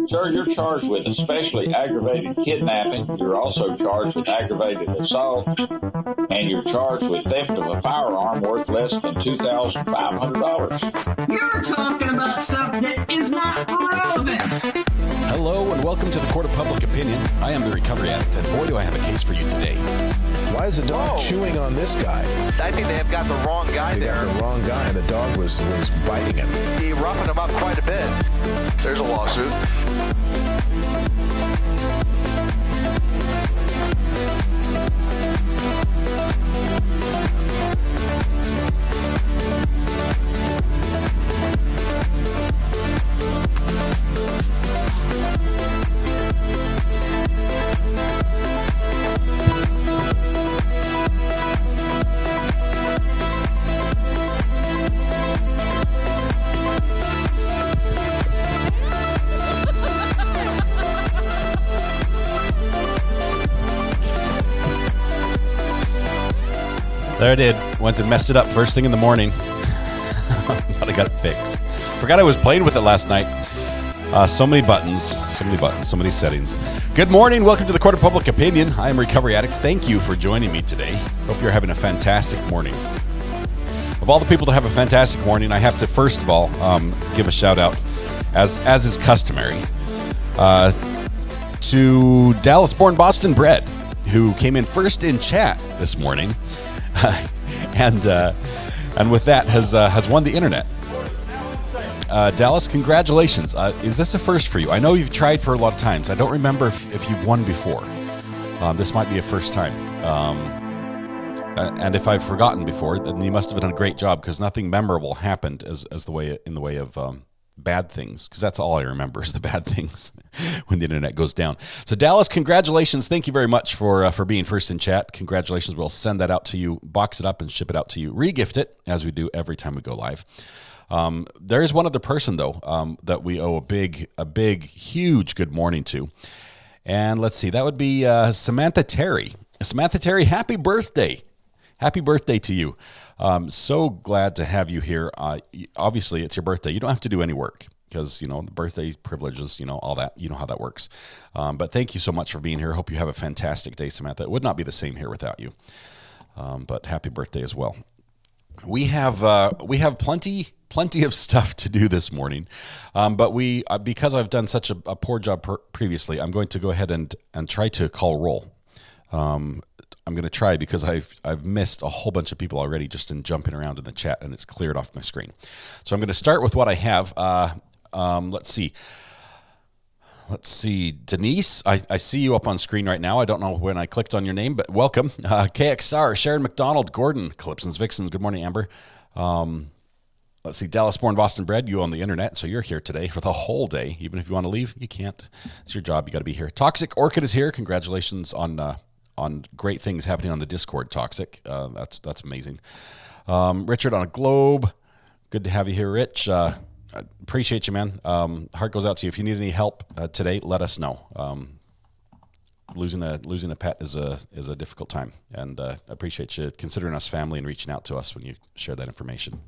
Sir, you're charged with especially aggravated kidnapping. You're also charged with aggravated assault, and you're charged with theft of a firearm worth less than $2,500. You're talking about stuff that is not relevant. Hello and welcome to the Court of Public Opinion. I am the recovery addict, and boy do I have a case for you today. Why is the dog chewing on this guy? I think they have got the wrong guy there. Got the wrong guy, and the dog was biting him. He roughened him up quite a bit. There's a lawsuit. There I did. Went and messed it up first thing in the morning. But I got it fixed. Forgot I was playing with it last night. So many buttons, so many settings. Good morning. Welcome to the Court of Public Opinion. I am Recovery Addict. Thank you for joining me today. Hope you're having a fantastic morning. Of all the people to have a fantastic morning, I have to first of all give a shout out, as is customary, to Dallas-born Boston bred, who came in first in chat this morning. And with that has won the internet. Dallas, congratulations. Is this a first for you? I know you've tried for a lot of times. I don't remember if you've won before. This might be a first time. And if I've forgotten before, then you must have done a great job, because nothing memorable happened in the way of bad things, because that's all I remember is the bad things when the internet goes down. So Dallas, congratulations. Thank you very much for being first in chat. Congratulations. We'll send that out to you, box it up and ship it out to you, re-gift it, as we do every time we go live. There is one other person, though, that we owe a big, huge good morning to. And let's see, that would be Samantha Terry. Samantha Terry, happy birthday. Happy birthday to you. So glad to have you here. Obviously, it's your birthday. You don't have to do any work because, the birthday privileges, all that. You know how that works. But thank you so much for being here. Hope you have a fantastic day, Samantha. It would not be the same here without you. But happy birthday as well. We have plenty of stuff to do this morning. But because I've done such a poor job previously, I'm going to go ahead and try to call roll. I'm going to try, because I've missed a whole bunch of people already just in jumping around in the chat, and it's cleared off my screen. So I'm going to start with what I have. Let's see. Denise, I see you up on screen right now. I don't know when I clicked on your name, but welcome. KX Star, Sharon McDonald, Gordon, Calypson's Vixens. Good morning, Amber. Let's see, Dallas-born Boston bred, you on the internet, so you're here today for the whole day. Even if you want to leave, you can't. It's your job. You got to be here. Toxic Orchid is here. Congratulations on great things happening on the Discord, Toxic. That's amazing. Richard on a Globe. Good to have you here, Rich. Appreciate you, man. Heart goes out to you. If you need any help today, let us know. Losing a pet is a difficult time, and I appreciate you considering us family and reaching out to us when you share that information.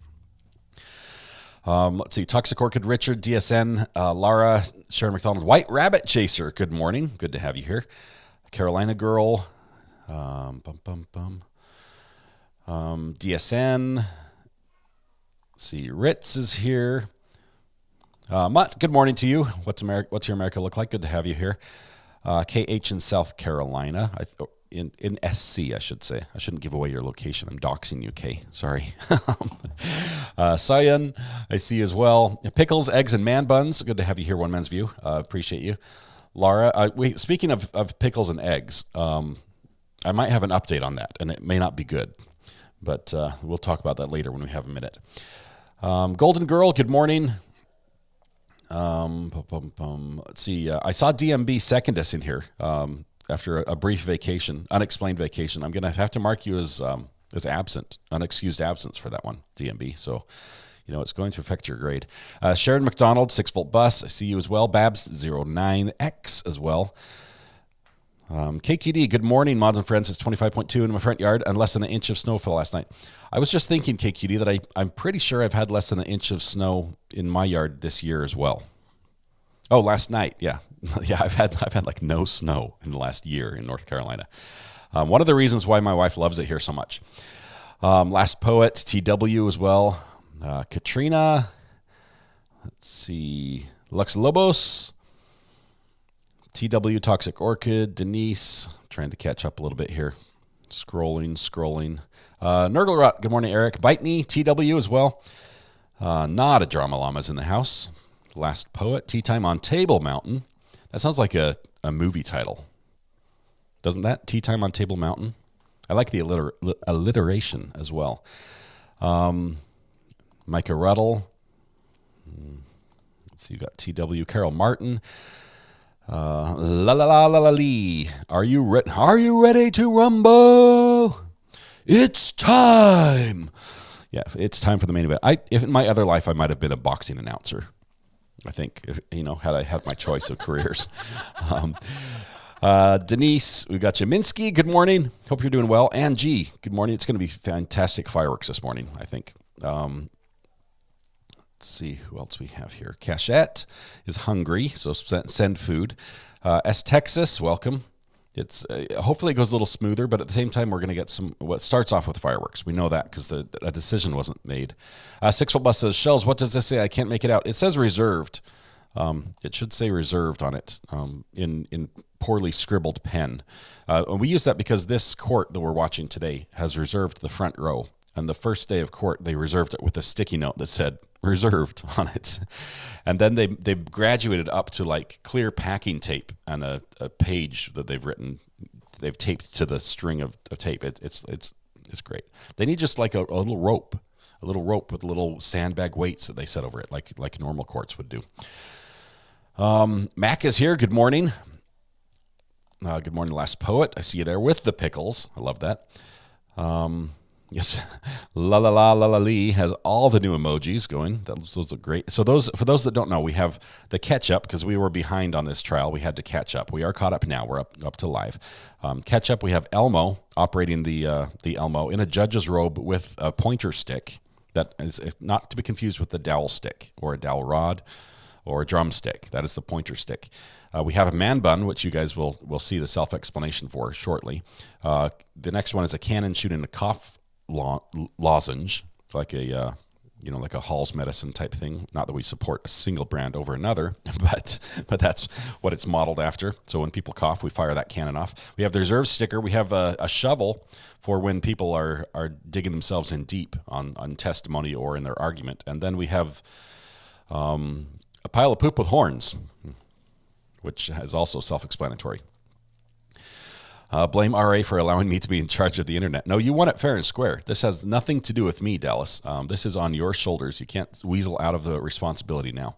Let's see. Toxic Orchid, Richard, DSN, Lara, Sharon McDonald, White Rabbit Chaser. Good morning. Good to have you here. Carolina Girl. DSN. Let's see, Ritz is here. Mutt, good morning to you. What's your America look like? Good to have you here. KH in South Carolina. In SC, I should say. I shouldn't give away your location. I'm doxing you, K. Sorry. Sayan, I see as well. Pickles, Eggs, and Man Buns. Good to have you here, One Man's View. Appreciate you. Laura, speaking of pickles and eggs, I might have an update on that, and it may not be good, but we'll talk about that later when we have a minute. Golden Girl, good morning. Let's see. I saw DMB second us in here after a brief vacation, unexplained vacation. I'm going to have to mark you as absent, unexcused absence for that one, DMB. So, it's going to affect your grade. Sharon McDonald, 6-volt bus. I see you as well. Babs09X as well. KQD, good morning, mods and friends. It's 25.2 in my front yard and less than an inch of snow for last night. I was just thinking, KQD, that I'm pretty sure I've had less than an inch of snow in my yard this year as well. Oh, last night, yeah. Yeah, I've had like no snow in the last year in North Carolina. One of the reasons why my wife loves it here so much. Last Poet, TW as well. Katrina. Let's see. Lux Lobos. TW, Toxic Orchid. Denise. Trying to catch up a little bit here. Scrolling. Nurglerot, good morning, Eric. Bite Me, TW as well. Not a Drama Llama's in the house. Last Poet, Tea Time on Table Mountain. That sounds like a movie title. Doesn't that? Tea Time on Table Mountain? I like the alliteration as well. Micah Ruddle. Let's see, you got TW. Carol Martin. La la la la la lee. Are you ready to rumble? It's time. Yeah, it's time for the main event. If in my other life I might have been a boxing announcer. I think, had I had my choice of careers. Denise, we got Jaminski. Good morning. Hope you're doing well. Angie, good morning. It's going to be fantastic fireworks this morning, I think. Let's see who else we have here. Cachette is hungry, so send food. S. Texas, welcome. It's hopefully it goes a little smoother, but at the same time, we're going to get what starts off with fireworks. We know that because a decision wasn't made. 6 Foot Bus says, Shells, what does this say? I can't make it out. It says reserved. It should say reserved on it in poorly scribbled pen. And we use that because this court that we're watching today has reserved the front row. And the first day of court, they reserved it with a sticky note that said reserved on it. And then they graduated up to like clear packing tape and a page that they've taped to the string of tape. It's great. They need just like a little rope with little sandbag weights that they set over it like normal courts would do. Mac is here. Good morning. Good morning, Last Poet. I see you there with the pickles. I love that. Yes, la la la la la lee has all the new emojis going. Those are great. So for those that don't know, we have the catch up because we were behind on this trial. We had to catch up. We are caught up now. We're up to live. Catch up. We have Elmo operating the Elmo in a judge's robe with a pointer stick that is not to be confused with the dowel stick or a dowel rod or a drumstick. That is the pointer stick. We have a man bun, which you guys will see the self-explanation for shortly. The next one is a cannon shooting a cough lozenge, like a Hall's medicine type thing. Not that we support a single brand over another, but that's what it's modeled after. So when people cough, we fire that cannon off. We have the reserve sticker. We have a shovel for when people are digging themselves in deep on testimony or in their argument. And then we have a pile of poop with horns, which is also self-explanatory. Blame RA for allowing me to be in charge of the internet. No, you won it fair and square. This has nothing to do with me, Dallas. This is on your shoulders. You can't weasel out of the responsibility now.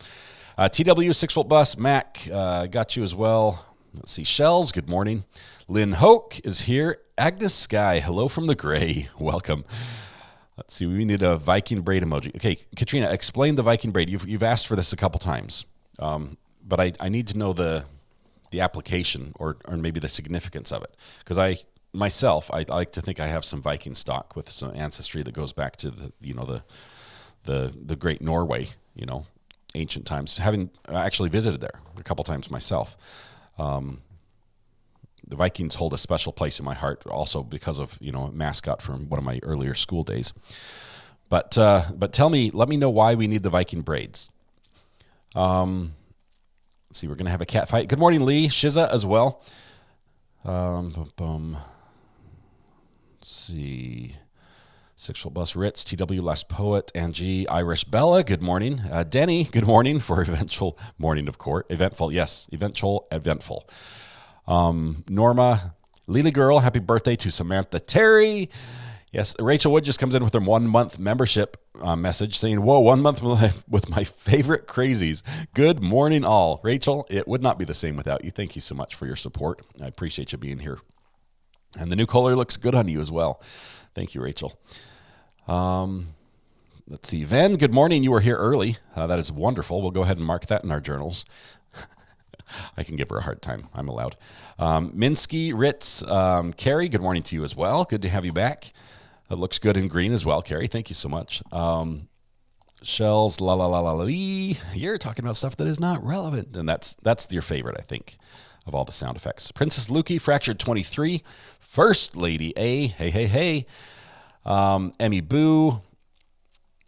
TW, 6 Foot Bus, Mac, got you as well. Let's see, Shells, good morning. Lynn Hoke is here. Agnes Sky, hello from the gray. Welcome. Let's see, we need a Viking braid emoji. Okay, Katrina, explain the Viking braid. You've asked for this a couple times, but I need to know the application or maybe the significance of it, because I like to think I have some Viking stock with some ancestry that goes back to the great Norway, ancient times, having actually visited there a couple times myself. The Vikings hold a special place in my heart also because of a mascot from one of my earlier school days. But let me know why we need the Viking braids. Let's see, we're going to have a cat fight. Good morning, Lee. Shiza as well. Let's see. 6 Foot Bus, Ritz, TW, Last Poet, Angie, Irish Bella, good morning. Denny, good morning for eventual morning of court. Eventful, yes, eventful. Norma, Lily Girl, happy birthday to Samantha Terry. Yes, Rachel Wood just comes in with her 1 month membership message saying, whoa, 1 month with my favorite crazies. Good morning, all. Rachel, it would not be the same without you. Thank you so much for your support. I appreciate you being here. And the new color looks good on you as well. Thank you, Rachel. Let's see. Ven, good morning. You were here early. That is wonderful. We'll go ahead and mark that in our journals. I can give her a hard time. I'm allowed. Minsky, Ritz, Carrie, good morning to you as well. Good to have you back. It looks good in green as well, Carrie. Thank you so much. Shells, la la la la lee. You're talking about stuff that is not relevant, and that's your favorite, I think, of all the sound effects. Princess Lukey, Fractured 23, First Lady A, hey hey hey, Emmy Boo.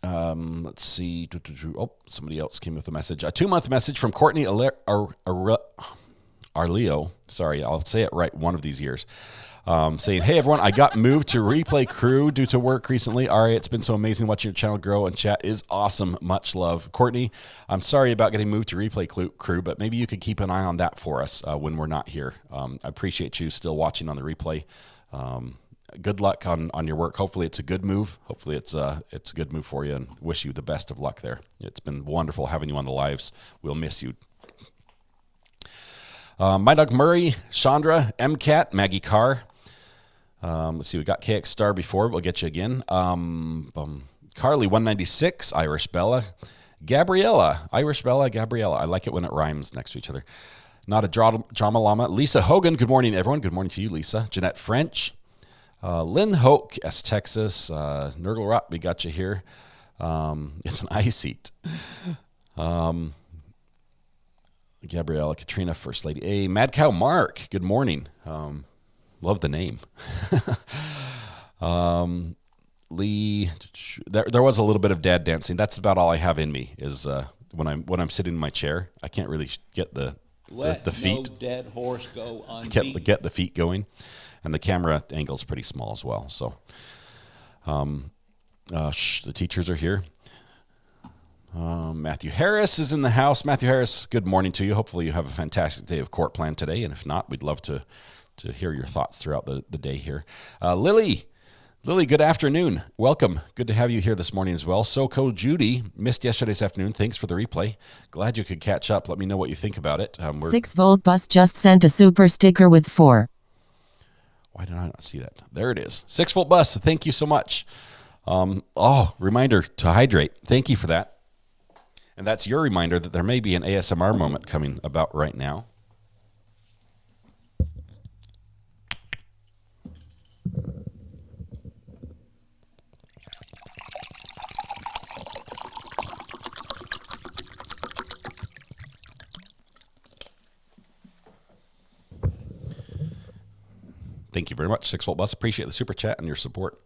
Let's see. Oh, somebody else came with a message. A 2-month message from Courtney Arleo. Sorry, I'll say it right one of these years. Saying, hey, everyone, I got moved to Replay Crew due to work recently. Ari, it's been so amazing watching your channel grow, and chat is awesome. Much love. Courtney, I'm sorry about getting moved to Replay Crew, but maybe you could keep an eye on that for us when we're not here. I appreciate you still watching on the replay. Good luck on your work. Hopefully it's a good move. Hopefully it's a good move for you, and wish you the best of luck there. It's been wonderful having you on the lives. We'll miss you. My Dog Murray, Chandra, MCAT, Maggie Carr. Let's see, we got KX Star before. We'll get you again. Carly 196, Irish Bella. Gabriella, Irish Bella, Gabriella. I like it when it rhymes next to each other. Not a drama llama. Lisa Hogan, good morning, everyone. Good morning to you, Lisa. Jeanette French. Lynn Hoke, S. Texas. Nurgle Rot, we got you here. It's an ice eat. Gabriella, Katrina, First Lady A. Mad Cow Mark, good morning. Love the name. Lee, there was a little bit of dad dancing. That's about all I have in me is when I'm sitting in my chair. I can't really get the feet. No dead horse go on. Get the feet going, and the camera angle's pretty small as well. So, the teachers are here. Matthew Harris is in the house. Matthew Harris, good morning to you. Hopefully you have a fantastic day of court planned today, and if not, we'd love to hear your thoughts throughout the day here. Lily, good afternoon. Welcome. Good to have you here this morning as well. SoCo Judy, missed yesterday's afternoon. Thanks for the replay. Glad you could catch up. Let me know what you think about it. 6-volt bus just sent a super sticker with 4. Why did I not see that? There it is. 6-volt bus. Thank you so much. Reminder to hydrate. Thank you for that. And that's your reminder that there may be an ASMR moment coming about right now. Thank you very much, 6-volt bus. Appreciate the super chat and your support.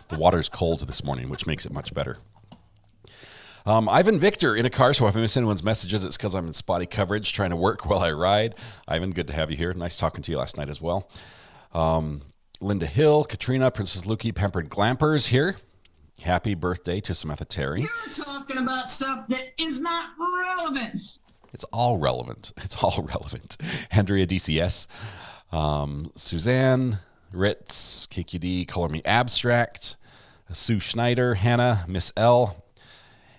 The water's cold this morning, which makes it much better. Ivan Victor in a car, so if I miss anyone's messages, it's because I'm in spotty coverage trying to work while I ride. Ivan, good to have you here. Nice talking to you last night as well. Linda Hill, Katrina, Princess Lukey, Pampered Glampers here. Happy birthday to Samantha Terry. You're talking about stuff that is not relevant. It's all relevant. It's all relevant. Andrea DCS, Suzanne, Ritz, KQD, Color Me Abstract, Sue Schneider, Hannah, Miss L,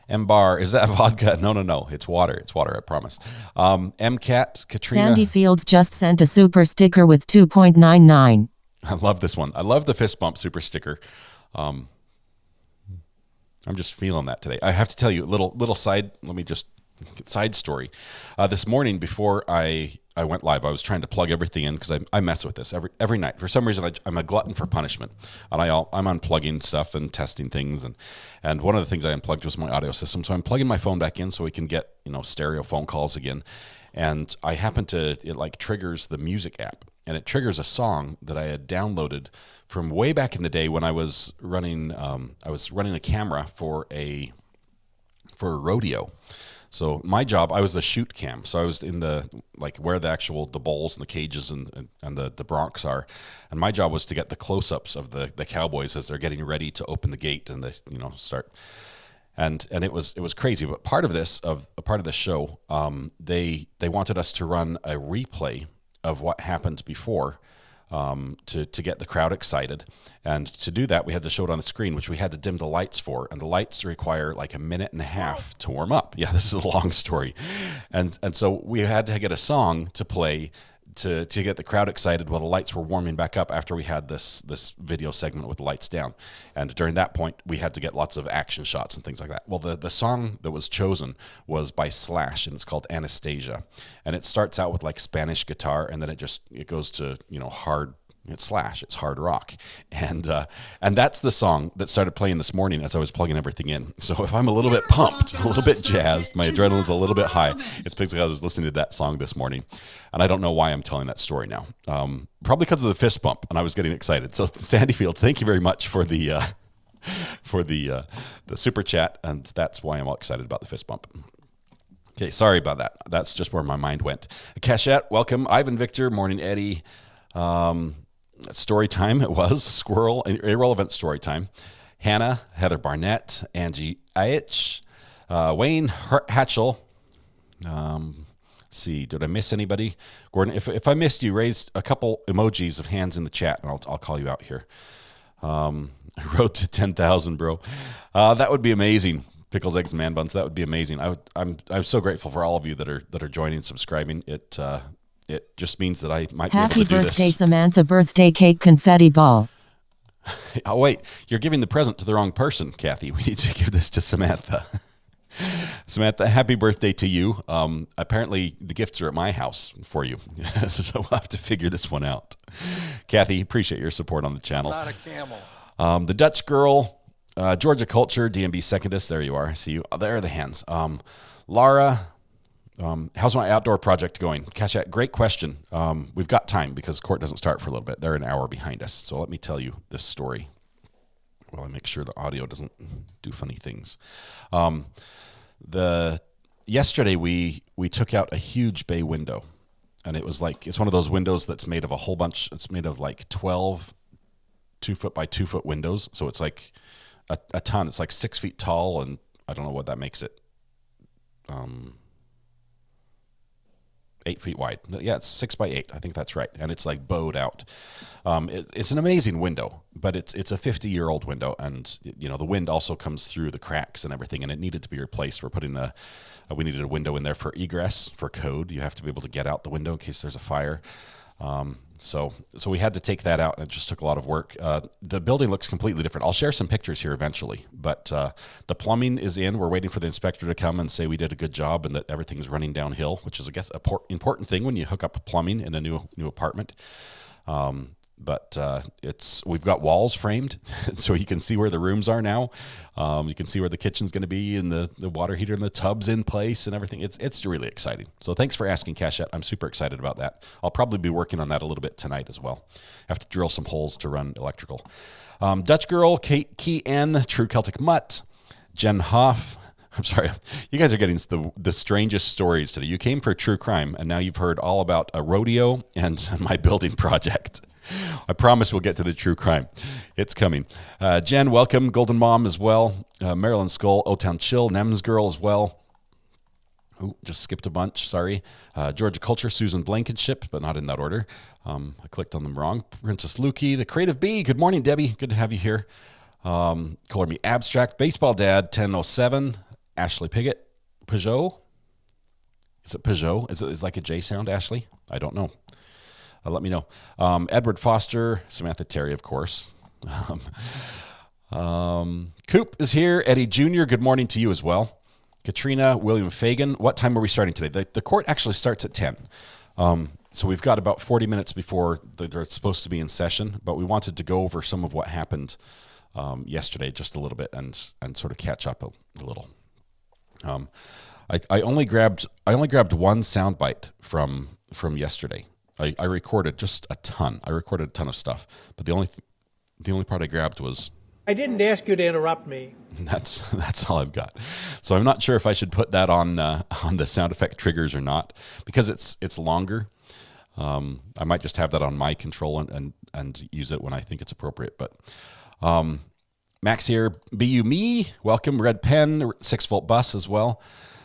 M-Bar. Is that vodka? No. It's water. It's water, I promise. MCAT, Katrina. Sandy Fields just sent a super sticker with 2.99. I love this one. I love the fist bump super sticker. I'm just feeling that today. I have to tell you a little side. Let me just side story. This morning before I went live, I was trying to plug everything in because I mess with this every night. For some reason, I'm a glutton for punishment, and I'm unplugging stuff and testing things. And one of the things I unplugged was my audio system. So I'm plugging my phone back in so we can get stereo phone calls again. And I happen to it triggers the music app, and it triggers a song that I had downloaded from way back in the day when I was running a camera for a rodeo. So my job, I was the shoot cam. So I was in the where the bulls and the cages and the broncs are, and my job was to get the close-ups of the cowboys as they're getting ready to open the gate and they start. And it was crazy. But part of this show, they wanted us to run a replay of what happened before. To get the crowd excited. And to do that, we had to show it on the screen, which we had to dim the lights for. And the lights require a minute and a half to warm up. Yeah, this is a long story. And so we had to get a song to play to get the crowd excited while the lights were warming back up after we had this video segment with the lights down. And during that point, we had to get lots of action shots and things like that. Well, the song that was chosen was by Slash, and it's called Anastasia. And it starts out with Spanish guitar, and then it goes to hard It's Slash. It's hard rock, and that's the song that started playing this morning as I was plugging everything in. So if I'm a little bit pumped, a little bit jazzed, my adrenaline's a little bit high, it's because I was listening to that song this morning, and I don't know why I'm telling that story now. Probably because of the fist bump, and I was getting excited. So Sandy Fields, thank you very much for the super chat, and that's why I'm all excited about the fist bump. Okay, sorry about that. That's just where my mind went. Cachette, welcome. Ivan Victor, morning Eddie. Story time, it was. Squirrel, irrelevant story time. Hannah, Heather Barnett, Angie Aich, Wayne Hatchell. See, did I miss anybody? Gordon, if I missed you, raise a couple emojis of hands in the chat, and I'll call you out here. Road to 10,000, bro. That would be amazing. Pickles, eggs, and man buns. That would be amazing. I'm so grateful for all of you that are joining and subscribing. It just means that I might be able to do this. Happy birthday, Samantha. Birthday cake confetti ball. Oh, wait. You're giving the present to the wrong person, Kathy. We need to give this to Samantha. Samantha, happy birthday to you. Apparently, the gifts are at my house for you. So we'll have to figure this one out. Kathy, appreciate your support on the channel. Not a camel. The Dutch girl, Georgia Culture, DMB Secondist. There you are. I see you. Oh, there are the hands. Laura. How's my outdoor project going? Cachette, great question. We've got time because court doesn't start for a little bit. They're an hour behind us. So let me tell you this story while I make sure the audio doesn't do funny things. Yesterday we took out a huge bay window, and it's one of those windows that's made of a whole bunch. It's made of like 12 2-foot by 2-foot windows. So it's like a ton. It's like 6 feet tall, and I don't know what that makes it. 8 feet wide. Yeah, it's 6 by 8. I think that's right. And it's like bowed out. It's an amazing window, but it's a 50-year-old window. And, the wind also comes through the cracks and everything, and it needed to be replaced. We needed a window in there for egress, for code. You have to be able to get out the window in case there's a fire. So we had to take that out, and it just took a lot of work. The building looks completely different. I'll share some pictures here eventually, but the plumbing is in. We're waiting for the inspector to come and say we did a good job and that everything's running downhill, which is, I guess, an important thing when you hook up plumbing in a new apartment. But we've got walls framed, so you can see where the rooms are now. You can see where the kitchen's going to be, and the water heater and the tub's in place and everything. It's really exciting. So thanks for asking, Cachette. I'm super excited about that. I'll probably be working on that a little bit tonight as well. I have to drill some holes to run electrical. Dutch Girl, Kate Key N, True Celtic Mutt, Jen Hoff. I'm sorry. You guys are getting the strangest stories today. You came for true crime, and now you've heard all about a rodeo and my building project. I promise we'll get to the true crime. It's coming. Jen, welcome. Golden Mom as well. Marilyn Skull, O-Town Chill, Nems Girl as well. Oh, just skipped a bunch. Sorry. Georgia Culture, Susan Blankenship, but not in that order. I clicked on them wrong. Princess Lukey, the Creative Bee. Good morning, Debbie. Good to have you here. Color Me Abstract. Baseball Dad, 1007. Ashley Piggott. Peugeot. Is it Peugeot? Is it like a J sound, Ashley? I don't know. Let me know. Edward Foster, Samantha Terry, of course. Coop is here. Eddie Jr., good morning to you as well. Katrina, William Fagan. What time are we starting today? The court actually starts at 10. So we've got about 40 minutes before they're supposed to be in session, but we wanted to go over some of what happened yesterday just a little bit and sort of catch up a little. I only grabbed one soundbite from yesterday. I recorded just a ton. I recorded a ton of stuff, but the only part I grabbed was. I didn't ask you to interrupt me. That's all I've got. So I'm not sure if I should put that on the sound effect triggers or not, because it's longer. I might just have that on my control and use it when I think it's appropriate. But Max here, BU me, welcome. Red Pen, 6-volt bus as well.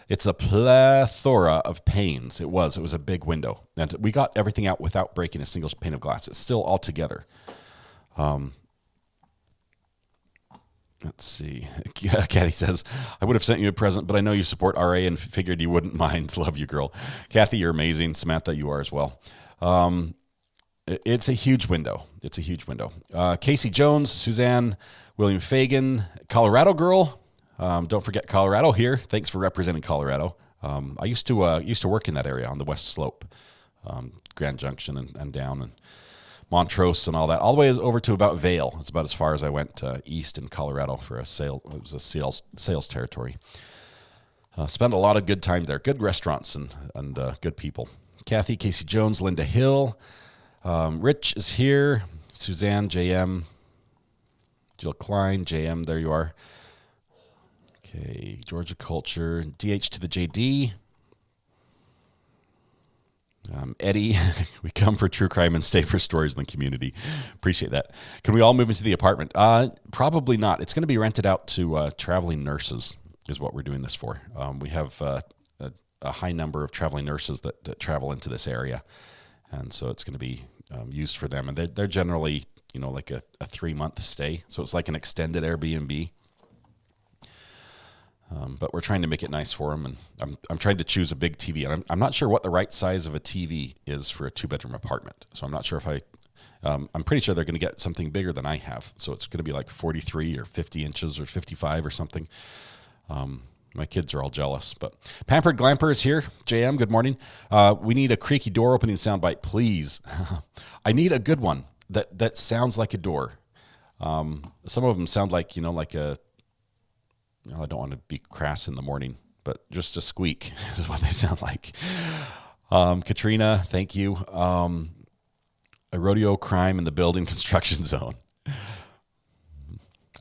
It's a plethora of panes. It was a big window. And we got everything out without breaking a single pane of glass. It's still all together. Let's see. Kathy says, I would have sent you a present, but I know you support RA and figured you wouldn't mind. Love you, girl. Kathy, you're amazing. Samantha, you are as well. It's a huge window. It's a huge window. Casey Jones, Suzanne, William Fagan, Colorado girl. Don't forget Colorado here. Thanks for representing Colorado. I used to work in that area on the West Slope, Grand Junction and down. And Montrose and all that, all the way over to about Vail. It's about as far as I went east in Colorado for a sale. It was a sales territory. Spent a lot of good time there. Good restaurants and good people. Kathy, Casey Jones, Linda Hill. Rich is here. Suzanne, JM. Jill Klein, JM, there you are. Okay, Georgia Culture. DH to the JD. Eddie, we come for true crime and stay for stories in the community. Appreciate that. Can we all move into the apartment? Probably not. It's going to be rented out to traveling nurses is what we're doing this for. We have a high number of traveling nurses that travel into this area. And so it's going to be used for them. And they're generally, like a 3-month stay. So it's like an extended Airbnb. But we're trying to make it nice for them, and I'm trying to choose a big TV. And I'm not sure what the right size of a TV is for a 2-bedroom apartment. So I'm not sure if I'm pretty sure they're going to get something bigger than I have. So it's going to be like 43 or 50 inches or 55 or something. My kids are all jealous. But Pampered Glamper is here. JM, good morning. We need a creaky door opening soundbite, please. I need a good one that sounds like a door. Some of them sound like, like a... I don't want to be crass in the morning, but just a squeak is what they sound like. Katrina, thank you. A rodeo crime in the building construction zone.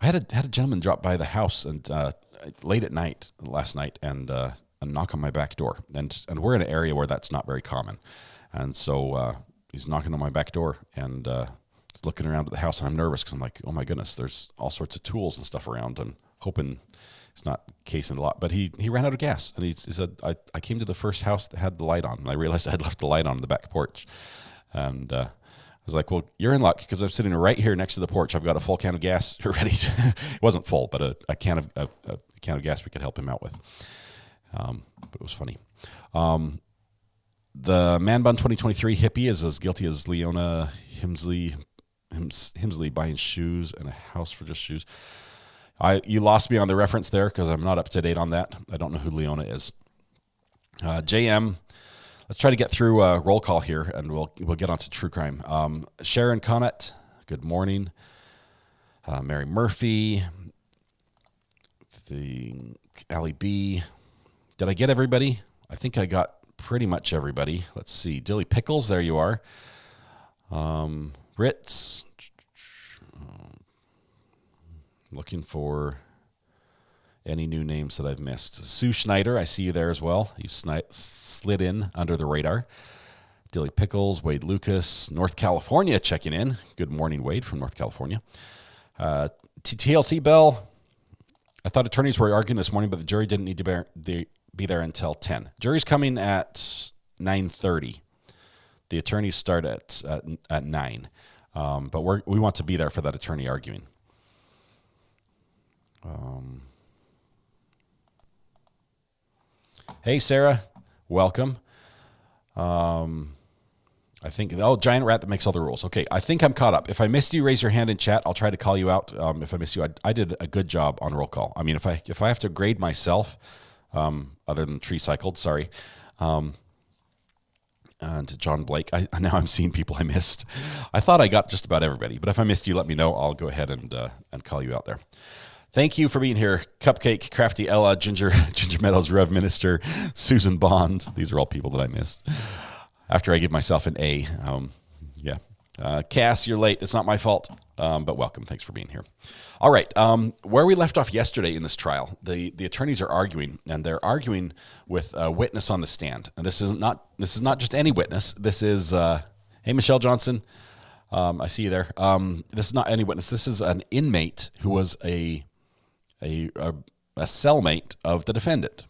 I had a gentleman drop by the house and late at night last night and knock on my back door, and we're in an area where that's not very common, and so he's knocking on my back door and he's looking around at the house, and I'm nervous because I'm like, oh my goodness, there's all sorts of tools and stuff around, and hoping it's not casing a lot. But he ran out of gas, and he said, I came to the first house that had the light on, and I realized I had left the light on in the back porch. And I was like, well, you're in luck, because I'm sitting right here next to the porch. I've got a full can of gas ready to, it wasn't full, but a can of gas we could help him out with. But it was funny. The Man Bun 2023 hippie is as guilty as Leona Himsley buying shoes and a house for just shoes. You lost me on the reference there because I'm not up to date on that. I don't know who Leona is. JM, let's try to get through a roll call here, and we'll get on to true crime. Sharon Connett, good morning. Mary Murphy, Allie B. Did I get everybody? I think I got pretty much everybody. Let's see. Dilly Pickles, there you are. Ritz. Looking for any new names that I've missed. Sue Schneider, I see you there as well. You slid in under the radar. Dilly Pickles, Wade Lucas, North California checking in. Good morning, Wade from North California. TLC Bell, I thought attorneys were arguing this morning, but the jury didn't need to be there until 10. Jury's coming at 9:30. The attorneys start at 9. But we want to be there for that attorney arguing. Hey, Sarah, welcome. I think, Giant Rat that makes all the rules. Okay, I think I'm caught up. If I missed you, raise your hand in chat. I'll try to call you out. If I missed you, I did a good job on roll call. I mean, if I have to grade myself, other than tree cycled, sorry. And to John Blake, now I'm seeing people I missed. I thought I got just about everybody, but if I missed you, let me know. I'll go ahead and call you out there. Thank you for being here. Cupcake, Crafty Ella, Ginger Meadows, Rev Minister, Susan Bond. These are all people that I missed. After I give myself an A. Cass, you're late. It's not my fault, but welcome. Thanks for being here. All right. Where we left off yesterday in this trial, the attorneys are arguing, and they're arguing with a witness on the stand. And this is not just any witness. This is, hey, Michelle Johnson. I see you there. This is not any witness. This is an inmate who was a cellmate of the defendant,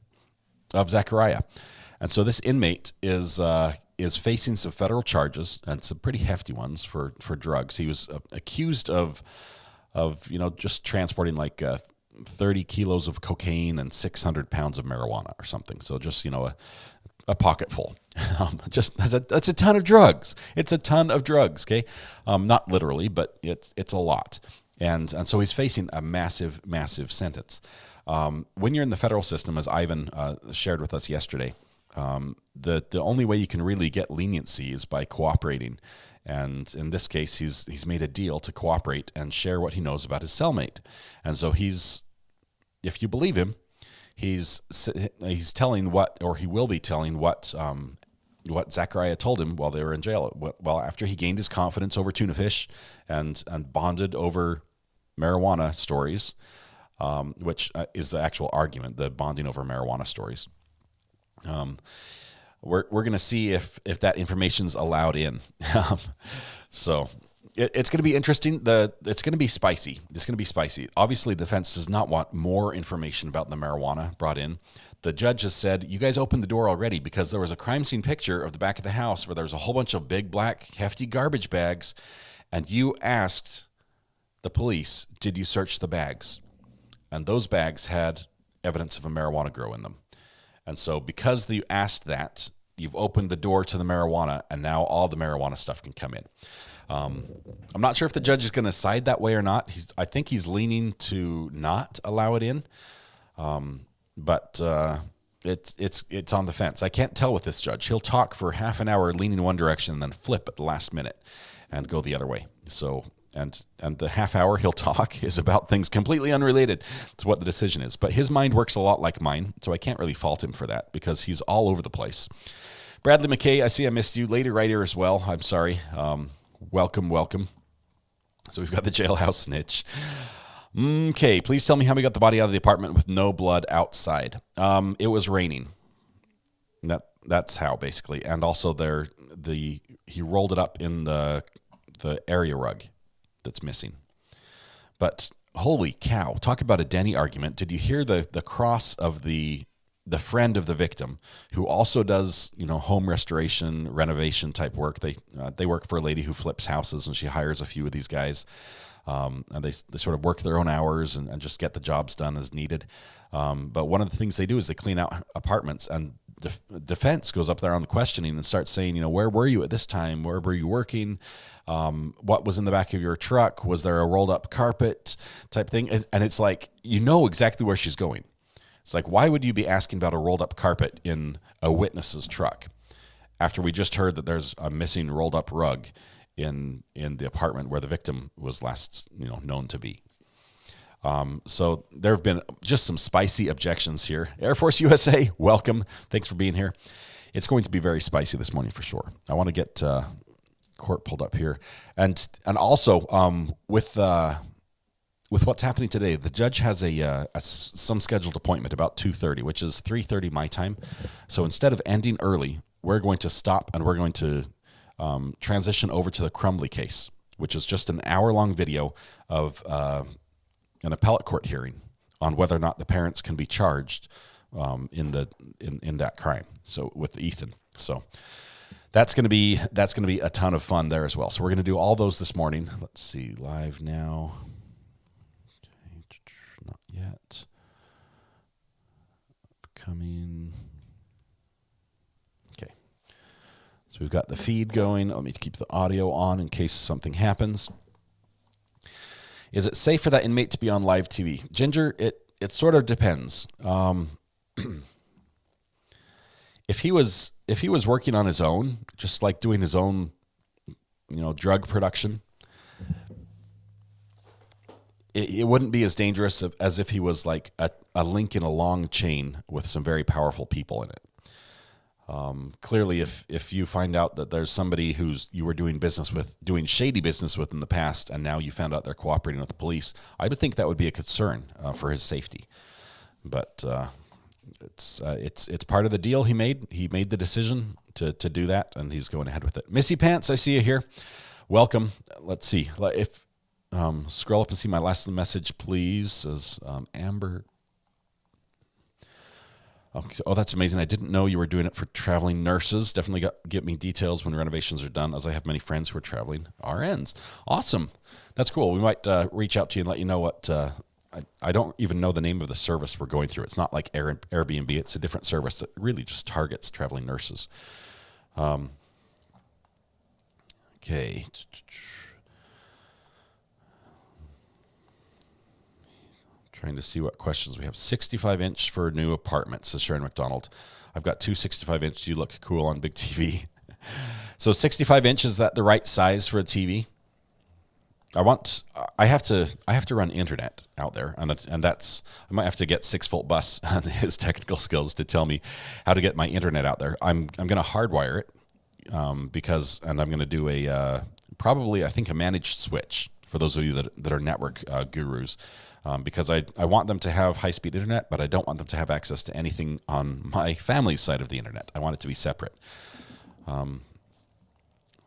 of Zachariah. And so this inmate is facing some federal charges, and some pretty hefty ones for drugs. He was accused of just transporting like 30 kilos of cocaine and 600 pounds of marijuana or something. So just, a pocket full. That's a ton of drugs. It's a ton of drugs, okay? Not literally, but it's a lot. And so he's facing a massive, massive sentence. When you're in the federal system, as Ivan shared with us yesterday, the only way you can really get leniency is by cooperating And in this case, he's made a deal to cooperate and share what he knows about his cellmate. And so if you believe him, he's telling he will be telling what Zachariah told him while they were in jail. Well, after he gained his confidence over tuna fish and bonded over marijuana stories, which is the actual argument, the bonding over marijuana stories. We're going to see if that information's allowed in. So it's going to be interesting. It's going to be spicy. It's going to be spicy. Obviously, the defense does not want more information about the marijuana brought in. The judge has said, you guys opened the door already because there was a crime scene picture of the back of the house where there was a whole bunch of big, black, hefty garbage bags, and you asked the police, did you search the bags? And those bags had evidence of a marijuana grow in them. And so because you asked that, you've opened the door to the marijuana, and now all the marijuana stuff can come in. I'm not sure if the judge is going to side that way or not. I think he's leaning to not allow it in. But it's on the fence. I can't tell with this judge. He'll talk for half an hour leaning one direction and then flip at the last minute and go the other way. So and the half hour he'll talk is about things completely unrelated to what the decision is. But his mind works a lot like mine, so I can't really fault him for that because he's all over the place. Bradley McKay, I see I missed you. Lady Writer as well. I'm sorry. Welcome. So we've got the jailhouse snitch. Okay, please tell me how we got the body out of the apartment with no blood outside. It was raining. That's how, basically. And also he rolled it up in the area rug that's missing. But holy cow, talk about a Denny argument. Did you hear the cross of the friend of the victim, who also does, home restoration, renovation type work? They work for a lady who flips houses, and she hires a few of these guys. And they sort of work their own hours and just get the jobs done as needed. But one of the things they do is they clean out apartments, and defense goes up there on the questioning and starts saying, where were you at this time? Where were you working? What was in the back of your truck? Was there a rolled up carpet type thing? And it's like, exactly where she's going. It's like, why would you be asking about a rolled up carpet in a witness's truck after we just heard that there's a missing rolled up rug in the apartment where the victim was last, known to be? So there have been just some spicy objections here. Air Force USA, welcome. Thanks for being here. It's going to be very spicy this morning for sure. I want to get court pulled up here, and also with what's happening today, the judge has some scheduled appointment about 2:30, which is 3:30 my time. So instead of ending early, we're going to stop and we're going to transition over to the Crumbley case, which is just an hour-long video of an appellate court hearing on whether or not the parents can be charged in that crime. So with Ethan, so that's going to be a ton of fun there as well. So we're going to do all those this morning. Let's see, live now. Okay, not yet. Coming. Okay. So we've got the feed going. Let me keep the audio on in case something happens. Is it safe for that inmate to be on live TV? Ginger, it sort of depends. If he was working on his own, just like doing his own, drug production, it wouldn't be as dangerous as if he was like a link in a long chain with some very powerful people in it. Clearly, if you find out that there's somebody you were doing shady business with in the past, and now you found out they're cooperating with the police, I would think that would be a concern for his safety. But it's part of the deal he made. He made the decision to do that, and he's going ahead with it. Missy Pants, I see you here. Welcome. Let's see if scroll up and see my last message, please. Says Amber. Oh, that's amazing. I didn't know you were doing it for traveling nurses. Definitely get me details when renovations are done, as I have many friends who are traveling RNs. Awesome. That's cool. We might reach out to you and let you know what... I don't even know the name of the service we're going through. It's not like Airbnb. It's a different service that really just targets traveling nurses. Okay. Trying to see what questions we have. 65-inch for new apartments, says Sharon McDonald. I've got two 65-inch. You look cool on big TV. So 65 inch, is that the right size for a TV? I have to run internet out there, and that's, I might have to get 6-volt bus on his technical skills to tell me how to get my internet out there. I'm going to hardwire it because I'm going to do probably I think a managed switch for those of you that are network gurus, because I want them to have high-speed internet, but I don't want them to have access to anything on my family's side of the internet. I want it to be separate.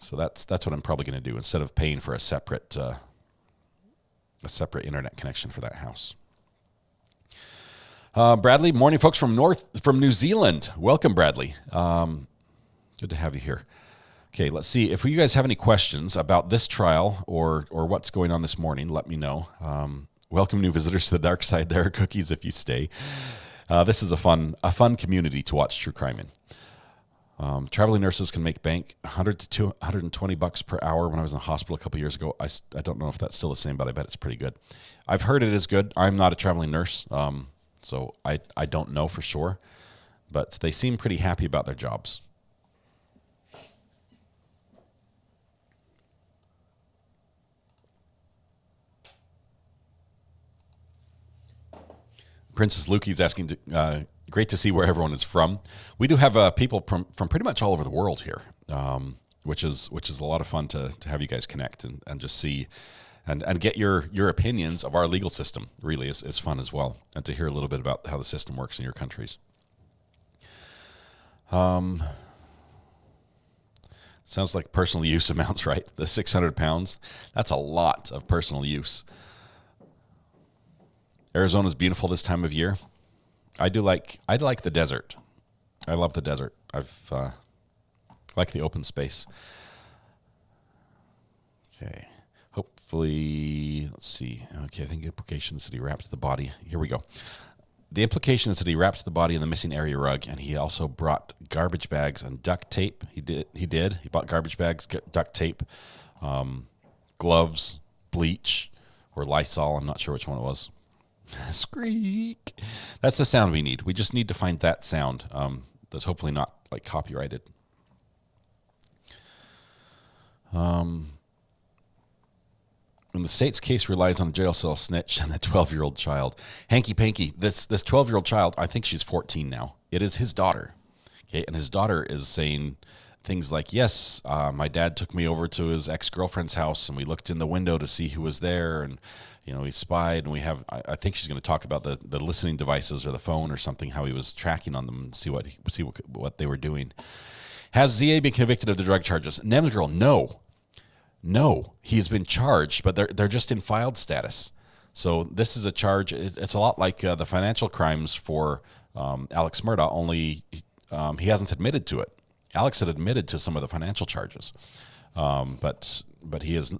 So that's what I'm probably going to do instead of paying for a separate internet connection for that house. Bradley, morning, folks from New Zealand. Welcome, Bradley. Good to have you here. Okay, let's see if you guys have any questions about this trial or what's going on this morning. Let me know. Welcome, new visitors to the dark side. There are cookies if you stay. This is a fun community to watch true crime in. Traveling nurses can make bank $100 to $120 per hour. When I was in the hospital a couple years ago, I don't know if that's still the same, but I bet it's pretty good. I've heard it is good. I'm not a traveling nurse, so I don't know for sure, but they seem pretty happy about their jobs. Princess Lukey's asking, great to see where everyone is from. We do have people from pretty much all over the world here, which is a lot of fun to have you guys connect and just see and get your opinions of our legal system. Really is fun as well, and to hear a little bit about how the system works in your countries. Sounds like personal use amounts, right? The 600 pounds, that's a lot of personal use. Arizona's beautiful this time of year. I like the desert. I love the desert. I've like the open space. Okay. Hopefully, let's see. Okay, I think the implication is that he wrapped the body. Here we go. The implication is that he wrapped the body in the missing area rug, and he also brought garbage bags and duct tape. He did. He bought garbage bags, duct tape, gloves, bleach, or Lysol. I'm not sure which one it was. Squeak. That's the sound we need. We just need to find that sound that's hopefully not like copyrighted. And the state's case relies on a jail cell snitch and a 12-year-old child. Hanky Panky, this 12-year-old child, I think she's 14 now. It is his daughter. Okay, and his daughter is saying things like, yes, my dad took me over to his ex-girlfriend's house, and we looked in the window to see who was there, and he spied, and we have, I think she's going to talk about the listening devices or the phone or something, how he was tracking on them and see what they were doing. Has ZA been convicted of the drug charges? Nems girl, no, he's been charged, but they're just in filed status. So this is a charge. It's a lot like the financial crimes for Alex Murdaugh, only he hasn't admitted to it. Alex had admitted to some of the financial charges, but he is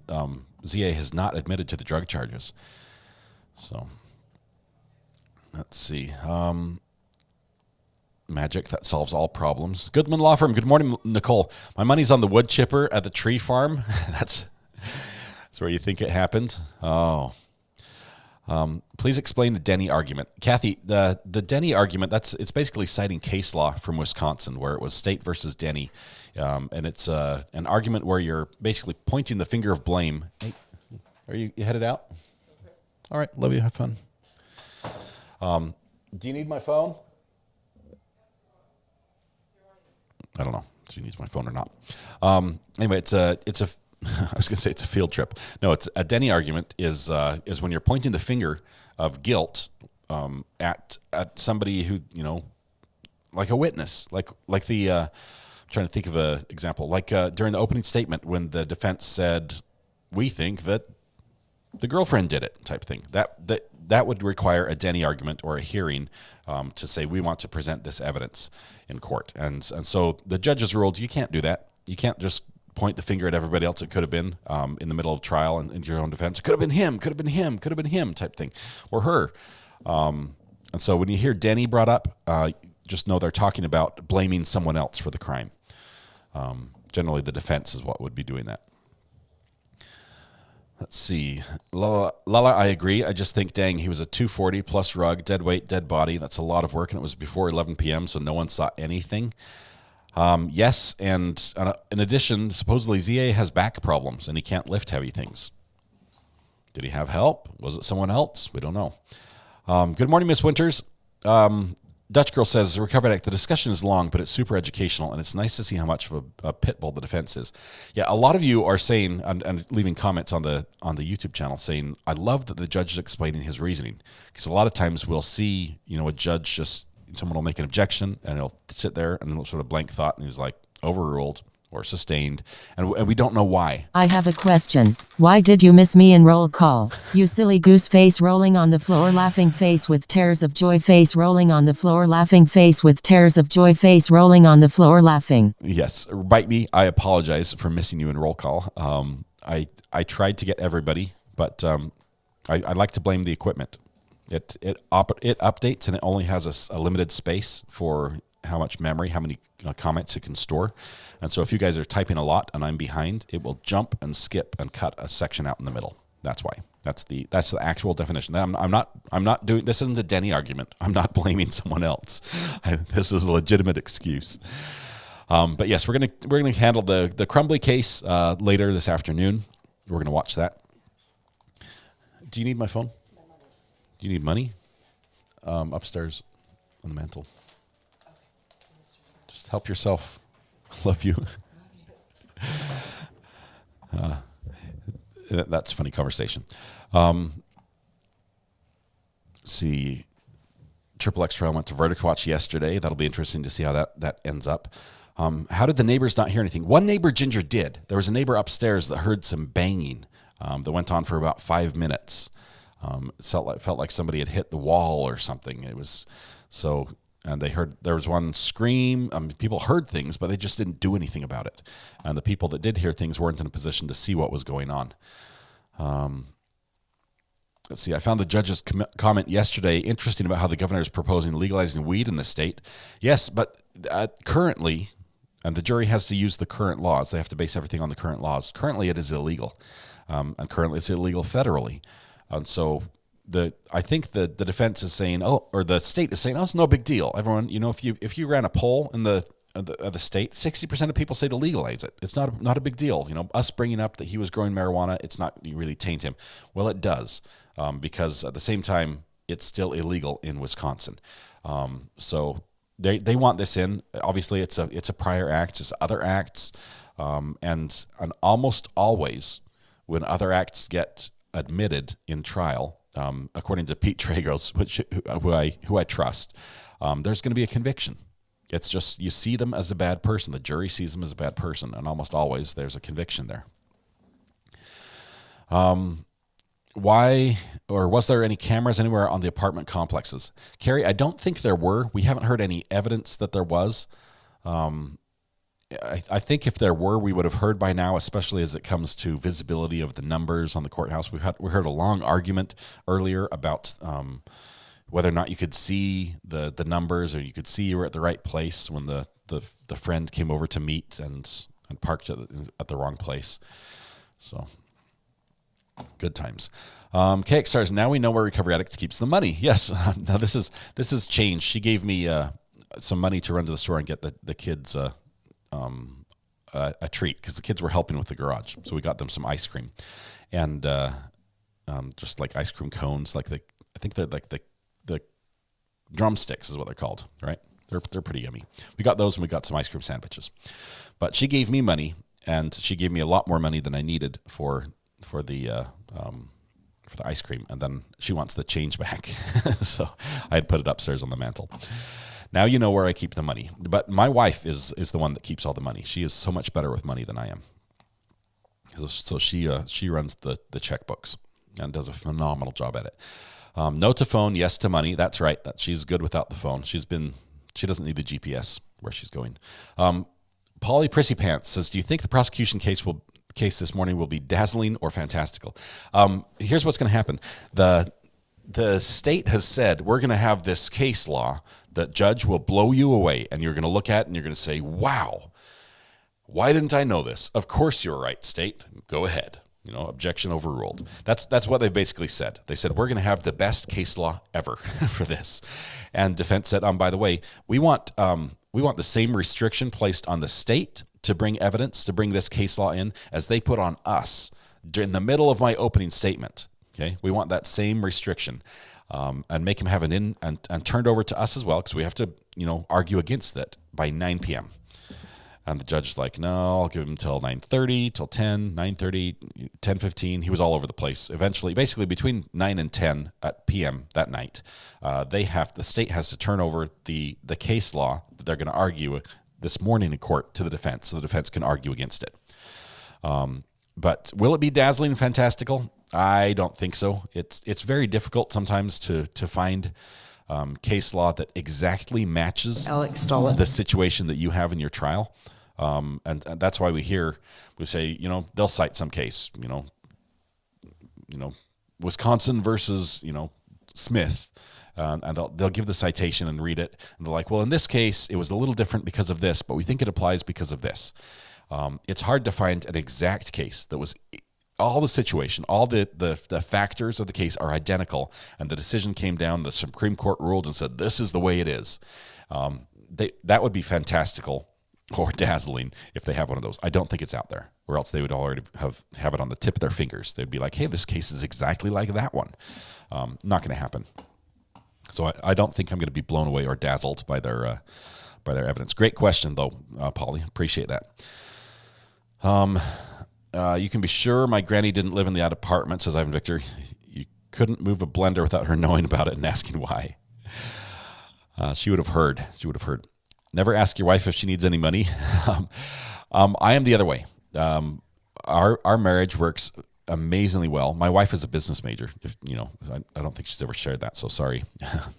ZA has not admitted to the drug charges. So let's see. Magic that solves all problems. Goodman Law Firm. Good morning, Nicole. My money's on the wood chipper at the tree farm. That's where you think it happened. Oh. Please explain the Denny argument. Kathy, the Denny argument, it's basically citing case law from Wisconsin where it was state versus Denny. And it's an argument where you're basically pointing the finger of blame. Hey, are you headed out? All right, love you. Have fun. Do you need my phone? I don't know if she needs my phone or not. Anyway, it's a I was going to say it's a field trip. No, it's a Denny argument is when you're pointing the finger of guilt at somebody who, like a witness, like the I'm trying to think of an example, like during the opening statement when the defense said, we think that the girlfriend did it, type thing. That would require a Denny argument or a hearing to say we want to present this evidence in court. And so the judges ruled you can't do that. You can't just point the finger at everybody else. It could have been in the middle of trial and in your own defense. It could have been him, could have been him, could have been him type thing, or her. And so when you hear Denny brought up, just know they're talking about blaming someone else for the crime. Generally, the defense is what would be doing that. Let's see. Lala, I agree. I just think, dang, he was a 240 plus rug, dead weight, dead body. That's a lot of work, and it was before 11 p.m., so no one saw anything. Yes, and in addition, supposedly ZA has back problems and he can't lift heavy things. Did he have help? Was it someone else? We don't know. Good morning, Miss Winters. Dutch Girl says, Recovered Act, the discussion is long, but it's super educational, and it's nice to see how much of a pit bull the defense is. Yeah, a lot of you are saying, and leaving comments on the YouTube channel saying, I love that the judge is explaining his reasoning. Because a lot of times we'll see, a judge someone will make an objection, and he'll sit there and he'll sort of blank thought, and he's like, overruled or sustained, and we don't know why. I have a question. Why did you miss me in roll call? You silly goose face rolling on the floor, laughing face with tears of joy, face rolling on the floor, laughing face with tears of joy, face rolling on the floor, laughing. Yes, bite me. I apologize for missing you in roll call. I tried to get everybody, but I like to blame the equipment. It updates, and it only has a limited space for how much memory, how many comments it can store. And so if you guys are typing a lot and I'm behind, it will jump and skip and cut a section out in the middle. That's why. That's the actual definition. I'm not doing, this isn't a Denny argument. I'm not blaming someone else. This is a legitimate excuse. But yes, we're gonna handle the Crumbly case later this afternoon. We're gonna watch that. Do you need my phone? Do you need money? Upstairs on the mantle. Just help yourself. Love you. That's a funny conversation. See, Triple X Trial went to Verdict Watch yesterday. That'll be interesting to see how that ends up. How did the neighbors not hear anything? One neighbor, Ginger, did. There was a neighbor upstairs that heard some banging that went on for about 5 minutes. It felt like somebody had hit the wall or something. It was so... And they heard, there was one scream. People heard things, but they just didn't do anything about it. And the people that did hear things weren't in a position to see what was going on. Let's see. I found the judge's comment yesterday interesting about how the governor is proposing legalizing weed in the state. Yes, but currently, and the jury has to use the current laws. They have to base everything on the current laws. Currently, it is illegal. And currently, it's illegal federally. And so... I think the defense is saying, or the state is saying, it's no big deal. Everyone, if you ran a poll in the state, 60% of people say to legalize it. It's not a big deal. Us bringing up that he was growing marijuana, it's not really taint him. Well, it does, because at the same time, it's still illegal in Wisconsin. So they want this in. Obviously, it's a prior act, it's other acts, and almost always when other acts get admitted in trial. According to Pete Tragos, who I trust, there's going to be a conviction. It's just you see them as a bad person. The jury sees them as a bad person, and almost always there's a conviction there. Why, or was there any cameras anywhere on the apartment complexes? Carrie, I don't think there were. We haven't heard any evidence that there was. I think if there were, we would have heard by now, especially as it comes to visibility of the numbers on the courthouse. We heard a long argument earlier about whether or not you could see the numbers, or you could see you were at the right place when the friend came over to meet and parked at the wrong place. So good times. KX Stars, now we know where Recovery Addict keeps the money. Yes, now this is changed. She gave me some money to run to the store and get the kids a treat, because the kids were helping with the garage. So we got them some ice cream, and just like ice cream cones, I think they're like the drumsticks is what they're called, right? They're pretty yummy. We got those, and we got some ice cream sandwiches. But she gave me money, and she gave me a lot more money than I needed for the ice cream, and then she wants the change back. So I had put it upstairs on the mantle. Now you know where I keep the money. But my wife is the one that keeps all the money. She is so much better with money than I am. So she runs the checkbooks and does a phenomenal job at it. No to phone, yes to money. That's right. That she's good without the phone. She doesn't need the GPS where she's going. Polly Prissy Pants says, do you think the prosecution case this morning will be dazzling or fantastical? Here's what's going to happen. The state has said, we're going to have this case law that judge will blow you away, and you're going to look at it and you're going to say, wow, why didn't I know this? Of course you're right, state. Go ahead. Objection overruled. That's what they basically said. They said, we're going to have the best case law ever for this. And defense said, by the way, we want we want the same restriction placed on the state to bring evidence, to bring this case law in, as they put on us in the middle of my opening statement. Okay, we want that same restriction, and make him have an in and turned over to us as well, because we have to, argue against that by 9 p.m. And the judge is like, no, I'll give him till 9:30, till 10, 9:30, 10:15. He was all over the place. Eventually, basically between 9 and 10 at p.m. that night, the state has to turn over the case law that they're going to argue this morning in court to the defense, so the defense can argue against it. But will it be dazzling and fantastical? I don't think so. It's very difficult sometimes to find case law that exactly matches the situation that you have in your trial. And that's why we say, they'll cite some case, Wisconsin versus, Smith. And they'll give the citation and read it. And they're like, well, in this case, it was a little different because of this, but we think it applies because of this. It's hard to find an exact case that was all the situation, all the factors of the case are identical, and the decision came down, the Supreme Court ruled and said, this is the way it is. That would be fantastical or dazzling if they have one of those. I don't think it's out there, or else they would already have it on the tip of their fingers. They'd be like, hey, this case is exactly like that one. Not going to happen. So I don't think I'm going to be blown away or dazzled by their evidence. Great question, though, Polly. Appreciate that. You can be sure my granny didn't live in that apartment, says Ivan Victor. You couldn't move a blender without her knowing about it and asking why. She would have heard. Never ask your wife if she needs any money. I am the other way. Our marriage works amazingly well. My wife is a business major. I don't think she's ever shared that, so sorry.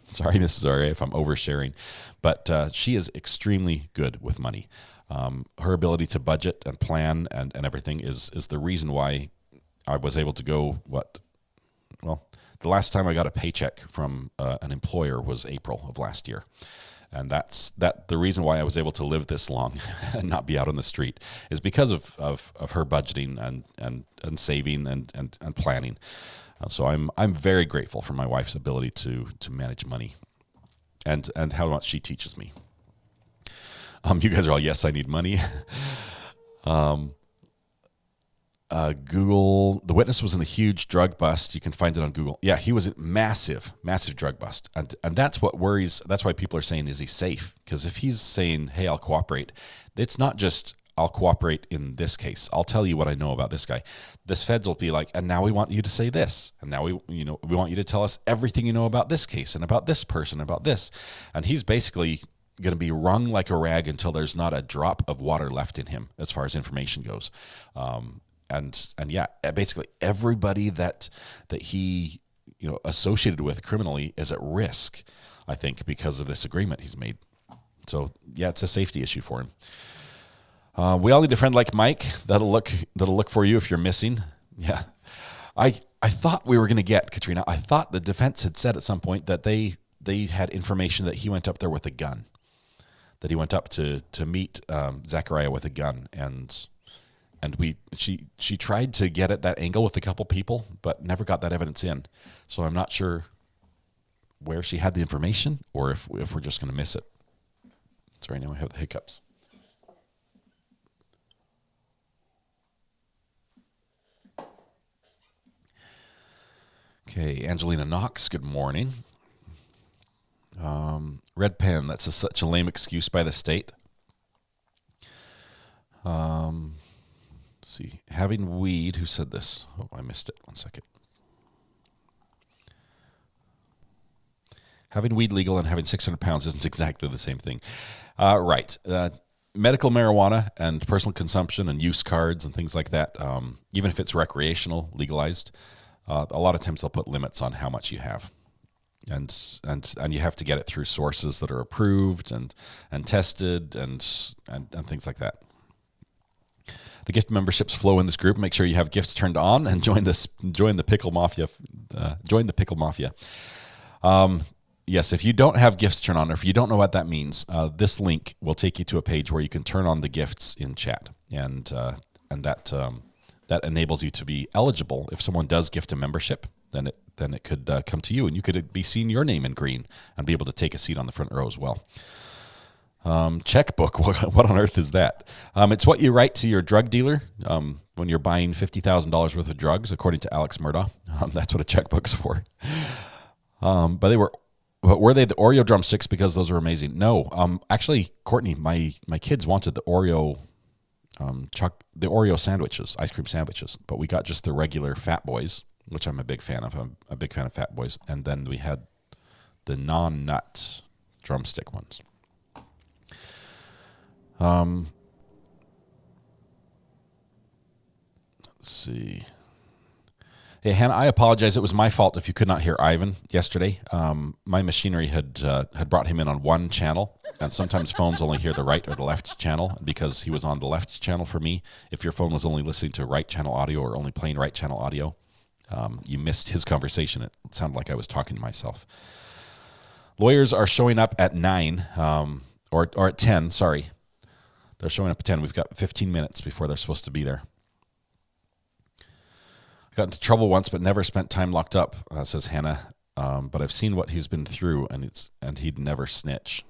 Sorry, Mrs. Zaria, if I'm oversharing. But she is extremely good with money. Her ability to budget and plan and everything is the reason why I was able to go, the last time I got a paycheck from an employer was April of last year. And the reason why I was able to live this long and not be out on the street is because of her budgeting and saving and planning. So I'm very grateful for my wife's ability to manage money and how much she teaches me. You guys are all, yes, I need money. Google, the witness was in a huge drug bust. You can find it on Google. Yeah, he was a massive drug bust. And that's what worries. That's why people are saying, is he safe? Because if he's saying, hey, I'll cooperate, it's not just I'll cooperate in this case. I'll tell you what I know about this guy. This feds will be like, and now we want you to say this. And now we want you to tell us everything you know about this case and about this person, about this. And he's basically going to be wrung like a rag until there's not a drop of water left in him as far as information goes. And yeah, basically everybody that he associated with criminally is at risk, I think, because of this agreement he's made. So yeah, it's a safety issue for him. We all need a friend like Mike that'll look for you if you're missing. Yeah, I thought we were going to get Katrina. I thought the defense had said at some point that they had information that he went up there with a gun. That he went up to meet Zachariah with a gun, and she tried to get at that angle with a couple people, but never got that evidence in. So I'm not sure where she had the information, or if we're just going to miss it. Sorry, now I have the hiccups. Okay, Angelina Knox, good morning. Red pen, that's such a lame excuse by the state. Let's see, having weed, who said this? Oh, I missed it. 1 second. Having weed legal and having 600 pounds isn't exactly the same thing. Right. Medical marijuana and personal consumption and use cards and things like that, even if it's recreational, legalized, a lot of times they'll put limits on how much you have. And you have to get it through sources that are approved and tested and things like that. The gift memberships flow in this group. Make sure you have gifts turned on and join the Pickle Mafia. Join the Pickle Mafia. Yes, if you don't have gifts turned on, or if you don't know what that means, this link will take you to a page where you can turn on the gifts in chat, and that enables you to be eligible. If someone does gift a membership, then it could come to you, and you could be seeing your name in green and be able to take a seat on the front row as well. Checkbook. What on earth is that? It's what you write to your drug dealer when you're buying $50,000 worth of drugs, according to Alex Murdaugh. That's what a checkbook's for. But were they the Oreo drumsticks because those were amazing? No. Actually, Courtney, my kids wanted the Oreo the Oreo sandwiches, ice cream sandwiches, but we got just the regular Fat Boys, which I'm a big fan of. I'm a big fan of Fat Boys, and then we had the non-nut drumstick ones. Let's see. Hey, Hannah, I apologize. It was my fault if you could not hear Ivan yesterday. My machinery had brought him in on one channel, and sometimes phones only hear the right or the left channel. Because he was on the left channel for me, if your phone was only listening to right channel audio or only playing right channel audio, you missed his conversation. It sounded like I was talking to myself. Lawyers are showing up at 9, or at 10, sorry. They're showing up at 10. We've got 15 minutes before they're supposed to be there. I got into trouble once, but never spent time locked up, says Hannah. But I've seen what he's been through, and he'd never snitch.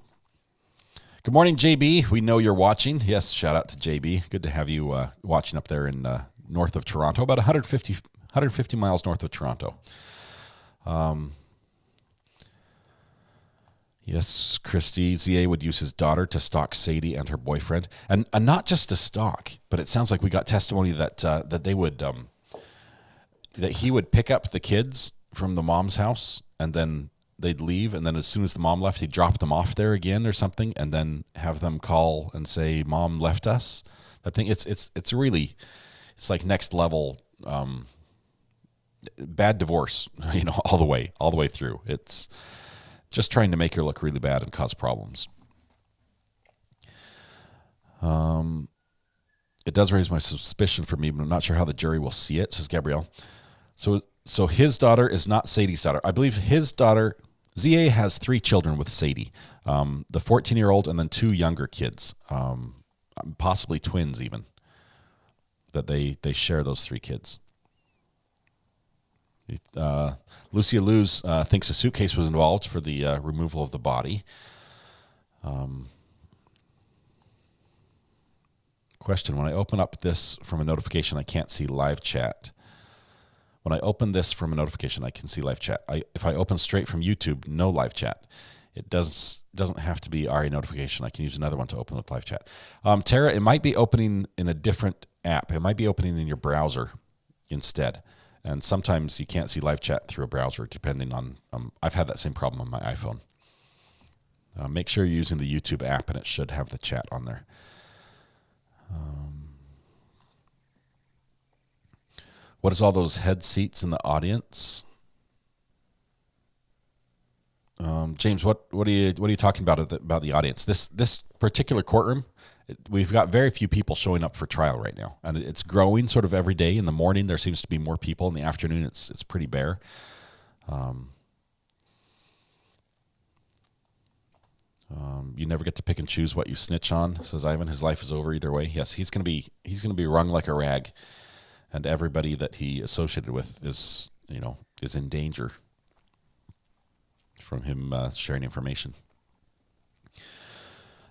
Good morning, JB. We know you're watching. Yes, shout out to JB. Good to have you watching up there in north of Toronto, about 150 miles north of Toronto. Yes, Christy, ZA would use his daughter to stalk Sadie and her boyfriend. And not just to stalk, but it sounds like we got testimony that they would... that he would pick up the kids from the mom's house, and then they'd leave, and then as soon as the mom left, he'd drop them off there again or something, and then have them call and say, "Mom left us." I think it's really, it's like next level bad divorce, all the way through. It's just trying to make her look really bad and cause problems. It does raise my suspicion for me, but I'm not sure how the jury will see it, says Gabrielle. So his daughter is not Sadie's daughter. I believe his daughter, ZA, has 3 children with Sadie, the 14-year-old and then 2 younger kids, possibly twins even, that they share those 3 kids. Lucia Luz thinks a suitcase was involved for the removal of the body. Question, when I open up this from a notification, I can't see live chat. When I open this from a notification, I can see live chat. If I open straight from YouTube, no live chat. It doesn't have to be RA notification. I can use another one to open with live chat. Tara, it might be opening in a different app. It might be opening in your browser instead. And sometimes you can't see live chat through a browser, depending on... I've had that same problem on my iPhone. Make sure you're using the YouTube app, and it should have the chat on there. What is all those head seats in the audience? James, what are you talking about the audience? This particular courtroom, we've got very few people showing up for trial right now, and it's growing sort of every day. In the morning, there seems to be more people. In the afternoon, it's pretty bare. You never get to pick and choose what you snitch on, says Ivan. His life is over either way. Yes, he's gonna be wrung like a rag, and everybody that he associated with is in danger from him sharing information.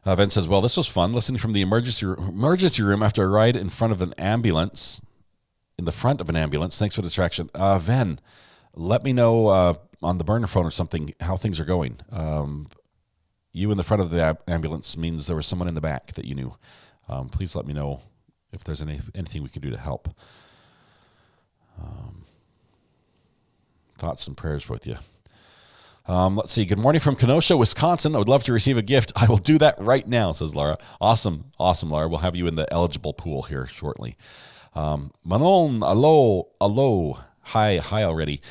Ben says, well, this was fun, listening from the emergency room after a ride in front of an ambulance. Thanks for the distraction. Ven, let me know on the burner phone or something how things are going. You in the front of the ambulance means there was someone in the back that you knew. Please let me know if there's anything we can do to help. Thoughts and prayers with you. Let's see. Good morning from Kenosha, Wisconsin. I would love to receive a gift. I will do that right now, says Laura. Awesome, Laura. We'll have you in the eligible pool here shortly. Manon, hello. Hi already.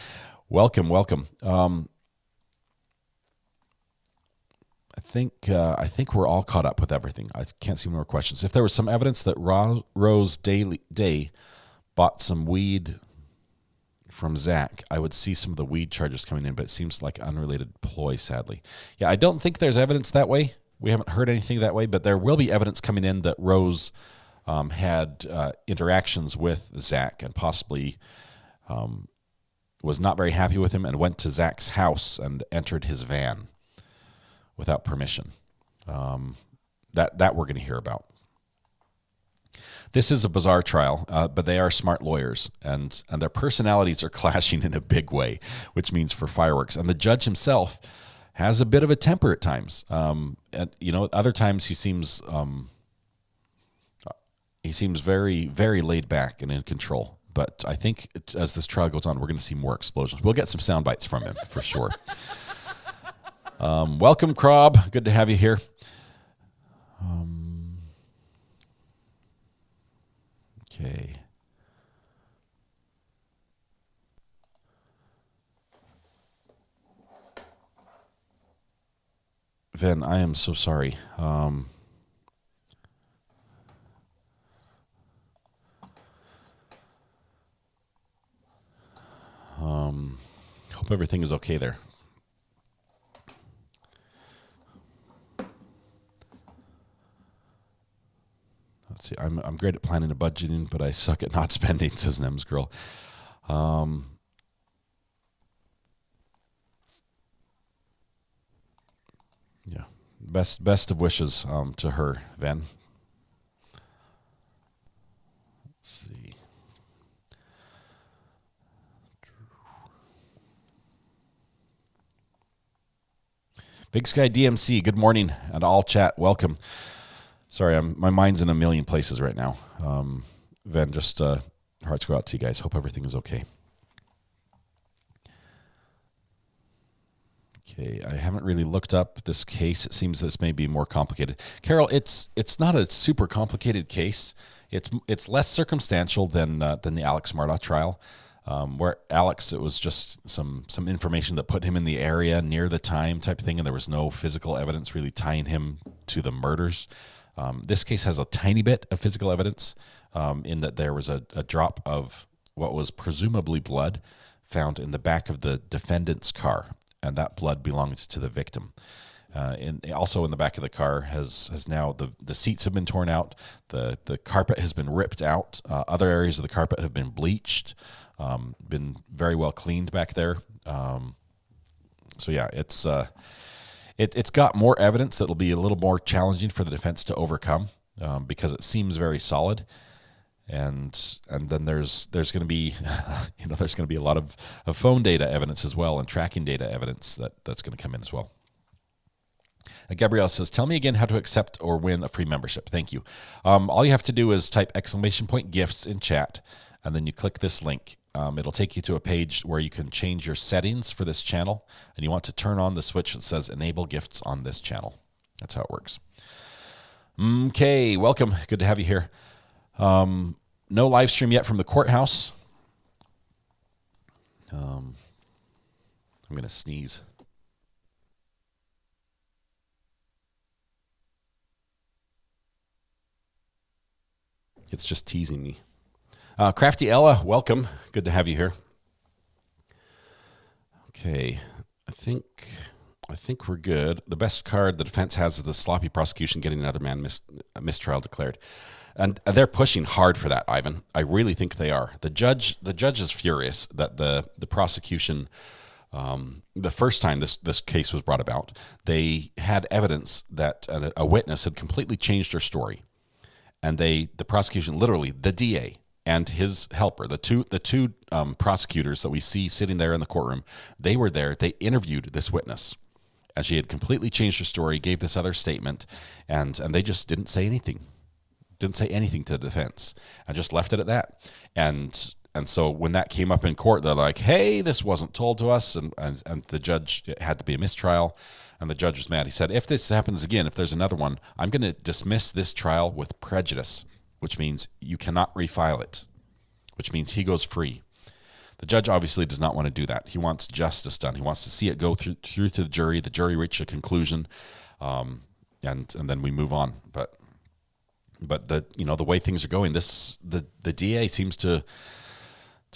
Welcome. I think we're all caught up with everything. I can't see more questions. If there was some evidence that Rose Day bought some weed from Zach, I would see some of the weed charges coming in, but it seems like unrelated ploy, sadly. Yeah, I don't think there's evidence that way. We haven't heard anything that way, but there will be evidence coming in that Rose had interactions with Zach and possibly was not very happy with him and went to Zach's house and entered his van without permission. that we're going to hear about. This is a bizarre trial, but they are smart lawyers, and their personalities are clashing in a big way, which means for fireworks. And the judge himself has a bit of a temper at times. And other times he seems very, very laid back and in control. But I think as this trial goes on, we're going to see more explosions. We'll get some sound bites from him for sure. Welcome, Krob. Good to have you here. Okay. Ven, I am so sorry. Hope everything is okay there. Let's see. I'm great at planning and budgeting, but I suck at not spending, says Nems Girl. Yeah. Best of wishes to her, Ven. Let's see. Big Sky DMC, good morning, and all chat, welcome. Sorry, my mind's in a million places right now. Ven, just hearts go out to you guys. Hope everything is okay. Okay, I haven't really looked up this case. It seems this may be more complicated. Carol, it's not a super complicated case. It's less circumstantial than the Alex Marta trial, where Alex, it was just some information that put him in the area near the time type of thing, and there was no physical evidence really tying him to the murders. This case has a tiny bit of physical evidence in that there was a drop of what was presumably blood found in the back of the defendant's car, and that blood belongs to the victim. Also in the back of the car has now the seats have been torn out, the carpet has been ripped out, other areas of the carpet have been bleached, been very well cleaned back there. So yeah, it's got more evidence that'll be a little more challenging for the defense to overcome because it seems very solid. And then there's going to be there's going to be a lot of phone data evidence as well, and tracking data evidence that's going to come in as well. Gabrielle says, tell me again how to accept or win a free membership. Thank you. All you have to do is type !gifts in chat, and then you click this link. It'll take you to a page where you can change your settings for this channel, and you want to turn on the switch that says enable gifts on this channel. That's how it works. Okay, welcome. Good to have you here. No live stream yet from the courthouse. I'm going to sneeze. It's just teasing me. Crafty Ella, welcome. Good to have you here. Okay, I think we're good. The best card the defense has is the sloppy prosecution getting another man mistrial declared. And they're pushing hard for that, Ivan. I really think they are. The judge is furious that the prosecution, the first time this case was brought about, they had evidence that a witness had completely changed her story. And the prosecution, literally the DA and his helper, the two prosecutors that we see sitting there in the courtroom, they were there. They interviewed this witness, and she had completely changed her story, gave this other statement, and they just didn't say anything. Didn't say anything to the defense, and just left it at that. And so when that came up in court, they're like, hey, this wasn't told to us, and the judge, it had to be a mistrial. And the judge was mad. He said, if this happens again, if there's another one, I'm going to dismiss this trial with prejudice, which means you cannot refile it, which means he goes free. The judge obviously does not want to do that. He wants justice done. He wants to see it go through to the jury reach a conclusion, and then we move on. But the way things are going, the DA seems to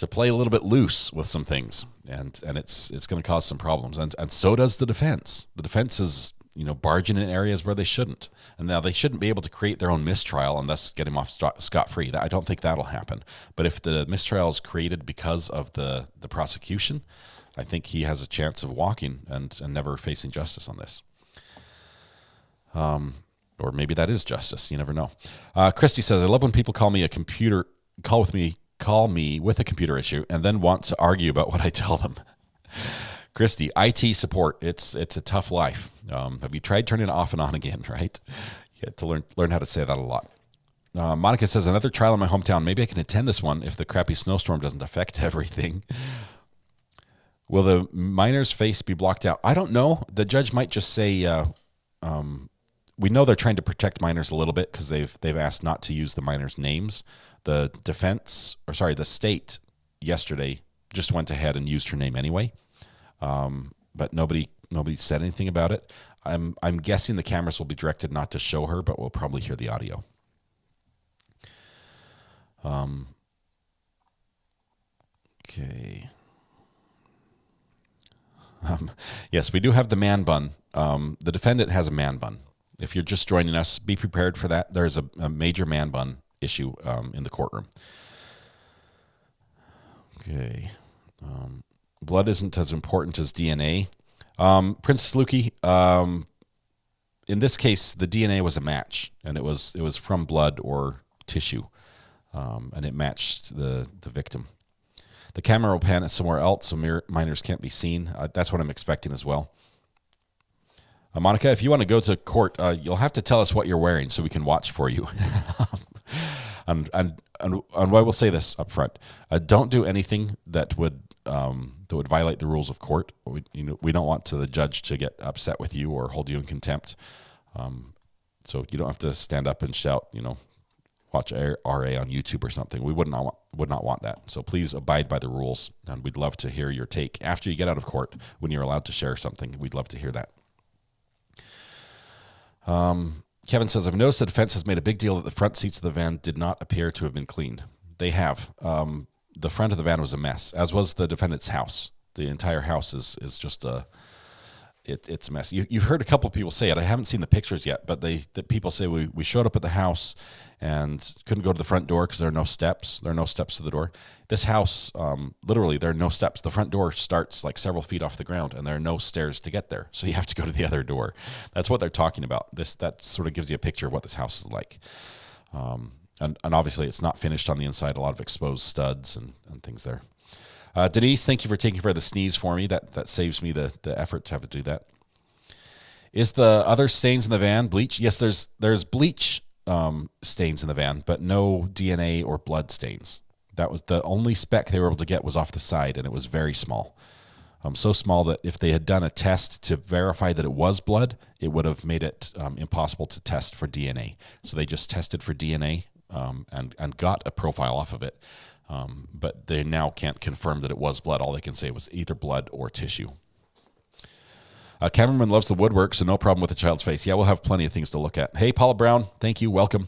play a little bit loose with some things, and it's going to cause some problems, and so does the defense. The defense is barging in areas where they shouldn't, and now they shouldn't be able to create their own mistrial and thus get him off scot-free. I don't think that'll happen. But if the mistrial is created because of the prosecution, I think he has a chance of walking and never facing justice on this. Or maybe that is justice. You never know. Christy says, I love when people call me with a computer issue and then want to argue about what I tell them. Christy, IT support, it's a tough life. Have you tried turning it off and on again, right? You have to learn how to say that a lot. Monica says, another trial in my hometown. Maybe I can attend this one if the crappy snowstorm doesn't affect everything. Will the miner's face be blocked out? I don't know. The judge might just say, we know they're trying to protect minors a little bit because they've asked not to use the minors' names. The state yesterday just went ahead and used her name anyway. But nobody said anything about it. I'm guessing the cameras will be directed not to show her, but we'll probably hear the audio. Okay. Yes, we do have the man bun. The defendant has a man bun. If you're just joining us, be prepared for that. There's a major man bun issue in the courtroom. Okay. Blood isn't as important as DNA. Prince Sluki, in this case, the DNA was a match, and it was from blood or tissue, and it matched the victim. The camera will pan it somewhere else, so minors can't be seen. That's what I'm expecting as well. Monica, if you want to go to court, you'll have to tell us what you're wearing so we can watch for you. and I will say this up front: don't do anything that would violate the rules of court. We don't want the judge to get upset with you or hold you in contempt. So you don't have to stand up and shout, watch RA on YouTube or something. We would not want that. So please abide by the rules, and we'd love to hear your take after you get out of court when you're allowed to share something. We'd love to hear that. Kevin says, I've noticed the defense has made a big deal that the front seats of the van did not appear to have been cleaned. They have. The front of the van was a mess, as was the defendant's house. The entire house is just it's a mess. You've heard a couple of people say it. I haven't seen the pictures yet, but the people say we showed up at the house and couldn't go to the front door because there are no steps. There are no steps to the door. This house, literally, there are no steps. The front door starts like several feet off the ground, and there are no stairs to get there. So you have to go to the other door. That's what they're talking about. That sort of gives you a picture of what this house is like. And obviously, it's not finished on the inside. A lot of exposed studs and things there. Denise, thank you for taking care of the sneeze for me. That saves me the effort to have to do that. Is the other stains in the van bleach? Yes, there's bleach stains in the van, but no DNA or blood stains. That was the only speck they were able to get was off the side, and it was very small. So small that if they had done a test to verify that it was blood, it would have made it impossible to test for DNA. So they just tested for DNA and got a profile off of it. But they now can't confirm that it was blood. All they can say was either blood or tissue. Cameraman loves the woodwork, so no problem with the child's face. Yeah, we'll have plenty of things to look at. Hey, Paula Brown, thank you. Welcome.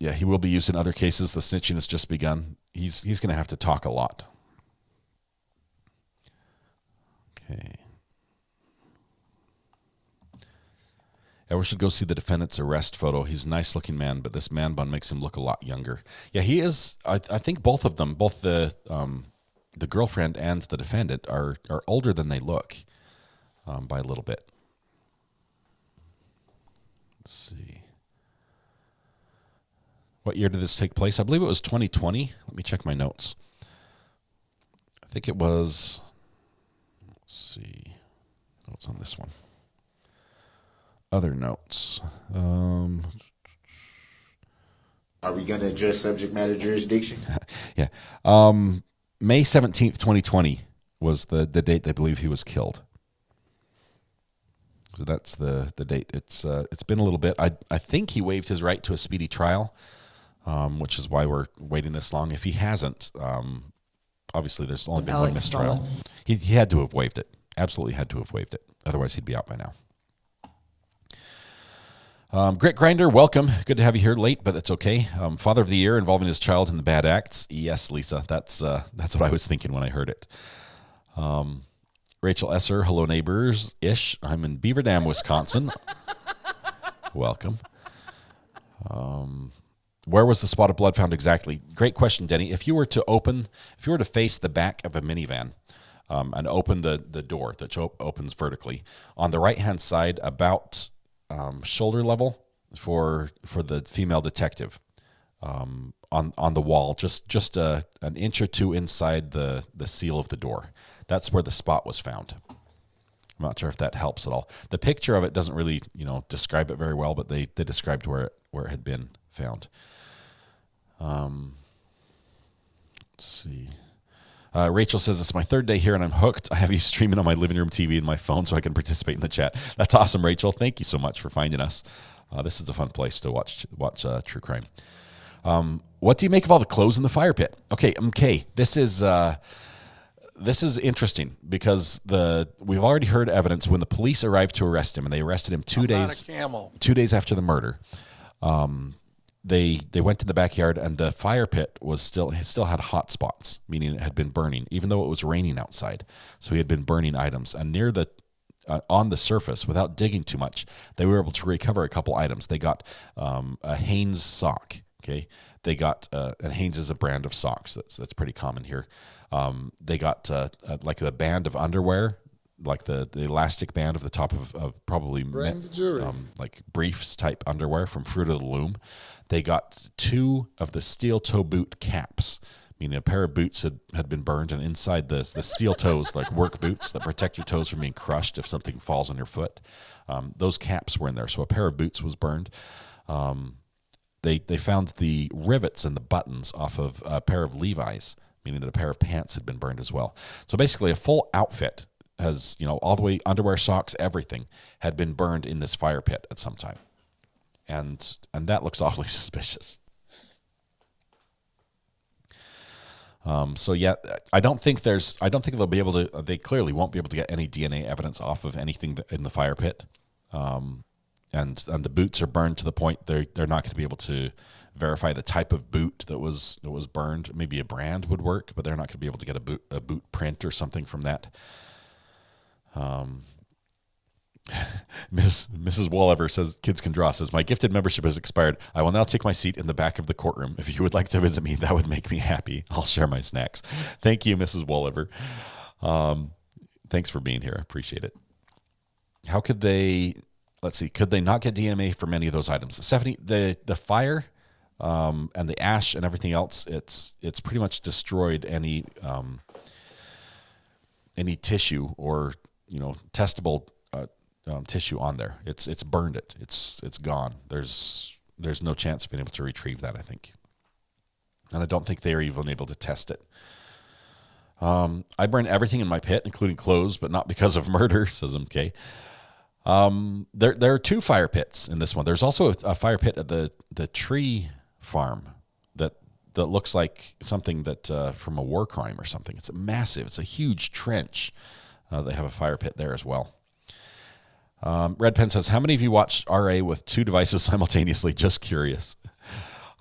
Yeah, he will be used in other cases. The snitching has just begun. He's going to have to talk a lot. Okay. Yeah, we should go see the defendant's arrest photo. He's a nice-looking man, but this man bun makes him look a lot younger. Yeah, he is. I think both of them, both the girlfriend and the defendant, are older than they look by a little bit. Let's see. What year did this take place? I believe it was 2020. Let me check my notes. I think it was. Let's see. Notes on this one. Other notes. Are we going to address subject matter jurisdiction? Yeah. May 17th, 2020 was the date they believe he was killed. So that's the date. It's been a little bit. I think he waived his right to a speedy trial, which is why we're waiting this long. If he hasn't, obviously there's only been one mistrial. He had to have waived it. Absolutely had to have waived it. Otherwise he'd be out by now. Grit Grinder, welcome. Good to have you here late, but that's okay. Father of the Year involving his child in the bad acts. Yes, Lisa, that's what I was thinking when I heard it. Rachel Esser, hello neighbors-ish. I'm in Beaver Dam, Wisconsin. Welcome. Where was the spot of blood found exactly? Great question, Denny. If you were to face the back of a minivan, and opened the door that opens vertically. On the right-hand side, about shoulder level for the female detective, on the wall, just an inch or two inside the seal of the door. That's where the spot was found. I'm not sure if that helps at all. The picture of it doesn't really, describe it very well, but they described where it had been found. Let's see. Rachel says, it's my third day here and I'm hooked. I have you streaming on my living room TV and my phone so I can participate in the chat. That's awesome, Rachel. Thank you so much for finding us. This is a fun place to watch true crime. What do you make of all the clothes in the fire pit? Okay. This is interesting because we've already heard evidence when the police arrived to arrest him, and they arrested him 2 days after the murder. They went to the backyard, and the fire pit still had hot spots, meaning it had been burning, even though it was raining outside. So he had been burning items, and near on the surface, without digging too much, they were able to recover a couple items. They got a Hanes sock. Okay, they got and Hanes is a brand of socks that's pretty common here. They got like the band of underwear, like the elastic band of the top of probably like briefs type underwear from Fruit of the Loom. They got 2 of the steel toe boot caps, meaning a pair of boots had been burned, and inside the steel toes, like work boots that protect your toes from being crushed if something falls on your foot. Those caps were in there, so a pair of boots was burned. They found the rivets and the buttons off of a pair of Levi's, meaning that a pair of pants had been burned as well. So basically a full outfit has, all the way underwear, socks, everything had been burned in this fire pit at some time. And that looks awfully suspicious. So yeah, I don't think they'll be able to, they clearly won't be able to get any DNA evidence off of anything in the fire pit. And the boots are burned to the point they're not going to be able to verify the type of boot that was burned. Maybe a brand would work, but they're not going to be able to get a boot print or something from that. Mrs. Wallever says, Kids Can Draw says, my gifted membership has expired. I will now take my seat in the back of the courtroom. If you would like to visit me, that would make me happy. I'll share my snacks. Thank you, Mrs. Wallever. Thanks for being here. I appreciate it. How could they... Let's see. Could they not get DNA from any of those items? Stephanie, the fire and the ash and everything else, it's pretty much destroyed any tissue or testable tissue on there. It's burned it. It's gone. There's no chance of being able to retrieve that, I think, and I don't think they are even able to test it. I burned everything in my pit, including clothes, but not because of murder, says MK. There are 2 fire pits in this one. There's also a fire pit at the tree farm that looks like something that from a war crime or something. It's massive. It's a huge trench. They have a fire pit there as well. Red Pen says, how many of you watch RA with 2 devices simultaneously? Just curious.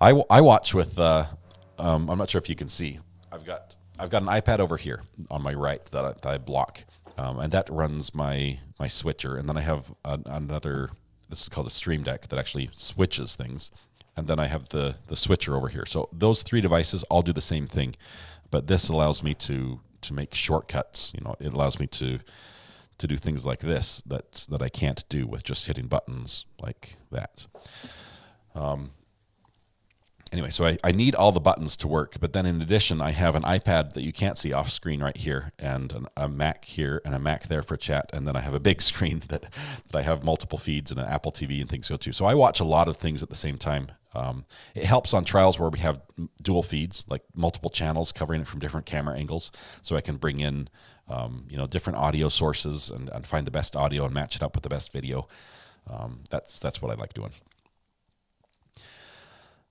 I watch with I'm not sure if you can see. I've got an iPad over here on my right that I block. And that runs my switcher, and then I have another. This is called a Stream Deck that actually switches things, and then I have the switcher over here. So those 3 devices all do the same thing, but this allows me to make shortcuts. It allows me to do things like this that I can't do with just hitting buttons like that. Anyway, so I need all the buttons to work, but then in addition, I have an iPad that you can't see off screen right here, and a Mac here, and a Mac there for chat, and then I have a big screen that I have multiple feeds and an Apple TV and things go to. So I watch a lot of things at the same time. It helps on trials where we have dual feeds, like multiple channels covering it from different camera angles, so I can bring in different audio sources and find the best audio and match it up with the best video. That's what I like doing.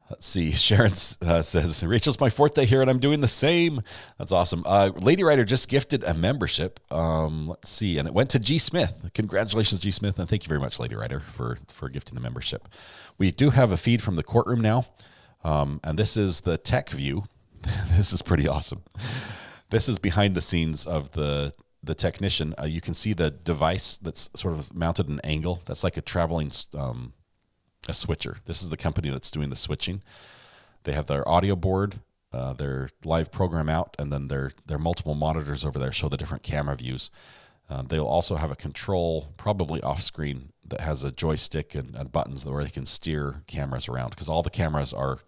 Let's see. Sharon says, Rachel's my 4th day here, and I'm doing the same. That's awesome. Lady Writer just gifted a membership. Let's see. And it went to G. Smith. Congratulations, G. Smith. And thank you very much, Lady Writer, for gifting the membership. We do have a feed from the courtroom now. And this is the tech view. This is pretty awesome. This is behind the scenes of the technician. You can see the device that's sort of mounted at an angle. That's like a traveling a switcher. This is the company that's doing the switching. They have their audio board their live program out, and then their multiple monitors over there show the different camera views. They'll also have a control, probably off screen, that has a joystick and buttons where they can steer cameras around, because all the cameras are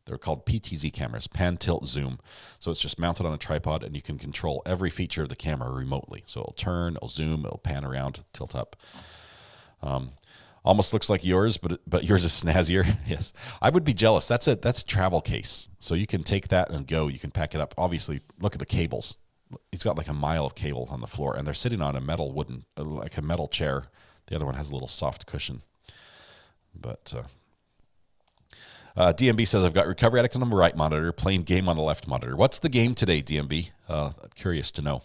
they're called PTZ cameras, pan, tilt, zoom. So it's just mounted on a tripod, and you can control every feature of the camera remotely. So it'll turn, it'll zoom, it'll pan around, tilt up. Almost looks like yours, but yours is snazzier. Yes, I would be jealous. That's a travel case, so you can take that and go. You can pack it up. Obviously, look at the cables. He's got like a mile of cable on the floor, and they're sitting on a metal chair. The other one has a little soft cushion. But DMB says, I've got Recovery Addict on the right monitor, playing game on the left monitor. What's the game today, DMB? Curious to know.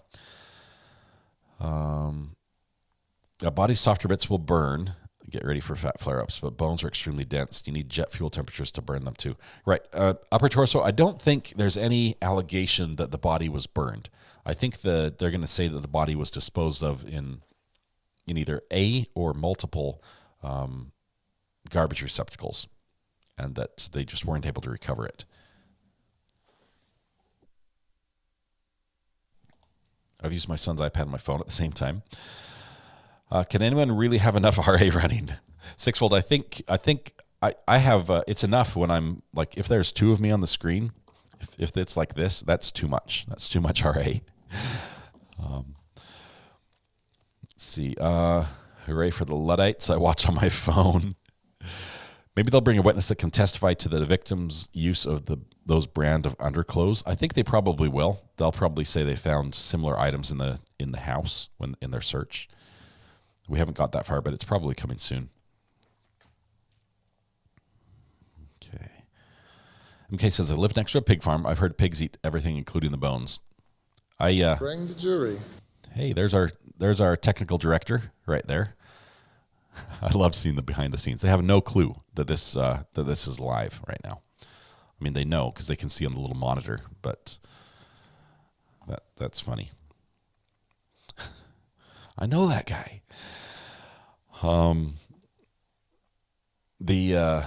Body's softer bits will burn. Get ready for fat flare-ups, but bones are extremely dense. You need jet fuel temperatures to burn them too. Right. Upper torso, I don't think there's any allegation that the body was burned. I think they're going to say that the body was disposed of in either a or multiple garbage receptacles, and that they just weren't able to recover it. I've used my son's iPad and my phone at the same time. Can anyone really have enough RA running? Sixfold, I think I have, it's enough when I'm, like, if there's two of me on the screen, if it's like this, that's too much. That's too much RA. Let's see. Hooray for the Luddites. I watch on my phone. Maybe they'll bring a witness that can testify to the victim's use of those brand of underclothes. I think they probably will. They'll probably say they found similar items in the house in their search. We haven't got that far, but it's probably coming soon. Okay. MK says, I live next to a pig farm. I've heard pigs eat everything, including the bones. Bring the jury. Hey, there's our technical director right there. I love seeing the behind the scenes. They have no clue that this is live right now. I mean, they know because they can see on the little monitor, but that's funny. I know that guy. The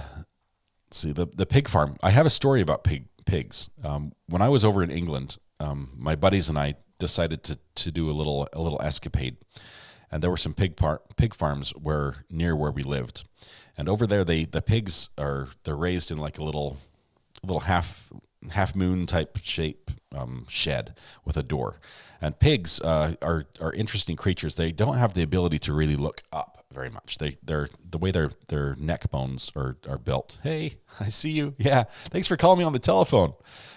pig farm. I have a story about pigs. When I was over in England, my buddies and I decided to do a little escapade, and there were some pig farms near where we lived, and over there the pigs they're raised in like a little half moon type shape shed with a door. And pigs are interesting creatures. They don't have the ability to really look up very much. They're the way their neck bones are built. Hey, I see you. Yeah, thanks for calling me on the telephone.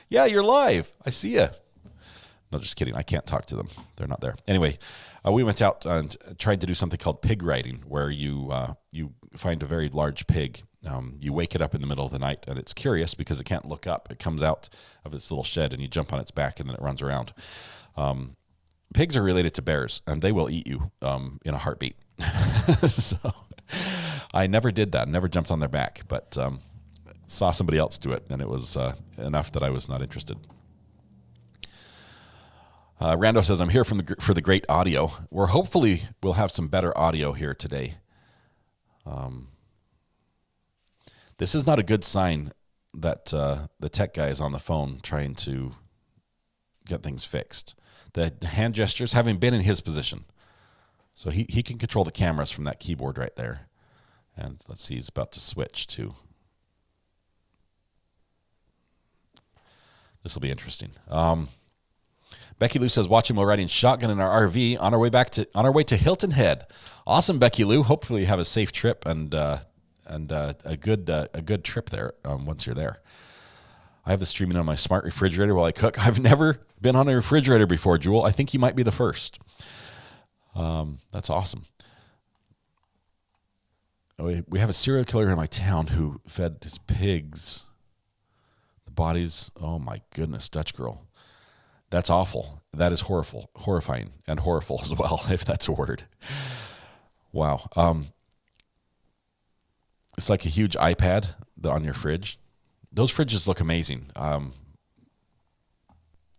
Yeah, you're live. I see you. No, just kidding. I can't talk to them. They're not there. Anyway, we went out and tried to do something called pig riding, where you find a very large pig. You wake it up in the middle of the night, and it's curious because it can't look up. It comes out of its little shed, and you jump on its back, and then it runs around. Pigs are related to bears, and they will eat you in a heartbeat. So I never did that. Never jumped on their back, but saw somebody else do it, and it was enough that I was not interested. Rando says, I'm here for the great audio. We'll have some better audio here today. This is not a good sign that the tech guy is on the phone trying to get things fixed. The hand gestures, having been in his position. So he can control the cameras from that keyboard right there. And let's see, he's about to switch to. This will be interesting. Becky Lou says, watching while riding shotgun in our RV on our way to Hilton Head. Awesome, Becky Lou. Hopefully you have a safe trip and a good trip there once you're there. I have this streaming on my smart refrigerator while I cook. I've never been on a refrigerator before, Jewel. I think you might be the first. That's awesome. We have a serial killer in my town who fed his pigs the bodies. Oh my goodness, Dutch girl. That's awful. That is horrifying, and horrible as well, if that's a word. Wow. It's like a huge iPad on your fridge. Those fridges look amazing.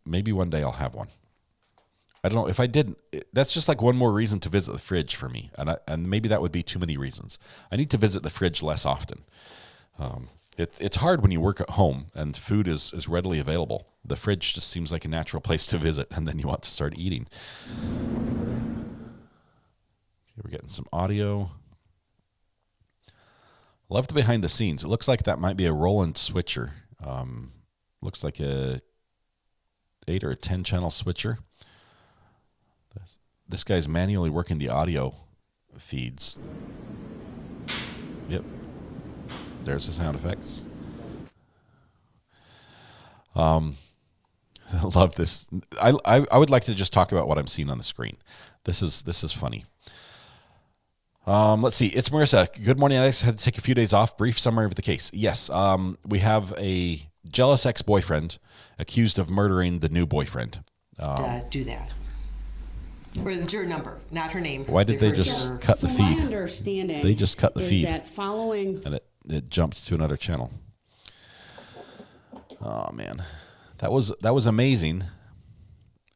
Maybe one day I'll have one. I don't know if I didn't. That's just like one more reason to visit the fridge for me, and maybe that would be too many reasons. I need to visit the fridge less often. It's hard when you work at home and food is readily available. The fridge just seems like a natural place to visit, and then you want to start eating. Okay, we're getting some audio. Love the behind the scenes. It looks like that might be a Roland switcher. Looks like a 8 or a 10 channel switcher. This guy's manually working the audio feeds. Yep. There's the sound effects. I love this. I would like to just talk about what I'm seeing on the screen. This is funny. Let's see. It's Marissa. Good morning. I just had to take a few days off. Brief summary of the case. Yes. We have a jealous ex-boyfriend accused of murdering the new boyfriend. Do that. Or the juror number, not her name. Why did they just cut the feed? My understanding they just cut the feed. That following and it jumped to another channel. Oh man, that was amazing,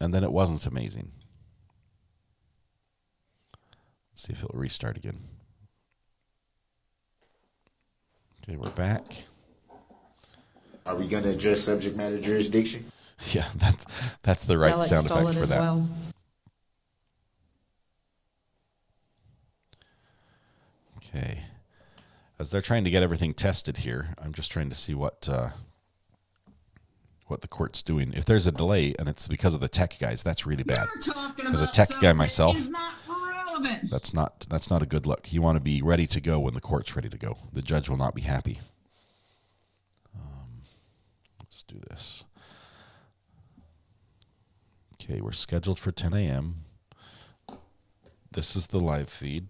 and then it wasn't amazing. Let's see if it'll restart again. Okay, we're back. Are we going to address subject matter jurisdiction? Yeah, that's the right sound effect for that. Well. Okay. As they're trying to get everything tested here, I'm just trying to see what the court's doing. If there's a delay and it's because of the tech guys, that's really bad. As a tech guy myself, that's not a good look. You want to be ready to go when the court's ready to go. The judge will not be happy. Let's do this. Okay, we're scheduled for 10 a.m. This is the live feed.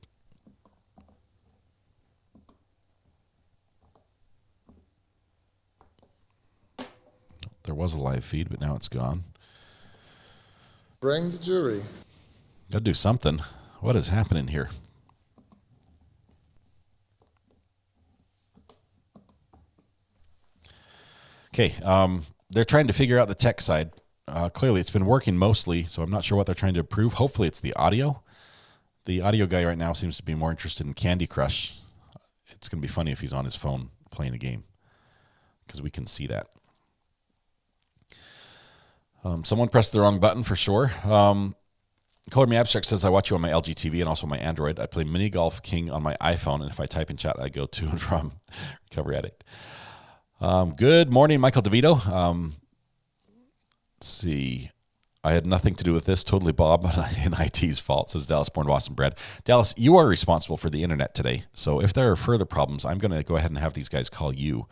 There was a live feed, but now it's gone. Bring the jury. Gotta do something. What is happening here? Okay, they're trying to figure out the tech side. Clearly, it's been working mostly, so I'm not sure what they're trying to improve. Hopefully, it's the audio. The audio guy right now seems to be more interested in Candy Crush. It's going to be funny if he's on his phone playing a game, because we can see that. Someone pressed the wrong button for sure. Color Me Abstract says, I watch you on my LG TV and also my Android. I play Mini Golf King on my iPhone, and if I type in chat, I go to and from Recovery Addict. Good morning, Michael DeVito. Let's see. I had nothing to do with this. Totally Bob in IT's fault, says Dallas Born Boston Bred. Dallas, you are responsible for the internet today. So if there are further problems, I'm going to go ahead and have these guys call you.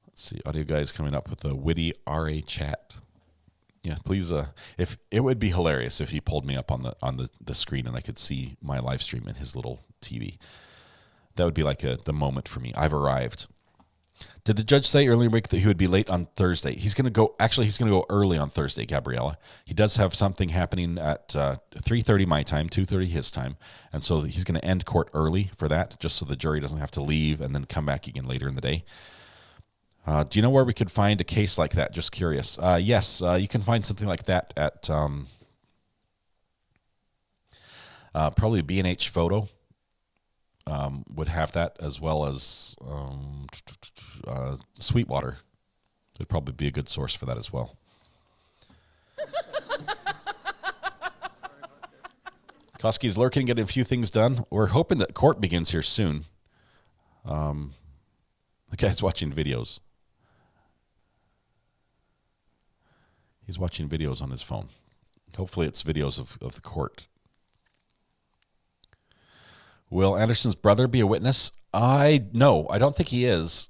Let's see, audio guys coming up with a witty RA chat. Yeah, please. If it would be hilarious if he pulled me up on the screen and I could see my live stream in his little TV. That would be like the moment for me. I've arrived. Did the judge say earlier in the week that he would be late on Thursday? He's going to go. Actually, he's going to go early on Thursday, Gabriella. He does have something happening at 3:30 my time, 2:30 his time, and so he's going to end court early for that, just so the jury doesn't have to leave and then come back again later in the day. Do you know where we could find a case like that? Just curious. Yes, you can find something like that at probably B&H Photo would have that, as well as Sweetwater would probably be a good source for that as well. Koski's lurking, getting a few things done. We're hoping that court begins here soon. The guy's watching videos. He's watching videos on his phone. Hopefully it's videos of the court. Will Anderson's brother be a witness? No, I don't think he is,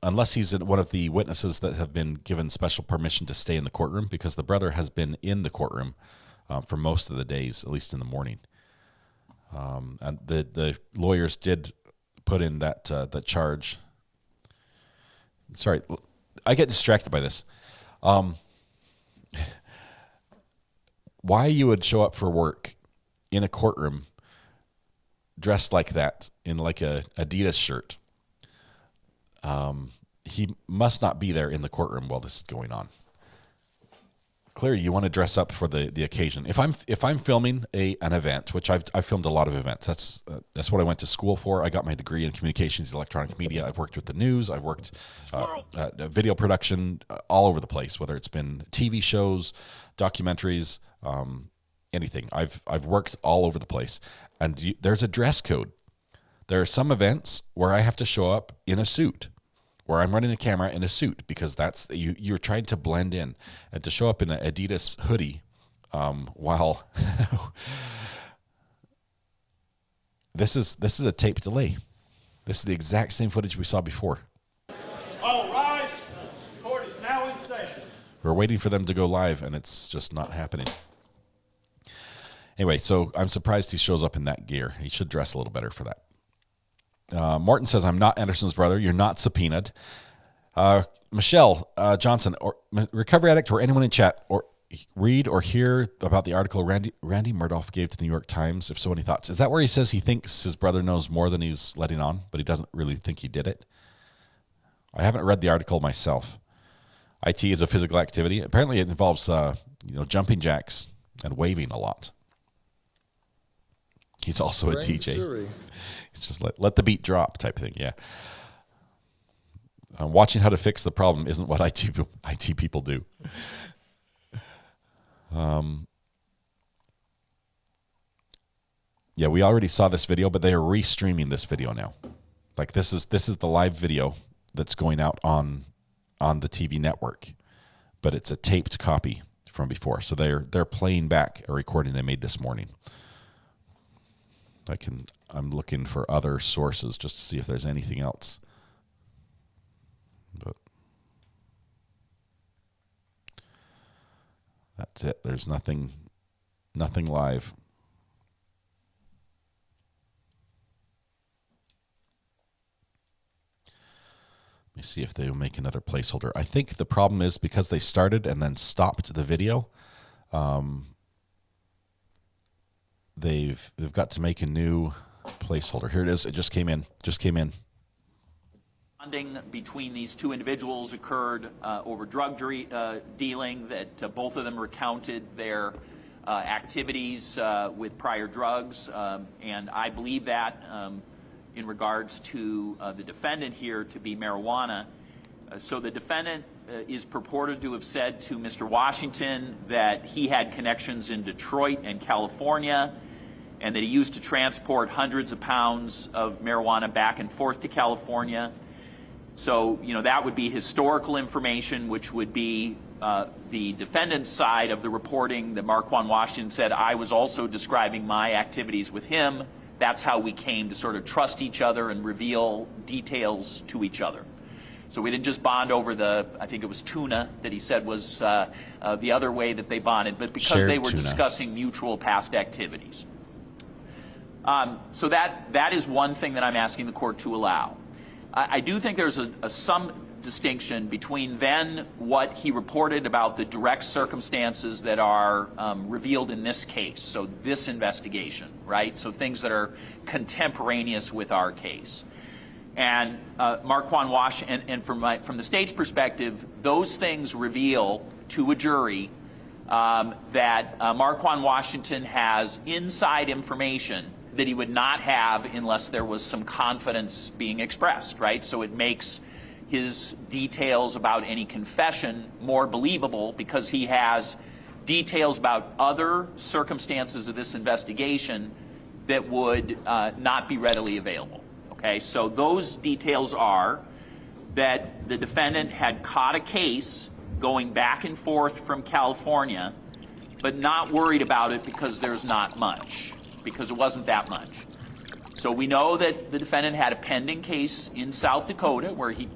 unless he's one of the witnesses that have been given special permission to stay in the courtroom, because the brother has been in the courtroom for most of the days, at least in the morning. And the lawyers did put in that charge. Sorry, I get distracted by this. Why you would show up for work in a courtroom dressed like that, in like a Adidas shirt. He must not be there in the courtroom while this is going on. clearly you want to dress up for the occasion. If I'm filming an event, which I've filmed a lot of events. That's what I went to school for. I got my degree in communications, electronic media. I've worked with the news. I've worked video production all over the place. Whether it's been TV shows, documentaries, anything. I've worked all over the place. And there's a dress code. There are some events where I have to show up in a suit, where I'm running a camera in a suit, because that's you're trying to blend in, and to show up in an Adidas hoodie while this is a tape delay. This is the exact same footage we saw before. All rise. Court is now in session. We're waiting for them to go live, and it's just not happening. Anyway, so I'm surprised he shows up in that gear. He should dress a little better for that. Morton says, I'm not Anderson's brother. You're not subpoenaed. Michelle Johnson, or recovery addict, or anyone in chat, or read or hear about the article Randy Murdoff gave to the New York Times? If so, any thoughts? Is that where he says he thinks his brother knows more than he's letting on, but he doesn't really think he did it? I haven't read the article myself. IT is a physical activity. Apparently it involves jumping jacks and waving a lot. He's also a DJ. He's just let the beat drop type thing. Yeah. Watching how to fix the problem isn't what IT people do. Yeah, we already saw this video, but they are restreaming this video now. Like this is the live video that's going out on the TV network, but it's a taped copy from before. So they're playing back a recording they made this morning. I'm looking for other sources just to see if there's anything else. But that's it. There's nothing live. Let me see if they'll make another placeholder. I think the problem is because they started and then stopped the video. They've got to make a new placeholder. Here it is. It just came in. Bonding between these two individuals occurred over drug dealing, that both of them recounted their activities with prior drugs. And I believe that in regards to the defendant here to be marijuana. So the defendant is purported to have said to Mr. Washington that he had connections in Detroit and California, and that he used to transport hundreds of pounds of marijuana back and forth to California. So, that would be historical information, which would be the defendant's side of the reporting that Marquand Washington said, I was also describing my activities with him. That's how we came to sort of trust each other and reveal details to each other. So we didn't just bond over I think it was tuna that he said was the other way that they bonded, but because Shared they were tuna. discussing mutual past activities. So that is one thing that I'm asking the court to allow. I do think there's some distinction between then what he reported about the direct circumstances that are revealed in this case, so this investigation, right? So things that are contemporaneous with our case. And Marquand Washington, and from the state's perspective, those things reveal to a jury that Marquand Washington has inside information that he would not have unless there was some confidence being expressed, right? So it makes his details about any confession more believable because he has details about other circumstances of this investigation that would not be readily available, okay? So those details are that the defendant had caught a case going back and forth from California, but not worried about it because there's not much, because it wasn't that much. So we know that the defendant had a pending case in South Dakota where he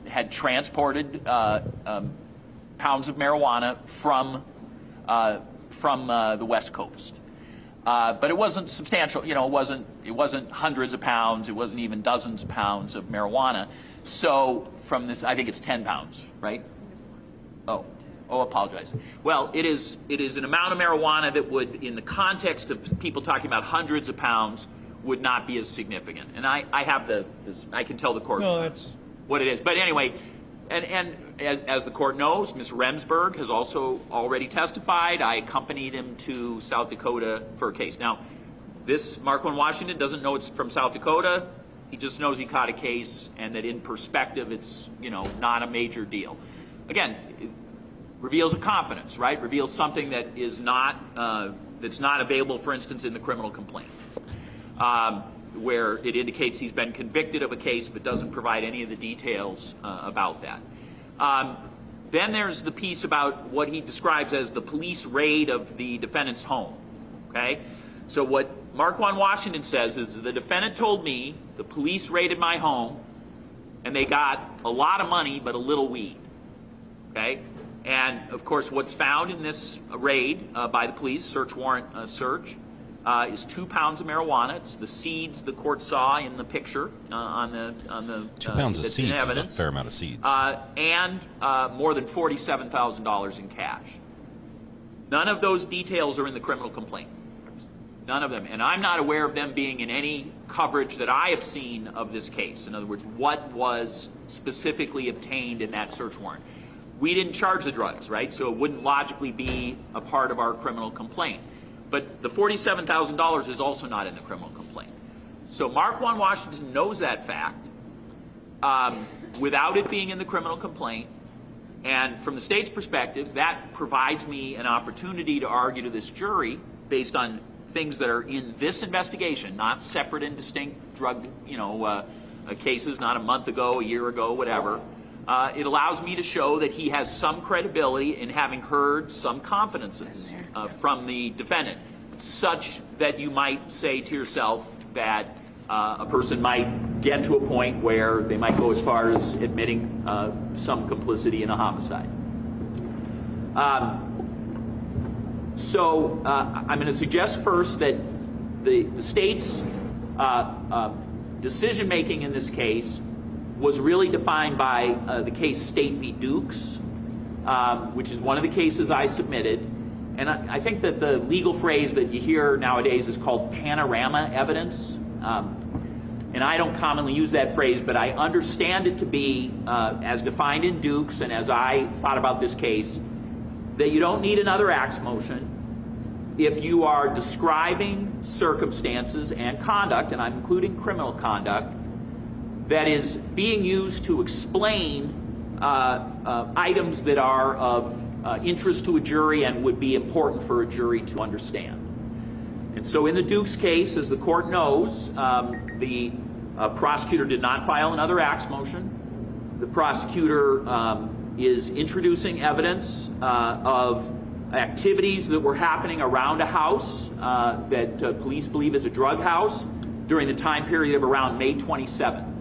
had transported pounds of marijuana from the West Coast. But it wasn't substantial, it wasn't hundreds of pounds, it wasn't even dozens of pounds of marijuana. So from this, I think it's 10 pounds, right? Oh, apologize. Well, it is an amount of marijuana that would, in the context of people talking about hundreds of pounds, would not be as significant. And I have I can tell the court what it is. But anyway, And as the court knows, Ms. Remsburg has also already testified. I accompanied him to South Dakota for a case. Now, this Marquand Washington doesn't know it's from South Dakota. He just knows he caught a case, and that in perspective, it's, you know, not a major deal. Again, it reveals a confidence, right? Reveals something that is not that's not available, for instance, in the criminal complaint, where it indicates he's been convicted of a case but doesn't provide any of the details about that. Then there's the piece about what he describes as the police raid of the defendant's home. Okay, so what Marquand Washington says is the defendant told me the police raided my home and they got a lot of money but a little weed. Okay, and of course what's found in this raid by the police search warrant search is 2 pounds of marijuana. It's the seeds the court saw in the picture on the 2 pounds of seeds evidence. Is a fair amount of seeds. And more than $47,000 in cash. None of those details are in the criminal complaint. None of them. And I'm not aware of them being in any coverage that I have seen of this case. In other words, what was specifically obtained in that search warrant. We didn't charge the drugs, right? So it wouldn't logically be a part of our criminal complaint. But the $47,000 is also not in the criminal complaint. So Marquand Washington knows that fact without it being in the criminal complaint. And from the state's perspective, that provides me an opportunity to argue to this jury based on things that are in this investigation, not separate and distinct drug, cases, not a month ago, a year ago, whatever. It allows me to show that he has some credibility in having heard some confidences from the defendant, such that you might say to yourself that a person might get to a point where they might go as far as admitting some complicity in a homicide. So I'm going to suggest first that the state's decision-making in this case was really defined by the case State v. Dukes, which is one of the cases I submitted. And I think that the legal phrase that you hear nowadays is called panorama evidence. And I don't commonly use that phrase, but I understand it to be, as defined in Dukes and as I thought about this case, that you don't need another Axe motion if you are describing circumstances and conduct, and I'm including criminal conduct, that is being used to explain items that are of interest to a jury and would be important for a jury to understand. And so in the Dukes case, as the court knows, the prosecutor did not file another Axe motion. The prosecutor is introducing evidence of activities that were happening around a house that police believe is a drug house during the time period of around May 27th.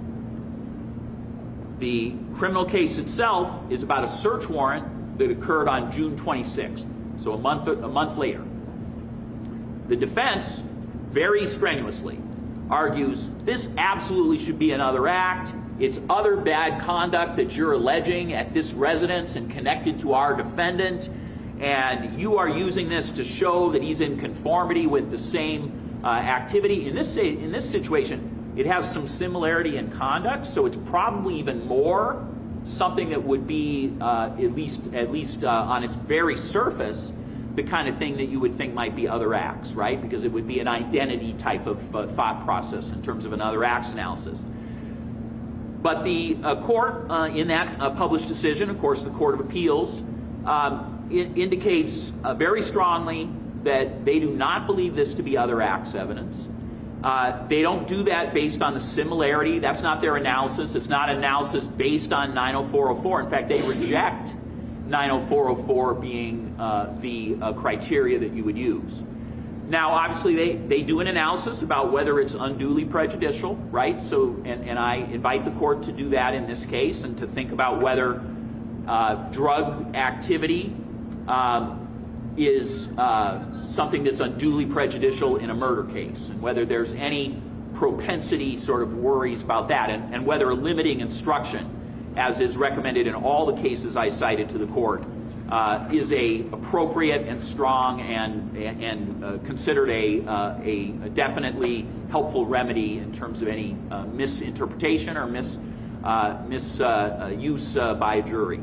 The criminal case itself is about a search warrant that occurred on June 26th, so a month later. The defense, very strenuously, argues this absolutely should be another act. It's other bad conduct that you're alleging at this residence and connected to our defendant, and you are using this to show that he's in conformity with the same activity. In this situation, it has some similarity in conduct, so it's probably even more something that would be at least on its very surface the kind of thing that you would think might be other acts, right? Because it would be an identity type of thought process in terms of an other acts analysis. But the court in that published decision, of course, the Court of Appeals, it indicates very strongly that they do not believe this to be other acts evidence. They don't do that based on the similarity. That's not their analysis. It's not analysis based on 90404. In fact, they reject 90404 being the criteria that you would use. Now, obviously, they do an analysis about whether it's unduly prejudicial, right? So, and I invite the court to do that in this case and to think about whether drug activity is something that's unduly prejudicial in a murder case, and whether there's any propensity sort of worries about that, and whether a limiting instruction, as is recommended in all the cases I cited to the court, is a appropriate and strong and considered a definitely helpful remedy in terms of any misinterpretation or misuse by a jury.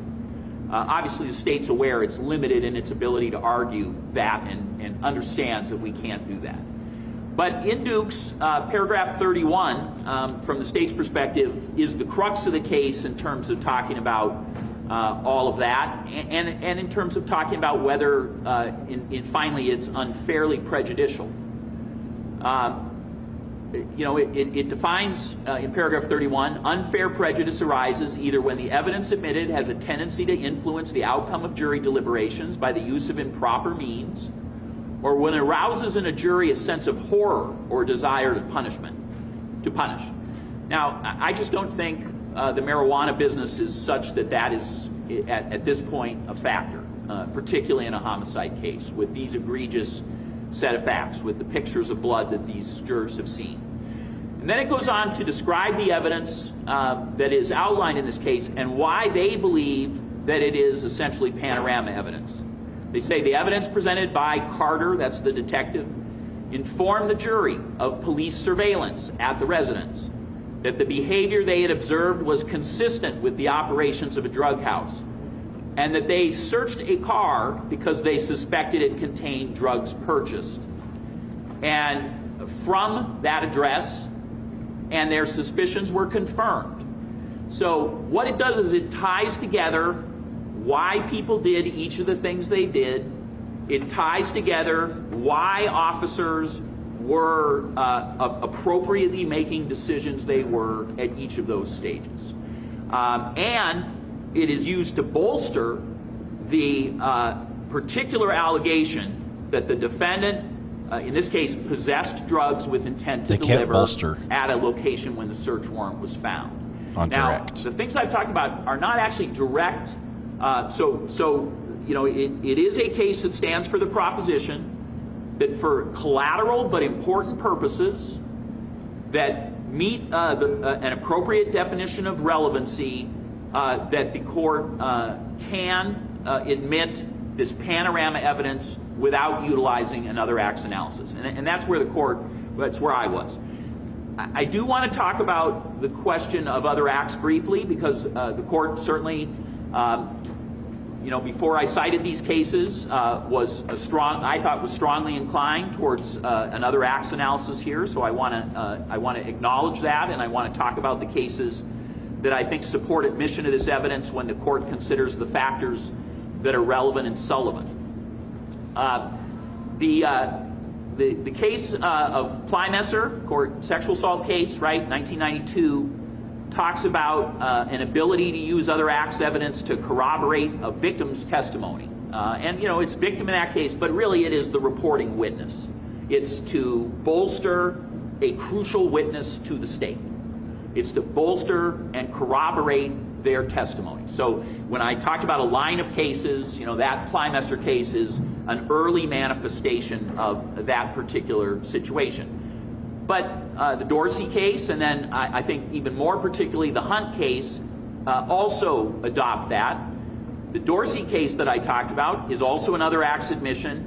Obviously, the state's aware it's limited in its ability to argue that and understands that we can't do that. But in Dukes, paragraph 31, from the state's perspective, is the crux of the case in terms of talking about all of that, and in terms of talking about whether, finally, it's unfairly prejudicial. It defines in paragraph 31, unfair prejudice arises either when the evidence submitted has a tendency to influence the outcome of jury deliberations by the use of improper means, or when it arouses in a jury a sense of horror or desire to punish. Now, I just don't think the marijuana business is such that is, at this point, a factor, particularly in a homicide case, with these egregious set of facts, with the pictures of blood that these jurors have seen. And then it goes on to describe the evidence that is outlined in this case and why they believe that it is essentially panorama evidence. They say the evidence presented by Carter, that's the detective, informed the jury of police surveillance at the residence, that the behavior they had observed was consistent with the operations of a drug house, and that they searched a car because they suspected it contained drugs purchased. And from that address, and their suspicions were confirmed. So what it does is it ties together why people did each of the things they did. It ties together why officers were appropriately making decisions they were at each of those stages. And it is used to bolster the particular allegation that the defendant, in this case, possessed drugs with intent to deliver at a location when the search warrant was found. Now, the things I've talked about are not actually direct. It is a case that stands for the proposition that for collateral but important purposes that meet an appropriate definition of relevancy, that the court can admit this panorama evidence without utilizing another acts analysis. And that's where that's where I was. I do want to talk about the question of other acts briefly, because the court certainly, before I cited these cases, was strongly inclined towards another acts analysis here. So I want to acknowledge that, and I want to talk about the cases that I think support admission of this evidence when the court considers the factors that are relevant in Sullivan. The case of Plymesser, court sexual assault case, right, 1992, talks about an ability to use other acts evidence to corroborate a victim's testimony. It's victim in that case, but really it is the reporting witness. It's to bolster a crucial witness to the state. It's to bolster and corroborate their testimony. So when I talked about a line of cases, that Plymesser case is an early manifestation of that particular situation. But the Dorsey case, and then I think even more particularly the Hunt case, also adopt that. The Dorsey case that I talked about is also another acts admission,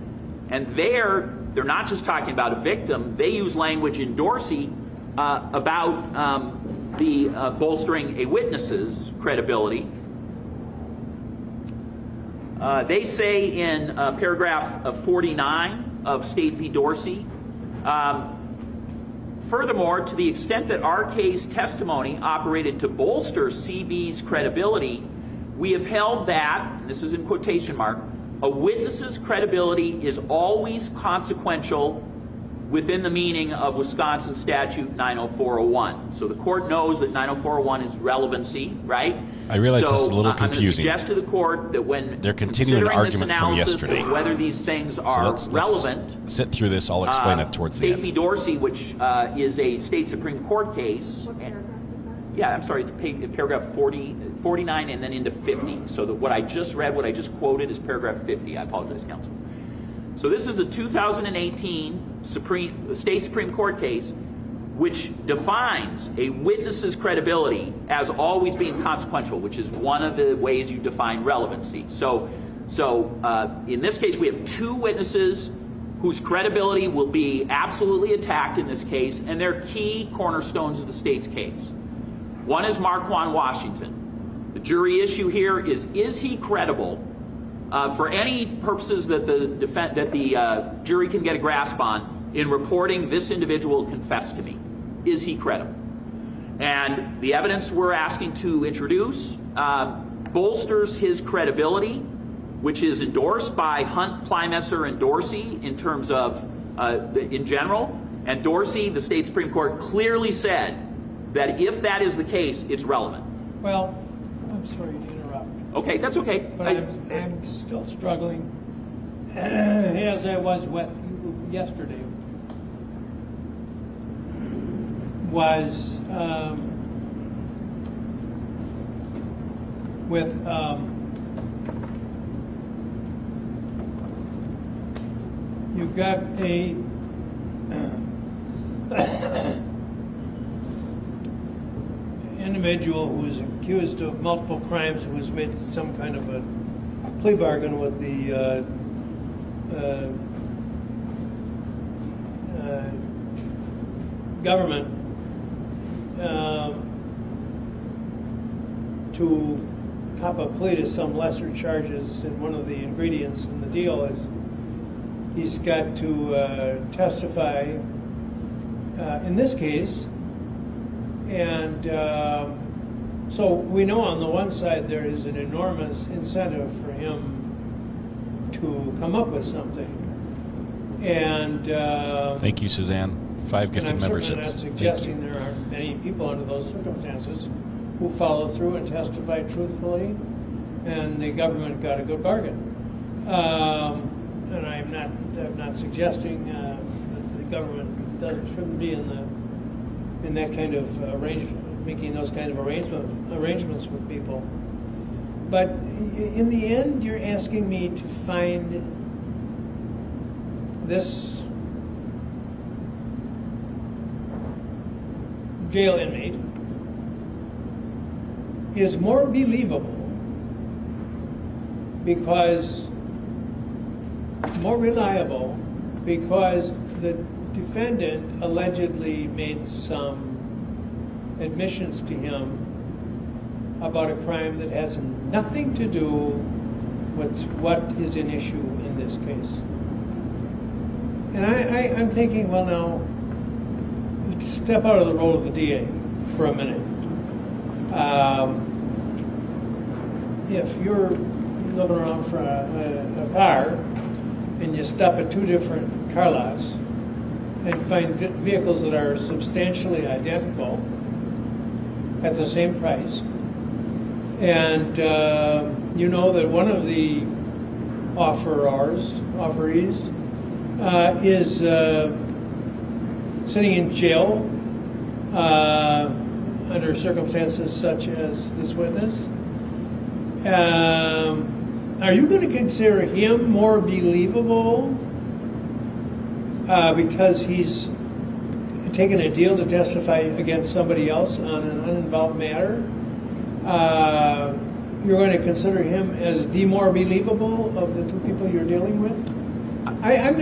and they're not just talking about a victim. They use language in Dorsey about the bolstering a witness's credibility. They say in paragraph 49 of State v. Dorsey, furthermore, to the extent that R.K.'s testimony operated to bolster C.B.'s credibility, we have held that, and this is in quotation mark, a witness's credibility is always consequential within the meaning of Wisconsin Statute 90401. So the court knows that 90401 is relevancy, right? I realize this is a little confusing. I'm going to suggest to the court that when they're continuing an argument from yesterday, of whether these things are relevant, let's sit through this. I'll explain it towards the end. State v. Dorsey, which is a state Supreme Court case. It's paragraph 49 and then into 50. So what I just read, what I just quoted is paragraph 50. I apologize, counsel. So this is a 2018 state Supreme Court case which defines a witness's credibility as always being consequential, which is one of the ways you define relevancy. So in this case, we have two witnesses whose credibility will be absolutely attacked in this case, and they're key cornerstones of the state's case. One is Marquand Washington. The jury issue here is he credible for any purposes that the jury can get a grasp on in reporting this individual confessed to me? Is he credible? And the evidence we're asking to introduce bolsters his credibility, which is endorsed by Hunt, Plymesser, and Dorsey in terms of in general. And Dorsey, the state Supreme Court, clearly said that if that is the case, it's relevant. Well, I'm sorry to interrupt. Okay, that's okay. But I'm still struggling, as I was yesterday, was with you've got a individual who is accused of multiple crimes, who has made some kind of a plea bargain with the government to cop a plea to some lesser charges, and one of the ingredients in the deal is he's got to testify in this case. And so we know on the one side there is an enormous incentive for him to come up with something. And thank you, Suzanne. 5 gifted memberships. I'm certainly not suggesting there aren't many people under those circumstances who follow through and testify truthfully, and the government got a good bargain. And I'm not suggesting that the government shouldn't be in that kind of making those kind of arrangements with people. But in the end, you're asking me to find this jail inmate is more believable because more reliable because the defendant allegedly made some admissions to him about a crime that has nothing to do with what is an issue in this case. And I'm thinking, well, now, step out of the role of the DA for a minute. If you're looking around for a car and you stop at 2 different car lots and find vehicles that are substantially identical at the same price, and you know that one of the offerees is sitting in jail under circumstances such as this witness, are you going to consider him more believable because he's taken a deal to testify against somebody else on an uninvolved matter? You're going to consider him as the more believable of the 2 people you're dealing with? I'm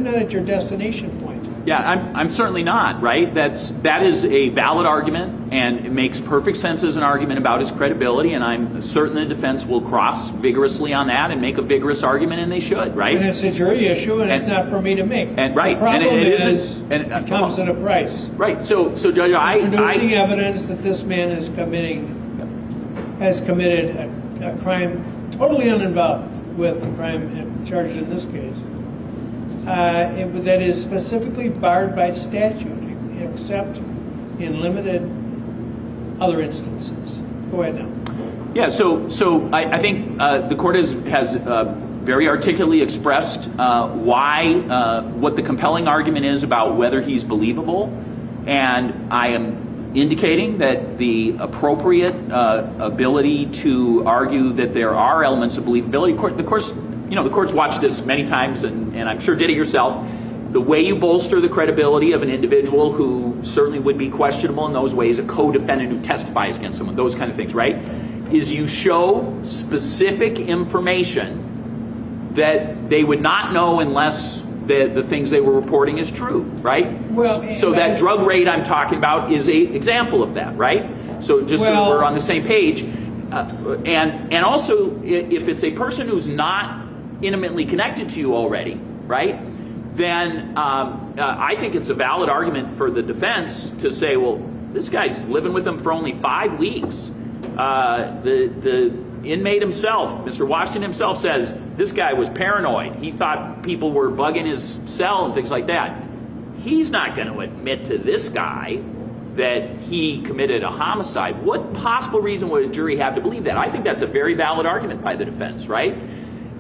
not at your destination point. Yeah, I'm certainly not, right? That is a valid argument, and it makes perfect sense as an argument about his credibility, and I'm certain the defense will cross vigorously on that and make a vigorous argument, and they should, right? And it's a jury issue, and it's not for me to make. And right, the problem and it it comes at a price. Right. So Judge, introducing evidence that this man has committed a crime totally uninvolved with the crime charged in this case. That is specifically barred by statute, except in limited other instances. Go ahead now. Yeah, so I think the court has very articulately expressed what the compelling argument is about whether he's believable, and I am indicating that the appropriate ability to argue that there are elements of believability. The court's watched this many times, and I'm sure did it yourself. The way you bolster the credibility of an individual who certainly would be questionable in those ways, a co-defendant who testifies against someone, those kind of things, right, is you show specific information that they would not know unless the things they were reporting as true, right? Well, so that drug raid I'm talking about is a example of that, right? So just so we're on the same page. And also, if it's a person who's not intimately connected to you already, right, then I think it's a valid argument for the defense to say, well, this guy's living with him for only 5 weeks. The inmate himself, Mr. Washington himself, says this guy was paranoid. He thought people were bugging his cell and things like that. He's not going to admit to this guy that he committed a homicide. What possible reason would a jury have to believe that? I think that's a very valid argument by the defense, right?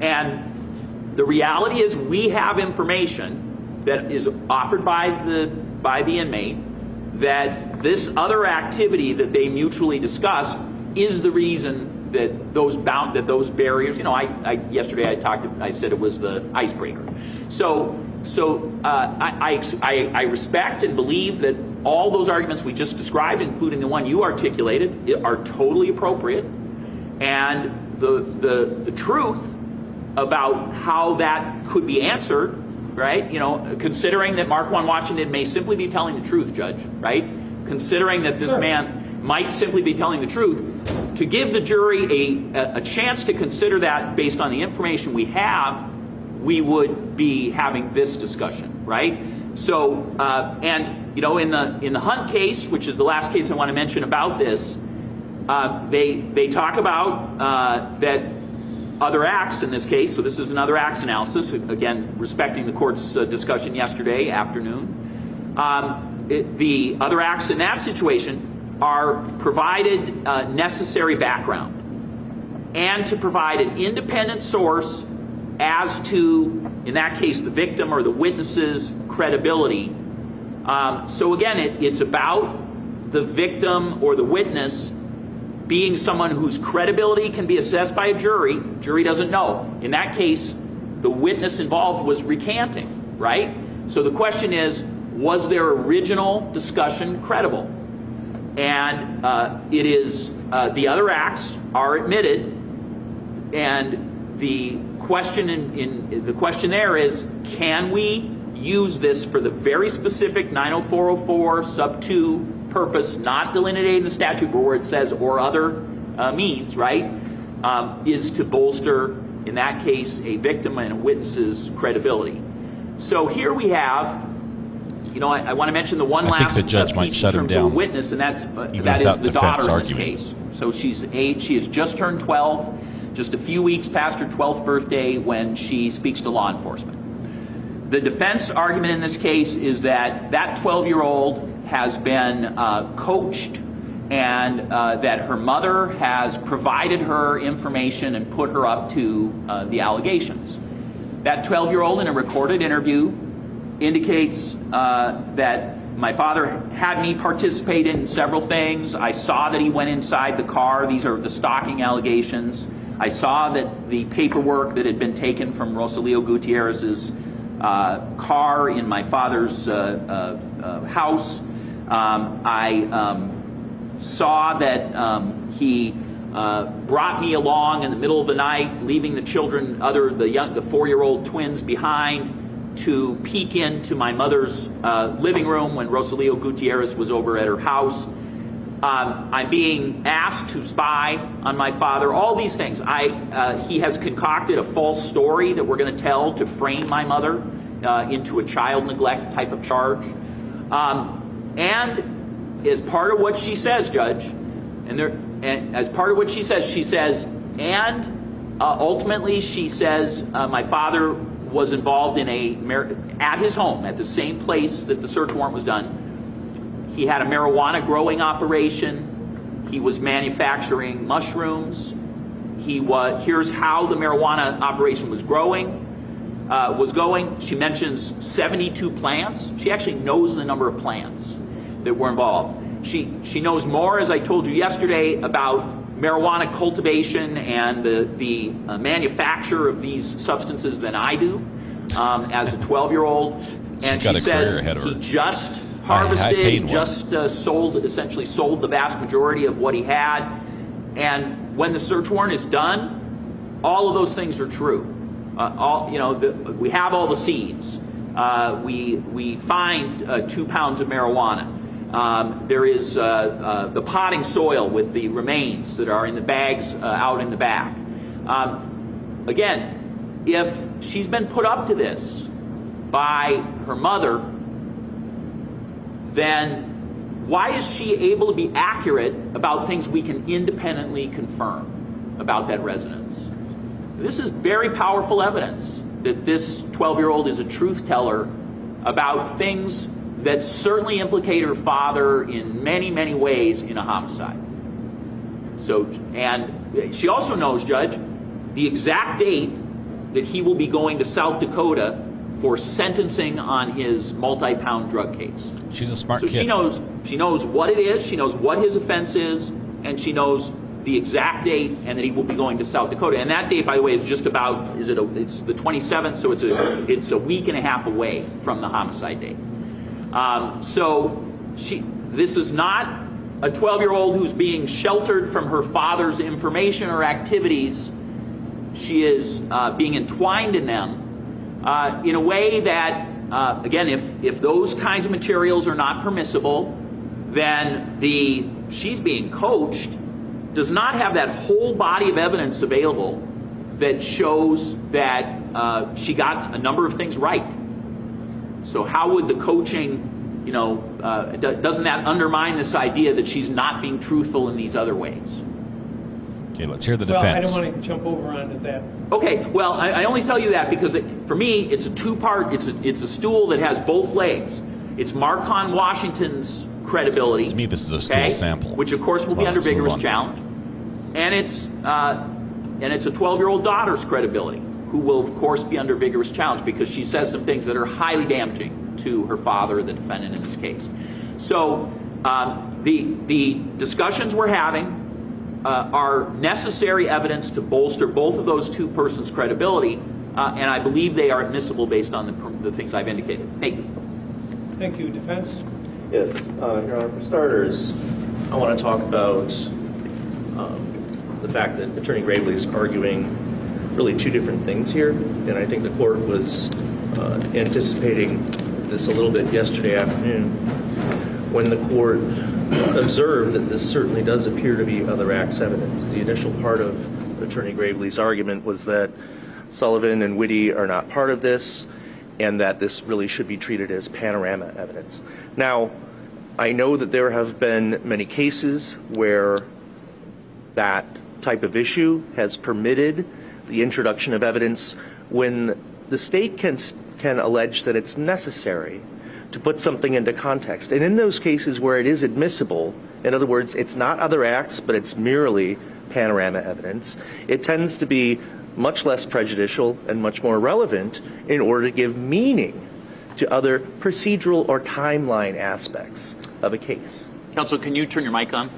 And the reality is we have information that is offered by the inmate that this other activity that they mutually discussed is the reason that those barriers, yesterday I said it was the icebreaker. So I respect and believe that all those arguments we just described, including the one you articulated, are totally appropriate. And the truth about how that could be answered, right? Considering that Marquand Washington may simply be telling the truth, Judge, right? Considering that this man might simply be telling the truth, to give the jury a chance to consider that based on the information we have, we would be having this discussion, right? So, in the Hunt case, which is the last case I want to mention about this, they talk about that other acts in this case. So this is another acts analysis, again, respecting the court's discussion yesterday afternoon. The other acts in that situation are provided necessary background and to provide an independent source as to, in that case, the victim or the witness's credibility. So again, it's about the victim or the witness being someone whose credibility can be assessed by a jury. Jury doesn't know. In that case, the witness involved was recanting, right? So the question is, was their original discussion credible? And it is the other acts are admitted, and the question the question there is, can we use this for the very specific 90404 sub 2 purpose, not delineated in the statute, but where it says or other means, right? Is to bolster, in that case, a victim and a witness's credibility. So here we have. I want to mention the one last. I think the judge might shut him down. Witness, and that is the daughter in this case. So she has just turned 12, just a few weeks past her 12th birthday when she speaks to law enforcement. The defense argument in this case is that 12-year-old has been coached and that her mother has provided her information and put her up to the allegations. That 12-year-old in a recorded interview indicates that my father had me participate in several things. I saw that he went inside the car. These are the stalking allegations. I saw that the paperwork that had been taken from Rosalio Gutierrez's car in my father's house. I saw that he brought me along in the middle of the night, leaving the children, the 4-year-old twins behind, to peek into my mother's living room when Rosalio Gutierrez was over at her house. I'm being asked to spy on my father, all these things. He has concocted a false story that we're going to tell to frame my mother into a child neglect type of charge. And as part of what she says, Judge, as part of what she says, and ultimately she says my father was involved in at his home, at the same place that the search warrant was done. He had a marijuana growing operation. He was manufacturing mushrooms. Here's how the marijuana operation was going. She mentions 72 plants. She actually knows the number of plants that were involved. She knows more, as I told you yesterday, about marijuana cultivation and the manufacture of these substances than I do as a 12-year-old. And she says he just harvested, essentially sold the vast majority of what he had. And when the search warrant is done, all of those things are true. We have all the seeds. we find 2 pounds of marijuana. There is the potting soil with the remains that are in the bags out in the back. Again, if she's been put up to this by her mother, then why is she able to be accurate about things we can independently confirm about that residence? This is very powerful evidence that this 12-year-old is a truth teller about things that certainly implicate her father in many, many ways in a homicide. So, and she also knows, Judge, the exact date that he will be going to South Dakota for sentencing on his multi-pound drug case. She's a smart kid. So she knows what it is, she knows what his offense is, and she knows the exact date, and that he will be going to South Dakota. And that date, by the way, is just about, it's the 27th, so it's a week and a half away from the homicide date. So this is not a 12-year-old who's being sheltered from her father's information or activities. She is being entwined in them in a way that, again, if those kinds of materials are not permissible, then she's being coached, does not have that whole body of evidence available that shows that she got a number of things right. So how would the coaching, doesn't that undermine this idea that she's not being truthful in these other ways? Okay, let's hear the defense. Well, I don't want to jump over onto that. Okay, well, I only tell you that because for me, it's a two-part, it's a stool that has both legs. It's Marcon Washington's credibility. To me, this is a stool sample. Which, of course, will be under vigorous challenge. And it's a 12-year-old daughter's credibility, who will, of course, be under vigorous challenge because she says some things that are highly damaging to her father, the defendant in this case. So the discussions we're having are necessary evidence to bolster both of those two persons' credibility, and I believe they are admissible based on the things I've indicated. Thank you. Thank you. Defense? Yes, Your Honor, for starters, I want to talk about the fact that Attorney Gravely is arguing really two different things here, and I think the court was anticipating this a little bit yesterday afternoon when the court observed that this certainly does appear to be other acts evidence. The initial part of Attorney Gravely's argument was that Sullivan and Whitty are not part of this and that this really should be treated as panorama evidence. Now, I know that there have been many cases where that type of issue has permitted the introduction of evidence when the state can allege that it's necessary to put something into context. And in those cases where it is admissible, in other words, it's not other acts, but it's merely panorama evidence, it tends to be much less prejudicial and much more relevant in order to give meaning to other procedural or timeline aspects of a case. Counsel, can you turn your mic on?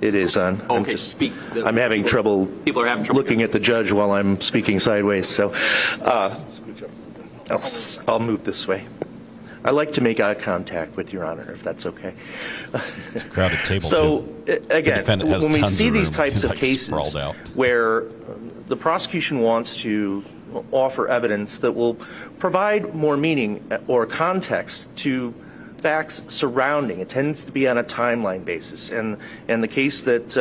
It is on. Okay, speak. I'm having trouble looking here. at the judge while I'm speaking sideways, so I'll move this way. I like to make eye contact with Your Honor, if that's okay. It's a crowded table, so, too. Again, when we see these types of like cases where the prosecution wants to offer evidence that will provide more meaning or context to facts surrounding, it tends to be on a timeline basis. And the case that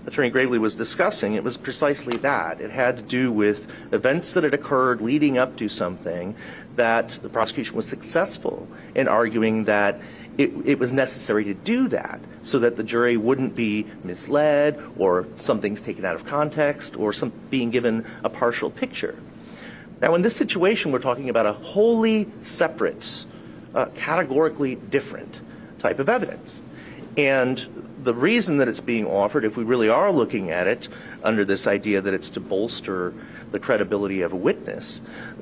Attorney Gravely was discussing, it was precisely that. It had to do with events that had occurred leading up to something that the prosecution was successful in arguing that it was necessary to do that so that the jury wouldn't be misled or something's taken out of context or being given a partial picture. Now, in this situation, we're talking about a wholly separate, categorically different type of evidence. And the reason that it's being offered, if we really are looking at it under this idea that it's to bolster the credibility of a witness,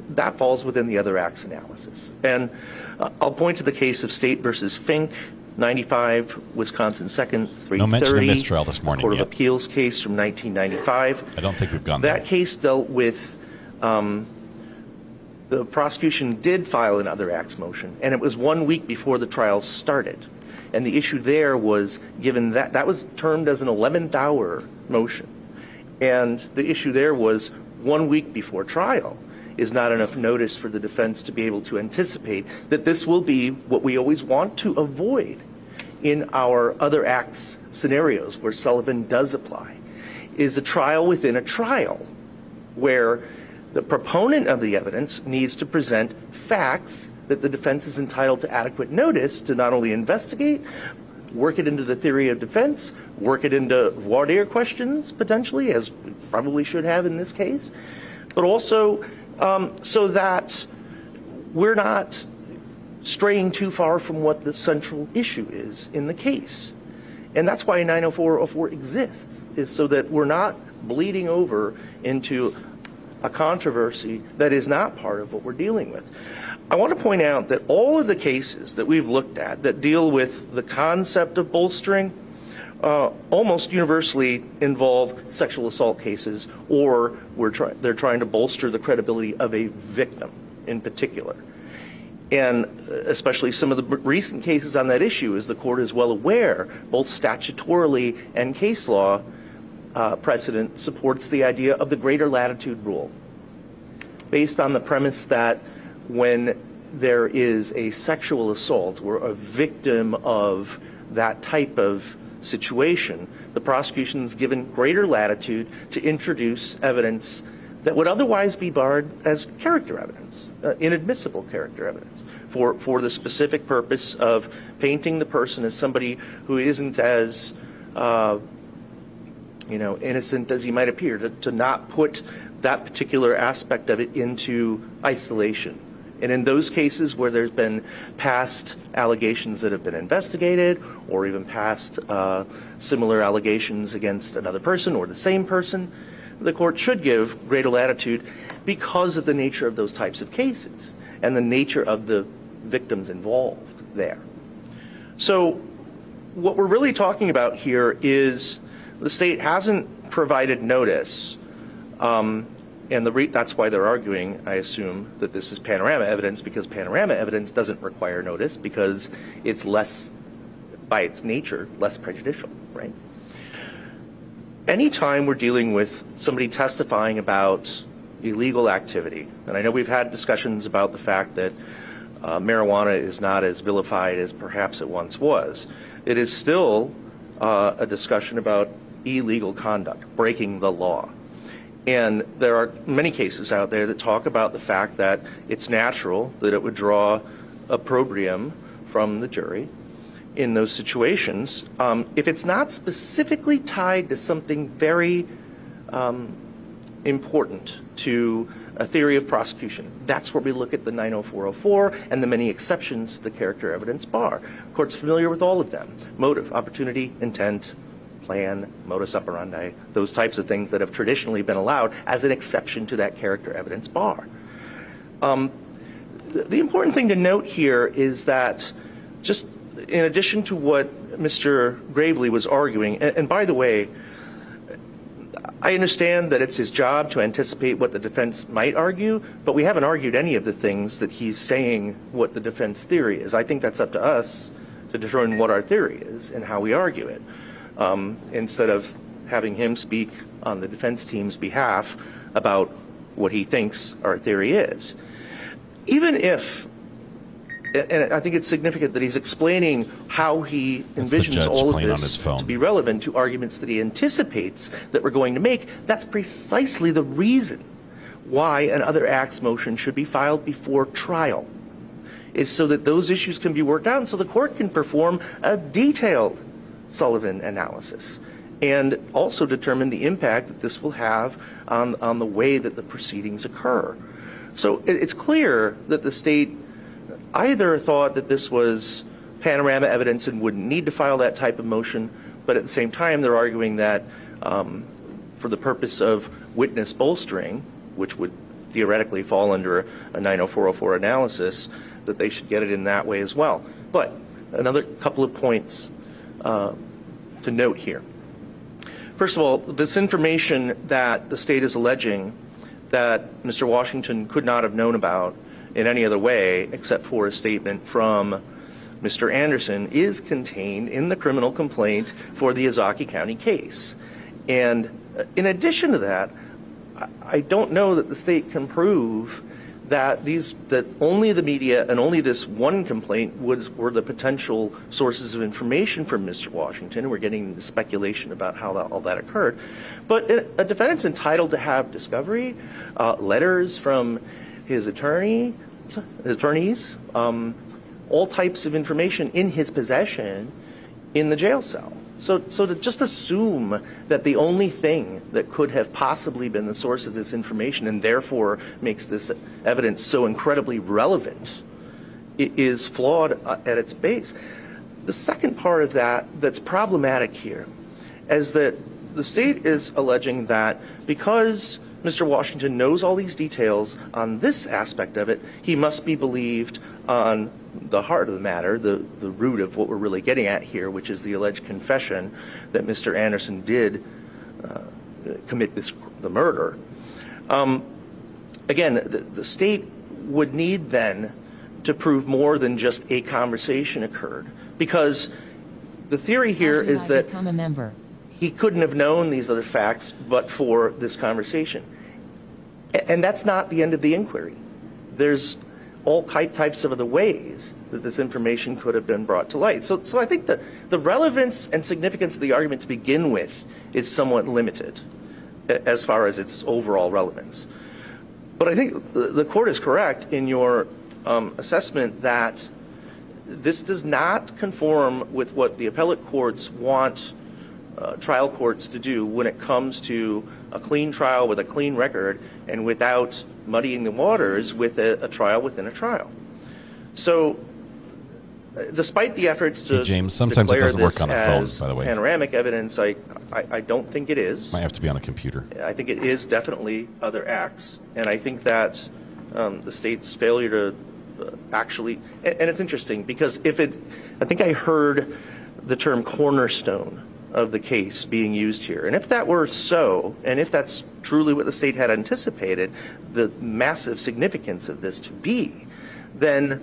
that falls within the other acts analysis. And I'll point to the case of State versus Fink, 95, Wisconsin 2nd, 330. No mention of mistrial this morning Court yet. of Appeals case from 1995. I don't think we've gone there. That case dealt with the prosecution did file an other acts motion, and it was 1 week before the trial started. And the issue there was, given that was termed as an 11th hour motion, and the issue there was 1 week before trial. is not enough notice for the defense to be able to anticipate that this will be what we always want to avoid in our other acts scenarios where Sullivan does apply, is a trial within a trial where the proponent of the evidence needs to present facts that the defense is entitled to adequate notice to not only investigate, work it into the theory of defense, work it into voir dire questions potentially, as we probably should have in this case, but also so that we're not straying too far from what the central issue is in the case. And that's why 90404 exists, is so that we're not bleeding over into a controversy that is not part of what we're dealing with. I want to point out that all of the cases that we've looked at that deal with the concept of bolstering almost universally involve sexual assault cases, or they're trying to bolster the credibility of a victim in particular. And especially some of the recent cases on that issue, as the court is well aware, both statutorily and case law precedent supports the idea of the greater latitude rule, based on the premise that when there is a sexual assault or a victim of that type of situation, the prosecution is given greater latitude to introduce evidence that would otherwise be barred as character evidence, inadmissible character evidence, for the specific purpose of painting the person as somebody who isn't as innocent as he might appear, to not put that particular aspect of it into isolation. And in those cases where there's been past allegations that have been investigated, or even past similar allegations against another person or the same person, the court should give greater latitude because of the nature of those types of cases and the nature of the victims involved there. So what we're really talking about here is the state hasn't provided notice, and that's why they're arguing, I assume, that this is panorama evidence, because panorama evidence doesn't require notice because it's less, by its nature, less prejudicial, right? Anytime we're dealing with somebody testifying about illegal activity, and I know we've had discussions about the fact that marijuana is not as vilified as perhaps it once was, it is still a discussion about illegal conduct, breaking the law. And there are many cases out there that talk about the fact that it's natural that it would draw opprobrium from the jury in those situations. If it's not specifically tied to something very important to a theory of prosecution, that's where we look at the 90404 and the many exceptions to the character evidence bar. The court's familiar with all of them: motive, opportunity, intent, plan, modus operandi, those types of things that have traditionally been allowed as an exception to that character evidence bar. The important thing to note here is that, just in addition to what Mr. Gravely was arguing, and by the way, I understand that it's his job to anticipate what the defense might argue, but we haven't argued any of the things that he's saying what the defense theory is. I think that's up to us to determine what our theory is and how we argue it, instead of having him speak on the defense team's behalf about what he thinks our theory is. Even if, and I think it's significant that he's explaining how he envisions all of this to be relevant to arguments that he anticipates that we're going to make. That's precisely the reason why an other acts motion should be filed before trial, is so that those issues can be worked out and so the court can perform a detailed Sullivan analysis and also determine the impact that this will have on the way that the proceedings occur. So it's clear that the state either thought that this was panorama evidence and wouldn't need to file that type of motion, but at the same time they're arguing that for the purpose of witness bolstering, which would theoretically fall under a 90404 analysis, that they should get it in that way as well. But another couple of points to note here. First of all, this information that the state is alleging that Mr. Washington could not have known about in any other way except for a statement from Mr. Anderson is contained in the criminal complaint for the Zachariah County case. And in addition to that, I don't know that the state can prove that only the media and only this one complaint were the potential sources of information from Mr. Washington. We're getting into speculation about how all that occurred. But a defendant's entitled to have discovery, letters from his attorneys, all types of information in his possession in the jail cell. So to just assume that the only thing that could have possibly been the source of this information and therefore makes this evidence so incredibly relevant is flawed at its base. The second part of that's problematic here is that the state is alleging that because Mr. Washington knows all these details on this aspect of it, he must be believed on the heart of the matter, the root of what we're really getting at here, which is the alleged confession that Mr. Anderson did commit the murder. Again, the state would need then to prove more than just a conversation occurred, because the theory here is that he couldn't have known these other facts but for this conversation. And that's not the end of the inquiry. There's all types of other ways that this information could have been brought to light. So I think that the relevance and significance of the argument to begin with is somewhat limited as far as its overall relevance. But I think the court is correct in your assessment that this does not conform with what the appellate courts want trial courts to do when it comes to a clean trial with a clean record and without muddying the waters with a trial within a trial. So despite the efforts to James, sometimes it doesn't work on a phone, by the way. Panoramic evidence, I don't think it is. Might have to be on a computer. I think it is definitely other acts, and I think that the state's failure to actually, and it's interesting because I think I heard the term cornerstone of the case being used here. And if that were so, and if that's truly what the state had anticipated, the massive significance of this to be, then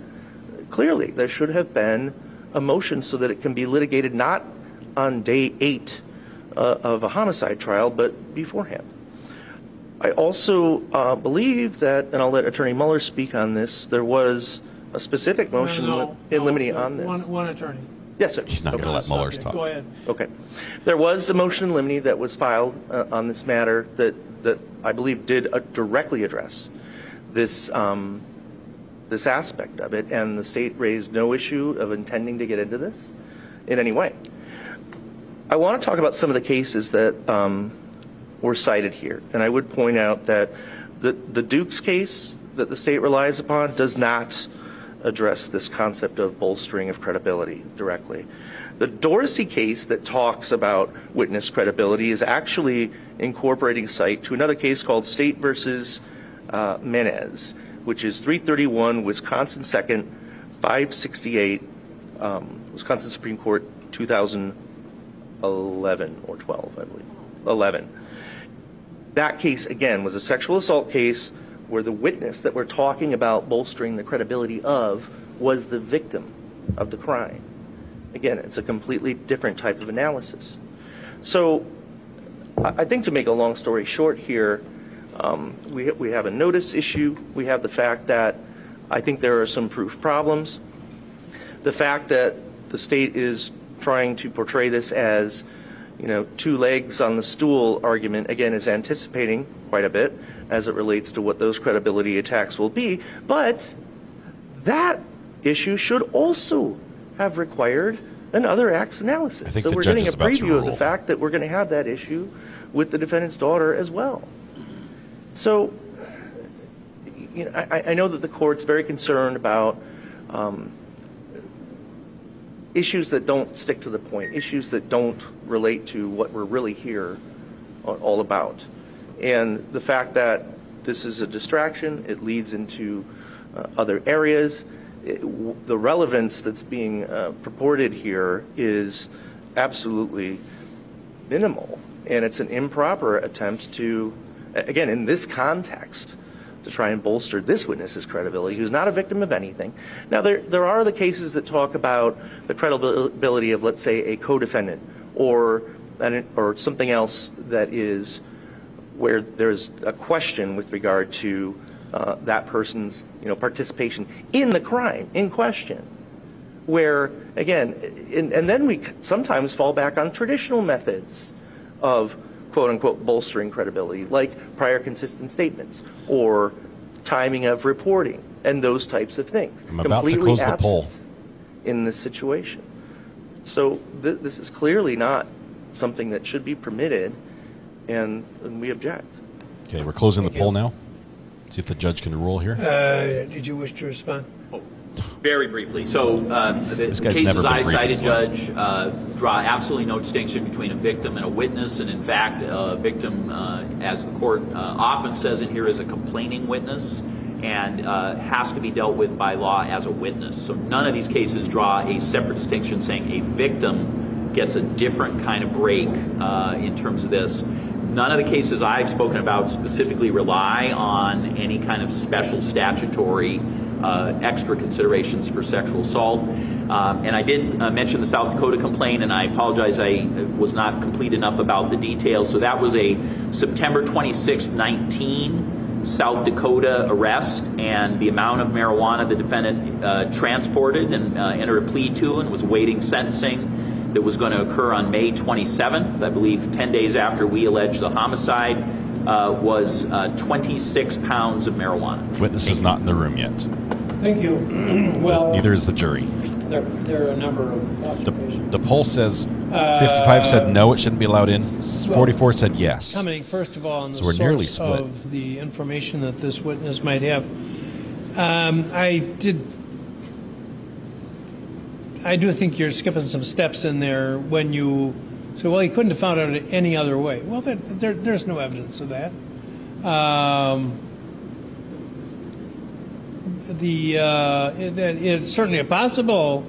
clearly there should have been a motion so that it can be litigated not on day 8 of a homicide trial, but beforehand. I also believe that, and I'll let Attorney Mueller speak on this, there was a specific motion in limine on this. One attorney. Yes, sir. He's not going to let Mueller talk. Go ahead. Okay. There was a motion in limine that was filed on this matter that I believe did directly address this this aspect of it, and the state raised no issue of intending to get into this in any way. I want to talk about some of the cases that were cited here, and I would point out that the Dukes case that the state relies upon does not address this concept of bolstering of credibility directly. The Dorsey case that talks about witness credibility is actually incorporating cite to another case called State versus Menez, which is 331 Wisconsin 2nd, 568, Wisconsin Supreme Court, 2011 or 12, I believe, 11. That case, again, was a sexual assault case where the witness that we're talking about bolstering the credibility of was the victim of the crime. Again, it's a completely different type of analysis. So I think, to make a long story short here, we have a notice issue. We have the fact that I think there are some proof problems. The fact that the state is trying to portray this as, two legs on the stool argument, again, is anticipating quite a bit as it relates to what those credibility attacks will be. But that issue should also have required an other acts analysis. So we're getting a preview of the fact that we're going to have that issue with the defendant's daughter as well. So, I know that the court's very concerned about issues that don't stick to the point, issues that don't relate to what we're really here all about. And the fact that this is a distraction, it leads into other areas. The relevance that's being purported here is absolutely minimal. And it's an improper attempt to, again, in this context, to try and bolster this witness's credibility, who's not a victim of anything. Now, there are the cases that talk about the credibility of, let's say, a co-defendant or something else that is where there's a question with regard to that person's participation in the crime in question. Where, again, and then we sometimes fall back on traditional methods of quote-unquote bolstering credibility, like prior consistent statements or timing of reporting and those types of things. I'm about to close the poll. In this situation. So this is clearly not something that should be permitted, and we object. Okay, we're closing the poll now. See if the judge can rule here. Did you wish to respond? Very briefly. So the cases I cited, Judge, draw absolutely no distinction between a victim and a witness. And in fact, a victim, as the court often says in here, is a complaining witness and has to be dealt with by law as a witness. So none of these cases draw a separate distinction saying a victim gets a different kind of break in terms of this. None of the cases I've spoken about specifically rely on any kind of special statutory extra considerations for sexual assault. And I did mention the South Dakota complaint, and I apologize I was not complete enough about the details. So that was a September 26, 19 South Dakota arrest, and the amount of marijuana the defendant transported and entered a plea to and was awaiting sentencing that was going to occur on May 27th, I believe 10 days after we alleged the homicide, was 26 pounds of marijuana. Witness is not in the room yet. Thank you. Well, neither is the jury. There are a number of observations. The poll says 55 said no, it shouldn't be allowed in. 44 said yes. Commenting first of all on the so we're nearly source split. of the information that this witness might have. I do think you're skipping some steps in there when you say, well, he couldn't have found out any other way. Well, there's no evidence of that. It's certainly possible,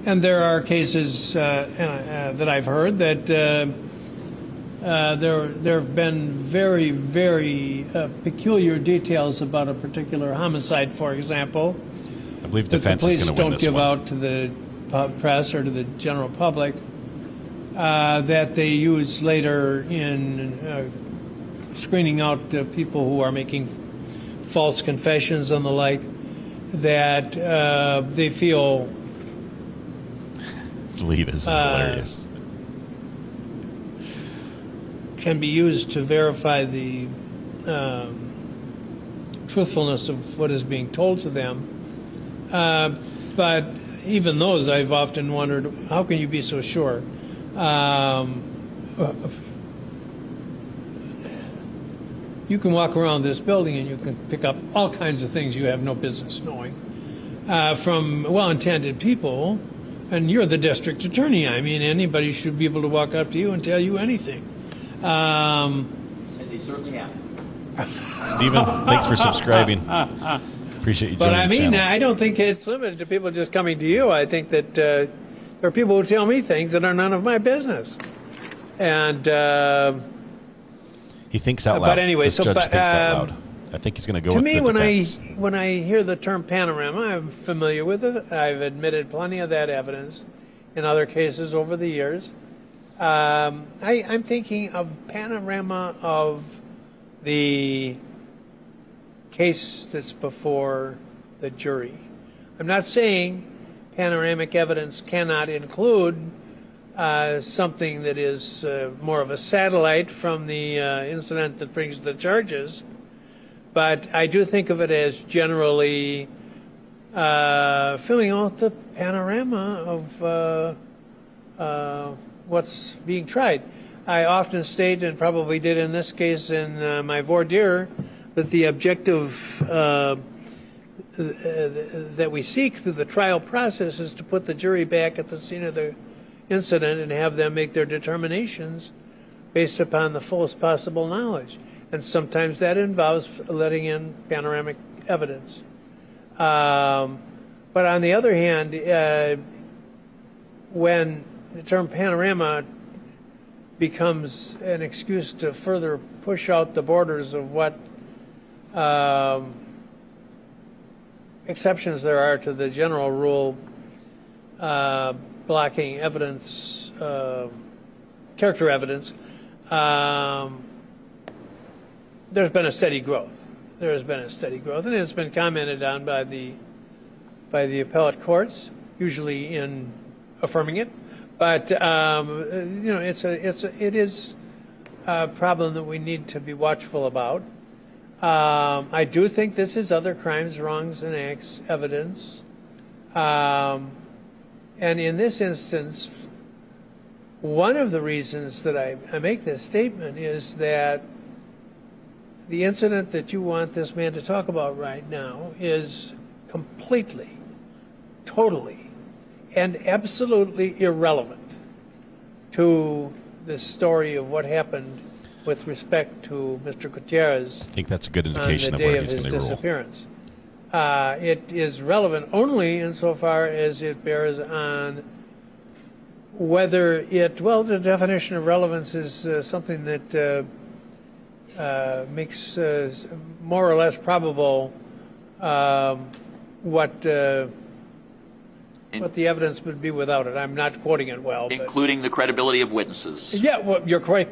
and there are cases that I've heard that there have been very, very peculiar details about a particular homicide, for example. I believe defense is going to win this one. Don't give out to the press or to the general public that they use later in screening out people who are making false confessions and the like, that they feel Lee, this is hilarious. Can be used to verify the truthfulness of what is being told to them. But even those, I've often wondered, how can you be so sure? You can walk around this building and you can pick up all kinds of things you have no business knowing from well-intended people, and you're the district attorney. I mean, anybody should be able to walk up to you and tell you anything. And they certainly have. Stephen, thanks for subscribing. Appreciate you joining But I the mean, channel. I don't think it's limited to people just coming to you. I think that there are people who tell me things that are none of my business. And he thinks out loud. But anyway, this judge thinks out loud. I think he's going to go with the defense. when I hear the term panorama, I'm familiar with it. I've admitted plenty of that evidence in other cases over the years. I'm thinking of panorama of the case that's before the jury. I'm not saying panoramic evidence cannot include something that is more of a satellite from the incident that brings the charges, but I do think of it as generally filling out the panorama of what's being tried. I often state, and probably did in this case in my voir dire, that the objective that we seek through the trial process is to put the jury back at the scene of the incident and have them make their determinations based upon the fullest possible knowledge. And sometimes that involves letting in panoramic evidence. But on the other hand, when the term panorama becomes an excuse to further push out the borders of what exceptions there are to the general rule blocking evidence, character evidence, there's been a steady growth. There has been a steady growth, and it's been commented on by the appellate courts, usually in affirming it. But you know, it is a problem that we need to be watchful about. I do think this is other crimes, wrongs, and acts evidence. And in this instance, one of the reasons that I make this statement is that the incident that you want this man to talk about right now is completely, totally, and absolutely irrelevant to the story of what happened with respect to Mr. Gutierrez. I think that's a good indication on of the day where of he's his going to rule. disappearance. It is relevant only insofar as it bears on whether it, well, the definition of relevance is something that makes more or less probable what the evidence would be without it. I'm not quoting it well, including the credibility of witnesses. Yeah, well, you're quite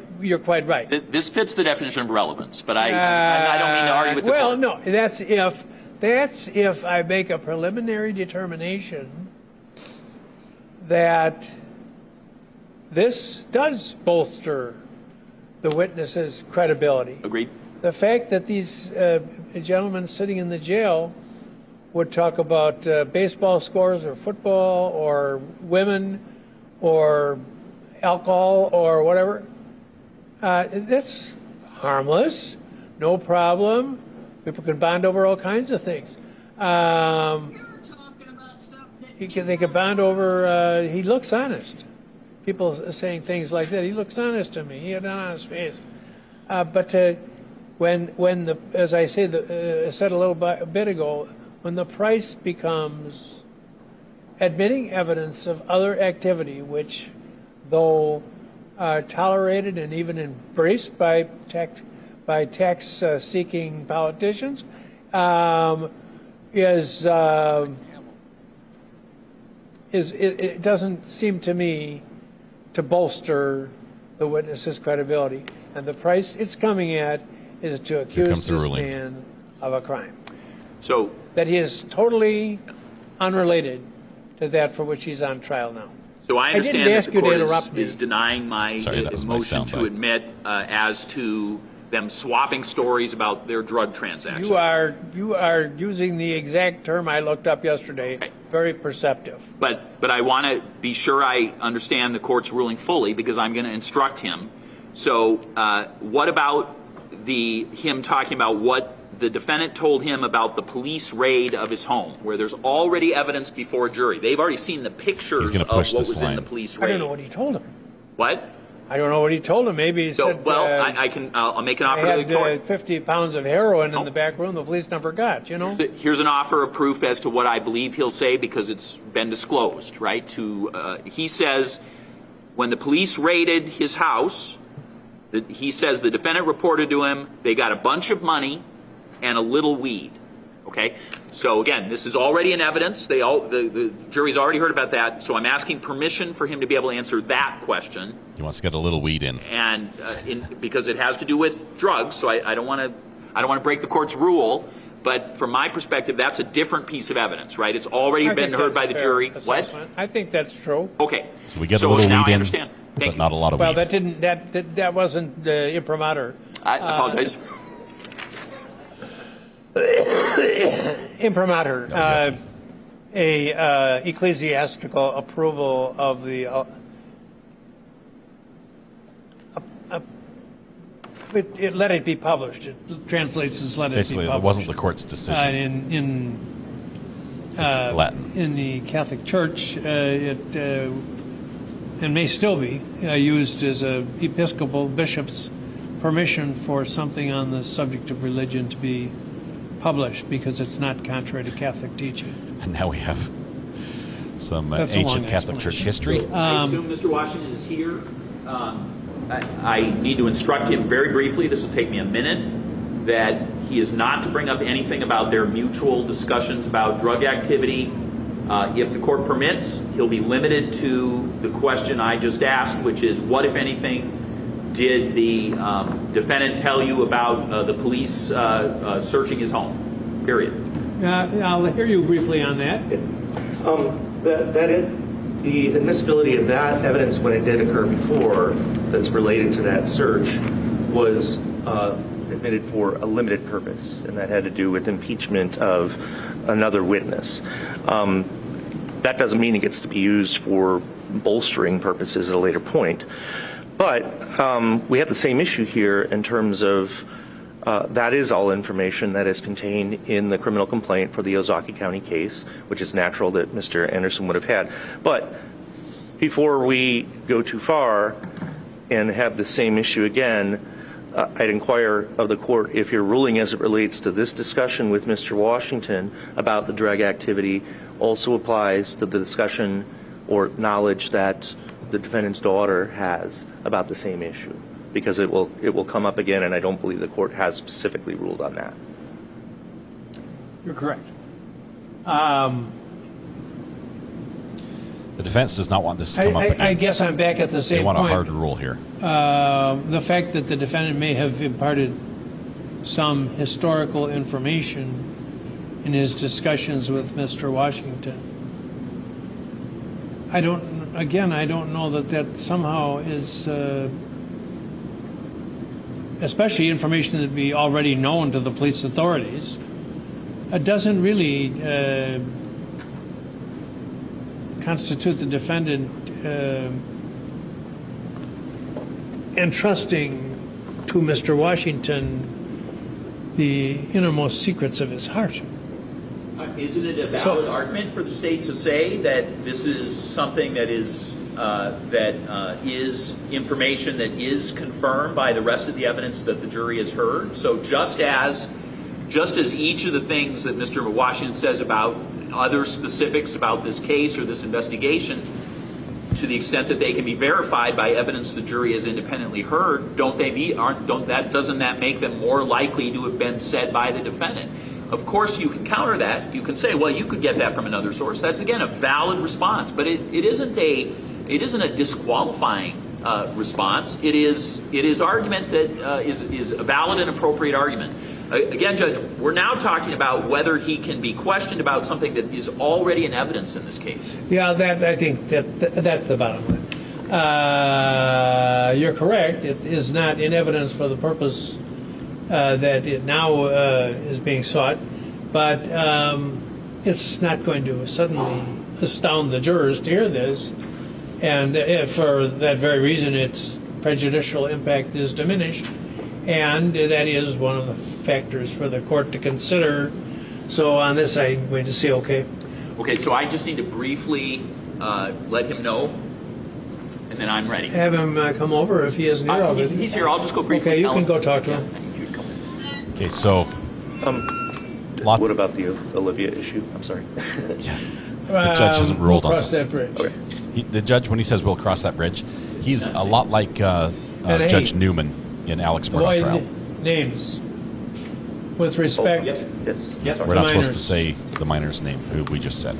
right. This fits the definition of relevance, but I don't mean to argue with the well, court. no, that's if I make a preliminary determination that this does bolster the witness's credibility. Agreed. The fact that these gentlemen sitting in the jail would talk about baseball scores or football or women or alcohol or whatever, that's harmless, no problem. People can bond over all kinds of things. They could bond over, he looks honest. People saying things like that. He looks honest to me. He had an honest face. But when the, as I said a little bit ago, when the price becomes admitting evidence of other activity, which, though tolerated and even embraced by tax-seeking politicians, it doesn't seem to me to bolster the witness's credibility. And the price it's coming at is to accuse this man of a crime. So that he is totally unrelated to that for which he's on trial now. So I understand that the court is denying my motion my to admit as to them swapping stories about their drug transactions. You are using the exact term I looked up yesterday. Okay. Very perceptive. But I want to be sure I understand the court's ruling fully because I'm going to instruct him. So what about him talking about what the defendant told him about the police raid of his home, where there's already evidence before a jury? They've already seen the pictures of what was in the police raid. I don't know what he told him. What? I don't know what he told him. Maybe he said, well, I'll make an offer to the court. 50 pounds of heroin in the back room. The police never got, you know? Here's an offer of proof as to what I believe he'll say because it's been disclosed, right? He says when the police raided his house, he says the defendant reported to him they got a bunch of money and a little weed. Okay? So again, this is already in evidence. The jury's already heard about that. So I'm asking permission for him to be able to answer that question. He wants to get a little weed in. And because it has to do with drugs, so I don't want to break the court's rule. But from my perspective, that's a different piece of evidence, right? It's already been heard by the jury. What? I think that's true. Okay. So we get a little now weed I in, understand. Thank you. not a lot of weed. Well, that wasn't the imprimatur. I apologize. Imprimatur, a ecclesiastical approval of the it let it be published. It translates as let it be published. Basically, it wasn't the court's decision. In Latin. In the Catholic Church, it and may still be used as a Episcopal bishop's permission for something on the subject of religion to be published because it's not contrary to Catholic teaching. And now we have some ancient Catholic Church history. I assume Mr. Washington is here. I need to instruct him very briefly, this will take me a minute, that he is not to bring up anything about their mutual discussions about drug activity. If the court permits, he'll be limited to the question I just asked, which is what, if anything, did the defendant tell you about the police searching his home? Period. I'll hear you briefly on that. Yes. The admissibility of that evidence when it did occur before that's related to that search was admitted for a limited purpose, and that had to do with impeachment of another witness. That doesn't mean it gets to be used for bolstering purposes at a later point. But we have the same issue here in terms of that is all information that is contained in the criminal complaint for the Ozaukee County case, which is natural that Mr. Anderson would have had. But before we go too far and have the same issue again, I'd inquire of the court if your ruling as it relates to this discussion with Mr. Washington about the drug activity also applies to the discussion or knowledge that the defendant's daughter has about the same issue, because it will come up again, and I don't believe the court has specifically ruled on that. You're correct. The defense does not want this to come up again. I guess I'm back at the same point. They want a hard rule here. The fact that the defendant may have imparted some historical information in his discussions with Mr. Washington, I don't know that somehow is, especially information that be already known to the police authorities, it doesn't really constitute the defendant entrusting to Mr. Washington the innermost secrets of his heart. Isn't it a valid argument for the state to say that this is something that is is information that is confirmed by the rest of the evidence that the jury has heard? So just as each of the things that Mr. Washington says about other specifics about this case or this investigation, to the extent that they can be verified by evidence the jury has independently heard, doesn't that make them more likely to have been said by the defendant? Of course, you can counter that. You can say, well, you could get that from another source. That's, again, a valid response, but it isn't a disqualifying response. It is argument that is a valid and appropriate argument. Again, Judge, we're now talking about whether he can be questioned about something that is already in evidence in this case. Yeah, I think that's the bottom line. You're correct. It is not in evidence for the purpose that it now is being sought, but it's not going to suddenly astound the jurors to hear this, and for that very reason its prejudicial impact is diminished, and that is one of the factors for the court to consider. So on this I'm going to say okay, so I just need to briefly let him know, and then I'm ready. Have him come over if he isn't here. He's here. I'll just go briefly. Okay, you can go talk to him. Okay, so what about the Olivia issue? I'm sorry. Yeah. The judge hasn't ruled we'll on cross that bridge. Okay. The judge, when he says we'll cross that bridge, he's a lot like Judge Newman in Alex Murdaugh trial. Names. With respect. Yes. We're not supposed to say the minor's name, who we just said.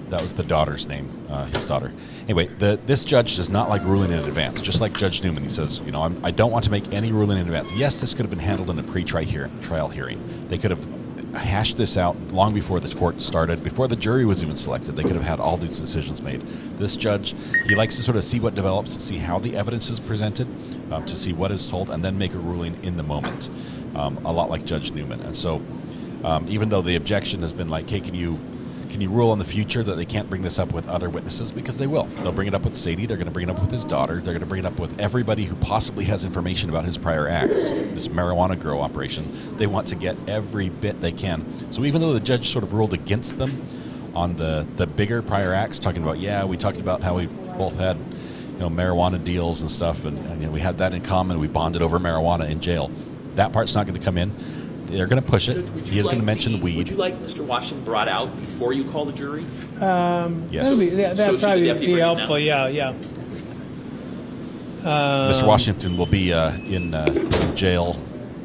That was the daughter's name, his daughter. Anyway, this judge does not like ruling in advance, just like Judge Newman. He says, I don't want to make any ruling in advance. Yes, this could have been handled in a pre-trial hearing. They could have hashed this out long before the court started, before the jury was even selected. They could have had all these decisions made. This judge, he likes to sort of see what develops, see how the evidence is presented, to see what is told, and then make a ruling in the moment, a lot like Judge Newman. And so even though the objection has been like, hey, can you rule in the future that they can't bring this up with other witnesses? Because they will. They'll bring it up with Sadie. They're going to bring it up with his daughter. They're going to bring it up with everybody who possibly has information about his prior acts, this marijuana grow operation. They want to get every bit they can. So even though the judge sort of ruled against them on the bigger prior acts, talking about, we talked about how we both had marijuana deals and stuff, and we had that in common. We bonded over marijuana in jail. That part's not going to come in. They're going to push it. He is going to mention weed. Would you like Mr. Washington brought out before you call the jury? Yes. That'd probably be helpful. Yeah. Mr. Washington will be in jail,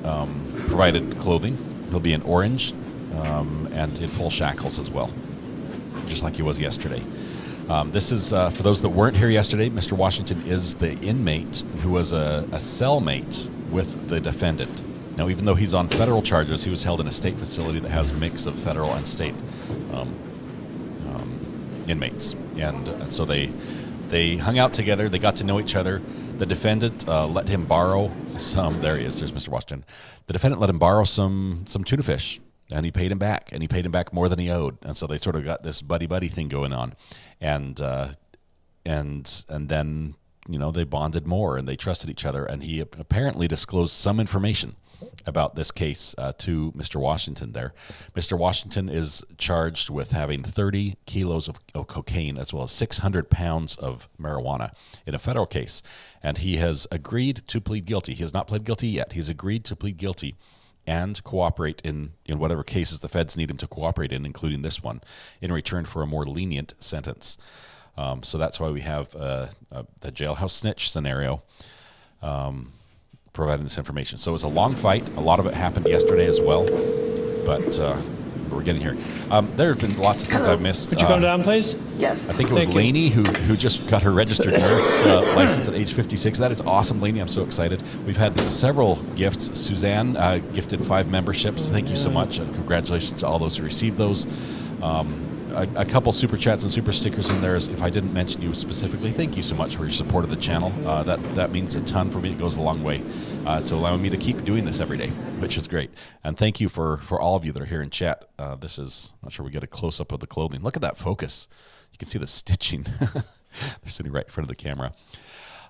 provided clothing. He'll be in orange and in full shackles as well, just like he was yesterday. This is, for those that weren't here yesterday, Mr. Washington is the inmate who was a cellmate with the defendant. Now, even though he's on federal charges, he was held in a state facility that has a mix of federal and state inmates. And so they hung out together. They got to know each other. The defendant let him borrow some. There he is. There's Mr. Washington. The defendant let him borrow some tuna fish, and he paid him back. And he paid him back more than he owed. And so they sort of got this buddy thing going on, and then they bonded more and they trusted each other. And he apparently disclosed some information about this case to Mr. Washington there. Mr. Washington is charged with having 30 kilos of cocaine as well as 600 pounds of marijuana in a federal case. And he has agreed to plead guilty. He has not pled guilty yet. He's agreed to plead guilty and cooperate in whatever cases the feds need him to cooperate in, including this one, in return for a more lenient sentence. So that's why we have the jailhouse snitch scenario providing this information. So it was a long fight. A lot of it happened yesterday as well, but we're getting here. There have been lots of things I've missed. Could you come down, please? Yes. I think it was Lainey who just got her registered nurse license at age 56. That is awesome, Lainey. I'm so excited. We've had several gifts. Suzanne gifted 5 memberships. Thank you so much, and congratulations to all those who received those. A couple super chats and super stickers in there. If I didn't mention you specifically, thank you so much for your support of the channel. That means a ton for me. It goes a long way to allowing me to keep doing this every day, which is great. And thank you for all of you that are here in chat. This is, not sure we get a close-up of the clothing. Look at that focus. You can see the stitching. They're sitting right in front of the camera.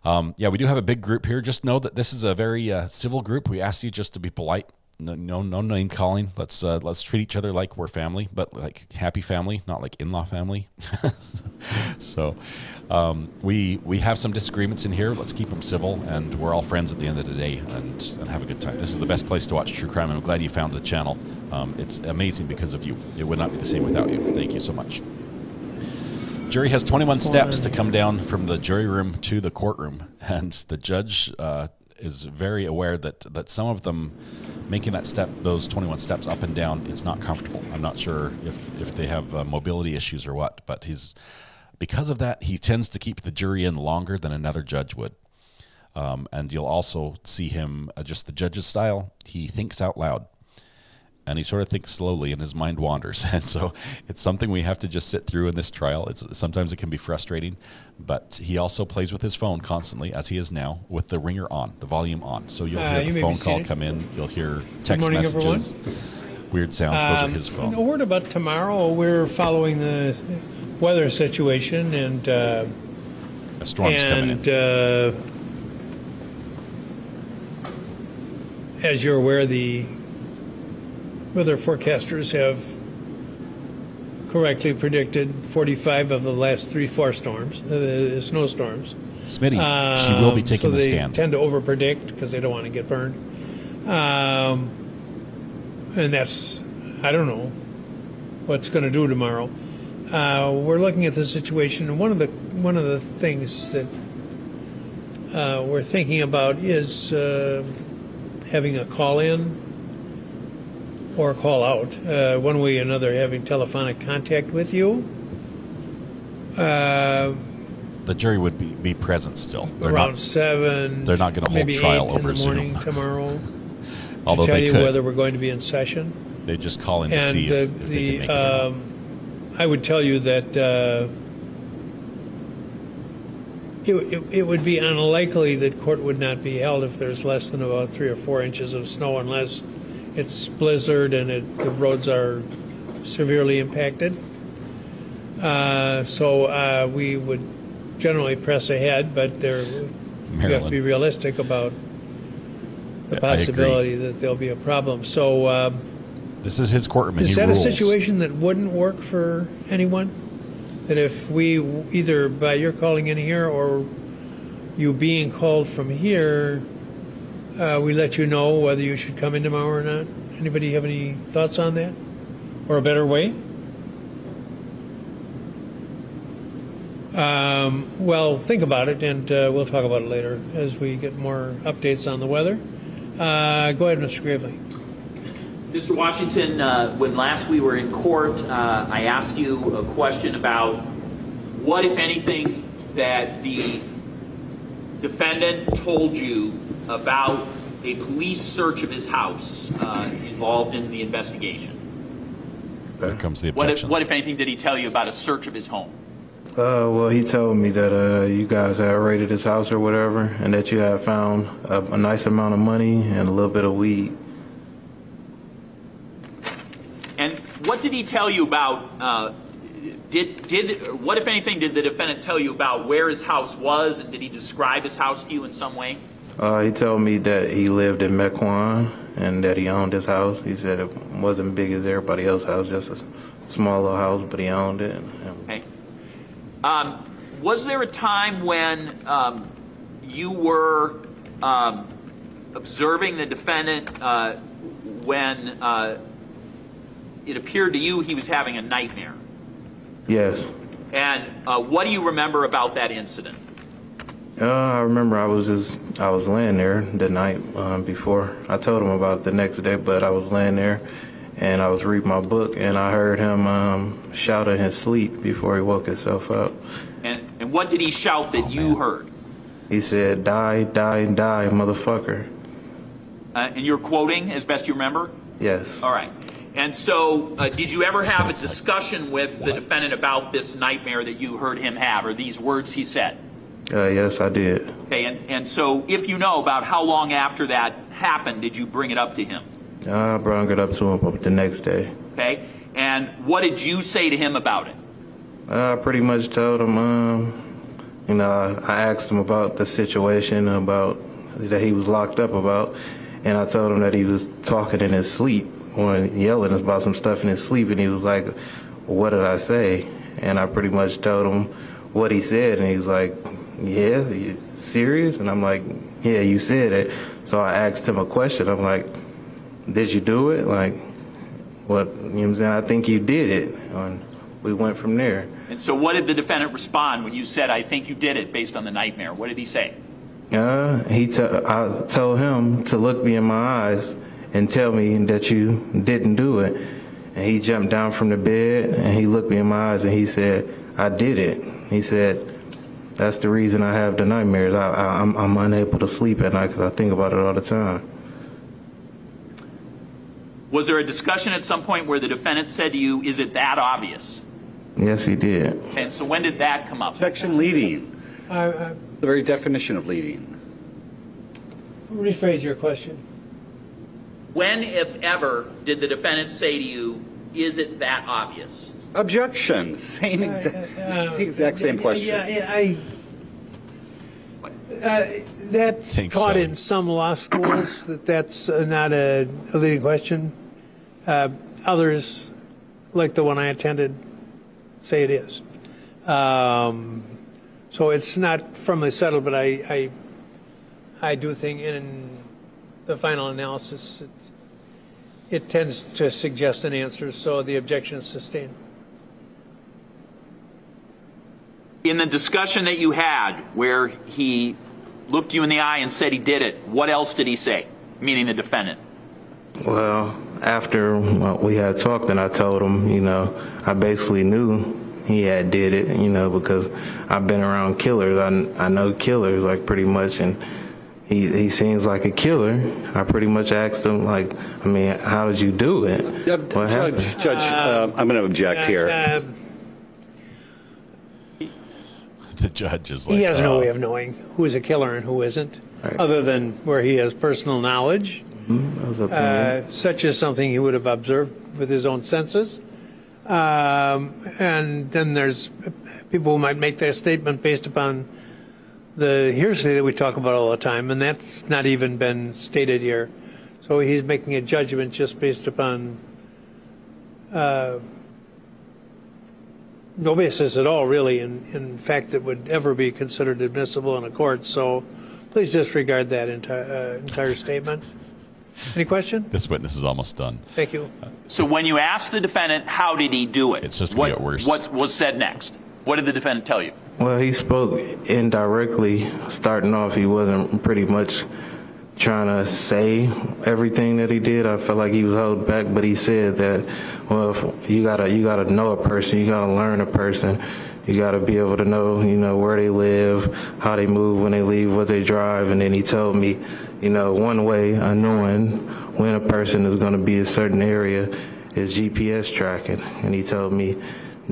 Yeah, we do have a big group here. Just know that this is a very civil group. We ask you just to be polite. No name calling. Let's treat each other like we're family, but like happy family, not like in-law family. So we have some disagreements in here. Let's keep them civil, and we're all friends at the end of the day, and have a good time. This is the best place to watch true crime, and I'm glad you found the channel. It's amazing because of you. It would not be the same without you. Thank you so much. Jury has 21 steps to come down from the jury room to the courtroom, and the judge is very aware that some of them making those 21 steps up and down, it's not comfortable. I'm not sure if they have mobility issues or what, but because of that, he tends to keep the jury in longer than another judge would. And you'll also see him adjust the judge's style. He thinks out loud, and he sort of thinks slowly, and his mind wanders. And so it's something we have to just sit through in this trial. Sometimes it can be frustrating, but he also plays with his phone constantly, as he is now, with the ringer on, the volume on. So you'll hear the phone call come in. You'll hear text messages, weird sounds. Those are his phone. A word about tomorrow. We're following the weather situation, and a storm's coming in. As you're aware, the weather forecasters have correctly predicted 45 of the last 3-4 storms, snowstorms. Smitty, she will be taking the stand. They tend to overpredict because they don't want to get burned. And that's, I don't know what's going to do tomorrow. We're looking at the situation, and one of the things that we're thinking about is having a call-in or call out, one way or another, having telephonic contact with you. The jury would be present still. Around 7. They're not going to hold trial over Zoom. Maybe 8 in the morning tomorrow. Although to tell they you could. whether we're going to be in session. They just call in to see if they can make it or not. I would tell you that it would be unlikely that court would not be held if there's less than about 3 or 4 inches of snow, unless it's blizzard and the roads are severely impacted. So we would generally press ahead, but we have to be realistic about the possibility that there'll be a problem. So this is his courtroom. Is that a situation that wouldn't work for anyone? That if we, either by your calling in here or you being called from here, we let you know whether you should come in tomorrow or not? Anybody have any thoughts on that? Or a better way? Well, think about it, and we'll talk about it later as we get more updates on the weather. Go ahead, Mr. Gravely. Mr. Washington, when last we were in court, I asked you a question about what, if anything, that the defendant told you about a police search of his house involved in the investigation? There comes the objections. What, if anything, did he tell you about a search of his home? Well, he told me that you guys had raided his house or whatever, and that you had found a nice amount of money and a little bit of weed. And what did he tell you about? What, if anything, did the defendant tell you about where his house was, and did he describe his house to you in some way? He told me that he lived in Mequon and that he owned his house. He said it wasn't big as everybody else's house, just a small little house, but he owned it. Okay. Was there a time when you were observing the defendant when it appeared to you he was having a nightmare? Yes. And what do you remember about that incident? I remember I was laying there the night before. I told him about it the next day, but I was laying there and I was reading my book and I heard him shout in his sleep before he woke himself up. And what did he shout that you heard? He said, "Die, die, die, motherfucker." And you're quoting as best you remember? Yes. All right. And so did you ever have a discussion with the defendant about this nightmare that you heard him have, or these words he said? Yes, I did. Okay, and so if you know, about how long after that happened did you bring it up to him? I brought it up to him the next day. Okay, and what did you say to him about it? I pretty much told him, I asked him about the situation about that he was locked up about, and I told him that he was talking in his sleep or yelling about some stuff in his sleep, and he was like, "What did I say?" And I pretty much told him what he said, and he's like, "Yeah, you serious?" And I'm like, "Yeah, you said it." So I asked him a question. I'm like, "Did you do it?" Like, what, you know what I'm saying? "I think you did it." And we went from there. And so what did the defendant respond when you said, "I think you did it," based on the nightmare? What did he say? I told him to look me in my eyes and tell me that you didn't do it. And he jumped down from the bed and he looked me in my eyes and he said, "I did it." He said, "That's the reason I have the nightmares. I'm unable to sleep at night because I think about it all the time." Was there a discussion at some point where the defendant said to you, "Is it that obvious?" Yes, he did. And so when did that come up? Section leading. The very definition of leading. Rephrase your question. When, if ever, did the defendant say to you, "Is it that obvious"? Objection. Same exact same question. That's taught in some law schools that's not a leading question. Others, like the one I attended, say it is. So it's not firmly settled, but I do think in the final analysis it tends to suggest an answer, so the objection is sustained. In the discussion that you had where he looked you in the eye and said he did it, what else did he say, meaning the defendant? Well, after we had talked and I told him, I basically knew he had did it, because I've been around killers. I know killers, like, pretty much, and he seems like a killer. I pretty much asked him, how did you do it? What happened? Judge, I'm going to object here. The judge is like, he has no way of knowing who's a killer and who isn't, right, other than where he has personal knowledge, such as something he would have observed with his own senses. And then there's people who might make their statement based upon the hearsay that we talk about all the time, and that's not even been stated here. So he's making a judgment just based upon no basis at all, really, in fact, that would ever be considered admissible in a court. So please disregard that entire statement. Any question? This witness is almost done. Thank you. So when you asked the defendant, how did he do it? It's just going to get worse. What was said next? What did the defendant tell you? Well, he spoke indirectly. Starting off, he wasn't pretty much trying to say everything that he did. I felt like he was held back, but he said that, well, if you gotta know a person, you gotta learn a person, You got to be able to know, where they live, how they move when they leave, what they drive. And then he told me, one way of knowing when a person is going to be a certain area is GPS tracking. And he told me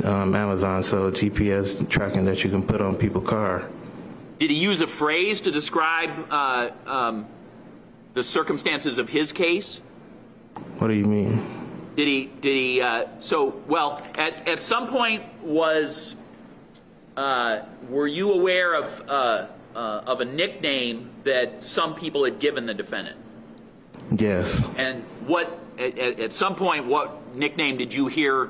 Amazon sold GPS tracking that you can put on people's car. Did he use a phrase to describe the circumstances of his case? What do you mean? Did he, at some point were you aware of a nickname that some people had given the defendant? Yes. And at some point, what nickname did you hear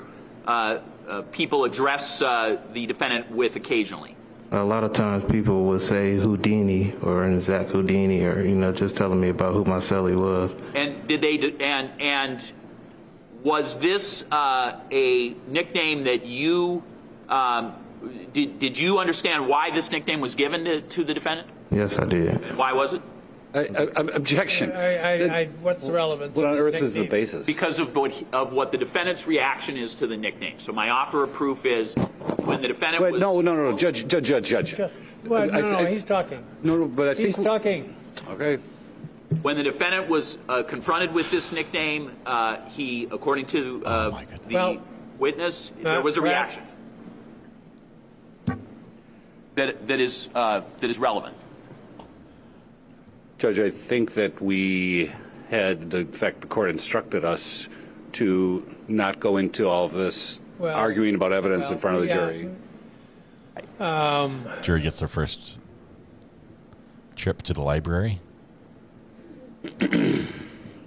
people address the defendant with occasionally? A lot of times people would say Houdini or Zach Houdini, or just telling me about who my cellie was. And did they? And was this a nickname that you did you understand why this nickname was given to the defendant? Yes, I did. And why was it? Objection. What's the relevance? What on earth nickname? is the basis? Because of what the defendant's reaction is to the nickname. So my offer of proof is when the defendant was... No, Judge. Well, no, he's talking. No, but I think... He's talking. Okay. When the defendant was confronted with this nickname, he, according to the witness, there was a reaction that is relevant. Judge, I think that we had, in fact, the court instructed us to not go into all of this arguing about evidence in front of the jury. Jury gets their first trip to the library.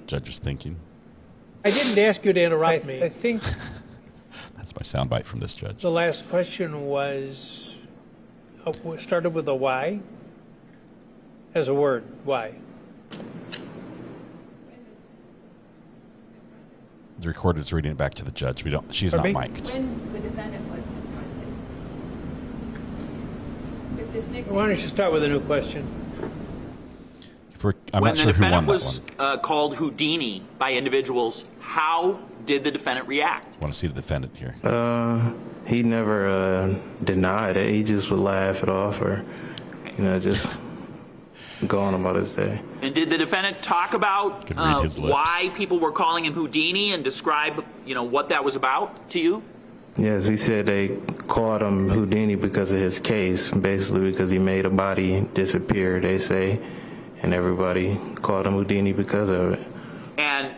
Judge is thinking. I didn't ask you to interrupt me. I think that's my soundbite from this judge. The last question was started with a why. As a word, why? The recorder's reading it back to the judge. She's not mic'd. When the defendant was confronted with this nickname. Why don't you start with a new question? I'm not sure who won that one. When the defendant was called Houdini by individuals, how did the defendant react? I want to see the defendant here. He never denied it. He just would laugh it off or, just go on about his day. And did the defendant talk about why people were calling him Houdini and describe, what that was about to you? Yes, he said they called him Houdini because of his case, basically because he made a body disappear, they say, and everybody called him Houdini because of it. And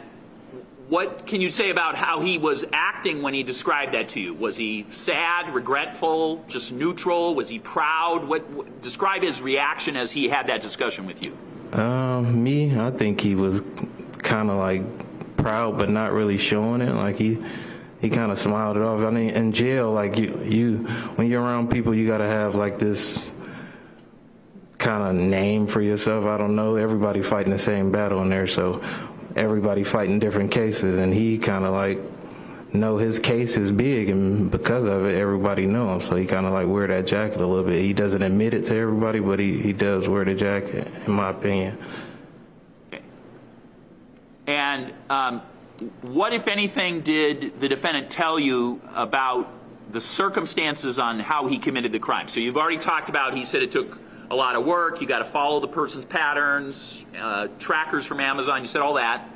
what can you say about how he was acting when he described that to you? Was he sad, regretful, just neutral? Was he proud? Describe his reaction as he had that discussion with you. I think he was kind of like proud, but not really showing it. Like he kind of smiled it off. I mean, in jail, like you when you're around people, you got to have like this kind of name for yourself. I don't know. Everybody fighting the same battle in there, so everybody fighting different cases, and he kind of like know his case is big, and because of it, everybody know him. So he kind of like wear that jacket a little bit. He doesn't admit it to everybody, but he does wear the jacket, in my opinion. Okay. And what, if anything, did the defendant tell you about the circumstances on how he committed the crime? So you've already talked about, he said it took a lot of work, you got to follow the person's patterns, trackers from Amazon, you said all that.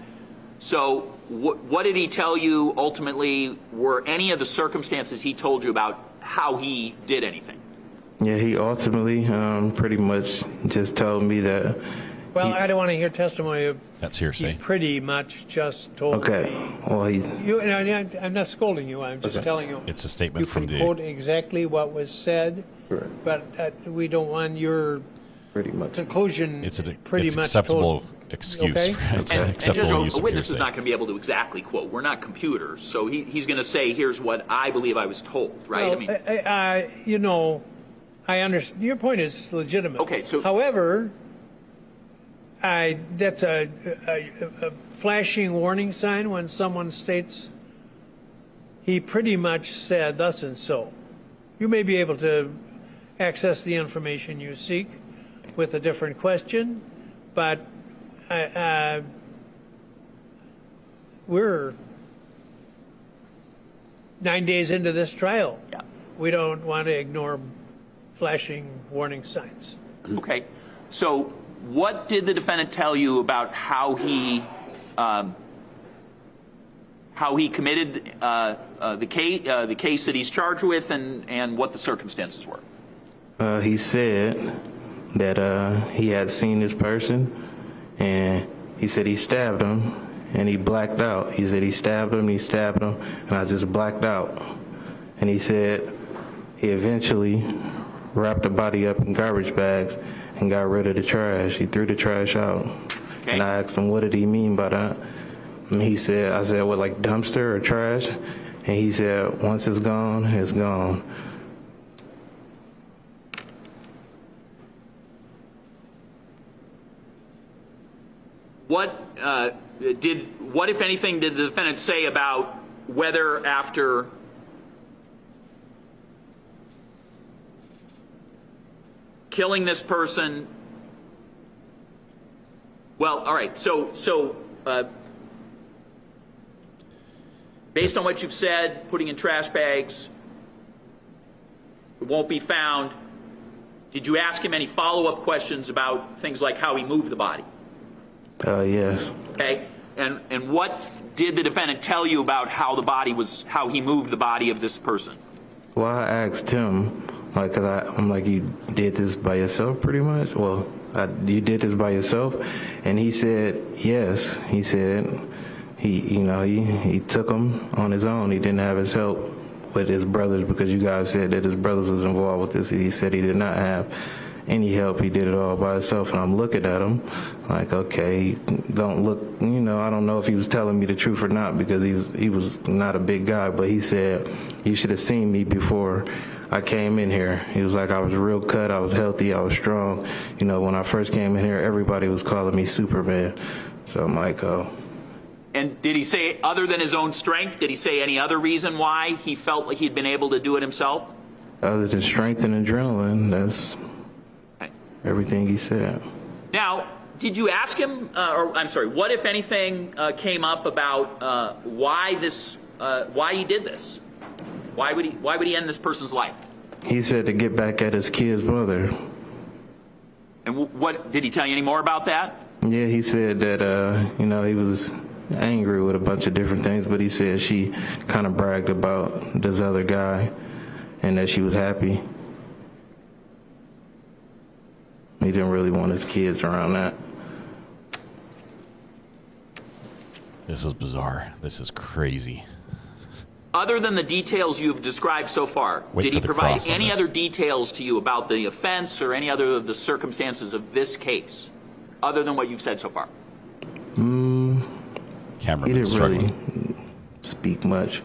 So what did he tell you ultimately were any of the circumstances he told you about how he did anything? Yeah, he ultimately pretty much just told me that. Well, I don't want to hear testimony. That's hearsay. He pretty much just told me. Well, I'm not scolding you. I'm just telling you. It's a statement from the. You can quote exactly what was said, but we don't want your conclusion. It's pretty much acceptable excuse. Okay? And Judge, a witness is not going to be able to exactly quote. We're not computers, so he's going to say, "Here's what I believe I was told." Right? Well, I understand. Your point is legitimate. Okay, so however. That's a flashing warning sign when someone states he pretty much said thus and so. You may be able to access the information you seek with a different question, but we're 9 days into this trial. Yeah. we don't want to ignore flashing warning signs. Okay. So what did the defendant tell you about how he committed the case that he's charged with, and what the circumstances were? He said that he had seen this person, and he said he stabbed him, and he blacked out. He said he stabbed him, and I just blacked out. And he said he eventually wrapped the body up in garbage bags and got rid of the trash. He threw the trash out. Okay. And I asked him, what did he mean by that? And he said, I said, what, like dumpster or trash? And he said, once it's gone, it's gone. What if anything, did the defendant say about whether after killing this person? Well, all right. So based on what you've said, putting in trash bags, it won't be found. Did you ask him any follow-up questions about things like how he moved the body? Yes. Okay. And what did the defendant tell you about how he moved the body of this person? Well, I asked him, like, cause I'm like, you did this by yourself, pretty much. Well, you did this by yourself, and he said yes. He said he took him on his own. He didn't have his help with his brothers, because you guys said that his brothers was involved with this. He said he did not have any help. He did it all by himself. And I'm looking at him like, okay, don't look, I don't know if he was telling me the truth or not, because he was not a big guy, but he said, you should have seen me before I came in here. He was like, I was real cut, I was healthy, I was strong. When I first came in here, everybody was calling me Superman. So I'm like, oh. And did he say, other than his own strength, did he say any other reason why he felt like he'd been able to do it himself? Other than strength and adrenaline, that's everything he said. Now, did you ask him, what if anything came up about why he did this? Why would he end this person's life? He said to get back at his kid's mother. And what did he tell you any more about that? Yeah, he said that he was angry with a bunch of different things, but he said she kind of bragged about this other guy and that she was happy. He didn't really want his kids around that. This is bizarre. This is crazy. Other than the details you've described so far, did he provide any other details to you about the offense or any other of the circumstances of this case, other than what you've said so far? He didn't really speak much.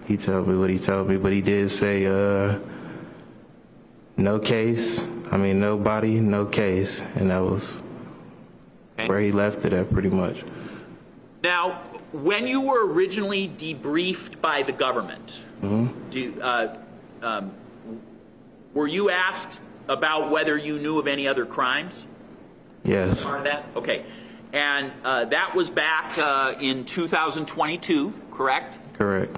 He told me what he told me, but he did say, no case. No body, no case. And that was where he left it at, pretty much. Now, when you were originally debriefed by the government, were you asked about whether you knew of any other crimes? Yes. Part of that? Okay. And that was back in 2022, correct? Correct.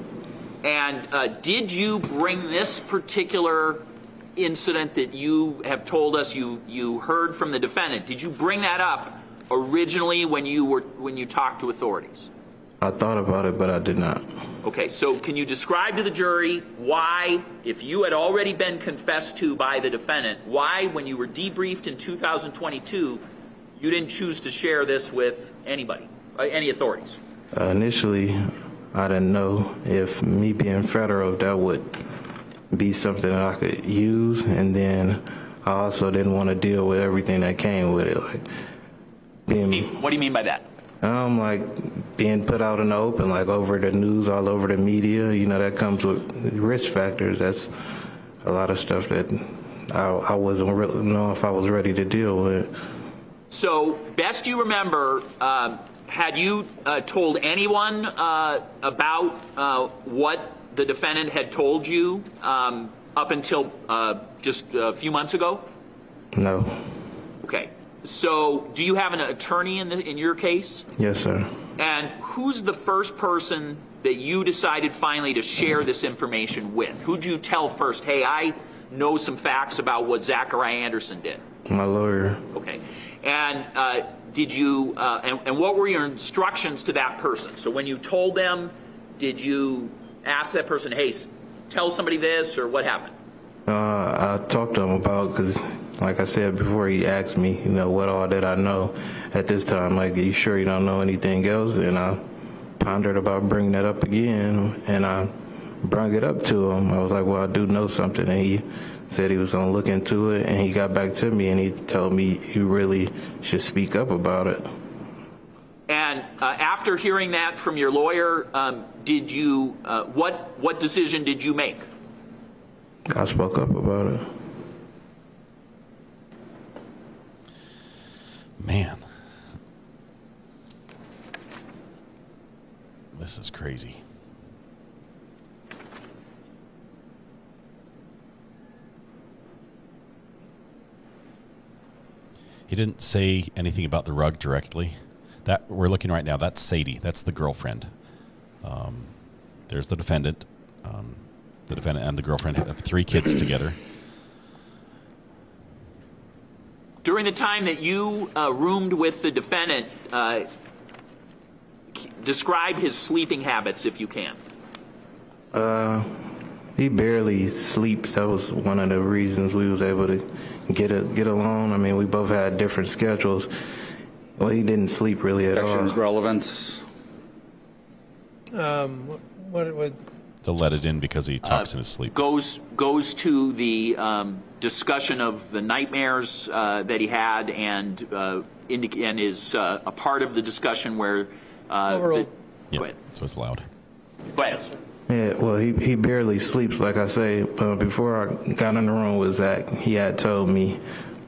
And did you bring this particular incident that you have told us you heard from the defendant, did you bring that up originally when you talked to authorities? I thought about it, but I did not. Okay, so can you describe to the jury why, if you had already been confessed to by the defendant, why, when you were debriefed in 2022, you didn't choose to share this with anybody, any authorities? Initially, I didn't know if me being federal, that would be something that I could use, and then I also didn't want to deal with everything that came with it, like being. What do you mean by that? Like being put out in the open, like over the news, all over the media. That comes with risk factors. That's a lot of stuff that I wasn't really know if I was ready to deal with. So, best you remember, had you told anyone about what the defendant had told you up until just a few months ago? No. Okay. So, do you have an attorney in your case? Yes, sir. And who's the first person that you decided finally to share this information with? Who'd you tell first, hey, I know some facts about what Zachariah Anderson did? My lawyer. Okay. And did you, and what were your instructions to that person? So when you told them, did you ask that person, hey, tell somebody this, or what happened? I talked to him about, because like I said before, he asked me, what all did I know at this time? Like, are you sure you don't know anything else? And I pondered about bringing that up again, and I brought it up to him. I was like, well, I do know something. And he said he was going to look into it, and he got back to me, and he told me you really should speak up about it. And after hearing that from your lawyer, did you, what decision did you make? I spoke up about it. Man. This is crazy. He didn't say anything about the rug directly. That we're looking right now, that's Sadie. That's the girlfriend. There's the defendant. The defendant and the girlfriend have 3 kids together. During the time that you roomed with the defendant, describe his sleeping habits if you can. He barely sleeps. That was one of the reasons we was able to get along. I mean, we both had different schedules. Well, he didn't sleep really at all. Relevance. What They'll let it in because he talks in his sleep. Goes to the discussion of the nightmares that he had, and is a part of the discussion where. Go ahead. So it's loud. Go ahead. Yeah, well, he barely sleeps, like I say. Before I got in the room with Zach, he had told me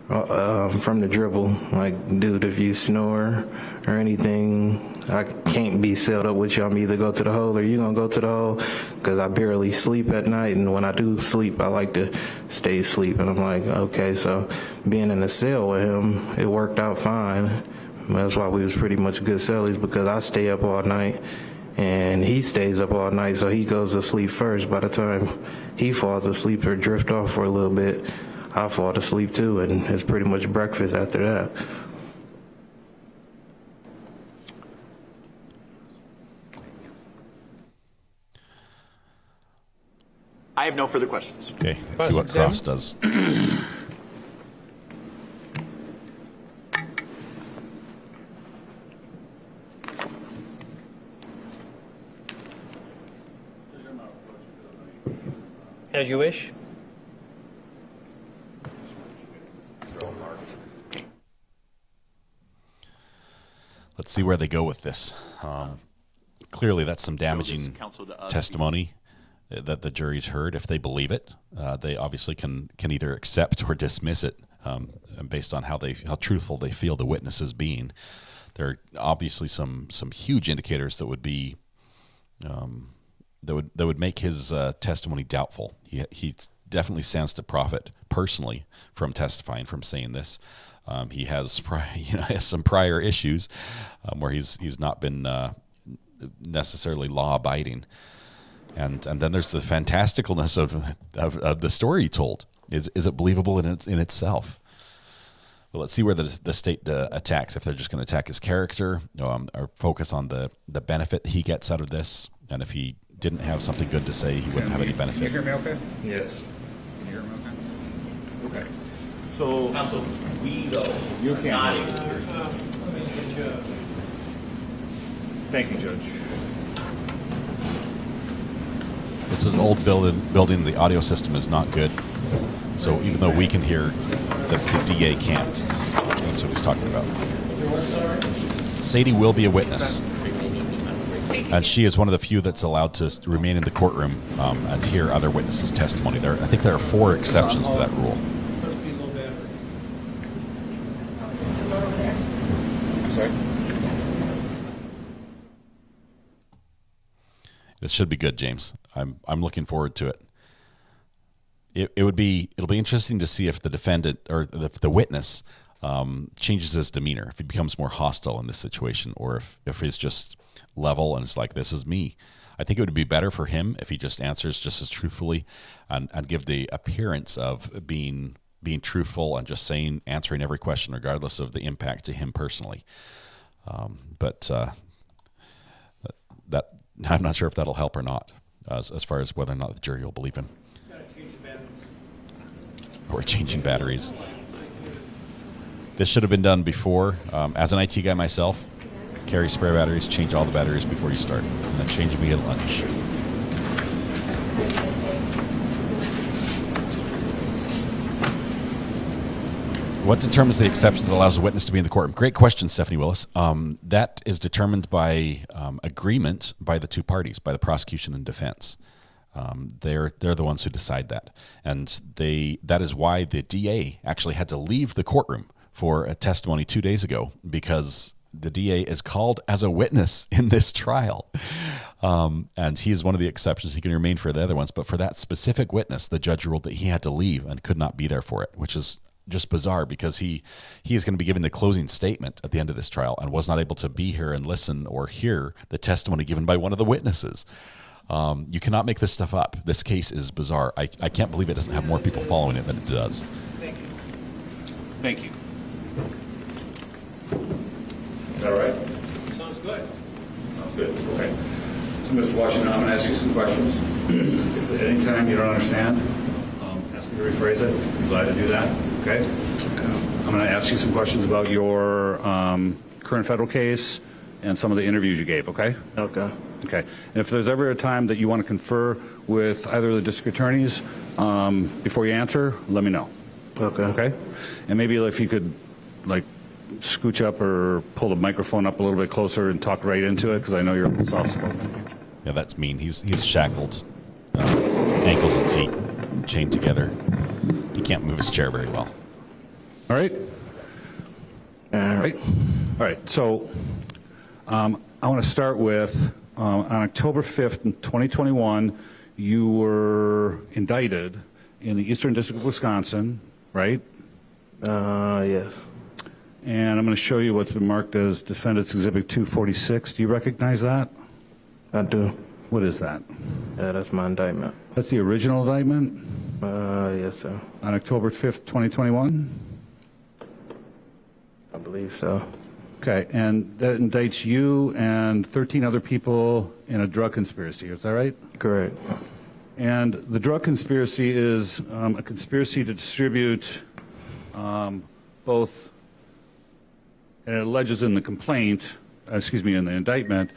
from the dribble, like, dude, if you snore or anything, I can't be sealed up with you. I'm either go to the hole or you gonna go to the hole, because I barely sleep at night, and when I do sleep, I like to stay asleep. And I'm like, okay, so being in the cell with him, it worked out fine. That's why we was pretty much good cellies, because I stay up all night and he stays up all night, so he goes to sleep first. By the time he falls asleep or drift off for a little bit, I fall to sleep too, and it's pretty much breakfast after that. I have no further questions. Okay, let's see what Cross does. As you wish. Let's see where they go with this. Clearly, that's some damaging testimony that the jury's heard. If they believe it, they obviously can either accept or dismiss it based on how truthful they feel the witness is being. There are obviously some huge indicators that would be that would make his testimony doubtful. He definitely stands to profit personally from testifying, from saying this. He has has some prior issues where he's not been necessarily law abiding, and then there's the fantasticalness of the story he told. Is it believable in itself? Well, let's see where the state attacks. If they're just going to attack his character, or focus on the benefit he gets out of this, and if he didn't have something good to say, he wouldn't have any benefit. Can you hear me okay? Yes. Can you hear me okay? Okay. So, Counsel, we you are can't not hear able me. to hear you. Thank you, Judge. This is an old building. The audio system is not good. So even though we can hear, the DA can't. That's what he's talking about. Sadie will be a witness. And she is one of the few that's allowed to remain in the courtroom and hear other witnesses' testimony. I think there are 4 exceptions to that rule. Sorry? This should be good, James. I'm looking forward to it. It'll be interesting to see if the defendant or the witness changes his demeanor, if he becomes more hostile in this situation, or if he's just level and it's like, this is me. I think it would be better for him if he just answers just as truthfully and give the appearance of being truthful and just answering every question regardless of the impact to him personally. But that I'm not sure if that'll help or not as far as whether or not the jury will believe him. Or changing batteries. This should have been done before. As an IT guy myself, carry spare batteries, change all the batteries before you start, and then change them at lunch. What determines the exception that allows a witness to be in the courtroom? Great question, Stephanie Willis. That is determined by agreement by the two parties, by the prosecution and defense. They're the ones who decide that, and that is why the DA actually had to leave the courtroom for a testimony 2 days ago, because the DA is called as a witness in this trial, and he is one of the exceptions. He can remain for the other ones, but for that specific witness, the judge ruled that he had to leave and could not be there for it, which is just bizarre, because he is going to be giving the closing statement at the end of this trial and was not able to be here and listen or hear the testimony given by one of the witnesses. You cannot make this stuff up. This case is bizarre. I can't believe it doesn't have more people following it than it does. Thank you. Thank you. Is that all right? Sounds good. Sounds good. Okay. So, Mr. Washington, I'm going to ask you some questions. If at any time you don't understand, ask me to rephrase it. I'd be glad to do that. Okay? I'm going to ask you some questions about your current federal case and some of the interviews you gave, okay? Okay. Okay. And if there's ever a time that you want to confer with either of the district attorneys before you answer, let me know. Okay. Okay? And maybe if you could, like, scooch up or pull the microphone up a little bit closer and talk right into it, because I know you're soft-spoken. Yeah, that's mean. He's shackled, ankles and feet chained together. He can't move his chair very well. All right? All right. All right. So I want to start with on October 5th, 2021, you were indicted in the Eastern District of Wisconsin, right? Yes. And I'm going to show you what's been marked as Defendant's Exhibit 246. Do you recognize that? I do. What is that? That's my indictment. That's the original indictment? Yes, sir. On October 5th, 2021? I believe so. Okay, and that indicts you and 13 other people in a drug conspiracy, is that right? Correct. And the drug conspiracy is a conspiracy to distribute both, and it alleges in the complaint, in the indictment,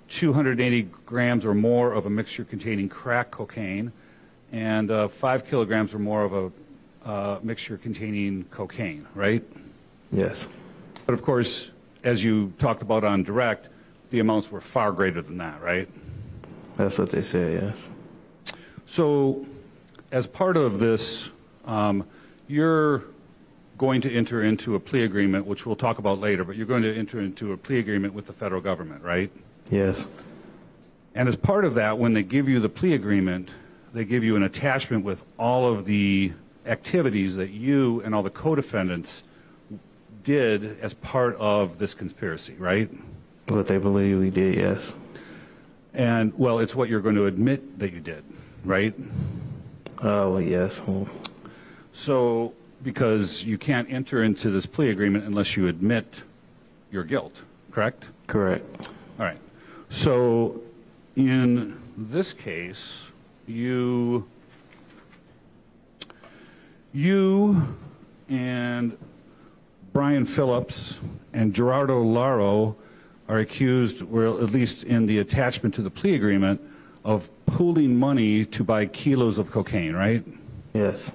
280 grams or more of a mixture containing crack cocaine and 5 kilograms or more of a mixture containing cocaine, right? Yes. But of course, as you talked about on direct, the amounts were far greater than that, right? That's what they said, yes. So as part of this, you're going to enter into a plea agreement, which we'll talk about later, but you're going to enter into a plea agreement with the federal government, right? Yes. And as part of that, when they give you the plea agreement, they give you an attachment with all of the activities that you and all the co-defendants did as part of this conspiracy, right? What they believe we did, yes. And, well, it's what you're going to admit that you did, right? Oh, yes. So, because you can't enter into this plea agreement unless you admit your guilt, correct? Correct. All right. So, in this case, you and Brian Phillips and Gerardo Laro are accused, well, at least in the attachment to the plea agreement, of pooling money to buy kilos of cocaine, right? Yes.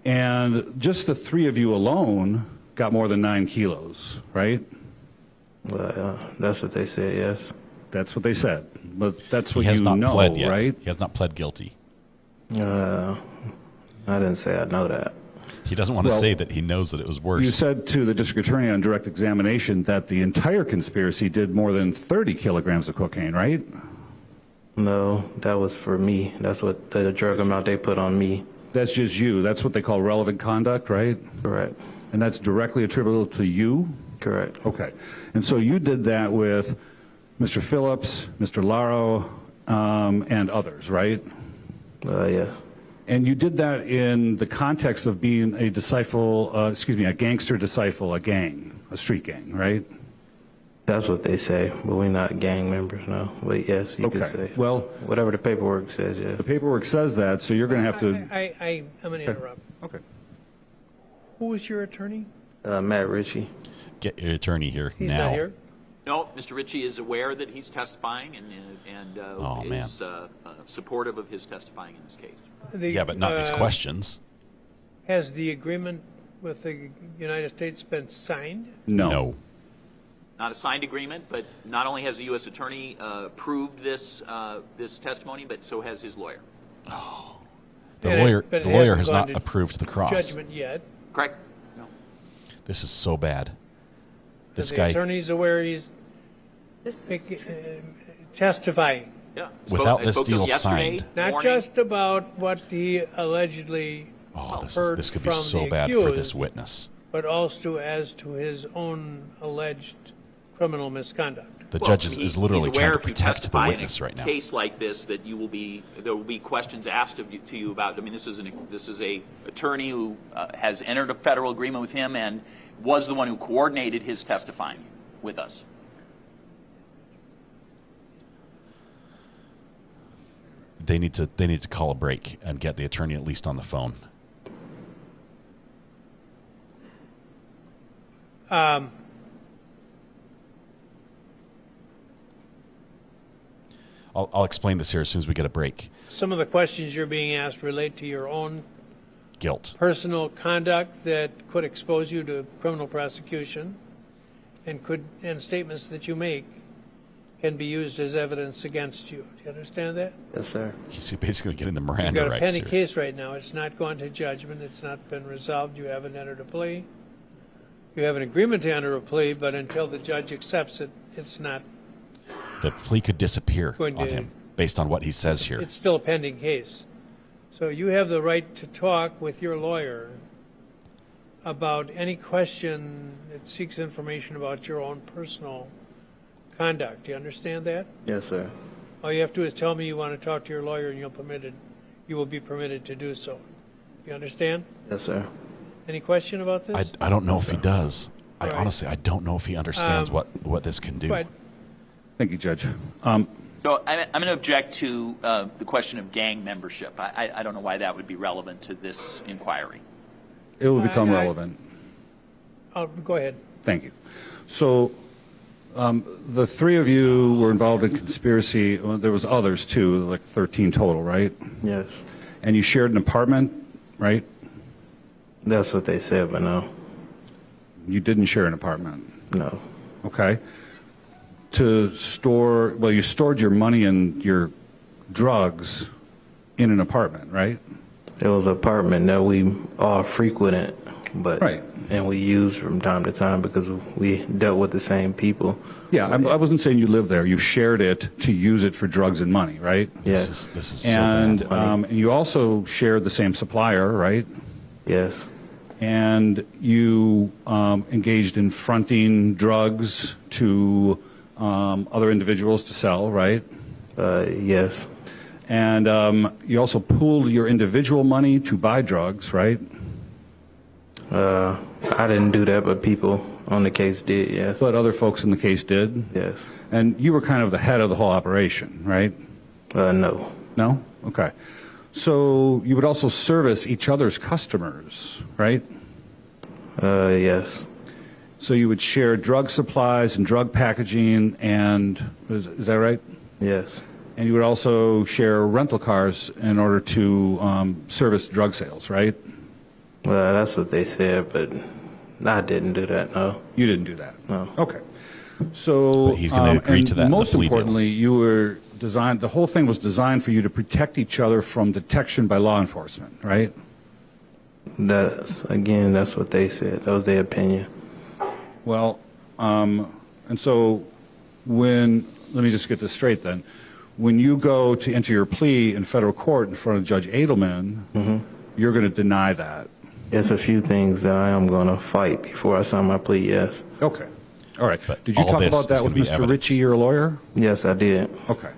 And just the three of you alone got more than 9 kilos, right? Well, that's what they said, yes. That's what they said. But that's what he has you not know, pled yet. right? He has not pled guilty. I didn't say I know that. He doesn't want to say that he knows that it was worse. You said to the district attorney on direct examination that the entire conspiracy did more than 30 kilograms of cocaine, right? No, that was for me. That's what the drug amount they put on me. That's just you. That's what they call relevant conduct, right? Correct. And that's directly attributable to you? Correct. Okay. And so you did that with Mr. Phillips, Mr. Laro, and others, right? Yeah. And you did that in the context of being a a gangster disciple, a gang, a street gang, right? That's what they say, but we're not gang members, no. But yes, you could say. Well, whatever the paperwork says, yeah. The paperwork says that, so you're going to have to. I'm going to interrupt. Okay. Who was your attorney? Matt Ritchie. Get your attorney here He's now. not here? No, Mr. Ritchie is aware that he's testifying and is supportive of his testifying in this case. Yeah, but not these questions. Has the agreement with the United States been signed? No. Not a signed agreement, but not only has the U.S. attorney approved this testimony, but so has his lawyer. Oh. The lawyer has not approved the cross. Judgment yet. Correct. No. This is so bad. This The guy. attorney's aware he's testifying. Yeah. Without this deal signed. Not just about what he allegedly heard this could be from so the bad accused, for this witness. but also as to his own alleged criminal misconduct. The judge is literally trying to protect the witness right now. In a case like this, that there will be questions asked to you about. I mean, this is a attorney who has entered a federal agreement with him and was the one who coordinated his testifying with us. They need to call a break and get the attorney at least on the phone. I'll explain this here as soon as we get a break. Some of the questions you're being asked relate to your own Guilt. personal conduct that could expose you to criminal prosecution, and statements that you make can be used as evidence against you. Do you understand that? Yes, sir. He's basically getting the You've Miranda got a rights penny here. case right now. It's not gone to judgment. It's not been resolved. You haven't entered a plea. You have an agreement to enter a plea, but until the judge accepts it, it's not. The plea could disappear Going on to- him based on what he says here. It's still a pending case. So you have the right to talk with your lawyer about any question that seeks information about your own personal conduct. Do you understand that? Yes, sir. All you have to do is tell me you want to talk to your lawyer, and you will be permitted to do so. You understand? Yes, sir. Any question about this? I don't know if he does. Right. Honestly, I don't know if he understands what this can do. Right. Thank you, Judge. So I'm going to object to the question of gang membership. I don't know why that would be relevant to this inquiry. It will become relevant. Go ahead. Thank you. So the three of you were involved in conspiracy. Well, there was others too, like 13 total, right? Yes. And you shared an apartment, right? That's what they said, but no. You didn't share an apartment? No. Okay. You stored your money and your drugs in an apartment, right? It was an apartment that we all frequented, but right. And we used from time to time because we dealt with the same people. Yeah, I wasn't saying you lived there. You shared it to use it for drugs and money, right? Yes. This is and so bad. And you also shared the same supplier, right? Yes. And you engaged in fronting drugs to other individuals to sell, right? Yes. And you also pooled your individual money to buy drugs, right? I didn't do that, but people on the case did, yes. But other folks in the case did? Yes. And you were kind of the head of the whole operation, right? No. No? Okay. So you would also service each other's customers, right? Yes. So you would share drug supplies and drug packaging, and is that right? Yes. And you would also share rental cars in order to service drug sales, right? Well, that's what they said, but I didn't do that, no. You didn't do that? No. Okay. So But he's going to agree to that in the most plea deal. importantly, the whole thing was designed for you to protect each other from detection by law enforcement, right? That's what they said. That was their opinion. Well, and so let me just get this straight then. When you go to enter your plea in federal court in front of Judge Edelman, you're going to deny that. It's a few things that I am going to fight before I sign my plea, yes. Okay. All right. But Did you all talk this about is that gonna with be Mr. evidence. Ritchie, your lawyer? Yes, I did. Okay.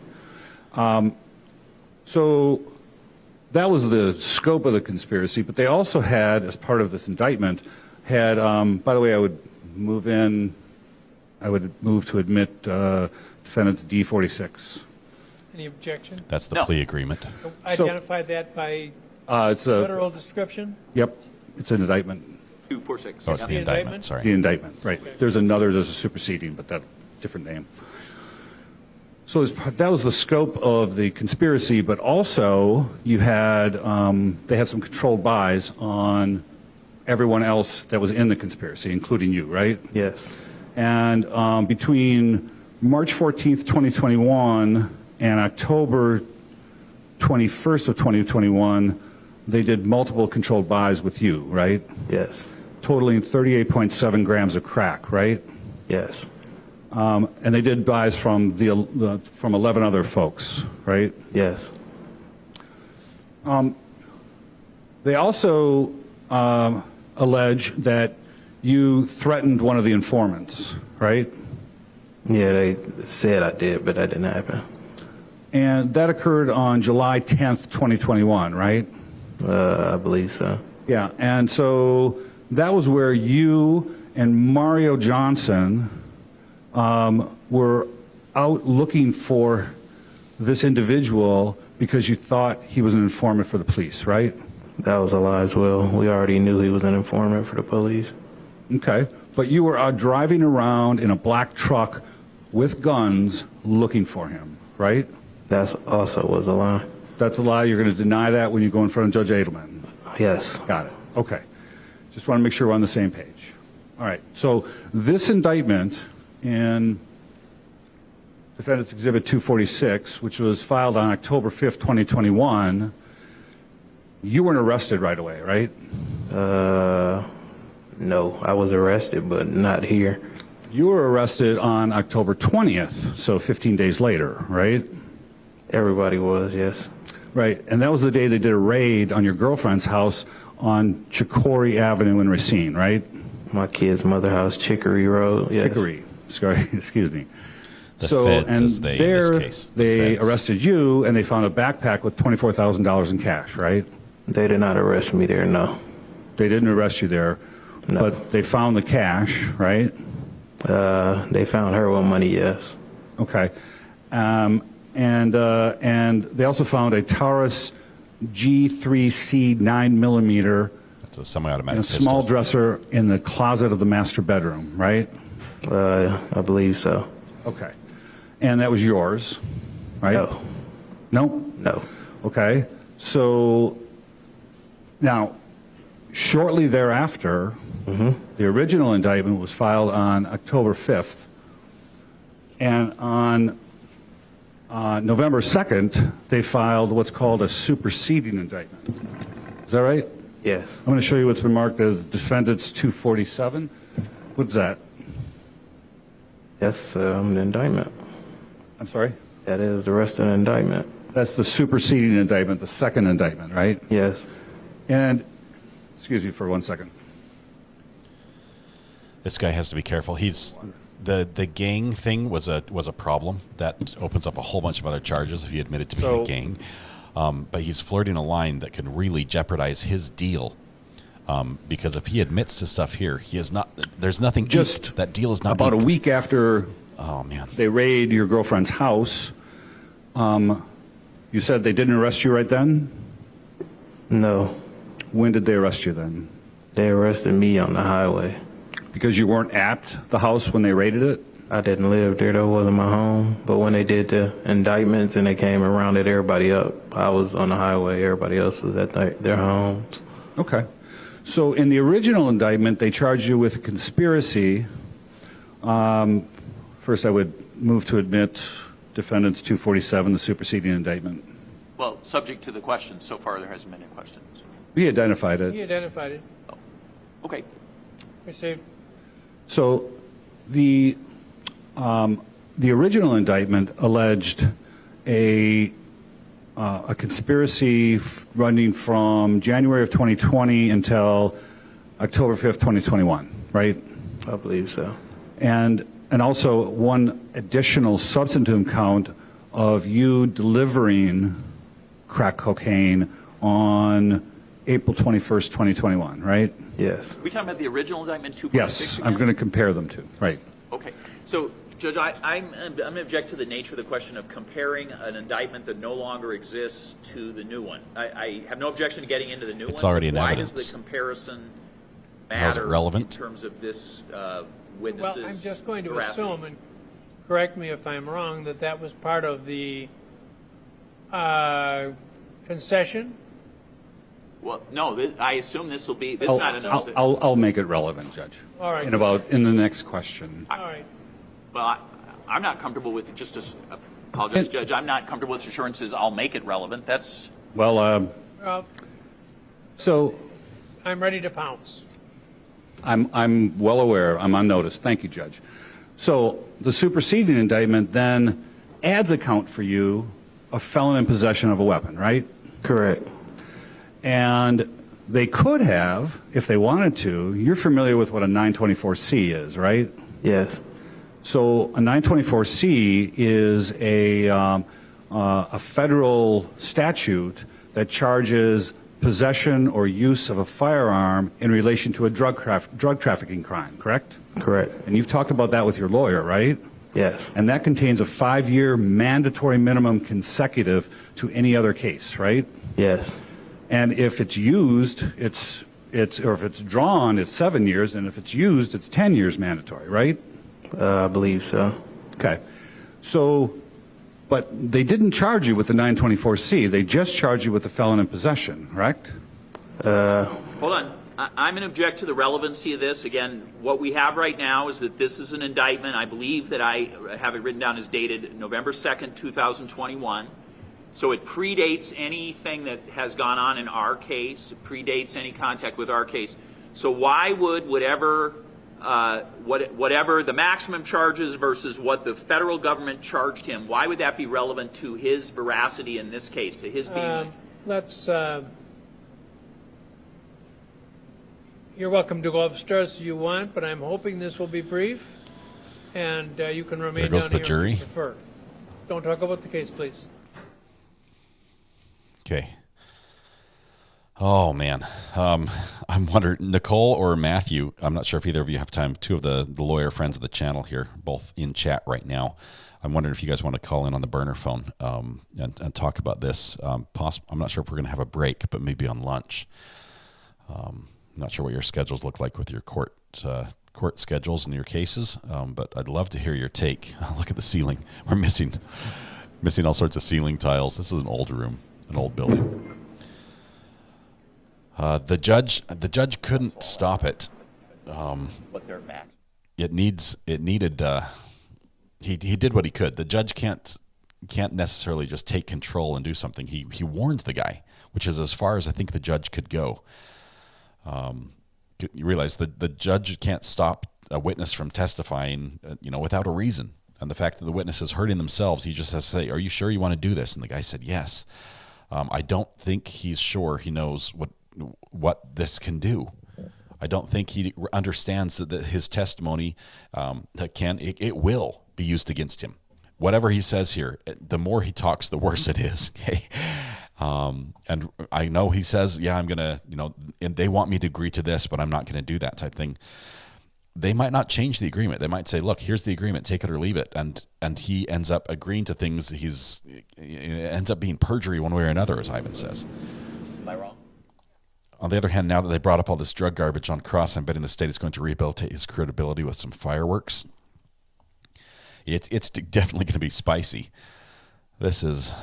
So that was the scope of the conspiracy, but they also had, as part of this indictment, had, by the way, I would move to admit defendants D46. Any objection? That's the plea agreement. Identified that by It's a federal description? Yep, it's an indictment. 246. Oh, it's the indictment, sorry. The indictment, right. Okay. There's a superseding, but that different name. So that was the scope of the conspiracy, but also you had, they had some controlled buys on everyone else that was in the conspiracy, including you, right? Yes. And between March 14th, 2021 and October 21st of 2021, they did multiple controlled buys with you, right? Yes. Totaling 38.7 grams of crack, right? Yes. And they did buys from from 11 other folks, right? Yes. They also allege that you threatened one of the informants, right? Yeah, they said I did, but that didn't happen. And that occurred on July 10th, 2021, right? I believe so. Yeah, and so that was where you and Mario Johnson were out looking for this individual because you thought he was an informant for the police, right? That was a lie as well. We already knew he was an informant for the police. Okay, but you were out driving around in a black truck with guns looking for him, right? That also was a lie. That's a lie. You're going to deny that when you go in front of Judge Edelman? Yes. Got it. Okay. Just want to make sure we're on the same page. All right. So this indictment in Defendant's Exhibit 246, which was filed on October 5th, 2021, you weren't arrested right away, right? No. I was arrested, but not here. You were arrested on October 20th, so 15 days later, right? Everybody was, yes. Right, and that was the day they did a raid on your girlfriend's house on Chicory Avenue in Racine, right? My kid's mother house, Chicory Road, yes. Chicory, sorry, excuse me. The feds, as they, in this case. They arrested you, and they found a backpack with $24,000 in cash, right? They did not arrest me there, no. They didn't arrest you there, no. But they found the cash, right? They found her with money, yes. Okay. And they also found a Taurus G3C 9mm. That's a semi-automatic in a pistol. small dresser in the closet of the master bedroom, right? I believe so. Okay. And that was yours, right? No. No? No. Okay. So now, shortly thereafter, the original indictment was filed on October 5th. And on November 2nd, they filed what's called a superseding indictment. Is that right? Yes. I'm going to show you what's been marked as Defendants 247. What's that? That's an indictment. I'm sorry? That is the rest of the indictment. That's the superseding indictment, the second indictment, right? Yes. And, excuse me for 1 second. This guy has to be careful. He's the gang thing was a problem that opens up a whole bunch of other charges if you admit it to be a gang. But he's flirting a line that can really jeopardize his deal. Because if he admits to stuff here, he is not. There's nothing. Just that deal is not about inked. a week after. Oh man. They raid your girlfriend's house. You said they didn't arrest you right then? No. When did they arrest you then? They arrested me on the highway. Because you weren't at the house when they raided it? I didn't live there. That wasn't my home. But when they did the indictments and they came and rounded everybody up, I was on the highway. Everybody else was at their homes. Okay. So in the original indictment, they charged you with a conspiracy. First, I would move to admit Defendants 247, the superseding indictment. Well, subject to the questions. So far, there hasn't been any questions. He identified it. He identified it. Oh. Okay. Received. So the original indictment alleged a conspiracy running from January of 2020 until October 5th, 2021, right? I believe so. and also one additional substantive count of you delivering crack cocaine on April 21st, 2021, right? Yes. Are we talking about the original indictment 2.6 Yes, again? I'm going to compare them to, right. Okay. So, Judge, I'm going to object to the nature of the question of comparing an indictment that no longer exists to the new one. I have no objection to getting into the new one. It's already in Why evidence. does the comparison How's it matter relevant? in terms of this witness's Well, I'm just going to veracity? assume, and correct me if I'm wrong, that was part of the concession? Well, no, I assume this will be. This is not an. I'll make it relevant, Judge. All right. In the next question. All right. Well, I'm not comfortable with just to apologize, Judge. I'm not comfortable with assurances. I'll make it relevant. That's Well, so I'm ready to pounce. I'm well aware. I'm on notice. Thank you, Judge. So the superseding indictment then adds a count for you of felon in possession of a weapon, right? Correct. And they could have, if they wanted to. You're familiar with what a 924C is, right? Yes. So a 924C is a federal statute that charges possession or use of a firearm in relation to a drug trafficking crime, correct? Correct. And you've talked about that with your lawyer, right? Yes. And that contains a 5-year mandatory minimum consecutive to any other case, right? Yes. And if it's used, or if it's drawn, it's 7 years, and if it's used, it's 10 years mandatory, right? I believe so. Okay. So, but they didn't charge you with the 924C. They just charged you with the felon in possession, correct? Hold on. I'm going to object to the relevancy of this. Again, what we have right now is that this is an indictment. I believe that I have it written down as dated November 2nd, 2021. So it predates anything that has gone on in our case. It predates any contact with our case. So why would whatever the maximum charges versus what the federal government charged him, why would that be relevant to his veracity in this case, to his being? You're welcome to go upstairs if you want, but I'm hoping this will be brief, and you can remain There goes down the here jury. if you prefer. Don't talk about the case, please. Okay. Oh, man. I'm wondering, Nicole or Matthew, I'm not sure if either of you have time, two of the lawyer friends of the channel here, both in chat right now. I'm wondering if you guys want to call in on the burner phone and talk about this. I'm not sure if we're going to have a break, but maybe on lunch. I'm not sure what your schedules look like with your court schedules and your cases, but I'd love to hear your take. Look at the ceiling. We're missing all sorts of ceiling tiles. This is an old room, an old building. The judge couldn't stop it. What they're max. He did what he could. The judge can't necessarily just take control and do something. He warned the guy, which is as far as I think the judge could go. You realize that the judge can't stop a witness from testifying, without a reason. And the fact that the witness is hurting themselves, he just has to say, "Are you sure you want to do this?" And the guy said, "Yes." I don't think he's sure he knows what this can do. I don't think he understands that his testimony it will be used against him. Whatever he says here, the more he talks, the worse it is. Okay. And I know he says, "Yeah, I'm gonna," and they want me to agree to this, but I'm not going to do that type thing. They might not change the agreement. They might say, "Look, here's the agreement. Take it or leave it." And he ends up agreeing to things. It ends up being perjury one way or another, as Ivan says. Am I wrong? On the other hand, now that they brought up all this drug garbage on Cross, I'm betting the state is going to rehabilitate his credibility with some fireworks. It's definitely going to be spicy. This is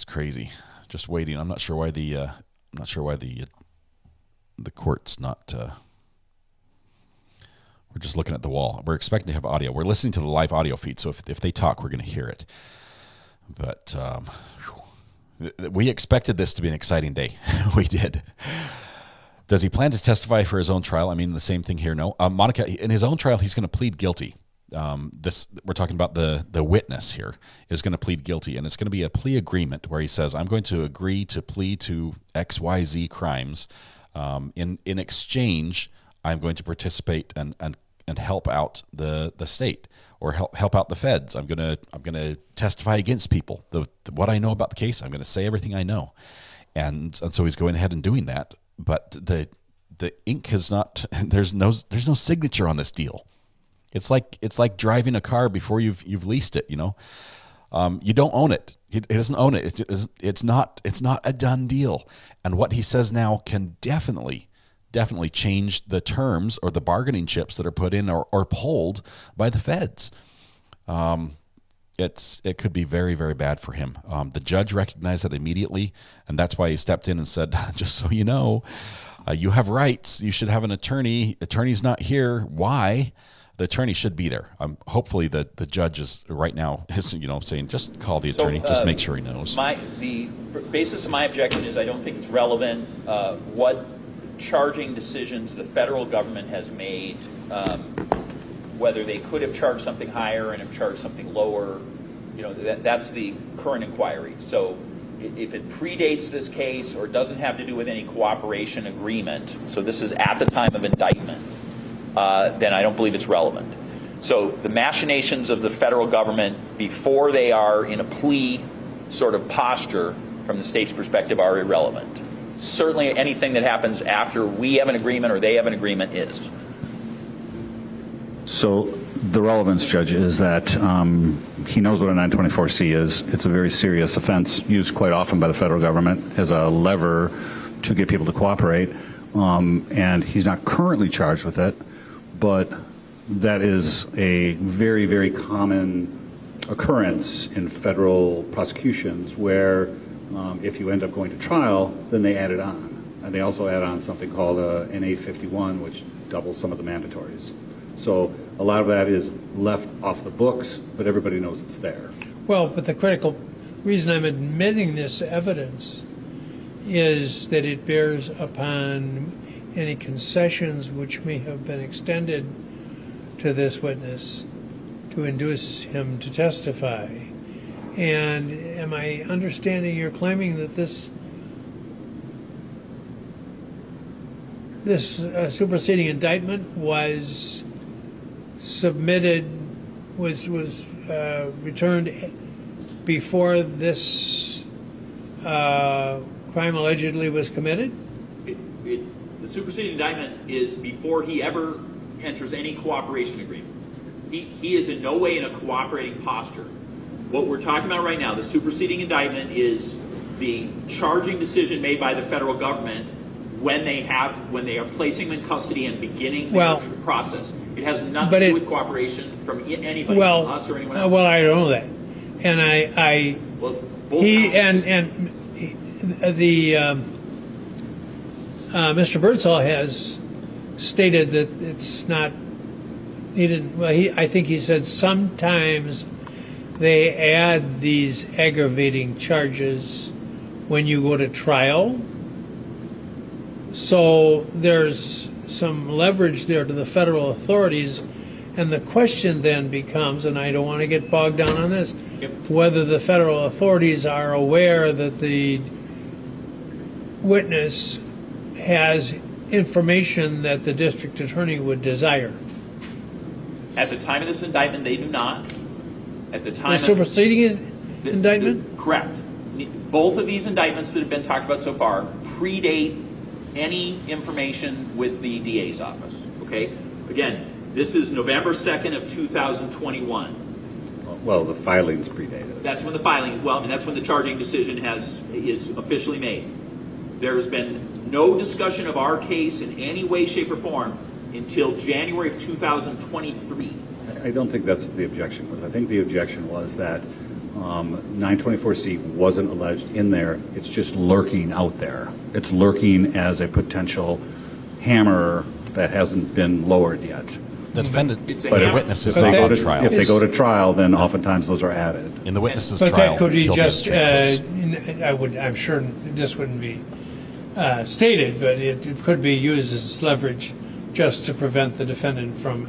crazy. Just waiting. I'm not sure why the court's not. We're just looking at the wall. We're expecting to have audio. We're listening to the live audio feed, so if they talk, we're going to hear it. But we expected this to be an exciting day. We did. Does he plan to testify for his own trial? I mean, the same thing here. No. Monica, in his own trial, he's going to plead guilty. We're talking about the witness here is going to plead guilty, and it's going to be a plea agreement where he says, "I'm going to agree to plead to XYZ crimes. In exchange, I'm going to participate and and help out the state or help out the feds. I'm gonna testify against people. What I know about the case, I'm gonna say everything I know, and so he's going ahead and doing that. But the ink has not. There's no signature on this deal. It's like driving a car before you've leased it. You don't own it. He doesn't own it. It's not a done deal. And what he says now can definitely change the terms or the bargaining chips that are put in or pulled by the feds. It could be very, very bad for him. The judge recognized that immediately, and that's why he stepped in and said, just so you know, you have rights. You should have an attorney. Attorney's not here. Why? The attorney should be there. Hopefully the judge is right now saying, just call the attorney, just make sure he knows. The basis of my objection is I don't think it's relevant what charging decisions the federal government has made, whether they could have charged something higher and have charged something lower. That's the current inquiry. So if it predates this case or doesn't have to do with any cooperation agreement, so this is at the time of indictment, then I don't believe it's relevant. So the machinations of the federal government before they are in a plea sort of posture from the state's perspective are irrelevant. Certainly anything that happens after we have an agreement or they have an agreement is. So the relevance, Judge, is that he knows what a 924C is. It's a very serious offense used quite often by the federal government as a lever to get people to cooperate. And he's not currently charged with it, but that is a very, very common occurrence in federal prosecutions where if you end up going to trial, then they add it on. And they also add on something called an 851, which doubles some of the mandatories. So a lot of that is left off the books, but everybody knows it's there. Well, but the critical reason I'm admitting this evidence is that it bears upon any concessions which may have been extended to this witness to induce him to testify. And am I understanding you're claiming that this superseding indictment was submitted, was returned before this crime allegedly was committed? The superseding indictment is before he ever enters any cooperation agreement. He is in no way in a cooperating posture. What we're talking about right now, the superseding indictment, is the charging decision made by the federal government when they are placing him in custody and beginning the process. It has nothing to do with cooperation from anybody, us or anyone else. Well, I don't know that, and Mr. Birdsall has stated that it's not. He didn't. Well, I think he said sometimes they add these aggravating charges when you go to trial. So there's some leverage there to the federal authorities, and the question then becomes, and I don't want to get bogged down on this, whether the federal authorities are aware that the witness has information that the district attorney would desire. At the time of this indictment, they do not. At the time the superseding indictment? Correct. Both of these indictments that have been talked about so far predate any information with the DA's office. Okay? Again, this is November 2nd of 2021. Well, the filings predated. That's when the filing, and that's when the charging decision is officially made. There has been no discussion of our case in any way, shape, or form until January of 2023. I don't think that's what the objection was. I think the objection was that 924C wasn't alleged in there. It's just lurking out there. It's lurking as a potential hammer that hasn't been lowered yet. The defendant, but the witnesses may go to trial. If they go to trial, then oftentimes those are added. In the witness's but trial, that could be just. I'm sure this wouldn't be stated, but it could be used as leverage just to prevent the defendant from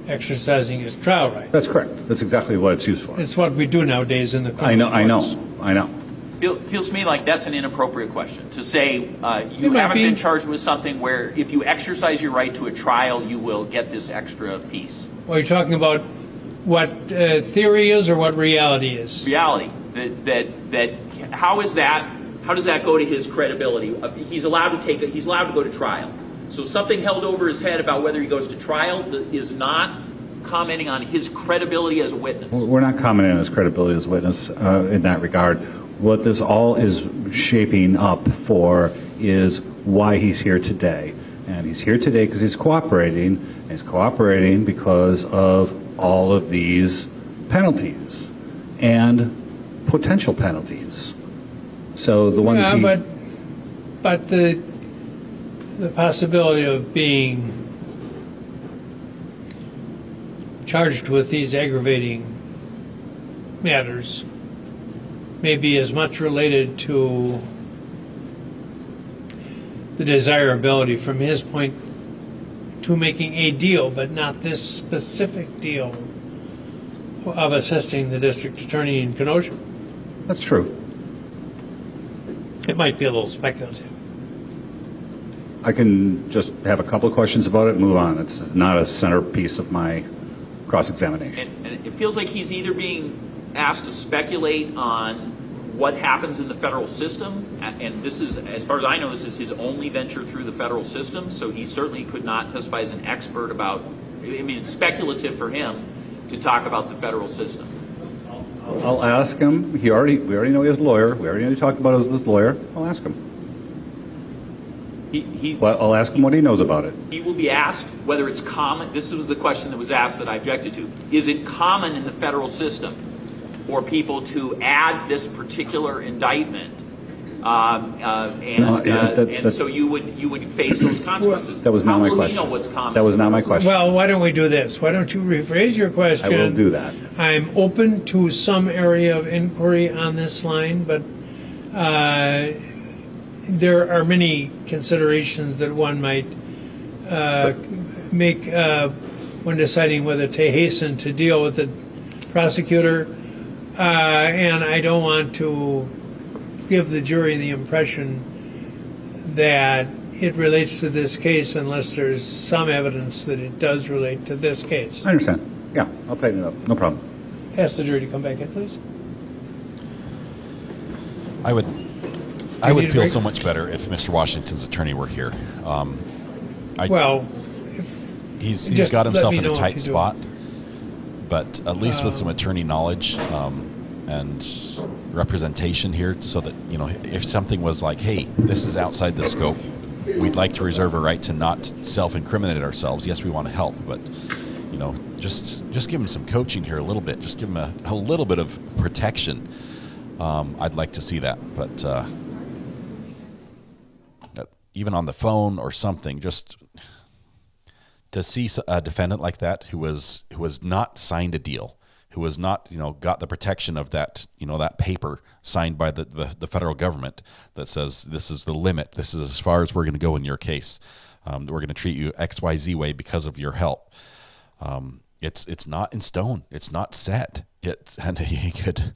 exercising his trial right. That's correct. That's exactly what it's used for. It's what we do nowadays in the court. I know. Feels to me like that's an inappropriate question to say you haven't been charged with something where if you exercise your right to a trial, you will get this extra piece. Well, you're talking about what theory is or what reality is? Reality. That how is that? How does that go to his credibility? He's allowed to go to trial. So something held over his head about whether he goes to trial is not commenting on his credibility as a witness. We're not commenting on his credibility as a witness in that regard. What this all is shaping up for is why he's here today. And he's here today because he's cooperating. And he's cooperating because of all of these penalties and potential penalties. So the ones but the possibility of being charged with these aggravating matters may be as much related to the desirability from his point to making a deal, but not this specific deal of assisting the district attorney in Kenosha. That's true. It might be a little speculative. I can just have a couple of questions about it and move on. It's not a centerpiece of my cross-examination. And it feels like he's either being asked to speculate on what happens in the federal system, and this is, as far as I know, this is his only venture through the federal system, so he certainly could not testify as an expert about, I mean, it's speculative for him to talk about the federal system. I'll ask him. We already know he has a lawyer. We already know he talked about it with his lawyer. I'll ask him. I'll ask him what he knows about it. He will be asked whether it's common. This was the question that was asked that I objected to. Is it common in the federal system for people to add this particular indictment, and so you would face those consequences? That was not my question. How will he know what's common? That was not my question. Well, why don't we do this? Why don't you rephrase your question? I will do that. I'm open to some area of inquiry on this line, but there are many considerations that one might make when deciding whether to hasten to deal with the prosecutor, and I don't want to give the jury the impression that it relates to this case unless there's some evidence that it does relate to this case. I understand. Yeah, I'll tighten it up. No problem. Ask the jury to come back in, please. I would feel so much better if Mr. Washington's attorney were here. He's got himself in a tight spot, but at least with some attorney knowledge and representation here, so that, you know, if something was like, hey, this is outside the scope, we'd like to reserve a right to not self-incriminate ourselves. Yes, we want to help, but, you know, just give him some coaching here a little bit. Just give him a little bit of protection. I'd like to see that, but even on the phone or something, just to see a defendant like that who was not signed a deal, who was not, you know, got the protection of that, you know, that paper signed by the federal government that says this is the limit, this is as far as we're going to go in your case. We're going to treat you XYZ way because of your help. It's not in stone. It's not set. And he could.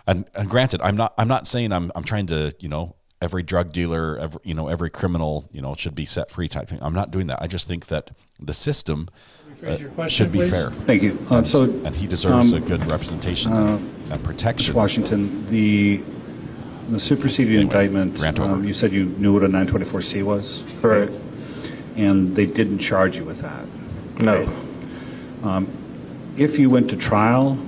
And granted, I'm not saying I'm trying to, you know, every drug dealer, every criminal, you know, should be set free type thing. I'm not doing that. I just think that the system should be fair. Thank you. And he deserves a good representation and protection. Mr. Washington, the superseding indictment, you said you knew what a 924C was? Correct. And they didn't charge you with that? No. If you went to trial,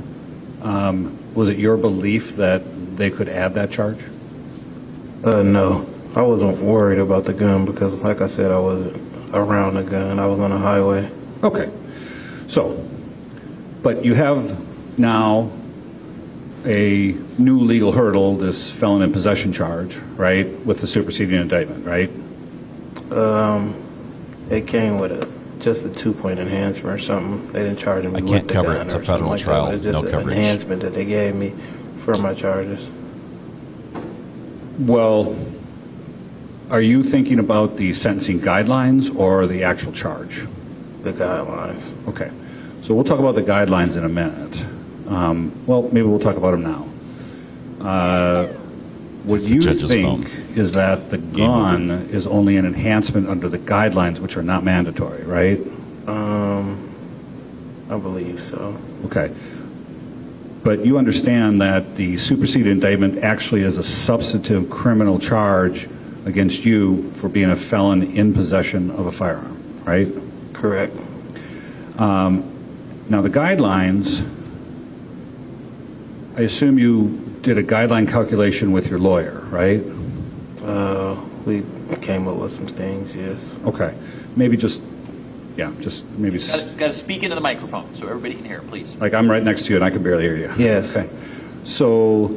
was it your belief that they could add that charge? No. I wasn't worried about the gun because, like I said, I wasn't around the gun. I was on the highway. Okay. So, but you have now a new legal hurdle, this felon in possession charge, right, with the superseding indictment, right? It came with just a 2-point enhancement or something. They didn't charge me with the gun. I can't cover it. It's a federal trial. It's just no an coverage. Enhancement that they gave me for my charges. Well, are you thinking about the sentencing guidelines or the actual charge? The guidelines. Okay. So we'll talk about the guidelines in a minute. Well, maybe we'll talk about them now. what you think is that the gun is only an enhancement under the guidelines, which are not mandatory, right? I believe so. Okay. But you understand that the superseded indictment actually is a substantive criminal charge against you for being a felon in possession of a firearm, right? Correct. Now the guidelines, I assume you did a guideline calculation with your lawyer, right? We came up with some things, yes. Okay. Maybe just maybe. Got to speak into the microphone so everybody can hear, please. Like I'm right next to you and I can barely hear you. Yes. Okay. So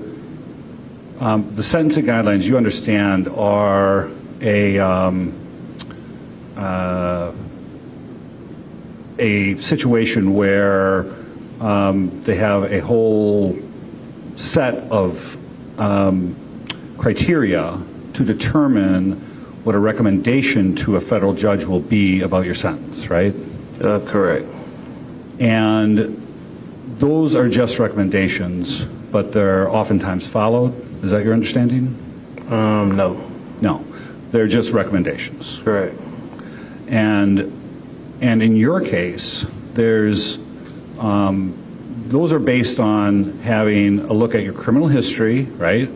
the sentencing guidelines, you understand, are a situation where they have a whole set of criteria to determine what a recommendation to a federal judge will be about your sentence, right? Correct. And those are just recommendations, but they're oftentimes followed. Is that your understanding? No. No. They're just recommendations. Correct. And in your case, there's those are based on having a look at your criminal history, right?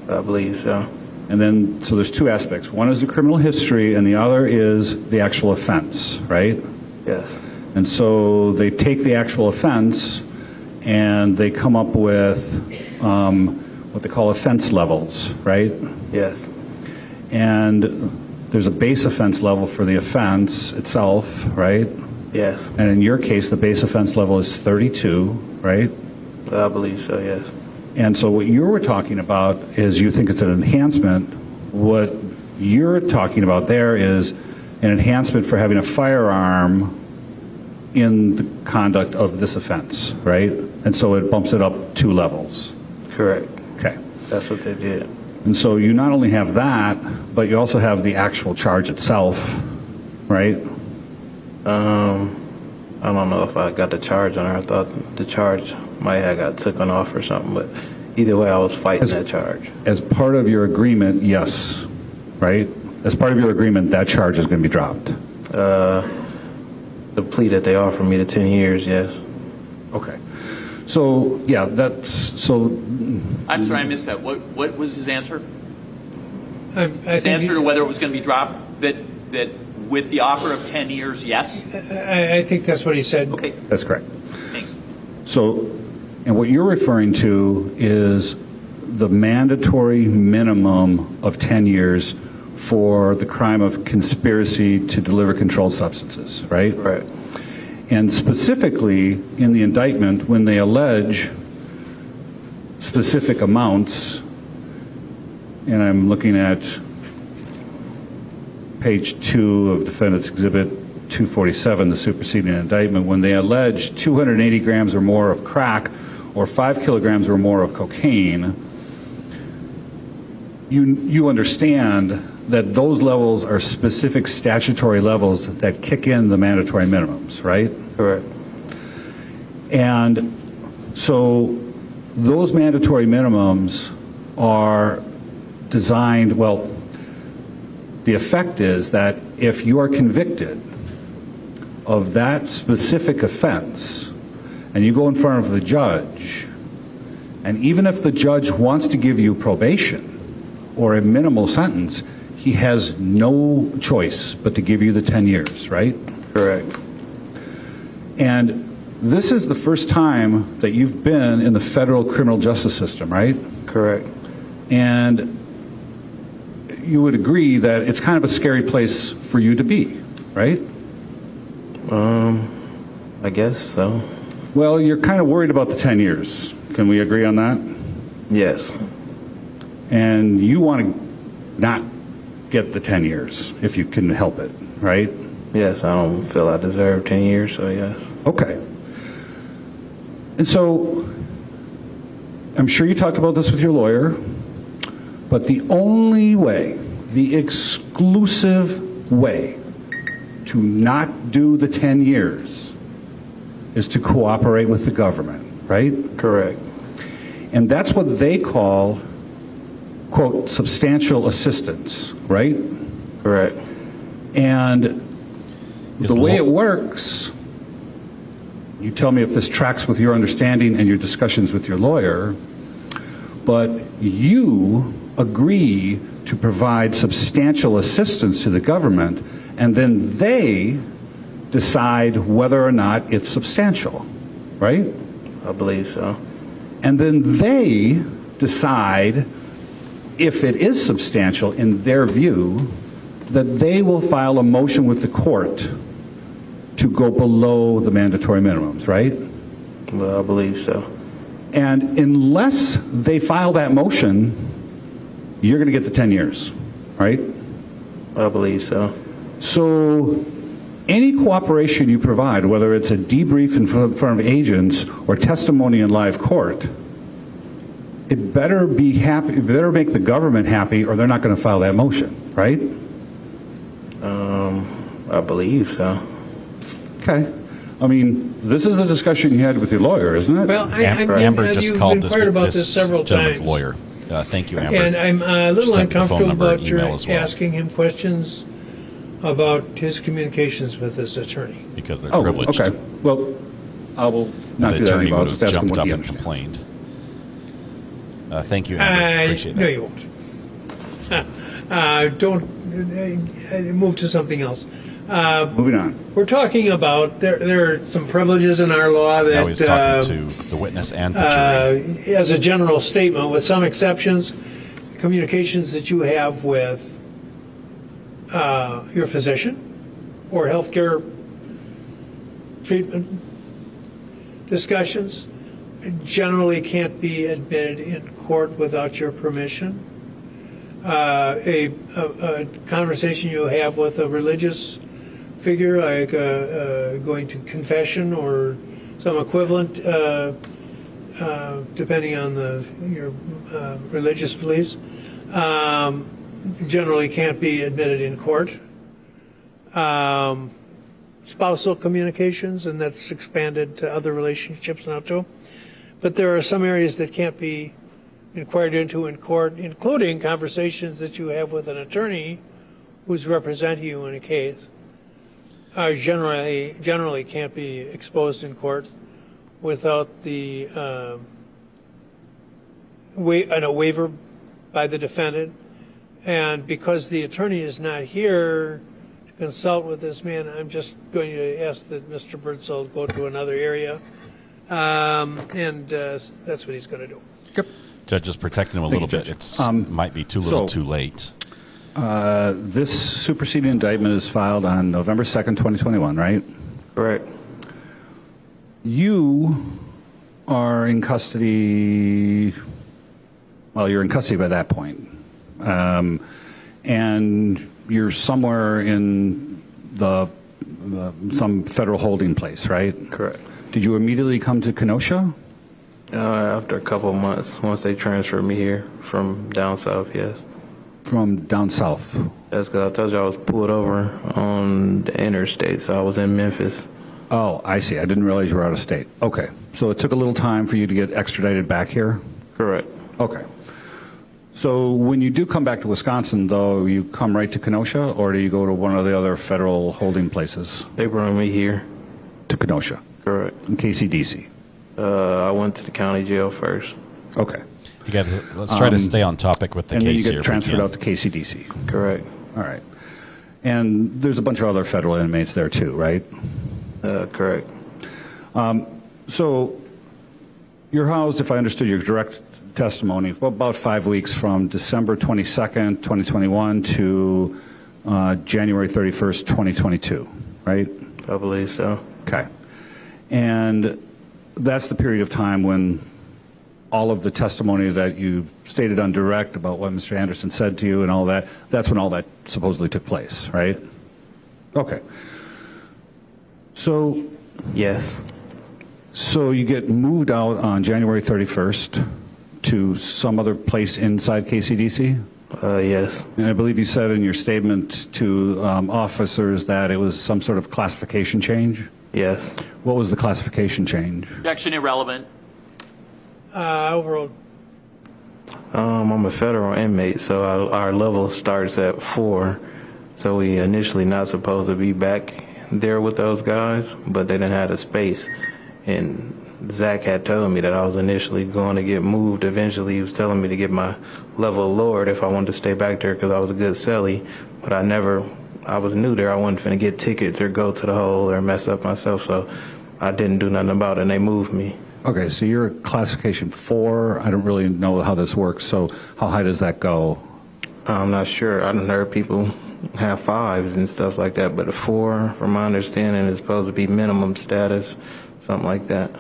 I believe so. And then, so there's two aspects. One is the criminal history, and the other is the actual offense, right? Yes. And so they take the actual offense, and they come up with what they call offense levels, right? Yes. And there's a base offense level for the offense itself, right? Yes. And in your case, the base offense level is 32, right? I believe so, yes. And so what you were talking about is you think it's an enhancement. What you're talking about there is an enhancement for having a firearm in the conduct of this offense, right? And so it bumps it up 2 levels. Correct. Okay. That's what they did. And so you not only have that, but you also have the actual charge itself, right? I don't know if I got the charge on her. I thought the charge might have got taken off or something, but either way, I was fighting that charge. As part of your agreement, yes, right? As part of your agreement, that charge is going to be dropped. The plea that they offered me, the 10 years, yes. Okay. So, yeah, that's, so... I'm sorry, I missed that. What was his answer? His answer to whether it was going to be dropped, that with the offer of 10 years, yes? I think that's what he said. Okay. That's correct. Thanks. So, and what you're referring to is the mandatory minimum of 10 years for the crime of conspiracy to deliver controlled substances, right? Right. And specifically in the indictment, when they allege specific amounts, and I'm looking at page 2 of Defendant's Exhibit 247, the superseding indictment, when they allege 280 grams or more of crack or 5 kilograms or more of cocaine, you understand that those levels are specific statutory levels that kick in the mandatory minimums, right? Correct. And so those mandatory minimums are designed, well, the effect is that if you are convicted of that specific offense and you go in front of the judge, and even if the judge wants to give you probation or a minimal sentence, he has no choice but to give you the 10 years, right? Correct. And this is the first time that you've been in the federal criminal justice system, right? Correct. And you would agree that it's kind of a scary place for you to be, right? I guess so. Well, you're kind of worried about the 10 years. Can we agree on that? Yes. And you want to not get the 10 years if you can help it, right? Yes, I don't feel I deserve 10 years, so yes. Okay. And so I'm sure you talked about this with your lawyer, but the only way, the exclusive way to not do the 10 years is to cooperate with the government, right? Correct. And that's what they call quote, substantial assistance, right? Correct. And the way it works, you tell me if this tracks with your understanding and your discussions with your lawyer, but you agree to provide substantial assistance to the government, and then they decide whether or not it's substantial, right? I believe so. And then they decide if it is substantial in their view, that they will file a motion with the court to go below the mandatory minimums, right? Well, I believe so. And unless they file that motion, you're going to get the 10 years, right? I believe so. So any cooperation you provide, whether it's a debrief in front of agents or testimony in live court, it better be happy, it better make the government happy, or they're not going to file that motion, right? I believe so. Okay. I mean, this is a discussion you had with your lawyer, isn't it? Well, Amber just called this several gentleman's times. lawyer. Thank you, Amber. And I'm a little Sent the phone uncomfortable number and about your email as well. asking him questions about his communications with this attorney. Because they're privileged. Okay. Well, I will not do the that attorney anymore. would Just have ask him jumped what up he and understands. complained. Thank you, Amber. Appreciate that. No, you won't. Don't move to something else. Moving on. We're talking about there are some privileges in our law that Now he's talking to the witness and the jury. as a general statement, with some exceptions, communications that you have with your physician or healthcare treatment discussions generally can't be admitted in court without your permission. A conversation you have with a religious figure, like going to confession or some equivalent, depending on your religious beliefs, generally can't be admitted in court. Spousal communications, and that's expanded to other relationships now too. But there are some areas that can't be inquired into in court, including conversations that you have with an attorney who's representing you in a case. Generally can't be exposed in court without a waiver by the defendant. And because the attorney is not here to consult with this man, I'm just going to ask that Mr. Birdsall go to another area. And that's what he's going to do. Yep. Judge is protecting him a little bit. It's might be too little too late. This superseding indictment is filed on November 2nd, 2021, right? Correct. You are in custody, well, you're in custody by that point. And you're somewhere in some federal holding place, right? Correct. Did you immediately come to Kenosha? After a couple of months, once they transferred me here from down south, yes. From down south? That's because I told you I was pulled over on the interstate, so I was in Memphis. Oh, I see. I didn't realize you were out of state. Okay. So it took a little time for you to get extradited back here? Correct. Okay. So when you do come back to Wisconsin, though, you come right to Kenosha, or do you go to one of the other federal holding places? They brought me here. To Kenosha? Correct. In KCDC? I went to the county jail first. Okay. Let's try to stay on topic with the and case then you here. get transferred out to KCDC. Correct. All right. And there's a bunch of other federal inmates there too, right? Correct. So you're housed, if I understood your direct testimony, about 5 weeks from December 22nd, 2021 to January 31st, 2022, right? I believe so. Okay. And that's the period of time when all of the testimony that you stated on direct about what Mr. Anderson said to you and all that, that's when all that supposedly took place, right? Okay. So... Yes. So you get moved out on January 31st to some other place inside KCDC? Yes. And I believe you said in your statement to officers that it was some sort of classification change? Yes. What was the classification change? Objection irrelevant. Overruled. I'm a federal inmate, so our level starts at 4. So we initially not supposed to be back there with those guys, but they didn't have the space. And Zach had told me that I was initially going to get moved. Eventually, he was telling me to get my level lowered if I wanted to stay back there because I was a good cellie. But I was new there. I wasn't finna get tickets or go to the hole or mess up myself, so I didn't do nothing about it, and they moved me. Okay, so you're classification 4. I don't really know how this works, so how high does that go? I'm not sure. I done heard people have 5s and stuff like that, but a 4, from my understanding, is supposed to be minimum status, something like that.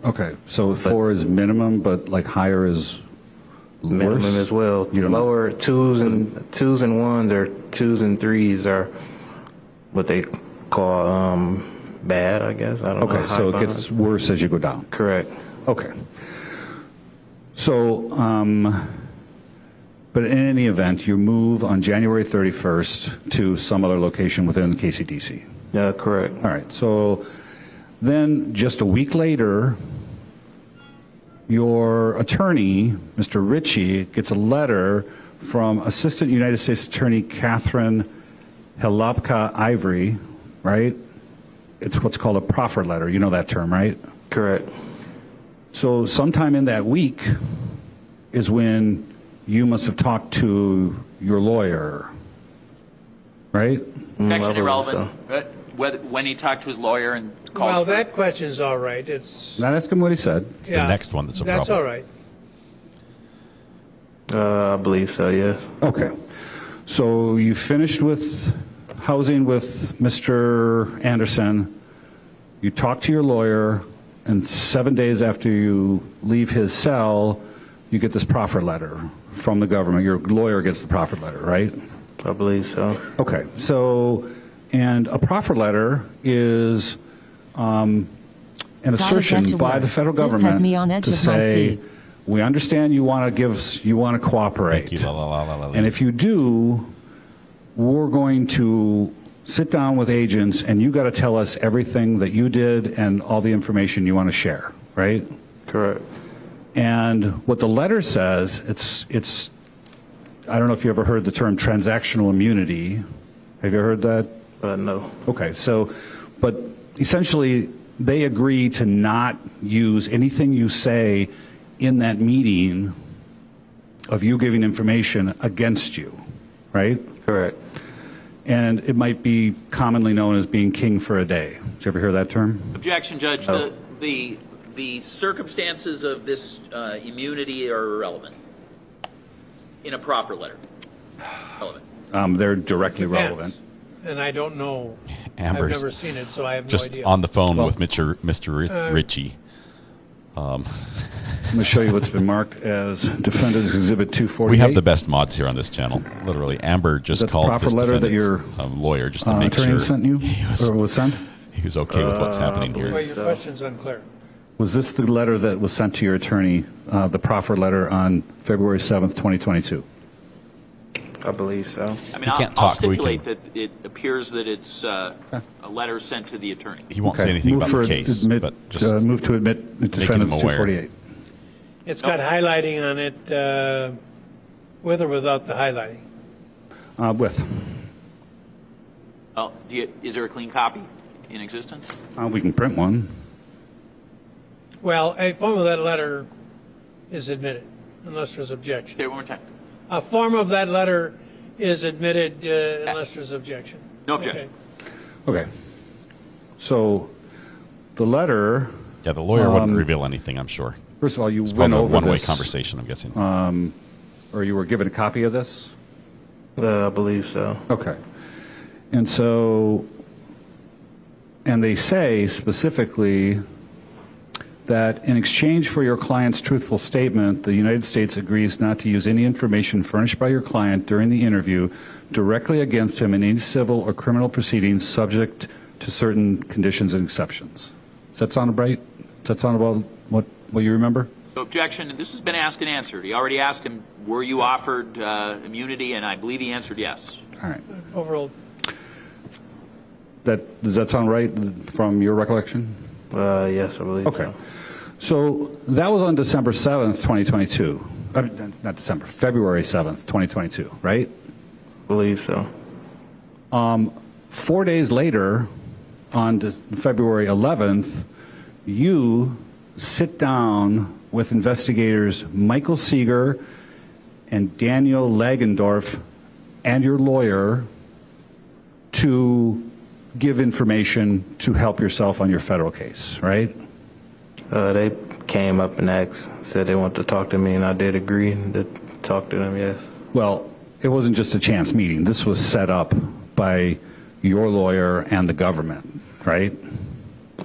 Okay, so 4 is minimum, but like higher is minimum worse? as well. Lower 2s and 1s or 2s and 3s are what they call bad, I guess. I don't know. Okay, so it gets worse as you go down. Correct. Okay. So, but in any event, you move on January 31st to some other location within KCDC. Yeah, correct. All right. So then just a week later, your attorney, Mr. Ritchie, gets a letter from Assistant United States Attorney Catherine Helopka Ivory, right? It's what's called a proffer letter. You know that term, right? Correct. So sometime in that week is when you must have talked to your lawyer, right? Objection irrelevant. When he talked to his lawyer and calls Well, for that question's all right. It's Not asking what he said. It's the next one that's a that's problem. all right. I believe so, yes. Okay. So you finished with housing with Mr. Anderson. You talk to your lawyer, and 7 days after you leave his cell, you get this proffer letter from the government. Your lawyer gets the proffer letter, right? I believe so. Okay. So, and a proffer letter is an assertion by the federal This has government me on edge to of my say, seat. we understand you want to cooperate. Thank you, la, la, la, la, la. And if you do, we're going to sit down with agents, and you got to tell us everything that you did and all the information you want to share, right? Correct. And what the letter says, it's I don't know if you ever heard the term transactional immunity. Have you heard that? No. Okay, so, but essentially, they agree to not use anything you say in that meeting of you giving information against you, right? Correct. And it might be commonly known as being king for a day. Did you ever hear that term? Objection, Judge. Oh. The circumstances of this immunity are irrelevant in a proffer letter. Relevant. They're directly Depends. relevant. And I don't know. Amber's I've never seen it, so I have no just idea. on the phone with Mr. Ritchie. I'm going to show you what's been marked as Defendant's Exhibit 248. We have the best mods here on this channel. Literally, Amber just That's called proffer this letter that defendant's your lawyer just to make attorney sure sent you, he or was sent? was okay with what's happening Well, here. your question's unclear. Was this the letter that was sent to your attorney, the proffer letter on February 7th, 2022? I believe so. I mean, I'll stipulate that it appears that it's a letter sent to the attorney. He won't say anything about the case, but just move to admit Defendant's him aware. 248. It's got highlighting on it, with or without the highlighting. With. Oh, is there a clean copy in existence? We can print one. Well, a form of that letter is admitted, unless there's objection. Say it one more time. A form of that letter is admitted unless there's objection. No objection. Okay. So the letter. Yeah, the lawyer wouldn't reveal anything, I'm sure. First of all, you It's went probably a over one-way this, conversation, I'm guessing. or you were given a copy of this? I believe so. Okay. And so, and they say specifically that in exchange for your client's truthful statement, the United States agrees not to use any information furnished by your client during the interview directly against him in any civil or criminal proceedings subject to certain conditions and exceptions. Does that sound right? Does that sound about what you remember? So objection, and this has been asked and answered. He already asked him, were you offered immunity, and I believe he answered yes. All right. Overall. Does that sound right from your recollection? Yes, I believe so. So that was on December 7th, 2022. not December, February 7th, 2022, right? Believe so. 4 days later, on February 11th, you sit down with investigators Michael Seeger and Daniel Lagendorf and your lawyer to give information to help yourself on your federal case, right? They came up and said they wanted to talk to me, and I did agree to talk to them, yes. Well, it wasn't just a chance meeting. This was set up by your lawyer and the government, right?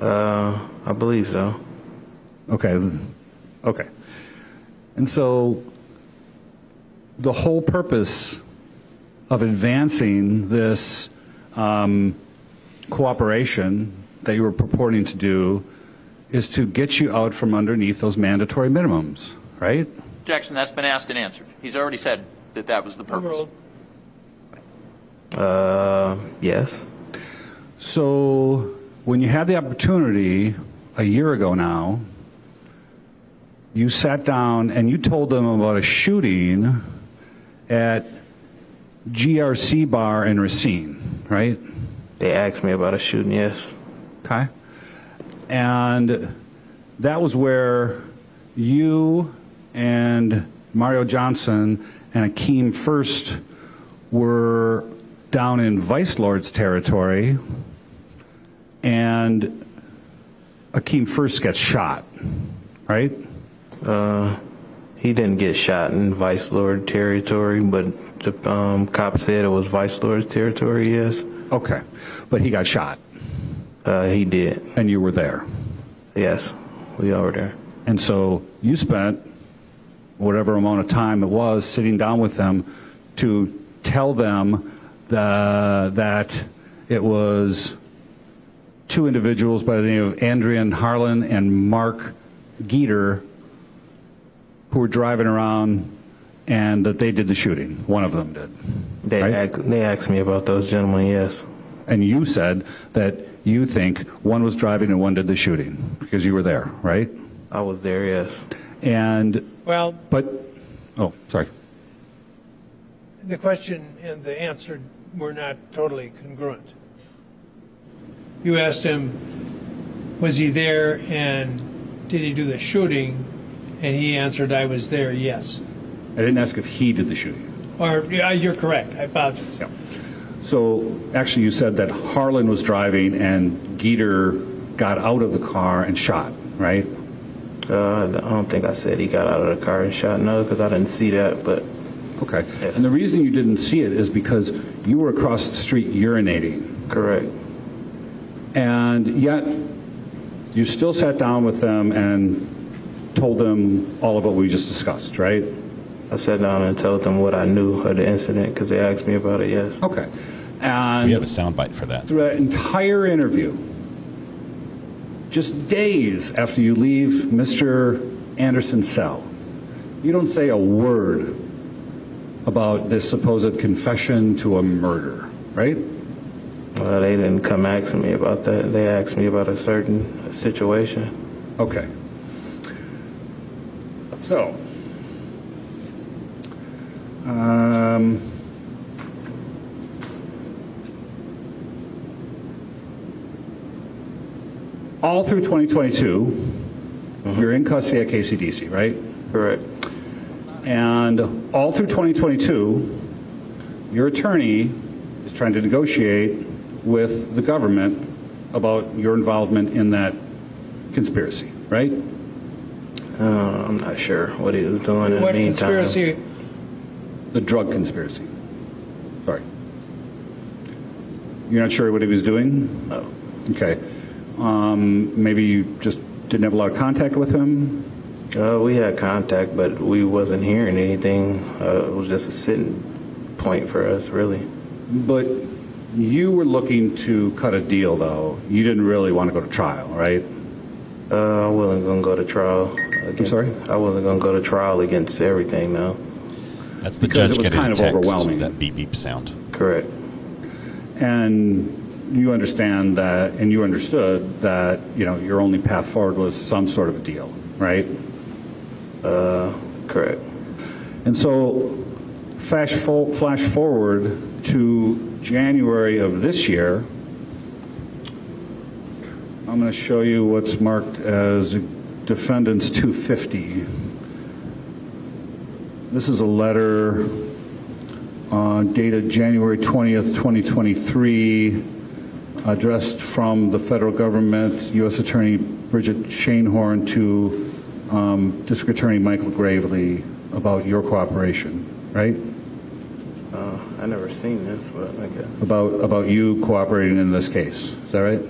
I believe so. Okay. And so the whole purpose of advancing this cooperation that you were purporting to do is to get you out from underneath those mandatory minimums, right? Objection, that's been asked and answered. He's already said that that was the purpose. Yes. So when you had the opportunity a year ago now, you sat down and you told them about a shooting at GRC Bar in Racine, right? They asked me about a shooting, yes. Okay. And that was where you and Mario Johnson and Akeem First were down in Vice Lord's territory, and Akeem First gets shot, right? He didn't get shot in Vice Lord territory, but the cop said it was Vice Lord's territory, yes. Okay, but he got shot. He did. And you were there? Yes, we all were there. And so you spent whatever amount of time it was sitting down with them to tell them that it was two individuals by the name of Andrian Harlan and Mark Geeter who were driving around, and that they did the shooting. One of them did. They asked me about those gentlemen, yes. And you said that you think one was driving and one did the shooting because you were there, right? I was there, yes. And well, sorry. The question and the answer were not totally congruent. You asked him, was he there and did he do the shooting? And he answered, I was there, yes. I didn't ask if he did the shooting. Or, you're correct, I apologize. Yeah. So actually you said that Harlan was driving and Geeter got out of the car and shot, right? I don't think I said he got out of the car and shot, no, because I didn't see that, but... Okay. Yeah. And the reason you didn't see it is because you were across the street urinating. Correct. And yet you still sat down with them and told them all of what we just discussed, right? I sat down and told them what I knew of the incident because they asked me about it, yes. Okay. And we have a soundbite for that. Through that entire interview, just days after you leave Mr. Anderson's cell, you don't say a word about this supposed confession to a murder, right? Well, they didn't come asking me about that. They asked me about a certain situation. Okay. So, all through 2022, you're in custody at KCDC, right? Correct. And all through 2022, your attorney is trying to negotiate with the government about your involvement in that conspiracy, right? I'm not sure what he was doing in the meantime. What conspiracy? The drug conspiracy. Sorry. You're not sure what he was doing? No. Okay. Maybe you just didn't have a lot of contact with him? We had contact, but we wasn't hearing anything. It was just a sitting point for us, really. But you were looking to cut a deal, though. You didn't really want to go to trial, right? I wasn't going to go to trial. I'm sorry? I wasn't going to go to trial against everything, no. That's the Because judge it was getting kind a of text, overwhelming. that beep beep sound. Correct. And you understand that, and you understood that, your only path forward was some sort of a deal, right? Correct. And so flash forward to January of this year. I'm going to show you what's marked as Defendant's 250. This is a letter dated January 20th, 2023, addressed from the federal government, U.S. Attorney Bridget Schoenhorn to District Attorney Michael Gravely about your cooperation, right? I never seen this, but I guess. About you cooperating in this case. Is that right?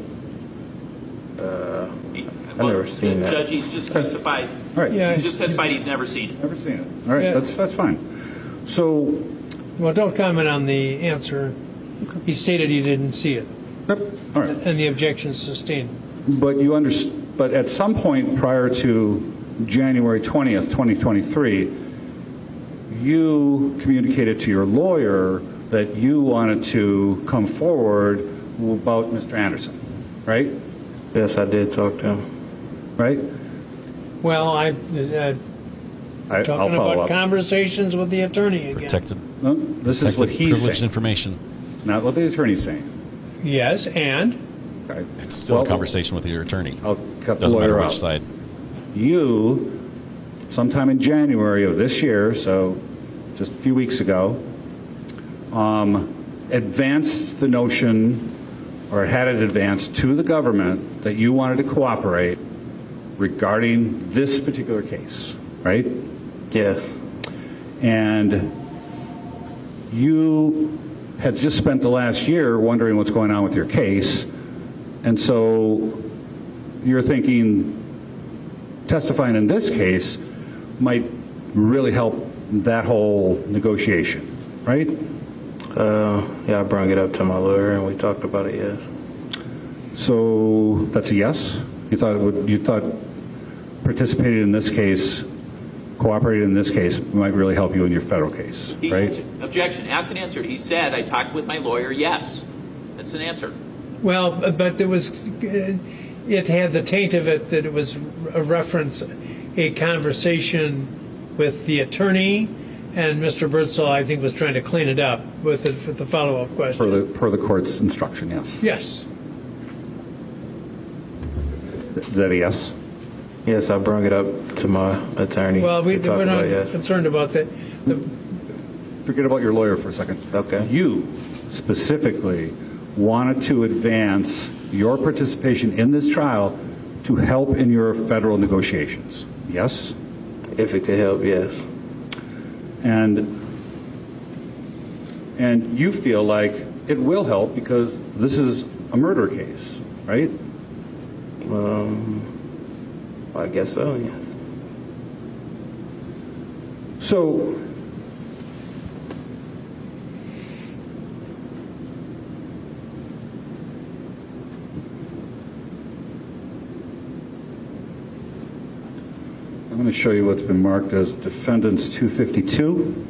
I never seen that. Judge, he's just testified. All right. Yeah, He's just testified he's never seen it. Never seen it. All right, Yeah. that's fine. So, Well, don't comment on the answer. He stated he didn't see it, yep. All right. and the objection sustained. But but at some point prior to January 20th, 2023, you communicated to your lawyer that you wanted to come forward about Mr. Anderson, right? Yes, I did talk to him. Right? Well, I'll talking follow about up. conversations with the attorney again. Protected. No, this is what he's privileged saying, information. not what the attorney's saying. Yes, and Okay. It's still a conversation with your attorney. I'll cut the Doesn't lawyer matter out. which side. You, sometime in January of this year, so just a few weeks ago, advanced the notion, or had it advanced to the government, that you wanted to cooperate regarding this particular case, right? Yes. And you had just spent the last year wondering what's going on with your case, and so you're thinking testifying in this case might really help that whole negotiation, right? Yeah, I brought it up to my lawyer and we talked about it, yes. So that's a yes? You thought participating in this case, cooperating in this case might really help you in your federal case, right? Objection. Asked and answered. He said, I talked with my lawyer, yes. That's an answer. well, but there was it had the taint of it that it was a reference, a conversation with the attorney, and Mr. Birdsall, I think, was trying to clean it up with the follow-up question. Per the court's instruction, yes. Yes. Is that a yes? Yes, I brought it up to my attorney. Well, we're talked not about it, yes. concerned about that. Forget about your lawyer for a second. Okay. You specifically wanted to advance your participation in this trial to help in your federal negotiations, yes? If it could help, yes. And you feel like it will help because this is a murder case, right? I guess so, yes. So, I'm going to show you what's been marked as Defendant's 252.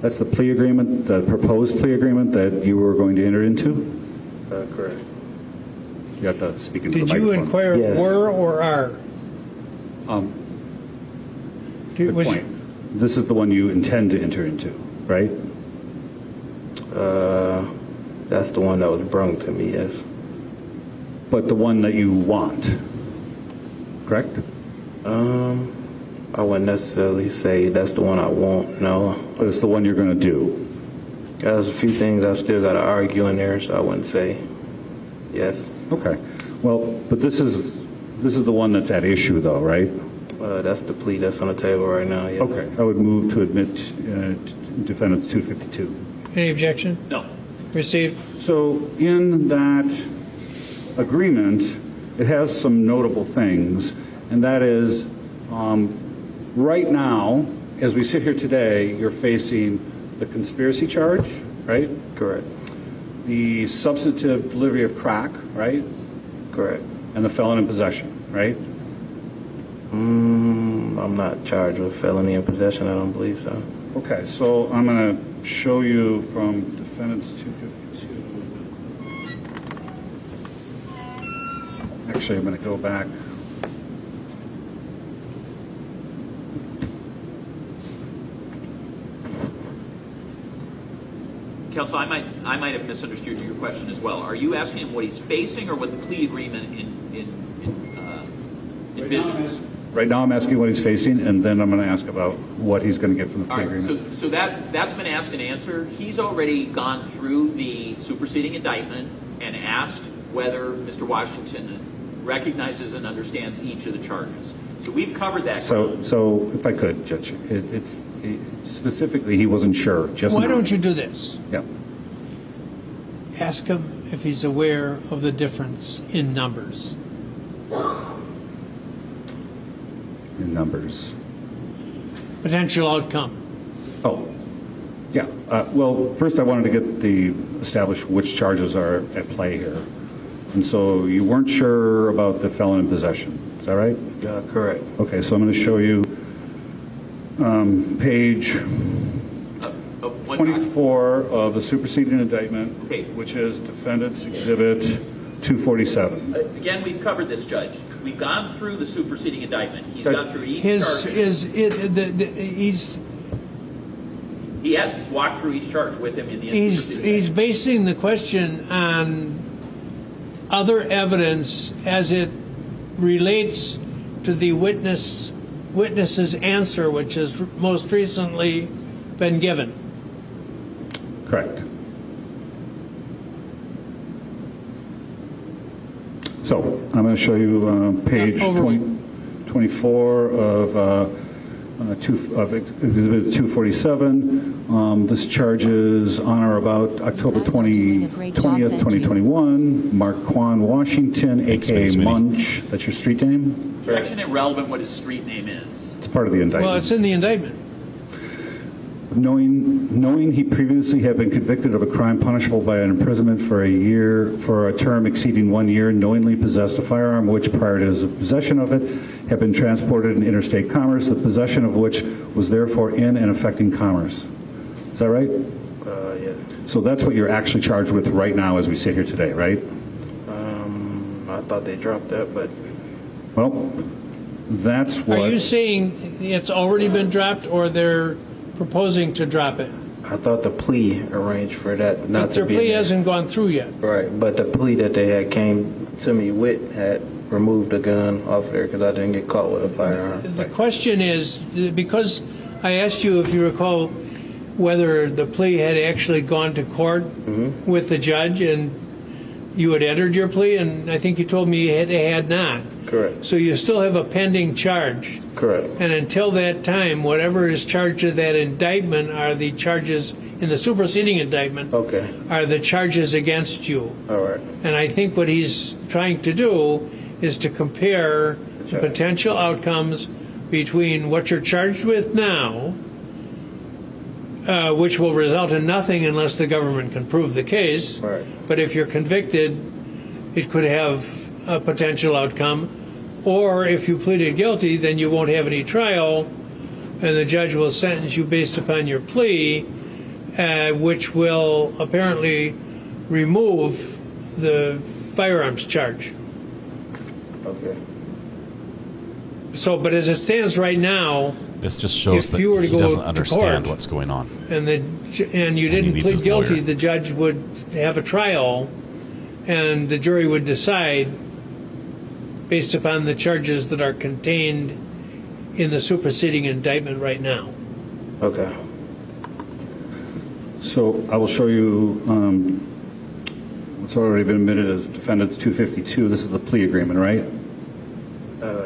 That's the plea agreement, the proposed plea agreement that you were going to enter into? Correct. You have to speak into the Did microphone. you inquire Yes. were or are? Good point. This is the one you intend to enter into, right? That's the one that was brung to me, yes. But the one that you want, correct? I wouldn't necessarily say that's the one I want, no. But it's the one you're going to do. There's a few things I still got to argue in there, so I wouldn't say yes. Okay. Well, but this is the one that's at issue, though, right? That's the plea that's on the table right now, yes. Okay. I would move to admit Defendant's 252. Any objection? No. Received. So in that agreement, it has some notable things, and that is right now, as we sit here today, you're facing the conspiracy charge, right? Correct. The substantive delivery of crack, right? Correct. And the felon in possession, right? I'm not charged with felony in possession, I don't believe so. Okay, so I'm going to show you from Defendant's 252. Actually, I'm going to go back. Counsel, I might have misunderstood your question as well. Are you asking him what he's facing or what the plea agreement envisions? Right now I'm asking what he's facing, and then I'm going to ask about what he's going to get from the plea agreement. So that's been asked and answered. He's already gone through the superseding indictment and asked whether Mr. Washington recognizes and understands each of the charges. So we've covered that. So if I could, Judge, specifically he wasn't sure. Why don't you do this? Yeah. Ask him if he's aware of the difference in numbers. In numbers. Potential outcome. Oh, yeah. Well, first I wanted to establish which charges are at play here. And so you weren't sure about the felon in possession. Is that right? Correct. Okay, so I'm going to show you page 24 of the superseding indictment, which is Defendant's Exhibit 247. Again, we've covered this, Judge. We've gone through the superseding indictment. He's gone through each charge. He's walked through each charge with him in the He's basing the question on other evidence as it relates to the witness's answer, which has most recently been given. Correct. So I'm going to show you page 24 of Exhibit 247. This charges on or about October 20th, 2021. Marquand Washington, a.k.a. Munch. That's your street name? It's actually irrelevant what his street name is. It's part of the indictment. Well, it's in the indictment. Knowing he previously had been convicted of a crime punishable by an imprisonment for a term exceeding 1 year, knowingly possessed a firearm which, prior to his possession of it, had been transported in interstate commerce, the possession of which was therefore in and affecting commerce. Is that right? Yes. So that's what you're actually charged with right now as we sit here today, right? I thought they dropped that, but... Well, that's what... Are you saying it's already been dropped or they're proposing to drop it? I thought the plea arranged for that not but to their be plea there. hasn't gone through yet. Right, but the plea that they had came to me with had removed the gun off there because I didn't get caught with a firearm. The question is, because I asked you, if you recall, whether the plea had actually gone to court with the judge and you had entered your plea, and I think you told me it had not. Correct. So you still have a pending charge. Correct. And until that time, whatever is charged in that indictment are the charges in the superseding indictment. Okay. Are the charges against you. All right. And I think what he's trying to do is to compare the potential outcomes between what you're charged with now, which will result in nothing unless the government can prove the case. Right. But if you're convicted, it could have a potential outcome. Or if you pleaded guilty, then you won't have any trial, and the judge will sentence you based upon your plea, which will apparently remove the firearms charge. Okay. So, but as it stands right now, this just shows that he doesn't understand what's going on. And you didn't plead guilty, the judge would have a trial, and the jury would decide based upon the charges that are contained in the superseding indictment right now. Okay. So I will show you what's already been admitted as Defendant's 252. This is the plea agreement, right?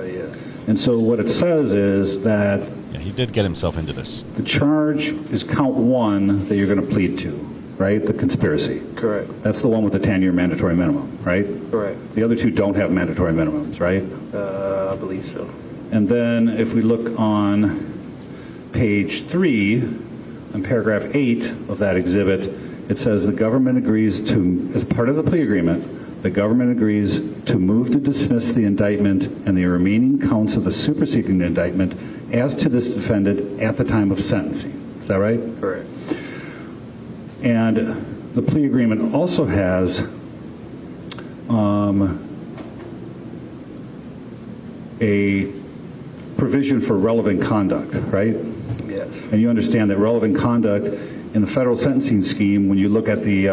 Yes. And so what it says is that... Yeah, he did get himself into this. The charge is count 1 that you're going to plead to, right? The conspiracy. Correct. That's the one with the 10-year mandatory minimum, right? Correct. The other 2 don't have mandatory minimums, right? I believe so. And then if we look on page 3, on paragraph 8 of that exhibit, it says the government agrees to, as part of the plea agreement, the government agrees to move to dismiss the indictment and the remaining counts of the superseding indictment as to this defendant at the time of sentencing. Is that right? Correct. And the plea agreement also has a provision for relevant conduct, right? Yes. And you understand that relevant conduct in the federal sentencing scheme, when you look at the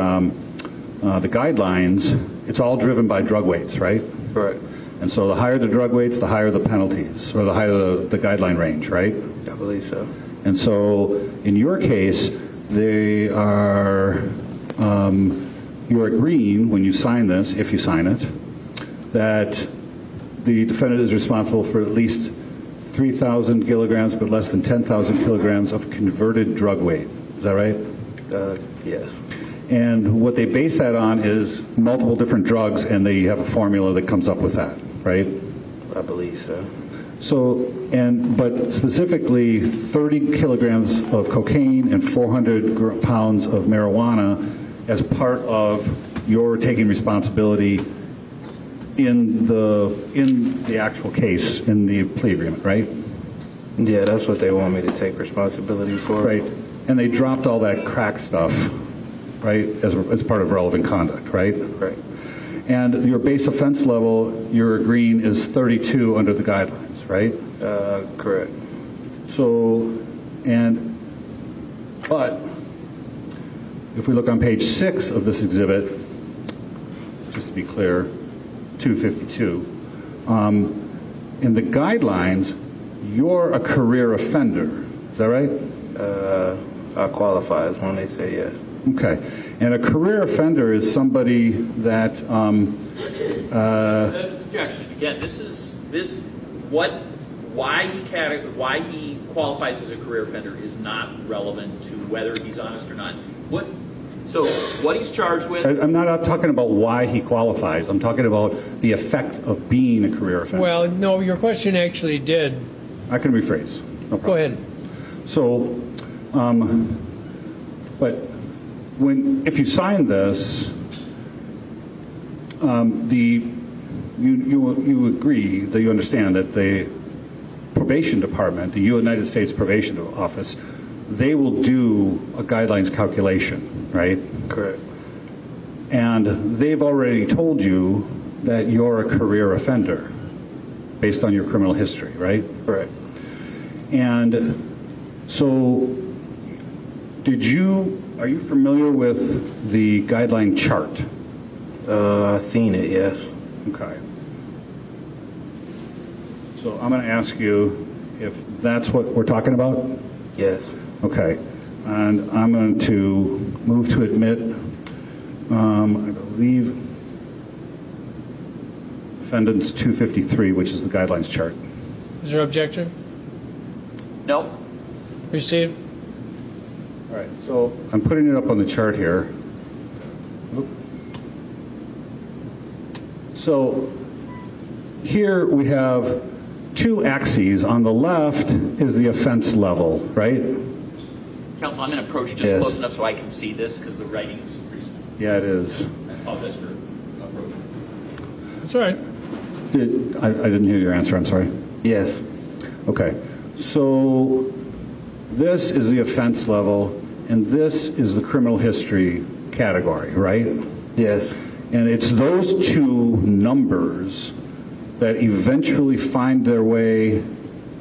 guidelines, it's all driven by drug weights, right? Correct. And so the higher the drug weights, the higher the penalties, or the higher the guideline range, right? I believe so. And so in your case, they are, you're agreeing when you sign this, if you sign it, that the defendant is responsible for at least 3,000 kilograms, but less than 10,000 kilograms of converted drug weight. Is that right? Yes. And what they base that on is multiple different drugs, and they have a formula that comes up with that, right? I believe so. So, but specifically 30 kilograms of cocaine and 400 pounds of marijuana as part of your taking responsibility in the actual case, in the plea agreement, right? Yeah, that's what they want me to take responsibility for. Right. And they dropped all that crack stuff, right, as part of relevant conduct, right? Right. And your base offense level, you're agreeing, is 32 under the guidelines, right? Correct. So, but if we look on page 6 of this exhibit, just to be clear, 252, in the guidelines, you're a career offender. Is that right? I qualify as one, they say yes. Okay. And a career offender is somebody that... Objection. Again, why he qualifies as a career offender is not relevant to whether he's honest or not. So what he's charged with... I'm not talking about why he qualifies. I'm talking about the effect of being a career offender. Well, no, your question actually did. I can rephrase. No problem. Go ahead. So, but if you sign this, you agree that you understand that the probation department, the United States Probation Office, they will do a guidelines calculation, right? Correct. And they've already told you that you're a career offender based on your criminal history, right? Correct. And so are you familiar with the guideline chart? I've seen it, yes. Okay. So I'm going to ask you if that's what we're talking about? Yes. Okay. And I'm going to move to admit, I believe, defendant's 253, which is the guidelines chart. Is there objection? No. Received. All right. So I'm putting it up on the chart here. So here we have two axes. On the left is the offense level, right? Counsel, I'm going to approach just close enough so I can see this because the writing is pretty small. Yeah, it is. I apologize for approaching. That's all right. I didn't hear your answer. I'm sorry. Yes. Okay. So this is the offense level, and this is the criminal history category, right? Yes. And it's those two numbers that eventually find their way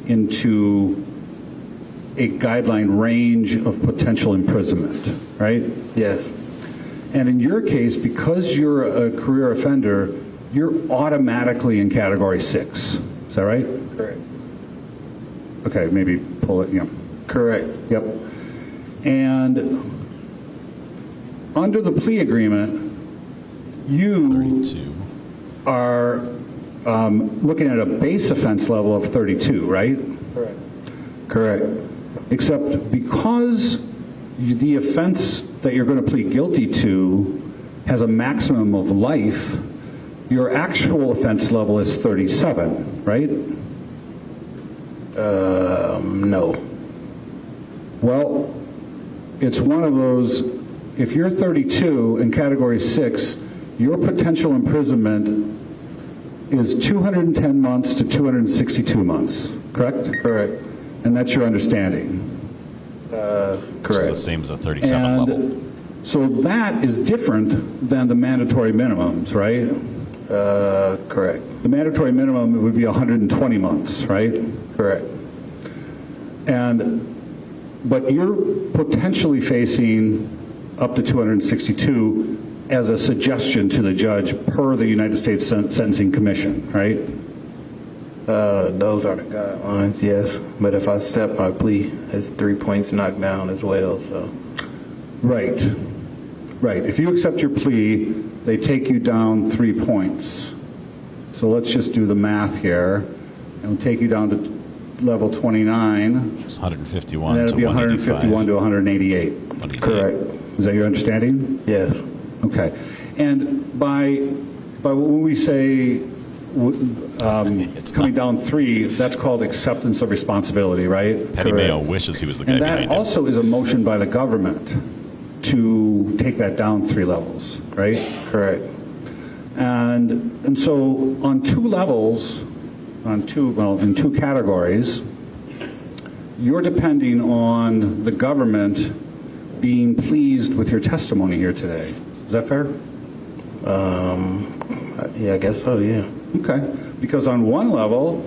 into a guideline range of potential imprisonment, right? Yes. And in your case, because you're a career offender, you're automatically in category 6. Is that right? Correct. Okay, maybe pull it, yeah. Correct. Yep. And under the plea agreement, you 32. are looking at a base offense level of 32, right? Correct. Correct. Except because the offense that you're going to plead guilty to has a maximum of life, your actual offense level is 37, right? No. Well, it's one of those, if you're 32 in category 6, your potential imprisonment is 210 months to 262 months, correct? Correct. And that's your understanding? Correct. It's the same as a 37 and level. So that is different than the mandatory minimums, right? Correct. The mandatory minimum would be 120 months, right? Correct. And but you're potentially facing up to 262 as a suggestion to the judge per the United States Sentencing Commission, right? Those are the guidelines, yes. But if I accept my plea, it's 3 points knocked down as well. So, right. If you accept your plea, they take you down 3 points. So let's just do the math here, and we'll take you down to level 29. It's 151 and that'll to be 151 to 188. Correct. Is that your understanding? Yes. Okay. And by when we say coming down 3, that's called acceptance of responsibility, right? Petty Mayo wishes he was the guy and behind that it. also is a motion by the government to take that down 3 levels, right? Correct. And so on 2 levels, in 2 categories, you're depending on the government being pleased with your testimony here today. Is that fair? Yeah, I guess so, yeah. Okay. Because on 1 level,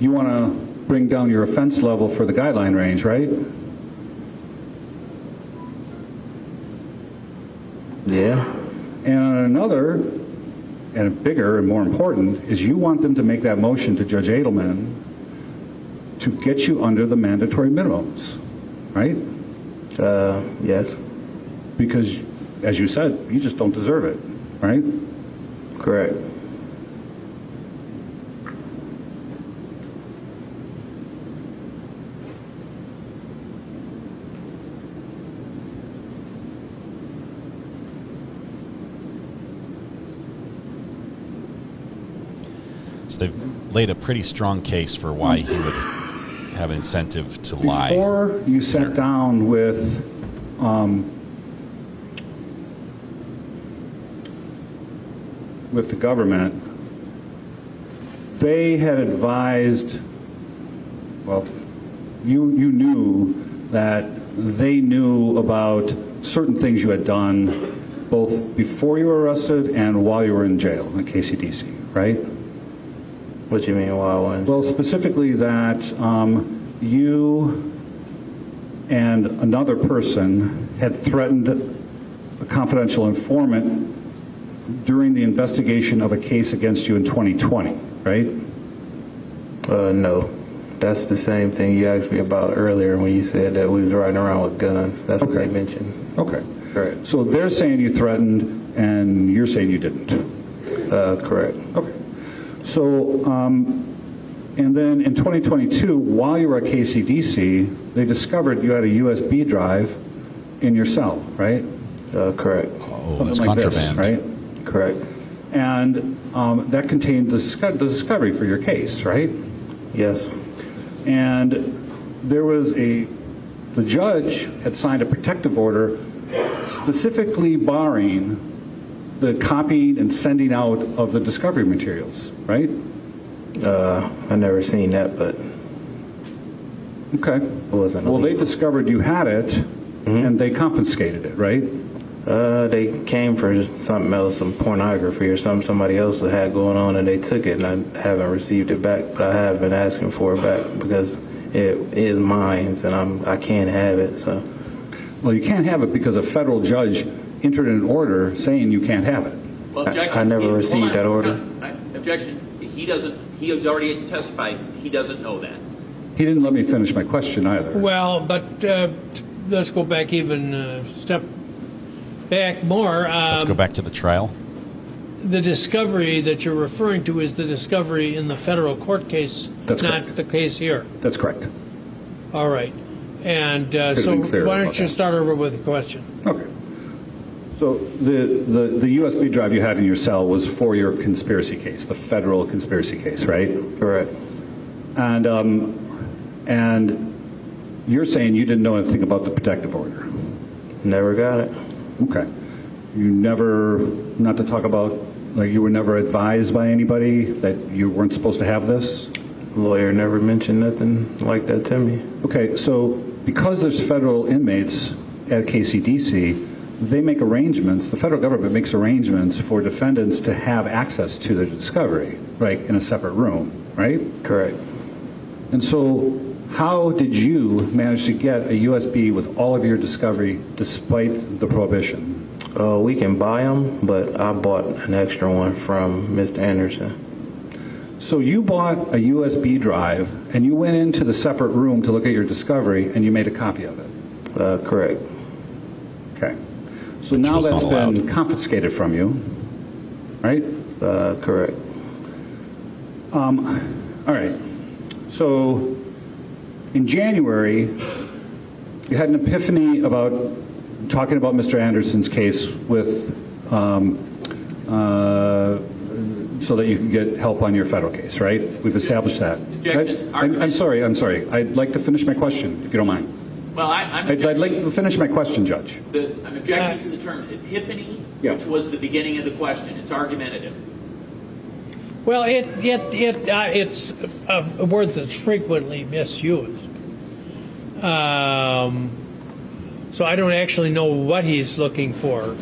you want to bring down your offense level for the guideline range, right? Yeah. And on another, and bigger and more important, is you want them to make that motion to Judge Edelman to get you under the mandatory minimums, right? Yes. Because, as you said, you just don't deserve it, right? Correct. So they've laid a pretty strong case for why he would have an incentive to lie. Before you sat down with the government, they had advised, well, you knew that they knew about certain things you had done both before you were arrested and while you were in jail in KCDC, right? What do you mean while I was? Well, specifically that you and another person had threatened a confidential informant during the investigation of a case against you in 2020, right? No. That's the same thing you asked me about earlier when you said that we was riding around with guns. That's what they mentioned. Okay. Correct. So they're saying you threatened, and you're saying you didn't. Correct. Okay. So, and then in 2022, while you were at KCDC, they discovered you had a USB drive in your cell, right? Correct. Oh, that's like contraband. This, right? Correct. And that contained the discovery for your case, right? Yes. And there was the judge had signed a protective order specifically barring the copying and sending out of the discovery materials, right? I never seen that, but okay. It wasn't. Well, they discovered you had it, and they confiscated it, right? They came for something else, some pornography or something somebody else had going on, and they took it, and I haven't received it back, but I have been asking for it back because it is mine, and I can't have it. So, well, you can't have it because a federal judge entered an order saying you can't have it. Well, I never received that order. Objection. He doesn't. He has already testified. He doesn't know that. He didn't let me finish my question either. Well, but let's go back even step back more. Let's go back to the trial. The discovery that you're referring to is the discovery in the federal court case, That's not correct. the case here. That's correct. All right. And so why don't you start over with a question? Okay. So the USB drive you had in your cell was for your conspiracy case, the federal conspiracy case, right? Correct. And you're saying you didn't know anything about the protective order. Never got it. Okay. You never, not to talk about, like you were never advised by anybody that you weren't supposed to have this? Lawyer never mentioned nothing like that to me. Okay, so because there's federal inmates at KCDC, they make arrangements, the federal government makes arrangements for defendants to have access to the discovery, right, in a separate room, right? Correct. And so how did you manage to get a USB with all of your discovery despite the prohibition? We can buy them, but I bought an extra one from Mr. Anderson. So you bought a USB drive, and you went into the separate room to look at your discovery, and you made a copy of it? Correct. Okay. So now that's been confiscated from you, right? Correct. All right. So in January, you had an epiphany about talking about Mr. Anderson's case with so that you can get help on your federal case, right? We've established that. I'm sorry. I'd like to finish my question, if you don't mind. Well, I'd like to finish my question, Judge. I'm objecting to the term epiphany, which was the beginning of the question. It's argumentative. Well, it's a word that's frequently misused. So I don't actually know what he's looking for.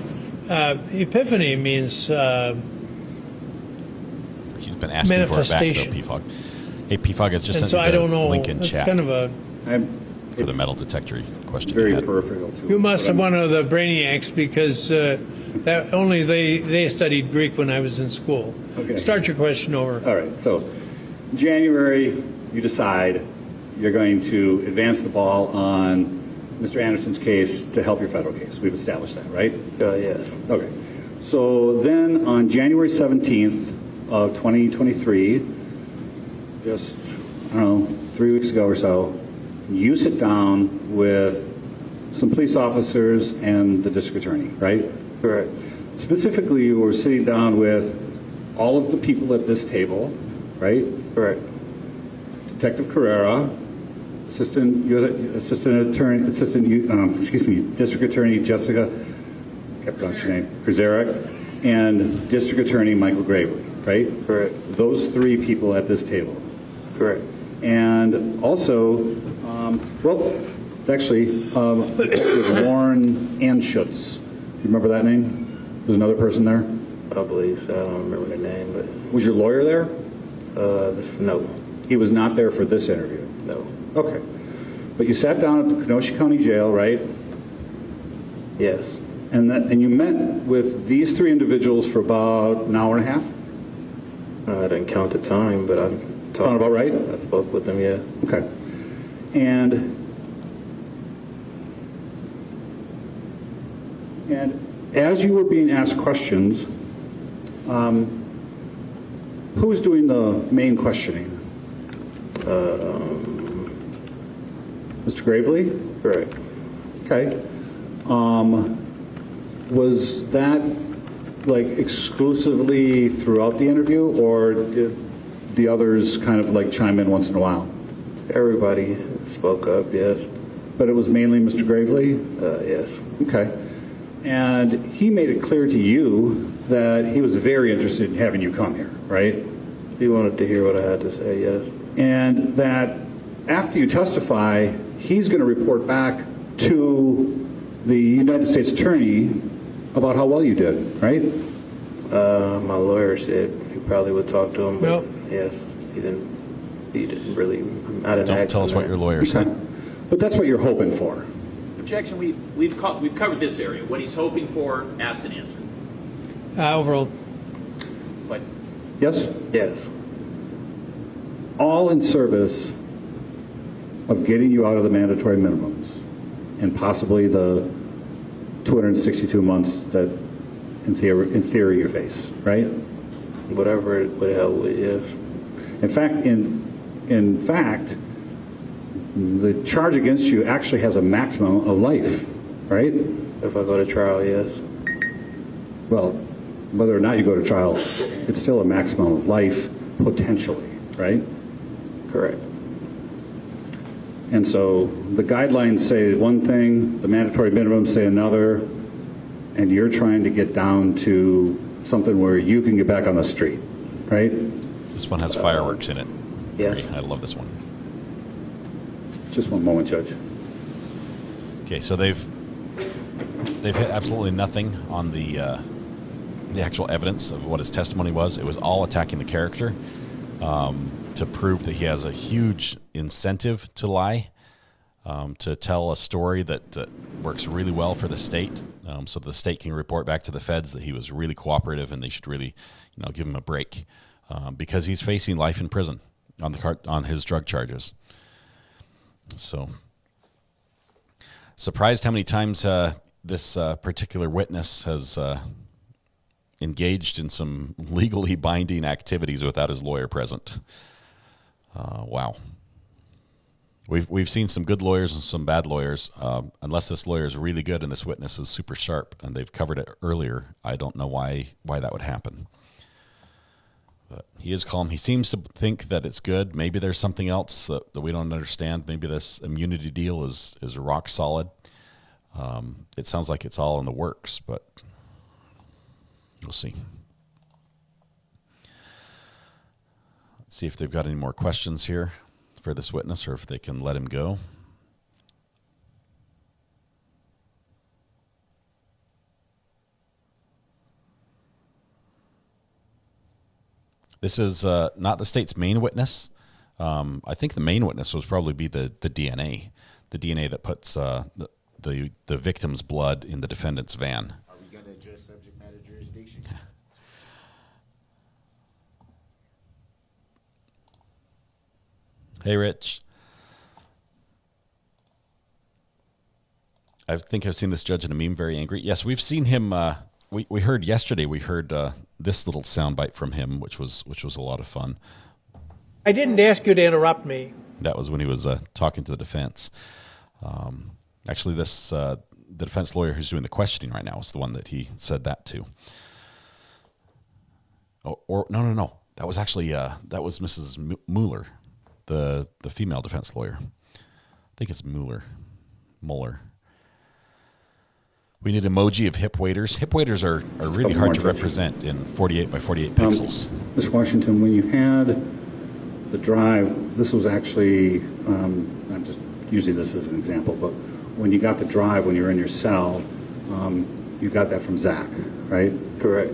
Epiphany means he's been asking for it back, though, PFOG. Hey, PFOG, it's just sent you the link in chat kind of a for the metal detector question. Very peripheral. You must have one of the brainiacs because that only they studied Greek when I was in school. Okay. Start your question over. All right. So, January, you decide you're going to advance the ball on Mr. Anderson's case to help your federal case. We've established that, right? Yes. Okay. So then on January 17th of 2023, just, I don't know, 3 weeks ago or so, you sit down with some police officers and the district attorney, right? Correct. Specifically, you were sitting down with all of the people at this table, right? Correct. Detective Carrera, District Attorney Jessica, kept on your name, Krzarek, and District Attorney Michael Gravely, right? Correct. Those three people at this table. Correct. And also, Warren Anschutz. Do you remember that name? There's another person there? I believe so. I don't remember the name, but... Was your lawyer there? No. He was not there for this interview? No. Okay. But you sat down at the Kenosha County Jail, right? Yes. And you met with these three individuals for about an hour and a half? I didn't count the time, but I'm talking about right? I spoke with them, yeah. Okay. And as you were being asked questions, who was doing the main questioning? Mr. Gravely? Correct. Okay. Was that like exclusively throughout the interview, or did the others kind of like chime in once in a while? Everybody spoke up, yes. But it was mainly Mr. Gravely? Yes. Okay. And he made it clear to you that he was very interested in having you come here, right? He wanted to hear what I had to say, yes. And that after you testify, he's going to report back to the United States Attorney about how well you did, right? My lawyer said he probably would talk to him, but yes, he didn't really, I didn't Don't tell us what your lawyer said. But that's what you're hoping for. Objection. We've covered this area. What he's hoping for, asked and answered. Overall. What? Yes? Yes. All in service of getting you out of the mandatory minimums and possibly the 262 months that in theory you face, right? Whatever it would help with, yes. In fact, the charge against you actually has a maximum of life, right? If I go to trial, yes. Well, whether or not you go to trial, it's still a maximum of life, potentially, right? Correct. And so the guidelines say one thing, the mandatory minimums say another, and you're trying to get down to something where you can get back on the street, right? This one has fireworks in it. Yes. I love this one. Just one moment, Judge. Okay, so they've hit absolutely nothing on the actual evidence of what his testimony was. It was all attacking the character. to prove that he has a huge incentive to lie, to tell a story that works really well for the state, so the state can report back to the feds that he was really cooperative and they should really, give him a break, because he's facing life in prison on his drug charges. So, surprised how many times this particular witness has engaged in some legally binding activities without his lawyer present. Wow. We've seen some good lawyers and some bad lawyers. Unless this lawyer is really good and this witness is super sharp, and they've covered it earlier, I don't know why that would happen. But he is calm. He seems to think that it's good. Maybe there's something else that we don't understand. Maybe this immunity deal is rock solid. It sounds like it's all in the works, but we'll see. Let's see if they've got any more questions here for this witness, or if they can let him go. This is not the state's main witness. I think the main witness would probably be the DNA that puts the victim's blood in the defendant's van. Are we going to address subject matter jurisdiction? Hey, Rich. I think I've seen this judge in a meme very angry. Yes, we've seen him. We heard yesterday. We heard this little soundbite from him, which was a lot of fun. I didn't ask you to interrupt me. That was when he was talking to the defense. Actually, the defense lawyer who's doing the questioning right now is the one that he said that to. No. That was actually that was Mrs. Mueller, the female defense lawyer. I think it's Mueller. We need emoji of hip waders. Hip waders are really hard to represent in 48 by 48 pixels. Mr. Washington, when you had the drive, this was actually, I'm just using this as an example, but when you got the drive when you were in your cell, you got that from Zach, right? Correct.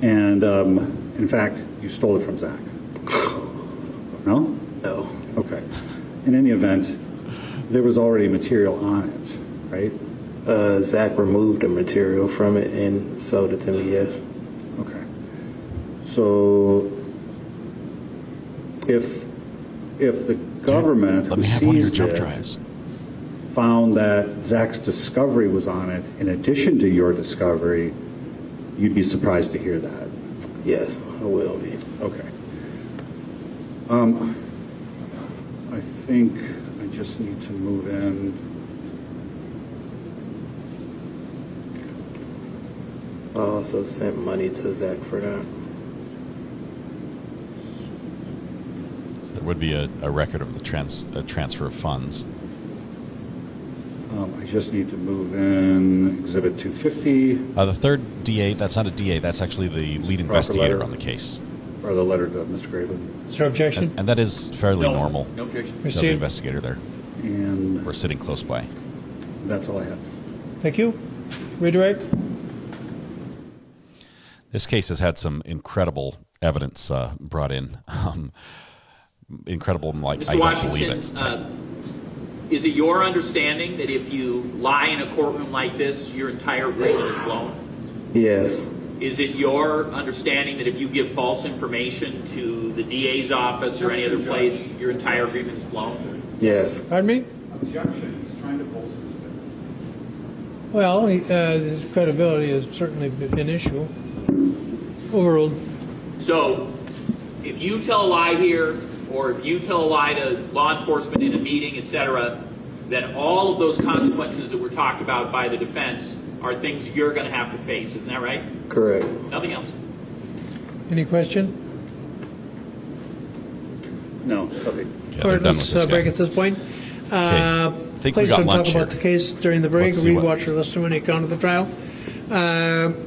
And in fact, you stole it from Zach. No? No. Okay. In any event, there was already material on it, right? Zach removed the material from it and sold it to me, yes. Okay. So if the government let me have one of your jump drives found that Zach's discovery was on it in addition to your discovery, you'd be surprised to hear that. Yes, I will be. Okay. I think I just need to move in. I also sent money to Zach for that. So there would be a record of the transfer of funds. I just need to move in Exhibit 250. The third DA, that's not a DA, that's actually the lead investigator on the case. Or the letter to Mr. Graven. Is there objection? And that is fairly normal. No objection. To have the investigator there. And we're sitting close by. That's all I have. Thank you. Redirect. This case has had some incredible evidence brought in. Incredible, like, Mr. I don't Washington, believe it. Is it your understanding that if you lie in a courtroom like this, your entire agreement is blown? Yes. Is it your understanding that if you give false information to the DA's office or any other place, your entire agreement is blown? Yes. Pardon me? Objection. He's trying to bolster his witness. Well, his credibility has certainly been an issue. Overruled. So, if you tell a lie here, or if you tell a lie to law enforcement in a meeting, etc., then all of those consequences that were talked about by the defense are things you're going to have to face. Isn't that right? Correct. Nothing else. Any question? No. Okay. Yeah, they're done with Let's this break guy. at this point. I think we Please got don't lunch talk about here. the case during the break. Let's see Read, what- watch, or listen to any account of the trial.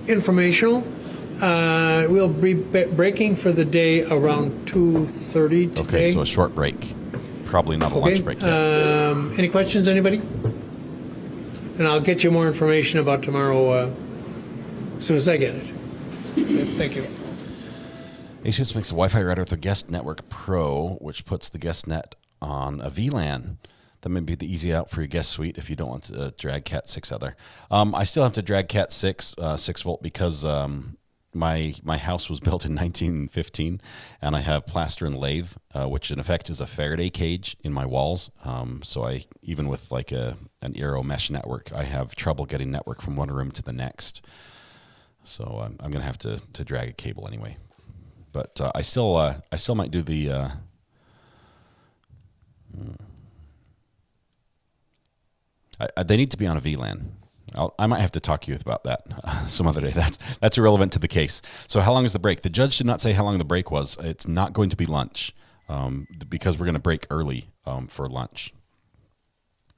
Informational. We'll be breaking for the day around 2:30 today. Okay, so a short break. Probably not a lunch break yet. Any questions, anybody? And I'll get you more information about tomorrow as soon as I get it. Okay, thank you. Asus makes a Wi-Fi router with a Guest Network Pro, which puts the Guest Net on a VLAN. That may be the easy out for your guest suite if you don't want to drag Cat 6 out there. I still have to drag Cat 6, 6 volt, because my house was built in 1915, and I have plaster and lathe, which in effect is a Faraday cage in my walls. So I, even with like an Aero mesh network, I have trouble getting network from one room to the next. So I'm going to have to drag a cable anyway. But I still might do the. They need to be on a VLAN. I might have to talk to you about that some other day. That's irrelevant to the case. So how long is the break? The judge did not say how long the break was. It's not going to be lunch because we're going to break early for lunch.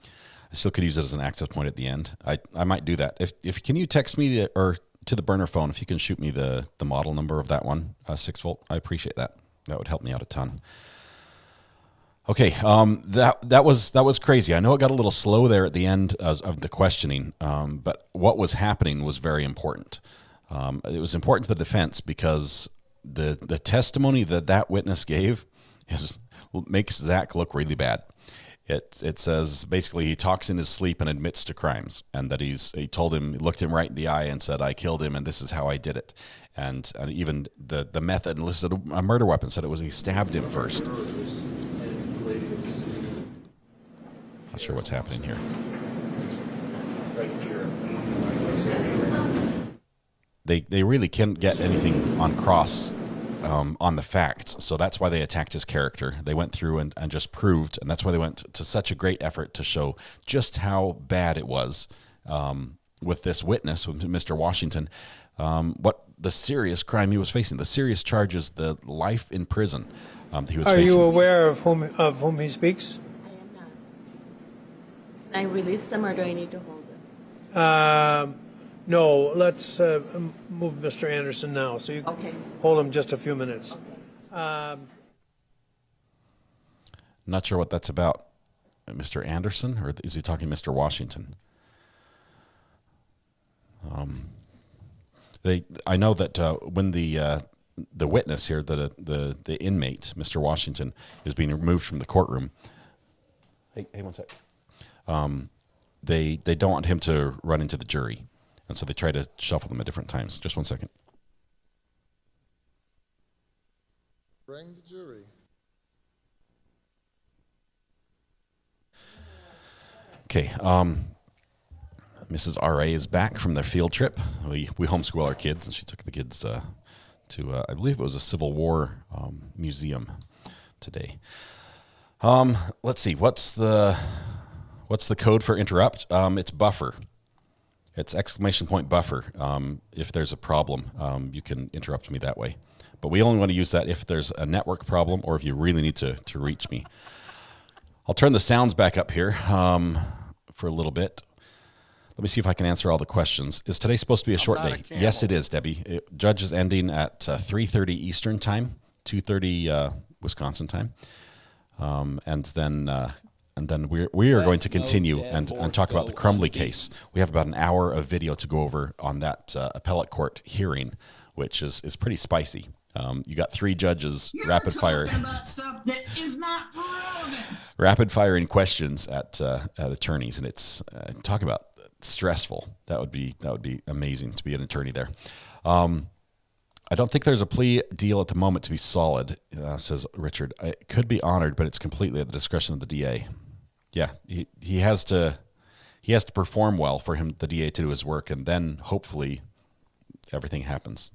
I still could use it as an access point at the end. I might do that. If can you text me or to the burner phone if you can shoot me the model number of that one, 6 volt. I appreciate that. That would help me out a ton. Okay, that was crazy. I know it got a little slow there at the end of the questioning, but what was happening was very important. It was important to the defense because the testimony that witness gave makes Zach look really bad. It says basically he talks in his sleep and admits to crimes, and that he looked him right in the eye and said, "I killed him, and this is how I did it." And even the method and listed a murder weapon, said it was he stabbed him first. Not sure what's happening here. They really can't get anything on cross on the facts, so that's why they attacked his character. They went through and just proved, and that's why they went to such a great effort to show just how bad it was with this witness, with Mr. Washington, what the serious crime he was facing, the serious charges, the life in prison he was facing. Are you aware of whom he speaks? I release them, or do I need to hold them? No, let's move Mr. Anderson now. So you hold him just a few minutes. Not sure what that's about. Mr. Anderson, or is he talking Mr. Washington? I know that when the witness here, the inmate, Mr. Washington, is being removed from the courtroom. Hey, 1 sec. They don't want him to run into the jury, and so they try to shuffle them at different times. Just 1 second. Bring the jury. Okay. Mrs. R.A. is back from their field trip. We homeschool our kids, and she took the kids to I believe it was a Civil War museum today. Let's see. What's the code for interrupt? It's buffer. It's ! Buffer. If there's a problem, you can interrupt me that way. But we only want to use that if there's a network problem or if you really need to reach me. I'll turn the sounds back up here for a little bit. Let me see if I can answer all the questions. Is today supposed to be a short day? Yes, it is, Debbie. Judge is ending at 3:30 Eastern time, 2:30 Wisconsin time, and then we are going to continue and talk about the Crumbley case. We have about an hour of video to go over on that appellate court hearing, which is pretty spicy. You got 3 judges rapid firing questions at attorneys, and it's talk about stressful. That would be amazing to be an attorney there. I don't think there's a plea deal at the moment to be solid, says Richard. It could be honored, but it's completely at the discretion of the DA. Yeah, he has to perform well for the DA to do his work, and then hopefully everything happens.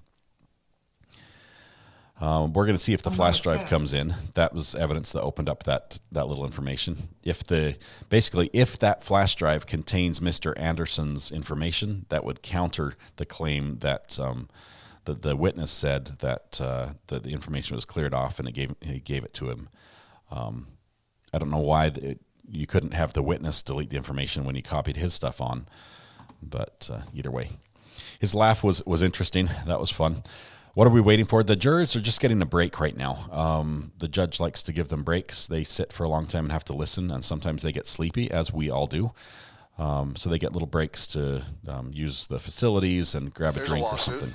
We're going to see if the flash drive comes in. That was evidence that opened up that little information. If that flash drive contains Mr. Anderson's information, that would counter the claim that the witness said that the information was cleared off and he gave it to him. I don't know why you couldn't have the witness delete the information when he copied his stuff on, but either way. His laugh was interesting. That was fun. What are we waiting for? The jurors are just getting a break right now. The judge likes to give them breaks. They sit for a long time and have to listen, and sometimes they get sleepy, as we all do. So they get little breaks to use the facilities and grab a drink or something.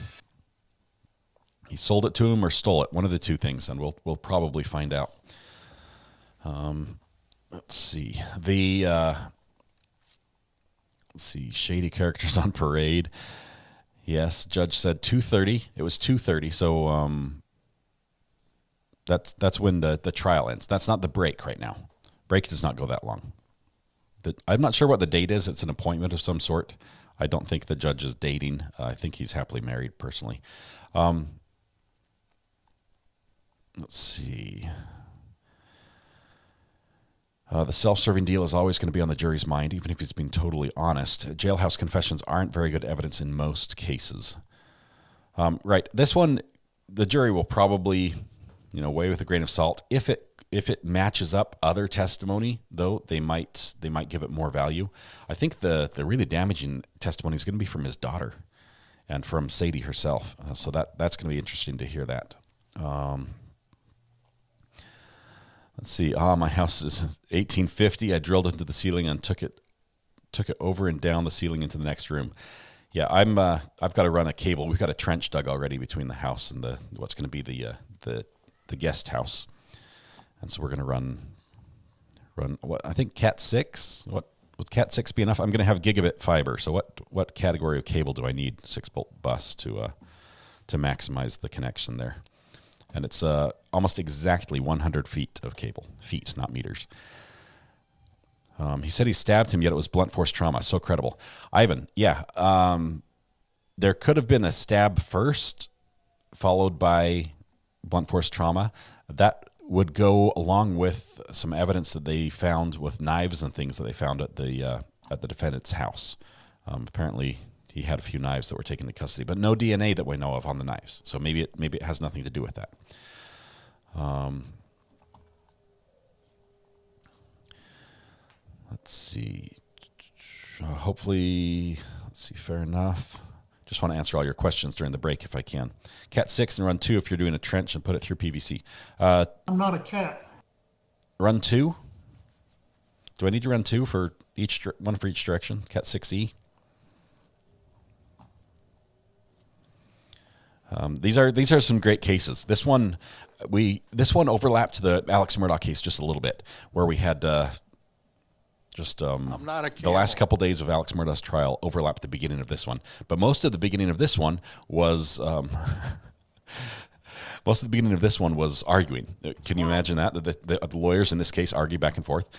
He sold it to him or stole it, one of the two things, and we'll probably find out. Let's see. Shady characters on parade. Yes, judge said 2:30. It was 2:30, so that's when the trial ends. That's not the break right now. Break does not go that long. I'm not sure what the date is. It's an appointment of some sort. I don't think the judge is dating. I think he's happily married, personally. Let's see. The self-serving deal is always going to be on the jury's mind, even if he's being totally honest. Jailhouse confessions aren't very good evidence in most cases. Right. This one, the jury will probably, weigh with a grain of salt. If it matches up other testimony, though, they might give it more value. I think the really damaging testimony is going to be from his daughter and from Sadie herself. So that's going to be interesting to hear that. Let's see. My house is 1850. I drilled into the ceiling and took it over and down the ceiling into the next room. Yeah, I've got to run a cable. We've got a trench dug already between the house and what's going to be the guest house, and so we're going to run what I think Cat 6. What would Cat 6 be enough? I'm going to have gigabit fiber. So what category of cable do I need? 6-volt bus to maximize the connection there. And it's almost exactly 100 feet of cable. Feet, not meters. He said he stabbed him, yet it was blunt force trauma. So credible. Ivan, yeah. There could have been a stab first, followed by blunt force trauma. That would go along with some evidence that they found with knives and things that they found at the defendant's house. Apparently, he had a few knives that were taken into custody, but no DNA that we know of on the knives. So maybe it has nothing to do with that. Let's see. Hopefully, fair enough. Just want to answer all your questions during the break if I can. Cat 6 and run 2 if you're doing a trench and put it through PVC. I'm not a cat. Run 2? Do I need to run 2 for one for each direction? Cat 6E? These are some great cases. This one overlapped the Alex Murdaugh case just a little bit, where we had the last couple days of Alex Murdaugh's trial overlapped the beginning of this one. But most of the beginning of this one was arguing. Can you imagine that? The lawyers in this case argue back and forth.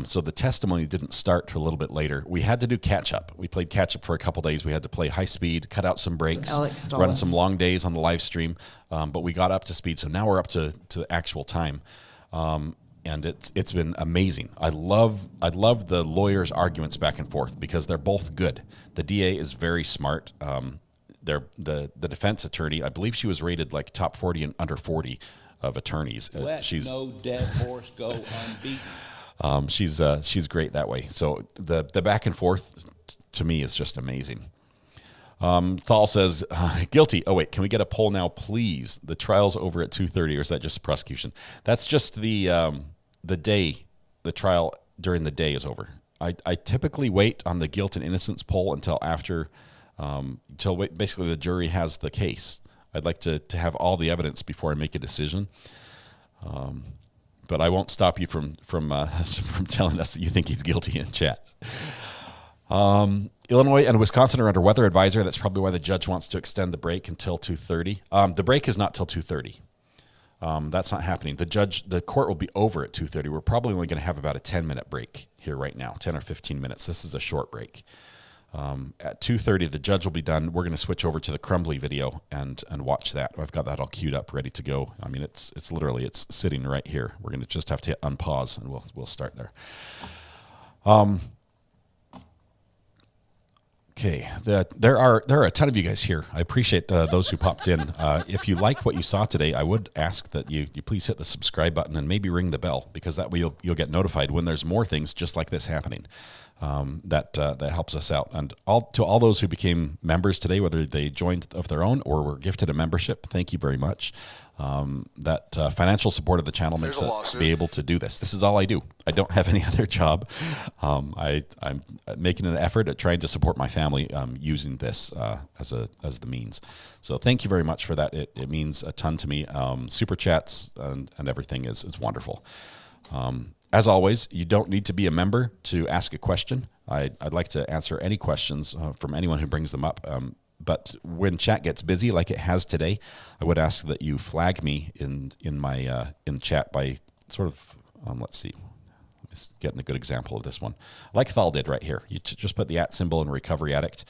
So the testimony didn't start till a little bit later. We had to do catch-up. We played catch-up for a couple days. We had to play high speed, cut out some breaks, run some long days on the live stream. But we got up to speed. So now we're up to the actual time. And it's been amazing. I love the lawyers' arguments back and forth because they're both good. The DA is very smart. The defense attorney, I believe she was rated like top 40 and under 40 of attorneys. She's no dead horse go unbeaten. She's great that way. So the back and forth to me is just amazing. Thal says guilty. Oh wait, can we get a poll now, please? The trial's over at 2:30, or is that just prosecution? That's just the day the trial during the day is over. I typically wait on the guilt and innocence poll until after. Until basically the jury has the case. I'd like to have all the evidence before I make a decision. But I won't stop you from telling us that you think he's guilty in chat. Illinois and Wisconsin are under weather advisory. That's probably why the judge wants to extend the break until 2:30. The break is not till 2:30. That's not happening. The court will be over at 2:30. We're probably only going to have about a 10-minute break here right now, 10 or 15 minutes. This is a short break. At 2:30, the judge will be done. We're going to switch over to the Crumbly video and watch that. I've got that all queued up, ready to go. I mean, it's literally sitting right here. We're going to just have to hit unpause, and we'll start there. Okay, there are a ton of you guys here. I appreciate those who popped in. If you liked what you saw today, I would ask that you please hit the subscribe button and maybe ring the bell, because that way you'll get notified when there's more things just like this happening. that helps us out. And to all those who became members today, whether they joined of their own or were gifted a membership, thank you very much. That financial support of the channel makes us be able to do this. This is all I do. I don't have any other job. I'm making an effort at trying to support my family using this as the means. So thank you very much for that. It means a ton to me. Super chats and everything is wonderful. As always, you don't need to be a member to ask a question. I'd like to answer any questions from anyone who brings them up. But when chat gets busy, like it has today, I would ask that you flag me in chat by sort of let's see, getting a good example of this one, like Thal did right here. You just put the @ symbol in Recovery Addict,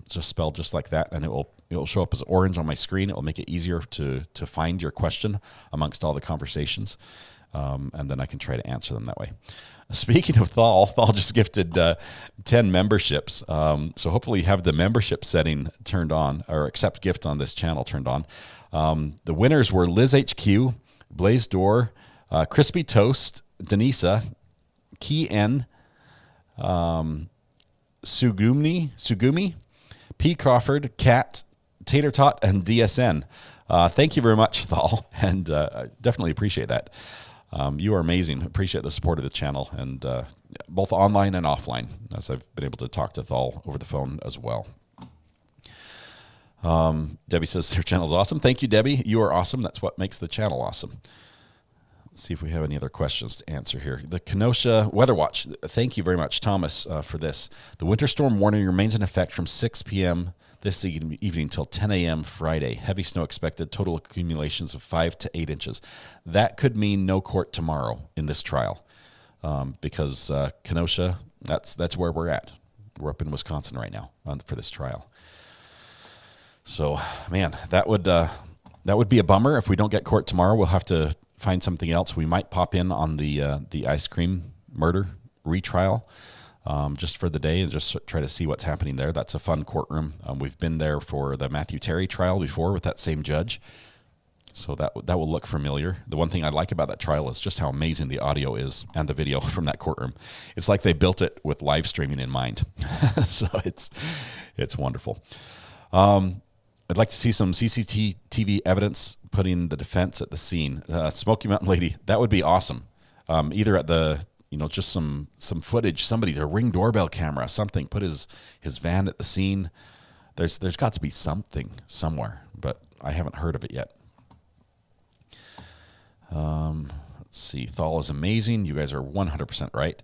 just spelled just like that, and it will show up as orange on my screen. It will make it easier to find your question amongst all the conversations, and then I can try to answer them that way. Speaking of Thal just gifted 10 memberships. So hopefully you have the membership setting turned on, or accept gift on this channel turned on. The winners were Liz HQ, Blaze Door, Crispy Toast, Denisa, Key N, Sugumi, P. Crawford, Cat, Tater Tot, and DSN. Thank you very much, Thal, and I definitely appreciate that. You are amazing. Appreciate the support of the channel, and both online and offline, as I've been able to talk to Thal over the phone as well. Debbie says their channel is awesome. Thank you, Debbie. You are awesome. That's what makes the channel awesome. Let's see if we have any other questions to answer here. The Kenosha Weather Watch. Thank you very much, Thomas, for this. The winter storm warning remains in effect from 6 p.m. this evening until 10 a.m. Friday. Heavy snow expected, total accumulations of 5 to 8 inches. That could mean no court tomorrow in this trial, because Kenosha, that's where we're at. We're up in Wisconsin right now for this trial. So, man, that would be a bummer if we don't get court tomorrow. We'll have to find something else. We might pop in on the ice cream murder retrial. Just for the day and just try to see what's happening there. That's a fun courtroom. We've been there for the Matthew Terry trial before with that same judge. So that will look familiar. The one thing I like about that trial is just how amazing the audio is and the video from that courtroom. It's like they built it with live streaming in mind. So it's wonderful. I'd like to see some CCTV evidence putting the defense at the scene. Smoky Mountain Lady, that would be awesome. Either at the just some footage, a Ring doorbell camera, something, put his van at the scene. There's got to be something somewhere, but I haven't heard of it yet. Let's see. Thal is amazing. You guys are 100% right.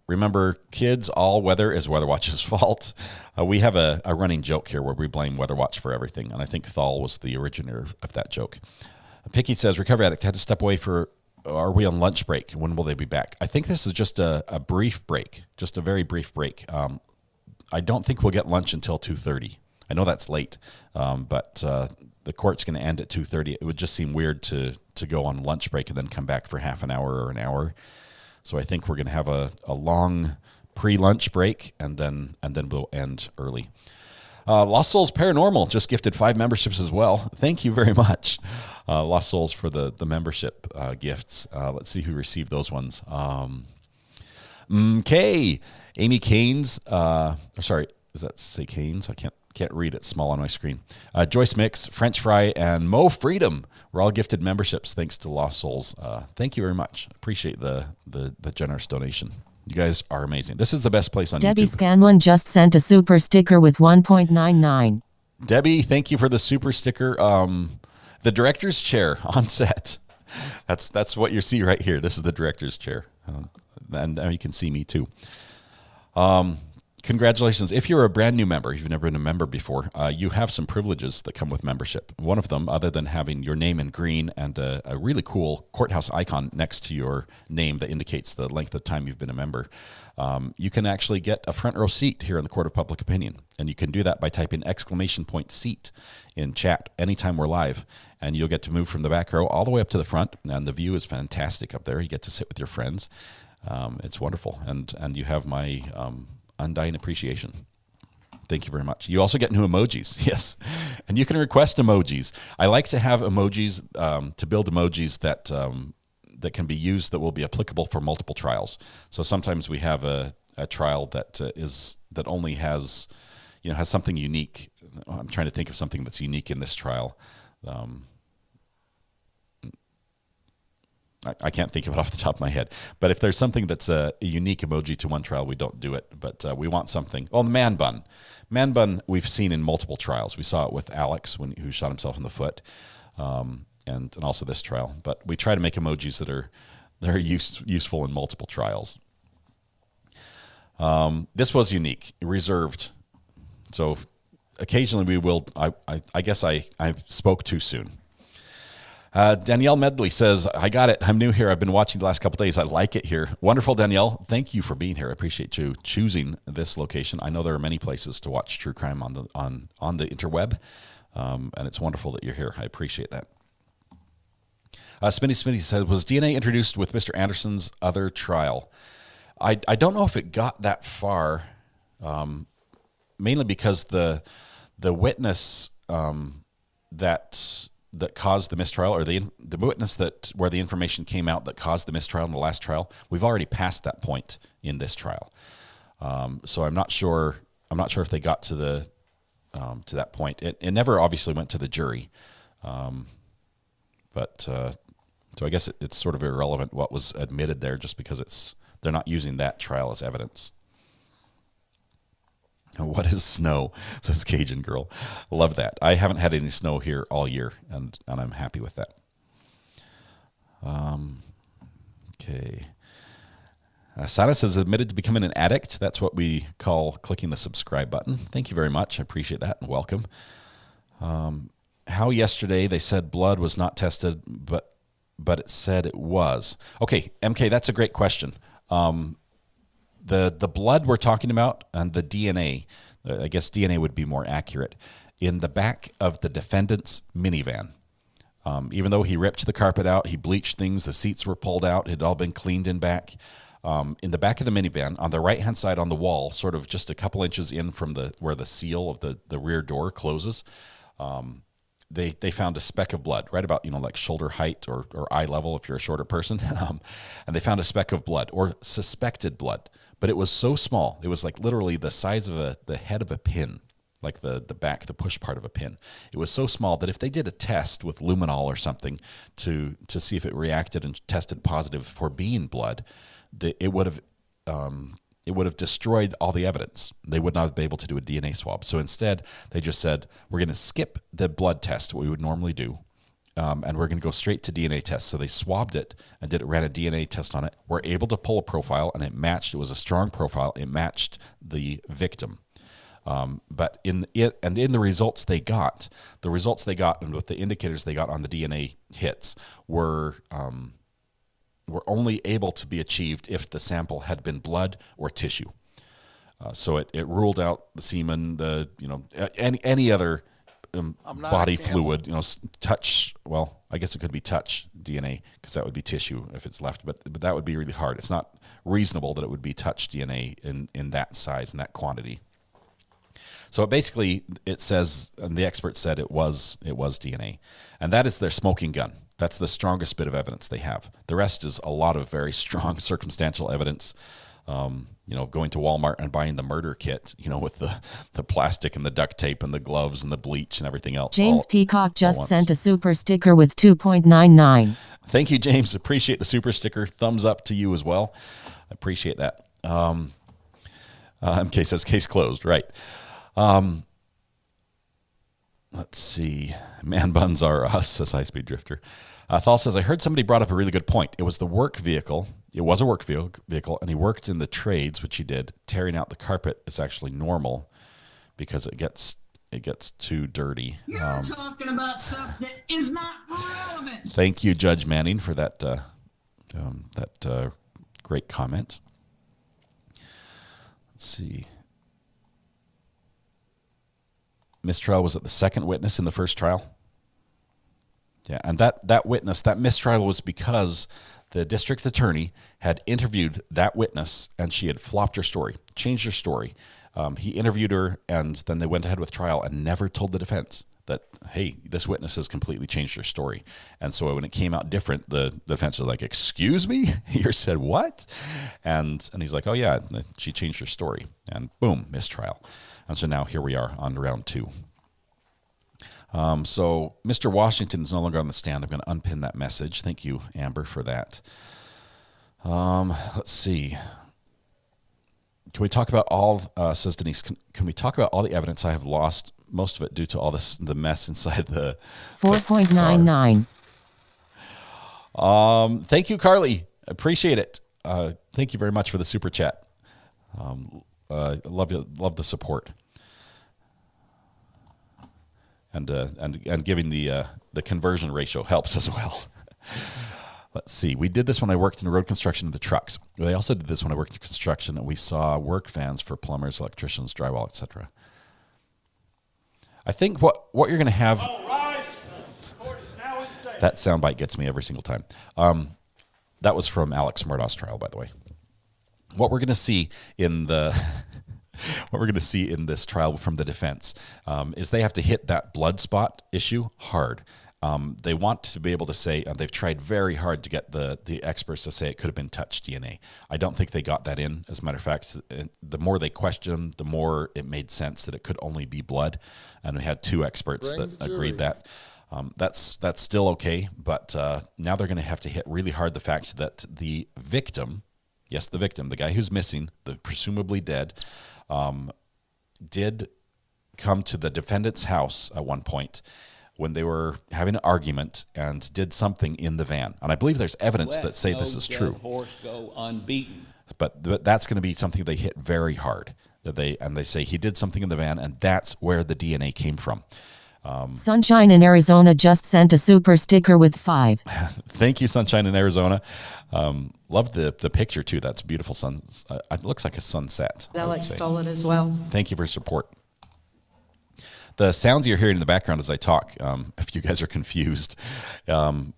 Remember, kids, all weather is Weather Watch's fault. We have a running joke here where we blame Weather Watch for everything, and I think Thal was the originator of that joke. Picky says, Recovery Addict had to step away for... Are we on lunch break? When will they be back? I think this is just a brief break, just a very brief break. I don't think we'll get lunch until 2:30. I know that's late, but the court's going to end at 2:30. It would just seem weird to go on lunch break and then come back for half an hour or an hour. So I think we're going to have a long pre-lunch break, and then we'll end early. Lost Souls Paranormal just gifted 5 memberships as well. Thank you very much, Lost Souls, for the membership gifts. Let's see who received those ones. Amy Canes. Sorry, does that say Canes? I can't read it. Small on my screen. Joyce Mix, French Fry, and Mo Freedom were all gifted memberships thanks to Lost Souls. Thank you very much. Appreciate the generous donation. You guys are amazing. This is the best place on Debbie YouTube. Scanlon just sent a super sticker with 1.99. Debbie, thank you for the super sticker. The director's chair on set. That's what you see right here. This is the director's chair. And you can see me too. Congratulations. If you're a brand new member, you've never been a member before, you have some privileges that come with membership. One of them, other than having your name in green and a really cool courthouse icon next to your name that indicates the length of time you've been a member, you can actually get a front row seat here in the Court of Public Opinion. And you can do that by typing !seat in chat anytime we're live. And you'll get to move from the back row all the way up to the front. And the view is fantastic up there. You get to sit with your friends. It's wonderful. And you have my... undying appreciation. Thank you very much. You also get new emojis. Yes. And you can request emojis. I like to have emojis, to build emojis that can be used that will be applicable for multiple trials. So sometimes we have a a trial that that only has something unique. I'm trying to think of something that's unique in this trial. I can't think of it off the top of my head. But if there's something that's a unique emoji to one trial, we don't do it. But we want something. Oh, the man bun. Man bun we've seen in multiple trials. We saw it with Alex who shot himself in the foot, and also this trial. But we try to make emojis that are useful in multiple trials. This was unique, reserved. So occasionally we will. I guess I spoke too soon. Danielle Medley says, I got it. I'm new here. I've been watching the last couple of days. I like it here. Wonderful, Danielle. Thank you for being here. I appreciate you choosing this location. I know there are many places to watch true crime on the interweb, and it's wonderful that you're here. I appreciate that. Smitty said, was DNA introduced with Mr. Anderson's other trial? I don't know if it got that far, mainly because the witness that caused the mistrial, or the witness where the information came out that caused the mistrial in the last trial, we've already passed that point in this trial. So I'm not sure if they got to that point. It never obviously went to the jury, but so I guess it's sort of irrelevant what was admitted there, just because they're not using that trial as evidence. What is snow? Says Cajun Girl. Love that. I haven't had any snow here all year, and I'm happy with that. Okay. Silas has admitted to becoming an addict. That's what we call clicking the subscribe button. Thank you very much. I appreciate that, and welcome. How yesterday they said blood was not tested, but it said it was. Okay, MK, that's a great question. The blood we're talking about and the DNA, I guess DNA would be more accurate, in the back of the defendant's minivan. Even though he ripped the carpet out, he bleached things, the seats were pulled out, it had all been cleaned in back. In the back of the minivan, on the right-hand side on the wall, sort of just a couple inches in from where the seal of the rear door closes, they found a speck of blood, right about, like shoulder height or eye level if you're a shorter person. And they found a speck of blood, or suspected blood. But it was so small. It was like literally the size of the head of a pin, like the push part of a pin. It was so small that if they did a test with luminol or something to see if it reacted and tested positive for being blood, it would have destroyed all the evidence. They would not be able to do a DNA swab. So instead, they just said, we're going to skip the blood test, what we would normally do, and we're going to go straight to DNA tests. So they swabbed it and ran a DNA test on it. We're able to pull a profile, and it matched. It was a strong profile. It matched the victim. But in the results they got, and with the indicators they got on the DNA hits were only able to be achieved if the sample had been blood or tissue. So it ruled out the semen, any other body fluid, touch. Well, I guess it could be touch DNA, because that would be tissue if it's left, but that would be really hard. It's not reasonable that it would be touch DNA in that size and that quantity. So basically, it says, and the expert said it was DNA, and that is their smoking gun. That's the strongest bit of evidence they have. The rest is a lot of very strong circumstantial evidence. Going to Walmart and buying the murder kit, with the plastic and the duct tape and the gloves and the bleach and everything else. James Peacock just sent a super sticker with 2.99. Thank you, James. Appreciate the super sticker. Thumbs up to you as well. I appreciate that. MK says case closed. Right. Let's see. Man buns are us, says High Speed Drifter. Thal says, I heard somebody brought up a really good point. It was the work vehicle. It was a work vehicle, and he worked in the trades, which he did. Tearing out the carpet is actually normal because it gets too dirty. You're talking about stuff that is not relevant. Thank you, Judge Manning, for that great comment. Let's see. Mistrial was at the second witness in the first trial. Yeah, and that witness, that mistrial was because the district attorney had interviewed that witness and she had flopped her story, changed her story. He interviewed her, and then they went ahead with trial and never told the defense that, hey, this witness has completely changed her story. And so when it came out different, the defense was like, excuse me? You said what? And he's like, oh, yeah, she changed her story. And boom, mistrial. And so now here we are on round 2. So Mr. Washington is no longer on the stand. I'm going to unpin that message. Thank you, Amber, for that. Let's see. Can we talk about all, says Denise, can we talk about all the evidence? I have lost most of it due to all the mess inside the 4.99. Thank you, Carly. Appreciate it. Thank you very much for the super chat. Love the support. And giving the conversion ratio helps as well. Let's see. We did this when I worked in road construction of the trucks. They also did this when I worked in construction, and we saw work vans for plumbers, electricians, drywall, etc. I think what you're going to have. That soundbite gets me every single time. That was from Alex Murdaugh's trial, by the way. What we're going to see in the what we're going to see in this trial from the defense is they have to hit that blood spot issue hard. They want to be able to say, they've tried very hard to get the experts to say it could have been touch DNA. I don't think they got that in. As a matter of fact, the more they questioned, the more it made sense that it could only be blood. And we had 2 experts that agreed that. That's still okay, but now they're going to have to hit really hard the fact that the victim, yes, the victim, the guy who's missing, the presumably dead, did come to the defendant's house at one point when they were having an argument and did something in the van. And I believe there's evidence that say this is true. Horse go unbeaten. But that's going to be something they hit very hard. That they say he did something in the van, and that's where the DNA came from. Sunshine in Arizona just sent a super sticker with 5. Thank you, Sunshine in Arizona. Love the picture, too. That's beautiful. It looks like a sunset. Alex stole it as well. Thank you for your support. The sounds you're hearing in the background as I talk, if you guys are confused, one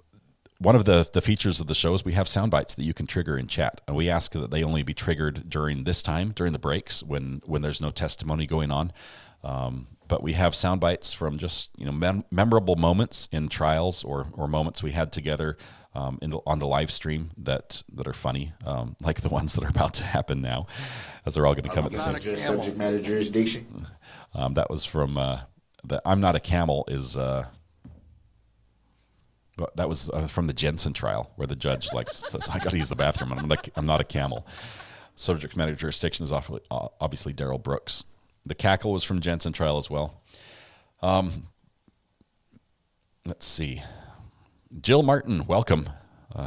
of the features of the show is we have sound bites that you can trigger in chat. And we ask that they only be triggered during this time, during the breaks, when there's no testimony going on. But we have sound bites from just memorable moments in trials or moments we had together on the live stream that are funny, like the ones that are about to happen now, as they're all going to come at the same time. Subject matter jurisdiction. That was from the "I'm Not a Camel" is. That was from the Jensen trial, where the judge says, "I got to use the bathroom, and I'm not a camel." Subject matter jurisdiction is obviously Darrell Brooks. The cackle was from Jensen trial as well. Let's see. Jill Martin, welcome.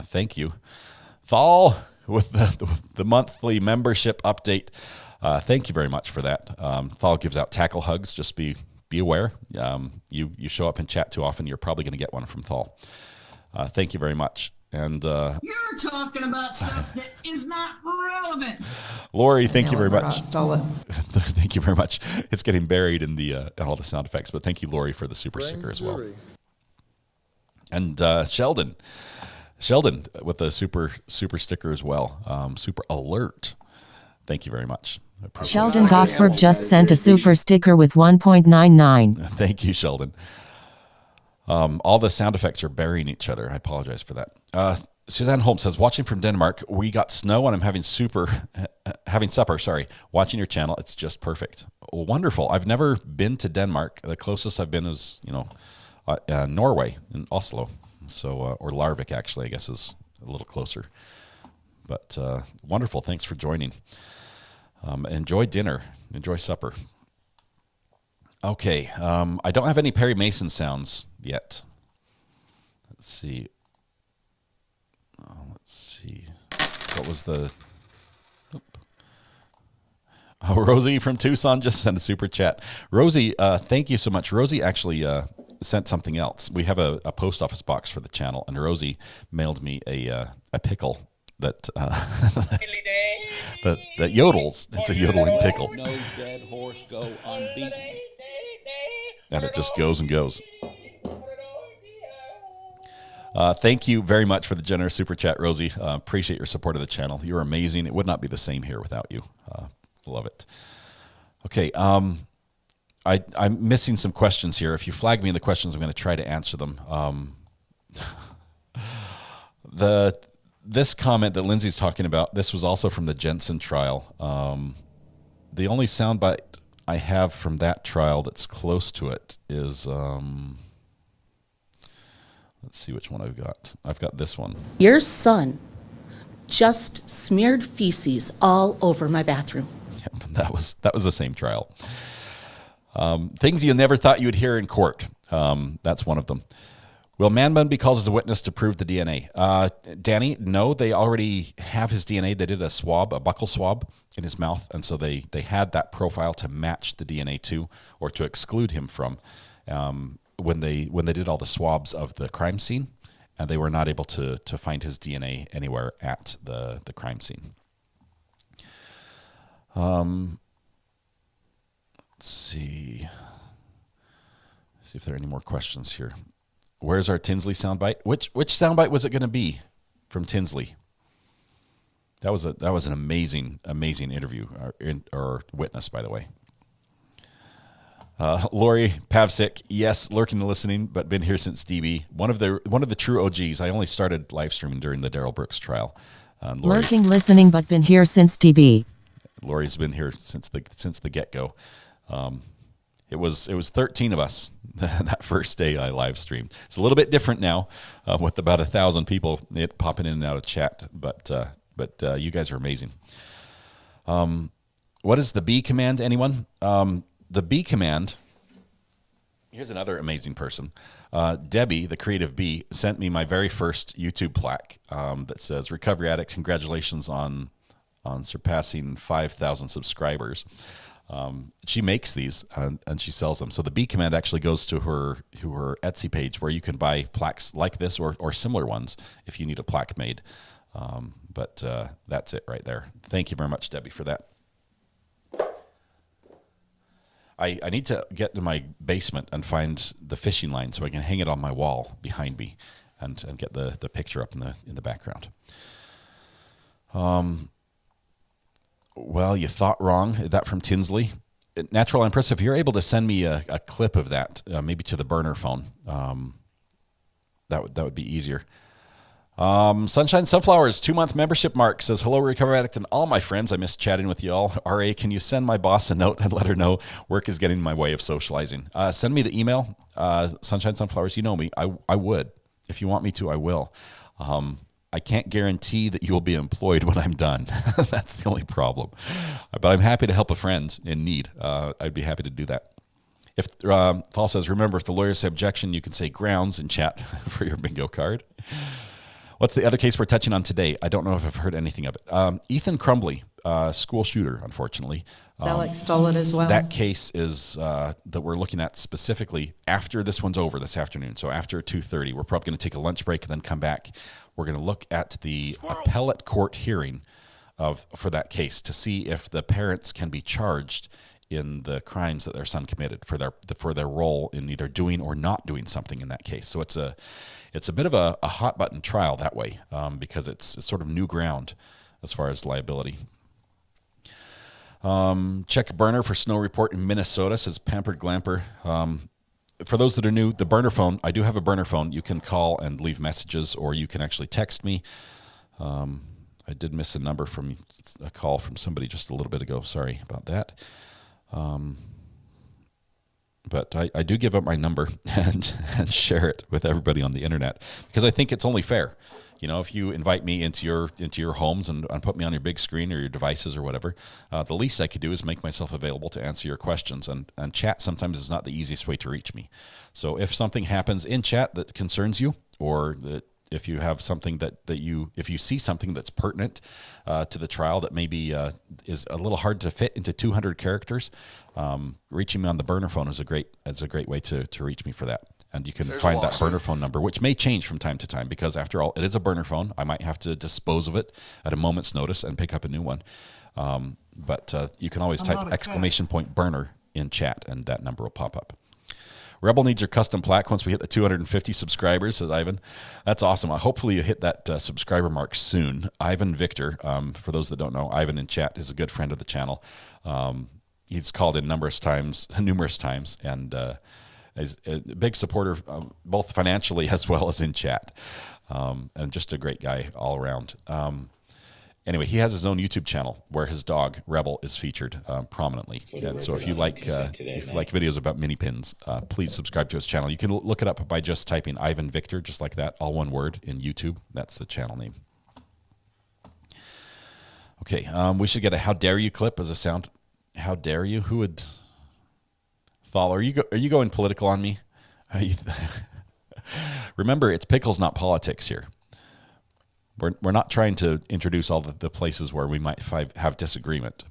Thank you. Thal with the monthly membership update. Thank you very much for that. Thal gives out tackle hugs. Just be aware. You show up in chat too often, you're probably going to get one from Thal. Thank you very much. And you're talking about stuff that is not relevant. Lori, thank you very much. Thank you very much. It's getting buried in the in all the sound effects, but thank you, Lori, for the super sticker as well. And Sheldon with the super sticker as well. Super alert. Thank you very much. Sheldon Goffberg just sent a super sticker with 1.99. Thank you, Sheldon. All the sound effects are burying each other. I apologize for that. Suzanne Holmes says, watching from Denmark, we got snow and I'm having supper. Sorry, watching your channel. It's just perfect. Wonderful. I've never been to Denmark. The closest I've been is, Norway in Oslo. So, or Larvik actually, I guess is a little closer, but, wonderful. Thanks for joining. Enjoy dinner, enjoy supper. Okay. I don't have any Perry Mason sounds yet. Let's see. What was the... Oh, Rosie from Tucson just sent a super chat. Rosie, thank you so much. Rosie actually sent something else. We have a post office box for the channel, and Rosie mailed me a pickle that that yodels. It's a yodeling pickle. No dead horse go unbeaten. And it just goes and goes. Thank you very much for the generous super chat, Rosie. Appreciate your support of the channel. You're amazing. It would not be the same here without you. Love it. Okay. I'm missing some questions here. If you flag me in the questions, I'm going to try to answer them. This comment that Lindsay's talking about, this was also from the Jensen trial. The only soundbite I have from that trial that's close to it is, let's see which one I've got. I've got this one. Your son just smeared feces all over my bathroom. Yep, that was the same trial. Things you never thought you would hear in court. That's one of them. Will Man Bun be called as a witness to prove the DNA? Danny, no, they already have his DNA. They did a swab, a buccal swab in his mouth, and so they had that profile to match the DNA to, or to exclude him from, when they did all the swabs of the crime scene, and they were not able to find his DNA anywhere at the crime scene. Let's see if there are any more questions here. Where's our Tinsley soundbite? Which soundbite was it going to be from Tinsley? That was an amazing interview or witness, by the way. Lori Pavsik, yes, lurking and listening, but been here since DB. One of the true OGs. I only started live streaming during the Darrell Brooks trial. Lurking, listening, but been here since DB. Lori's been here since the get-go. It was 13 of us that first day I live streamed. It's a little bit different now, with about 1,000 people popping in and out of chat. But you guys are amazing. What is the B command? Anyone? The B command. Here's another amazing person. Debbie, the creative bee, sent me my very first YouTube plaque that says, "Recovery Addict, congratulations on surpassing 5,000 subscribers." She makes these and she sells them. So the B command actually goes to her Etsy page, where you can buy plaques like this or similar ones if you need a plaque made. But that's it right there. Thank you very much, Debbie, for that. I need to get to my basement and find the fishing line so I can hang it on my wall behind me and get the picture up in the background. Well, you thought wrong. That from Tinsley. Natural Empress, if you're able to send me a clip of that, maybe to the burner phone, that would be easier. Sunshine Sunflowers, 2-month membership mark, says, "Hello, Recovery Addict and all my friends. I miss chatting with you all. RA, can you send my boss a note and let her know work is getting in my way of socializing?" Send me the email. Sunshine Sunflowers, you know me. I would. If you want me to, I will. I can't guarantee that you will be employed when I'm done. That's the only problem. But I'm happy to help a friend in need. I'd be happy to do that. If Paul says, "Remember, if the lawyers say objection, you can say grounds in chat for your bingo card." What's the other case we're touching on today? I don't know if I've heard anything of it. Ethan Crumbly, school shooter, unfortunately. Alex stole it as well. That case is that we're looking at specifically after this one's over this afternoon. So after 2:30, we're probably going to take a lunch break and then come back. We're going to look at the appellate court hearing for that case to see if the parents can be charged in the crimes that their son committed for their role in either doing or not doing something in that case. So it's a bit of a hot button trial that way, because it's sort of new ground as far as liability. Check burner for snow report in Minnesota, says Pampered Glamper. For those that are new, the burner phone, I do have a burner phone. You can call and leave messages, or you can actually text me. I did miss a call from somebody just a little bit ago. Sorry about that. But I do give up my number and share it with everybody on the internet, because I think it's only fair. You know, if you invite me into your homes and put me on your big screen or your devices or whatever, the least I could do is make myself available to answer your questions. And chat sometimes is not the easiest way to reach me. So if something happens in chat that concerns you, or that if you have something if you see something that's pertinent to the trial that maybe is a little hard to fit into 200 characters, reaching me on the burner phone is a great way to reach me for that. And you can find that burner phone number, which may change from time to time, because after all, it is a burner phone. I might have to dispose of it at a moment's notice and pick up a new one. But you can always type !burner in chat, and that number will pop up. Rebel needs your custom plaque once we hit the 250 subscribers, says Ivan. That's awesome. Hopefully you hit that subscriber mark soon. Ivan Victor, for those that don't know, Ivan in chat is a good friend of the channel. he's called in numerous times, and is a big supporter, both financially as well as in chat, and just a great guy all around. Anyway, he has his own YouTube channel where his dog Rebel is featured prominently. And so if you like videos about mini pins, please subscribe to his channel. You can look it up by just typing Ivan Victor, just like that, all one word, in YouTube. That's the channel name. Okay, we should get a "How dare you" clip as a sound. How dare you? Who would? Thal, are you going political on me? Remember, it's pickles, not politics here. We're not trying to introduce all the places where we might have disagreement.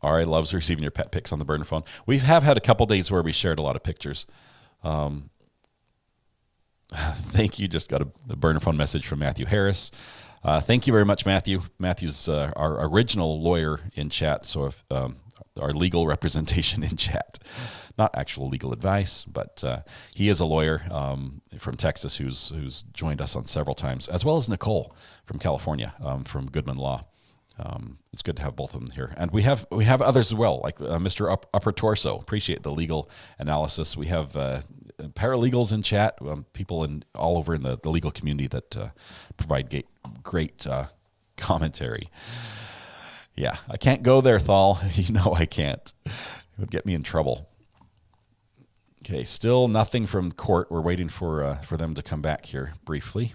RA loves receiving your pet pics on the burner phone. We have had a couple days where we shared a lot of pictures. Thank you. Just got a burner phone message from Matthew Harris. Thank you very much, Matthew. Matthew's our original lawyer in chat, so if our legal representation in chat. Not actual legal advice, but he is a lawyer from Texas who's joined us on several times, as well as Nicole from California, from Goodman Law. It's good to have both of them here, and we have others as well, like Mr. Upper Torso. Appreciate the legal analysis. We have paralegals in chat, people all over in the legal community that provide great commentary. Yeah, I can't go there, Thal. You know I can't. It would get me in trouble. Okay, still nothing from court. We're waiting for them to come back here briefly.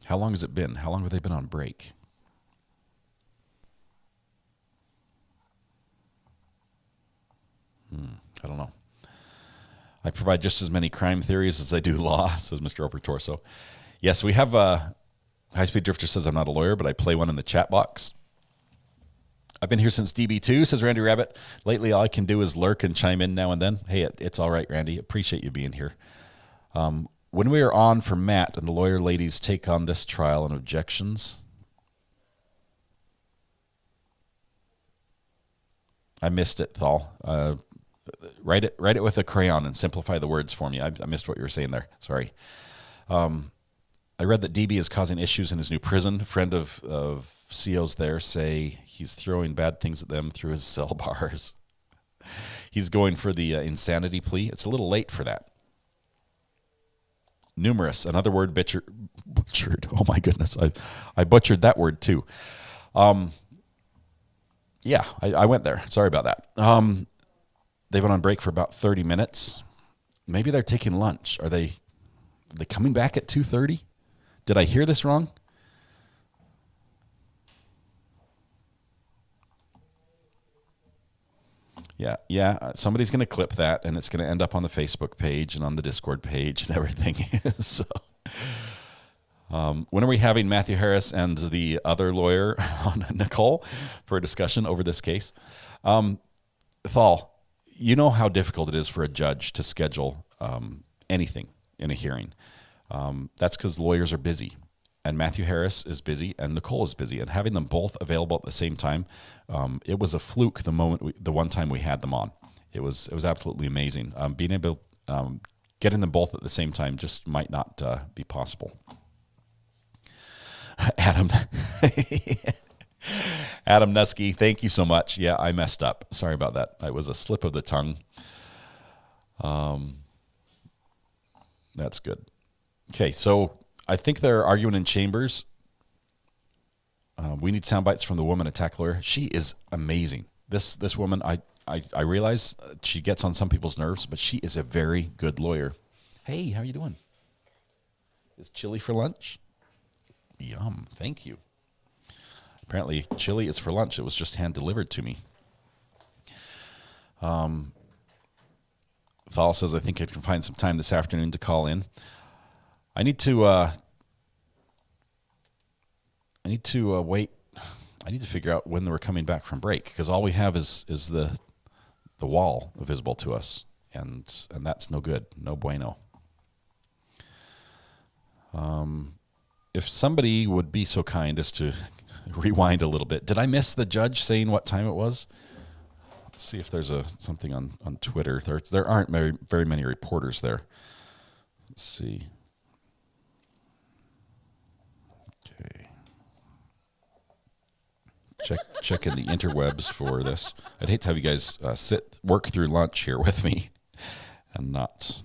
How long has it been? How long have they been on break? I don't know. I provide just as many crime theories as I do law, says Mr. Upper Torso. Yes, we have High Speed Drifter says I'm not a lawyer, but I play one in the chat box. I've been here since DB2, says Randy Rabbit. Lately, all I can do is lurk and chime in now and then. Hey, it's all right, Randy. Appreciate you being here. When we are on for Matt and the lawyer ladies take on this trial and objections, I missed it, Thal. Write it with a crayon and simplify the words for me. I missed what you were saying there. Sorry. I read that DB is causing issues in his new prison. A friend of COs there say he's throwing bad things at them through his cell bars. He's going for the insanity plea. It's a little late for that. Numerous, another word butchered. Oh my goodness, I butchered that word too. Yeah, I went there. Sorry about that. They went on break for about 30 minutes. Maybe they're taking lunch. Are they coming back at 2:30? Did I hear this wrong? Yeah. Somebody's going to clip that, and it's going to end up on the Facebook page and on the Discord page and everything. So, when are we having Matthew Harris and the other lawyer, Nicole, for a discussion over this case? Thal, you know how difficult it is for a judge to schedule anything in a hearing. That's because lawyers are busy, and Matthew Harris is busy, and Nicole is busy, and having them both available at the same time, it was a fluke. The one time we had them on, it was absolutely amazing. Being able, getting them both at the same time just might not be possible. Adam Nusky, thank you so much. Yeah, I messed up. Sorry about that. It was a slip of the tongue. That's good. Okay, so I think they're arguing in chambers. We need sound bites from the woman attack lawyer. She is amazing. This woman, I realize she gets on some people's nerves, but she is a very good lawyer. Hey, how you doing? Is chili for lunch? Yum, thank you. Apparently, chili is for lunch. It was just hand-delivered to me. Thal says, I think I can find some time this afternoon to call in. I need to wait. I need to figure out when they were coming back from break, because all we have is the wall visible to us, and that's no good. No bueno. If somebody would be so kind as to rewind a little bit. Did I miss the judge saying what time it was? Let's see if there's something on Twitter. There aren't very many reporters there. Let's see. checking the interwebs for this. I'd hate to have you guys work through lunch here with me and not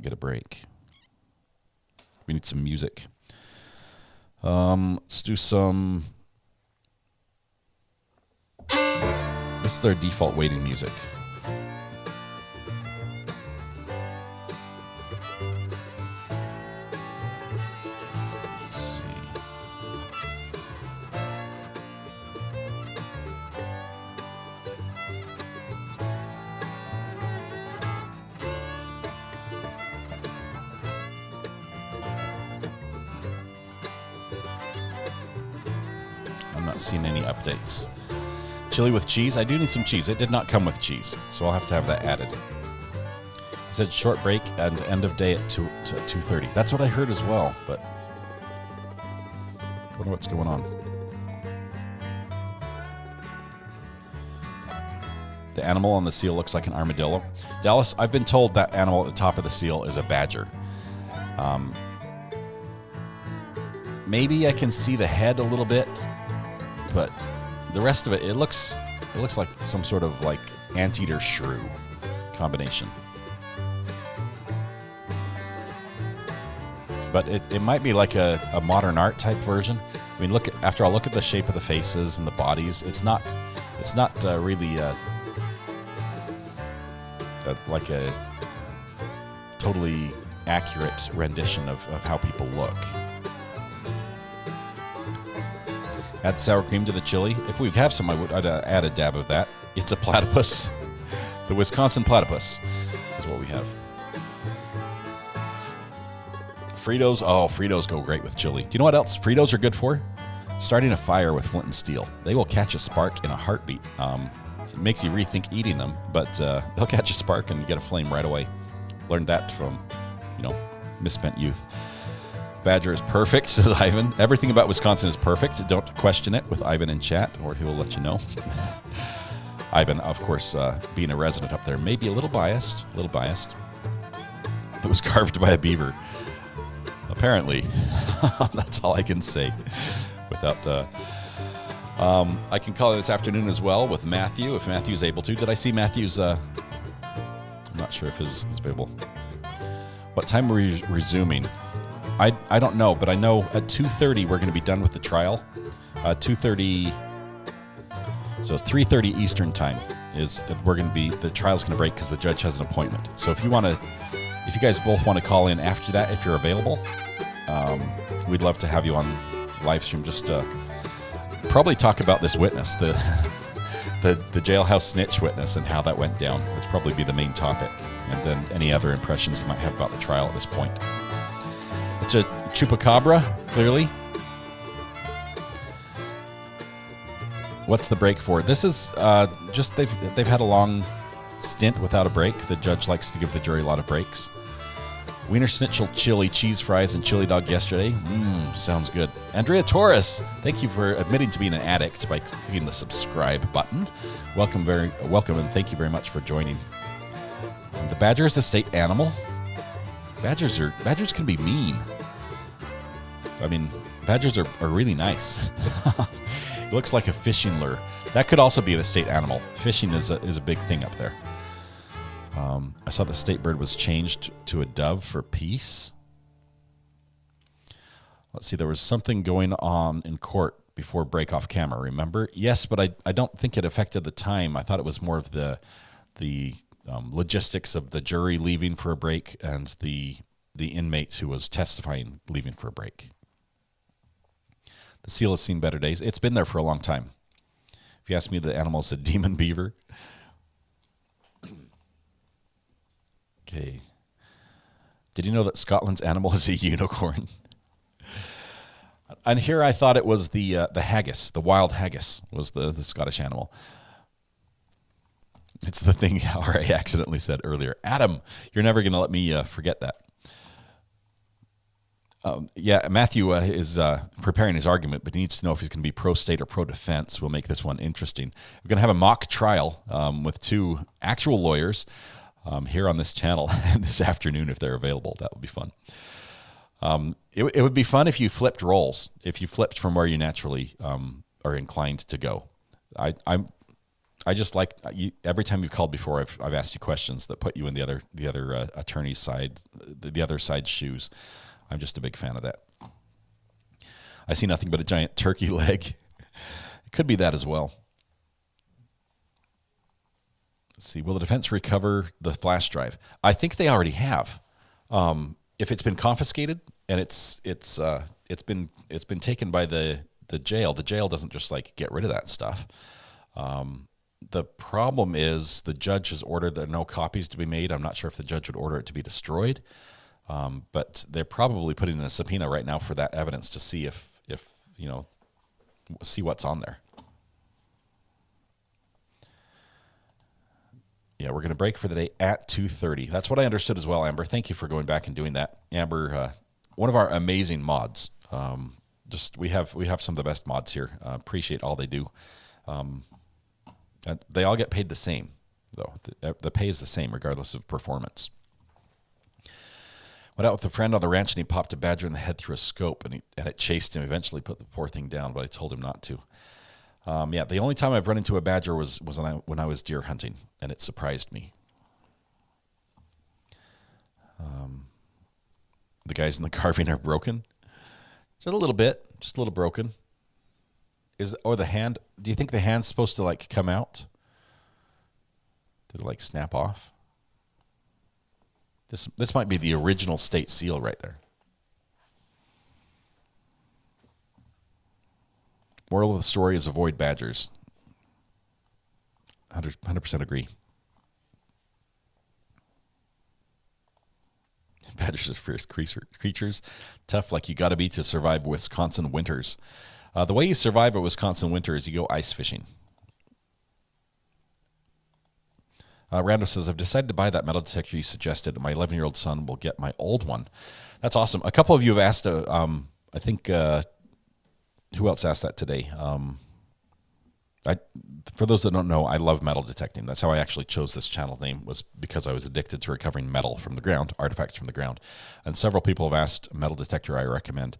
get a break. We need some music. Let's do some. This is their default waiting music. Let's see. I'm not seeing any updates. Chili with cheese? I do need some cheese. It did not come with cheese, so I'll have to have that added. It said short break and end of day at 2:30. That's what I heard as well, but I wonder what's going on. The animal on the seal looks like an armadillo. Dallas, I've been told that animal at the top of the seal is a badger. Maybe I can see the head a little bit, but the rest of it, it looks like some sort of like anteater shrew combination. But it might be like a modern art type version. I mean, after I look at the shape of the faces and the bodies, it's not really like a totally accurate rendition of how people look. Add sour cream to the chili. If we have some, I'd add a dab of that. It's a platypus. The Wisconsin platypus is what we have. Fritos. Oh, Fritos go great with chili. Do you know what else Fritos are good for? Starting a fire with flint and steel. They will catch a spark in a heartbeat. It makes you rethink eating them, but they'll catch a spark and you get a flame right away. Learned that from, misspent youth. Badger is perfect, says Ivan. Everything about Wisconsin is perfect. Don't question it with Ivan in chat, or he will let you know. Ivan, of course, being a resident up there, may be a little biased. It was carved by a beaver. Apparently. That's all I can say without... I can call it this afternoon as well with Matthew, if Matthew's able to. Did I see Matthew's... I'm not sure if his is available. What time are we resuming? I don't know, but I know at 2:30 we're going to be done with the trial. 2:30, so 3:30 Eastern time is the trial's going to break because the judge has an appointment. So if you guys both want to call in after that, if you're available, we'd love to have you on live stream. Just probably talk about this witness, the jailhouse snitch witness, and how that went down. Would probably be the main topic, and then any other impressions you might have about the trial at this point. It's a chupacabra, clearly. What's the break for? This is just they've had a long stint without a break. The judge likes to give the jury a lot of breaks. Wiener Schnitzel chili, cheese fries, and chili dog yesterday. Sounds good. Andrea Torres, thank you for admitting to being an addict by clicking the subscribe button. Welcome, and thank you very much for joining. The badger is the state animal. Badgers can be mean. I mean, badgers are really nice. It looks like a fishing lure. That could also be the state animal. Fishing is a big thing up there. I saw the state bird was changed to a dove for peace. Let's see, there was something going on in court before break off camera, remember? Yes, but I don't think it affected the time. I thought it was more of the logistics of the jury leaving for a break and the inmate who was testifying leaving for a break. The seal has seen better days. It's been there for a long time. If you ask me, the animal is a demon beaver. Okay. Did you know that Scotland's animal is a unicorn? And here I thought it was the haggis, the wild haggis was the Scottish animal. It's the thing I accidentally said earlier. Adam, you're never going to let me forget that. Matthew is preparing his argument, but he needs to know if he's going to be pro-state or pro-defense. We'll make this one interesting. We're going to have a mock trial with two actual lawyers here on this channel this afternoon if they're available. That would be fun. It would be fun if you flipped roles, if you flipped from where you naturally are inclined to go. I just like you, every time you've called before, I've asked you questions that put you in the other attorney's side, the other side's shoes. I'm just a big fan of that. I see nothing but a giant turkey leg. It could be that as well. Let's see. Will the defense recover the flash drive? I think they already have. If it's been confiscated and it's been taken by the jail doesn't just like get rid of that stuff. The problem is the judge has ordered there no copies to be made. I'm not sure if the judge would order it to be destroyed, but they're probably putting in a subpoena right now for that evidence to see if see what's on there. Yeah, we're going to break for the day at 2:30. That's what I understood as well, Amber. Thank you for going back and doing that. Amber, one of our amazing mods. We have some of the best mods here. Appreciate all they do. They all get paid the same, though. The pay is the same regardless of performance. Went out with a friend on the ranch, and he popped a badger in the head through a scope, and it chased him. Eventually put the poor thing down, but I told him not to. The only time I've run into a badger was when I was deer hunting, and it surprised me. The guys in the carving are broken. Just a little bit, just a little broken. The hand? Do you think the hand's supposed to like come out? Did it like snap off? This might be the original state seal right there. Moral of the story is avoid badgers. 100% agree. Badgers are fierce creatures. Tough like you got to be to survive Wisconsin winters. The way you survive a Wisconsin winter is you go ice fishing. Rando says, I've decided to buy that metal detector you suggested. My 11-year-old son will get my old one. That's awesome. A couple of you have asked, I think, who else asked that today? For those that don't know, I love metal detecting. That's how I actually chose this channel name, was because I was addicted to recovering metal from the ground, artifacts from the ground. And several people have asked metal detector I recommend.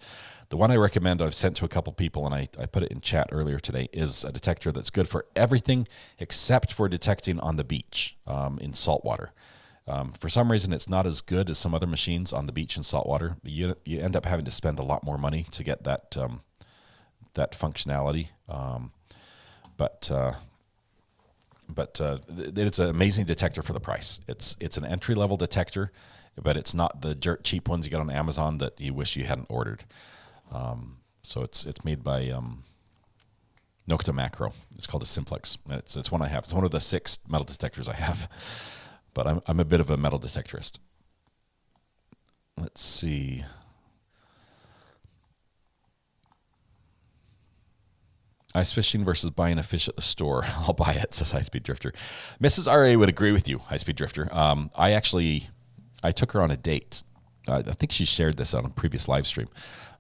The one I recommend I've sent to a couple people, and I put it in chat earlier today, is a detector that's good for everything except for detecting on the beach in salt water. For some reason, it's not as good as some other machines on the beach in salt water. You end up having to spend a lot more money to get that that functionality. But it's an amazing detector for the price. It's an entry-level detector, but it's not the dirt cheap ones you get on Amazon that you wish you hadn't ordered. So it's made by Nokta Macro. It's called a Simplex. And it's one I have. It's one of the 6 metal detectors I have. But I'm a bit of a metal detectorist. Let's see. Ice fishing versus buying a fish at the store. I'll buy it, says High Speed Drifter. Mrs. R.A. would agree with you, High Speed Drifter. I took her on a date. I think she shared this on a previous live stream.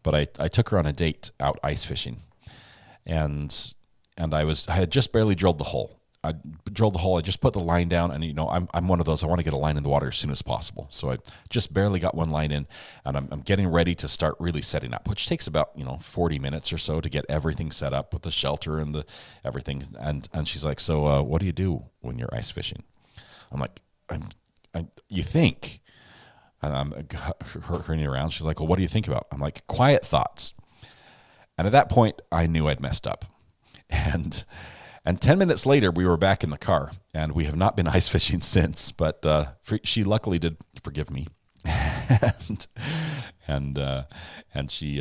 But I took her on a date out ice fishing. And I had just barely drilled the hole. I just put the line down, and I'm one of those, I want to get a line in the water as soon as possible. So I just barely got one line in, and I'm getting ready to start really setting up, which takes about 40 minutes or so to get everything set up with the shelter and the everything. And she's like, so what do you do when you're ice fishing? I'm like, you think? And I'm hurrying around. She's like, well, what do you think about? I'm like, quiet thoughts. And at that point, I knew I'd messed up. And 10 minutes later, we were back in the car, and we have not been ice fishing since. But she luckily did forgive me, and she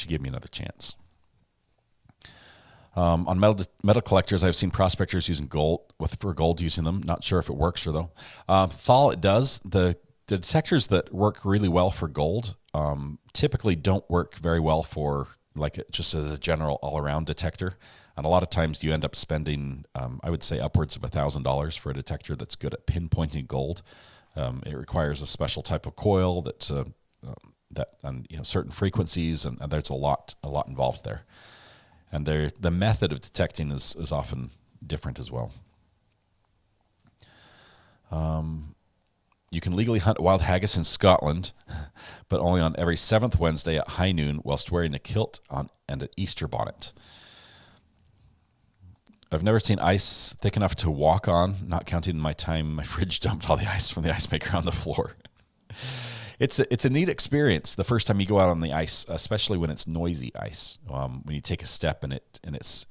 gave me another chance. On metal collectors, I've seen prospectors using gold using them. Not sure if it works or though. Thal, it does. The detectors that work really well for gold typically don't work very well for just as a general all-around detector. And a lot of times you end up spending, I would say, upwards of $1,000 for a detector that's good at pinpointing gold. It requires a special type of coil that certain frequencies, and there's a lot involved there. And the method of detecting is often different as well. You can legally hunt wild haggis in Scotland, but only on every 7th Wednesday at high noon whilst wearing a kilt and an Easter bonnet. I've never seen ice thick enough to walk on, not counting my time my fridge dumped all the ice from the ice maker on the floor. It's a neat experience the first time you go out on the ice, especially when it's noisy ice. When you take a step and it's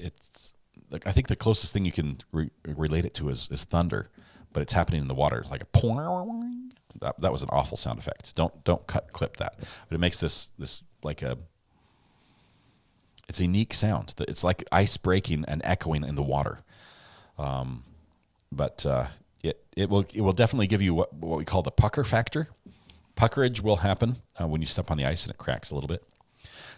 like, I think the closest thing you can relate it to is thunder, but it's happening in the water, like a pong. That was an awful sound effect. Don't clip that. But it makes this like it's a unique sound. It's like ice breaking and echoing in the water. But it will definitely give you what we call the pucker factor. Puckerage will happen when you step on the ice and it cracks a little bit.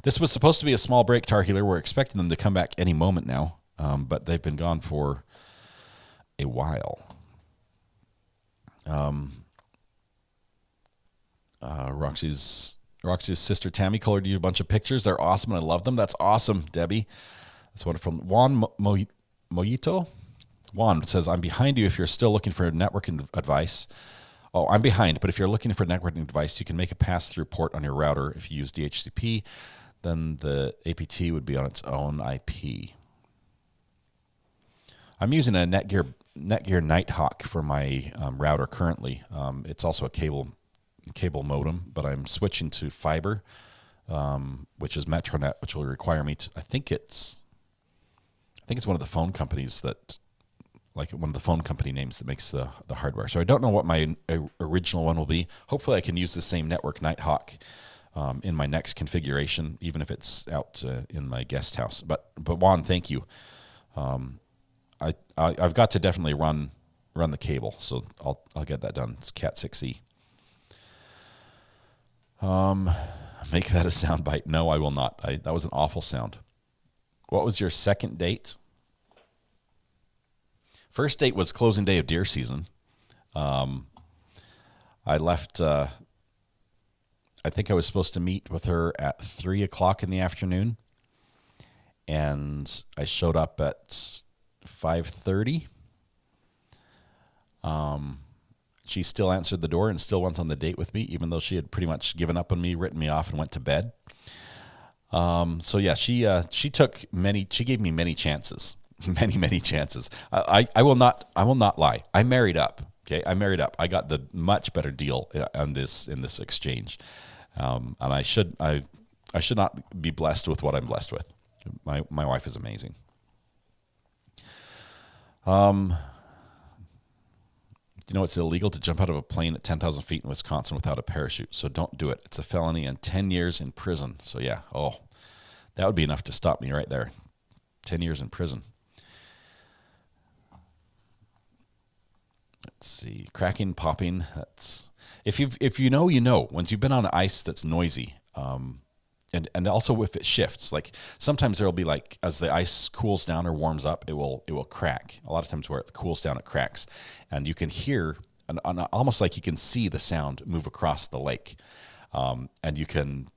This was supposed to be a small break, Tar Healer. We're expecting them to come back any moment now, but they've been gone for a while. Roxy's sister Tammy colored you a bunch of pictures. They're awesome, and I love them. That's awesome, Debbie. That's wonderful. Juan Mojito. Juan says, I'm behind you if you're still looking for networking advice. Oh, I'm behind, but if you're looking for a networking device, you can make a pass-through port on your router. If you use DHCP, then the APT would be on its own IP. I'm using a Netgear Nighthawk for my router currently. It's also a cable modem, but I'm switching to fiber, which is Metronet, which will require me to. I think it's one of the phone companies that, like one of the phone company names that makes the hardware. So I don't know what my original one will be. Hopefully, I can use the same network Nighthawk in my next configuration, even if it's out in my guest house. But Juan, thank you. I've got to definitely run the cable, so I'll get that done. It's Cat 6E. Make that a sound bite. No, I will not. That was an awful sound. What was your second date? First date was closing day of deer season. I left, I think I was supposed to meet with her at 3 o'clock in the afternoon, and I showed up at 5:30. She still answered the door and still went on the date with me, even though she had pretty much given up on me, written me off, and went to bed. So yeah, she gave me many chances, many chances. I will not lie. I married up. Okay, I married up. I got the much better deal in this exchange, and I should not be blessed with what I'm blessed with. My wife is amazing. You know, it's illegal to jump out of a plane at 10,000 feet in Wisconsin without a parachute, so don't do it. It's a felony and 10 years in prison. So yeah, that would be enough to stop me right there. 10 years in prison. Let's see, cracking, popping. That's if you know. Once you've been on ice that's noisy, and also if it shifts, like sometimes there'll be like as the ice cools down or warms up, it will crack. A lot of times where it cools down, it cracks, and you can hear almost like you can see the sound move across the lake, and you can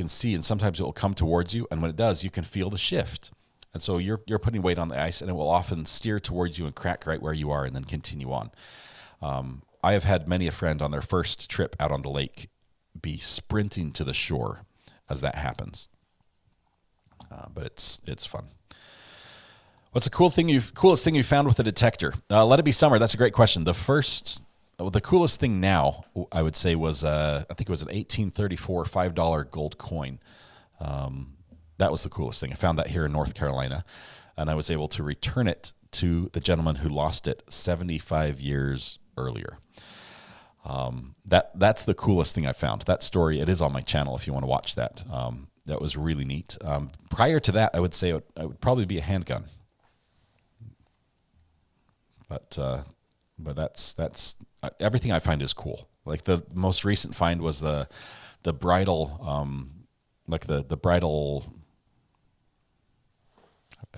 see, and sometimes it will come towards you, and when it does, you can feel the shift. And so you're putting weight on the ice, and it will often steer towards you and crack right where you are, and then continue on. I have had many a friend on their first trip out on the lake be sprinting to the shore as that happens. But it's fun. What's the coolest thing you found with a detector? Let it be summer. That's a great question. The coolest thing now, I would say, was I think it was an 1834 $5 gold coin. That was the coolest thing. I found that here in North Carolina, and I was able to return it to the gentleman who lost it 75 years earlier. That's the coolest thing I found. That story, it is on my channel if you want to watch that. That was really neat. Prior to that, I would say it would probably be a handgun. But that's everything I find is cool. Like the most recent find was the bridle, the bridle.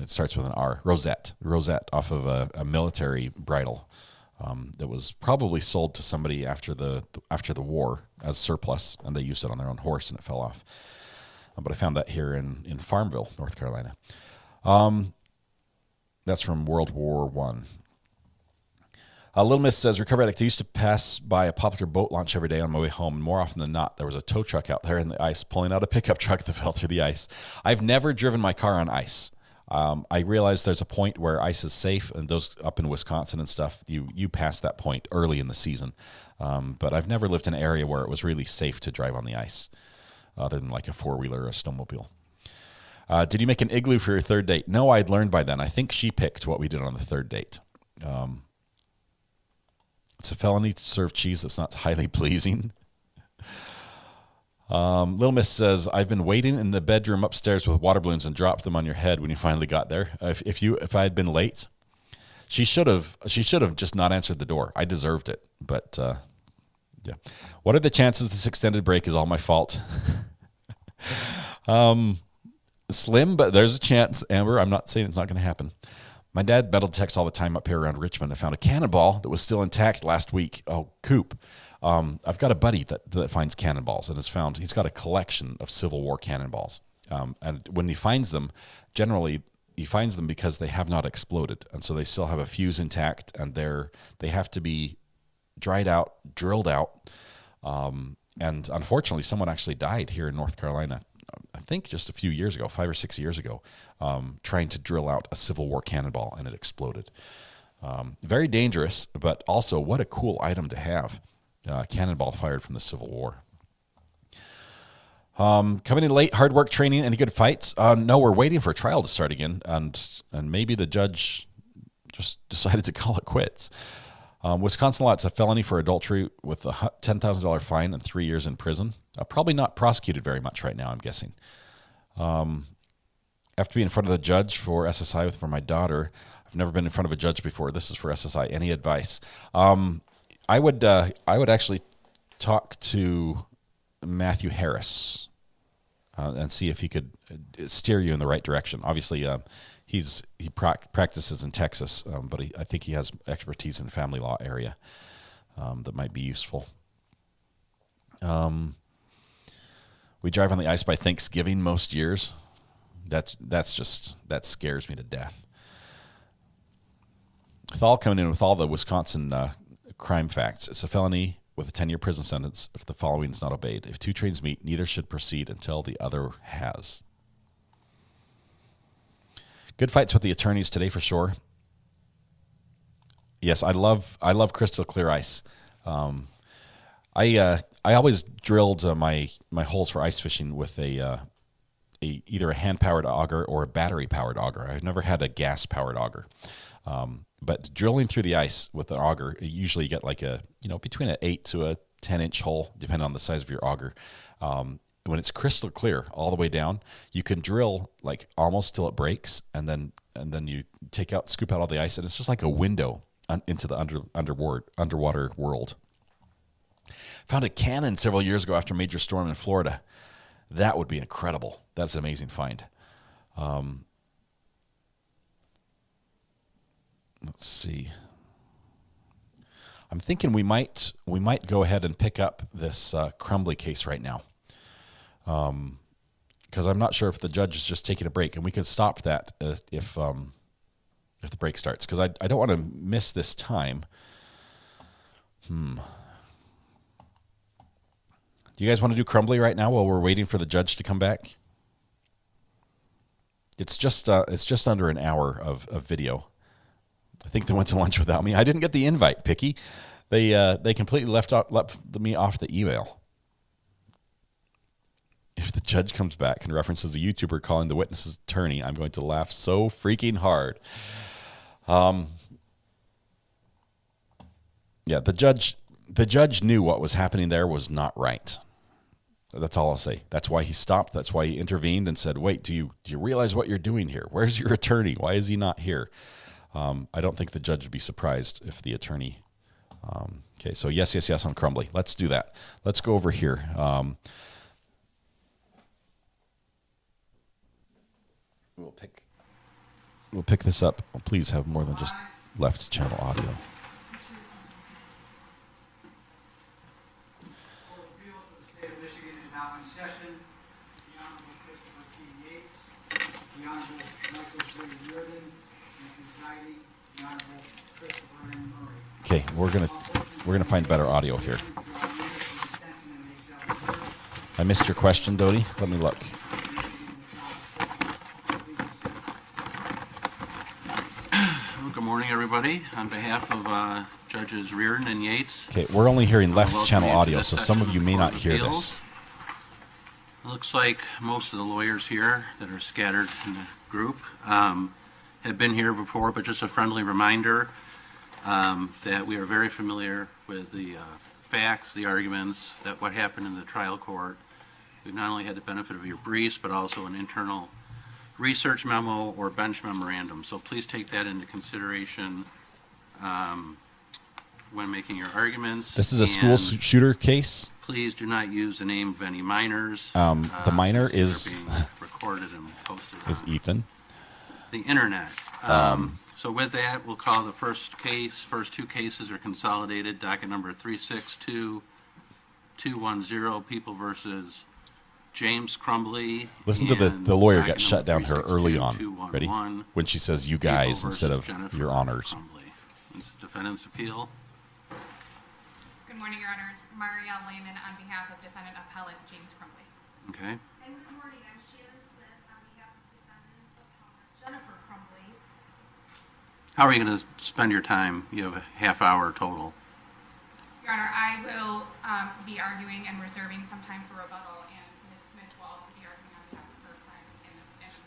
It starts with an R. Rosette off of a military bridle. That was probably sold to somebody after the war as surplus, and they used it on their own horse, and it fell off. But I found that here in Farmville, North Carolina. That's from World War I. Little Miss says, Recovery Addict, I used to pass by a popular boat launch every day on my way home, and more often than not, there was a tow truck out there in the ice pulling out a pickup truck that fell through the ice. I've never driven my car on ice. I realize there's a point where ice is safe, and those up in Wisconsin and stuff, you pass that point early in the season. But I've never lived in an area where it was really safe to drive on the ice, other than like a four-wheeler or a snowmobile. Did you make an igloo for your third date? No, I'd learned by then. I think she picked what we did on the third date. It's a felony to serve cheese that's not highly pleasing. Little Miss says, I've been waiting in the bedroom upstairs with water balloons and dropped them on your head when you finally got there. If I had been late, she should have just not answered the door. I deserved it. But yeah. What are the chances this extended break is all my fault? Slim, but there's a chance, Amber. I'm not saying it's not going to happen. My dad metal detects all the time up here around Richmond. I found a cannonball that was still intact last week. Oh, Coop. I've got a buddy that finds cannonballs and he's got a collection of Civil War cannonballs. And when he finds them, generally he finds them because they have not exploded. And so they still have a fuse intact, and they have to be dried out, drilled out. And unfortunately, someone actually died here in North Carolina, I think just a few years ago, 5 or 6 years ago, trying to drill out a Civil War cannonball, and it exploded. Very dangerous, but also what a cool item to have. Cannonball fired from the Civil War. Coming in late, hard work, training, any good fights? No, we're waiting for a trial to start again, and maybe the judge just decided to call it quits. Wisconsin law, it's a felony for adultery with a $10,000 fine and 3 years in prison. Probably not prosecuted very much right now, I'm guessing. I have to be in front of the judge for SSI for my daughter. I've never been in front of a judge before. This is for SSI. Any advice? I would actually talk to Matthew Harris and see if he could steer you in the right direction. Obviously, he practices in Texas, but I think he has expertise in the family law area that might be useful. We drive on the ice by Thanksgiving most years. That scares me to death. Thal coming in with all the Wisconsin crime facts. It's a felony with a 10-year prison sentence if the following is not obeyed. If two trains meet, neither should proceed until the other has. Good fights with the attorneys today for sure. Yes, I love crystal clear ice. I always drilled my holes for ice fishing with either a hand-powered auger or a battery-powered auger. I've never had a gas-powered auger. But drilling through the ice with an auger, usually you get like between an 8 to a 10-inch hole, depending on the size of your auger. When it's crystal clear all the way down, you can drill like almost till it breaks, and then you scoop out all the ice, and it's just like a window into the underwater world. Found a cannon several years ago after a major storm in Florida. That would be incredible. That's an amazing find. Let's see. I'm thinking we might go ahead and pick up this Crumbly case right now, because I'm not sure if the judge is just taking a break, and we can stop that if the break starts, because I don't want to miss this time. Do you guys want to do Crumbly right now while we're waiting for the judge to come back? It's just under an hour of video. I think they went to lunch without me. I didn't get the invite, Picky. They completely left me off the email. If the judge comes back and references a YouTuber calling the witness's attorney, I'm going to laugh so freaking hard. Yeah, the judge knew what was happening there was not right. That's all I'll say. That's why he stopped. That's why he intervened and said, wait, do you realize what you're doing here? Where's your attorney? Why is he not here? I don't think the judge would be surprised if the attorney... okay, so yes on Crumbly. Let's do that. Let's go over here. We'll pick this up. Please have more than just left channel audio. Okay, we're gonna find better audio here. I missed your question, Dodie. Let me look. everybody. On behalf of Judges Reardon and Yates. Okay, we're only hearing left welcome channel you to audio, this so session some of of you the may Court not of hear Appeals. this. It looks like most of the lawyers here that are scattered in the group have been here before, but just a friendly reminder that we are very familiar with the facts, the arguments, that what happened in the trial court. We've not only had the benefit of your briefs, but also an internal research memo or bench memorandum. So please take that into consideration when making your arguments. This is a school shooter case. Please do not use the name of any minors. The minor is being recorded and posted is on Ethan. the internet. So with that, we'll call the first case. First two cases are consolidated. Docket number 362210, People versus James Crumbly. Listen to the lawyer got shut down her early on. Ready? When she says "you guys" instead of "your honors." This is defendant's appeal. Good morning, Your Honors. Marielle Lehman on behalf of defendant appellate James Crumbly. Okay. And good morning. I'm Shannon Smith on behalf of defendant appellate Jennifer Crumbly. How are you going to spend your time? You have a half hour total. Your Honor, I will be arguing and reserving some time for rebuttal, and Ms. Smith will also be arguing on behalf of her client and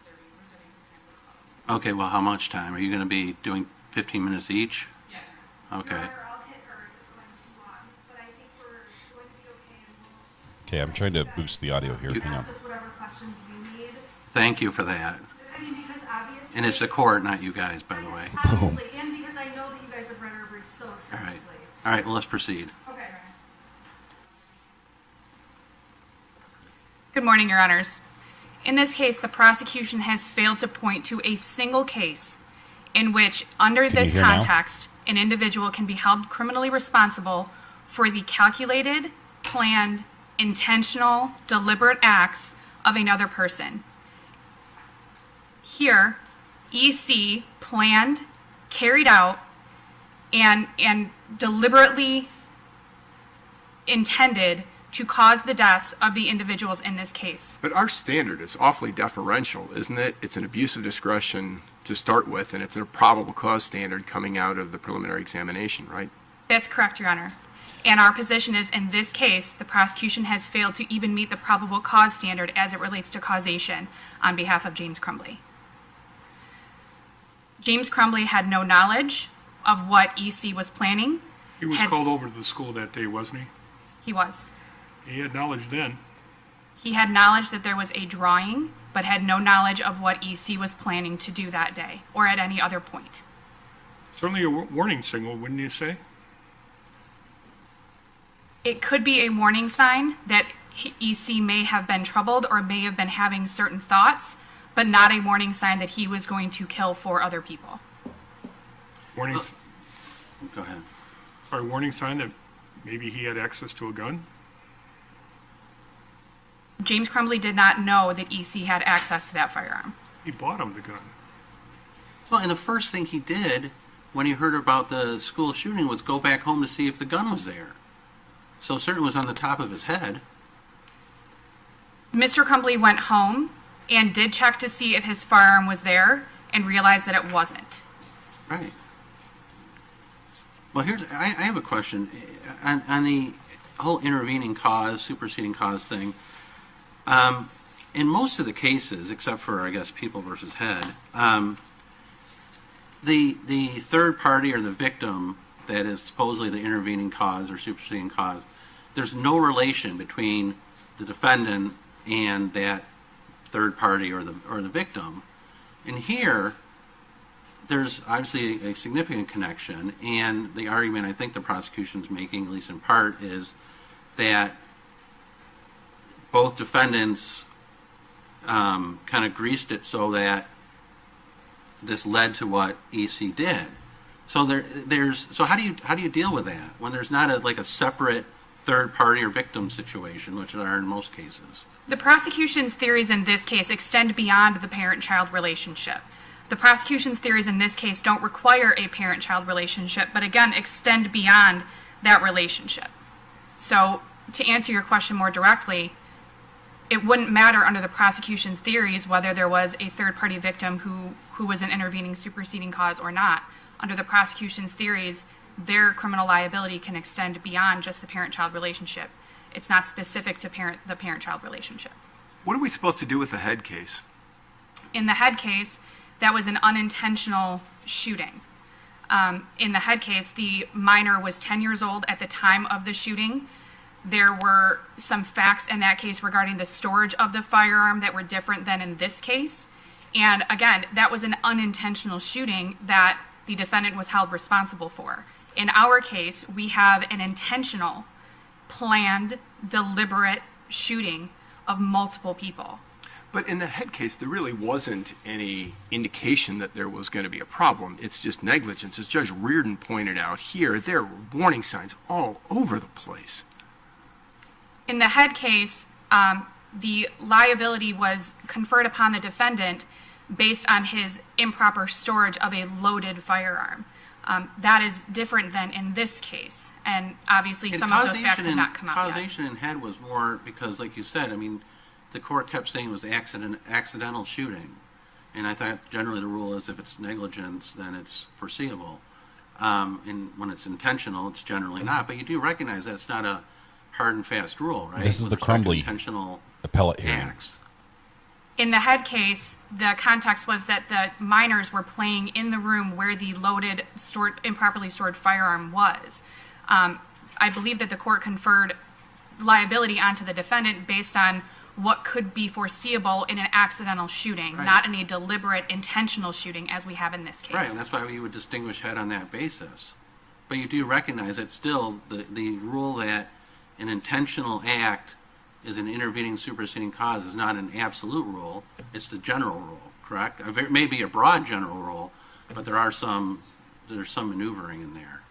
reserving some time for rebuttal. Okay, well, how much time? Are you going to be doing 15 minutes each? Yes, sir. Okay. Your Honor, I'll hit her if it's going too long, but I think we're going to be okay, and we'll Okay, I'm trying to boost the audio here. Hang on. ask us whatever questions you need. Thank you for that. I mean, because obviously... And it's the court, not you guys, by the way. Obviously, and because I know that you guys have read our briefs so extensively. All right, well, let's proceed. Okay. Good morning, Your Honors. In this case, the prosecution has failed to point to a single case in which, under Can you this hear now? context, an individual can be held criminally responsible for the calculated, planned, intentional, deliberate acts of another person. Here, EC planned, carried out, and deliberately intended to cause the deaths of the individuals in this case. But our standard is awfully deferential, isn't it? It's an abuse of discretion to start with, and it's a probable cause standard coming out of the preliminary examination, right? That's correct, Your Honor. And our position is, in this case, the prosecution has failed to even meet the probable cause standard as it relates to causation on behalf of James Crumbly. James Crumbly had no knowledge of what EC was planning. He was called over to the school that day, wasn't he? He was. He had knowledge then. He had knowledge that there was a drawing, but had no knowledge of what EC was planning to do that day or at any other point. Certainly a warning signal, wouldn't you say? It could be a warning sign that EC may have been troubled or may have been having certain thoughts, but not a warning sign that he was going to kill 4 other people. Warning. Go ahead. Sorry, warning sign that maybe he had access to a gun? James Crumbly did not know that EC had access to that firearm. He bought him the gun. Well, and the first thing he did when he heard about the school shooting was go back home to see if the gun was there. So certainly was on the top of his head. Mr. Crumbly went home and did check to see if his firearm was there and realized that it wasn't. Right. Well, I have a question. On the whole intervening cause, superseding cause thing, in most of the cases, except for, I guess, People versus Head, the third party or the victim that is supposedly the intervening cause or superseding cause, there's no relation between the defendant and that third party or the victim. And here, there's obviously a significant connection, and the argument I think the prosecution's making, at least in part, is that both defendants kind of greased it so that this led to what EC did. So so how do you deal with that when there's not a separate third party or victim situation, which there are in most cases? The prosecution's theories in this case extend beyond the parent-child relationship. The prosecution's theories in this case don't require a parent-child relationship, but again, extend beyond that relationship. So to answer your question more directly, it wouldn't matter under the prosecution's theories whether there was a third-party victim who was an intervening superseding cause or not. under the prosecution's theories, their criminal liability can extend beyond just the parent-child relationship. It's not specific to the parent-child relationship. What are we supposed to do with the Head case? In the Head case, that was an unintentional shooting. In the Head case, the minor was 10 years old at the time of the shooting. There were some facts in that case regarding the storage of the firearm that were different than in this case. And again, that was an unintentional shooting that the defendant was held responsible for. In our case, we have an intentional, planned, deliberate shooting of multiple people. But in the Head case, there really wasn't any indication that there was going to be a problem. It's just negligence. As Judge Reardon pointed out here, there were warning signs all over the place. In the Head case, the liability was conferred upon the defendant based on his improper storage of a loaded firearm. That is different than in this case. And obviously some of those facts have not come out yet. Causation in Head was more because, like you said, I mean, the court kept saying it was accidental shooting. And I thought generally the rule is if it's negligence, then it's foreseeable. And when it's intentional, it's generally not. But you do recognize that it's not a hard and fast rule, right? This is the Crumbly intentional appellate hearing. acts. In the Head case, the context was that the minors were playing in the room where the loaded, improperly stored firearm was. I believe that the court conferred liability onto the defendant based on what could be foreseeable in an accidental shooting, Right. not in a deliberate, intentional shooting as we have in this case. Right, and that's why we would distinguish Head on that basis. But you do recognize that still the rule that an intentional act is an intervening superseding cause is not an absolute rule. It's the general rule, correct? It may be a broad general rule, but there's some maneuvering in there.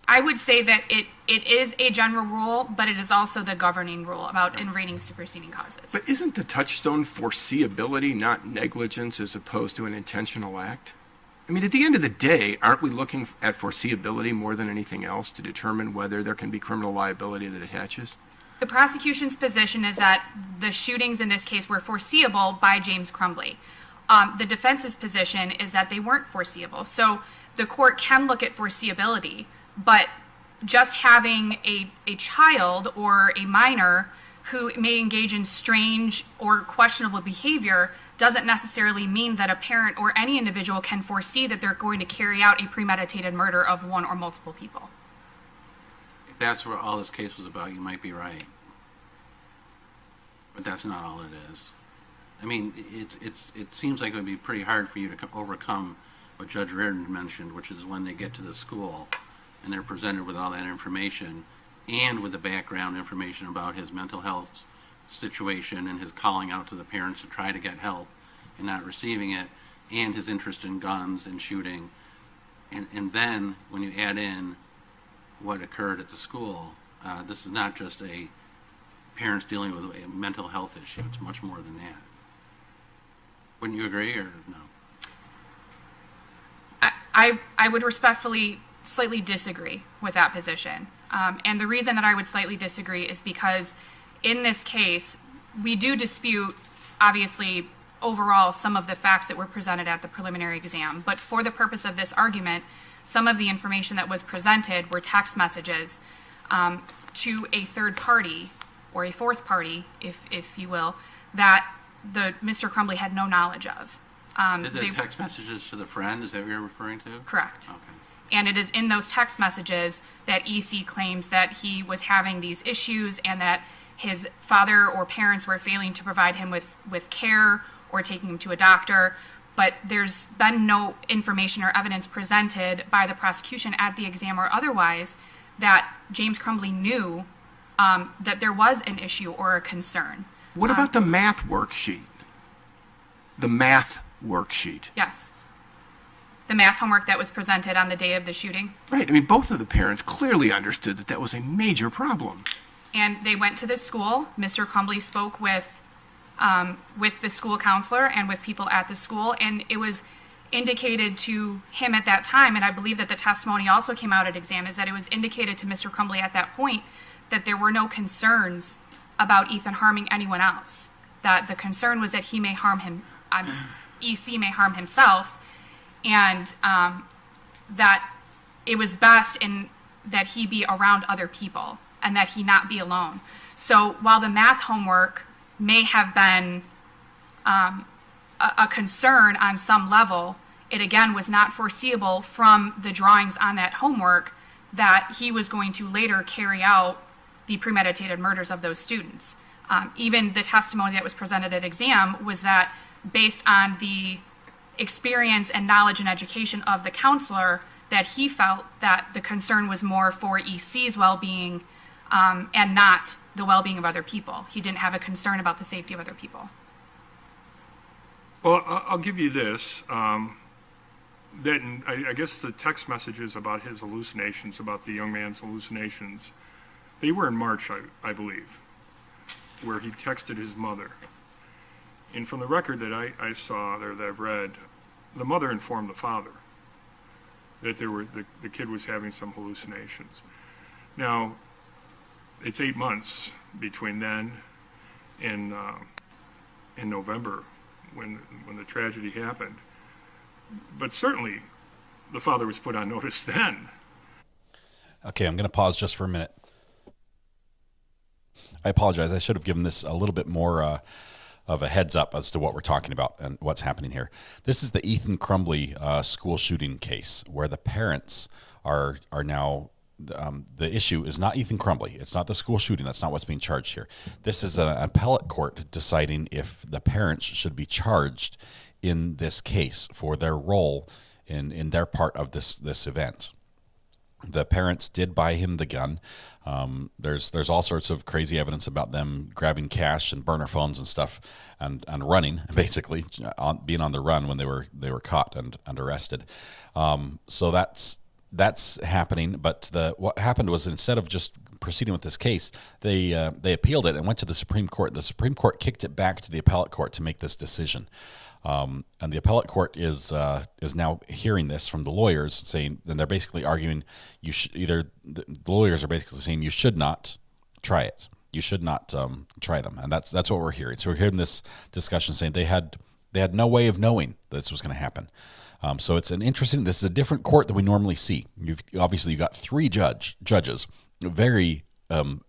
I would say that it is a general rule, but it is also the governing rule about intervening superseding causes. But isn't the touchstone foreseeability, not negligence, as opposed to an intentional act? I mean, at the end of the day, aren't we looking at foreseeability more than anything else to determine whether there can be criminal liability that attaches? The prosecution's position is that the shootings in this case were foreseeable by James Crumbly. The defense's position is that they weren't foreseeable. So the court can look at foreseeability, but just having a child or a minor who may engage in strange or questionable behavior doesn't necessarily mean that a parent or any individual can foresee that they're going to carry out a premeditated murder of one or multiple people. If that's what all this case was about, you might be right. But that's not all it is. I mean, it seems like it would be pretty hard for you to overcome what Judge Reardon mentioned, which is when they get to the school and they're presented with all that information and with the background information about his mental health situation and his calling out to the parents to try to get help and not receiving it, and his interest in guns and shooting. And then when you add in what occurred at the school, this is not just a parents dealing with a mental health issue. It's much more than that. Wouldn't you agree, or no? I would respectfully slightly disagree with that position. And the reason that I would slightly disagree is because in this case, we do dispute, obviously, overall, some of the facts that were presented at the preliminary exam. But for the purpose of this argument, some of the information that was presented were text messages to a third party, or a fourth party, if you will, that Mr. Crumbly had no knowledge of. Did the text messages to the friend, is that what you're referring to? Correct. Okay. And it is in those text messages that EC claims that he was having these issues and that his father or parents were failing to provide him with care or taking him to a doctor. But there's been no information or evidence presented by the prosecution at the exam or otherwise that James Crumbly knew that there was an issue or a concern. What about the math worksheet? The math worksheet. Yes. The math homework that was presented on the day of the shooting. Right. I mean, both of the parents clearly understood that that was a major problem. And they went to the school. Mr. Crumbly spoke with the school counselor and with people at the school, and it was indicated to him at that time, and I believe that the testimony also came out at exam, is that it was indicated to Mr. Crumbly at that point that there were no concerns about Ethan harming anyone else. That the concern was that he may harm EC may harm himself, and that it was best that he be around other people and that he not be alone. So while the math homework may have been a concern on some level, it again was not foreseeable from the drawings on that homework that he was going to later carry out the premeditated murders of those students. Even the testimony that was presented at exam was that based on the experience and knowledge and education of the counselor, that he felt that the concern was more for EC's well-being and not the well-being of other people. He didn't have a concern about the safety of other people. Well, I'll give you this. I guess the text messages about his hallucinations, about the young man's hallucinations, they were in March, I believe, where he texted his mother. And from the record that I saw or that I've read, the mother informed the father that the kid was having some hallucinations. Now, it's 8 months between then and in November when the tragedy happened. But certainly, the father was put on notice then. Okay, I'm going to pause just for a minute. I apologize. I should have given this a little bit more of a heads up as to what we're talking about and what's happening here. This is the Ethan Crumbley school shooting case where the parents are now, the issue is not Ethan Crumbley. It's not the school shooting. That's not what's being charged here. This is an appellate court deciding if the parents should be charged in this case for their role in their part of this event. The parents did buy him the gun. There's all sorts of crazy evidence about them grabbing cash and burner phones and stuff and running, basically being on the run when they were caught and arrested. So that's happening. But what happened was, instead of just proceeding with this case, they appealed it and went to the Supreme Court. The Supreme Court kicked it back to the appellate court to make this decision. And the appellate court is now hearing this from the lawyers, saying, and they're basically arguing the lawyers are basically saying you should not try it. You should not try them, and that's what we're hearing. So we're hearing this discussion saying they had no way of knowing this was going to happen. So it's this is a different court than we normally see. You've got 3 judges, very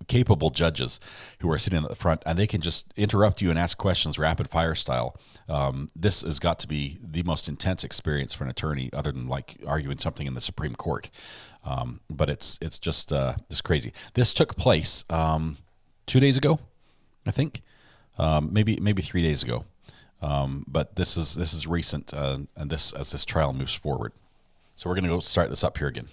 capable judges who are sitting at the front, and they can just interrupt you and ask questions rapid fire style. This has got to be the most intense experience for an attorney, other than like arguing something in the Supreme Court. But it's just crazy. This took place 2 days ago, I think, maybe 3 days ago. But this is recent, and as this trial moves forward. So we're going to go start this up here again.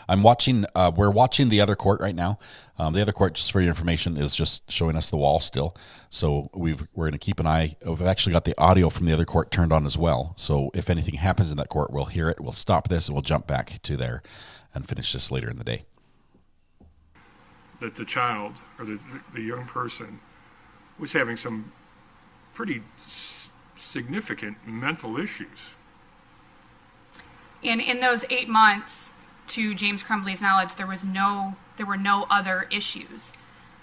We're watching the other court right now. The other court, just for your information, is just showing us the wall still. So we're going to keep an eye. We've actually got the audio from the other court turned on as well. So if anything happens in that court, we'll hear it. We'll stop this and we'll jump back to there and finish this later in the day. That the child or the young person was having some pretty significant mental issues. And in those 8 months, to James Crumbley's knowledge, there were no other issues.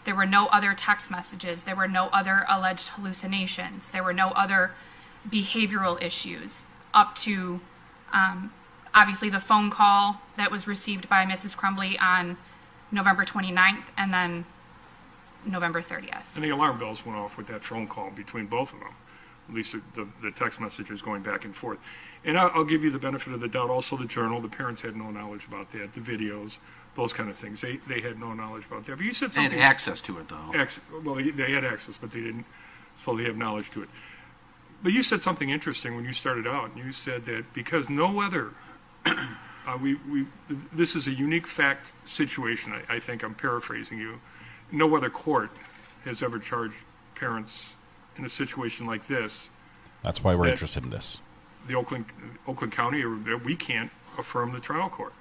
There were no other text messages. There were no other alleged hallucinations. There were no other behavioral issues up to, obviously, the phone call that was received by Mrs. Crumbley on November 29th and then November 30th. And the alarm bells went off with that phone call between both of them. At least the text messages going back and forth. And I'll give you the benefit of the doubt. Also, the journal, the parents had no knowledge about that. The videos, those kind of things, they had no knowledge about that. But you said something. They had access to it, though. Well, they had access, but they didn't supposedly have knowledge to it. But you said something interesting when you started out. You said that because no other, this is a unique fact situation. I think I'm paraphrasing you. No other court has ever charged parents in a situation like this. That's why we're interested in this. The Oakland County, or we can't affirm the trial court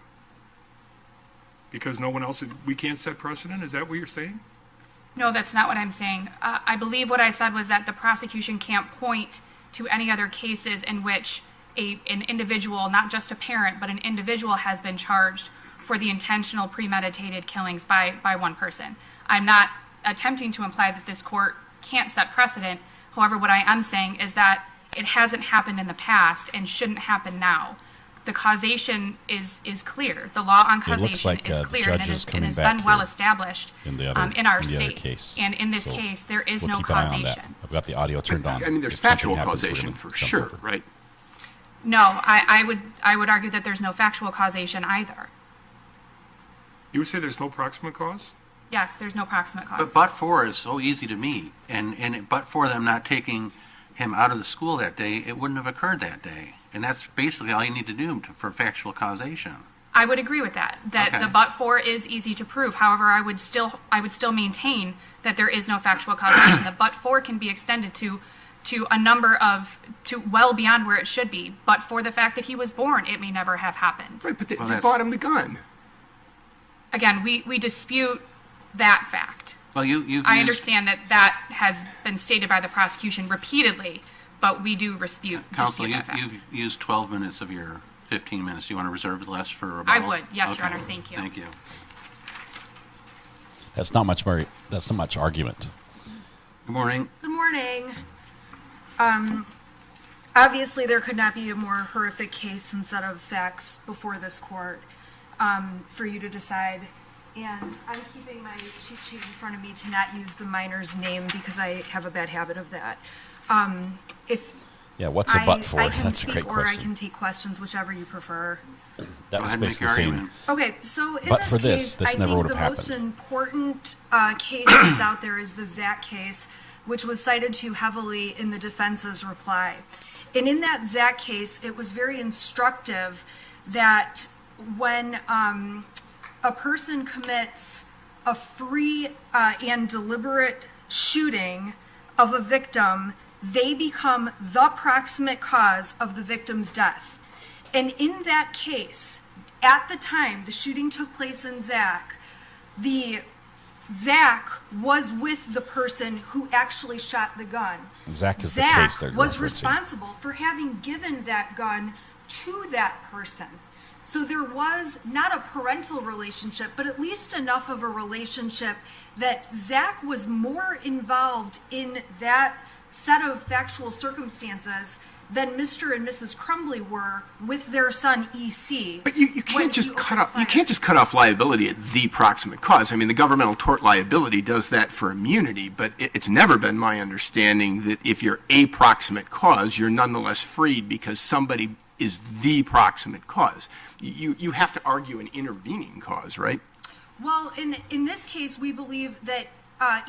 because no one else. We can't set precedent. Is that what you're saying? No, that's not what I'm saying. I believe what I said was that the prosecution can't point to any other cases in which an individual, not just a parent, but an individual has been charged for the intentional premeditated killings by one person. I'm not attempting to imply that this court can't set precedent. However, what I am saying is that it hasn't happened in the past and shouldn't happen now. The causation is clear. The law on causation looks like, is the clear, judge and is it coming has back been well here established in our the state. other case. And in this So case, there is we'll no keep an eye on causation. that. I've got the audio turned on. I mean, there's If something factual happens, we're causation gonna for jump sure, over. right? No, I would argue that there's no factual causation either. You would say there's no proximate cause? Yes, there's no proximate cause. But for is so easy to me, and but for them not taking him out of the school that day, it wouldn't have occurred that day. And that's basically all you need to do for factual causation. I would agree with that. That Okay. the but for is easy to prove. However, I would still maintain that there is no factual causation. The but for can be extended to a number of well beyond where it should be. But for the fact that he was born, it may never have happened. Right, but they bought him the gun. Again, we dispute that fact. Well, I understand that has been stated by the prosecution repeatedly, but we do dispute Counsel, that fact. you've used 12 minutes of your 15 minutes. Do you want to reserve the rest for rebuttal? I would, yes, Okay. Your Honor. Thank you. Thank you. That's not much argument. Good morning. Good morning. Obviously, there could not be a more horrific case and set of facts before this court for you to decide. And I'm keeping my cheat sheet in front of me to not use the minor's name because I have a bad habit of that. Yeah, what's a but for? I can That's a speak great or I question. can take questions, whichever you prefer. That was basically saying, Okay, so in but this for case, this I never think would the have most happened. important case that's out there is the Zach case, which was cited too heavily in the defense's reply. And in that Zach case, it was very instructive that when a person commits a free and deliberate shooting of a victim, they become the proximate cause of the victim's death. And in that case, at the time the shooting took place in Zach was with the person who actually shot the gun. Zach is the Zach case they're was referencing. responsible for having given that gun to that person. So there was not a parental relationship, but at least enough of a relationship that Zach was more involved in that set of factual circumstances than Mr. and Mrs. Crumbly were with their son EC. But you can't just cut off liability at the proximate cause. I mean, the governmental tort liability does that for immunity, but it's never been my understanding that if you're a proximate cause, you're nonetheless freed because somebody is the proximate cause. You have to argue an intervening cause, right? Well, in this case, we believe that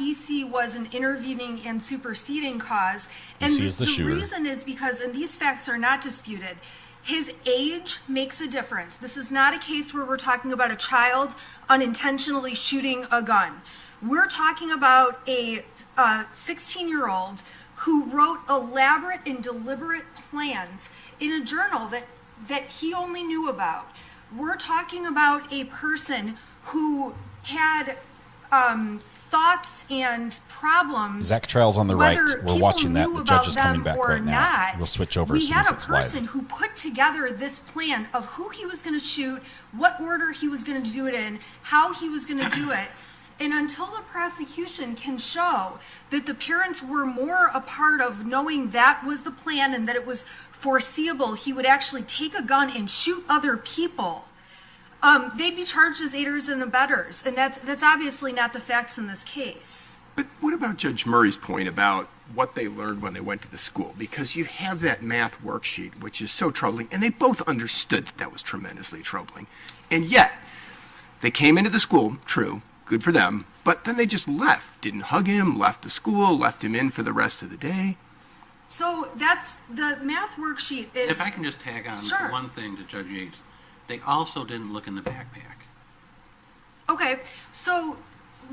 EC was an intervening and superseding cause. And EC is the shooter. reason is because, and these facts are not disputed, his age makes a difference. This is not a case where we're talking about a child unintentionally shooting a gun. We're talking about a 16-year-old who wrote elaborate and deliberate plans in a journal that he only knew about. We're talking about a person who had thoughts and problems. Zach trial's on the right. whether We're people watching that. knew The judge is about coming them back or right now. not. We'll switch over We as soon had as a it's live. person who put together this plan of who he was going to shoot, what order he was going to do it in, how he was going to do it. And until the prosecution can show that the parents were more a part of knowing that was the plan and that it was foreseeable he would actually take a gun and shoot other people, they'd be charged as aiders and abettors. And that's obviously not the facts in this case. But what about Judge Murray's point about what they learned when they went to the school? Because you have that math worksheet, which is so troubling, and they both understood that was tremendously troubling. And yet, they came into the school, true, good for them, but then they just left, didn't hug him, left the school, left him in for the rest of the day. So that's the math worksheet is... If I can just tag on Sure. one thing to Judge Yates, they also didn't look in the backpack. Okay, so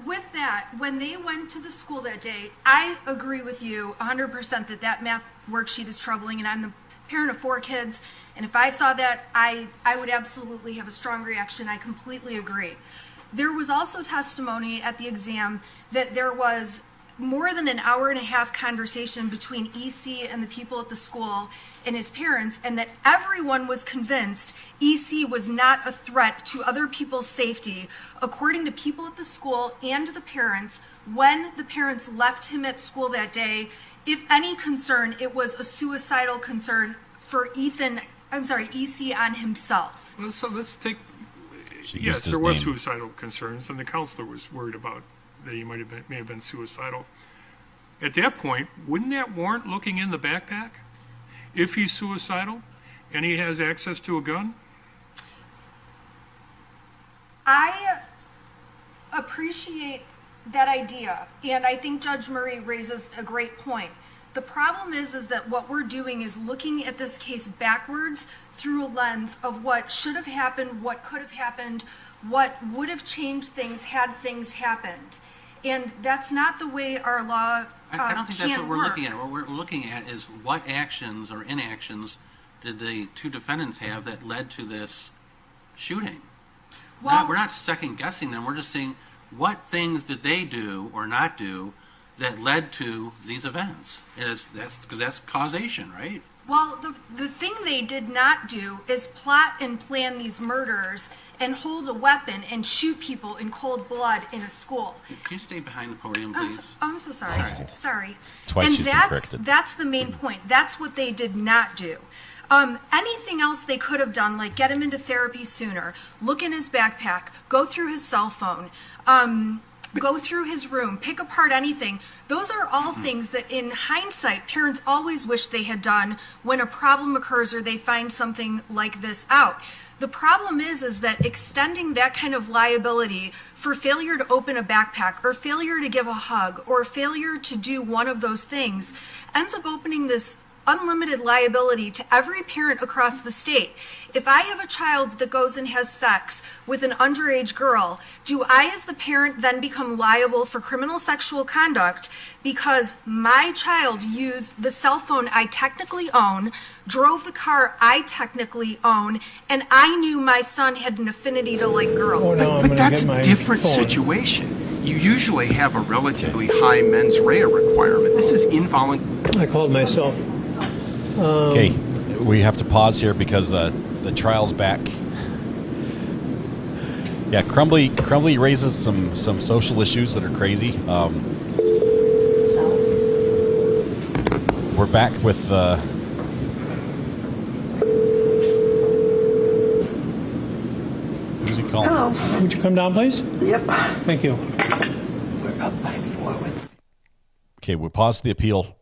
with that, when they went to the school that day, I agree with you 100% that math worksheet is troubling, and I'm the parent of 4 kids, and if I saw that, I would absolutely have a strong reaction. I completely agree. There was also testimony at the exam that there was more than an hour and a half conversation between EC and the people at the school and his parents, and that everyone was convinced EC was not a threat to other people's safety, according to people at the school and the parents, when the parents left him at school that day if any concern, it was a suicidal concern for EC on himself. Well, so let's take, She yes, used his there was name. suicidal concerns, and the counselor was worried about that he may have been suicidal. At that point, wouldn't that warrant looking in the backpack? If he's suicidal and he has access to a gun? I appreciate that idea, and I think Judge Murray raises a great point. The problem is that what we're doing is looking at this case backwards through a lens of what should have happened, what could have happened, what would have changed things had things happened. And that's not the way our law I don't think that's what we're work. looking at. What we're looking at is what actions or inactions did the two defendants have that led to this shooting. Well, We're not second guessing them. We're just saying what things did they do or not do that led to these events. Because that's causation, right? Well, the thing they did not do is plot and plan these murders and hold a weapon and shoot people in cold blood in a school. Can you stay behind the podium, please? I'm so sorry. Sorry. Twice and she's been that's corrected. that's the main point. That's what they did not do. Anything else they could have done, like get him into therapy sooner, look in his backpack, go through his cell phone, go through his room, pick apart anything. Those are all things that in hindsight, parents always wish they had done when a problem occurs or they find something like this out. The problem is that extending that kind of liability for failure to open a backpack or failure to give a hug or failure to do one of those things ends up opening this unlimited liability to every parent across the state. If I have a child that goes and has sex with an underage girl, do I as the parent then become liable for criminal sexual conduct because my child used the cell phone I technically own, drove the car I technically own, and I knew my son had an affinity to like girls? But that's a different situation. You usually have a relatively high mens rea requirement. This is involuntary. I called myself. Okay, we have to pause here because the trial's back. Yeah, Crumbly raises some social issues that are crazy. We're back with who's he calling? Hello. Would you come down, please? Yep. Thank you. We're up by 4 with. Okay, we paused the appeal.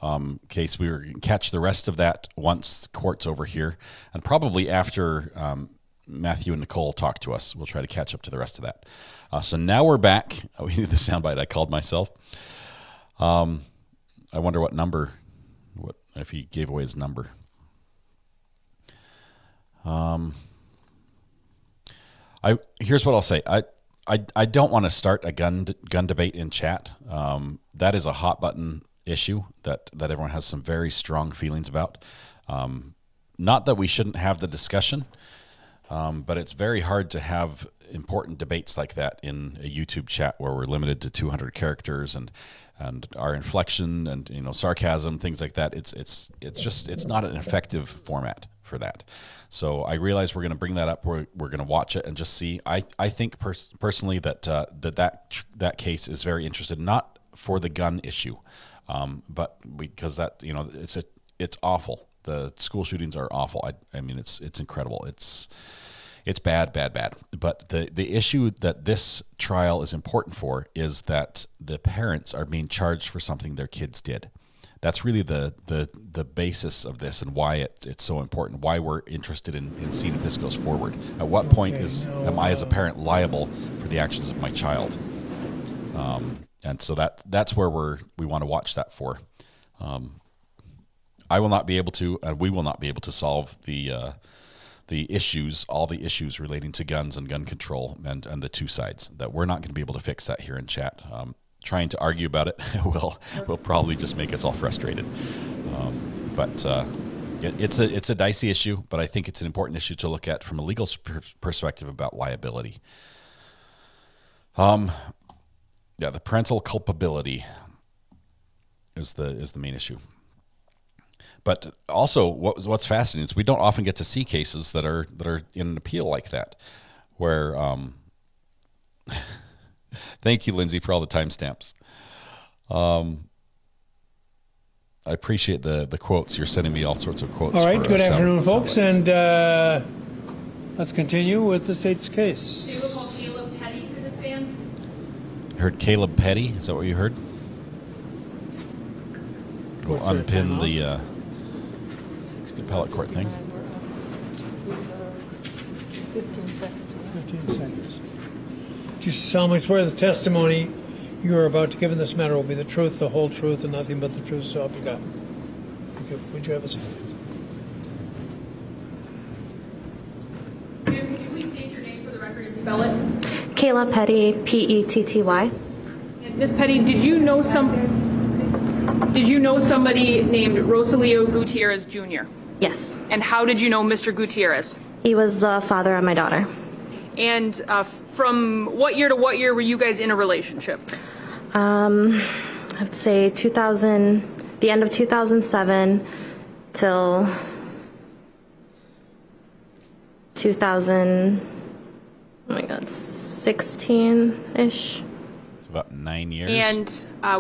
In case we were going to catch the rest of that once court's over here, and probably after Matthew and Nicole talk to us, we'll try to catch up to the rest of that. So now we're back. Oh, we need the soundbite. I called myself. I wonder what number, if he gave away his number. Here's what I'll say. I don't want to start a gun debate in chat. That is a hot button issue that everyone has some very strong feelings about. Not that we shouldn't have the discussion, but it's very hard to have important debates like that in a YouTube chat where we're limited to 200 characters and our inflection and sarcasm, things like that. It's not an effective format for that. So I realize we're going to bring that up. We're going to watch it and just see. I think personally that that case is very interested, not for the gun issue, but because that it's awful. The school shootings are awful. I mean it's incredible. It's bad. But the issue that this trial is important for is that the parents are being charged for something their kids did. That's really the basis of this and why it's so important, why we're interested in seeing if this goes forward. At what point am I as a parent liable for the actions of my child? And so that's where we want to watch that for. I will not be able to, and we will not be able to solve the issues, all the issues relating to guns and gun control and the two sides. That we're not going to be able to fix that here in chat. Trying to argue about it will probably just make us all frustrated. But it's a dicey issue, but I think it's an important issue to look at from a legal perspective about liability. The parental culpability is the main issue. But also, what's fascinating is we don't often get to see cases that are in an appeal like that, where. Thank you, Lindsay, for all the timestamps. I appreciate the quotes. You're sending me all sorts of quotes. All right, for, good sound- afternoon, sound folks, bites. and let's continue with the state's case. They will call Caleb Petty to the stand. Heard Caleb Petty? Is that what you heard? We'll What's that, unpin timeout? the appellate court thing. 15 seconds. Do you solemnly swear the testimony you are about to give in this matter will be the truth, the whole truth, and nothing but the truth, so help you God? Would you have a second? Ma'am, could you please state your name for the record and spell it? Kayla Petty, Petty. And Ms. Petty, did you know somebody named Rosalio Gutierrez Jr.? Yes. And how did you know Mr. Gutierrez? He was the father of my daughter. And from what year to what year were you guys in a relationship? I would say the end of 2007 till 16-ish. It's about 9 years. And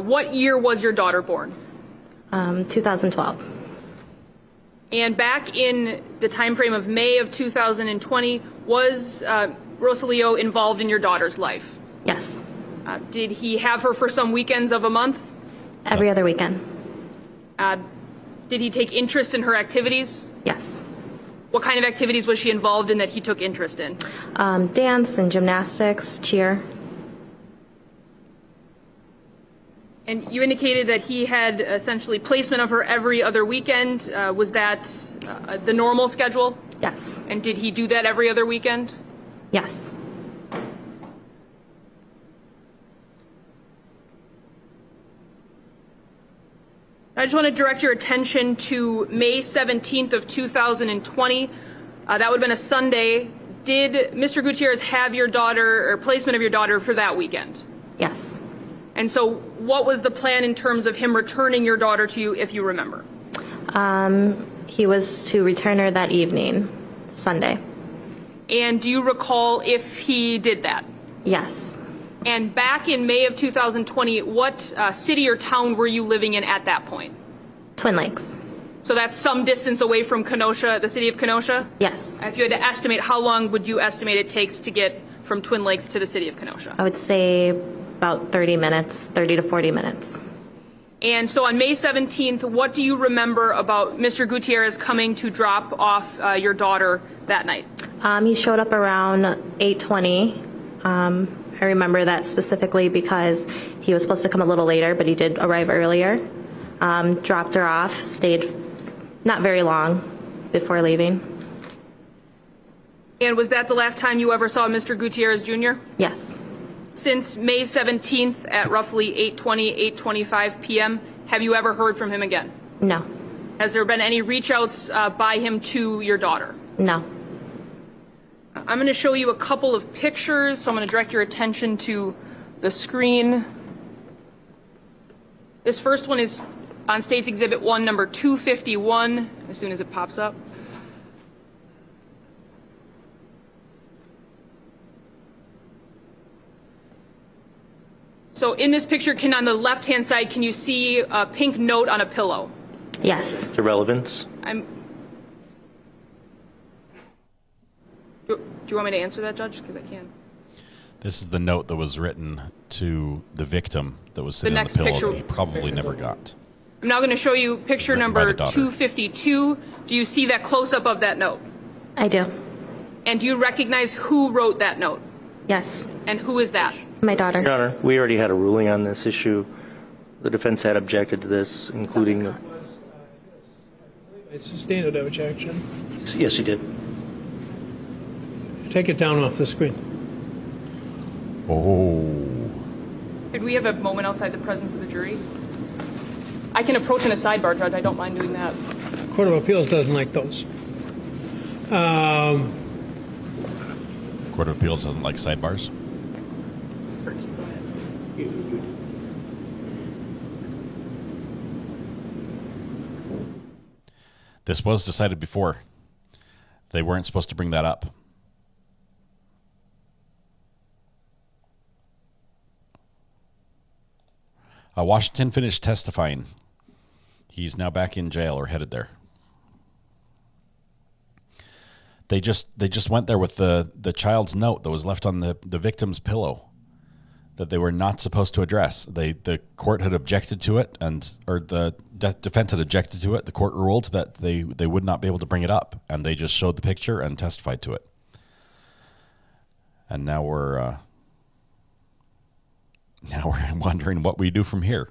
what year was your daughter born? 2012. And back in the time frame of May of 2020, was Rosalio involved in your daughter's life? Yes. Did he have her for some weekends of a month? Every other weekend. Did he take interest in her activities? Yes. What kind of activities was she involved in that he took interest in? Dance and gymnastics, cheer. And you indicated that he had essentially placement of her every other weekend. Was that the normal schedule? Yes. And did he do that every other weekend? Yes. I just want to direct your attention to May 17th of 2020. That would have been a Sunday. Did Mr. Gutierrez have your daughter or placement of your daughter for that weekend? Yes. And so what was the plan in terms of him returning your daughter to you, if you remember? He was to return her that evening, Sunday. And do you recall if he did that? Yes. And back in May of 2020, what city or town were you living in at that point? Twin Lakes. So that's some distance away from Kenosha, the city of Kenosha? Yes. If you had to estimate, how long would you estimate it takes to get from Twin Lakes to the city of Kenosha? I would say about 30 to 40 minutes. And so on May 17th, what do you remember about Mr. Gutierrez coming to drop off your daughter that night? He showed up around 8:20. I remember that specifically because he was supposed to come a little later, but he did arrive earlier. Dropped her off, stayed not very long before leaving. And was that the last time you ever saw Mr. Gutierrez Jr.? Yes. Since May 17th at roughly 8:25 p.m., have you ever heard from him again? No. Has there been any reach outs by him to your daughter? No. I'm going to show you a couple of pictures, so I'm going to direct your attention to the screen. This first one is on State's Exhibit 1, number 251, as soon as it pops up. So in this picture, on the left-hand side, can you see a pink note on a pillow? Yes. The relevance? Do you want me to answer that, Judge? Because I can. This is the note that was written to the victim that was sitting on the next pillow picture- that he probably never got. I'm now going to show you picture Written by number the daughter. 252. Do you see that close-up of that note? I do. And do you recognize who wrote that note? Yes. And who is that? My daughter. Your Honor, we already had a ruling on this issue. The defense had objected to this, including... It's sustained an objection. Yes, he did. Take it down off the screen. Oh. Could we have a moment outside the presence of the jury? I can approach in a sidebar, Judge. I don't mind doing that. Court of Appeals doesn't like those. Court of Appeals doesn't like sidebars. This was decided before. They weren't supposed to bring that up. Washington finished testifying. He's now back in jail or headed there. They just went there with the child's note that was left on the victim's pillow that they were not supposed to address. The court had objected to it, or the defense had objected to it. The court ruled that they would not be able to bring it up, and they just showed the picture and testified to it. And now we're wondering what we do from here.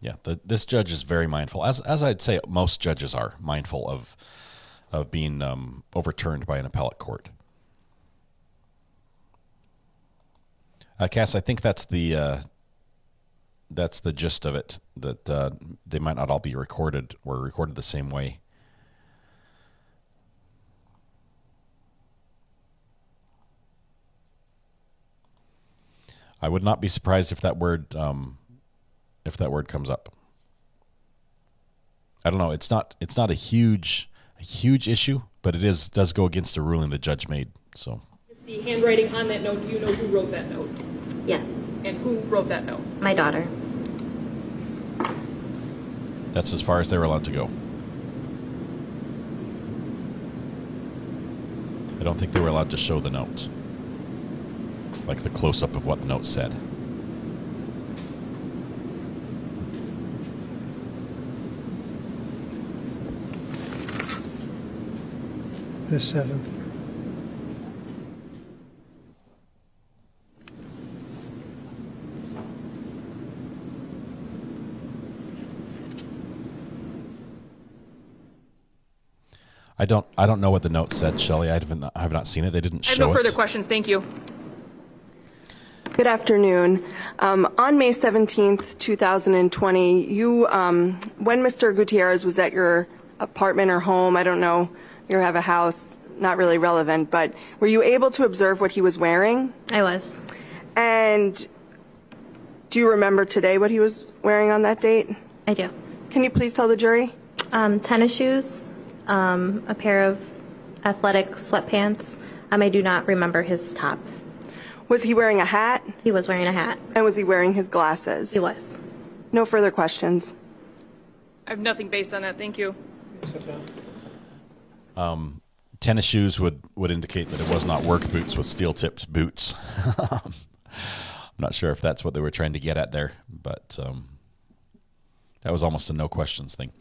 Yeah, this judge is very mindful, as I'd say most judges are mindful of being overturned by an appellate court. Cass, I think that's the gist of it. That they might not all be recorded or recorded the same way. I would not be surprised if that word comes up. I don't know. It's not a huge issue, but it does go against a ruling the judge made. So the handwriting on that note, do you know who wrote that note? Yes. And who wrote that note? My daughter. That's as far as they were allowed to go. I don't think they were allowed to show the note, like the close-up of what the note said. The 7th. I don't know what the note said, Shelley. I have not seen it. They didn't show it. I have no further questions. Thank you. Good afternoon. On May 17th, 2020, you, when Mr. Gutierrez was at your apartment or home, I don't know, you have a house, not really relevant, but were you able to observe what he was wearing? I was. And do you remember today what he was wearing on that date? I do. Can you please tell the jury? Tennis shoes, a pair of athletic sweatpants. I do not remember his top. Was he wearing a hat? He was wearing a hat. And was he wearing his glasses? He was. No further questions. I have nothing based on that. Thank you. Tennis shoes would indicate that it was not work boots with steel-tipped boots. I'm not sure if that's what they were trying to get at there, but that was almost a no questions thing.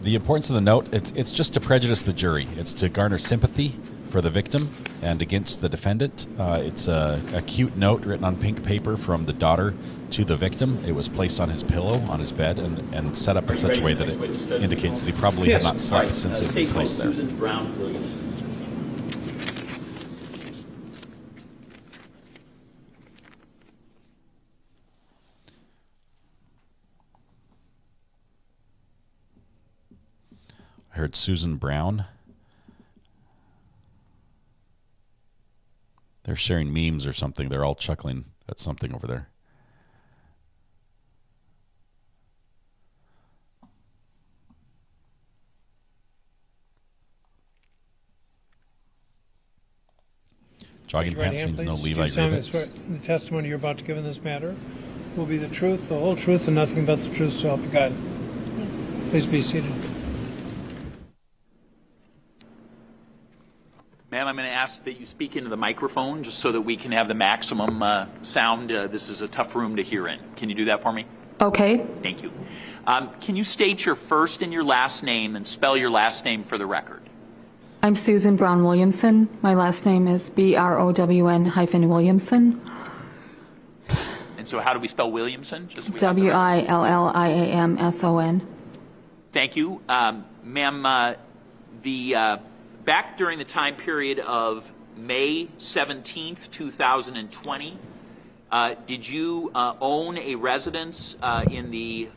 The importance of the note, it's just to prejudice the jury. It's to garner sympathy for the victim and against the defendant. It's a cute note written on pink paper from the daughter to the victim. It was placed on his pillow on his bed and set up in such a way that it indicates that he probably had not slept since it was placed there. Susan Brown, please. I heard Susan Brown. They're sharing memes or something. They're all chuckling at something over there. Jogging pants means no Levi Grievance. The testimony you're about to give in this matter will be the truth, the whole truth, and nothing but the truth, so help you God. Yes. Please be seated. Ma'am, I'm going to ask that you speak into the microphone just so that we can have the maximum sound. This is a tough room to hear in. Can you do that for me? Okay. Thank you. Can you state your first and your last name and spell your last name for the record? I'm Susan Brown Williamson. My last name is BROWN-Williamson. And so how do we spell Williamson? WILLIAMSON. Thank you. Ma'am, back during the time period of May 17th, 2020, did you own a residence in the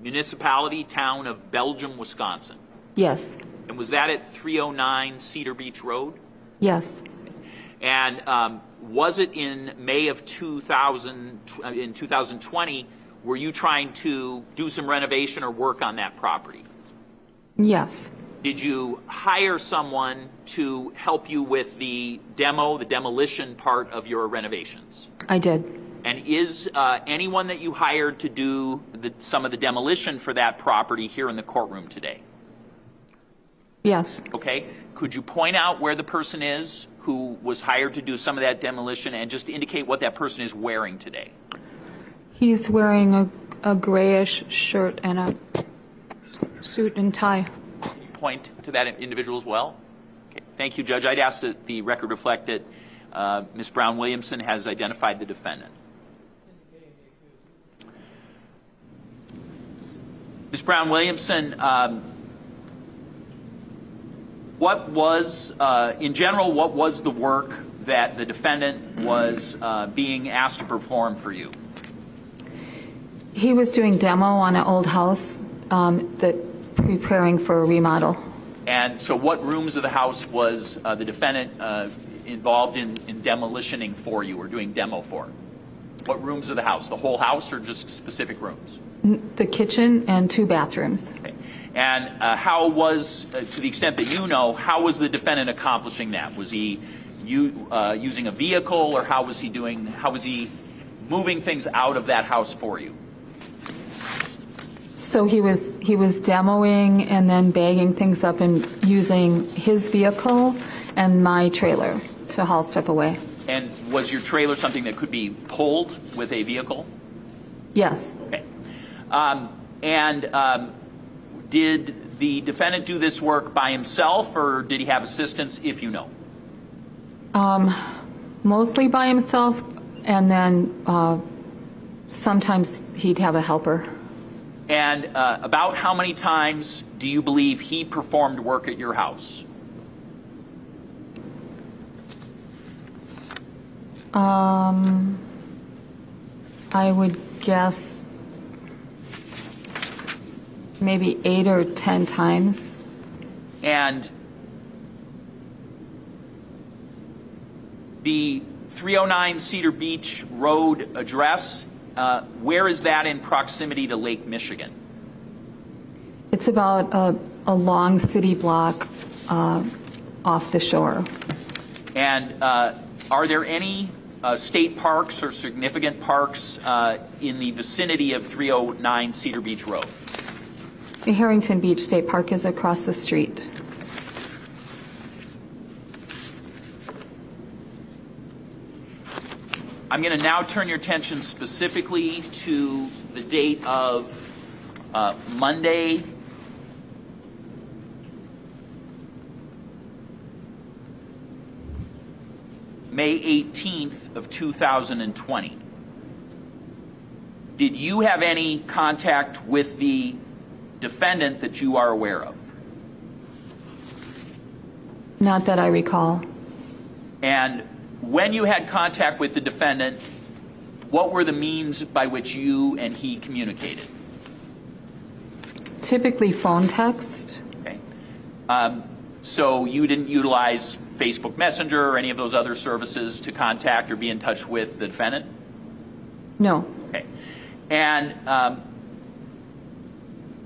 municipality town of Belgium, Wisconsin? Yes. And was that at 309 Cedar Beach Road? Yes. And was it in May of 2020 were you trying to do some renovation or work on that property? Yes. Did you hire someone to help you with the demolition part of your renovations? I did. And is anyone that you hired to do some of the demolition for that property here in the courtroom today? Yes. Okay. Could you point out where the person is who was hired to do some of that demolition and just indicate what that person is wearing today? He's wearing a grayish shirt and a suit and tie. Can you point to that individual as well? Okay. Thank you, Judge. I'd ask that the record reflect that Ms. Brown-Williamson has identified the defendant. Ms. Brown-Williamson, in general, what was the work that the defendant was being asked to perform for you? He was doing demo on an old house preparing for a remodel. And so what rooms of the house was the defendant involved in demolitioning for you or doing demo for? What rooms of the house? The whole house or just specific rooms? The kitchen and 2 bathrooms. Okay. And how was, to the extent that you know, how was the defendant accomplishing that? Was he using a vehicle, or how was he moving things out of that house for you? So he was demoing and then bagging things up and using his vehicle and my trailer to haul stuff away. And was your trailer something that could be pulled with a vehicle? Yes. Okay. Did the defendant do this work by himself, or did he have assistance, if you know? Mostly by himself, and then sometimes he'd have a helper. And about how many times do you believe he performed work at your house? I would guess maybe 8 or 10 times. And the 309 Cedar Beach Road address, where is that in proximity to Lake Michigan? It's about a long city block off the shore. And are there any state parks or significant parks in the vicinity of 309 Cedar Beach Road? The Harrington Beach State Park is across the street. I'm going to now turn your attention specifically to the date of Monday, May 18th of 2020. Did you have any contact with the defendant that you are aware of? Not that I recall. And when you had contact with the defendant, what were the means by which you and he communicated? Typically phone text. Okay. So you didn't utilize Facebook Messenger or any of those other services to contact or be in touch with the defendant? No. Okay. And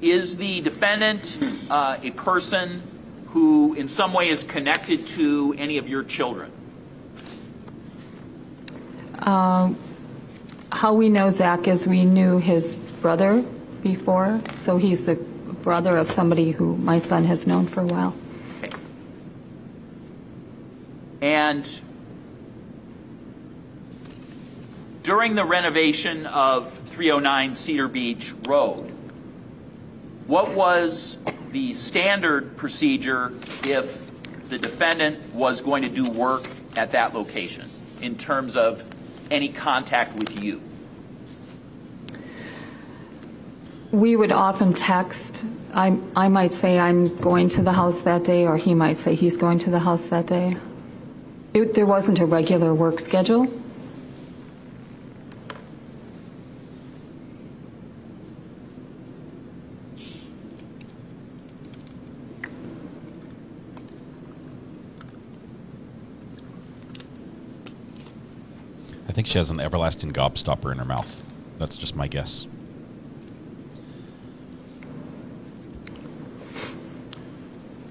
is the defendant a person who in some way is connected to any of your children? How we know Zach is we knew his brother before, so he's the brother of somebody who my son has known for a while. Okay. And during the renovation of 309 Cedar Beach Road, what was the standard procedure if the defendant was going to do work at that location in terms of any contact with you? We would often text. I might say I'm going to the house that day, or he might say he's going to the house that day. There wasn't a regular work schedule. I think she has an everlasting gobstopper in her mouth. That's just my guess.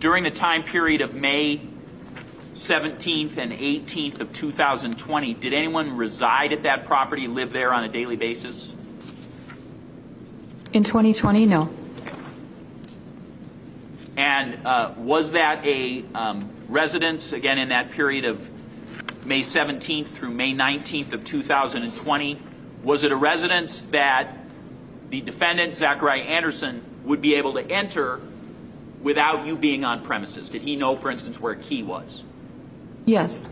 during the time period of May 17th and 18th of 2020, did anyone reside at that property, live there on a daily basis? In 2020, no. And was that a residence, again, in that period of May 17th through May 19th of 2020? Was it a residence that the defendant, Zachariah Anderson, would be able to enter without you being on premises? Did he know, for instance, where a key was? Yes.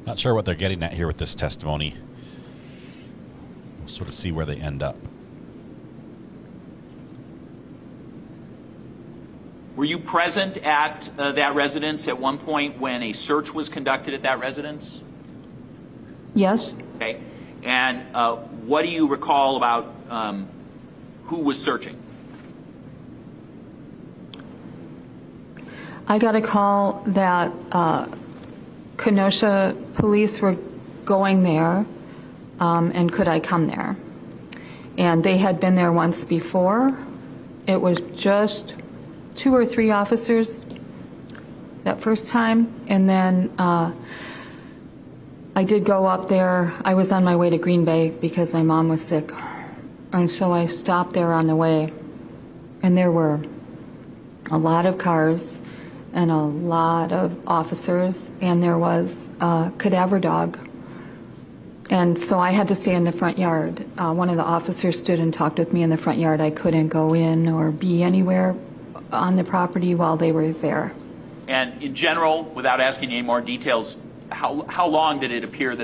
Not sure what they're getting at here with this testimony. We'll sort of see where they end up. Were you present at that residence at one point when a search was conducted at that residence? Yes. Okay. And what do you recall about who was searching? I got a call that Kenosha police were going there, and could I come there? And they had been there once before. It was just 2 or 3 officers that first time, and then I did go up there. I was on my way to Green Bay because my mom was sick, and so I stopped there on the way, and there were a lot of cars and a lot of officers, and there was a cadaver dog. And so I had to stay in the front yard. One of the officers stood and talked with me in the front yard. I couldn't go in or be anywhere on the property while they were there. And in general, without asking any more details, how long did it appear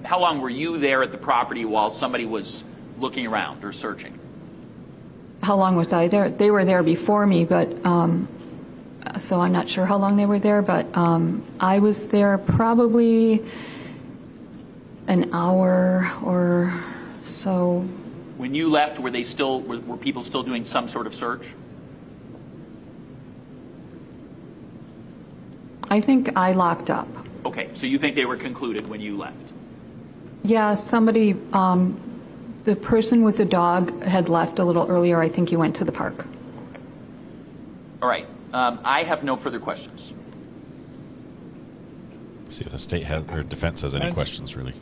how long were you there at the property while somebody was looking around or searching? How long was I there? They were there before me, but so I'm not sure how long they were there, but I was there probably an hour or so. When you left, were people still doing some sort of search? I think I locked up. Okay, so you think they were concluded when you left? Yeah, somebody, the person with the dog had left a little earlier. I think he went to the park. All right. I have no further questions. See if the state or defense has any questions, really.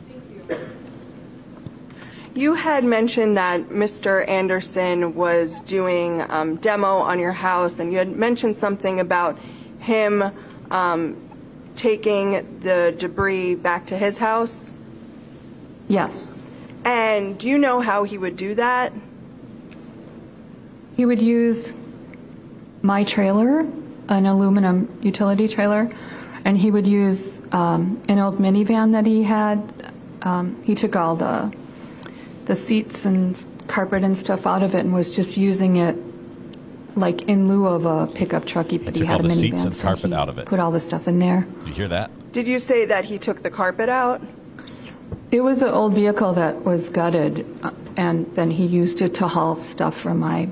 You had mentioned that Mr. Anderson was doing demo on your house, and you had mentioned something about him taking the debris back to his house. Yes. And do you know how he would do that? He would use my trailer, an aluminum utility trailer, and he would use an old minivan that he had. He took all the seats and carpet and stuff out of it and was just using it like in lieu of a pickup truck. But he had a minivan. Took all the seats and carpet out of it. Put all the stuff in there. Did you hear that? Did you say that he took the carpet out? It was an old vehicle that was gutted, and then he used it to haul stuff from my,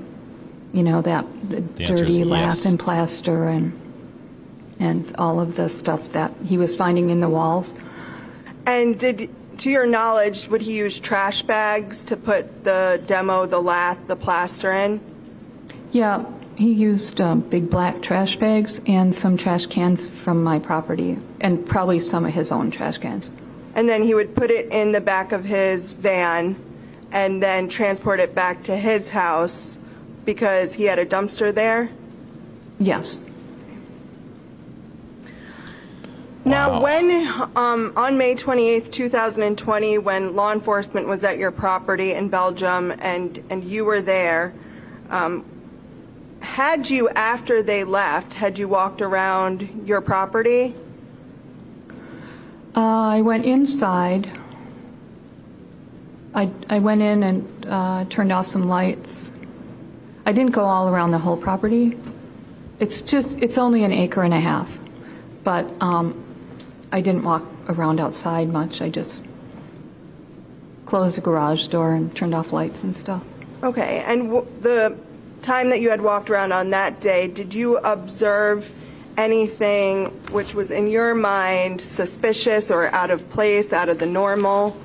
the dirty lath and plaster and all of the stuff that he was finding in the walls. And to your knowledge, would he use trash bags to put the demo, the lath, the plaster in? Yeah, he used big black trash bags and some trash cans from my property, and probably some of his own trash cans. And then he would put it in the back of his van and then transport it back to his house because he had a dumpster there? Yes. Now, when on May 28th, 2020, when law enforcement was at your property in Belgium and you were there, had you, after they left, had you walked around your property? I went inside. I went in and turned off some lights. I didn't go all around the whole property. It's only an acre and a half, but I didn't walk around outside much. I just closed the garage door and turned off lights and stuff. Okay, and the time that you had walked around on that day, did you observe anything which was in your mind suspicious or out of place, out of the normal?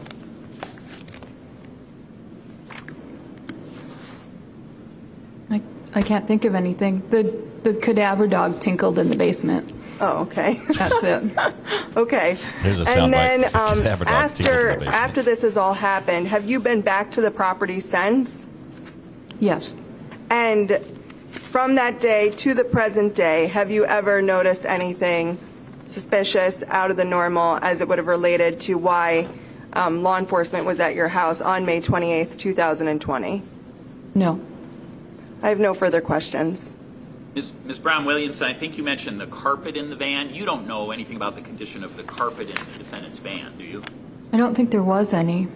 I can't think of anything. The cadaver dog tinkled in the basement. Oh, okay. That's it. Okay. There's a And soundbite. then Cadaver dog tinkled in the basement. after this has all happened, have you been back to the property since? Yes. And from that day to the present day, have you ever noticed anything suspicious, out of the normal, as it would have related to why law enforcement was at your house on May 28th, 2020? No. I have no further questions. Ms. Brown-Williamson, I think you mentioned the carpet in the van. You don't know anything about the condition of the carpet in the defendant's van, do you? I don't think there was any.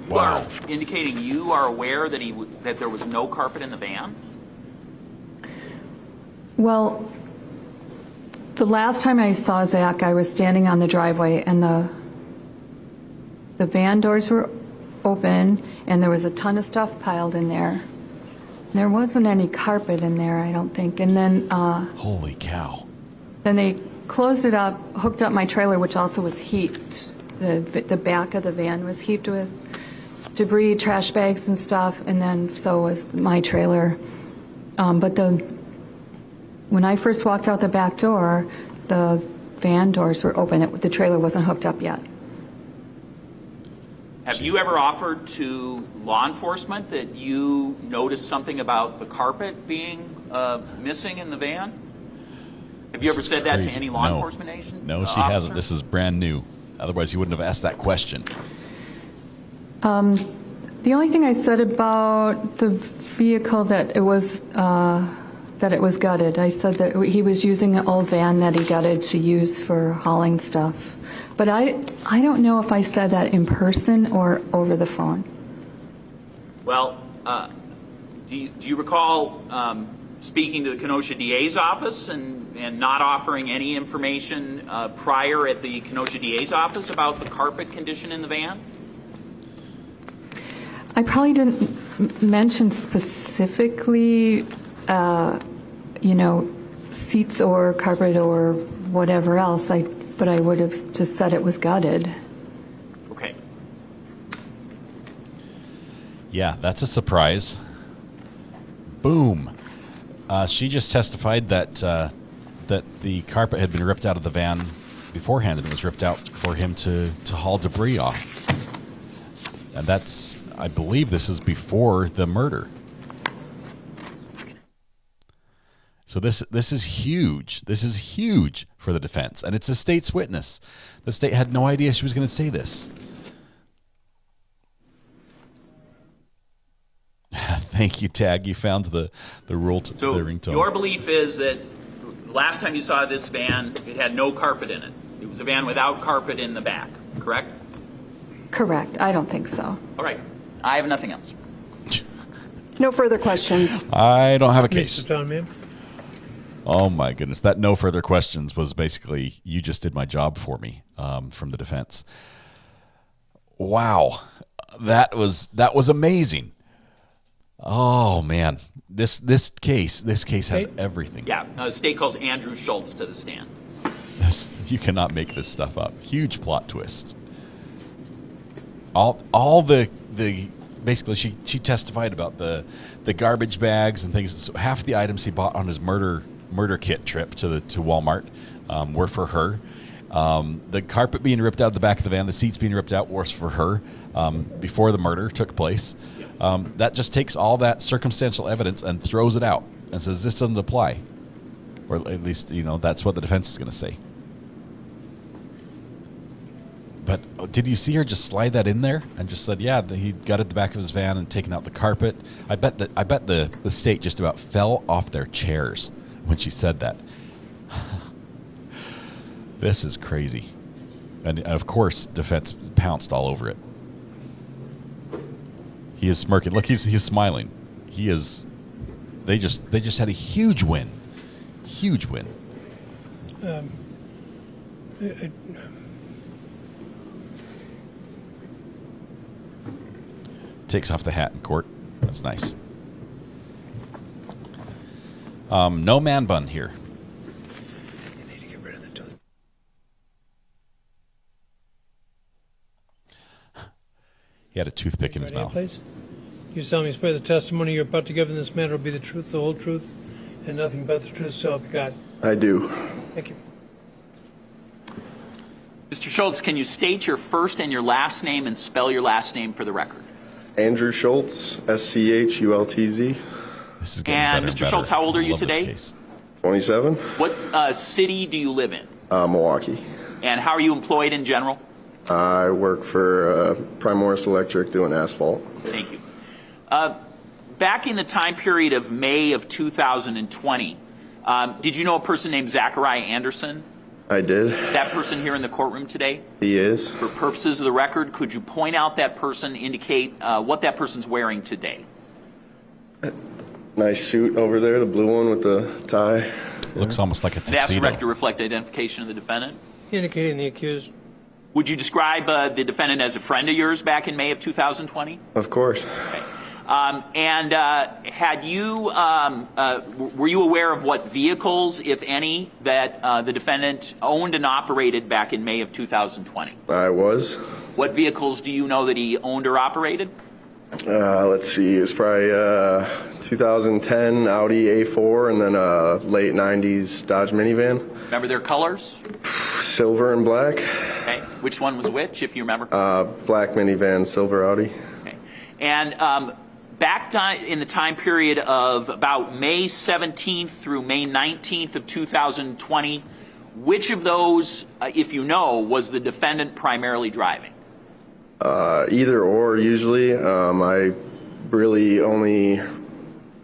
Wow. Indicating you are aware that that there was no carpet in the van? Well, the last time I saw Zach, I was standing on the driveway, and the van doors were open, and there was a ton of stuff piled in there. There wasn't any carpet in there, I don't think. And then holy cow. Then they closed it up, hooked up my trailer, which also was heaped. The back of the van was heaped with debris, trash bags and stuff, and then so was my trailer. But when I first walked out the back door, the van doors were open. The trailer wasn't hooked up yet. Have you ever offered to law enforcement that you noticed something about the carpet being missing in the van? Have you ever said that to any law enforcement agent? No, she hasn't. This is brand new. Otherwise, you wouldn't have asked that question. The only thing I said about the vehicle that it was gutted, I said that he was using an old van that he gutted to use for hauling stuff. But I don't know if I said that in person or over the phone. Well, do you recall speaking to the Kenosha DA's office and not offering any information prior at the Kenosha DA's office about the carpet condition in the van? I probably didn't mention specifically, seats or carpet or whatever else. But I would have just said it was gutted. Okay. Yeah, that's a surprise. Boom. She just testified that the carpet had been ripped out of the van beforehand and was ripped out for him to haul debris off. And that's, I believe this is before the murder. So this is huge. This is huge for the defense, and it's a state's witness. The state had no idea she was going to say this. Thank you, Tag. You found the rule to the ringtone. Your belief is that last time you saw this van, it had no carpet in it. It was a van without carpet in the back, correct? Correct. I don't think so. All right. I have nothing else. No further questions. I don't have a case. Mr. Town, ma'am. Oh my goodness! That no further questions was basically you just did my job for me from the defense. Wow, that was amazing. Oh man, this case has everything. Yeah, the state calls Andrew Schultz to the stand. You cannot make this stuff up. Huge plot twist. All the basically she testified about the garbage bags and things. So half the items he bought on his murder kit trip to Walmart were for her. The carpet being ripped out of the back of the van, the seats being ripped out was for her before the murder took place. That just takes all that circumstantial evidence and throws it out and says this doesn't apply. Or at least, that's what the defense is going to say. But did you see her just slide that in there and just said, yeah, he gutted the back of his van and taken out the carpet? I bet the state just about fell off their chairs when she said that. This is crazy. And of course, defense pounced all over it. He is smirking. Look, he's smiling. He is. They just had a huge win. Huge win. Takes off the hat in court. That's nice. No man bun here. He had a toothpick in his mouth. Please. You solemnly swear the testimony you're about to give in this matter will be the truth, the whole truth, and nothing but the truth, so help you God. I do. Thank you. Mr. Schultz, can you state your first and your last name and spell your last name for the record? Andrew Schultz, SCHULTZ. This is getting better and Mr. Schultz, how old are you today? 27. What city do you live in? Milwaukee. And how are you employed in general? I work for Primoris Electric doing asphalt. Thank you. Back in the time period of May of 2020, did you know a person named Zachariah Anderson? I did. That person here in the courtroom today? He is. For purposes of the record, could you point out that person, indicate what that person's wearing today? Nice suit over there, the blue one with the tie. Looks almost like a tuxedo. That's correct to reflect identification of the defendant? Indicating the accused. Would you describe the defendant as a friend of yours back in May of 2020? Of course. Okay. Had you, were you aware of what vehicles, if any, that the defendant owned and operated back in May of 2020? I was. What vehicles do you know that he owned or operated? Let's see, it was probably 2010 Audi A4 and then a late 90s Dodge minivan. Remember their colors? Silver and black. Okay. Which one was which, if you remember? Black minivan, silver Audi. Okay. And back in the time period of about May 17th through May 19th of 2020, which of those, if you know, was the defendant primarily driving? Either or, usually. I really only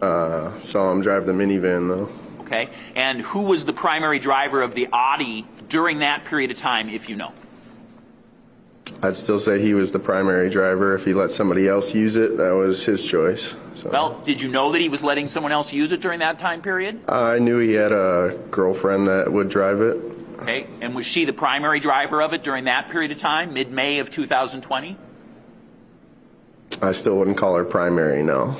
saw him drive the minivan, though. Okay. And who was the primary driver of the Audi during that period of time, if you know? I'd still say he was the primary driver. If he let somebody else use it, that was his choice. So. Well, did you know that he was letting someone else use it during that time period? I knew he had a girlfriend that would drive it. Okay. And was she the primary driver of it during that period of time, mid-May of 2020? I still wouldn't call her primary, no.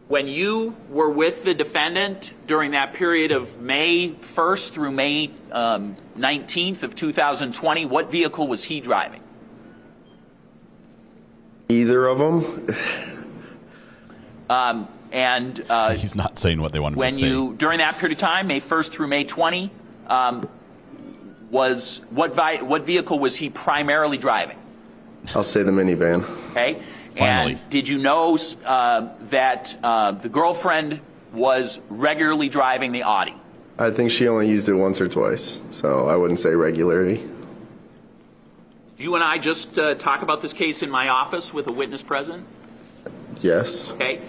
When you were with the defendant during that period of May 1st through May 19th of 2020, what vehicle was he driving? Either of them. He's not saying what they want him to say. When you, during that period of time, May 1st through May 20, what vehicle was he primarily driving? I'll say the minivan. Okay. Finally. And did you know that the girlfriend was regularly driving the Audi? I think she only used it once or twice, so I wouldn't say regularly. You and I just talk about this case in my office with a witness present? Yes. Okay.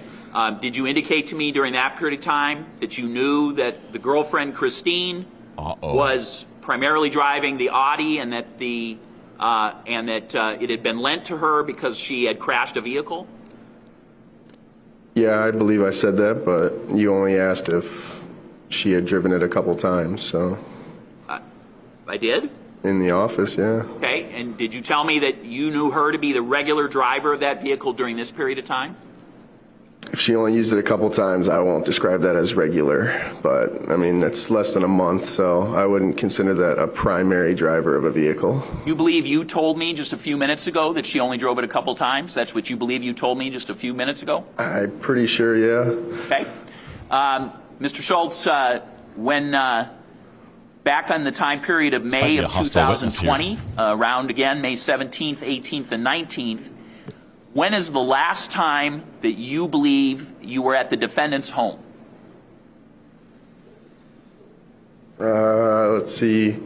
Did you indicate to me during that period of time that you knew that the girlfriend, Christine, was primarily driving the Audi and that it had been lent to her because she had crashed a vehicle? Yeah, I believe I said that, but you only asked if she had driven it a couple times, so. I did? In the office, yeah. Okay, and did you tell me that you knew her to be the regular driver of that vehicle during this period of time? If she only used it a couple times, I won't describe that as regular, but I mean, it's less than a month, so I wouldn't consider that a primary driver of a vehicle. You believe You told me just a few minutes ago that she only drove it a couple times? That's what you believe you told me just a few minutes ago? I'm pretty sure, yeah. Okay. Mr. Schultz, when back on the time period of May of 2020, around again May 17th, 18th, and 19th, when is the last time that you believe you were at the defendant's home? Let's see.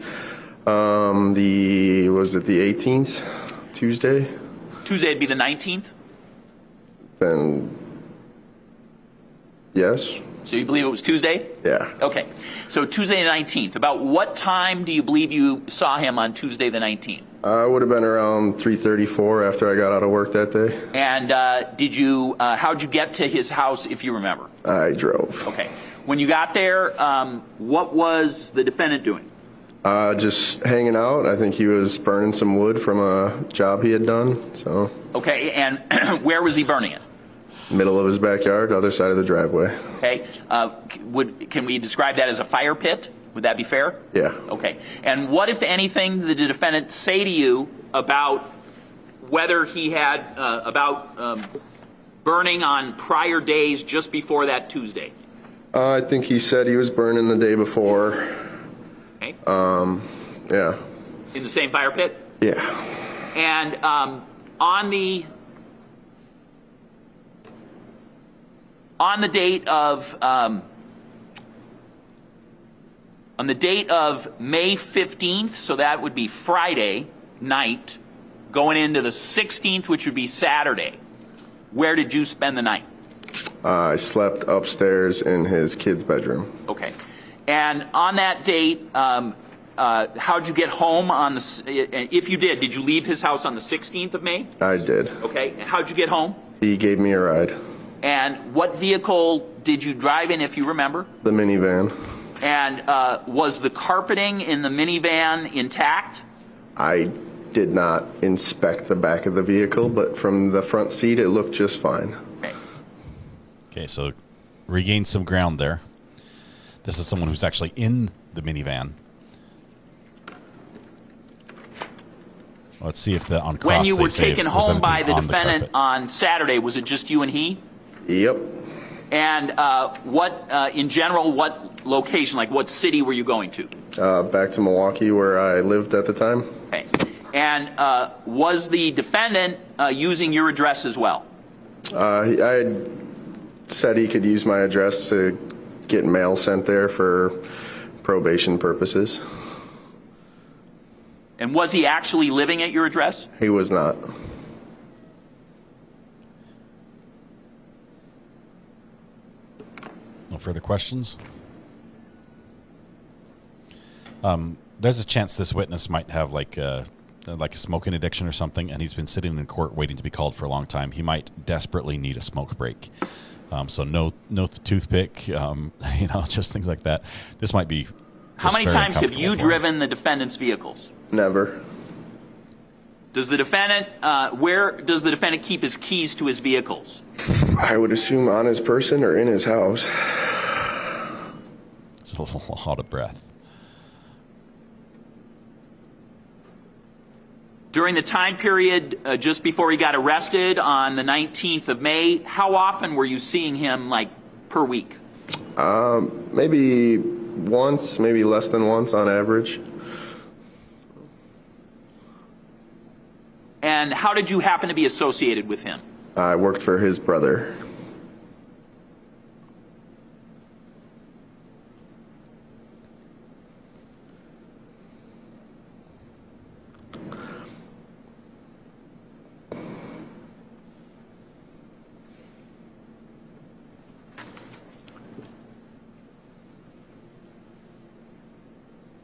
Was it the 18th? Tuesday? Tuesday would be the 19th? Then, yes. So you believe it was Tuesday? Yeah. Okay. So Tuesday the 19th. About what time do you believe you saw him on Tuesday the 19th? I would have been around 3:34 after I got out of work that day. And how'd you get to his house, if you remember? I drove. Okay. When you got there, what was the defendant doing? Just hanging out. I think he was burning some wood from a job he had done. So. Okay, and where was he burning it? Middle of his backyard, other side of the driveway. Okay. Can we describe that as a fire pit? Would that be fair? Yeah. Okay. And what, if anything, did the defendant say to you about whether he had about burning on prior days just before that Tuesday? I think he said he was burning the day before. Okay. Yeah. In the same fire pit? Yeah. And on the date of May 15th, so that would be Friday night, going into the 16th, which would be Saturday, where did you spend the night? I slept upstairs in his kid's bedroom. Okay. And on that date, how'd you get home on the, if you did you leave his house on the 16th of May? I did. Okay. And how'd you get home? He gave me a ride. And what vehicle did you drive in, if you remember? The minivan. And was the carpeting in the minivan intact? I did not inspect the back of the vehicle, but from the front seat, it looked just fine. Okay, so regained some ground there. This is someone who's actually in the minivan. Let's see if on cross when you they were say, taken was home by anything the on defendant carpet? on Saturday, was it just you and he? Yep. And in general, what location, like what city were you going to? Back to Milwaukee, where I lived at the time. Okay. And was the defendant using your address as well? I had said he could use my address to get mail sent there for probation purposes. And was he actually living at your address? He was not. No further questions? There's a chance this witness might have like a smoking addiction or something, and he's been sitting in court waiting to be called for a long time. He might desperately need a smoke break. So no toothpick, just things like that. This might be. How many times have you driven the defendant's vehicles? Never. Does the defendant, where does the defendant keep his keys to his vehicles? I would assume on his person or in his house. It's a lot of breath. During the time period just before he got arrested on the 19th of May, how often were you seeing him, like, per week? Maybe once, maybe less than once on average. And how did you happen to be associated with him? I worked for his brother.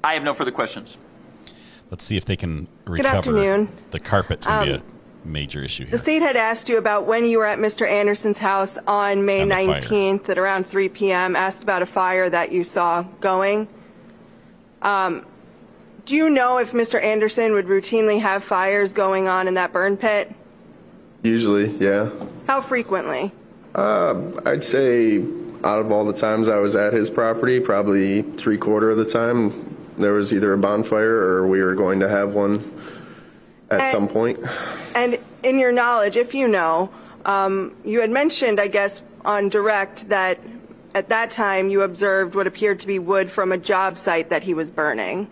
I have no further questions. Let's see if they can recover. Good afternoon. The carpet's going to be a major issue here. The state had asked you about when you were at Mr. Anderson's house on May 19th at around 3 p.m., asked about a fire that you saw going. Do you know if Mr. Anderson would routinely have fires going on in that burn pit? Usually, yeah. How frequently? I'd say out of all the times I was at his property, probably 3/4 of the time, there was either a bonfire or we were going to have one at some point. And in your knowledge, if you know, you had mentioned, I guess, on direct that at that time you observed what appeared to be wood from a job site that he was burning.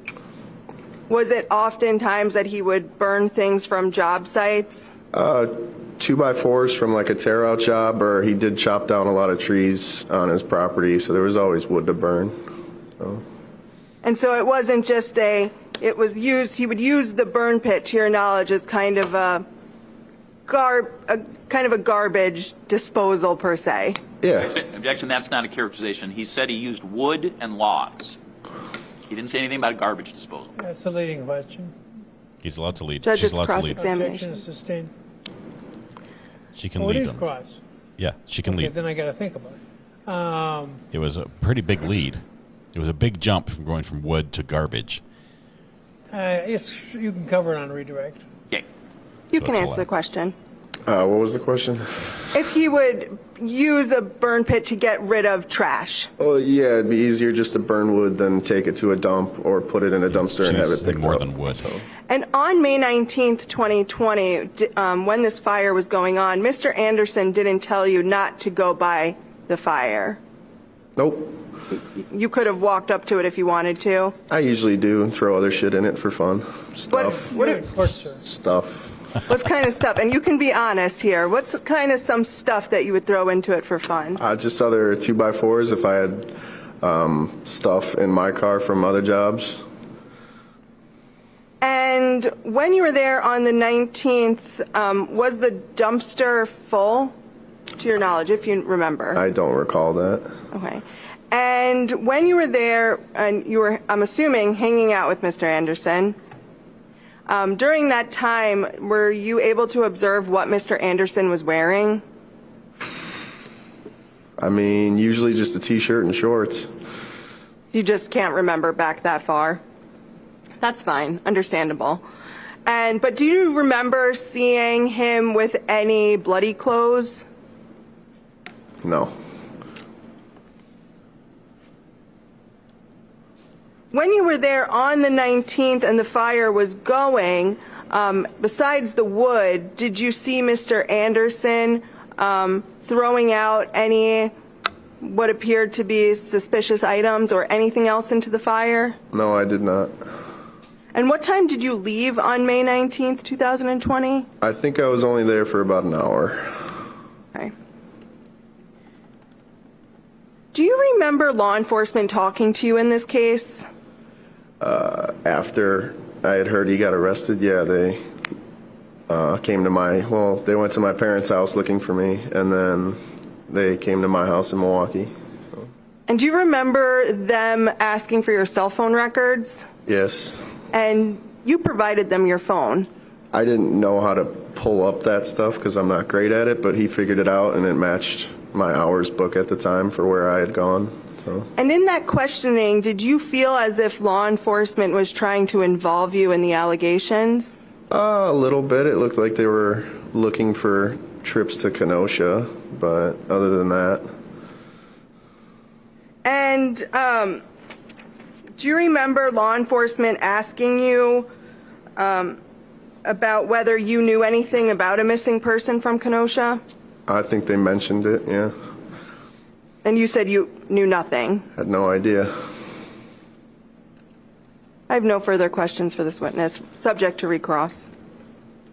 Was it oftentimes that he would burn things from job sites? 2x4s from like a tear out job, or he did chop down a lot of trees on his property, so there was always wood to burn. So. And so it wasn't just he would use the burn pit, to your knowledge, as kind of a garbage disposal per se. Yeah. Objection, that's not a characterization. He said he used wood and logs. He didn't say anything about garbage disposal. That's a leading question. He's allowed to lead. Judge's She's allowed to lead. cross-examination. Objection is sustained. She can Oh, lead it is them. cross. Yeah, she can Okay, lead. then I got to think about it. It was a pretty big lead. It was a big jump from going from wood to garbage. You can cover it on redirect. Okay. You So can it's answer allowed. the question. What was the question? If he would use a burn pit to get rid of trash. Oh, yeah, it'd be easier just to burn wood than take it to a dump or put it in a dumpster and have it picked more up. than wood. And on May 19th, 2020, when this fire was going on, Mr. Anderson didn't tell you not to go by the fire. Nope. You could have walked up to it if you wanted to. I usually do and throw other shit in it for fun. Stuff. Stuff. What's kind of stuff? And you can be honest here. What's kind of some stuff that you would throw into it for fun? Just other 2x4s if I had stuff in my car from other jobs. And when you were there on the 19th, was the dumpster full, to your knowledge, if you remember? I don't recall that. Okay. And when you were there, and you were, I'm assuming, hanging out with Mr. Anderson, during that time, were you able to observe what Mr. Anderson was wearing? I mean, usually just a t-shirt and shorts. You just can't remember back that far? That's fine, understandable. But do you remember seeing him with any bloody clothes? No. When you were there on the 19th and the fire was going, besides the wood, did you see Mr. Anderson throwing out any what appeared to be suspicious items or anything else into the fire? No, I did not. And what time did you leave on May 19th, 2020? I think I was only there for about an hour. Okay. Do you remember law enforcement talking to you in this case? After I had heard he got arrested, yeah, they came to they went to my parents' house looking for me, and then they came to my house in Milwaukee. So. And do you remember them asking for your cell phone records? Yes. And you provided them your phone. I didn't know how to pull up that stuff because I'm not great at it, but he figured it out, and it matched my hours book at the time for where I had gone. So. And in that questioning, did you feel as if law enforcement was trying to involve you in the allegations? A little bit. It looked like they were looking for trips to Kenosha, but other than that. And do you remember law enforcement asking you about whether you knew anything about a missing person from Kenosha? I think they mentioned it, yeah. And you said you knew nothing? Had no idea. I have no further questions for this witness. Subject to recross.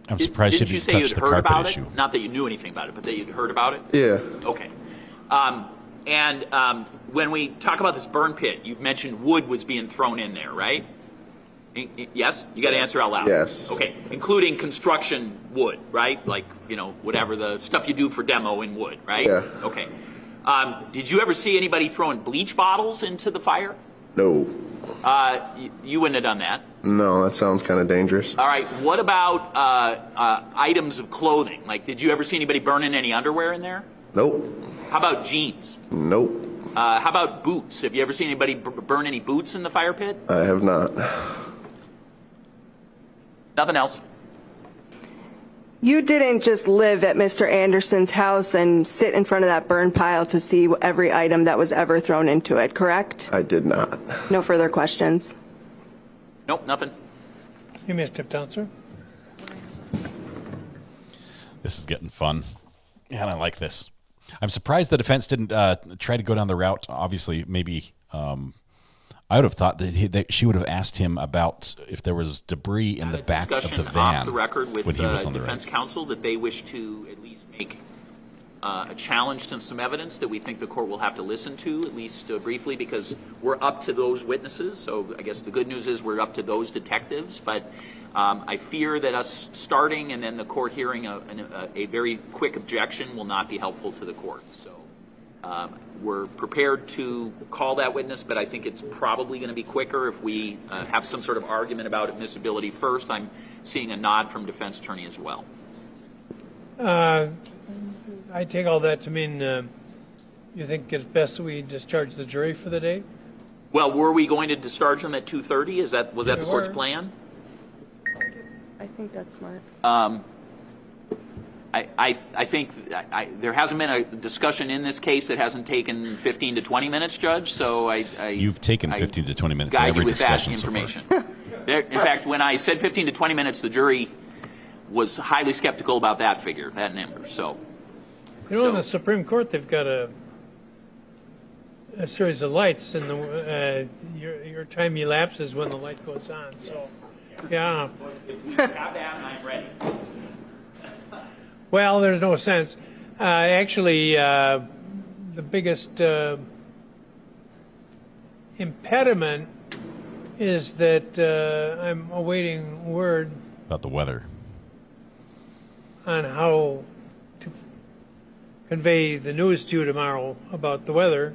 I'm surprised didn't you you didn't say touch you'd the heard carpet about issue. it? Not that you knew anything about it, but that you'd heard about it? Yeah. Okay. When we talk about this burn pit, you've mentioned wood was being thrown in there, right? Yes? You got to answer out loud. Yes. Okay. Including construction wood, right? Like, whatever the stuff you do for demo in wood, right? Yeah. Okay. Did you ever see anybody throwing bleach bottles into the fire? No. You wouldn't have done that. No, that sounds kind of dangerous. All right. What about items of clothing? Like, did you ever see anybody burning any underwear in there? Nope. How about jeans? Nope. How about boots? Have you ever seen anybody burn any boots in the fire pit? I have not. Nothing else? You didn't just live at Mr. Anderson's house and sit in front of that burn pile to see every item that was ever thrown into it, correct? I did not. No further questions? Nope, nothing. You may step down, sir. This is getting fun, and I like this. I'm surprised the defense didn't try to go down the route. Obviously, maybe I would have thought that she would have asked him about if there was debris in the back of the van off the record with when he was on the defense counsel that they wish to at least make a challenge to some evidence that we think the court will have to listen to, at least briefly, because we're up to those witnesses. So I guess the good news is we're up to those detectives. But I fear that us starting and then the court hearing a very quick objection will not be helpful to the court. So we're prepared to call that witness, but I think it's probably going to be quicker if we have some sort of argument about admissibility first. I'm seeing a nod from defense attorney as well. I take all that to mean you think it's best that we discharge the jury for the day? Well, were we going to discharge them at 2:30? Was that the court's plan? I think that's smart. I think there hasn't been a discussion in this case that hasn't taken 15 to 20 minutes, Judge. So You've taken 15 to 20 minutes in guide every you with that discussion so far. information. In fact, when I said 15 to 20 minutes, the jury was highly skeptical about that figure, that number. So, in the Supreme Court, they've got a series of lights, and your time elapses when the light goes on. So, yeah. if we got that, I'm ready. Well, there's no sense. Actually, the biggest impediment is that I'm awaiting word about the weather on how to convey the news to you tomorrow about the weather.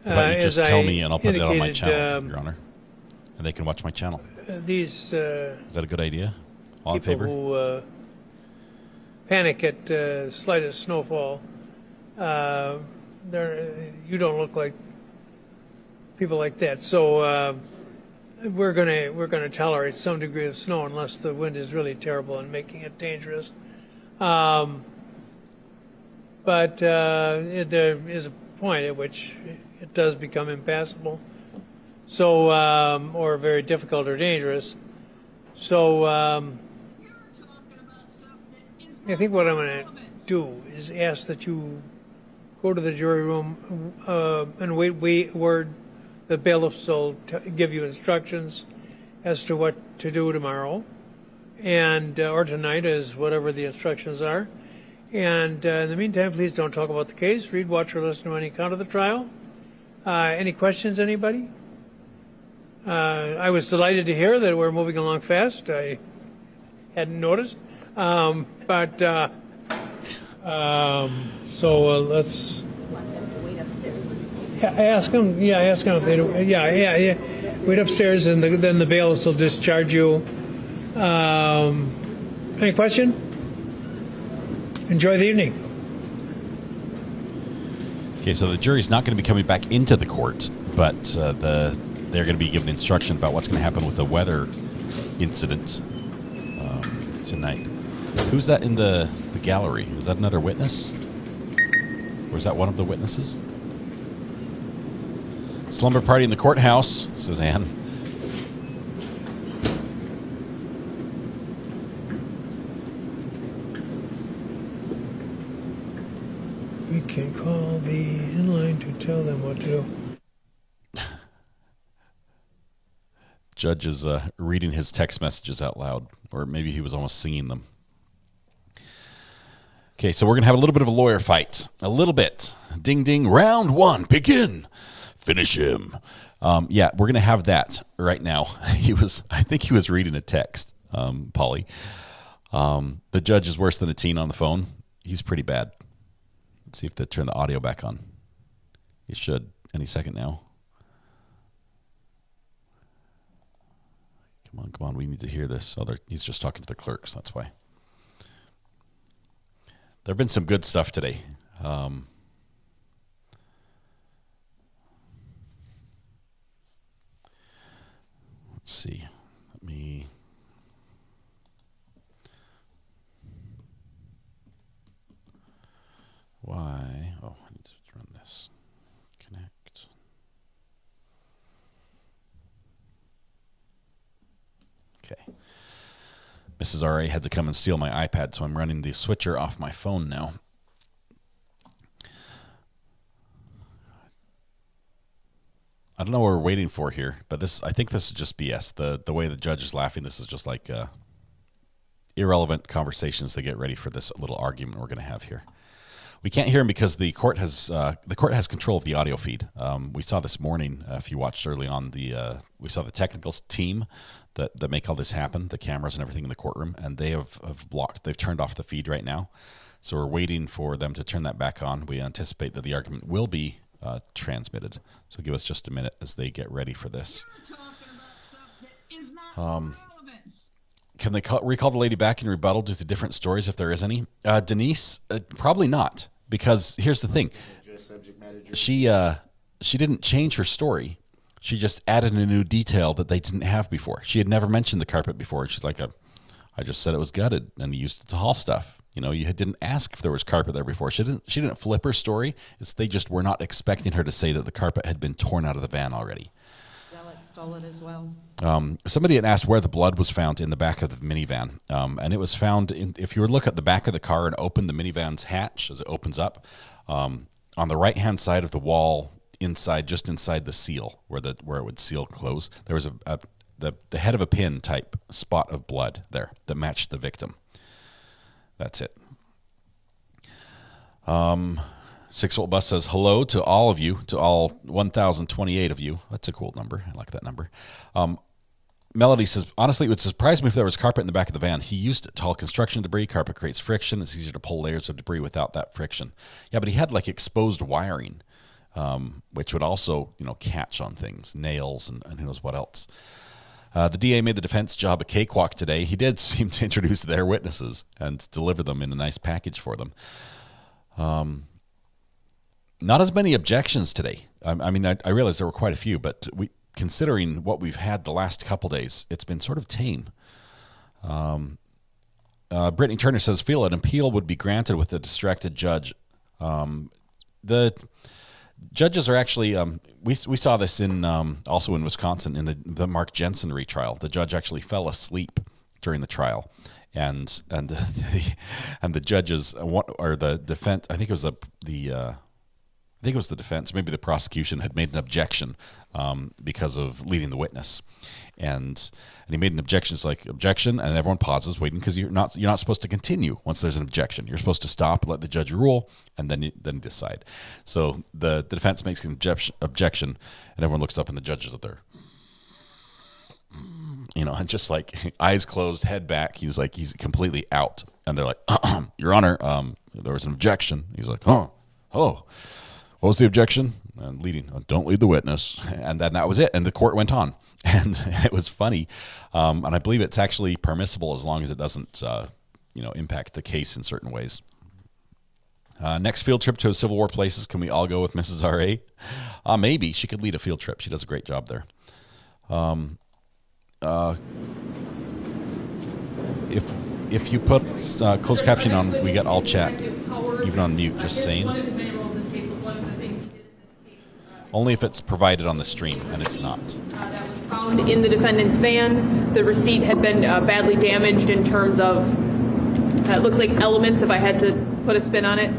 How about you just tell me and I'll put it on my indicated, channel, Your Honor, and they can watch my channel. These Is that a good idea? All in favor? who panic at slightest snowfall, you don't look like people like that. So we're gonna tolerate some degree of snow unless the wind is really terrible and making it dangerous. But there is a point at which it does become impassable, so or very difficult or dangerous. So I think what I'm going to do is ask that you go to the jury room and wait word. The bailiffs will give you instructions as to what to do tomorrow, and or tonight, as whatever the instructions are. And in the meantime, please don't talk about the case. Read, watch, or listen to any account of the trial. Any questions, anybody? I was delighted to hear that we're moving along fast. I hadn't noticed. So let's ask them. Yeah, ask them if they do. Yeah. Wait upstairs, and then the bailiffs will discharge you. Any question? Enjoy the evening. Okay, so the jury's not going to be coming back into the court, but they're going to be given instruction about what's going to happen with the weather incident tonight. Who's that in the gallery? Is that another witness? Or is that one of the witnesses? Slumber party in the courthouse, says Ann. We can call the inline to tell them what to do. Judge is reading his text messages out loud, or maybe he was almost singing them. Okay, so we're going to have a little bit of a lawyer fight. A little bit. Ding, ding. Round one. Begin. Finish him. Yeah, we're going to have that right now. I think he was reading a text, Polly. The judge is worse than a teen on the phone. He's pretty bad. Let's see if they turn the audio back on. You should any second now. Come on. We need to hear this. Oh, he's just talking to the clerks. That's why. There have been some good stuff today. Let's see. Let me... Why? Oh, I need to run this. Connect. Okay. Mrs. RA had to come and steal my iPad, so I'm running the switcher off my phone now. I don't know what we're waiting for here, but I think this is just BS. The way the judge is laughing, this is just like irrelevant conversations to get ready for this little argument we're going to have here. We can't hear him because the court has control of the audio feed. We saw this morning, if you watched early on, we saw the technical team that make all this happen, the cameras and everything in the courtroom, and they've turned off the feed right now. So we're waiting for them to turn that back on. We anticipate that the argument will be transmitted. So give us just a minute as they get ready for this. Can they recall the lady back in rebuttal due to different stories if there is any? Denise, probably not, because here's the thing. She didn't change her story. She just added a new detail that they didn't have before. She had never mentioned the carpet before. She's like, I just said it was gutted and used it to haul stuff. You know, you didn't ask if there was carpet there before. She didn't flip her story. They just were not expecting her to say that the carpet had been torn out of the van already. Alex stole it as well. Somebody had asked where the blood was found in the back of the minivan, and it was found if you were to look at the back of the car and open the minivan's hatch as it opens up, on the right-hand side of the wall, just inside the seal where it would seal close, there was the head of a pin type spot of blood there that matched the victim. That's it. 6-Volt Bus says hello to all of you, to all 1,028 of you. That's a cool number. I like that number. Melody says, honestly, it would surprise me if there was carpet in the back of the van. He used to haul construction debris. Carpet creates friction. It's easier to pull layers of debris without that friction. Yeah, but he had like exposed wiring, which would also, catch on things, nails and who knows what else. The DA made the defense job a cakewalk today. He did seem to introduce their witnesses and deliver them in a nice package for them. Not as many objections today. I mean, I realize there were quite a few, but considering what we've had the last couple days, it's been sort of tame. Brittany Turner says, feel an appeal would be granted with a distracted judge. The judges are actually, we saw this also in Wisconsin in the Mark Jensen retrial. The judge actually fell asleep during the trial. And the judges, or the defense, I think it was the defense, maybe the prosecution had made an objection because of leading the witness, and he made an objection. It's like objection, and everyone pauses, waiting, because you're not supposed to continue once there's an objection. You're supposed to stop, let the judge rule, and then decide. So the defense makes an objection, and everyone looks up, and the judge is up there, and just like eyes closed, head back. He's completely out, and they're like, Your Honor, there was an objection. He's like, oh. What was the objection? And don't lead the witness. And then that was it. And the court went on. And it was funny. And I believe it's actually permissible as long as it doesn't, impact the case in certain ways. Next field trip to Civil War places. Can we all go with Mrs. R.A.? Maybe. She could lead a field trip. She does a great job there. If you put closed captioning on, we get all chat, even on mute, just saying. Only if it's provided on the stream, and it's not. That was found in the defendant's van. The receipt had been badly damaged in terms of, it looks like elements, if I had to put a spin on it.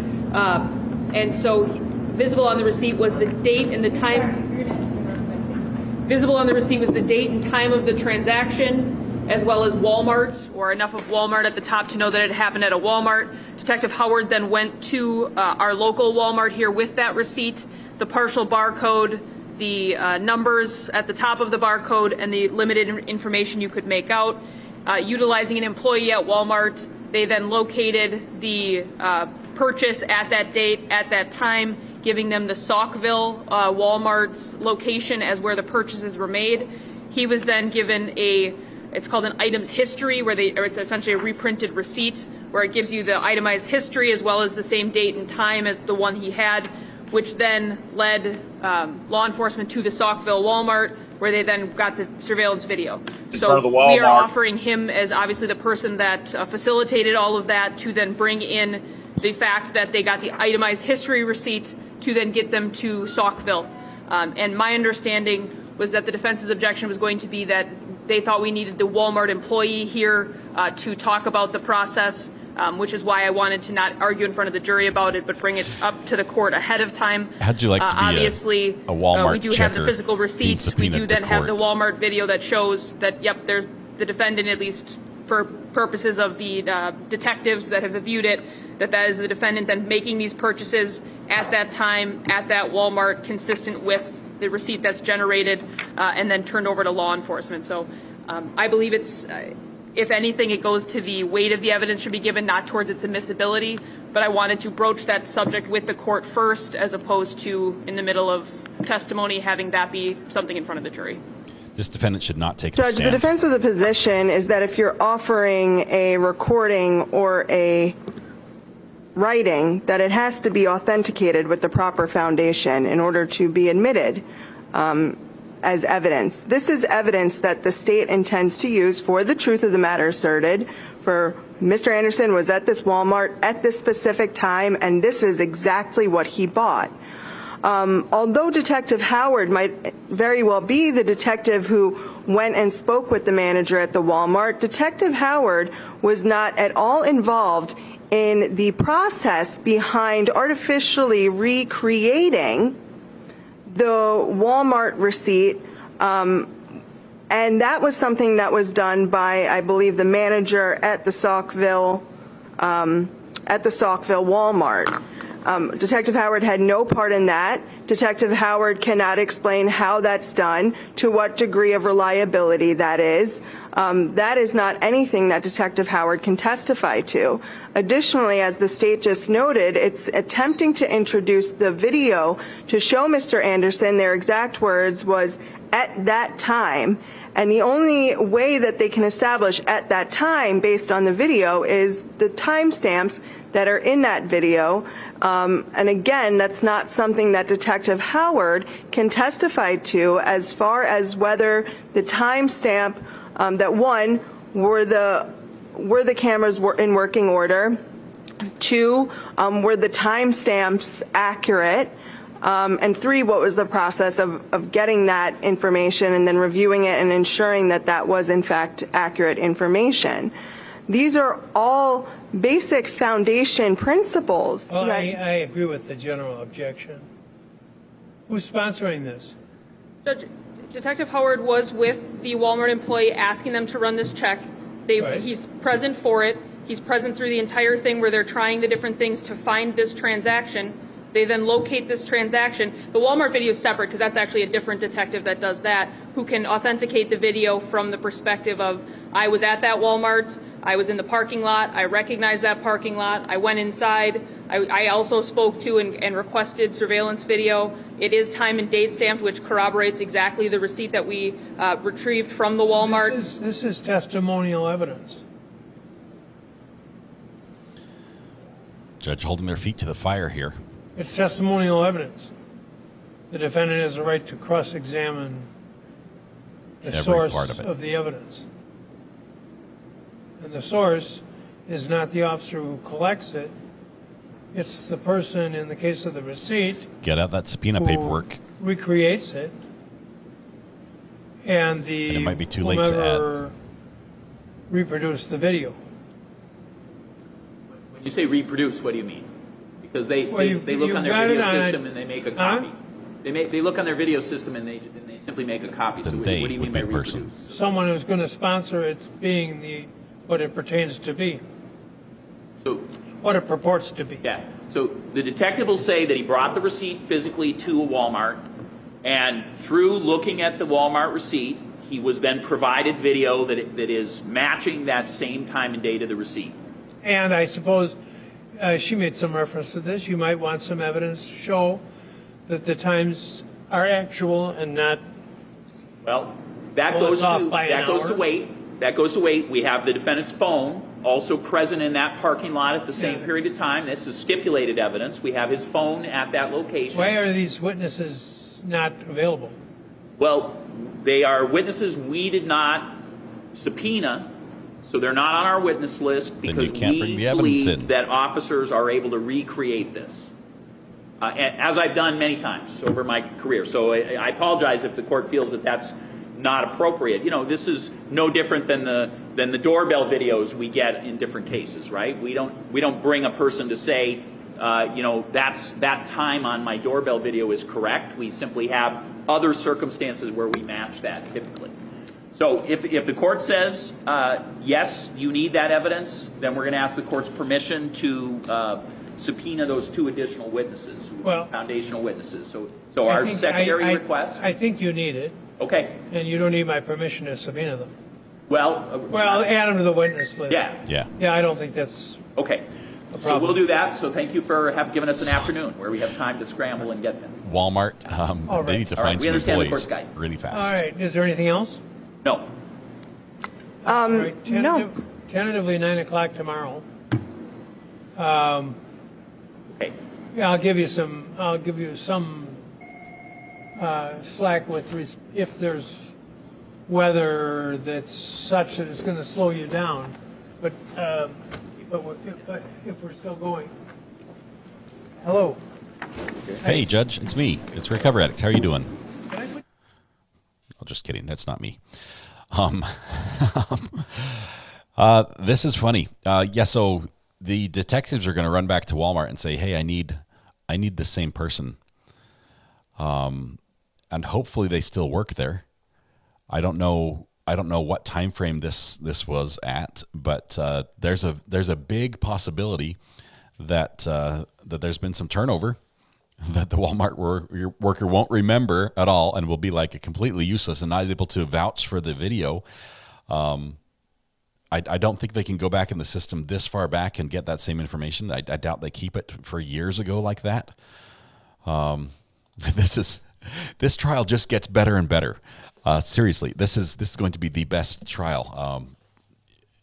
And so visible on the receipt was the date and the time. Visible on the receipt was the date and time of the transaction, as well as Walmart, or enough of Walmart at the top to know that it happened at a Walmart. Detective Howard then went to our local Walmart here with that receipt, the partial barcode, the numbers at the top of the barcode, and the limited information you could make out. Utilizing an employee at Walmart, they then located the purchase at that date, at that time, giving them the Saukville Walmart's location as where the purchases were made. He was then given it's called an items history, or it's essentially a reprinted receipt, where it gives you the itemized history as well as the same date and time as the one he had, which then led law enforcement to the Saukville Walmart, where they then got the surveillance video. So we are offering him as obviously the person that facilitated all of that to then bring in the fact that they got the itemized history receipt to then get them to Saukville. And my understanding was that the defense's objection was going to be that they thought we needed the Walmart employee here to talk about the process, which is why I wanted to not argue in front of the jury about it, but bring it up to the court ahead of time. How'd you like to be obviously, a Walmart we do have the physical receipts. We do then have the Walmart video that shows that, yep, there's the defendant, at least for purposes of the detectives that have viewed it, that is the defendant then making these purchases at that time, at that Walmart, consistent with the receipt that's generated and then turned over to law enforcement. So I believe it's... if anything, it goes to the weight of the evidence should be given, not towards its admissibility. But I wanted to broach that subject with the court first, as opposed to in the middle of testimony having that be something in front of the jury. This defendant should not take the stand. Judge, the defense of the position is that if you're offering a recording or a writing, that it has to be authenticated with the proper foundation in order to be admitted. as evidence. This is evidence that the state intends to use for the truth of the matter asserted. For Mr. Anderson was at this Walmart at this specific time, and this is exactly what he bought. Although Detective Howard might very well be the detective who went and spoke with the manager at the Walmart, Detective Howard was not at all involved in the process behind artificially recreating the Walmart receipt, and that was something that was done by, I believe, the manager at the Saukville Walmart. Detective Howard had no part in that. Detective Howard cannot explain how that's done, to what degree of reliability that is. That is not anything that Detective Howard can testify to. Additionally, as the state just noted, it's attempting to introduce the video to show Mr. Anderson, their exact words was, at that time. And the only way that they can establish at that time based on the video is the timestamps that are in that video. And again, that's not something that Detective Howard can testify to as far as whether the timestamp that one, were the cameras were in working order, two, were the timestamps accurate, and three, what was the process of getting that information and then reviewing it and ensuring that that was in fact accurate information. These are all basic foundation principles. Well, I agree with the general objection. Who's sponsoring this? Judge, Detective Howard was with the Walmart employee asking them to run this check. Right. He's present for it. He's present through the entire thing where they're trying the different things to find this transaction. They then locate this transaction. The Walmart video is separate because that's actually a different detective that does that, who can authenticate the video from the perspective of, I was at that Walmart, I was in the parking lot, I recognized that parking lot, I went inside, I also spoke to and requested surveillance video. It is time and date stamped, which corroborates exactly the receipt that we retrieved from the Walmart. This is testimonial evidence. Judge holding their feet to the fire here. It's testimonial evidence. The defendant has a right to cross-examine the Every source part of it. the evidence. And the source is not the officer who collects it. It's the person, in the case of the receipt, Get out that subpoena who paperwork. recreates it. And it might be too late to whomever reproduced the video. When you say reproduce, what do you mean? Because they Well, look on you've their got it video on system and they make a copy. They look on their video system and they simply make a copy. So what do you mean by reproduce? Someone who's going to sponsor it being what it pertains to be. So what it purports to be. Yeah. So the detective will say that he brought the receipt physically to a Walmart, and through looking at the Walmart receipt, he was then provided video that is matching that same time and date of the receipt. And I suppose she made some reference to this. You might want some evidence to show that the times are actual and not. Well, that goes to weight. That goes to weight. We have the defendant's phone also present in that parking lot at the same period of time. This is stipulated evidence. We have his phone at that location. Why are these witnesses not available? Well, they are witnesses we did not subpoena, so they're not on our witness list because we believe that officers are able to recreate this, as I've done many times over my career. So I apologize if the court feels that that's not appropriate. You know, this is no different than the doorbell videos we get in different cases, right? We don't bring a person to say, that time on my doorbell video is correct. We simply have other circumstances where we match that typically. So if the court says, yes, you need that evidence, then we're going to ask the court's permission to subpoena those two additional witnesses, foundational witnesses. So our secondary request. I think you need it. Okay. And you don't need my permission to subpoena them. Well, add them to the witness list. Yeah. Yeah, I don't think that's okay. So we'll do that. So thank you for giving us an afternoon where we have time to scramble and get them. Walmart, they need to find some employees really All fast. right. Is there anything else? No. No. Tentatively 9 o'clock tomorrow. Okay. Yeah, I'll give you some slack with if there's weather that's such that it's going to slow you down. But if we're still going. Hello. Hey, Judge, it's me. It's Recovery Addict. How are you doing? Oh, just kidding. That's not me. This is funny. So the detectives are going to run back to Walmart and say, "Hey, I need the same person." And hopefully they still work there. I don't know what time frame this was at, but there's a big possibility that that there's been some turnover, that the Walmart worker won't remember at all and will be like completely useless and not able to vouch for the video. I don't think they can go back in the system this far back and get that same information. I doubt they keep it for years ago like that. This trial just gets better and better. Seriously, this is going to be the best trial.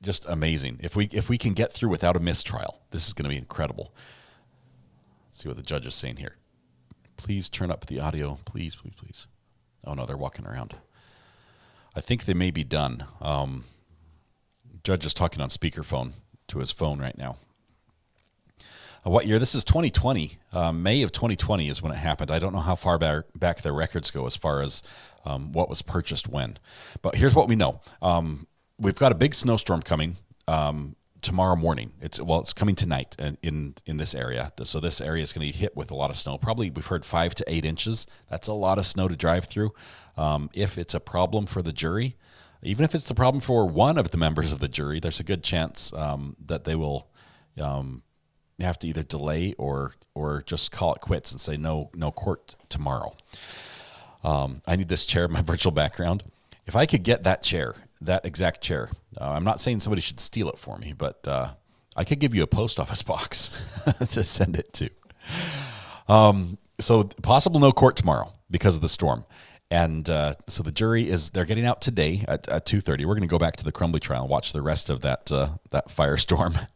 Just amazing. If we can get through without a mistrial, this is going to be incredible. Let's see what the judge is saying here. Please turn up the audio. Please, please, please. Oh no, they're walking around. I think they may be done. Judge is talking on speakerphone to his phone right now. What year? This is 2020. May of 2020 is when it happened. I don't know how far back their records go as far as what was purchased when. But here's what we know. We've got a big snowstorm coming tomorrow morning. It's coming tonight in this area. So this area is going to be hit with a lot of snow. Probably we've heard 5 to 8 inches. That's a lot of snow to drive through. If it's a problem for the jury, even if it's the problem for one of the members of the jury, there's a good chance that they will have to either delay or just call it quits and say no court tomorrow. I need this chair in my virtual background. If I could get that chair, that exact chair, I'm not saying somebody should steal it for me, but I could give you a post office box to send it to. So possible no court tomorrow because of the storm. And so the jury they're getting out today at 2:30. We're going to go back to the Crumbly trial and watch the rest of that firestorm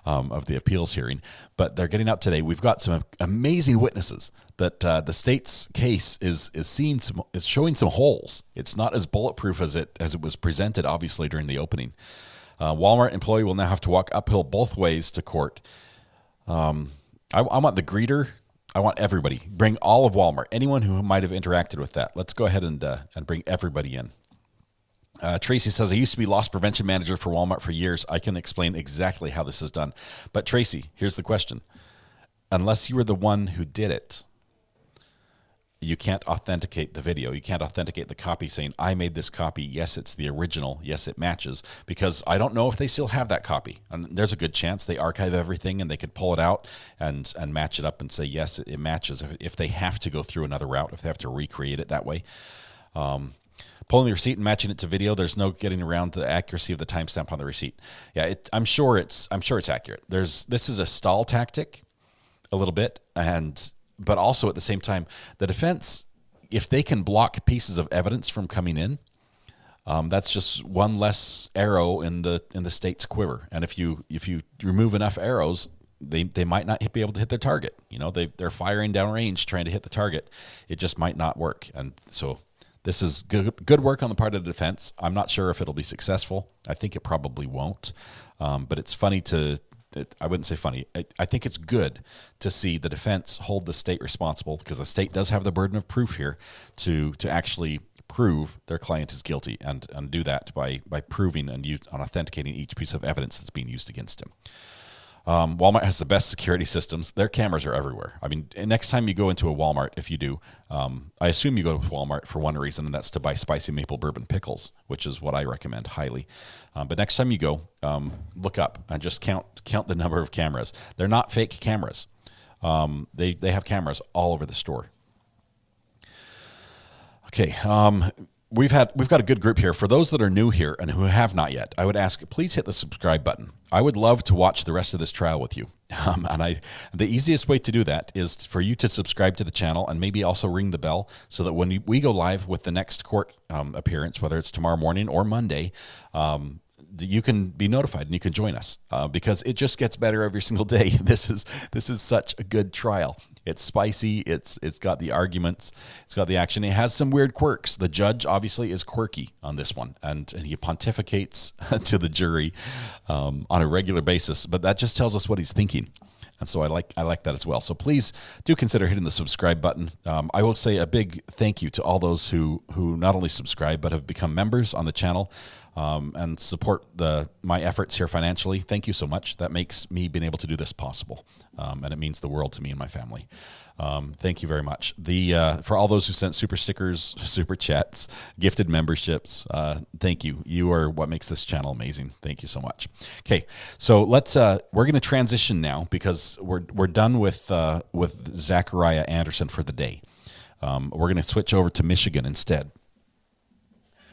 of the appeals hearing. But they're getting out today. We've got some amazing witnesses that the state's case is showing some holes. It's not as bulletproof as it was presented, obviously, during the opening. Walmart employee will now have to walk uphill both ways to court. I want the greeter. I want everybody. Bring all of Walmart. Anyone who might have interacted with that. Let's go ahead and bring everybody in. Tracy says, I used to be loss prevention manager for Walmart for years. I can explain exactly how this is done. But Tracy, here's the question. Unless you were the one who did it, you can't authenticate the video. You can't authenticate the copy saying, I made this copy. Yes, it's the original. Yes, it matches. Because I don't know if they still have that copy. And there's a good chance they archive everything and they could pull it out and match it up and say, yes, it matches. If they have to go through another route, if they have to recreate it that way. Pulling the receipt and matching it to video, there's no getting around the accuracy of the timestamp on the receipt. Yeah, I'm sure it's accurate. This is a stall tactic a little bit, but also at the same time, the defense, if they can block pieces of evidence from coming in, that's just one less arrow in the state's quiver. And if you remove enough arrows, they might not be able to hit their target. You know, they're firing downrange trying to hit the target. It just might not work. And so this is good work on the part of the defense. I'm not sure if it'll be successful. I think it probably won't. But it's funny I wouldn't say funny. I think it's good to see the defense hold the state responsible, because the state does have the burden of proof here to actually prove their client is guilty and do that by proving and authenticating each piece of evidence that's being used against him. Walmart has the best security systems. Their cameras are everywhere. I mean, next time you go into a Walmart, if you do, I assume you go to Walmart for one reason, and that's to buy spicy maple bourbon pickles, which is what I recommend highly. But next time you go, look up and just count the number of cameras. They're not fake cameras. They have cameras all over the store. Okay. We've got a good group here. For those that are new here and who have not yet, I would ask, please hit the subscribe button. I would love to watch the rest of this trial with you. The easiest way to do that is for you to subscribe to the channel and maybe also ring the bell so that when we go live with the next court appearance, whether it's tomorrow morning or Monday, you can be notified and you can join us because it just gets better every single day. This is such a good trial. It's spicy. It's got the arguments. It's got the action. It has some weird quirks. The judge obviously is quirky on this one, and he pontificates to the jury on a regular basis. But that just tells us what he's thinking. And so I like that as well. So please do consider hitting the subscribe button. I will say a big thank you to all those who not only subscribe but have become members on the channel and support my efforts here financially. Thank you so much. That makes me being able to do this possible, and it means the world to me and my family. Thank you very much. For all those who sent super stickers, super chats, gifted memberships, thank you. You are what makes this channel amazing. Thank you so much. Okay, so we're going to transition now because we're done with Zachariah Anderson for the day. We're going to switch over to Michigan instead.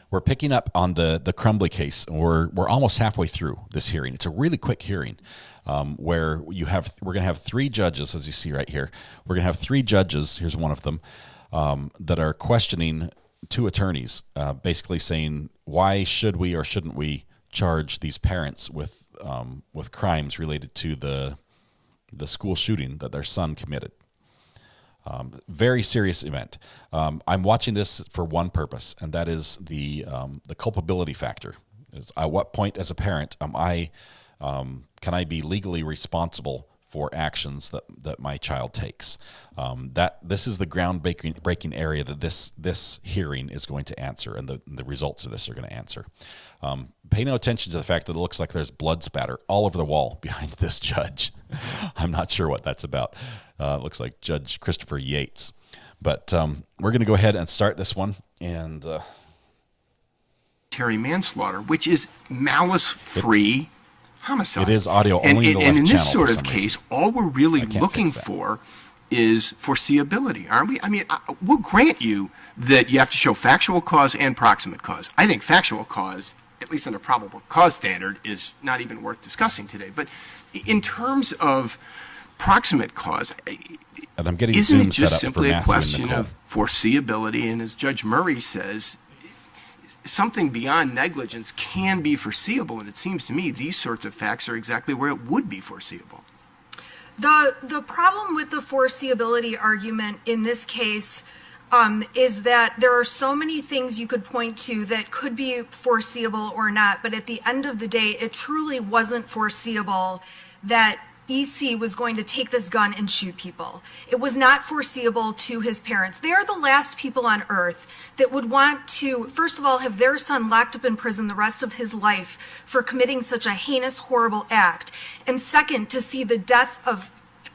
We're picking up on the Crumbly case. We're almost halfway through this hearing. It's a really quick hearing. Where we're going to have three judges, as you see right here. We're going to have three judges, here's one of them, that are questioning two attorneys, basically saying, why should we or shouldn't we charge these parents with crimes related to the school shooting that their son committed? Very serious event. I'm watching this for one purpose, and that is the culpability factor. At what point as a parent can I be legally responsible for actions that my child takes? This is the ground-breaking area that this hearing is going to answer, and the results of this are going to answer. Pay no attention to the fact that it looks like there's blood spatter all over the wall behind this judge. I'm not sure what that's about. It looks like Judge Christopher Yates. But we're going to go ahead and start this one. And manslaughter, which is malice-free homicide. It is audio only. And in this sort of case, all we're really looking for is foreseeability, aren't we? I mean, we'll grant you that you have to show factual cause and proximate cause. I think factual cause, at least under probable cause standard, is not even worth discussing today. But in terms of proximate cause, and I'm getting isn't Zoom it just set up simply for a Matthew question of foreseeability? And as Judge Murray says, something beyond negligence can be foreseeable, and it seems to me these sorts of facts are exactly where it would be foreseeable. The problem with the foreseeability argument in this case is that there are so many things you could point to that could be foreseeable or not, but at the end of the day, it truly wasn't foreseeable that EC was going to take this gun and shoot people. It was not foreseeable to his parents. They are the last people on earth that would want to, first of all, have their son locked up in prison the rest of his life for committing such a heinous, horrible act. And second, to see the death of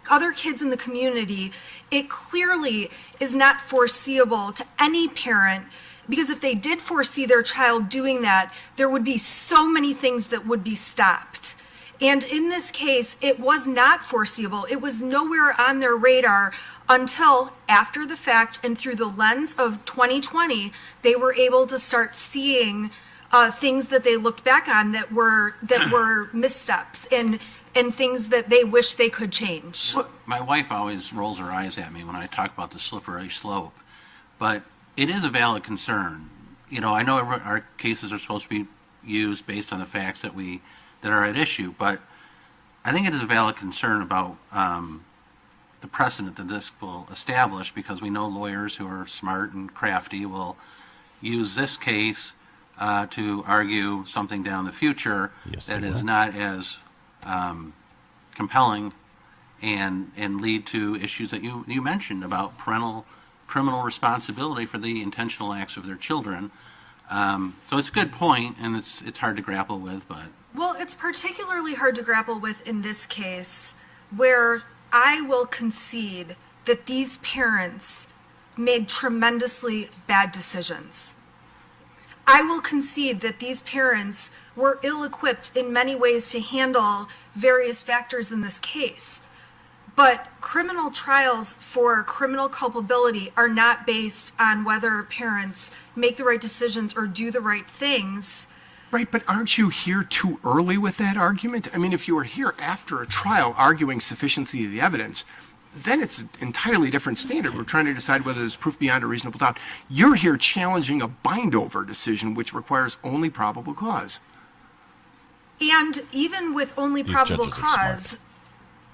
other kids in the community. It clearly is not foreseeable to any parent, because if they did foresee their child doing that, there would be so many things that would be stopped. And in this case, it was not foreseeable. It was nowhere on their radar until after the fact, and through the lens of 2020, they were able to start seeing things that they looked back on that were missteps and things that they wish they could change. My wife always rolls her eyes at me when I talk about the slippery slope, but it is a valid concern. You know, I know our cases are supposed to be used based on the facts that are at issue, but I think it is a valid concern about the precedent that this will establish, because we know lawyers who are smart and crafty will use this case to argue something down the future that is not as compelling and lead to issues that you mentioned about criminal responsibility for the intentional acts of their children. So it's a good point, and it's hard to grapple with, but... Well, it's particularly hard to grapple with in this case, where I will concede that these parents made tremendously bad decisions. I will concede that these parents were ill-equipped in many ways to handle various factors in this case. But criminal trials for criminal culpability are not based on whether parents make the right decisions or do the right things. Right, but aren't you here too early with that argument? I mean, if you were here after a trial arguing sufficiency of the evidence, then it's an entirely different standard. We're trying to decide whether there's proof beyond a reasonable doubt. You're here challenging a bind-over decision, which requires only probable cause. And even with only probable cause,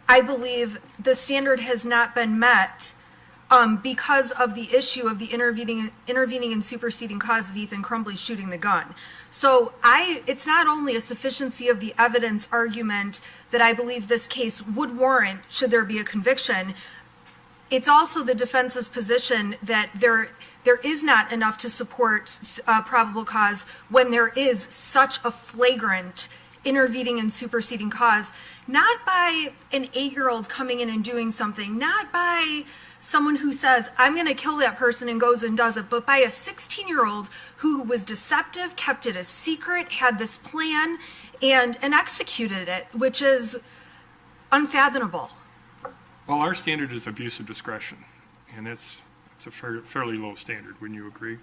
I believe the standard has not been met because of the issue of the intervening and superseding cause of Ethan Crumbley shooting the gun. So it's not only a sufficiency of the evidence argument that I believe this case would warrant should there be a conviction. It's also the defense's position that there is not enough to support probable cause when there is such a flagrant intervening and superseding cause, not by an 8-year-old coming in and doing something, not by someone who says, I'm going to kill that person and goes and does it, but by a 16-year-old who was deceptive, kept it a secret, had this plan, and executed it, which is unfathomable. Well, our standard is abuse of discretion, and it's a fairly low standard. Wouldn't you agree?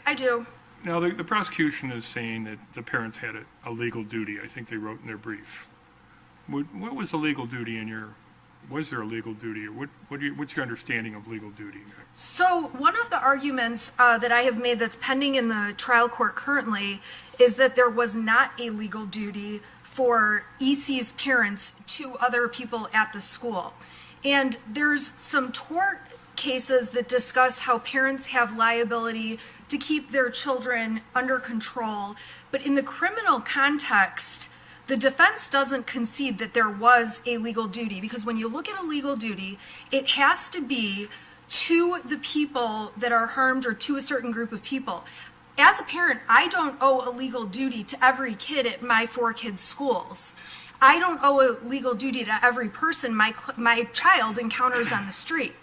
I do. Now, the prosecution is saying that the parents had a legal duty. I think they wrote in their brief. What was the legal duty was there a legal duty? Or what's your understanding of legal duty? So one of the arguments that I have made that's pending in the trial court currently is that there was not a legal duty for EC's parents to other people at the school. And there's some tort cases that discuss how parents have liability to keep their children under control. But in the criminal context, the defense doesn't concede that there was a legal duty, because when you look at a legal duty, it has to be to the people that are harmed or to a certain group of people. As a parent, I don't owe a legal duty to every kid at my 4 kids' schools. I don't owe a legal duty to every person my child encounters on the street.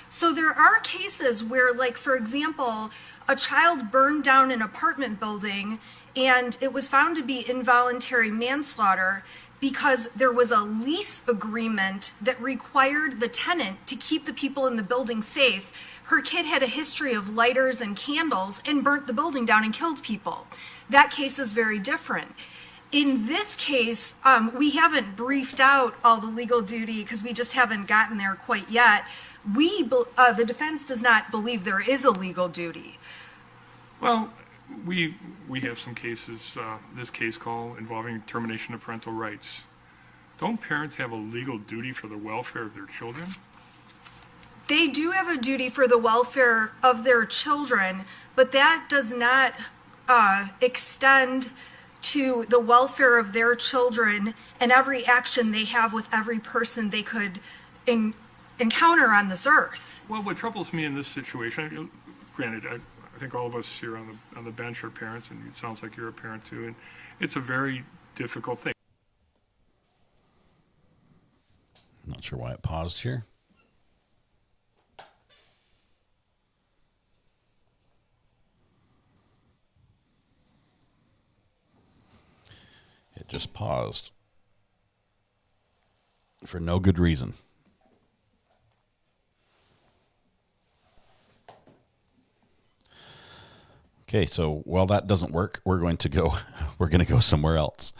So there are cases where, like, for example, a child burned down an apartment building and it was found to be involuntary manslaughter because there was a lease agreement that required the tenant to keep the people in the building safe. Her kid had a history of lighters and candles and burnt the building down and killed people. That case is very different. In this case, we haven't briefed out all the legal duty because we just haven't gotten there quite yet. The defense does not believe there is a legal duty. Well, we have some cases, this case call involving termination of parental rights. Don't parents have a legal duty for the welfare of their children? They do have a duty for the welfare of their children, but that does not extend to the welfare of their children and every action they have with every person they could encounter on this earth. Well, what troubles me in this situation, granted, I think all of us here on the bench are parents, and it sounds like you're a parent too, and it's a very difficult thing. Not sure why it paused here. It just paused for no good reason. Okay, so while that doesn't work, we're going to go somewhere else.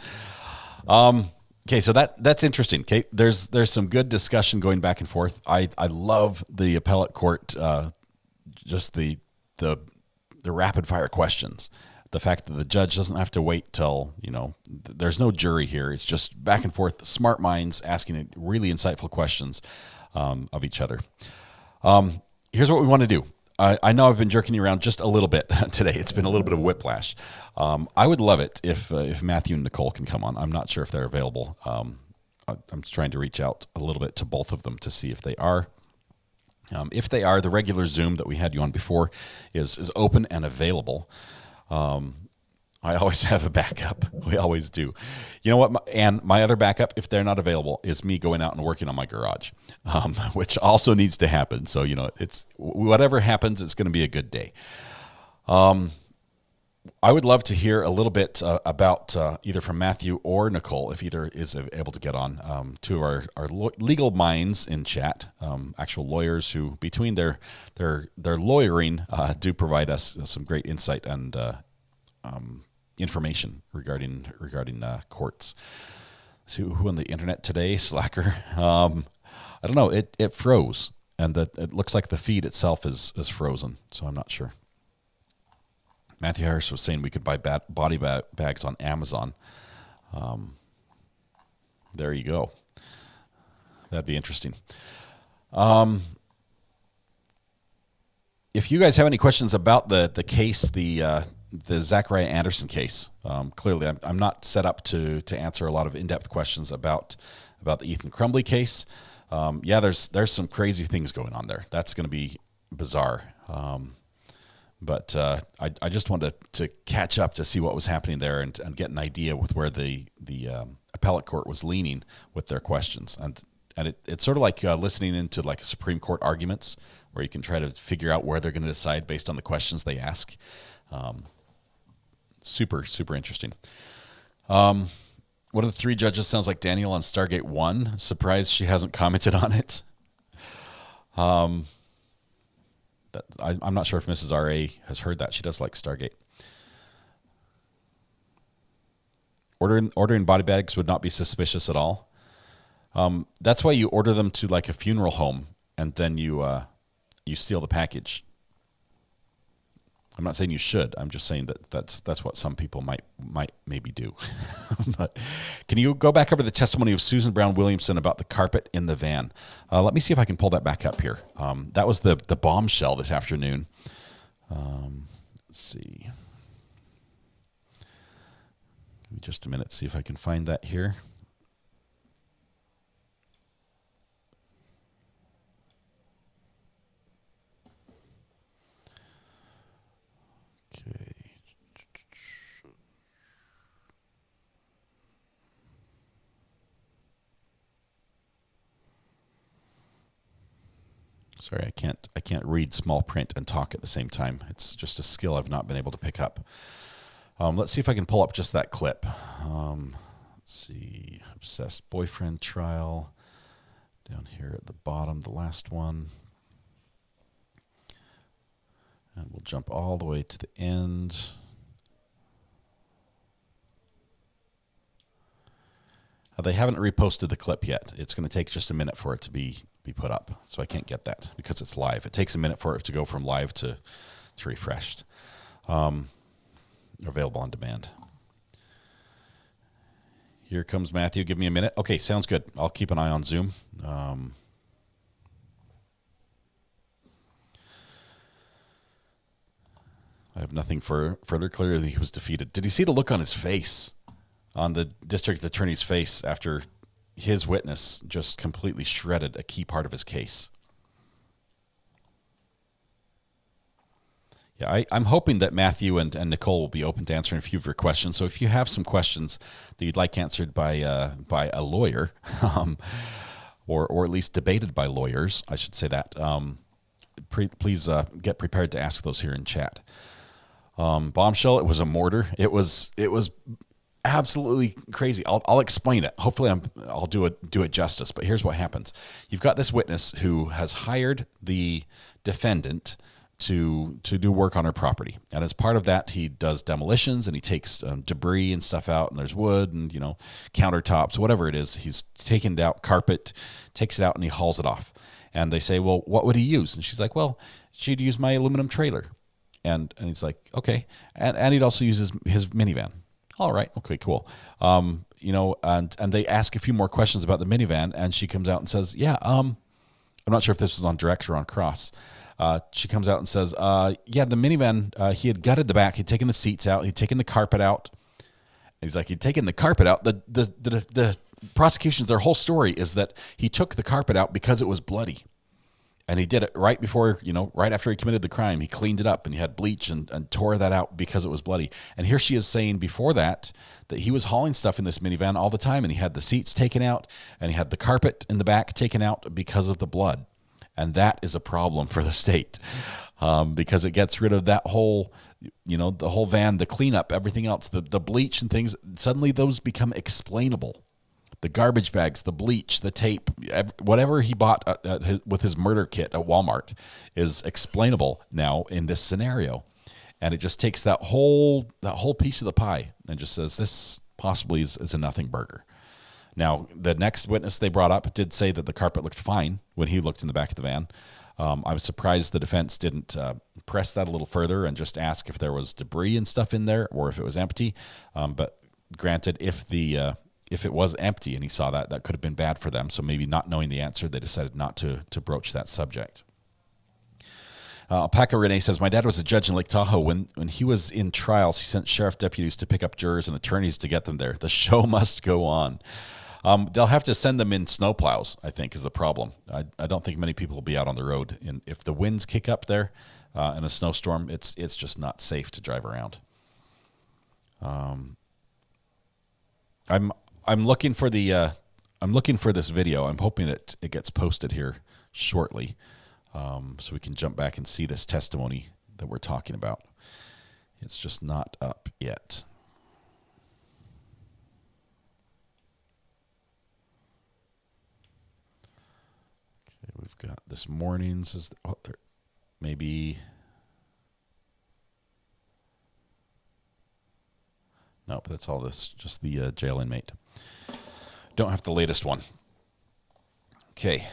Okay, so that's interesting. Okay, there's some good discussion going back and forth. I love the appellate court, just the rapid fire questions. The fact that the judge doesn't have to wait till, there's no jury here. It's just back and forth, smart minds asking really insightful questions of each other. Here's what we want to do. I know I've been jerking you around just a little bit today. It's been a little bit of whiplash. I would love it if Matthew and Nicole can come on. I'm not sure if they're available. I'm trying to reach out a little bit to both of them to see if they are. If they are, the regular Zoom that we had you on before is open and available. I always have a backup. We always do. You know what? And my other backup, if they're not available, is me going out and working on my garage, which also needs to happen. So, it's whatever happens, it's going to be a good day. I would love to hear a little bit about either from Matthew or Nicole, if either is able to get on, two of our legal minds in chat, actual lawyers who, between their lawyering, do provide us some great insight and information regarding courts. See who on the internet today? Slacker. I don't know. It froze, and it looks like the feed itself is frozen. So I'm not sure. Matthew Harris was saying we could buy body bags on Amazon. There you go. That'd be interesting. If you guys have any questions about the case, the Zachariah Anderson case, clearly I'm not set up to answer a lot of in-depth questions about the Ethan Crumbley case. Yeah, there's some crazy things going on there. That's going to be bizarre. But I just wanted to catch up to see what was happening there and get an idea with where the appellate court was leaning with their questions. And it's sort of like listening into like Supreme Court arguments where you can try to figure out where they're going to decide based on the questions they ask. Super, super interesting. One of the three judges sounds like Daniel on Stargate 1. Surprised she hasn't commented on it. I'm not sure if Mrs. R.A. has heard that. She does like Stargate. Ordering body bags would not be suspicious at all. That's why you order them to like a funeral home and then you steal the package. I'm not saying you should. I'm just saying that's what some people might maybe do. But can you go back over the testimony of Susan Brown Williamson about the carpet in the van? Let me see if I can pull that back up here. That was the bombshell this afternoon. Let's see. Give me just a minute. See if I can find that here. Okay. Sorry, I can't read small print and talk at the same time. It's just a skill I've not been able to pick up. Let's see if I can pull up just that clip. Let's see, obsessed boyfriend trial down here at the bottom, the last one. And we'll jump all the way to the end. They haven't reposted the clip yet. It's going to take just a minute for it to be put up. So I can't get that because it's live. It takes a minute for it to go from live to refreshed. Available on demand. Here comes Matthew. Give me a minute. Okay, sounds good. I'll keep an eye on Zoom. I have nothing further. Clearly, he was defeated. Did you see the look on his face, on the district attorney's face, after his witness just completely shredded a key part of his case? Yeah, I'm hoping that Matthew and Nicole will be open to answering a few of your questions. So if you have some questions that you'd like answered by a lawyer, or at least debated by lawyers, I should say that, please get prepared to ask those here in chat. Bombshell, it was a mortar. It was absolutely crazy. I'll explain it. Hopefully I'll do it justice, but here's what happens. You've got this witness who has hired the defendant to do work on her property. And as part of that, he does demolitions and he takes debris and stuff out, and there's wood and, countertops, whatever it is. He's taken out carpet, takes it out, and he hauls it off. And they say, well, what would he use? And she's like, well, she'd use my aluminum trailer. And he's like, okay. And he'd also use his minivan. All right. Okay, cool. And they ask a few more questions about the minivan, and she comes out and says, yeah, I'm not sure if this was on direct or on cross. She comes out and says, yeah, the minivan, he had gutted the back. He'd taken the seats out. He'd taken the carpet out. And he's like, he'd taken the carpet out. The prosecution's, their whole story is that he took the carpet out because it was bloody. And he did it right before, right after he committed the crime. He cleaned it up and he had bleach and tore that out because it was bloody. And here she is saying before that he was hauling stuff in this minivan all the time, and he had the seats taken out and he had the carpet in the back taken out because of the blood. And that is a problem for the state because it gets rid of that whole, the whole van, the cleanup, everything else, the bleach and things. Suddenly those become explainable. The garbage bags, the bleach, the tape, whatever he bought with his murder kit at Walmart is explainable now in this scenario. And it just takes that whole piece of the pie and just says this possibly is a nothing burger. Now, the next witness they brought up did say that the carpet looked fine when he looked in the back of the van. I was surprised the defense didn't press that a little further and just ask if there was debris and stuff in there or if it was empty. But granted, if the if it was empty and he saw that, that could have been bad for them. So maybe not knowing the answer, they decided not to broach that subject. Alpaca Renee says, my dad was a judge in Lake Tahoe. When he was in trials, he sent sheriff deputies to pick up jurors and attorneys to get them there. The show must go on. They'll have to send them in snowplows, I think, is the problem. I don't think many people will be out on the road. And if the winds kick up there in a snowstorm, it's just not safe to drive around. I'm looking for this video. I'm hoping it gets posted here shortly, so we can jump back and see this testimony that we're talking about. It's just not up yet. Okay, we've got this morning's. Maybe. Nope, that's all this. Just the jail inmate. Don't have the latest one. Okay.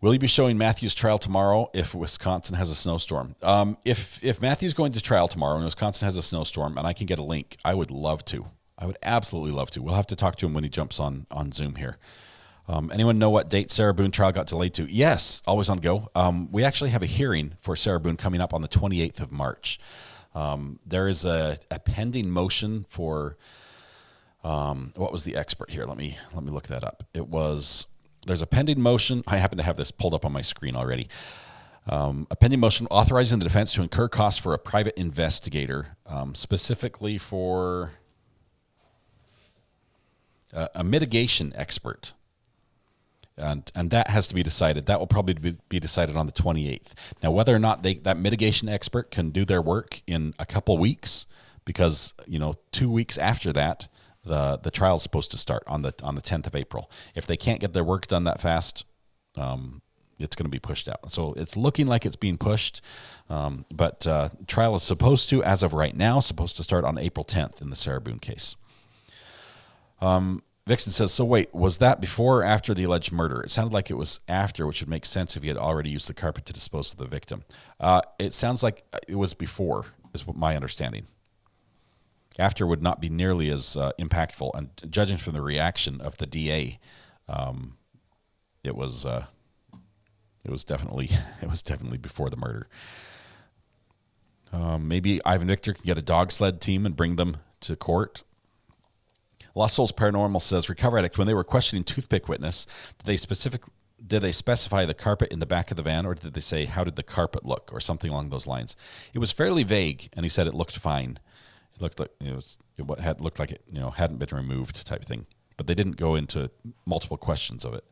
Will you be showing Matthew's trial tomorrow if Wisconsin has a snowstorm? If Matthew's going to trial tomorrow and Wisconsin has a snowstorm and I can get a link, I would love to. I would absolutely love to. We'll have to talk to him when he jumps on Zoom here. Anyone know what date Sarah Boone trial got delayed to? Yes, always on go. We actually have a hearing for Sarah Boone coming up on the 28th of March. There is a pending motion for what was the expert here? Let me look that up. There's a pending motion. I happen to have this pulled up on my screen already. A pending motion authorizing the defense to incur costs for a private investigator, specifically for a mitigation expert. And that has to be decided. That will probably be decided on the 28th. Now, whether or not that mitigation expert can do their work in a couple weeks, because 2 weeks after that, the trial is supposed to start on the 10th of April. If they can't get their work done that fast, it's going to be pushed out. So it's looking like it's being pushed, but trial is supposed to, as of right now, supposed to start on April 10th in the Sarah Boone case. Vixen says, so wait, was that before or after the alleged murder? It sounded like it was after, which would make sense if he had already used the carpet to dispose of the victim. It sounds like it was before, is what my understanding. After would not be nearly as impactful. And judging from the reaction of the DA, it was definitely before the murder. Maybe Ivan Victor can get a dog sled team and bring them to court. Lost Souls Paranormal says, Recover Addict, when they were questioning toothpick witness, did they specify the carpet in the back of the van, or did they say, how did the carpet look, or something along those lines? It was fairly vague, and he said it looked fine. It looked like it looked like it hadn't been removed type thing, but they didn't go into multiple questions of it.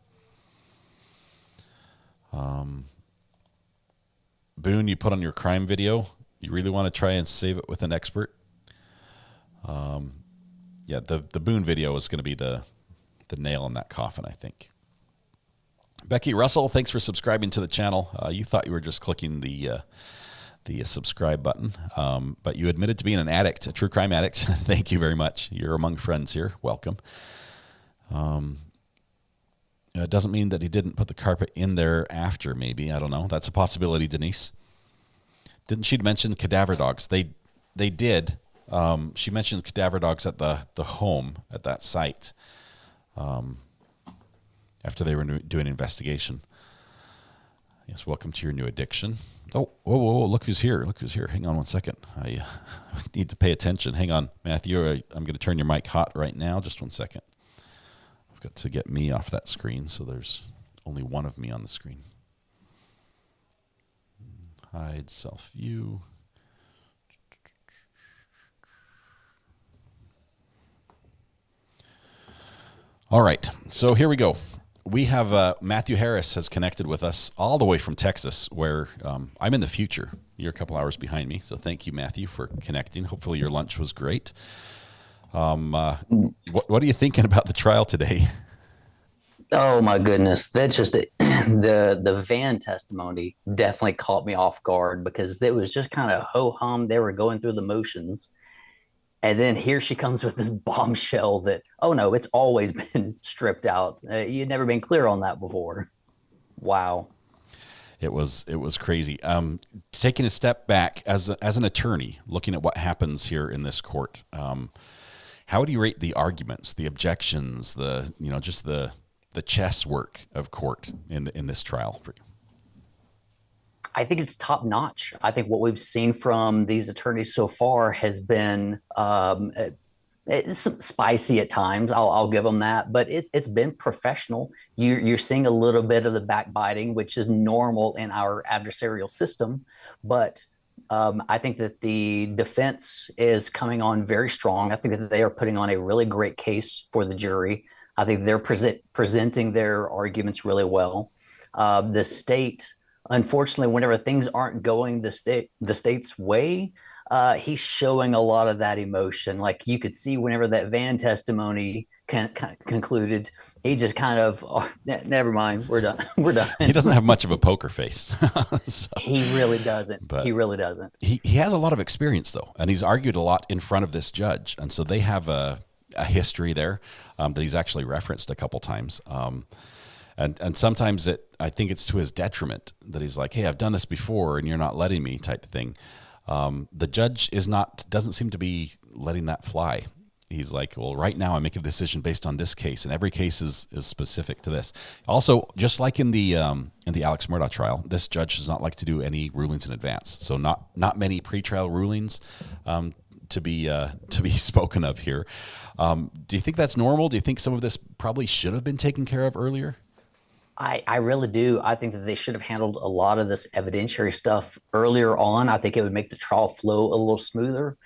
Boone, you put on your crime video. You really want to try and save it with an expert? Yeah, the Boone video is going to be the nail in that coffin, I think. Becky Russell, thanks for subscribing to the channel. You thought you were just clicking the subscribe button, but you admitted to being an addict, a true crime addict. Thank you very much. You're among friends here. Welcome. It doesn't mean that he didn't put the carpet in there after, maybe. I don't know. That's a possibility, Denise. Didn't she mention cadaver dogs? They did. She mentioned cadaver dogs at the home at that site after they were doing an investigation. Yes, welcome to your new addiction. Oh, whoa, look who's here. Look who's here. Hang on one second. I need to pay attention. Hang on, Matthew. I'm going to turn your mic hot right now. Just 1 second. I've got to get me off that screen, so there's only one of me on the screen. Hide self-view. All right, so here we go. We have Matthew Harris has connected with us all the way from Texas, where I'm in the future. You're a couple hours behind me, so thank you, Matthew, for connecting. Hopefully your lunch was great. What are you thinking about the trial today? Oh my goodness, that's just the van testimony definitely caught me off guard, because it was just kind of ho-hum. They were going through the motions. And then here she comes with this bombshell that, oh no, it's always been stripped out. You'd never been clear on that before. Wow. It was crazy. Taking a step back as an attorney, looking at what happens here in this court, How would you rate the arguments, the objections, just the chess work of court in this trial for you? I think it's top notch. I think what we've seen from these attorneys so far has been it's spicy at times. I'll give them that, but it's been professional. You're seeing a little bit of the backbiting, which is normal in our adversarial system. But I think that the defense is coming on very strong. I think that they are putting on a really great case for the jury. I think they're presenting their arguments really well. The state, unfortunately, whenever things aren't going the state's way, he's showing a lot of that emotion. Like you could see whenever that van testimony concluded, he just kind of, never mind, we're done. We're done. He doesn't have much of a poker face. So, he really doesn't. He really doesn't. He has a lot of experience, though, and he's argued a lot in front of this judge. And so they have a history there that he's actually referenced a couple times. And sometimes I think it's to his detriment that he's like, hey, I've done this before and you're not letting me type thing. The judge doesn't seem to be letting that fly. He's like, well, right now I'm making a decision based on this case, and every case is specific to this. Also, just like in the Alex Murdaugh trial, this judge does not like to do any rulings in advance. So not many pretrial rulings to be spoken of here. Do you think that's normal? Do you think some of this probably should have been taken care of earlier? I really do. I think that they should have handled a lot of this evidentiary stuff earlier on. I think it would make the trial flow a little smoother.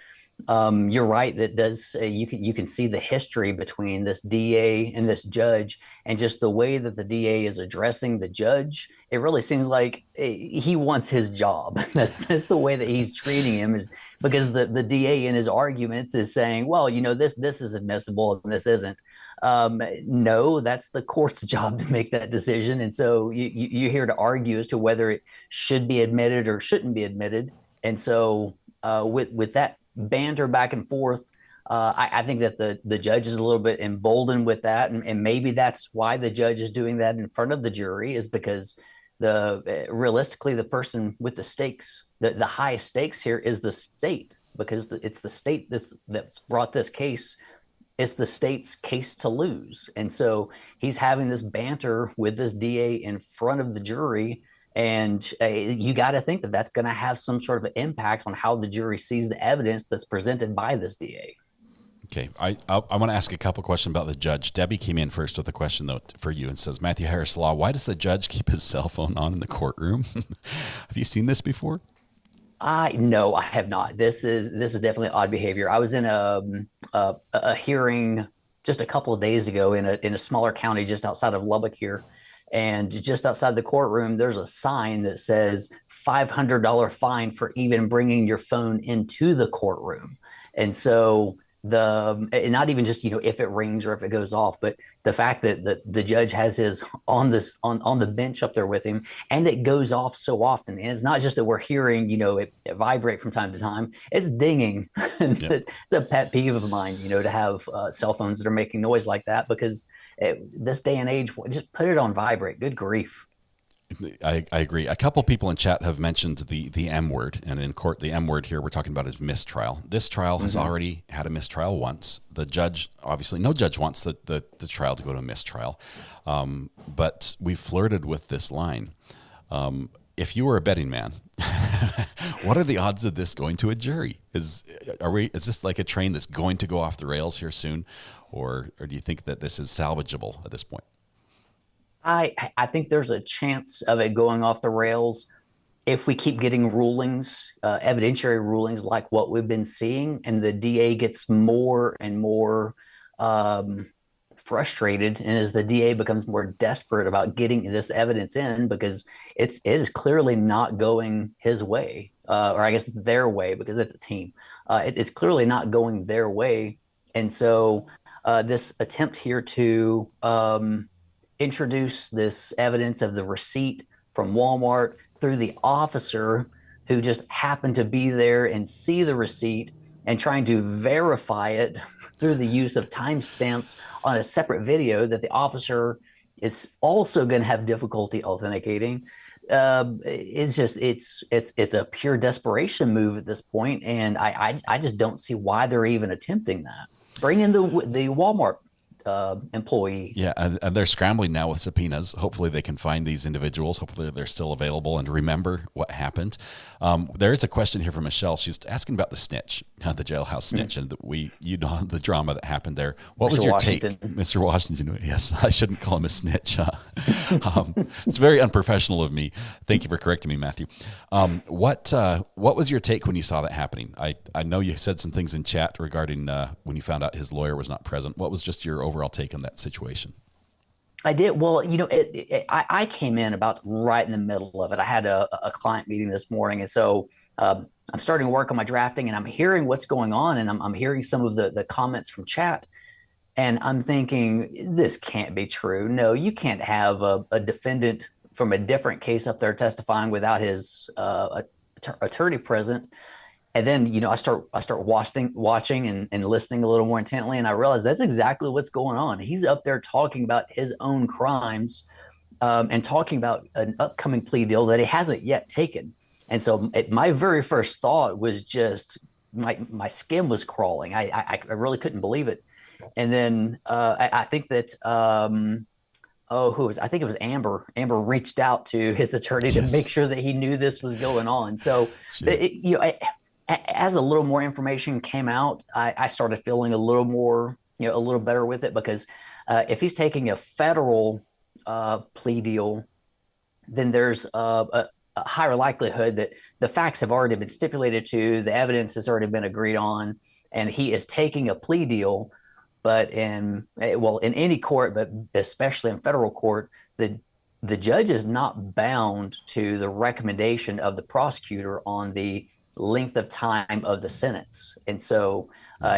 You're right. That does. You can see the history between this DA and this judge, and just the way that the DA is addressing the judge. It really seems like he wants his job. That's the way that he's treating him, is because the DA in his arguments is saying, well, this is admissible and this isn't. No, that's the court's job to make that decision. And so you're here to argue as to whether it should be admitted or shouldn't be admitted. And so with that banter back and forth, I think that the judge is a little bit emboldened with that. And maybe that's why the judge is doing that in front of the jury, is because realistically, the person with the stakes, the highest stakes here is the state, because it's the state that's brought this case. It's the state's case to lose. And so he's having this banter with this DA in front of the jury. And you got to think that that's going to have some sort of impact on how the jury sees the evidence that's presented by this DA. Okay. I want to ask a couple questions about the judge. Debbie came in first with a question, though, for you, and says, Matthew Harris Law, why does the judge keep his cell phone on in the courtroom? Have you seen this before? No, I have not. This is definitely odd behavior. I was in a hearing just a couple of days ago in a smaller county just outside of Lubbock here, and just outside the courtroom there's a sign that says $500 fine for even bringing your phone into the courtroom. And so not even just if it rings or if it goes off, but the fact that the judge has his on the bench up there with him, and it goes off so often. And it's not just that we're hearing it vibrate from time to time, it's dinging. It's a pet peeve of mine, to have cell phones that are making noise like that, because this day and age, just put it on vibrate. Good grief. I agree. A couple people in chat have mentioned the M word, and in court, the M word here we're talking about is mistrial. This trial has already had a mistrial once. The judge, obviously, no judge wants the trial to go to a mistrial, but we flirted with this line. If you were a betting man, what are the odds of this going to a jury? Is this like a train that's going to go off the rails here soon, or do you think that this is salvageable at this point? I think there's a chance of it going off the rails if we keep getting rulings, evidentiary rulings like what we've been seeing, and the DA gets more and more frustrated, and as the DA becomes more desperate about getting this evidence in, because it is clearly not going his way, or I guess their way, because it's a team. It's clearly not going their way. And so this attempt here to introduce this evidence of the receipt from Walmart through the officer who just happened to be there and see the receipt, and trying to verify it through the use of timestamps on a separate video that the officer is also going to have difficulty authenticating. It's a pure desperation move at this point, and I just don't see why they're even attempting that. Bring in the Walmart employee. Yeah, and they're scrambling now with subpoenas. Hopefully they can find these individuals. Hopefully they're still available and remember what happened. There is a question here from Michelle. She's asking about the snitch, the jailhouse snitch, and you know the drama that happened there. What was your take, Mr. Washington? Yes, I shouldn't call him a snitch. It's very unprofessional of me. Thank you for correcting me, Matthew. What was your take when you saw that happening? I know you said some things in chat regarding when you found out his lawyer was not present. What was just your overall take on that situation? I did. Well, I came in about right in the middle of it. I had a client meeting this morning. And so I'm starting to work on my drafting and I'm hearing what's going on. And I'm hearing some of the comments from chat. And I'm thinking, this can't be true. No, you can't have a defendant from a different case up there testifying without his attorney present. And then, I start watching and listening a little more intently. And I realized that's exactly what's going on. He's up there talking about his own crimes and talking about an upcoming plea deal that he hasn't yet taken. And so my very first thought was just my skin was crawling. I really couldn't believe it. And then I think that I think it was Amber. Amber reached out to his attorney to make sure that he knew this was going on. So, as a little more information came out, I started feeling a little more, a little better with it, because if he's taking a federal plea deal, then there's a higher likelihood that the facts have already been stipulated to, the evidence has already been agreed on, and he is taking a plea deal. But in any court, but especially in federal court, the judge is not bound to the recommendation of the prosecutor on the length of time of the sentence. And so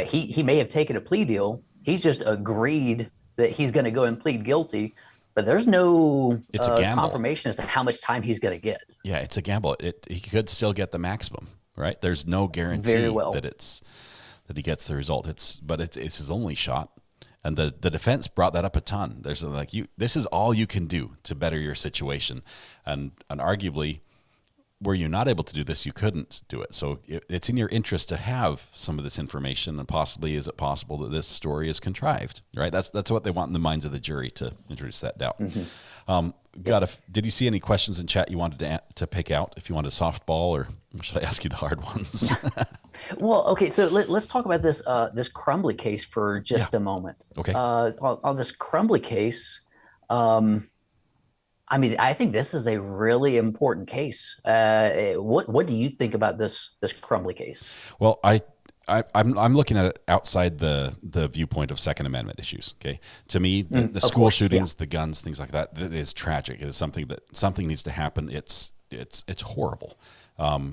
he may have taken a plea deal. He's just agreed that he's going to go and plead guilty, but there's no confirmation as to how much time he's going to get. Yeah, it's a gamble. He could still get the maximum, right? There's no guarantee that he gets the result. But it's his only shot. And the defense brought that up a ton. There's this is all you can do to better your situation. And arguably, were you not able to do this, you couldn't do it. So it's in your interest to have some of this information, and possibly is it possible that this story is contrived, right? That's what they want in the minds of the jury, to introduce that doubt. Mm-hmm. Did you see any questions in chat you wanted to pick out? If you wanted a softball, or should I ask you the hard ones? Well, okay, so let's talk about this Crumbly case for just a moment. Okay. On this Crumbly case, I think this is a really important case. What do you think about this Crumbly case? Well, I'm looking at it outside the viewpoint of Second Amendment issues. Okay, to me, the school shootings, the guns, things like that is tragic. It is something needs to happen. It's horrible.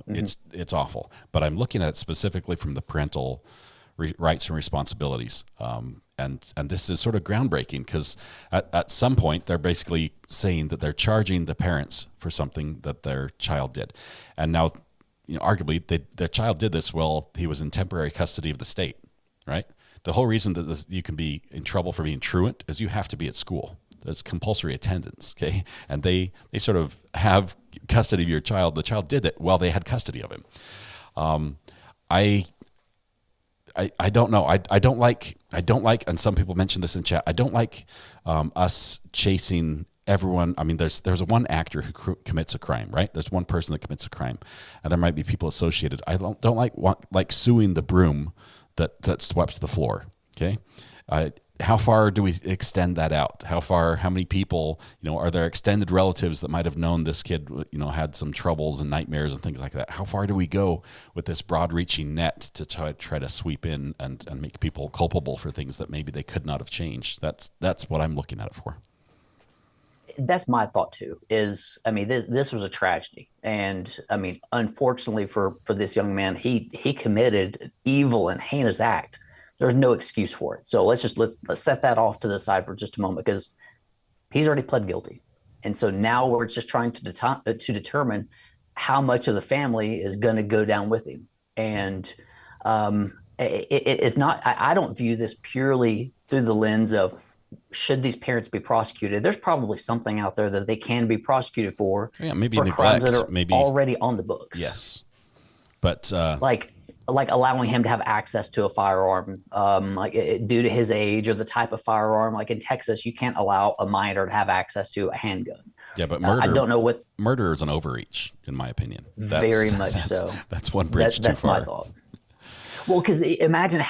It's awful. But I'm looking at it specifically from the parental rights and responsibilities. And this is sort of groundbreaking, because at some point they're basically saying that they're charging the parents for something that their child did. And now, arguably their child did this while he was in temporary custody of the state, right? The whole reason that you can be in trouble for being truant is you have to be at school. There's compulsory attendance, okay? And they sort of have custody of your child. The child did it while they had custody of him. I don't know. I don't like, and some people mentioned this in chat, I don't like us chasing everyone. I mean, there's one actor who commits a crime, right? There's one person that commits a crime, and there might be people associated. I don't like suing the broom that swept the floor, okay? How far do we extend that out? How many people, are there extended relatives that might have known this kid, had some troubles and nightmares and things like that? How far do we go with this broad reaching net to try to sweep in and make people culpable for things that maybe they could not have changed? That's what I'm looking at it for. That's my thought too, this was a tragedy. And unfortunately for this young man, he committed an evil and heinous act. There's no excuse for it. So let's set that off to the side for just a moment, because he's already pled guilty. And so now we're just trying to determine how much of the family is going to go down with him. And it's not, I don't view this purely through the lens of, should these parents be prosecuted? There's probably something out there that they can be prosecuted for. Yeah, maybe for neglect, crimes that are already on the books. Yes. But like allowing him to have access to a firearm, due to his age or the type of firearm. Like in Texas, you can't allow a minor to have access to a handgun. Yeah, but I don't know what. Murder is an overreach, in my opinion. Very much so. That's one bridge too far. That's my thought. Well, because imagine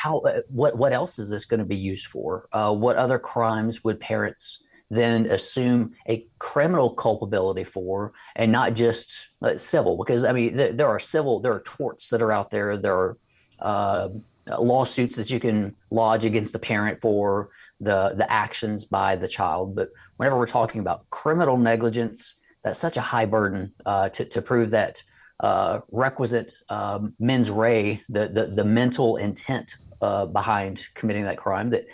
what else is this going to be used for? What other crimes would parents then assume a criminal culpability for, and not just civil? Because I mean, there are torts that are out there. There are lawsuits that you can lodge against a parent for the actions by the child. But whenever we're talking about criminal negligence, that's such a high burden to prove that requisite mens rea, the mental intent behind committing that crime, that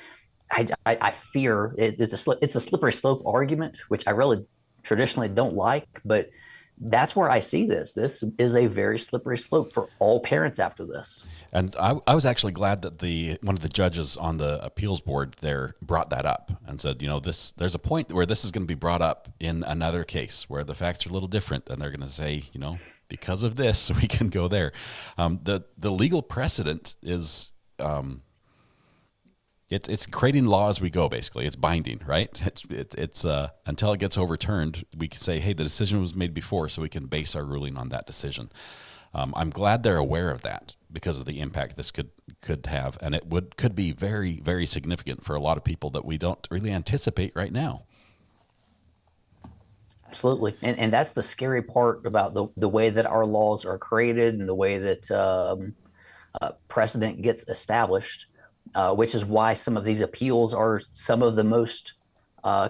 I fear it's a slippery slope argument, which I really traditionally don't like, but that's where I see this. This is a very slippery slope for all parents after this. And I was actually glad that one of the judges on the appeals board there brought that up and said, there's a point where this is going to be brought up in another case where the facts are a little different, and they're going to say, because of this, we can go there. The legal precedent is it's creating law as we go. Basically, it's binding, right? It's until it gets overturned, we can say, hey, the decision was made before, so we can base our ruling on that decision. I'm glad they're aware of that because of the impact this could have, and it could be very, very significant for a lot of people that we don't really anticipate right now. Absolutely. And that's the scary part about the way that our laws are created and the way that precedent gets established, which is why some of these appeals are some of the most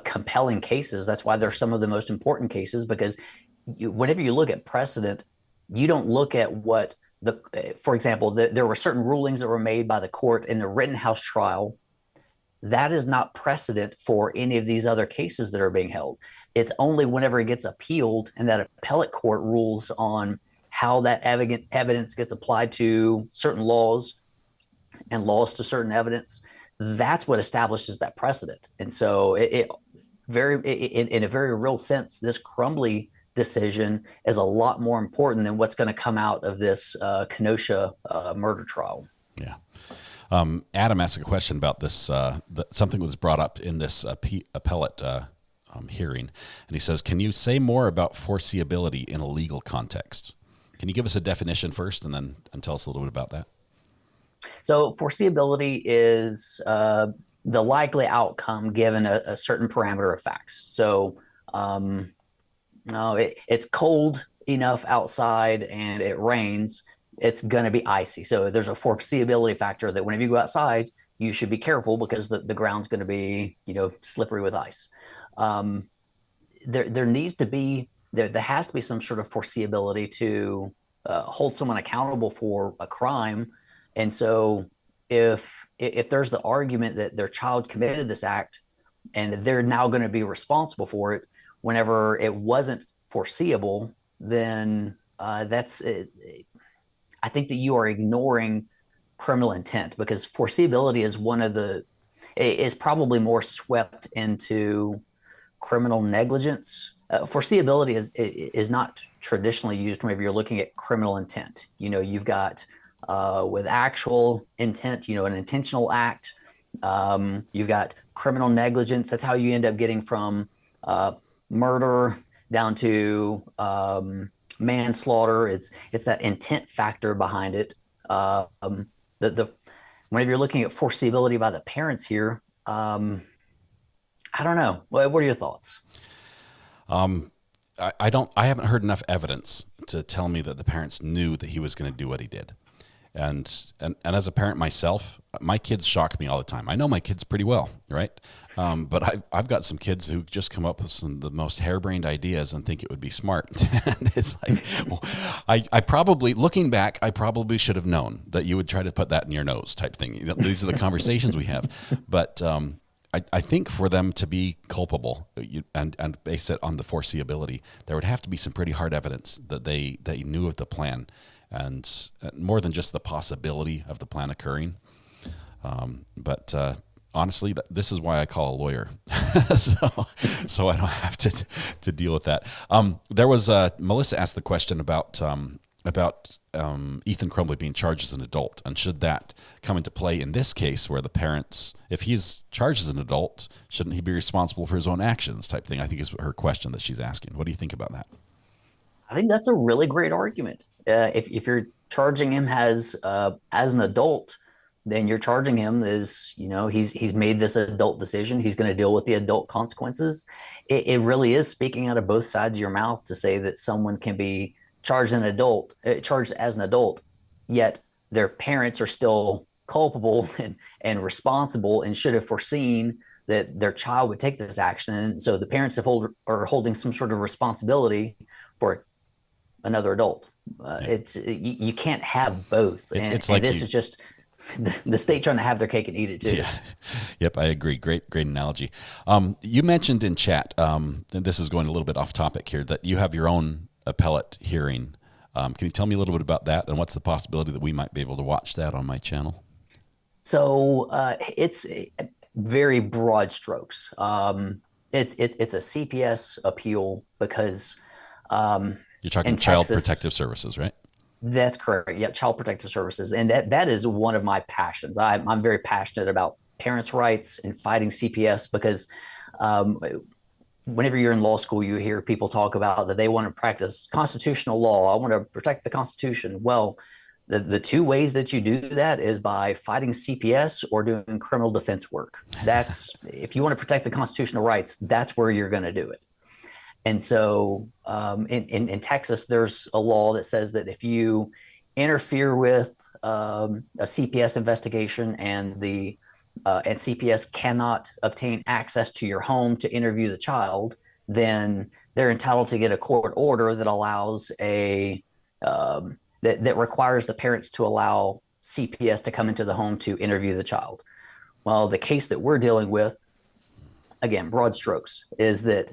compelling cases. That's why they're some of the most important cases, because whenever you look at precedent, you don't look at what for example, there were certain rulings that were made by the court in the Rittenhouse trial. That is not precedent for any of these other cases that are being held. It's only whenever it gets appealed and that appellate court rules on how that evidence gets applied to certain laws and laws to certain evidence, that's what establishes that precedent. And so in a very real sense, this Crumbly decision is a lot more important than what's going to come out of this Kenosha murder trial. Yeah. Adam asked a question about this. Something was brought up in this appellate hearing, and he says, "Can you say more about foreseeability in a legal context? Can you give us a definition first, and then tell us a little bit about that?" So, foreseeability is the likely outcome given a certain parameter of facts. So, it's cold enough outside and it rains, it's going to be icy. So there's a foreseeability factor that whenever you go outside, you should be careful because the ground's going to be, slippery with ice. There has to be some sort of foreseeability to hold someone accountable for a crime. And so if there's the argument that their child committed this act and that they're now going to be responsible for it whenever it wasn't foreseeable, then that's it. I think that you are ignoring criminal intent, because foreseeability is probably more swept into criminal negligence. Foreseeability is not traditionally used whenever you're looking at criminal intent. You've got with actual intent, an intentional act. You've got criminal negligence. That's how you end up getting from murder down to manslaughter. It's that intent factor behind it. Whenever you're looking at foreseeability by the parents here, I don't know. What are your thoughts? I haven't heard enough evidence to tell me that the parents knew that he was going to do what he did. And as a parent myself, my kids shock me all the time. I know my kids pretty well, right? But I've got some kids who just come up with some of the most harebrained ideas and think it would be smart. And it's like, well, I probably, looking back, I probably should have known that you would try to put that in your nose type thing. These are the conversations we have. But I think for them to be culpable and base it on the foreseeability, there would have to be some pretty hard evidence that they knew of the plan, and more than just the possibility of the plan occurring. But honestly, this is why I call a lawyer, so I don't have to deal with that. There was Melissa asked the question about Ethan Crumbley being charged as an adult, and should that come into play in this case where the parents, if he's charged as an adult, shouldn't he be responsible for his own actions type thing? I think is her question that she's asking. What do you think about that? I think that's a really great argument. If you're charging him as an adult, then you're charging him as, he's made this adult decision. He's going to deal with the adult consequences. It really is speaking out of both sides of your mouth to say that someone can be charged as an adult, yet their parents are still culpable and responsible and should have foreseen that their child would take this action. And so the parents are holding some sort of responsibility for another adult. You can't have both. And this is just the state trying to have their cake and eat it too. Yeah. Yep, I agree. Great analogy. You mentioned in chat, and this is going a little bit off topic here, that you have your own appellate hearing. Can you tell me a little bit about that, and what's the possibility that we might be able to watch that on my channel? So it's very broad strokes. It's a CPS appeal because you're talking Child Protective Services, right? That's correct. Yeah, Child Protective Services, and that is one of my passions. I'm very passionate about parents' rights and fighting CPS because whenever you're in law school, you hear people talk about that they want to practice constitutional law. I want to protect the Constitution. Well, the two ways that you do that is by fighting CPS or doing criminal defense work. That's if you want to protect the constitutional rights, that's where you're going to do it. And so in Texas, there's a law that says that if you interfere with a CPS investigation and CPS cannot obtain access to your home to interview the child, then they're entitled to get a court order that allows that requires the parents to allow CPS to come into the home to interview the child. Well, the case that we're dealing with, again, broad strokes, is that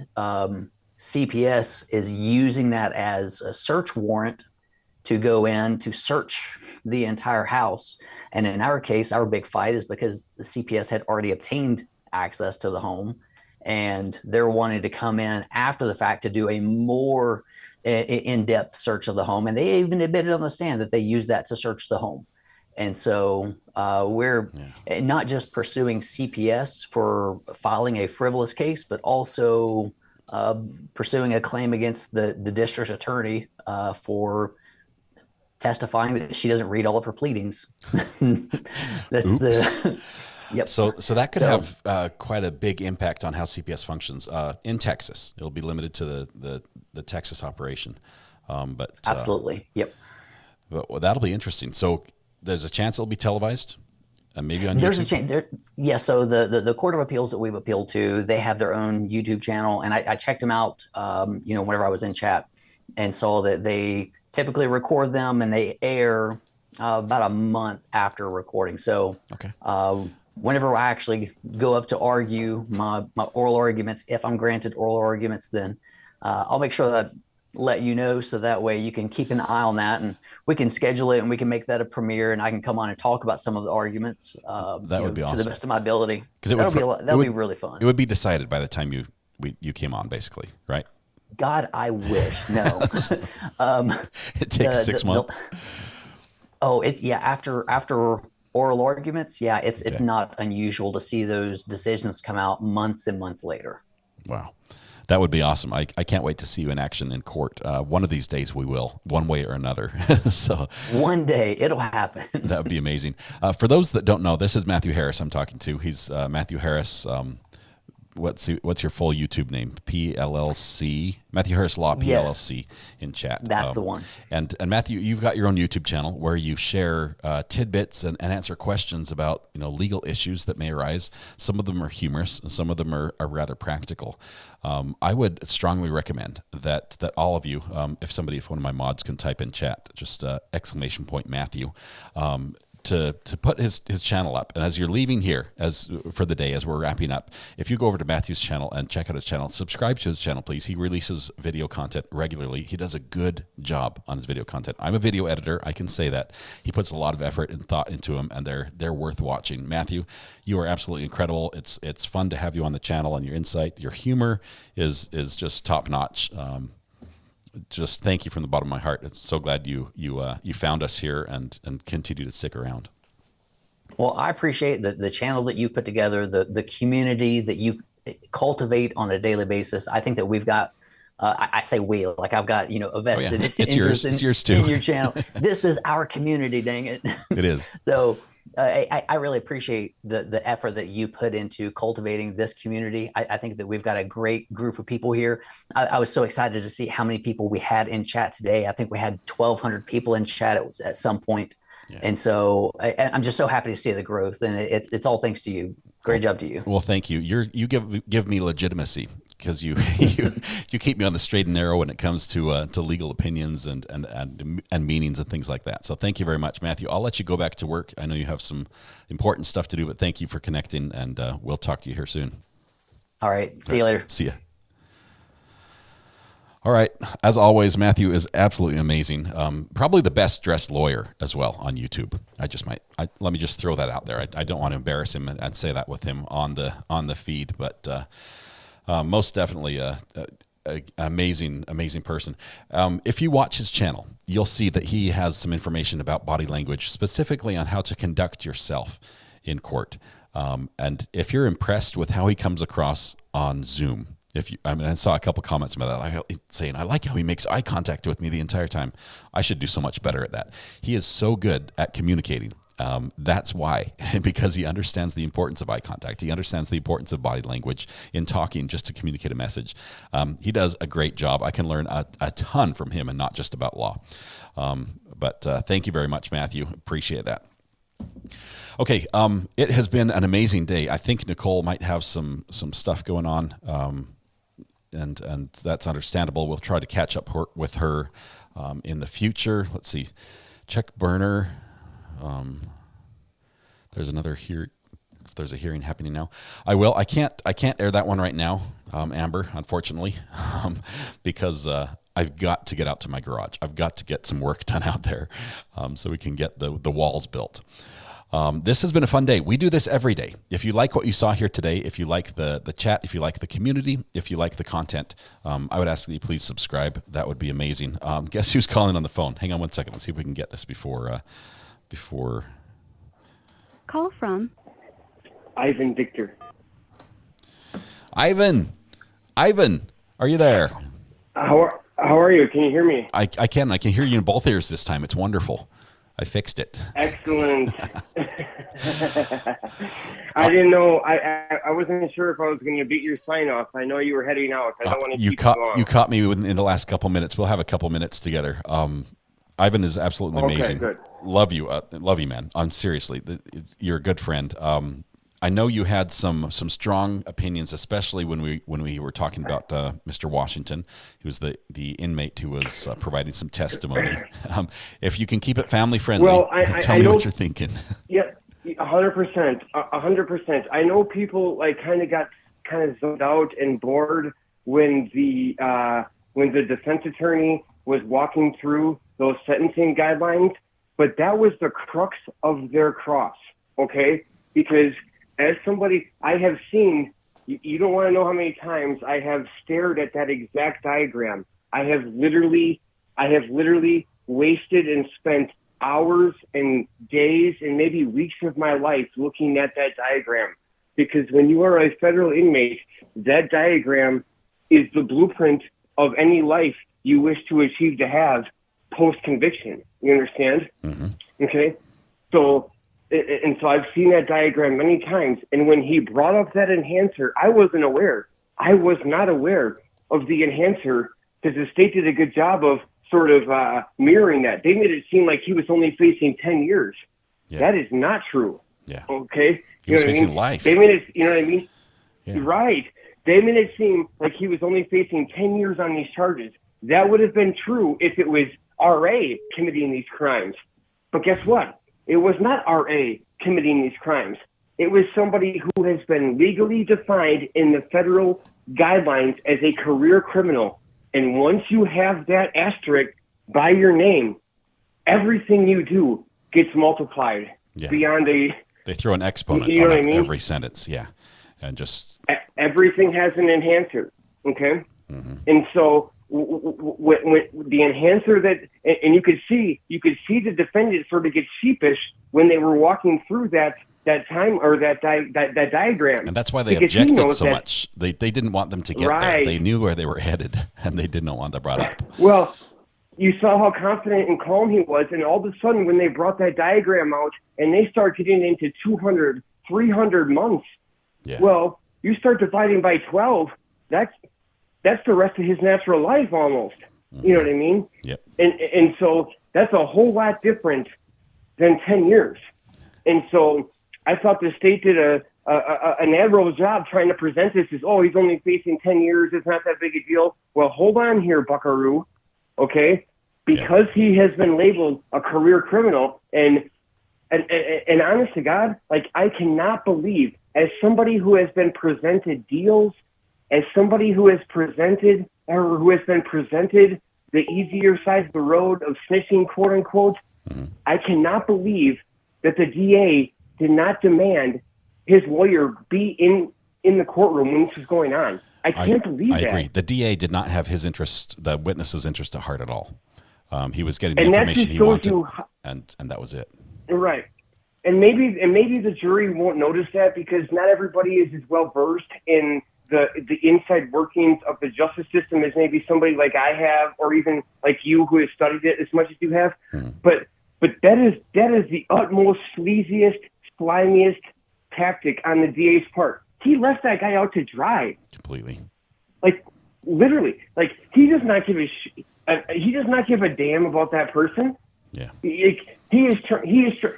CPS is using that as a search warrant to go in to search the entire house. And in our case, our big fight is because the CPS had already obtained access to the home, and they're wanting to come in after the fact to do a more in-depth search of the home. And they even admitted on the stand that they used that to search the home. And so we're not just pursuing CPS for filing a frivolous case, but also pursuing a claim against the district attorney for testifying that she doesn't read all of her pleadings. That's the yep. So that could have quite a big impact on how CPS functions in Texas. It'll be limited to the Texas operation, but absolutely, yep. But that'll be interesting. So there's a chance it'll be televised, and maybe on there's YouTube? a chance. Yeah. So the Court of Appeals that we've appealed to, they have their own YouTube channel, and I checked them out. Whenever I was in chat, and saw that they typically record them and they air about a month after recording. So whenever I actually go up to argue my oral arguments, if I'm granted oral arguments, then I'll make sure that I let you know, so that way you can keep an eye on that, and we can schedule it and we can make that a premiere, and I can come on and talk about some of the arguments that would be awesome, to the best of my ability. Because that'll be really fun. It would be decided by the time you came on, basically, right? God, I wish. No. It takes 6 months. After oral arguments, it's not unusual to see those decisions come out months and months later. Wow. That would be awesome. I can't wait to see you in action in court. One of these days we will, one way or another. So one day it'll happen. That would be amazing. For those that don't know, this is Matthew Harris I'm talking to. He's Matthew Harris. What's your full YouTube name? PLLC, Matthew Harris Law PLLC in chat. That's the one. And Matthew, you've got your own YouTube channel where you share tidbits and answer questions about legal issues that may arise. Some of them are humorous, and some of them are rather practical. I would strongly recommend that all of you, if one of my mods can type in chat, just ! Matthew. To put his channel up. And as you're leaving here for the day, as we're wrapping up, if you go over to Matthew's channel and check out his channel, subscribe to his channel, please. He releases video content regularly. He does a good job on his video content. I'm a video editor. I can say that. He puts a lot of effort and thought into them, and they're worth watching. Matthew, you are absolutely incredible. It's fun to have you on the channel, and your insight, your humor is just top notch. just thank you from the bottom of my heart. It's so glad you found us here and continue to stick around. Well, I appreciate the channel that you put together, the community that you cultivate on a daily basis. I think that we've got, I say we, like I've got, a vested interest it's yours too. in your channel. This is our community, dang it. It is. So I really appreciate the effort that you put into cultivating this community. I think that we've got a great group of people here. I was so excited to see how many people we had in chat today. I think we had 1,200 people in chat at some point. Yeah. And so I'm just so happy to see the growth, and it's all thanks to you. Great job to you. Well, thank you. You give me legitimacy because you keep me on the straight and narrow when it comes to legal opinions and meanings and things like that. So thank you very much, Matthew. I'll let you go back to work. I know you have some important stuff to do, but thank you for connecting, and we'll talk to you here soon. All right. See you later. See ya. All right. As always, Matthew is absolutely amazing. Probably the best dressed lawyer as well on YouTube. Let me just throw that out there. I don't want to embarrass him and say that with him on the feed, but most definitely an amazing person. If you watch his channel, you'll see that he has some information about body language, specifically on how to conduct yourself in court. And if you're impressed with how he comes across on Zoom, I saw a couple comments about that, saying, I like how he makes eye contact with me the entire time. I should do so much better at that. He is so good at communicating. That's why, because he understands the importance of eye contact. He understands the importance of body language in talking just to communicate a message. He does a great job. I can learn a ton from him, and not just about law. But thank you very much, Matthew. Appreciate that. Okay, it has been an amazing day. I think Nicole might have some stuff going on, and that's understandable. We'll try to catch up with her in the future. Let's see, check burner. There's another here. There's a hearing happening now. I can't air that one right now, Amber, unfortunately, because I've got to get out to my garage. I've got to get some work done out there, so we can get the walls built. This has been a fun day. We do this every day. If you like what you saw here today, if you like the chat, if you like the community, if you like the content, I would ask that you please subscribe. That would be amazing. Guess who's calling on the phone? Hang on one second. Let's see if we can get this before. Call from Ivan Victor. Ivan, are you there? How are you? Can you hear me? I can hear you in both ears this time. It's wonderful. I fixed it. Excellent. I didn't know. I wasn't sure if I was going to beat your sign off. I know you were heading out. I don't want to keep you long. You caught me in the last couple minutes. We'll have a couple minutes together. Ivan is absolutely amazing. Good. Love you, man. Seriously, you're a good friend. I know you had some strong opinions, especially when we were talking about Mr. Washington. He was the inmate who was providing some testimony. If you can keep it family friendly, well, tell me what you're thinking. Yeah, 100%. 100%. I know people got zoned out and bored when the defense attorney was walking through those sentencing guidelines, but that was the crux of their cross. Okay, because as somebody, I have seen, you don't want to know how many times I have stared at that exact diagram. I have literally wasted and spent hours and days and maybe weeks of my life looking at that diagram. Because when you are a federal inmate, that diagram is the blueprint of any life you wish to achieve to have post-conviction. You understand? Mm-hmm. Okay? So I've seen that diagram many times. And when he brought up that enhancer, I wasn't aware. I was not aware of the enhancer because the state did a good job of sort of mirroring that. They made it seem like he was only facing 10 years. Yeah. That is not true. Yeah. Okay? He was facing life. They made it, you know what I mean? Yeah. Right. They made it seem like he was only facing 10 years on these charges. That would have been true if it was RA committing these crimes. But guess what? It was not RA committing these crimes. It was somebody who has been legally defined in the federal guidelines as a career criminal. And once you have that asterisk by your name, everything you do gets multiplied beyond a... They throw an exponent on every sentence, and just... Everything has an enhancer, okay? Mm-hmm. And so when the enhancer that, and you could see the defendant sort of get sheepish when they were walking through that time or that diagram. And that's why they Because he objected knows so that- much. They didn't want them to get there. Right. They knew where they were headed, and they did not want that brought up. Well, you saw how confident and calm he was, and all of a sudden when they brought that diagram out and they start getting into 200, 300 months, well, you start dividing by 12, that's the rest of his natural life almost. You know what I mean? Yep. And so that's a whole lot different than 10 years. And so I thought the state did an admirable job trying to present this as, oh, he's only facing 10 years. It's not that big a deal. Well, hold on here, buckaroo. Okay? Because he has been labeled a career criminal, and honest to God, like, I cannot believe, as somebody who has been presented deals, as somebody who has presented or who has been presented the easier side of the road of snitching, quote unquote, I cannot believe that the DA did not demand his lawyer be in the courtroom when this was going on. I can't believe that. I agree. The DA did not have his interest, the witness's interest at heart at all. He was getting the And that information just he shows wanted, you and that was it. Right. And maybe the jury won't notice that because not everybody is as well versed in the inside workings of the justice system as maybe somebody like I have, or even like you who has studied it as much as you have. But that is the utmost sleaziest, slimiest tactic on the DA's part. He left that guy out to dry. Completely. Like, literally. Like, he does not give a damn about that person. Yeah. He is,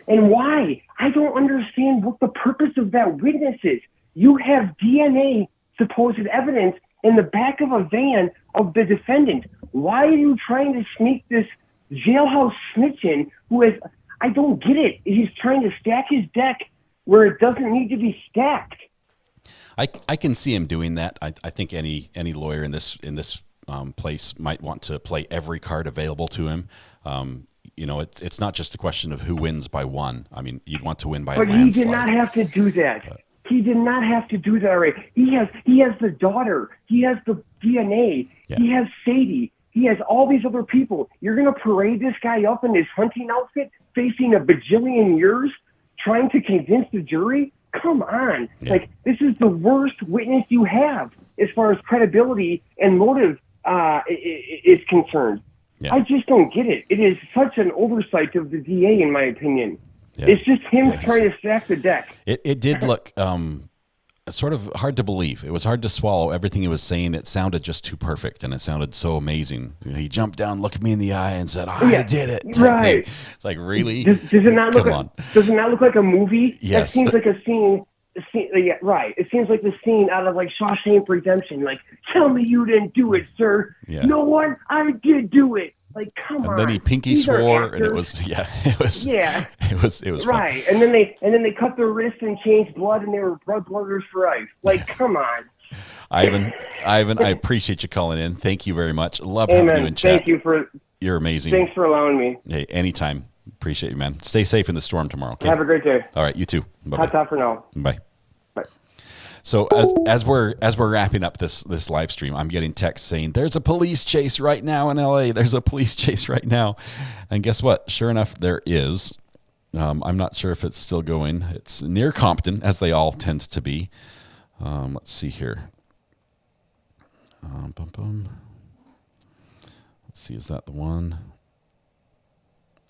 and why? I don't understand what the purpose of that witness is. You have DNA supposed evidence in the back of a van of the defendant. Why are you trying to sneak this jailhouse snitch in who has, I don't get it. He's trying to stack his deck where it doesn't need to be stacked. I can see him doing that. I think any lawyer in this place might want to play every card available to him. You know, it's not just a question of who wins by one. I mean, you'd want to win by a landslide. But he did not have to do that. He did not have to do that already. He has the daughter. He has the DNA. Yeah. He has Sadie. He has all these other people. You're going to parade this guy up in his hunting outfit, facing a bajillion years, trying to convince the jury? Come on. Yeah. Like, this is the worst witness you have as far as credibility and motive is concerned. Yeah. I just don't get it. It is such an oversight of the DA, in my opinion. Yeah. It's just him trying to stack the deck. It did look sort of hard to believe. It was hard to swallow everything he was saying. It sounded just too perfect, and it sounded so amazing. You know, he jumped down, looked me in the eye, and said, "I did it." Right. It's like, really? Does it not look? Does it not look like a movie? Yes. That seems like a scene. Yeah, right. It seems like the scene out of like Shawshank Redemption. Like, tell me you didn't do it, sir. Yeah. No one, I did do it. Like, come on. And then he pinky swore, and it was it was right. Fun. And then they cut their wrist and changed blood, and they were bloodletters for life. Like, come on. Ivan, I appreciate you calling in. Thank you very much. Love having you in chat. Thank you You're amazing. Thanks for allowing me. Hey, anytime. Appreciate you, man. Stay safe in the storm tomorrow. Okay? Have a great day. All right, you too. Bye-bye. Hot top for now. Bye. Bye. So as we're wrapping up this live stream, I'm getting texts saying there's a police chase right now in LA. There's a police chase right now, and guess what? Sure enough, there is. I'm not sure if it's still going. It's near Compton, as they all tend to be. Let's see here. Let's see, is that the one?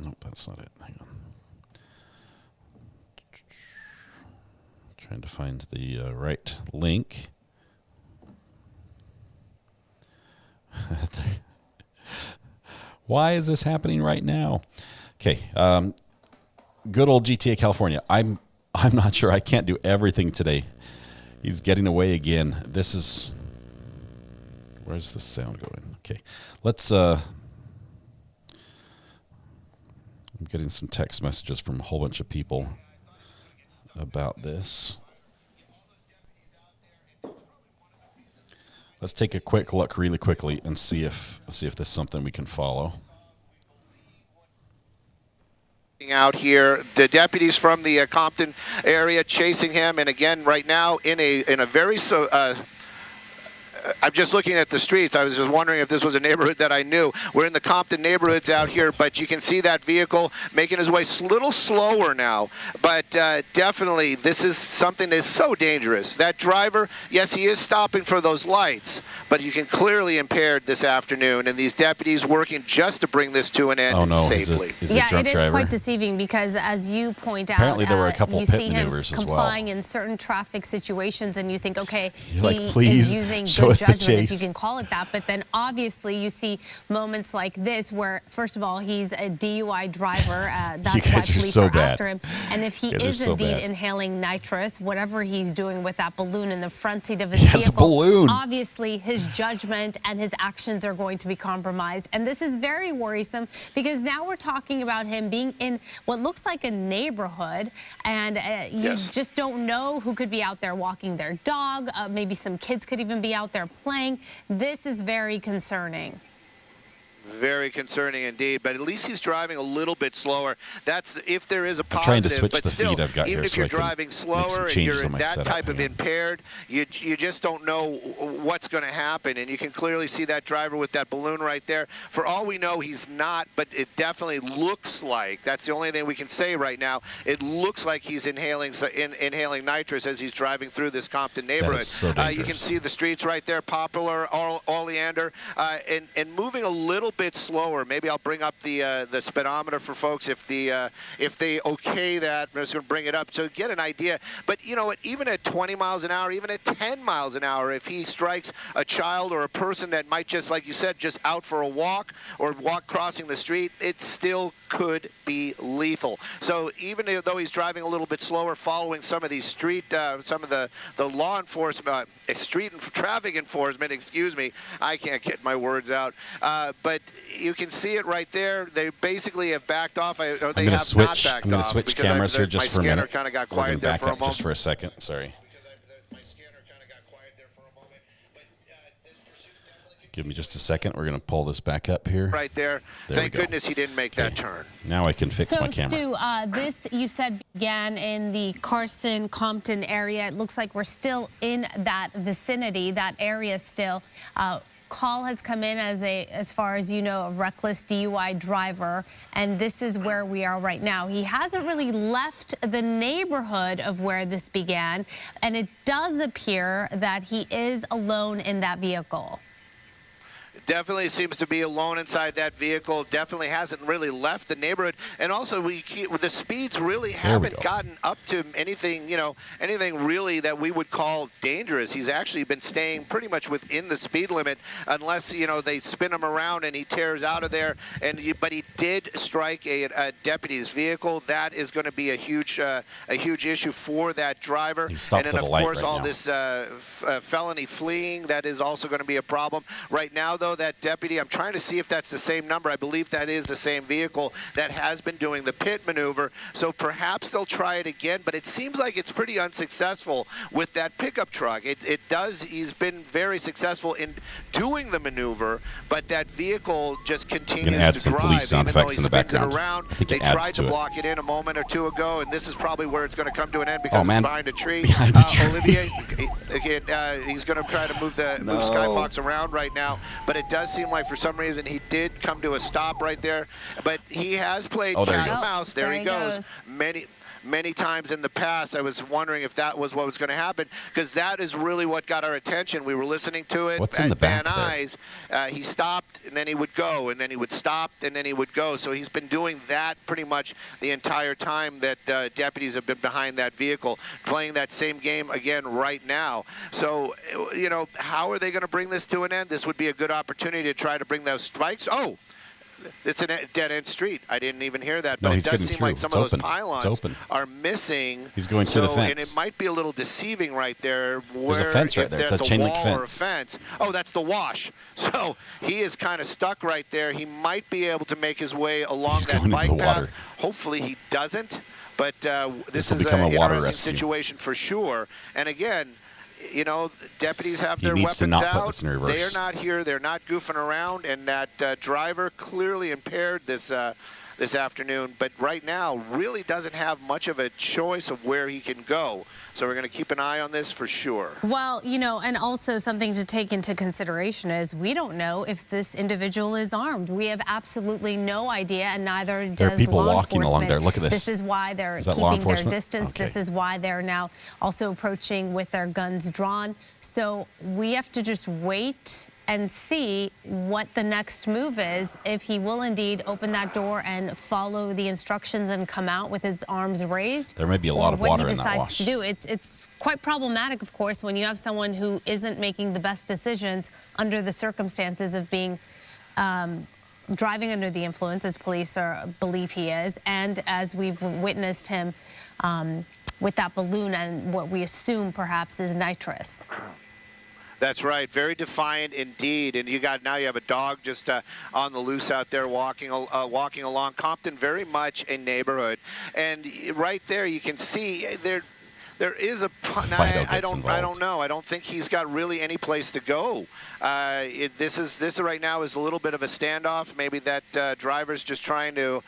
Nope, that's not it. Hang on. Trying to find the right link. Why is this happening right now? Okay, good old GTA California. I'm not sure. I can't do everything today. He's getting away again. This is. Where's the sound going? Okay, let's. I'm getting some text messages from a whole bunch of people about this. Let's take a quick look really quickly and see if this is something we can follow. Out here, the deputies from the Compton area chasing him, and again right now in a very I'm just looking at the streets. I was just wondering if this was a neighborhood that I knew. We're in the Compton neighborhoods out here, but you can see that vehicle making his way a little slower now. But definitely, this is something that is so dangerous. That driver, yes, he is stopping for those lights, but you can clearly impaired this afternoon, and these deputies working just to bring this to an end safely. Yeah, it is quite deceiving because, as you point out, Apparently there were a couple you pit see him maneuvers as well. complying in certain traffic situations, and you think, okay, You're like, he "Please is using show good us the judgment, if you chase." can call it that. But then obviously you see moments like this where, first of all, he's a DUI driver. That's You why guys are police so are bad. after him. And if he You guys are is so indeed bad. inhaling nitrous, whatever he's doing with that balloon in the front seat of his He has a vehicle, balloon. obviously his judgment and his actions are going to be compromised. And this is very worrisome because now we're talking about him being in what looks like a neighborhood, and you just don't know who could be out there walking their dog. Maybe some kids could even be out there playing. This is very concerning. Very concerning indeed, but at least he's driving a little bit slower. That's if there is a positive. trying to switch but the still, feed I've got even here if so you're I can driving make some slower and changes you're on my that setup, type of yeah. impaired, you just don't know what's going to happen. And you can clearly see that driver with that balloon right there. For all we know, he's not, but it definitely looks like, that's the only thing we can say right now, it looks like he's inhaling nitrous as he's driving through this Compton neighborhood. so You can dangerous. see the streets right there, Poplar, Oleander, and moving a little bit slower. Maybe I'll bring up the speedometer for folks if they okay that. I'm just going to bring it up so get an idea. But you know what? Even at 20 miles an hour, even at 10 miles an hour, if he strikes a child or a person that might just, like you said, just out for a walk or walk crossing the street, it still could be lethal. So even though he's driving a little bit slower, following some of these some of the law enforcement, street and traffic enforcement, excuse me, I can't get my words out. But you can see it right there. They basically have backed off. They have not backed off. I'm going to switch because cameras here just for a minute. My scanner kind of got We're going quiet to there back for a up moment. just for a second. Sorry. Give me just a second. We're going to pull this back up here. Right there. Thank goodness he didn't make that turn. Now I can fix my camera. Stu, this you said began in the Carson, Compton area. It looks like we're still in that vicinity, that area still. Call has come in as far as you know, a reckless DUI driver, and this is where we are right now. He hasn't really left the neighborhood of where this began, and it does appear that he is alone in that vehicle. Definitely seems to be alone inside that vehicle. Definitely hasn't really left the neighborhood. And also, the speeds really haven't gotten up to anything, anything really that we would call dangerous. He's actually been staying pretty much within the speed limit, unless they spin him around and he tears out of there. But he did strike a deputy's vehicle. That is going to be a huge issue for that driver. He stopped and then at a of light course right all now. this felony fleeing, that is also going to be a problem. Right now, though, that deputy, I'm trying to see if that's the same number. I believe that is the same vehicle that has been doing the pit maneuver. So perhaps they'll try it again, but it seems like it's pretty unsuccessful with that pickup truck. He's been very successful in doing the maneuver, but that vehicle just continues I'm gonna add to some drive, police sound even though effects he in the spins it background. around. I think They it adds tried to to it. block it in a moment or two ago, and this is probably where it's going to come to an end because Oh, man. it's behind a tree. Behind a tree. Olivier, again, he's going to try to move Skyfox around right now, but it does seem like for some reason he did come to a stop right there. But he has played Oh, there cat he and goes. mouse. There he goes. Many times in the past. I was wondering if that was what was going to happen, because that is really what got our attention. We were listening to it. What's in the back Van there? Nuys. He stopped, and then he would go, and then he would stop, and then he would go. So he's been doing that pretty much the entire time that deputies have been behind that vehicle, playing that same game again right now. So, how are they going to bring this to an end? This would be a good opportunity to try to bring those spikes. Oh, it's a dead-end street. I didn't even hear that, No, but it he's does getting seem through. like some It's of open. those pylons It's open. are missing. He's going through the And it fence. might be a little deceiving right there. There's a fence right there. It's a chain link wall or a fence. fence. Oh, that's the wash. So he is kind of stuck right there. He might be able to make his way along He's that going into bike the path. water. Hopefully he doesn't. But this will is become an a water interesting rescue. situation for sure. And again, deputies have He their needs weapons to not put out. this in They are reverse. not here. They're not goofing around. And that driver clearly impaired this this afternoon, but right now really doesn't have much of a choice of where he can go. So we're going to keep an eye on this for sure. Well, you know, and also something to take into consideration is we don't know if this individual is armed. We have absolutely no idea, and neither does There are people law walking along there. Look at this. This is why they're Is that law keeping their enforcement? distance. Okay. This is why they're now also approaching with their guns drawn. So we have to just wait and see what the next move is, if he will indeed open that door and follow the instructions and come out with his arms raised. There may be a lot of water in that what he decides wash. to do. It's quite problematic, of course, when you have someone who isn't making the best decisions under the circumstances of being driving under the influence, as police believe he is, and as we've witnessed him with that balloon and what we assume perhaps is nitrous. That's right. Very defiant indeed. And now you have a dog just on the loose out there walking along. Compton, very much a neighborhood. And right there you can see there is a I don't know. I don't think he's got really any place to go. This right now is a little bit of a standoff. Maybe that driver's just trying to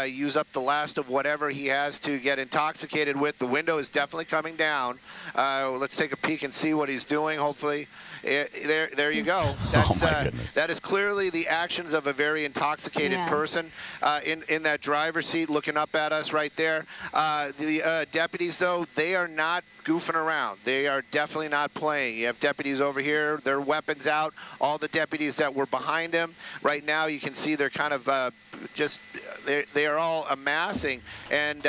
use up the last of whatever he has to get intoxicated with. The window is definitely coming down. Let's take a peek and see what he's doing. Hopefully, there you go. That's, oh my goodness. That is clearly the actions of a very intoxicated person in that driver's seat, looking up at us right there. The deputies, though, they are not goofing around. They are definitely not playing. You have deputies over here, their weapons out. All the deputies that were behind him right now, you can see they're kind of they are all amassing. And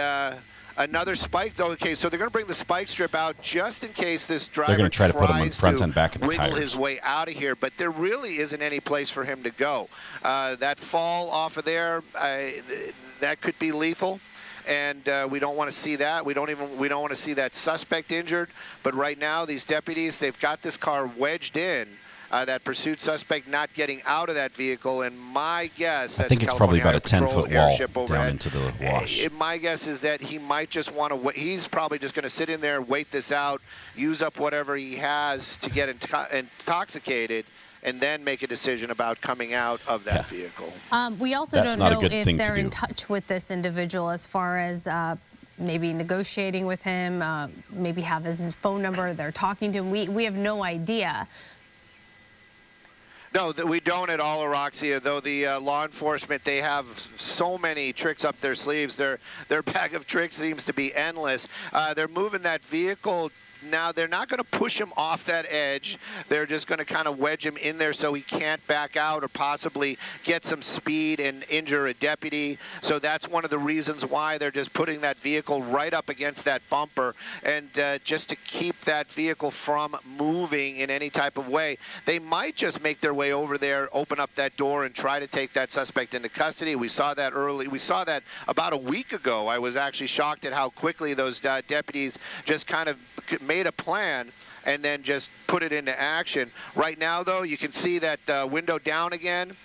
another spike, though. Okay, so they're going to bring the spike strip out just in case this driver They're going to try to put him on front and back of the wiggle tires. his way out of here, but there really isn't any place for him to go. That fall off of there, that could be lethal. And we don't want to see that. We don't want to see that suspect injured. But right now, these deputies, they've got this car wedged in. That pursuit suspect not getting out of that vehicle, and my guess, I think it's probably about a 10-foot wall down into the wash. My guess is that he might just want to. He's probably just going to sit in there, wait this out, use up whatever he has to get intoxicated, and then make a decision about coming out of that vehicle. We also don't know if they're in touch with this individual as far as maybe negotiating with him, maybe have his phone number, they're talking to him. We have no idea. No, we don't at all, Roxy, though the law enforcement, they have so many tricks up their sleeves. Their bag of tricks seems to be endless. They're moving that vehicle. Now, they're not going to push him off that edge. They're just going to kind of wedge him in there so he can't back out or possibly get some speed and injure a deputy. So that's one of the reasons why they're just putting that vehicle right up against that bumper, and just to keep that vehicle from moving in any type of way. They might just make their way over there, open up that door, and try to take that suspect into custody. We saw that early. We saw that about a week ago. I was actually shocked at how quickly those deputies just kind of made a plan and then just put it into action. Right now, though, you can see that window down again.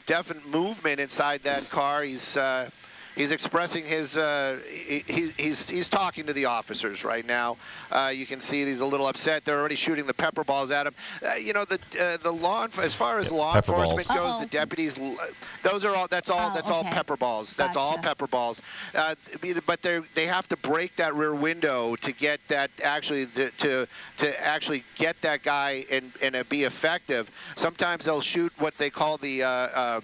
Definite movement inside that car. He's expressing his, he's talking to the officers right now. You can see he's a little upset. They're already shooting the pepper balls at him. You know, as far as law enforcement goes, the deputies, that's all pepper balls. That's all pepper balls. But they have to break that rear window to get that actually, to actually get that guy and be effective. Sometimes they'll shoot what they call the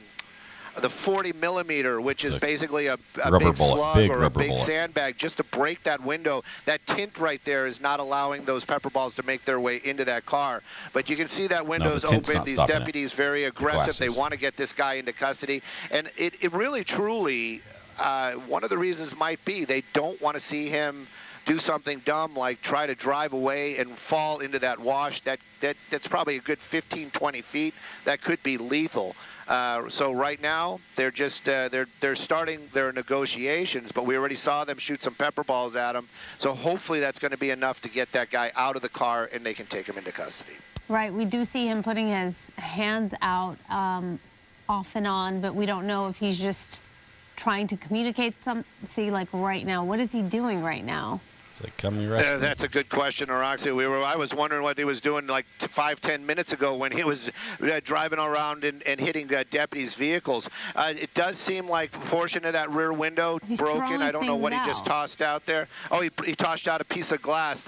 40 millimeter, which is basically a big slug or a big sandbag, just to break that window. That tint right there is not allowing those pepper balls to make their way into that car. But you can see that window's open. These deputies very aggressive. They want to get this guy into custody. And it really, truly, one of the reasons might be they don't want to see him do something dumb like try to drive away and fall into that wash. That's probably a good 15, 20 feet. That could be lethal. So right now they're just they're starting their negotiations, but we already saw them shoot some pepper balls at him. So hopefully that's going to be enough to get that guy out of the car and they can take him into custody. Right. We do see him putting his hands out off and on, but we don't know if he's just trying to communicate see, like right now, what is he doing right now? Is it coming rescue? That's a good question, Roxy. I was wondering what he was doing like 5-10 minutes ago when he was driving around and hitting deputies' vehicles. It does seem like a portion of that rear window broken. I don't know what he just tossed out there. Oh, he tossed out a piece of glass.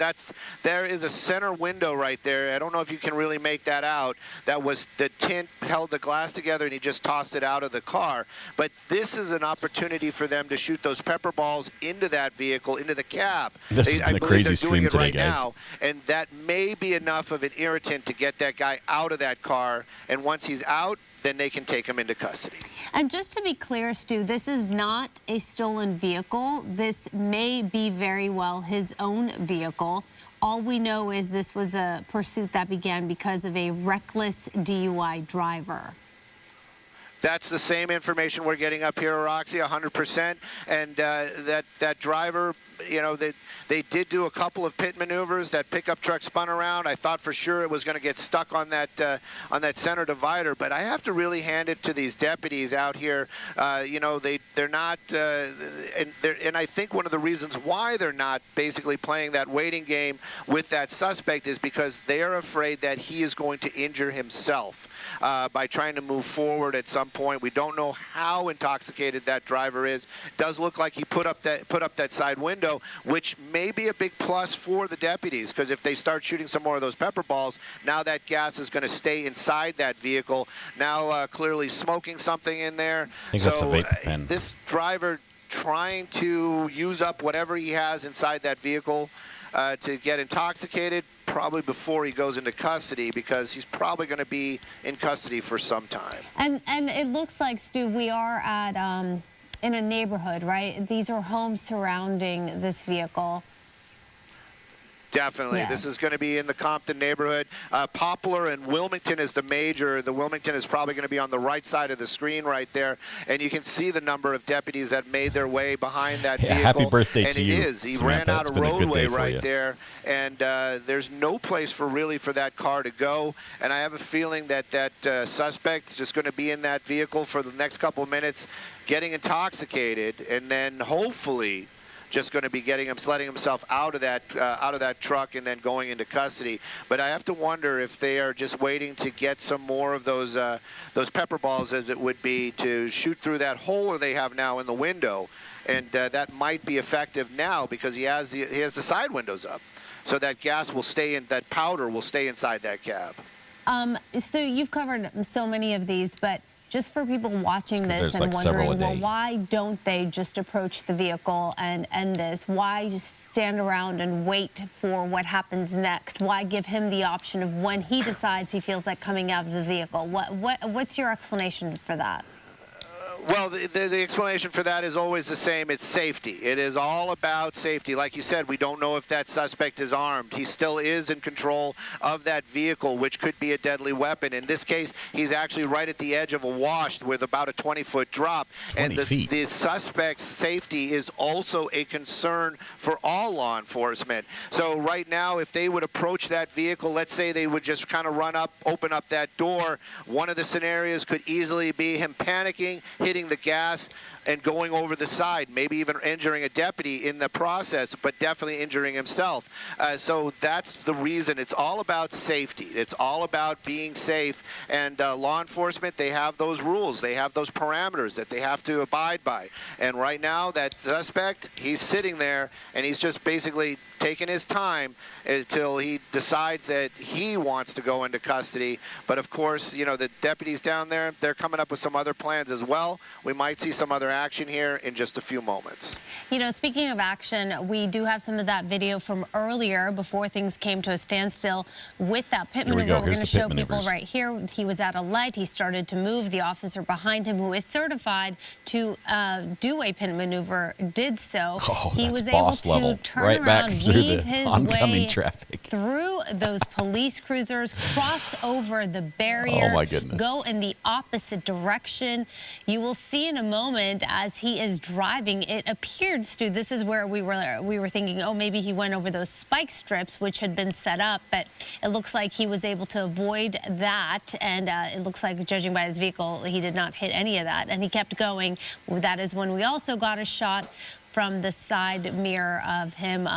There is a center window right there. I don't know if you can really make that out. That was the tint held the glass together, and he just tossed it out of the car. But this is an opportunity for them to shoot those pepper balls into that vehicle, into the cab. This has been a crazy stream today, guys. Now, and that may be enough of an irritant to get that guy out of that car. And once he's out, then they can take him into custody. And just to be clear, Stu, this is not a stolen vehicle. This may be very well his own vehicle. All we know is this was a pursuit that began because of a reckless DUI driver. That's the same information we're getting up here, Roxy, 100%. And that driver, you know, they did do a couple of pit maneuvers. That pickup truck spun around. I thought for sure it was going to get stuck on that center divider. But I have to really hand it to these deputies out here. You know, they're not, and I think one of the reasons why they're not basically playing that waiting game with that suspect is because they are afraid that he is going to injure himself by trying to move forward at some point. We don't know how intoxicated that driver is. It does look like he put up that side window, which may be a big plus for the deputies, because if they start shooting some more of those pepper balls, now that gas is going to stay inside that vehicle. Now clearly smoking something in there. I think that's a vape pen. This driver trying to use up whatever he has inside that vehicle to get intoxicated, probably before he goes into custody, because he's probably going to be in custody for some time. And it looks like, Stu, we are at in a neighborhood, right? These are homes surrounding this vehicle. Definitely. Yes. This is going to be in the Compton neighborhood. Poplar and Wilmington is the major. The Wilmington is probably going to be on the right side of the screen right there. And you can see the number of deputies that made their way behind that vehicle. Happy birthday to you, And it is. He Samantha. ran out It's of been a good roadway day for right you. there. And there's no place for that car to go. And I have a feeling that suspect is just going to be in that vehicle for the next couple of minutes, getting intoxicated, and then hopefully just going to be letting himself out of that truck and then going into custody. But I have to wonder if they are just waiting to get some more of those pepper balls, as it would be, to shoot through that hole they have now in the window, and that might be effective now because he has the side windows up, so that gas will stay in, that powder will stay inside that cab. So you've covered so many of these, but just for people watching this and like wondering, well, why don't they just approach the vehicle and end this? Why just stand around and wait for what happens next? Why give him the option of when he decides he feels like coming out of the vehicle? What's your explanation for that? Well, the explanation for that is always the same. It's safety. It is all about safety. Like you said, we don't know if that suspect is armed. He still is in control of that vehicle, which could be a deadly weapon. In this case, he's actually right at the edge of a wash with about a 20-foot drop. And the suspect's safety is also a concern for all law enforcement. So right now, if they would approach that vehicle, let's say they would just kind of run up, open up that door, one of the scenarios could easily be him panicking, hitting the gas and going over the side, maybe even injuring a deputy in the process, but definitely injuring himself. So that's the reason. It's all about safety. It's all about being safe. And law enforcement, they have those rules. They have those parameters that they have to abide by. And right now, that suspect, he's sitting there, and he's just basically taking his time until he decides that he wants to go into custody. But of course, you know, the deputies down there, they're coming up with some other plans as well. We might see some other action here in just a few moments. You know, speaking of action, we do have some of that video from earlier before things came to a standstill with that pit maneuver. We're going to show people right here. He was at a light. He started to move. The officer behind him, who is certified to do a pit maneuver, did so. Oh, he was able to turn around, weave his way through those police cruisers, cross over the barrier, go in the opposite direction. You will see in a moment as he is driving, it appeared, Stu, this is where we were thinking, oh, maybe he went over those spike strips which had been set up, but it looks like he was able to avoid that, and it looks like, judging by his vehicle, he did not hit any of that, and he kept going. That is when we also got a shot from the side mirror of him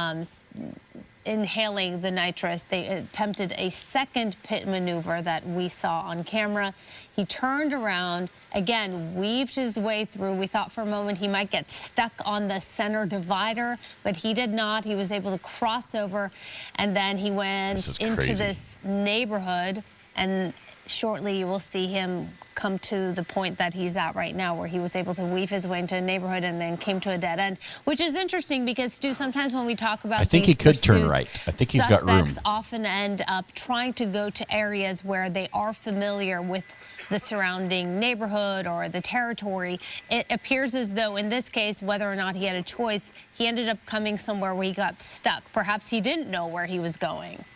inhaling the nitrous. They attempted a second pit maneuver that we saw on camera. He turned around, again, weaved his way through. We thought for a moment he might get stuck on the center divider, but he did not. He was able to cross over, and then he went into this neighborhood, and shortly you will see him come to the point that he's at right now, where he was able to weave his way into a neighborhood and then came to a dead end, which is interesting because, Stu, sometimes when we talk about I think he could turn right. I think he's got room. Suspects often end up trying to go to areas where they are familiar with the surrounding neighborhood or the territory. It appears as though in this case, whether or not he had a choice, he ended up coming somewhere where he got stuck. Perhaps he didn't know where he was going.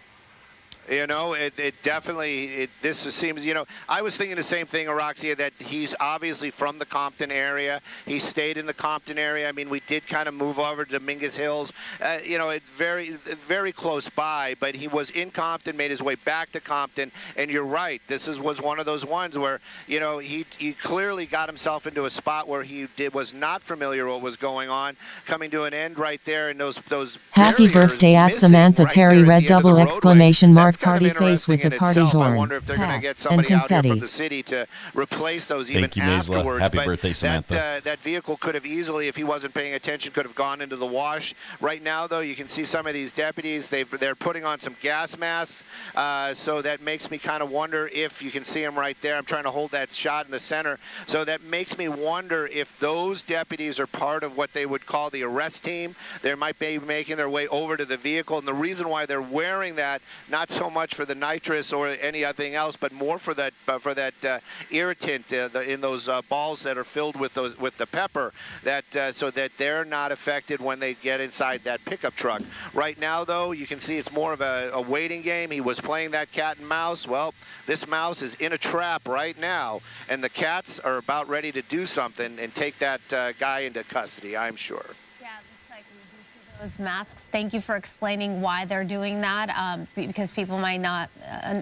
You know, it definitely, this seems, you know, I was thinking the same thing, Araxia, that he's obviously from the Compton area. He stayed in the Compton area. I mean, we did kind of move over to Dominguez Hills. You know, it's very, very close by, but he was in Compton, made his way back to Compton. And you're right, this was one of those ones where, you know, he clearly got himself into a spot where he was not familiar with what was going on, coming to an end right there, and those Happy birthday at Samantha right Terry, red double exclamation mark, kind of party face with the party itself. horn. I wonder if they're going to get and somebody out here confetti. from the city to replace those even Thank you, Maisla. afterwards. Happy But birthday, Samantha. That vehicle could have easily, if he wasn't paying attention, could have gone into the wash. Right now, though, you can see some of these deputies, they're putting on some gas masks, so that makes me kind of wonder if you can see them right there. I'm trying to hold that shot in the center. So that makes me wonder if those deputies are part of what they would call the arrest team. They might be making their way over to the vehicle, and the reason why they're wearing that, not so much for the nitrous or anything else, but more for that irritant in those balls that are filled with the pepper, that so that they're not affected when they get inside that pickup truck. Right now, though, you can see it's more of a waiting game. He was playing that cat and mouse. Well, this mouse is in a trap right now, and the cats are about ready to do something and take that guy into custody, I'm sure. Those masks. Thank you for explaining why they're doing that, because people might not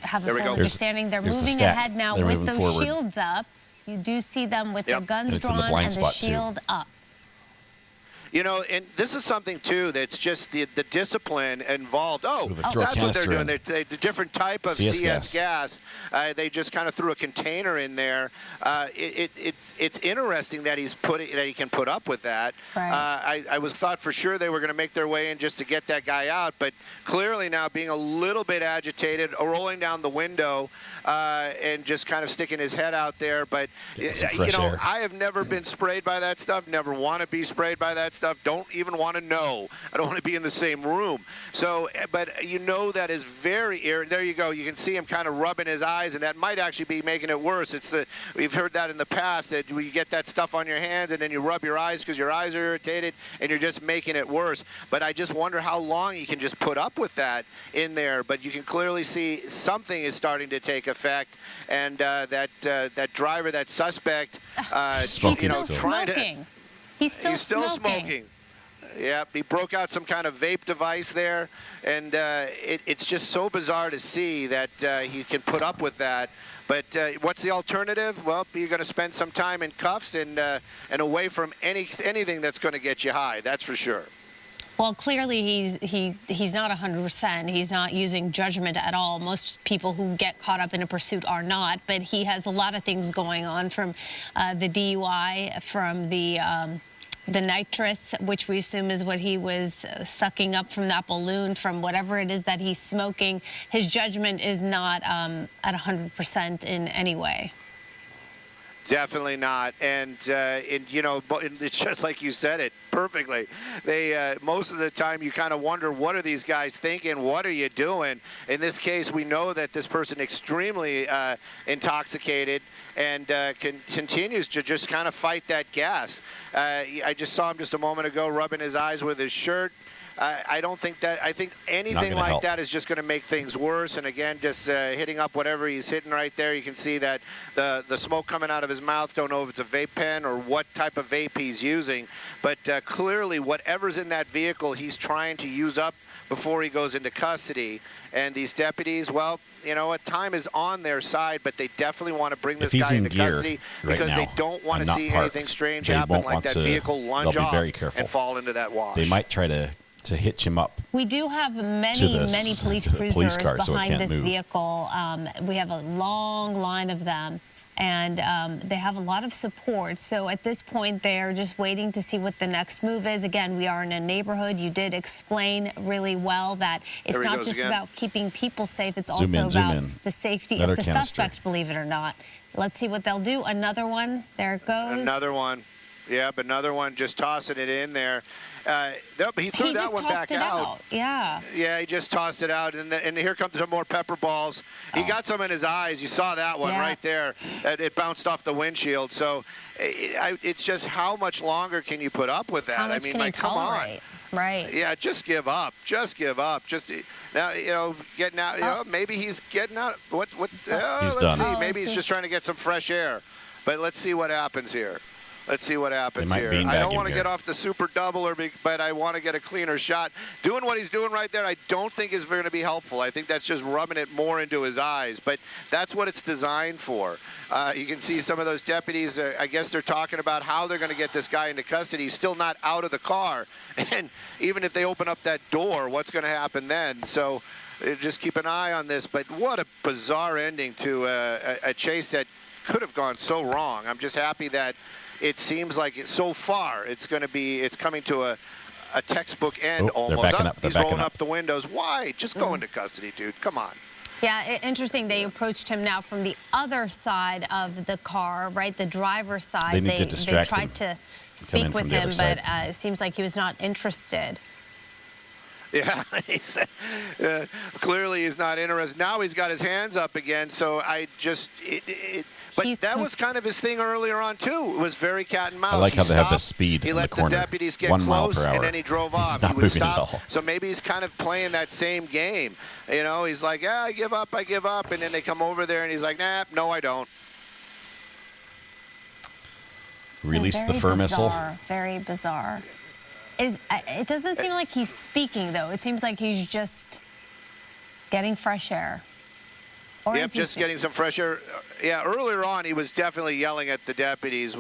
have a full understanding. They're moving ahead now with those shields up. You do see them with their guns drawn and the shield up. You know, and this is something, too, that's just the discipline involved. Oh, that's what they're doing. They're the different type of CS gas. They just kind of threw a container in there. It's interesting that he can put up with that. Right. I was thought for sure they were going to make their way in just to get that guy out, but clearly now being a little bit agitated, rolling down the window, and just kind of sticking his head out there. But, you know, I have never been sprayed by that stuff, never want to be sprayed by that stuff. Don't even want to know. I don't want to be in the same room. So, but you know that is very there you go. You can see him kind of rubbing his eyes, and that might actually be making it worse. We've heard that in the past, that you get that stuff on your hands and then you rub your eyes because your eyes are irritated and you're just making it worse. But I just wonder how long you can just put up with that in there. But you can clearly see something is starting to take effect, and that driver, that suspect, he's still smoking. He's still smoking. Yeah, he broke out some kind of vape device there, and it's just so bizarre to see that he can put up with that. But what's the alternative? Well, you're going to spend some time in cuffs and away from anything that's going to get you high. That's for sure. Well, clearly he's not 100%. He's not using judgment at all. Most people who get caught up in a pursuit are not, but he has a lot of things going on, from the DUI, from the nitrous, which we assume is what he was sucking up from that balloon, from whatever it is that he's smoking. His judgment is not at 100% in any way. Definitely not, and you know, it's just like you said it perfectly. They most of the time you kind of wonder, what are these guys thinking? What are you doing? In this case, we know that this person extremely intoxicated and continues to just kind of fight that gas. I just saw him just a moment ago rubbing his eyes with his shirt. I don't think that. I think anything like that is just going to make things worse. And again, just hitting up whatever he's hitting right there. You can see that the smoke coming out of his mouth. Don't know if it's a vape pen or what type of vape he's using, but clearly whatever's in that vehicle, he's trying to use up before he goes into custody. And these deputies, well, you know what, time is on their side, but they definitely want to bring this guy into custody because they don't want to see anything strange happen, like that vehicle lunge off and fall into that wash. They might try to hitch him up. We do have many police cruisers behind this vehicle. We have a long line of them, and they have a lot of support. So at this point, they're just waiting to see what the next move is. Again, we are in a neighborhood. You did explain really well that it's not just about keeping people safe. It's also about the safety of the suspect, believe it or not. Let's see what they'll do. Another one. There it goes. Another one. Yep, another one, just tossing it in there. Nope, he threw that one back out. Yeah. Yeah, he just tossed it out, and here comes some more pepper balls. He got some in his eyes. You saw that one right there. It bounced off the windshield. So it's just how much longer can you put up with that? How much I mean, can like, come on. Right. Yeah, just give up. Just give up. Just now, you know, getting out. You know, maybe he's getting out. He's let's done. see. Maybe he's just trying to get some fresh air. But let's see what happens here. Let's see what happens here. I don't want to get off the super double, but I want to get a cleaner shot. Doing what he's doing right there, I don't think is going to be helpful. I think that's just rubbing it more into his eyes. But that's what it's designed for. You can see some of those deputies, I guess they're talking about how they're going to get this guy into custody. He's still not out of the car. And even if they open up that door, what's going to happen then? So just keep an eye on this. But what a bizarre ending to a chase that could have gone so wrong. I'm just happy that it seems like so far it's coming to a textbook end almost. They're backing up. He's rolling up the windows. Why? Just go into custody, dude. Come on. Yeah, interesting. They approached him now from the other side of the car, right? The driver's side. They need to distract him. They tried to speak with him, but it seems like he was not interested. Yeah, clearly he's not interested. Now he's got his hands up again, so I just but that was kind of his thing earlier on too. It was very cat and mouse. I like how they have the speed in the corner. He let the deputies get 1 mile close, per hour. and then he drove off. He's not he would moving stop. at all. So maybe he's kind of playing that same game. You know, he's like, yeah, I give up, and then they come over there, and he's like, nah, no, I don't. Release the fur missile. Very bizarre. It doesn't seem like he's speaking, though. It seems like he's just getting fresh air. Or Yep, just getting some fresh air. Yeah, earlier on, he was definitely yelling at the deputies.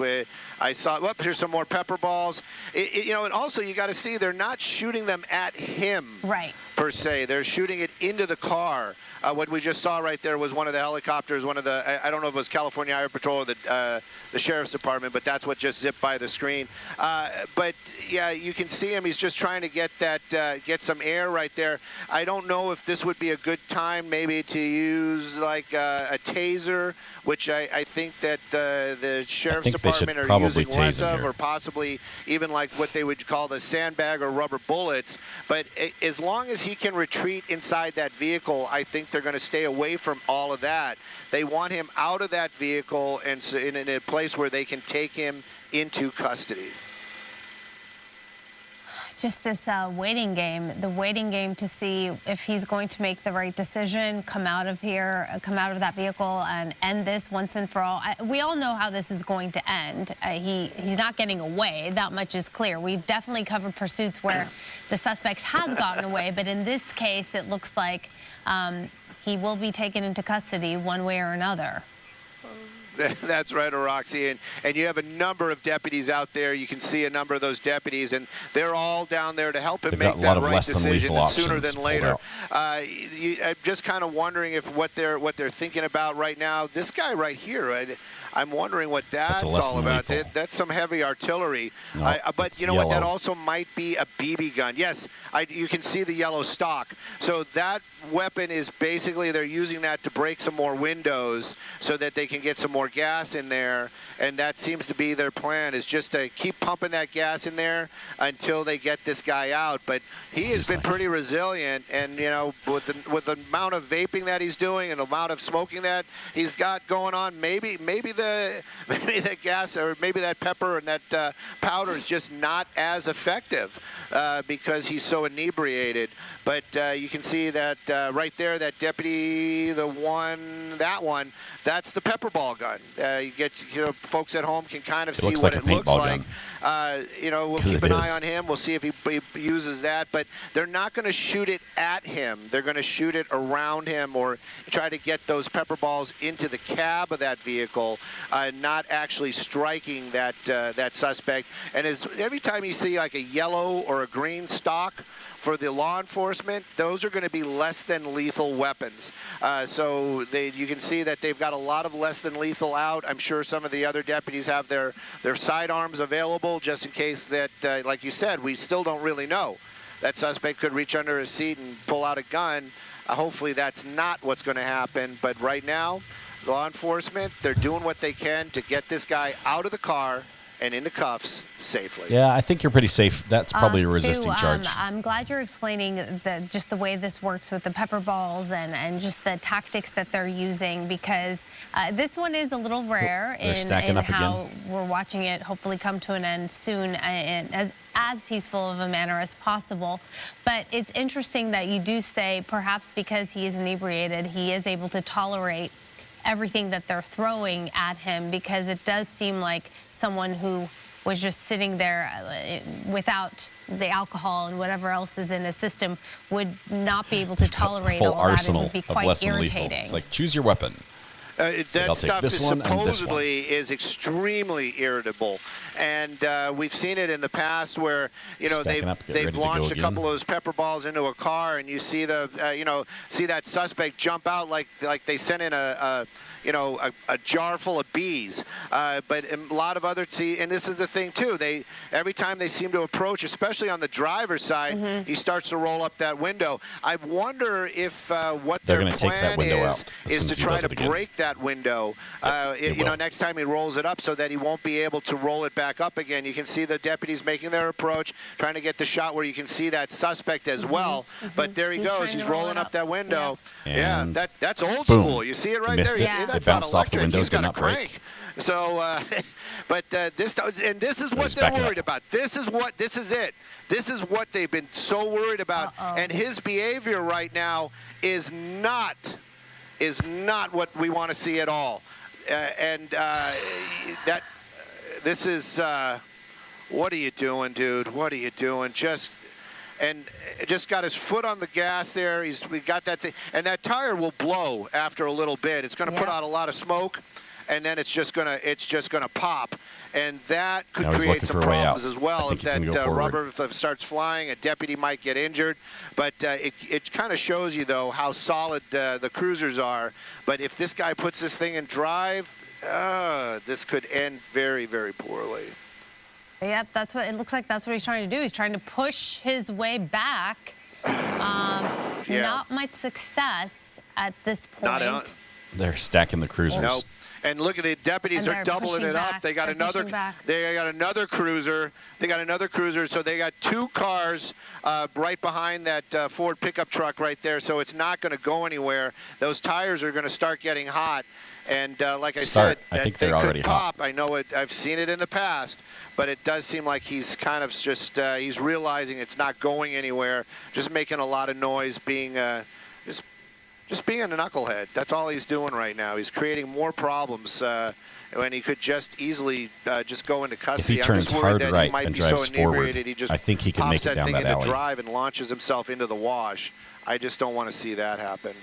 I saw, here's some more pepper balls. You know, and also you got to see they're not shooting them at him. Right. Per se. They're shooting it into the car. What we just saw right there was one of the helicopters, I don't know if it was California Air Patrol or the Sheriff's Department, but that's what just zipped by the screen. But, yeah, you can see him. He's just trying to get some air right there. I don't know if this would be a good time maybe to use, like, a taser, which I think that the Sheriff's Department are using less of, or possibly even like what they would call the sandbag or rubber bullets. But as long as he can retreat inside that vehicle, I think they're going to stay away from all of that. They want him out of that vehicle and in a place where they can take him into custody. Just this waiting game, the waiting game to see if he's going to make the right decision, come out of here, come out of that vehicle and end this once and for all. We all know how this is going to end. He's not getting away. That much is clear. We've definitely covered pursuits where the suspect has gotten away, but in this case, it looks like he will be taken into custody one way or another. That's right, Roxy. And you have a number of deputies out there. You can see a number of those deputies, and they're all down there to help him make that right decision sooner than later. I'm just kind of wondering if what they're thinking about right now. This guy right here, I'm wondering what that's all about. That's some heavy artillery. No, but you know what? That also might be a BB gun. Yes, you can see the yellow stock. So that weapon is basically they're using that to break some more windows so that they can get some more more gas in there, and that seems to be their plan, is just to keep pumping that gas in there until they get this guy out. But he has been pretty resilient, and with the amount of vaping that he's doing and the amount of smoking that he's got going on, maybe that gas or maybe that pepper and that powder is just not as effective because he's so inebriated. But you can see that right there, that deputy, that one, that's the pepper ball gun. You get, folks at home can kind of see what it looks like. We'll keep an eye on him. We'll see if he uses that. But they're not going to shoot it at him. They're going to shoot it around him or try to get those pepper balls into the cab of that vehicle, not actually striking that suspect. And every time you see like a yellow or a green stock for the law enforcement, those are going to be less than lethal weapons. So you can see that they've got a lot of less than lethal out. I'm sure some of the other deputies have their sidearms available just in case that, like you said, we still don't really know. That suspect could reach under his seat and pull out a gun. Hopefully that's not what's going to happen. But right now, law enforcement, they're doing what they can to get this guy out of the car and into cuffs safely. Yeah, I think you're pretty safe. That's probably a resisting charge. I'm glad you're explaining just the way this works with the pepper balls and just the tactics that they're using, because this one is a little rare in how we're watching it hopefully come to an end soon and as peaceful of a manner as possible. But it's interesting that you do say perhaps because he is inebriated, he is able to tolerate everything that they're throwing at him, because it does seem like someone who was just sitting there without the alcohol and whatever else is in his system would not be able to tolerate all that. It would be quite irritating. It's like, choose your weapon. That stuff is supposedly is extremely irritable, and we've seen it in the past where they've launched a couple of those pepper balls into a car, and you see see that suspect jump out like they sent in a jar full of bees. But a lot of other and this is the thing too. Every time they seem to approach, especially on the driver's side, he starts to roll up that window. I wonder if what their plan is to try to break that window. Next time he rolls it up so that he won't be able to roll it back up again. You can see the deputies making their approach, trying to get the shot where you can see that suspect as well. But there he goes. He's rolling up that window. Yeah, that's old school. You see it right there. Yeah. They bounced off the windows, did not break. So, this is what they're worried about. This is it. This is what they've been so worried about. And his behavior right now is not what we want to see at all. This is what are you doing, dude? What are you doing? Just got his foot on the gas there. We got that thing, and that tire will blow after a little bit. It's going to put out a lot of smoke, and then it's just gonna pop, and that could create some problems as well. If that rubber starts flying, a deputy might get injured. But it kind of shows you though how solid the cruisers are. But if this guy puts this thing in drive, this could end very, very poorly. Yep, that's what it looks like. That's what he's trying to do. He's trying to push his way back. Not much success at this point. They're stacking the cruisers. Nope. And look at the deputies are doubling it up. They got another cruiser. They got another cruiser. So they got two cars right behind that Ford pickup truck right there. So it's not going to go anywhere. Those tires are going to start getting hot. And like I said, I think they're already pop. hot. I know it. I've seen it in the past, but it does seem like he's kind of just he's realizing it's not going anywhere, just making a lot of noise, being just being a knucklehead. That's all he's doing right now. He's creating more problems when he could just easily just go into custody. If he turns hard right and drives forward, I think he can make it down that alley. Drive and launches himself into the wash. I just don't want to see that happen.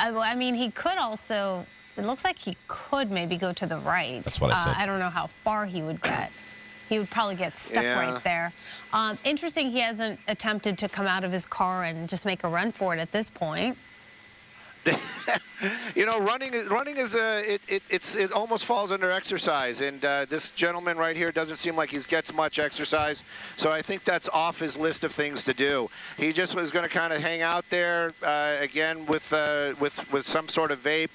I mean, he could also. It looks like he could maybe go to the right. That's what I said. I don't know how far he would get. He would probably get stuck right there. Interesting, he hasn't attempted to come out of his car and just make a run for it at this point. know, running is it almost falls under exercise, and this gentleman right here doesn't seem like he gets much exercise, so I think that's off his list of things to do. He just was going to kind of hang out there again with some sort of vape.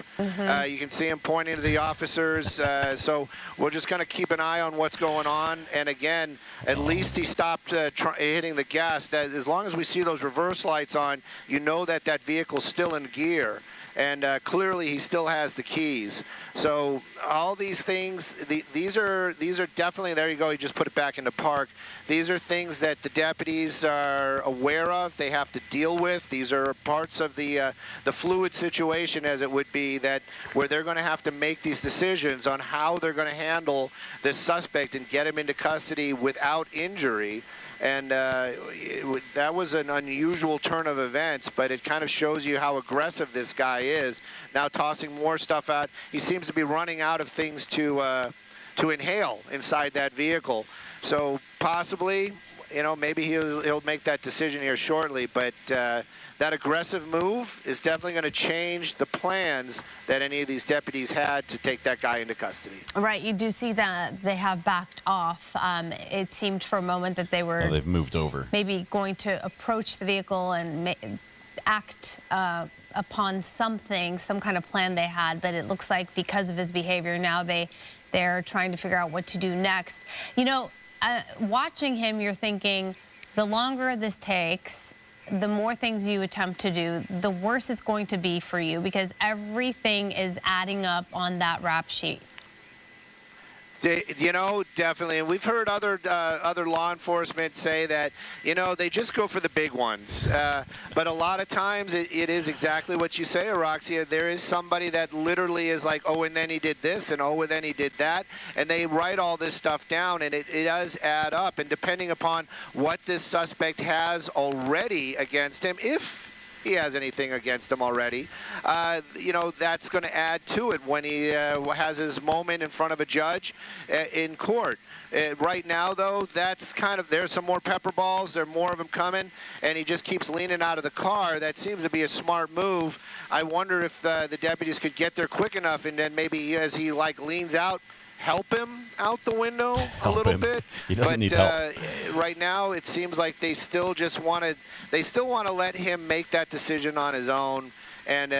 You can see him pointing to the officers, so we're just going to keep an eye on what's going on. And again, at least he stopped hitting the gas. That as long as we see those reverse lights on, you know that that vehicle's still in gear. And clearly he still has the keys. So all these things, these are definitely, there you go, you just put it back into park. These are things that the deputies are aware of, they have to deal with. These are parts of the fluid situation, as it would be, that where they're going to have to make these decisions on how they're going to handle this suspect and get him into custody without injury. And that was an unusual turn of events, but it kind of shows you how aggressive this guy is. Now tossing more stuff out. He seems to be running out of things to inhale inside that vehicle. So possibly, you know, maybe he'll make that decision here shortly, but that aggressive move is definitely going to change the plans that any of these deputies had to take that guy into custody. Right, you do see that they have backed off. It seemed for a moment that they were... Oh, they've moved over. Maybe going to approach the vehicle and act upon something, some kind of plan they had, but it looks like because of his behavior now they're trying to figure out what to do next. You know, watching him, you're thinking, the longer this takes, the more things you attempt to do, the worse it's going to be for you, because everything is adding up on that rap sheet. You know, definitely, and we've heard other law enforcement say that, you know, they just go for the big ones. But a lot of times it is exactly what you say, Araxia. There is somebody that literally is like, oh, and then he did this, and oh, and then he did that, and they write all this stuff down, and it does add up. And depending upon what this suspect has already against him, if he has anything against him already, you know, that's going to add to it when he has his moment in front of a judge in court. Right now, though, that's kind of, there's some more pepper balls, there are more of them coming, and he just keeps leaning out of the car. That seems to be a smart move. I wonder if the deputies could get there quick enough, and then maybe as he like leans out, help him out the window a little bit. He doesn't need help. Right now, it seems like they still just want to let him make that decision on his own. And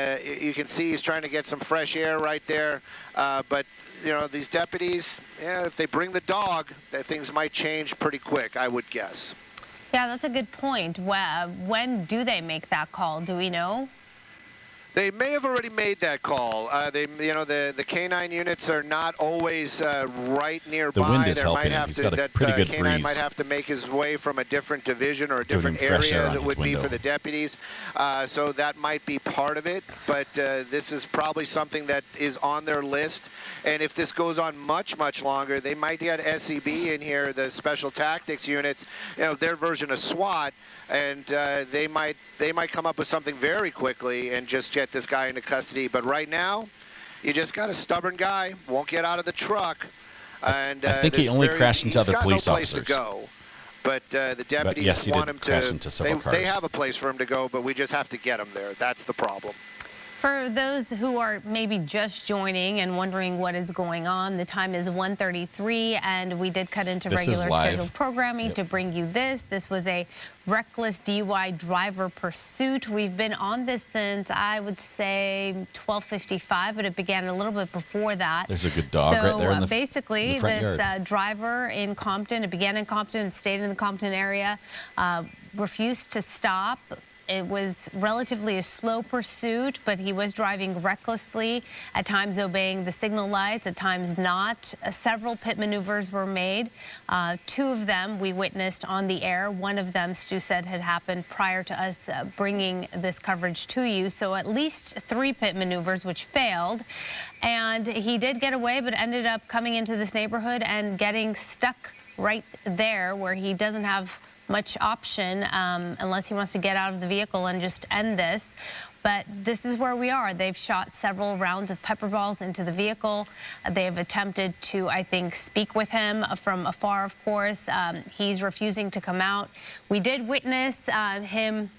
you can see he's trying to get some fresh air right there. But you know, these deputies, yeah, if they bring the dog, things might change pretty quick, I would guess. Yeah, that's a good point. When do they make that call? Do we know? They may have already made that call. You know, the canine units are not always right nearby. The wind is helping him. He's got a pretty good canine breeze. might have to make his way from a different division or a different area, as it would be for the deputies. So that might be part of it. But this is probably something that is on their list. And if this goes on much, much longer, they might get SEB in here, the Special Tactics units, you know, their version of SWAT, and they might come up with something very quickly and just get this guy into custody. But right now, you just got a stubborn guy, won't get out of the truck. And I think he only crashed into other police officers. He's got no place to go. But the deputies want him to. They have a place for him to go, but we just have to get him there. That's the problem. For those who are maybe just joining and wondering what is going on, the time is 1:33, and we did cut into regular scheduled programming to bring you this. This was a reckless DUI driver pursuit. We've been on this since, I would say, 12:55, but it began a little bit before that. There's a good dog right there in the basically, in the front this driver in Compton, it began in Compton and stayed in the Compton area, refused to stop. It was relatively a slow pursuit, but he was driving recklessly, at times obeying the signal lights, at times not. Several pit maneuvers were made. Two of them we witnessed on the air. One of them, Stu said, had happened prior to us bringing this coverage to you. So at least 3 pit maneuvers, which failed. And he did get away, but ended up coming into this neighborhood and getting stuck right there where he doesn't have much option unless he wants to get out of the vehicle and just end this. But this is where we are. They've shot several rounds of pepper balls into the vehicle. They have attempted to, I think, speak with him from afar, of course. He's refusing to come out. We did witness him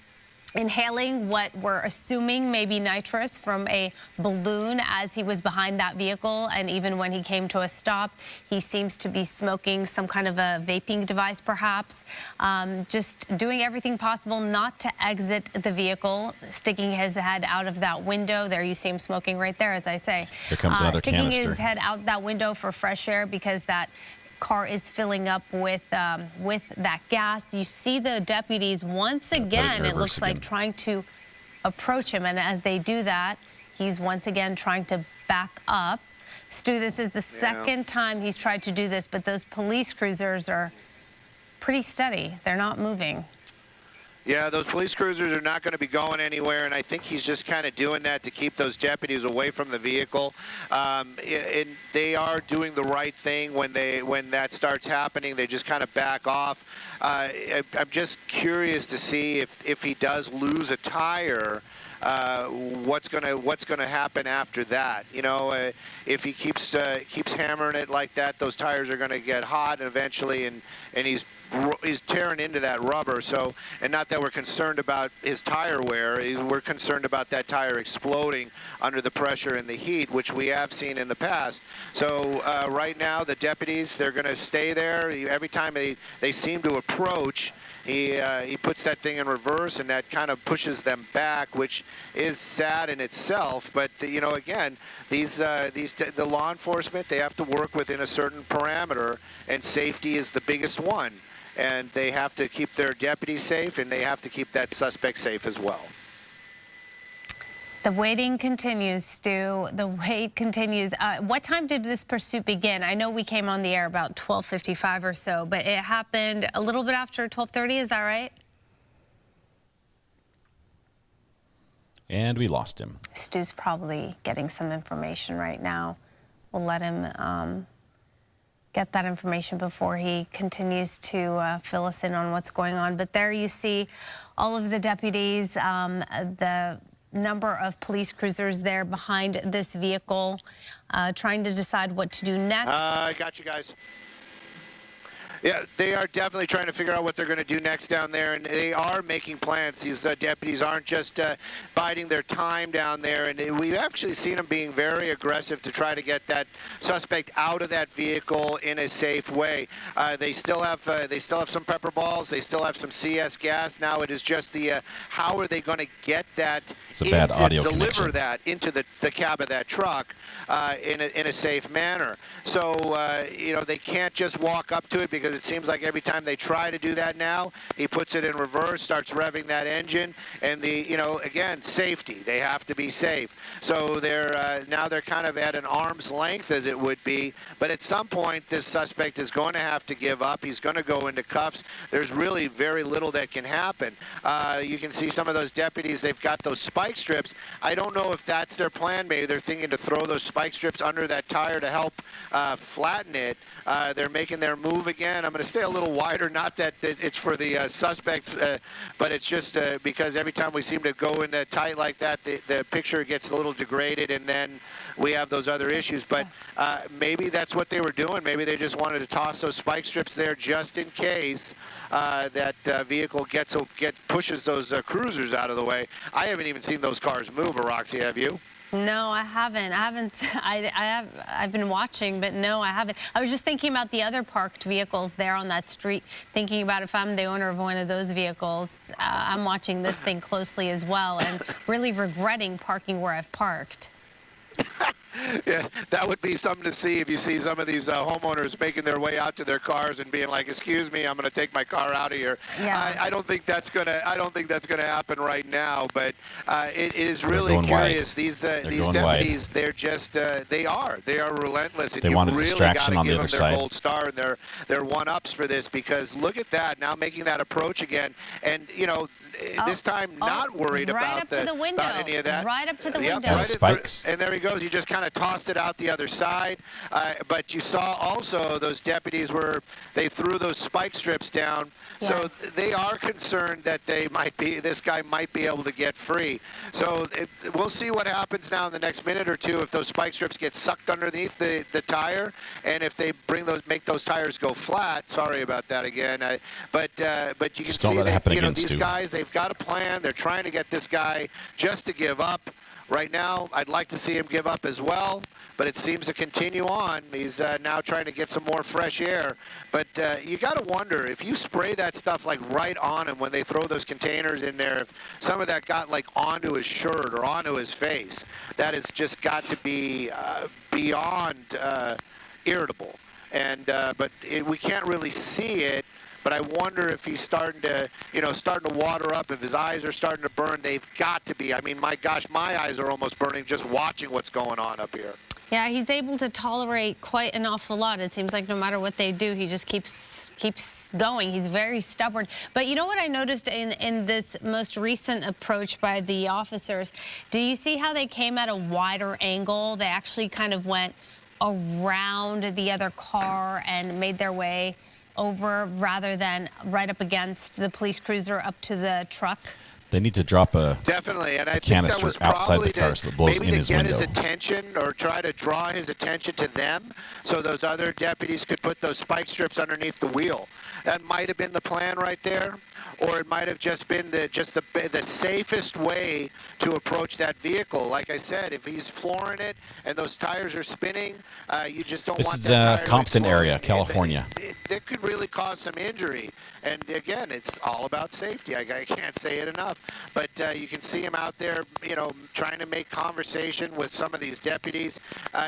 inhaling what we're assuming may be nitrous from a balloon as he was behind that vehicle. And even when he came to a stop, he seems to be smoking some kind of a vaping device, perhaps. Just doing everything possible not to exit the vehicle, sticking his head out of that window. There you see him smoking right there, as I say. Here comes another sticking canister. his head out that window for fresh air because that car is filling up with that gas. You see the deputies once again, it looks like, trying to approach him. And as they do that, he's once again trying to back up. Stu, this is the second time he's tried to do this, but those police cruisers are pretty steady. They're not moving. Yeah, those police cruisers are not going to be going anywhere, and I think he's just kind of doing that to keep those deputies away from the vehicle. And they are doing the right thing when that starts happening. They just kind of back off. I'm just curious to see if he does lose a tire. What's gonna happen after that? You know, if he keeps hammering it like that, those tires are gonna get hot eventually, and he's tearing into that rubber. So, and not that we're concerned about his tire wear, we're concerned about that tire exploding under the pressure and the heat, which we have seen in the past. So right now, the deputies, they're gonna stay there. Every time they seem to approach, he puts that thing in reverse, and that kind of pushes them back, which is sad in itself. But you know, again, the law enforcement, they have to work within a certain parameter, and safety is the biggest one. And they have to keep their deputies safe, and they have to keep that suspect safe as well. The waiting continues, Stu. The wait continues. What time did this pursuit begin? I know we came on the air about 12:55 or so, but it happened a little bit after 12:30. Is that right? And we lost him. Stu's probably getting some information right now. We'll let him get that information before he continues to fill us in on what's going on. But there you see all of the deputies, the number of police cruisers there behind this vehicle, trying to decide what to do next. I got you guys. Yeah, they are definitely trying to figure out what they're going to do next down there, and they are making plans. These deputies aren't just biding their time down there, and we've actually seen them being very aggressive to try to get that suspect out of that vehicle in a safe way. They still have some pepper balls. They still have some CS gas. Now it is just the how are they going to get that? It's a bad audio deliver connection. that into the cab of that truck in a safe manner. So you know, they can't just walk up to it, because it seems like every time they try to do that now, he puts it in reverse, starts revving that engine, and again, safety. They have to be safe. So now they're kind of at an arm's length, as it would be. But at some point, this suspect is going to have to give up. He's going to go into cuffs. There's really very little that can happen. You can see some of those deputies, they've got those spike strips. I don't know if that's their plan. Maybe they're thinking to throw those spike strips under that tire to help flatten it. They're making their move again. I'm going to stay a little wider, not that it's for the suspects, but it's just because every time we seem to go in tight like that, the picture gets a little degraded, and then we have those other issues. But maybe that's what they were doing. Maybe they just wanted to toss those spike strips there just in case that vehicle pushes those cruisers out of the way. I haven't even seen those cars move, Roxy, have you? No, I haven't. I've been watching, but no, I haven't. I was just thinking about the other parked vehicles there on that street, thinking about if I'm the owner of one of those vehicles. I'm watching this thing closely as well, and really regretting parking where I've parked. Yeah, that would be something to see if you see some of these homeowners making their way out to their cars and being like, "Excuse me, I'm going to take my car out of here." Yeah. I don't think that's gonna happen right now. But it is really curious. These deputies, they're just they are relentless. And they want a really distraction on the other their side. Gold star and their one-ups for this, because look at that, now making that approach again, and this time not worried about any of that. Right up to the window. And spikes. And there he goes. He just kind of tossed it out the other side. But you saw also those deputies they threw those spike strips down. Yes. So they are concerned that this guy might be able to get free. So we'll see what happens now in the next minute or two, if those spike strips get sucked underneath the tire, and if they make those tires go flat. Sorry about that again. But you can Just don't see let it happen again, these Stu. guys, they've they've got a plan. They're trying to get this guy just to give up. Right now, I'd like to see him give up as well, but it seems to continue on. He's now trying to get some more fresh air. But you got to wonder, if you spray that stuff like right on him when they throw those containers in there, if some of that got like onto his shirt or onto his face, that has just got to be beyond irritable. And we can't really see it. But I wonder if he's starting to water up, if his eyes are starting to burn. They've got to be. I mean, my gosh, my eyes are almost burning just watching what's going on up here. Yeah, he's able to tolerate quite an awful lot. It seems like no matter what they do, he just keeps going. He's very stubborn. But you know what I noticed in this most recent approach by the officers? Do you see how they came at a wider angle? They actually kind of went around the other car and made their way over rather than right up against the police cruiser up to the truck. They need to drop a definitely, and I canister think that was outside the car so that blows maybe in to his get window. his attention or try to draw his attention to them, so those other deputies could put those spike strips underneath the wheel. That might have been the plan right there, or it might have just been the safest way to approach that vehicle. Like I said, if he's flooring it and those tires are spinning, you just don't want that tire This to is Compton explode. area, California. That could really cause some injury. And again, it's all about safety. I can't say it enough. But you can see him out there, trying to make conversation with some of these deputies.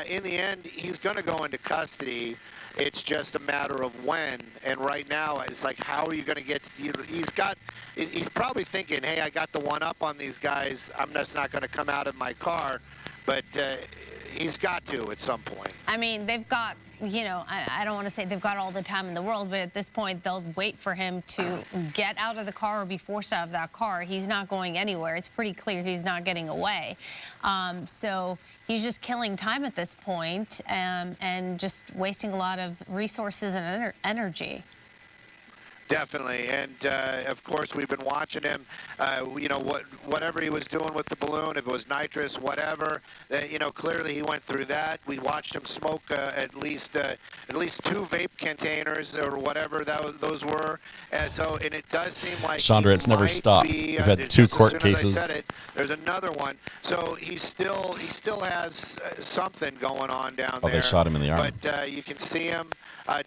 In the end, he's going to go into custody. It's just a matter of when. And right now, it's like, how are you going to get? He's probably thinking, hey, I got the one up on these guys. I'm just not going to come out of my car. But he's got to at some point. I mean, they've got, I don't want to say they've got all the time in the world, but at this point, they'll wait for him to get out of the car or be forced out of that car. He's not going anywhere. It's pretty clear he's not getting away. So he's just killing time at this point and just wasting a lot of resources and energy. Definitely, and of course we've been watching him. Whatever he was doing with the balloon, if it was nitrous, whatever. Clearly he went through that. We watched him smoke at least 2 vape containers or whatever those were. And it does seem like Chandra, it's never stopped. We've had 2 court cases. There's another one. So he still has something going on down there. Oh, they shot him in the arm. But you can see him.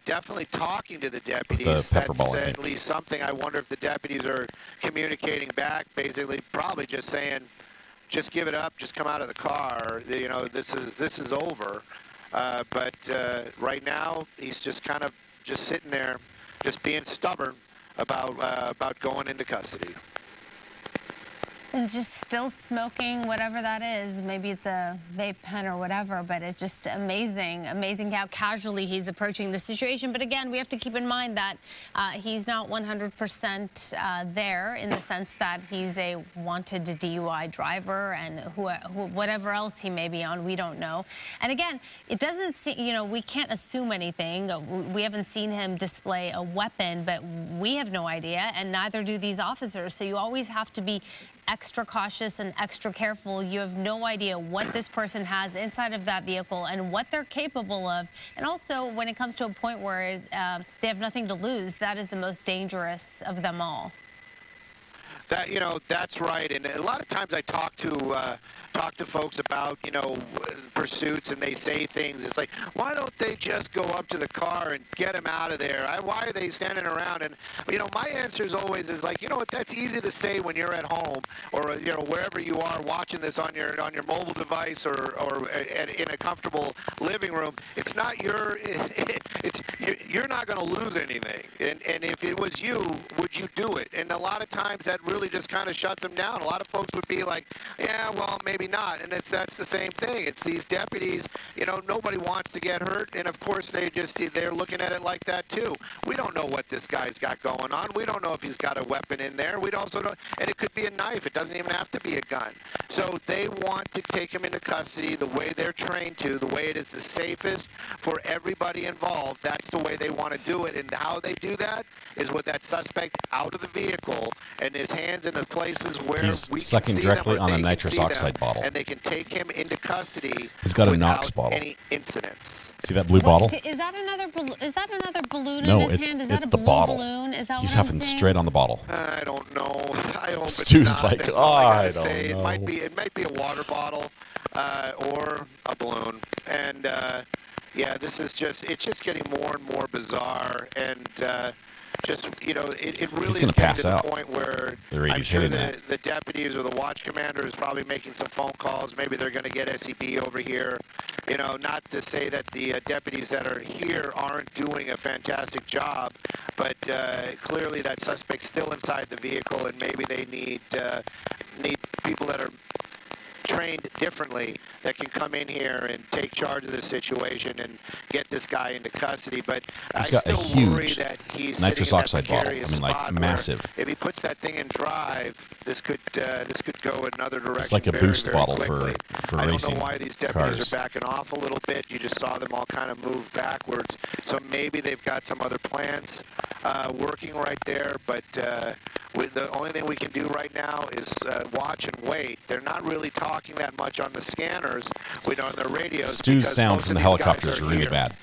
Definitely talking to the deputies. With the pepper ball, I think. At least something. I wonder if the deputies are communicating back, basically probably just saying, just give it up, just come out of the car. This is over. But right now, he's just kind of just sitting there, just being stubborn about going into custody. And just still smoking whatever that is. Maybe it's a vape pen or whatever, but it's just amazing how casually he's approaching the situation. But again, we have to keep in mind that he's not 100% there in the sense that he's a wanted DUI driver and whatever else he may be on, we don't know. And again, it doesn't seem, we can't assume anything. We haven't seen him display a weapon, but we have no idea, and neither do these officers. So you always have to be extra cautious and extra careful. You have no idea what this person has inside of that vehicle and what they're capable of. And also, when it comes to a point where they have nothing to lose, that is the most dangerous of them all. That's right. And a lot of times I talk to folks about, pursuits, and they say things. It's like, why don't they just go up to the car and get him out of there? Why are they standing around? And, my answer is always like, that's easy to say when you're at home or, wherever you are watching this on your mobile device or in a comfortable living room. It's not you're not going to lose anything. And if it was you, would you do it? And a lot of times that really just kind of shuts them down. A lot of folks would be like, yeah, well, maybe not. And that's the same thing. It's these deputies, nobody wants to get hurt. And of course they're looking at it like that too. We don't know what this guy's got going on. We don't know if he's got a weapon in there. We also don't, and it could be a knife. It doesn't even have to be a gun. So they want to take him into custody the way they're trained to, the way it is the safest for everybody involved. That's the way they want to do it. And how they do that is with that suspect out of the vehicle and his hands in the places where he's we sucking can see directly them or on a they can nitrous see them, oxide bottle. and they can take him into custody He's got a without Knox bottle. any incidents. See that blue bottle? Is that another balloon No, in his hand? Is that it's a the blue bottle. balloon? Is that He's what I'm huffing saying? straight on the bottle. I don't know. I hope Stu's it's not. like, That's oh, all I gotta don't say. know. It might be a water bottle or a balloon. And yeah, this is it's just getting more and more bizarre. And just, it really He's is gonna getting pass to the out. point where The rate I'm he's sure hitting that. the deputies or the watch commander is probably making some phone calls. Maybe they're going to get SEB over here. Not to say that the deputies that are here aren't doing a fantastic job, but clearly that suspect's still inside the vehicle, and maybe they need people that are trained differently that can come in here and take charge of the situation and get this guy into custody. But He's I got a still worry huge that he's nitrous sitting in oxide that bottle. precarious I mean, like spot where massive. If he puts that thing in drive, this could go another direction. It's like a very, boost very bottle quickly. for I racing don't know why these deputies cars. are backing off a little bit. You just saw them all kind of move backwards. So maybe they've got some other plans working right there. But the only thing we can do right now is watch and wait. They're not really talking that much on the scanners. We know on their radios. Stu's sound most from the of these guys helicopter is are really here. bad.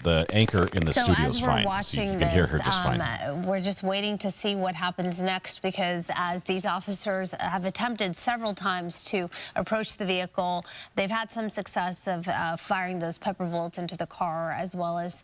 The anchor in the studio is fine. Watching So you can this, hear her just fine. we're just waiting to see what happens next, because as these officers have attempted several times to approach the vehicle, they've had some success of firing those pepper bullets into the car, as well as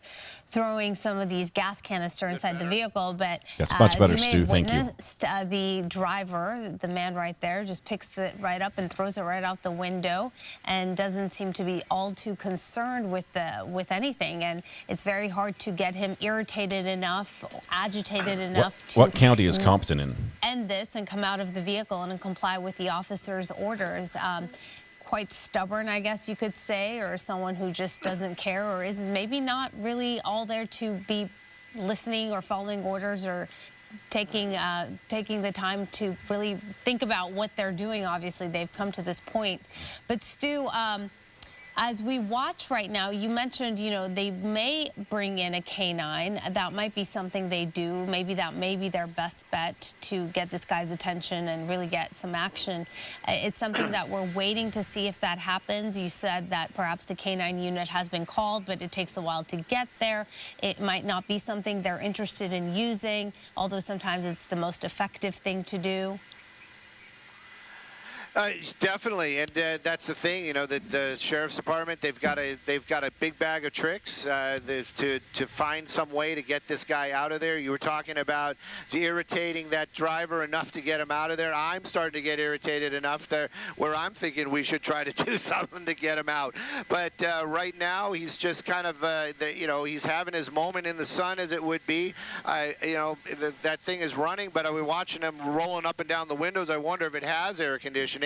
throwing some of these gas canister inside the vehicle. But That's much better, as you may Stu. have Thank you. witnessed, the driver, the man right there, just picks it right up and throws it right out the window, and doesn't seem to be all too concerned with anything. And it's very hard to get him irritated enough, agitated enough to What county is Compton in? end this and come out of the vehicle and comply with the officer's orders. Quite stubborn, I guess you could say, or someone who just doesn't care, or is maybe not really all there to be listening or following orders, or taking the time to really think about what they're doing. Obviously, they've come to this point. But Stu, as we watch right now, you mentioned, they may bring in a canine. That might be something they do. Maybe that may be their best bet to get this guy's attention and really get some action. It's something that we're waiting to see if that happens. You said that perhaps the canine unit has been called, but it takes a while to get there. It might not be something they're interested in using, although sometimes it's the most effective thing to do. Definitely, and that's the thing. The sheriff's department, they've got a big bag of tricks to find some way to get this guy out of there. You were talking about irritating that driver enough to get him out of there. I'm starting to get irritated enough where I'm thinking we should try to do something to get him out. But right now, he's just kind of he's having his moment in the sun, as it would be. That thing is running, but are we watching him rolling up and down the windows? I wonder if it has air conditioning.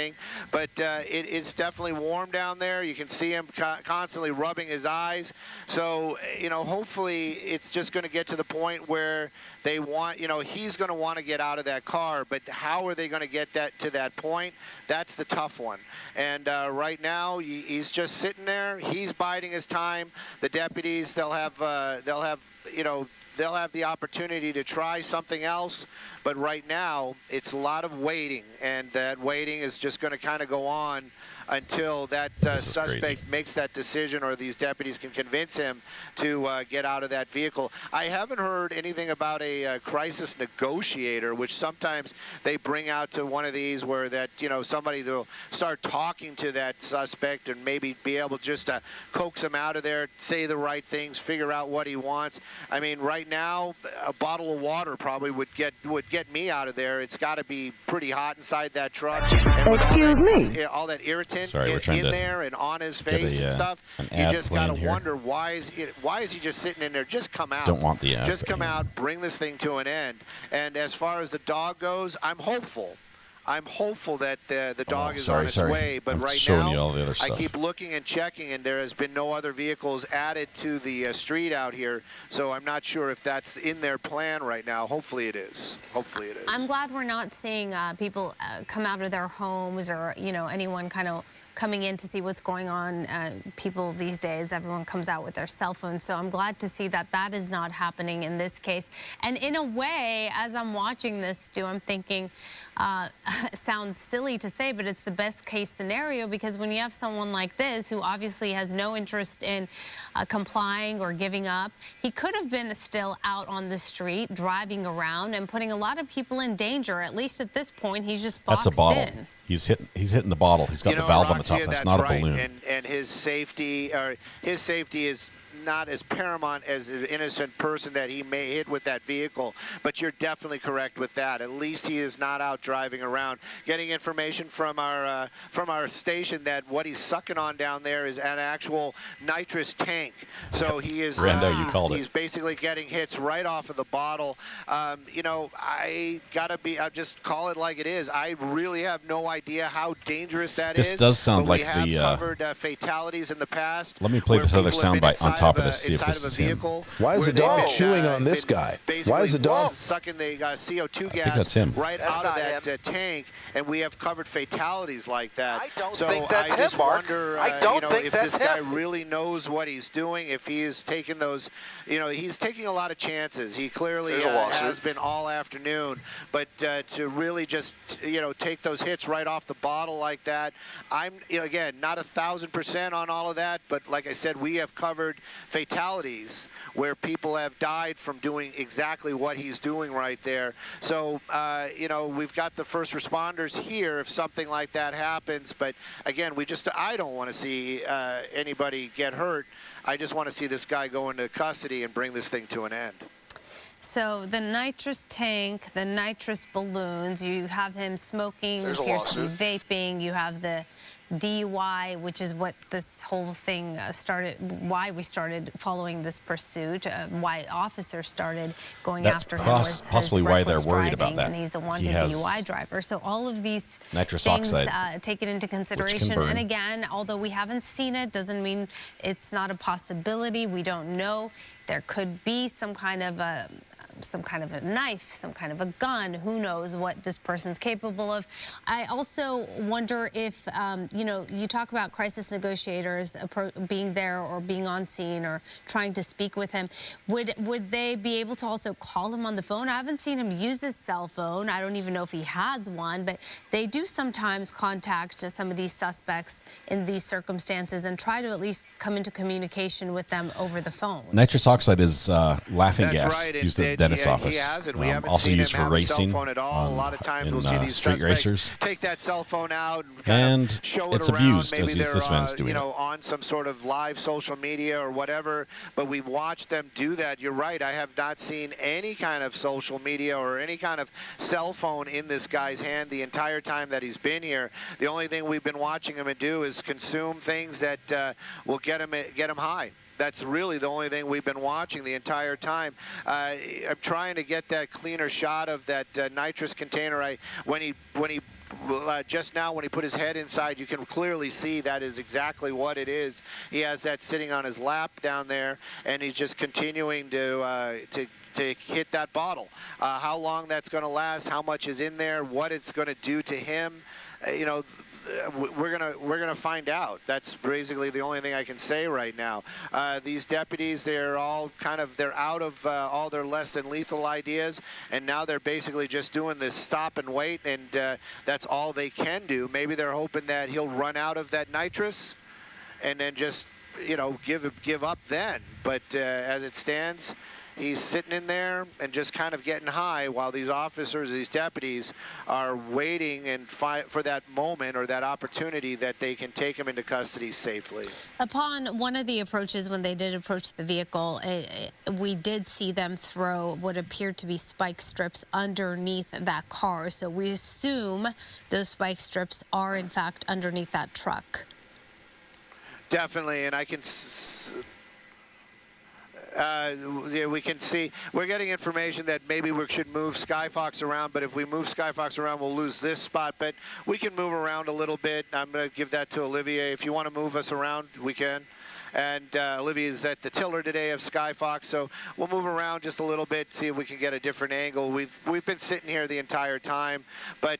But it's definitely warm down there. You can see him constantly rubbing his eyes. So, hopefully it's just going to get to the point where they want, he's going to want to get out of that car. But how are they going to get that to that point? That's the tough one. And right now he's just sitting there. He's biding his time. The deputies, they'll have the opportunity to try something else, but right now it's a lot of waiting, and that waiting is just going to kind of go on until that suspect makes that decision, or these deputies can convince him to get out of that vehicle. I haven't heard anything about a crisis negotiator, which sometimes they bring out to one of these, where that somebody will start talking to that suspect and maybe be able just to coax him out of there, say the right things, figure out what he wants. I mean, right now a bottle of water probably would get me out of there. It's got to be pretty hot inside that truck, and with all that irritant in there and on his face and stuff, you just got to wonder why is he just sitting in there? Just come out. Don't want the ad. Just come out, bring this thing to an end. And as far as the dog goes, I'm hopeful. I'm hopeful that the dog is on its way, but right now I keep looking and checking, and there has been no other vehicles added to the street out here, so I'm not sure if that's in their plan right now. Hopefully it is. Hopefully it is. I'm glad we're not seeing people come out of their homes, or anyone kind of coming in to see what's going on. People these days, everyone comes out with their cell phones. So I'm glad to see that that is not happening in this case. And in a way, as I'm watching this, Stu, I'm thinking, sounds silly to say, but it's the best case scenario, because when you have someone like this who obviously has no interest in complying or giving up, he could have been still out on the street driving around and putting a lot of people in danger. At least at this point, he's just boxed That's a bottle. in. He's hitting the bottle. He's got the valve on the top. Roxy, That's not a right. balloon. And his safety is not as paramount as an innocent person that he may hit with that vehicle. But you're definitely correct with that. At least he is not out driving around. Getting information from our station that what he's sucking on down there is an actual nitrous tank. So he is. Brando, you called it. He's basically getting hits right off of the bottle. You know, I'll just call it like it is. I really have no idea how dangerous that is. This does sound like we have the. covered fatalities in the past. Let me play this other soundbite on top of this. See if this is him. Why is the dog chewing on this guy? Why is the dog sucking the CO2 gas that's him. right out of that tank? And we have covered fatalities like that. I don't so think that's I just him, Mark. wonder, I don't think if that's this guy him. really knows what he's doing. If he is taking those, he's taking a lot of chances. He clearly has been all afternoon. But to really just, take those hits right off the bottle like that, I'm, again, not 1,000% on all of that. But like I said, we have covered fatalities where people have died from doing exactly what he's doing right there. So, we've got the first responders here if something like that happens. But again, I don't want to see anybody get hurt. I just want to see this guy go into custody and bring this thing to an end. So the nitrous tank, the nitrous balloons, you have him smoking, There's a appears to be lawsuit. vaping, you have the DUI, which is what this whole thing started, why we started following this pursuit, why officers started going after him. Was possibly why they're worried about driving, that. And he's a wanted DUI driver. So all of these nitrous things oxide, taken into consideration. And again, although we haven't seen it, doesn't mean it's not a possibility. We don't know. There could be some kind of a knife, some kind of a gun. Who knows what this person's capable of. I also wonder if, you talk about crisis negotiators being there or being on scene or trying to speak with him. Would they be able to also call him on the phone? I haven't seen him use his cell phone. I don't even know if he has one, but they do sometimes contact some of these suspects in these circumstances and try to at least come into communication with them over the phone. Nitrous oxide is laughing gas right. used at the dentist's office. He hasn't. We haven't also seen used him for have a racing. cell phone at all. A lot of times we'll see these street suspects racers. take that cell phone out And show it's it around. abused Maybe as this man's doing it. on some sort of live social media or whatever. But we've watched them do that. You're right. I have not seen any kind of social media or any kind of cell phone in this guy's hand the entire time that he's been here. The only thing we've been watching him do is consume things that will get him high. That's really the only thing we've been watching the entire time. I'm trying to get that cleaner shot of that nitrous container. When he just now when he put his head inside, you can clearly see that is exactly what it is. He has that sitting on his lap down there, and he's just continuing to hit that bottle. How long that's going to last, how much is in there, what it's going to do to him, we're gonna find out. That's basically the only thing I can say right now. These deputies, they're out of all their less than lethal ideas, and now they're basically just doing this stop and wait, and that's all they can do. Maybe they're hoping that he'll run out of that nitrous, and then just give up then. But as it stands, he's sitting in there and just kind of getting high while these officers, these deputies, are waiting and for that moment or that opportunity that they can take him into custody safely. Upon one of the approaches, when they did approach the vehicle, we did see them throw what appeared to be spike strips underneath that car. So we assume those spike strips are, in fact, underneath that truck. Definitely, and I can... we can see, we're getting information that maybe we should move Skyfox around, but if we move Skyfox around, we'll lose this spot. But we can move around a little bit. I'm going to give that to Olivier. If you want to move us around, we can. and Olivia's at the tiller today of Skyfox, so we'll move around just a little bit, see if we can get a different angle. We've been sitting here the entire time, but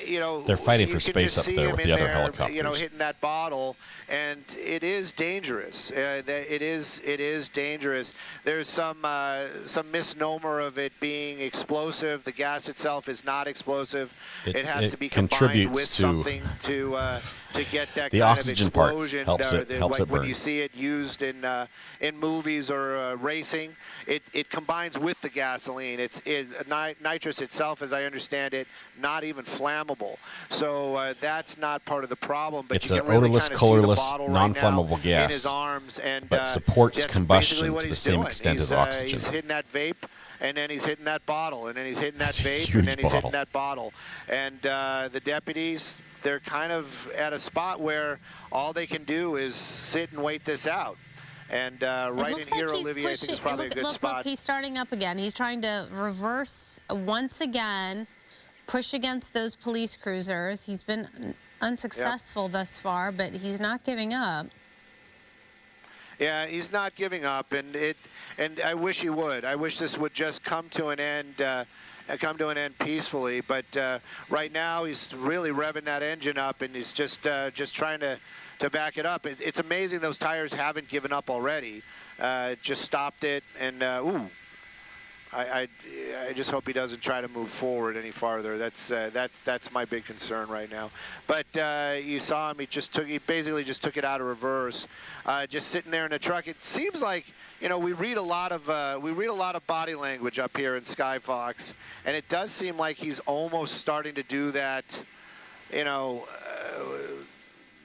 you know, they're fighting for you can space just up see there him with in the other there, helicopters. you know, hitting that bottle, and it is dangerous. It is dangerous. There's some misnomer of it being explosive. The gas itself is not explosive. It has to be combined with something to get that the kind oxygen of explosion. part helps it like burn. when you see it used in movies or racing, it combines with the gasoline. Nitrous itself, as I understand it, not even flammable. So that's not part of the problem. But it's you an can really odorless, kind of see the colorless, bottle right non-flammable now gas, in his arms, and but supports that's combustion basically what to the he's same doing. extent He's, as oxygen. He's hitting that vape, and then he's hitting that bottle, and then he's hitting that It's a vape, huge and then he's bottle. hitting that bottle. And the deputies, they're kind of at a spot where all they can do is sit and wait this out. And right in here, Olivia, I think is probably a good spot. Look, he's starting up again. He's trying to reverse once again, push against those police cruisers. He's been unsuccessful thus far, but he's not giving up. Yeah, he's not giving up, and I wish he would. I wish this would just come to an end. Peacefully, but right now he's really revving that engine up, and he's just trying to back it up. It's amazing those tires haven't given up already. Just stopped it, and I just hope he doesn't try to move forward any farther. That's my big concern right now. But you saw him; he basically just took it out of reverse, just sitting there in the truck. It seems like, you know, we read a lot of body language up here in Skyfox, and it does seem like he's almost starting to do that. You know,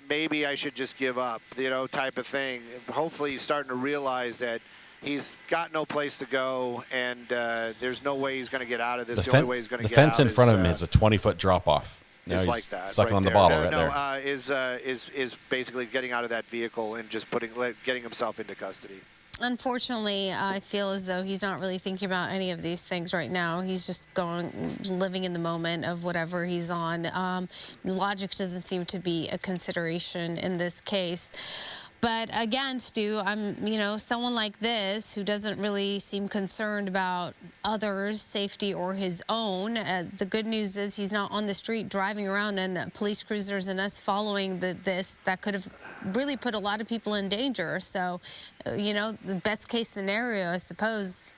maybe I should just give up, you know, type of thing. Hopefully, he's starting to realize that he's got no place to go, and there's no way he's going to get out of this. The only way he's going to get out the fence in front of him is a 20-foot drop-off. Now he's like that, sucking right on the there. bottle right there. Is basically getting out of that vehicle and just getting himself into custody. Unfortunately, I feel as though he's not really thinking about any of these things right now. He's just living in the moment of whatever he's on. Logic doesn't seem to be a consideration in this case. But again, Stu, someone like this who doesn't really seem concerned about others' safety or his own. The good news is he's not on the street driving around and police cruisers and us following this that could have really put a lot of people in danger. So, the best case scenario, I suppose.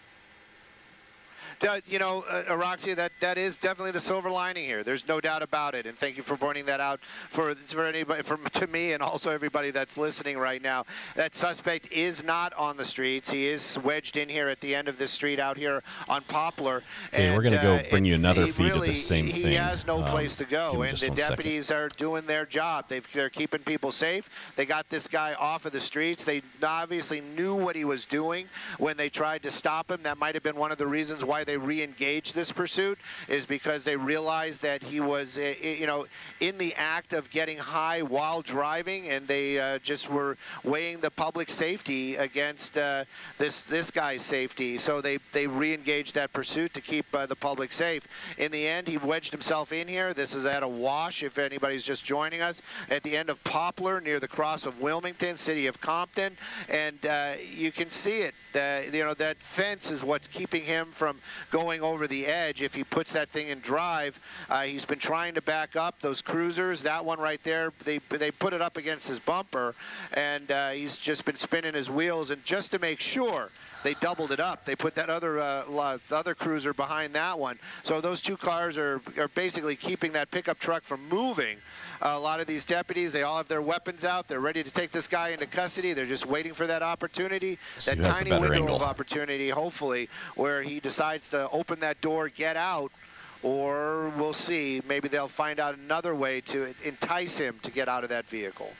Roxy, that is definitely the silver lining here. There's no doubt about it, and thank you for pointing that out for anybody, to me, and also everybody that's listening right now. That suspect is not on the streets. He is wedged in here at the end of this street out here on Poplar. Okay, we're going to go bring you another feed of the same thing. He has no place to go, and the deputies are doing their job. They're keeping people safe. They got this guy off of the streets. They obviously knew what he was doing when they tried to stop him. That might have been one of the reasons why they re-engaged this pursuit, is because they realized that he was, in the act of getting high while driving, and they just were weighing the public safety against this guy's safety. So they re-engaged that pursuit to keep the public safe. In the end, he wedged himself in here. This is at a wash, if anybody's just joining us, at the end of Poplar near the cross of Wilmington, city of Compton, and you can see it. That fence is what's keeping him from going over the edge. If he puts that thing in drive, he's been trying to back up those cruisers. That one right there, they put it up against his bumper, and he's just been spinning his wheels. And just to make sure, they doubled it up. They put that other cruiser behind that one. So those two cars are basically keeping that pickup truck from moving. A lot of these deputies, they all have their weapons out. They're ready to take this guy into custody. They're just waiting for that opportunity, that tiny window of opportunity, hopefully, where he decides to open that door, get out, or we'll see. Maybe they'll find out another way to entice him to get out of that vehicle.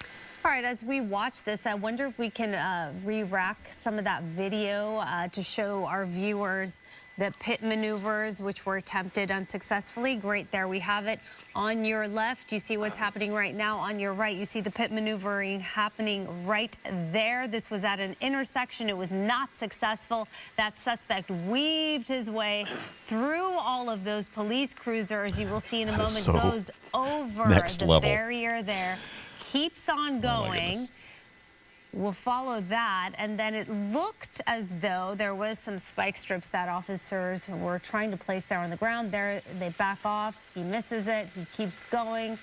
All right, as we watch this, I wonder if we can re-rack some of that video to show our viewers the pit maneuvers, which were attempted unsuccessfully. Great, there we have it. On your left, you see what's happening right now. On your right, you see the pit maneuvering happening right there. This was at an intersection. It was not successful. That suspect weaved his way through all of those police cruisers. You will see in a moment, goes over the barrier there, keeps on going. we'll follow that. And then it looked as though there was some spike strips that officers were trying to place there on the ground. There, they back off. He misses it. He keeps going.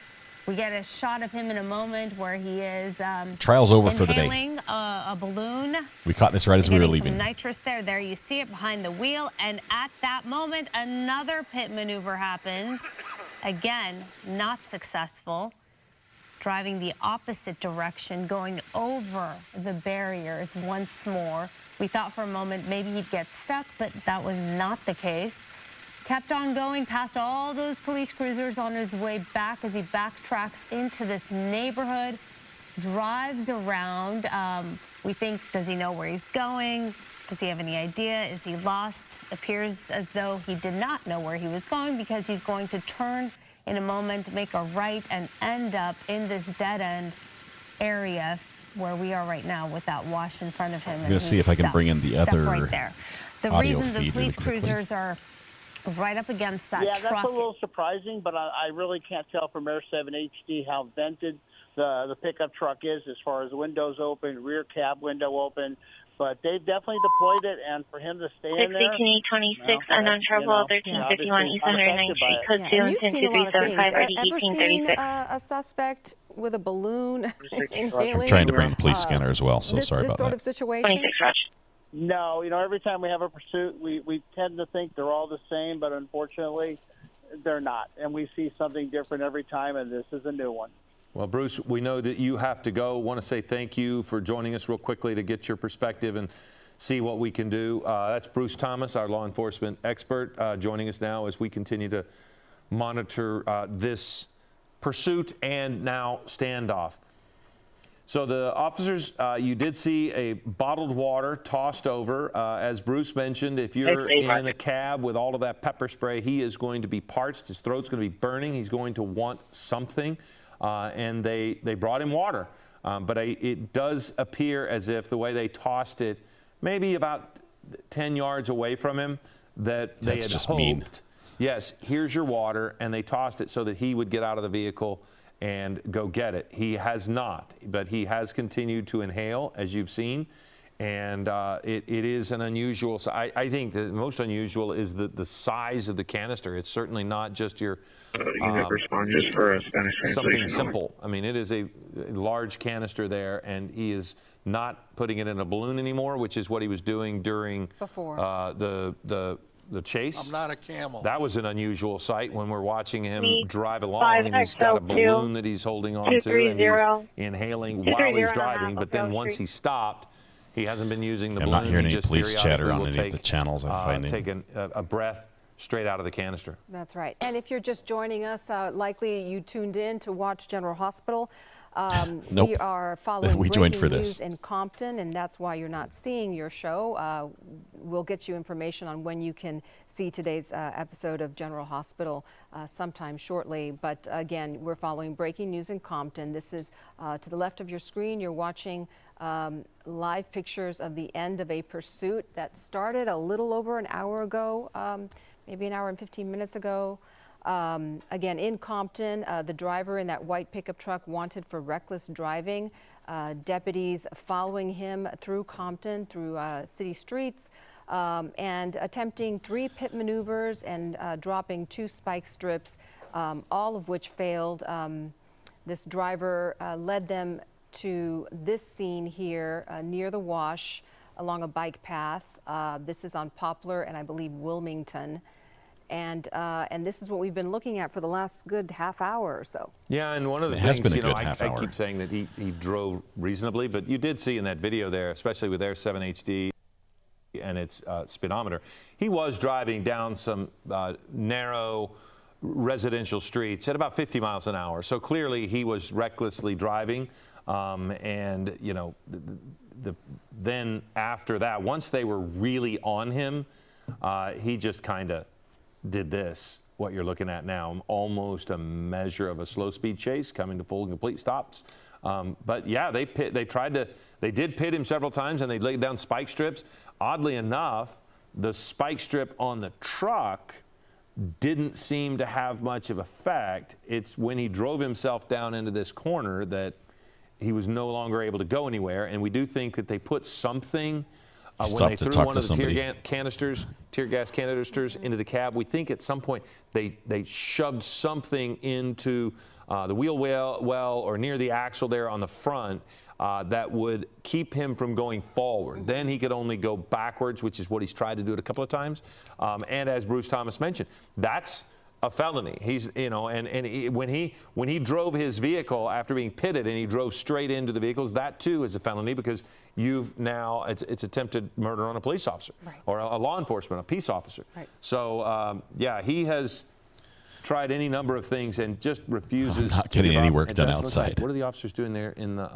We get a shot of him in a moment where he is Trial's over for the day. inhaling a balloon. We caught this right as we were leaving. Some nitrous there. There you see it behind the wheel. And at that moment, another pit maneuver happens. Again, not successful. Driving the opposite direction, going over the barriers once more. We thought for a moment maybe he'd get stuck, but that was not the case. Kept on going past all those police cruisers on his way back as he backtracks into this neighborhood, drives around. We think, does he know where he's going? Does he have any idea? Is he lost? Appears as though he did not know where he was going because he's going to turn in a moment, make a right, and end up in this dead-end area where we are right now with that wash in front of him. I'm going to see if I can bring in the other right there. The audio reason the feed police really quickly. cruisers are right up against that yeah, truck. that's a little surprising, but I really can't tell from Air 7 HD how vented the pickup truck is as far as windows open, rear cab window open. But they've definitely deployed it, and for him to stay in there. 61826, unknown trouble, 1351, East 109th Street, code 2122375, ID Ever 1836. seen a suspect with a balloon inhaling? I'm trying to bring the police scanner as well, so sorry about This sort that. of situation? No, every time we have a pursuit, we tend to think they're all the same, but unfortunately, they're not. And we see something different every time, and this is a new one. Well, Bruce, we know that you have to go. Want to say thank you for joining us real quickly to get your perspective and see what we can do. That's Bruce Thomas, our law enforcement expert, joining us now as we continue to monitor this pursuit and now standoff. So the officers, you did see a bottled water tossed over. As Bruce mentioned, if you're in a cab with all of that pepper spray, he is going to be parched. His throat's going to be burning. He's going to want something. And they brought him water. But it does appear as if the way they tossed it, maybe about 10 yards away from him, that they had just hoped, mean. yes, here's your water, and they tossed it so that he would get out of the vehicle and go get it. He has not, but he has continued to inhale, as you've seen. And it is an unusual, I think the most unusual is the size of the canister. It's certainly not just your something simple. I mean, it is a large canister there, and he is not putting it in a balloon anymore, which is what he was doing during the chase. I'm not a camel. That was an unusual sight when we're watching him drive along, and he's got a balloon that he's holding on to, and he's inhaling while he's driving. But then once he stopped, he hasn't been using the balloon. I'm not hearing He any just police chatter on periodically any of the channels I'm finding. Take a breath straight out of the canister. That's right. And if you're just joining us, likely you tuned in to watch General Hospital. Nope. We are following We joined breaking for this. news in Compton, and that's why you're not seeing your show. We'll get you information on when you can see today's episode of General Hospital sometime shortly. But again, we're following breaking news in Compton. This is to the left of your screen. You're watching live pictures of the end of a pursuit that started a little over an hour ago, maybe an hour and 15 minutes ago. Again, in Compton, the driver in that white pickup truck wanted for reckless driving. Deputies following him through Compton, through city streets, and attempting 3 pit maneuvers and dropping 2 spike strips, all of which failed. This driver led them to this scene here near the wash along a bike path. This is on Poplar and I believe Wilmington. And this is what we've been looking at for the last good half hour or so. Yeah, and one of the has things, been a good I half hour. keep saying that he drove reasonably, but you did see in that video there, especially with Air 7 HD and its speedometer, he was driving down some narrow residential streets at about 50 miles an hour. So clearly he was recklessly driving. And, you know, then after that, once they were really on him, he just kind of did this, what you're looking at now, almost a measure of a slow speed chase coming to full and complete stops. But yeah, they did pit him several times, and they laid down spike strips. Oddly enough, the spike strip on the truck didn't seem to have much of effect. It's when he drove himself down into this corner that he was no longer able to go anywhere. And we do think that they put something when stopped they to threw talk one to of the somebody. tear gas canisters into the cab. We think at some point they shoved something into the wheel well or near the axle there on the front that would keep him from going forward. Then he could only go backwards, which is what he's tried to do it a couple of times. And as Bruce Thomas mentioned, that's a felony. He's, you know, when he drove his vehicle after being pitted and he drove straight into the vehicles, that too is a felony because you've now it's attempted murder on a police officer or a law enforcement, a peace officer. So yeah, he has tried any number of things and just refuses. I'm not to getting give any up. work It done does look outside. like- what are the officers doing there in the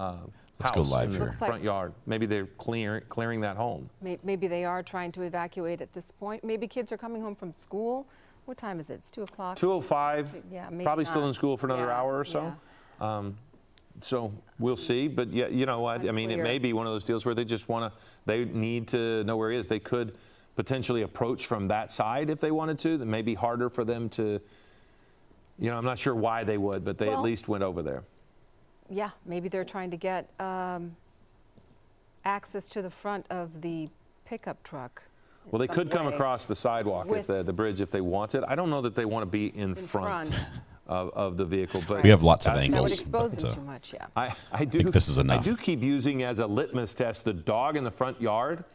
Let's go house, live in the here. front yard? Maybe they're clearing that home. Maybe they are trying to evacuate at this point. Maybe kids are coming home from school. What time is it? It's 2 o'clock. 2:05. Yeah, maybe Probably still not. in school for another hour or so. So we'll see. But yeah, you know what? I mean, it Unclear. may be one of those deals where they just they need to know where he is. They could potentially approach from that side if they wanted to. That may be harder for them to, you know, I'm not sure why they would, but they at Well- least went over there. Yeah, maybe they're trying to get access to the front of the pickup truck. Well, they some could come way. across the sidewalk With- if the bridge if they wanted. I don't know that they want to be in front of the vehicle, but We have lots of That would angles. expose but, them too much, yeah. I do think this is enough. I do keep using as a litmus test the dog in the front yard.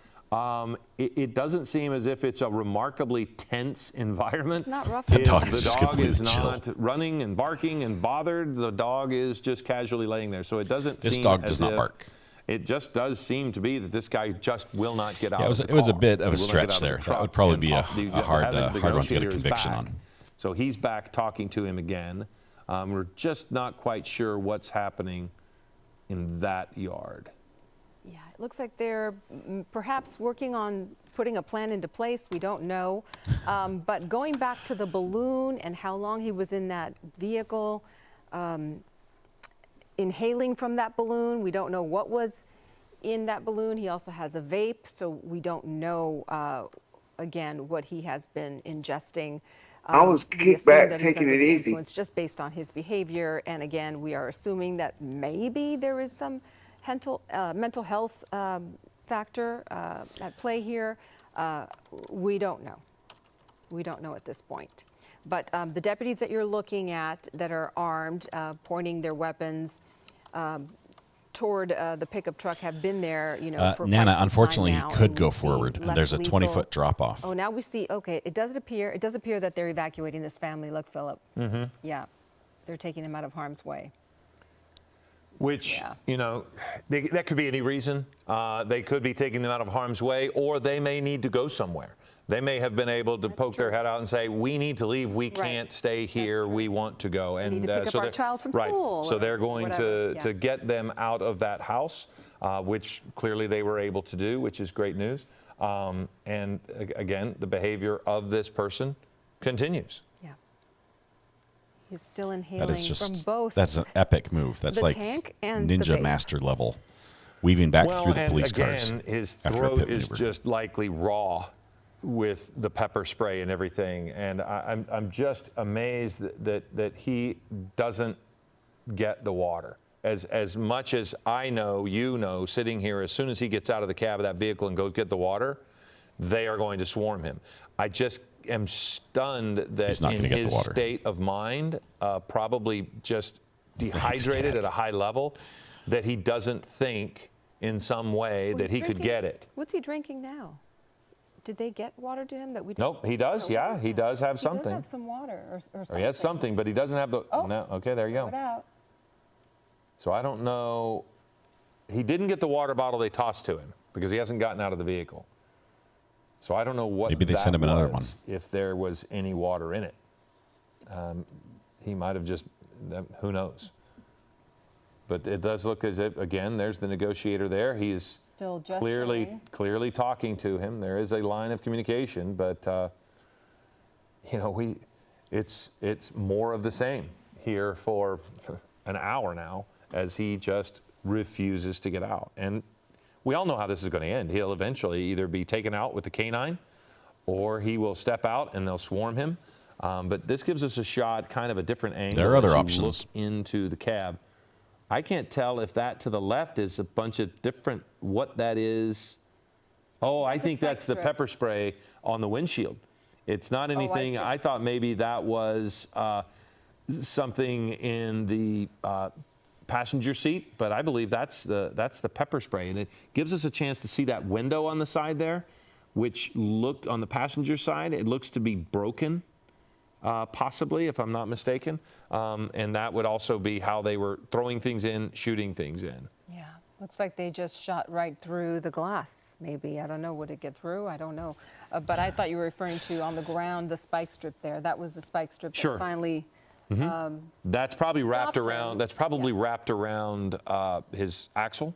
It doesn't seem as if it's a remarkably tense environment. It's not rough. The If dog is the just dog completely is chill. not running and barking and bothered. The dog is just casually laying there. So it doesn't This seem dog as does not if- bark. It just does seem to be that this guy just will not get out Yeah, of the it was a car. bit of a He will not get stretch out of the there. That truck. would probably And be a the hard having the one to get a negotiator is conviction back. on. So he's back talking to him again. We're just not quite sure what's happening in that yard. Yeah, it looks like they're perhaps working on putting a plan into place. We don't know. But going back to the balloon and how long he was in that vehicle, inhaling from that balloon, we don't know what was in that balloon. He also has a vape, so we don't know, again, what he has been ingesting. I was We kicked assume back, that he's taking under it the easy. influence just based on his behavior. And again, we are assuming that maybe there is some mental health factor at play here. We don't know. We don't know at this point. But the deputies that you're looking at that are armed, pointing their weapons toward the pickup truck have been there, you know, for quite Nana, some time unfortunately, now, he could and go we see forward, and less there's a lethal. 20-foot drop-off. Oh, now we see, okay, it does appear that they're evacuating this family. Look, Philip. Mm-hmm. Yeah, they're taking them out of harm's way. Which, you know, that could be any reason. They could be taking them out of harm's way, or they may need to go somewhere. They may have been able to poke their head out and say, we need to leave. We can't stay here. We want to go. And need to pick up our they're- child from right. school So or they're going whatever, to get them out of that house, which clearly they were able to do, which is great news. And again, the behavior of this person continues. He's still inhaling That is from just, both. that's an epic move. That's the like tank and the ninja vape. master level, weaving back Well, through the and police again, cars. his after a throat pit is maneuver. just likely raw with the pepper spray and everything. And I'm just amazed that he doesn't get the water. As much as I know, you know, sitting here, as soon as he gets out of the cab of that vehicle and goes get the water, they are going to swarm him. I just am stunned that He's not in gonna get the his water. state of mind, probably just dehydrated at a high level, that he doesn't think in some way Well, that he's he could drinking- get it. What's he drinking now? Did they get water to him that we? Nope, he does. Yeah, he does have He something. does have some water or something. Or he has something, but he doesn't have the. Oh. No, okay, there you Throw go. it out. So I don't know. He didn't get the water bottle they tossed to him because he hasn't gotten out of the vehicle. So I don't know what. Maybe they that sent him another was, if there was any water in it. He might have just. Who knows? But it does look as if, again, there's the negotiator there. He is Still just clearly talking to him. There is a line of communication, but you know, it's more of the same here for an hour now as he just refuses to get out. And we all know how this is going to end. He'll eventually either be taken out with the canine, or he will step out and they'll swarm him. But this gives us a shot, kind of a different angle. There are other as you options. Look into the cab. I can't tell if that to the left is a bunch of different, what that is. Oh, I think that's the pepper spray on the windshield. It's not anything. I thought maybe that was something in the passenger seat, but I believe that's the pepper spray, and it gives us a chance to see that window on the side there, which look on the passenger side, it looks to be broken, possibly, if I'm not mistaken, and that would also be how they were throwing things in, shooting things in. Yeah, looks like they just shot right through the glass, maybe. I don't know, would it get through? I don't know. But I thought you were referring to on the ground, the spike strip there. That was the spike strip that finally... That's probably wrapped around. That's probably wrapped around his axle.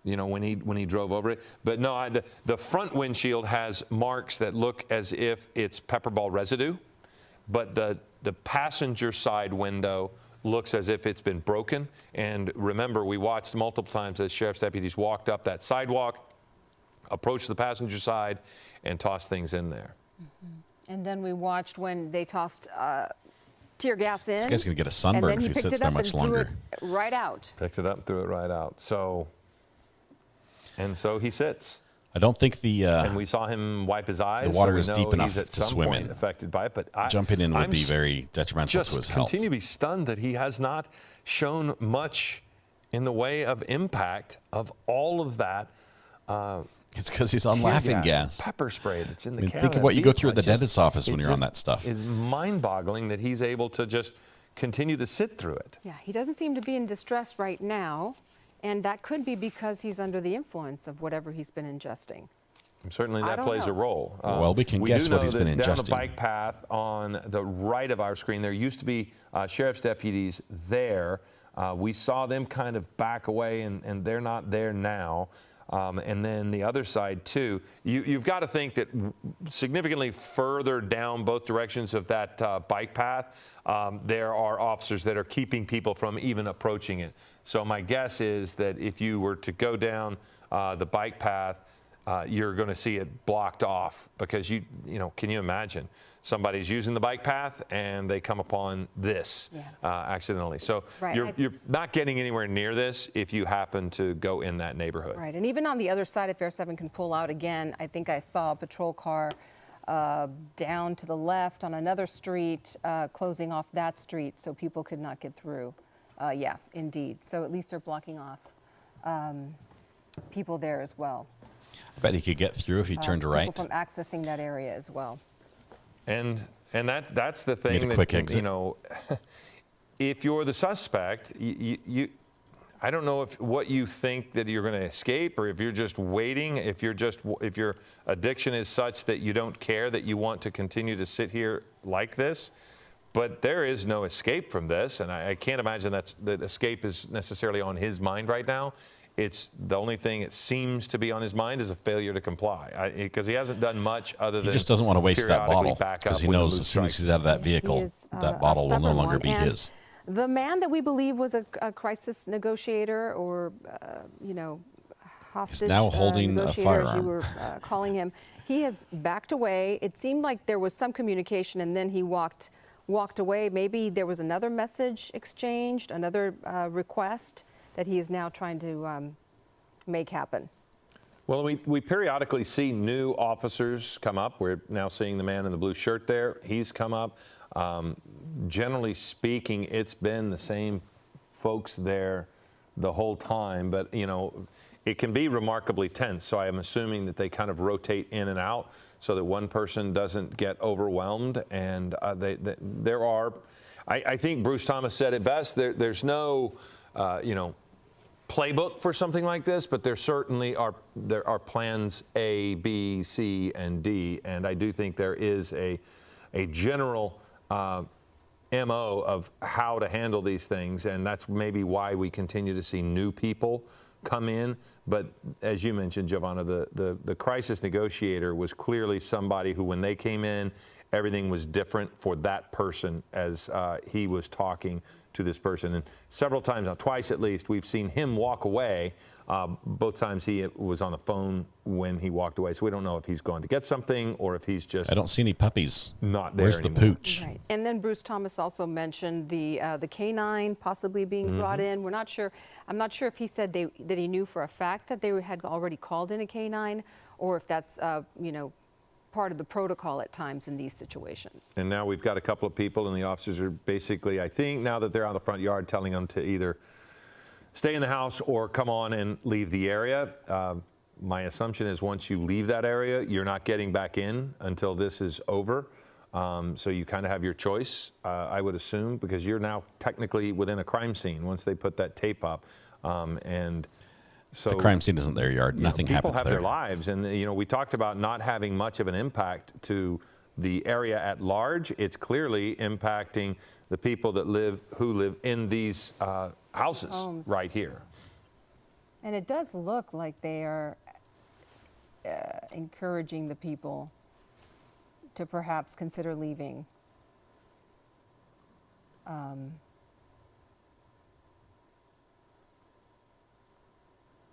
You know, when he drove over it. But no, the front windshield has marks that look as if it's pepper ball residue, but the passenger side window looks as if it's been broken. And remember, we watched multiple times as sheriff's deputies walked up that sidewalk, approached the passenger side, and tossed things in there. And then we watched when they tossed tear gas in. This guy's going to get a sunburn if he sits there much longer. Right out. Picked it up, threw it right out. So he sits. I don't think and we saw him wipe his eyes. The water so is deep enough at to some swim point in. Affected by it, but jumping in would be very detrimental to his health. Continue to be stunned that he has not shown much in the way of impact of all of that. It's because he's on laughing gas. Pepper spray that's in the can. Think of what you go through at the dentist's office when you're on that stuff. It's mind-boggling that he's able to just continue to sit through it. Yeah, he doesn't seem to be in distress right now, and that could be because he's under the influence of whatever he's been ingesting. Certainly that plays a role. Well, we can guess what he's been ingesting. Down the bike path on the right of our screen, there used to be sheriff's deputies there. We saw them kind of back away, and they're not there now. And then the other side, too, you've got to think that significantly further down both directions of that bike path, there are officers that are keeping people from even approaching it. So my guess is that if you were to go down the bike path, you're going to see it blocked off because you know, can you imagine somebody's using the bike path and they come upon this accidentally? So you're not getting anywhere near this if you happen to go in that neighborhood. Right, and even on the other side, if Air 7 can pull out again, I think I saw a patrol car down to the left on another street, closing off that street so people could not get through. Yeah, indeed. So at least they're blocking off people there as well. I bet he could get through if he turned right. People from accessing that area as well. And that's the thing that, you know, if you're the suspect, I don't know if what you think that you're going to escape or if you're just waiting, if your addiction is such that you don't care, that you want to continue to sit here like this. But there is no escape from this, and I can't imagine that escape is necessarily on his mind right now. It's the only thing it seems to be on his mind is a failure to comply, because he hasn't done much other than he just doesn't want to waste that bottle back because up he when the knows mood as soon as strikes. he's out of that vehicle, that bottle will no longer be his. The man that we believe was a crisis negotiator or, you know, hostage he's now holding a firearm. as you were calling him, he has backed away. It seemed like there was some communication, and then he walked away. Maybe there was another message exchanged, another request that he is now trying to make happen. Well, we periodically see new officers come up. We're now seeing the man in the blue shirt there. He's come up. Generally speaking, it's been the same folks there the whole time, but you know, it can be remarkably tense. So I am assuming that they kind of rotate in and out so that one person doesn't get overwhelmed. And there are, I think Bruce Thomas said it best. There's no, you know, playbook for something like this, but there certainly are plans A, B, C, and D, and I do think there is a general MO of how to handle these things, and that's maybe why we continue to see new people come in. But as you mentioned, Giovanna, the crisis negotiator was clearly somebody who, when they came in, everything was different for that person as he was talking to this person. And several times, now twice at least, we've seen him walk away Both times he was on the phone when he walked away, so we don't know if he's gone to get something or if he's just. I don't see any puppies. Not there Where's anymore. the pooch? Right. And then Bruce Thomas also mentioned the canine possibly being brought in. We're not sure. I'm not sure if he said that he knew for a fact that they had already called in a canine, or if that's part of the protocol at times in these situations. And now we've got a couple of people, and the officers are basically, I think, now that they're out of the front yard, telling them to either stay in the house or come on and leave the area. My assumption is once you leave that area, you're not getting back in until this is over. So you kind of have your choice, I would assume, because you're now technically within a crime scene once they put that tape up. And so the crime scene isn't their yard. Nothing happens there. People have there. their lives, and we talked about not having much of an impact to the area at large. It's clearly impacting the people that who live in these houses Homes. right here. And it does look like they are encouraging the people to perhaps consider leaving.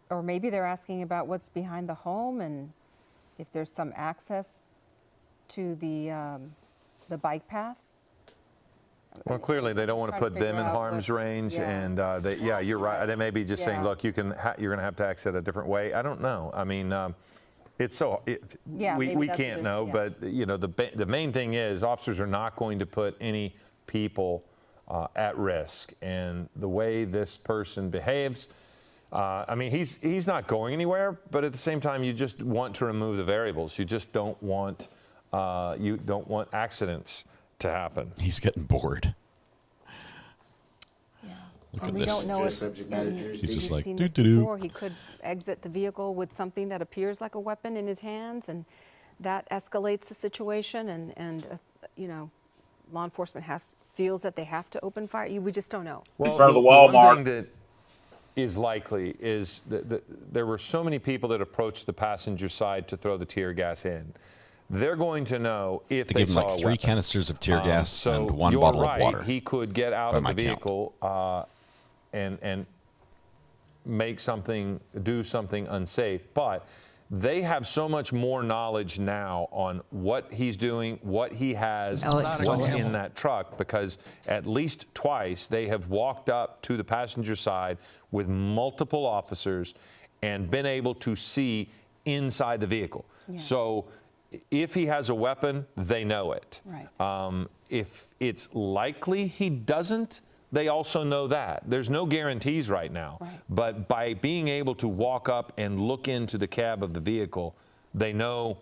Or maybe they're asking about what's behind the home and if there's some access to the bike path. Well, clearly they don't want to put them in harm's range, and you're right. They may be just saying, look, you're going to have to exit a different way. I don't know. I mean, we can't know, but the main thing is officers are not going to put any people at risk, and the way this person behaves. I mean, he's not going anywhere, but at the same time, you just want to remove the variables. You just don't want accidents to happen. He's getting bored. Yeah. Look and at we this. don't know if He's just like, seen doo this doo doo. before. He could exit the vehicle with something that appears like a weapon in his hands, and that escalates the situation. And law enforcement feels that they have to open fire. We just don't know. Well, in front of the one Walmart. thing that is likely is that there were so many people that approached the passenger side to throw the tear gas in. They're going to know if they give him saw like a 3 weapon. canisters of tear gas So and 1 you're bottle right. of water. He could get out by of the my count. vehicle and do something unsafe. But they have so much more knowledge now on what he's doing, what he has, what's in that truck, because at least twice they have walked up to the passenger side with multiple officers and been able to see inside the vehicle. Yeah. So if he has a weapon, they know it. Right. If it's likely he doesn't, they also know that. There's no guarantees right now. Right. But by being able to walk up and look into the cab of the vehicle, they know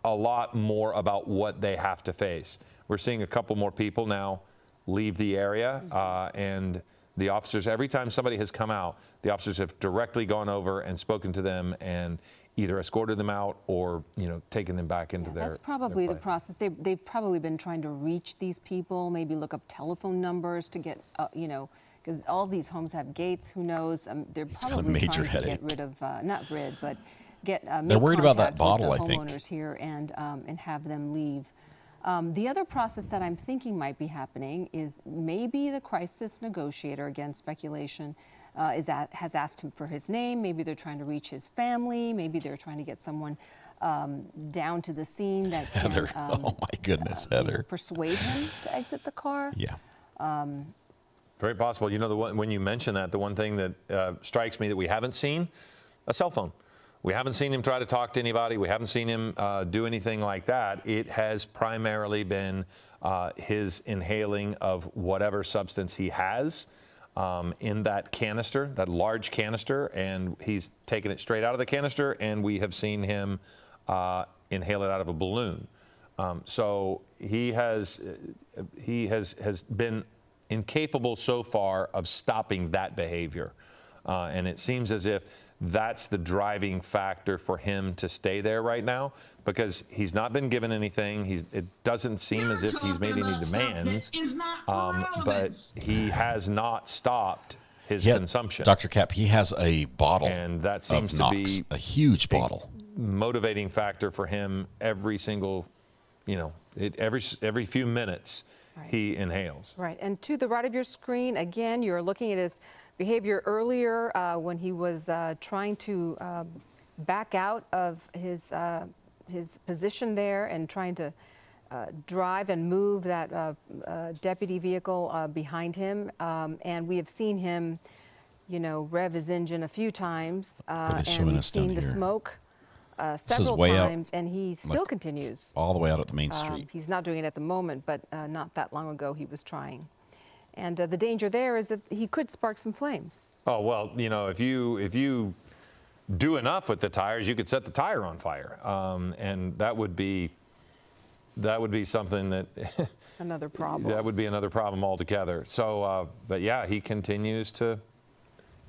a lot more about what they have to face. We're seeing a couple more people now leave the area, and the officers, every time somebody has come out, the officers have directly gone over and spoken to them and either escorted them out or, taken them back into their That's probably their the place. process. They've probably been trying to reach these people, maybe look up telephone numbers to get, because all these homes have gates. Who knows? They're got a probably major trying to headache. get rid of, not rid, but get They're make worried about that contact with bottle, the I think. homeowners here and have them leave. The other process that I'm thinking might be happening is maybe the crisis negotiator, again, speculation, has asked him for his name. Maybe they're trying to reach his family. Maybe they're trying to get someone down to the scene that can, Heather. Oh my goodness, Heather. persuade him to exit the car. Yeah. Very possible. When you mention that, the one thing that strikes me that we haven't seen, a cell phone. We haven't seen him try to talk to anybody. We haven't seen him do anything like that. It has primarily been his inhaling of whatever substance he has in that canister, that large canister, and he's taken it straight out of the canister, and we have seen him inhale it out of a balloon. So he has been incapable so far of stopping that behavior, and it seems as if that's the driving factor for him to stay there right now, because he's not been given anything. It doesn't seem as if he's made any demands, but he has not stopped his consumption. Dr. Cap, he has a bottle and that seems of to Knox, be a huge bottle. Motivating factor for him every single, every few minutes he inhales. Right, and to the right of your screen, again, you're looking at his behavior earlier when he was trying to back out of his position there and trying to drive and move that deputy vehicle behind him. And we have seen him, you know, rev his engine a few times, and we've seen the smoke several times, and he still continues. All the way out at the main street. He's not doing it at the moment, but not that long ago he was trying. And the danger there is that he could spark some flames. Oh, well, you know, if you do enough with the tires, you could set the tire on fire, and that would be something that another problem. That would be another problem altogether. So, but yeah, he continues to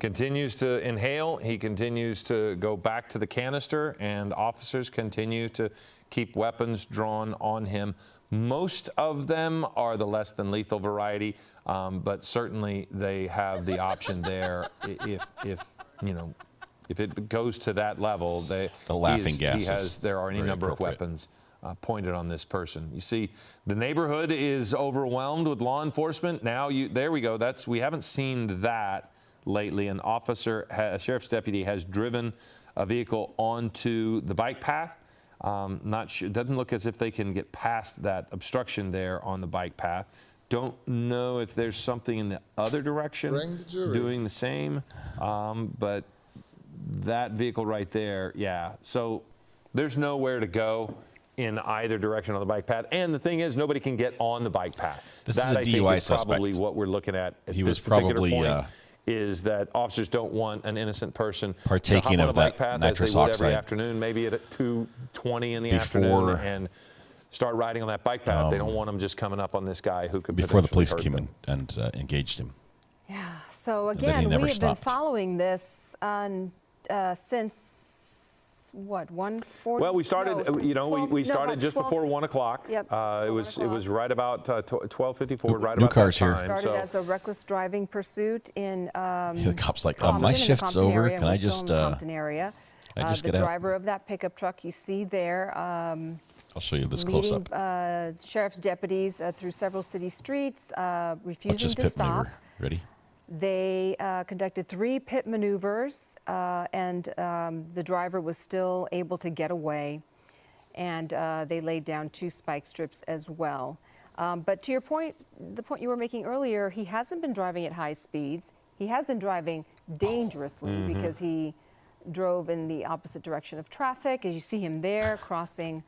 inhale. He continues to go back to the canister, and officers continue to keep weapons drawn on him. Most of them are the less than lethal variety, but certainly they have the option there if you know. If it goes to that level, there are any number of weapons pointed on this person. You see, the neighborhood is overwhelmed with law enforcement. Now, there we go. We haven't seen that lately. An officer, a sheriff's deputy, has driven a vehicle onto the bike path. Not sure. Doesn't look as if they can get past that obstruction there on the bike path. Don't know if there's something in the other direction doing the same, but that vehicle right there, yeah. So there's nowhere to go in either direction on the bike path. And the thing is, nobody can get on the bike path. This is a DUI suspect. Probably what we're looking at he this was probably point is that officers don't want an innocent person partaking of that nitrous oxide every afternoon, maybe at 2:20 in the afternoon, and start riding on that bike path. They don't want them just coming up on this guy who could before the police hurt came them. and engaged him. Yeah. So again, we have been following this since what, 1:40? Well, we started. No, you know, we started just 12, before 1 o'clock. Yep. It was right about 12:54. Right new about cars that here. time. Started as a reckless driving pursuit in. The cop's like, Compton, my in the shift's Compton over. area. Can I We're still just? in the Compton area. Just the get out? driver of that pickup truck you see there. I'll show you this close up. Sheriff's deputies through several city streets, refusing Watch this to pit stop. maneuver. Ready? They conducted 3 pit maneuvers, and the driver was still able to get away. And they laid down 2 spike strips as well. But to your point, the point you were making earlier, he hasn't been driving at high speeds. He has been driving dangerously because he drove in the opposite direction of traffic. As you see him there crossing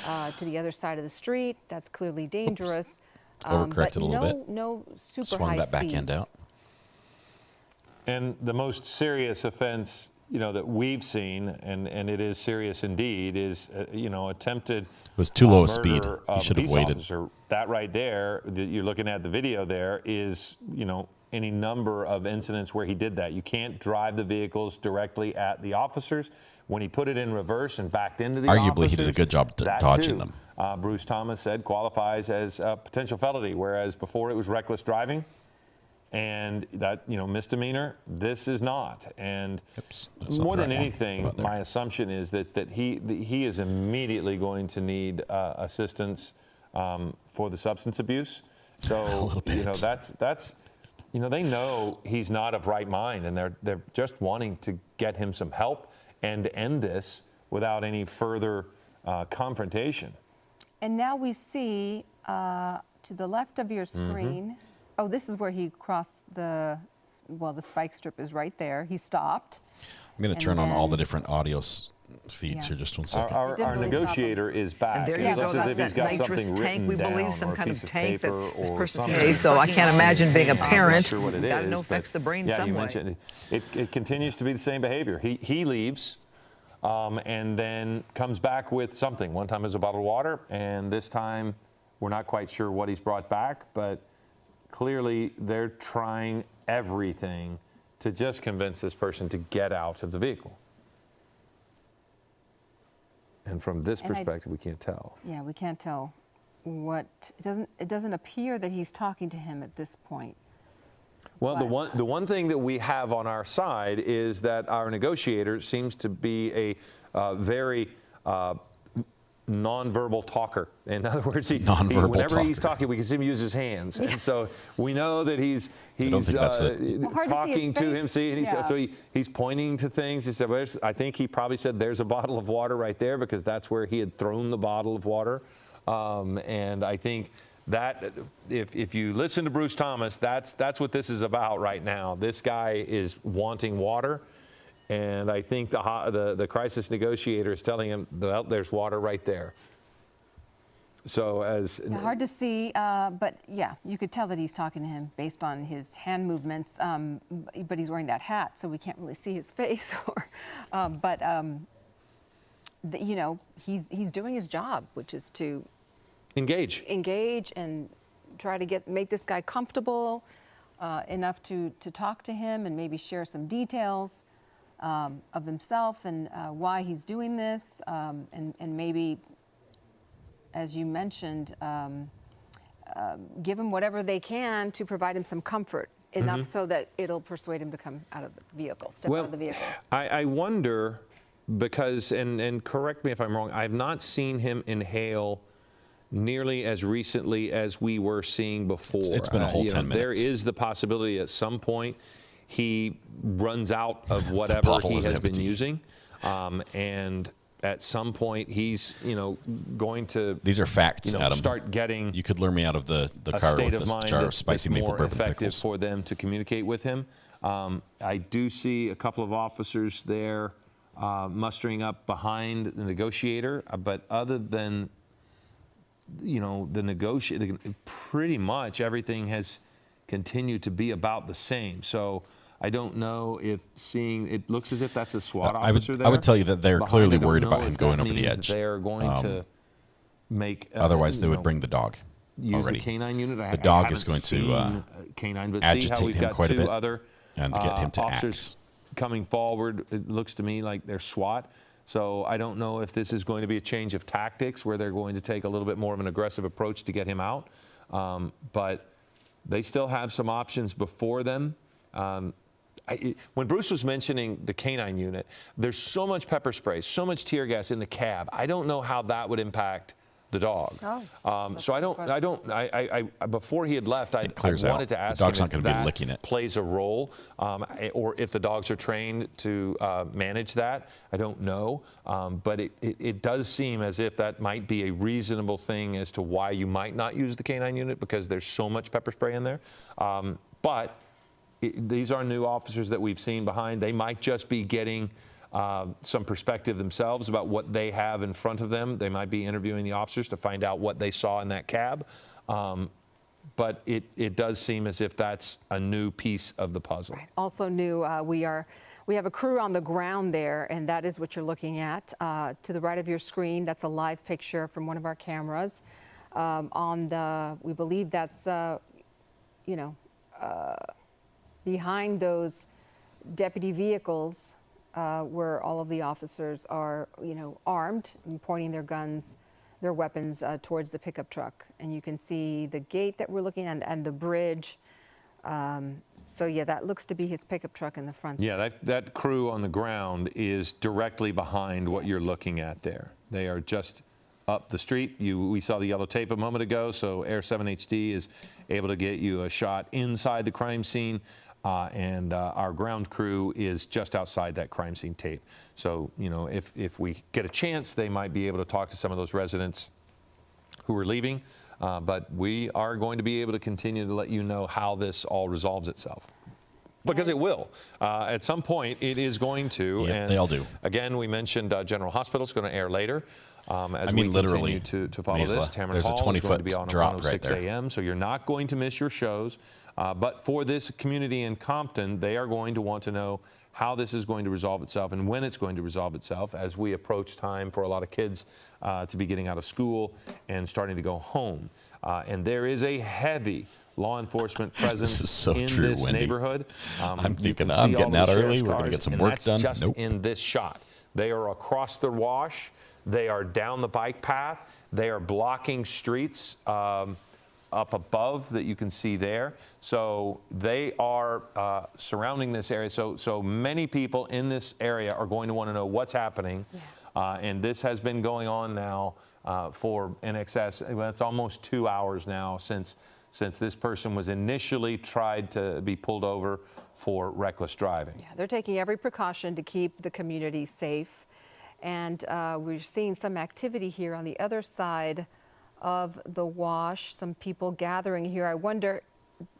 to the other side of the street, that's clearly dangerous. Overcorrected a little bit. No super Swung high that speeds. back end out. And the most serious offense, you know, that we've seen, and it is serious indeed, is you know, attempted. It was too low a murder speed. He of should a have peace waited. officer. That right there, that you're looking at the video there, is, you know, any number of incidents where he did that. You can't drive the vehicles directly at the officers. When he put it in reverse and backed into the officers, arguably he did a good job dodging them. Bruce Thomas said qualifies as a potential felony, whereas before it was reckless driving. And that, you know, misdemeanor, this is not. And more than anything, my assumption is that he is immediately going to need assistance for the substance abuse. So, you know, that's you know, they know he's not of right mind, and they're just wanting to get him some help and end this without any further confrontation. And now we see to the left of your screen. Oh, this is where he crossed the spike strip is right there. He stopped. I'm going to turn on all the different audio feeds here just 1 second. Our negotiator is back. And there you go. That's that nitrous tank. We believe some kind of tank that this person's. So I can't imagine being a parent. Got to know affects the brain some way. Mentioned it continues to be the same behavior. He leaves and then comes back with something. One time it was a bottle of water, and this time we're not quite sure what he's brought back, but clearly they're trying everything to just convince this person to get out of the vehicle. And from this perspective, we can't tell. Yeah, we can't tell what. It doesn't appear that he's talking to him at this point. Well, the one thing that we have on our side is that our negotiator seems to be a very nonverbal talker. In other words, Nonverbal he's talking, we can see him use his hands, and so we know that he's talking to him. See, and he's pointing to things. He said, I think he probably said, "There's a bottle of water right there," because that's where he had thrown the bottle of water. And I think that if you listen to Bruce Thomas, that's what this is about right now. This guy is wanting water. And I think the crisis negotiator is telling him, well, there's water right there. So hard to see, but yeah, you could tell that he's talking to him based on his hand movements. But he's wearing that hat, so we can't really see his face. You know, he's doing his job, which is to engage and try to make this guy comfortable enough to talk to him and maybe share some details of himself and why he's doing this, and maybe, as you mentioned, give him whatever they can to provide him some comfort, enough so that it'll persuade him to come out of the vehicle, step out of the vehicle. I wonder, because, and correct me if I'm wrong, I've not seen him inhale nearly as recently as we were seeing before. It's been a whole 10 minutes. There is the possibility at some point he runs out of whatever he has been using, and at some point he's going to these are facts, Adam. Start getting you could lure me out of the car with this jar of spicy maple bourbon effective pickles. For them to communicate with him. I do see a couple of officers there mustering up behind the negotiator, but other than the negotiator, pretty much everything has continued to be about the same. So I don't know if it looks as if that's a SWAT officer there. I would tell you that they're clearly worried about him going over the edge. They're going to make. Otherwise, they would bring the dog. Use the canine unit. The dog is going to canine, but agitate him quite a bit and get him to officers coming forward. It looks to me like they're SWAT. So I don't know if this is going to be a change of tactics where they're going to take a little bit more of an aggressive approach to get him out. But they still have some options before them. When Bruce was mentioning the canine unit, there's so much pepper spray, so much tear gas in the cab. I don't know how that would impact the dog. So before he had left, I wanted to ask him if that plays a role, or if the dogs are trained to manage that. I don't know, but it does seem as if that might be a reasonable thing as to why you might not use the canine unit, because there's so much pepper spray in there. But these are new officers that we've seen behind. They might just be getting some perspective themselves about what they have in front of them. They might be interviewing the officers to find out what they saw in that cab. But it does seem as if that's a new piece of the puzzle. Right. Also new, we have a crew on the ground there, and that is what you're looking at. To the right of your screen, that's a live picture from one of our cameras. We believe that's, behind those deputy vehicles, where all of the officers are, armed and pointing their guns, their weapons towards the pickup truck. And you can see the gate that we're looking at and the bridge. So yeah, that looks to be his pickup truck in the front. Yeah, that crew on the ground is directly behind what you're looking at there. They are just up the street. We saw the yellow tape a moment ago, so Air 7 HD is able to get you a shot inside the crime scene. And our ground crew is just outside that crime scene tape. So, if we get a chance, they might be able to talk to some of those residents who are leaving. But we are going to be able to continue to let you know how this all resolves itself. Because it will. At some point, it is going to. Yeah, and they all do. Again, we mentioned General Hospital is going to air later. As we literally continue to follow this, there's a 20-foot drop right there. 106 a.m., so you're not going to miss your shows. But for this community in Compton, they are going to want to know how this is going to resolve itself and when it's going to resolve itself as we approach time for a lot of kids to be getting out of school and starting to go home. And there is a heavy law enforcement presence in this neighborhood. I'm thinking I'm getting out early. We're going to get some work done. Just in this shot. They are across the wash. They are down the bike path. They are blocking streets up above that you can see there. So they are surrounding this area. So many people in this area are going to want to know what's happening. And this has been going on now for in excess, well, it's almost 2 hours now since this person was initially tried to be pulled over for reckless driving. Yeah, they're taking every precaution to keep the community safe. And we're seeing some activity here on the other side of the wash, some people gathering here. I wonder,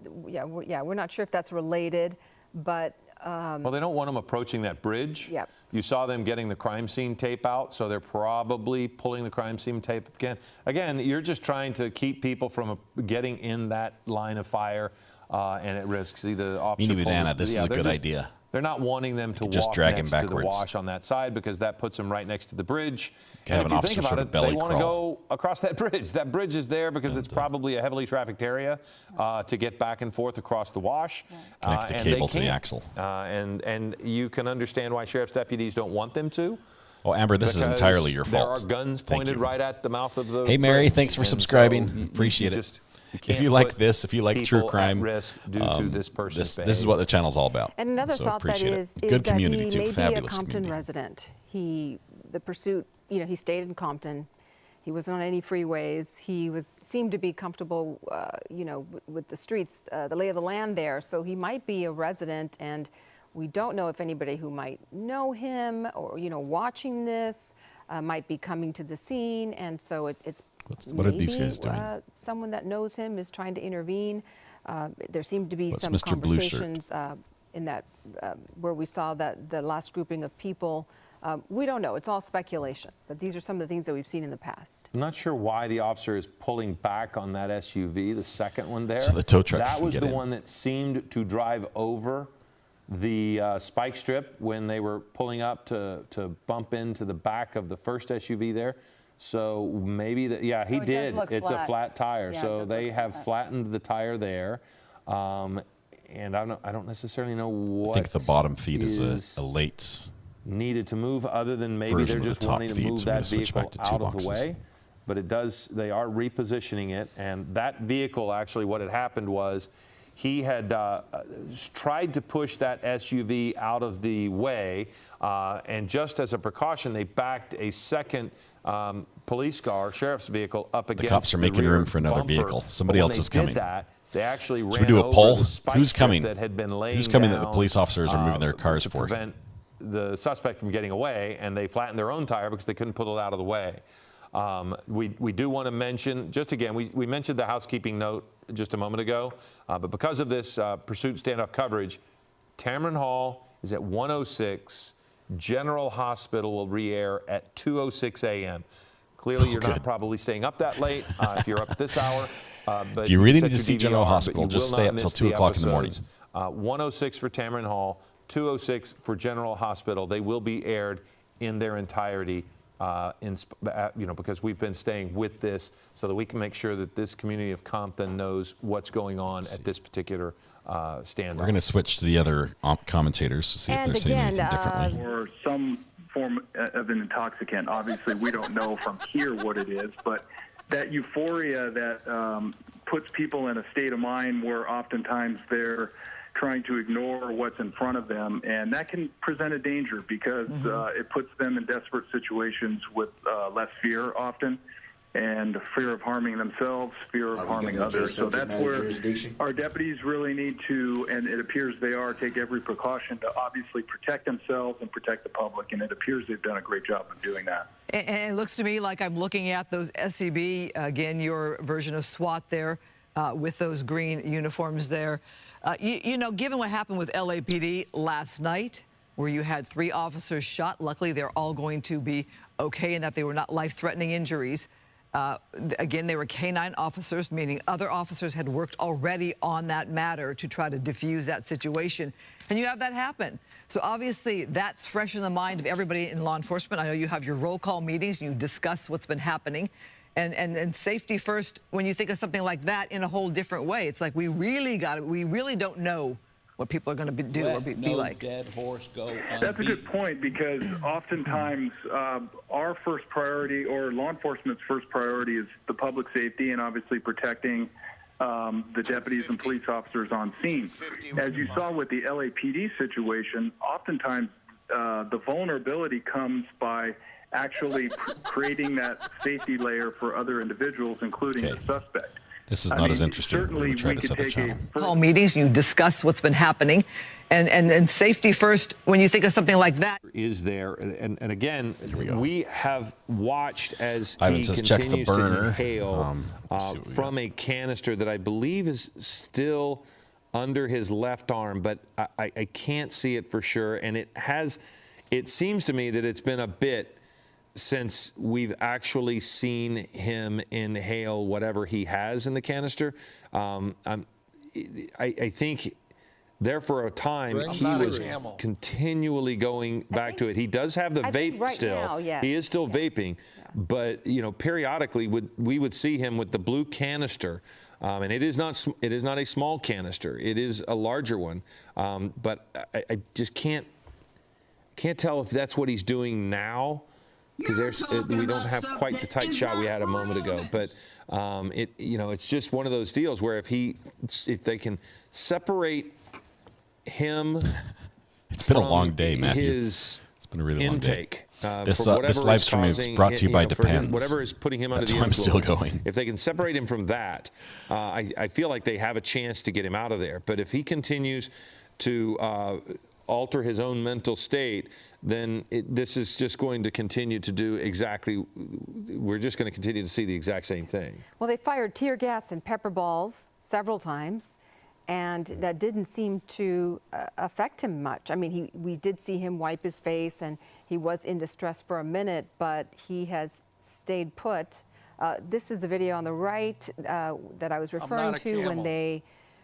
we're not sure if that's related, but well, they don't want them approaching that bridge. Yep. You saw them getting the crime scene tape out, so they're probably pulling the crime scene tape again. Again, you're just trying to keep people from getting in that line of fire and at risk. See the officer. Banana, this is a good idea. They're not wanting them to just walk drag him next to the backwards. wash on that side because that puts them right next to the bridge. Have And an if you think officer about sort of it, belly they want to crawl. go across that bridge. That bridge is there because it's probably a heavily trafficked area to get back and forth across the wash. Connect the and cable they to the can't. axle. And you can understand why sheriff's deputies don't want them to. Oh, Amber, this is because entirely your fault. There are guns Thank pointed you. right at the mouth of the Hey, Mary, bridge. thanks for And so subscribing. you Appreciate it. just If can't you like put this, if you like true people crime, at risk due to this person's this is what the channel's all about. And another So thought that appreciate is Good that community he too. may be a Fabulous Compton community. resident. The pursuit, he stayed in Compton. He wasn't on any freeways. He seemed to be comfortable, with the streets, the lay of the land there. So he might be a resident, and we don't know if anybody who might know him or watching this might be coming to the scene. And so it's what are these maybe, guys doing? someone that knows him is trying to intervene. There seemed to be What's some Mr. Blue Shirt? conversations in that where we saw that the last grouping of people. We don't know. It's all speculation. But these are some of the things that we've seen in the past. I'm not sure why the officer is pulling back on that SUV, the second one there. So the tow truck That can was get the in. one that seemed to drive over the spike strip when they were pulling up to bump into the back of the first SUV there. So maybe he it does did. look It's flat. a flat tire. Yeah, it So does they look have flat. flattened the tire there. And I don't necessarily know what I think the bottom feed is a late needed to move, other than maybe version they're of the just top wanting to feed, move so we're gonna that switch back vehicle to two out of the boxes. way. But they are repositioning it, and that vehicle, actually what had happened was he had tried to push that SUV out of the way, and just as a precaution, they backed a second police car, sheriff's vehicle, up against cops are making rear room for another bumper. vehicle. But Somebody when else they is coming. Did that, they actually Should ran we do a over poll? the spike Who's strip coming? that had been laying Who's coming that the down, police officers are moving their cars to for? prevent the suspect from getting away, and they flattened their own tire because they couldn't pull it out of the way. We do want to mention, just again, we mentioned the housekeeping note just a moment ago, but because of this pursuit standoff coverage, Tamron Hall is at 1:06. General Hospital will re-air at 2:06 a.m. Clearly, you're not probably staying up that late if you're up at this hour. But If you really set need to your see General DVR, but Hospital, you just will stay not up till miss 2 the o'clock in the morning. episodes. 1:06 for Tamron Hall, 2:06 for General Hospital. They will be aired in their entirety, because we've been staying with this so that we can make sure that this community of Compton knows what's going on at this particular standoff. We're going to switch to the other commentators to see if And they're saying again, anything differently. Or some form of an intoxicant. Obviously, we don't know from here what it is, but that euphoria that puts people in a state of mind where oftentimes they're trying to ignore what's in front of them, and that can present a danger because it puts them in desperate situations with less fear often, and fear of harming themselves, fear of harming others. So that's where our deputies really need to, and it appears they are, take every precaution to obviously protect themselves and protect the public, and it appears they've done a great job of doing that. And it looks to me like I'm looking at those SCB, again, your version of SWAT there, with those green uniforms there. Given what happened with LAPD last night, where you had 3 officers shot, luckily they're all going to be okay in that they were not life-threatening injuries. Again, they were K-9 officers, meaning other officers had worked already on that matter to try to diffuse that situation. And you have that happen. So obviously that's fresh in the mind of everybody in law enforcement. I know you have your roll call meetings, you discuss what's been happening. And safety first, when you think of something like that in a whole different way, it's like we really don't know what people are going to do or be like. Dead horse go That's a good point, because oftentimes our first priority, or law enforcement's first priority, is the public safety and obviously protecting the deputies and police officers on scene. As you saw with the LAPD situation, oftentimes the vulnerability comes by actually creating that safety layer for other individuals, including the suspect. This is not as interesting. We're going to try this other channel. Call meetings, you discuss what's been happening, and safety first when you think of something like that. Is there, and again, we have watched as Ivan he says, check the continues burner. to inhale from a canister that I believe is still under his left arm, but I can't see it for sure. And it seems to me that it's been a bit since we've actually seen him inhale whatever he has in the canister. I think there for a time he was continually going back to it. He does have the vape right still. now, yes. He is still vaping, but periodically we would see him with the blue canister. And it is not a small canister. It is a larger one. But I just can't tell if that's what he's doing now, because we don't have quite the tight shot we had a moment ago. But it's just one of those deals where if they can separate him, it's been a long day, Matthew. It's been a really long intake. day. This live stream is brought to you by Depends. Whatever is putting him under That's the why I'm influence. still going. If they can separate him from that, I feel like they have a chance to get him out of there. But if he continues to alter his own mental state, then this is just going to continue to do exactly. We're just going to continue to see the exact same thing. Well, they fired tear gas and pepper balls several times, and that didn't seem to affect him much. I mean, we did see him wipe his face, and he was in distress for a minute, but he has stayed put. This is a video on the right that I was referring to when they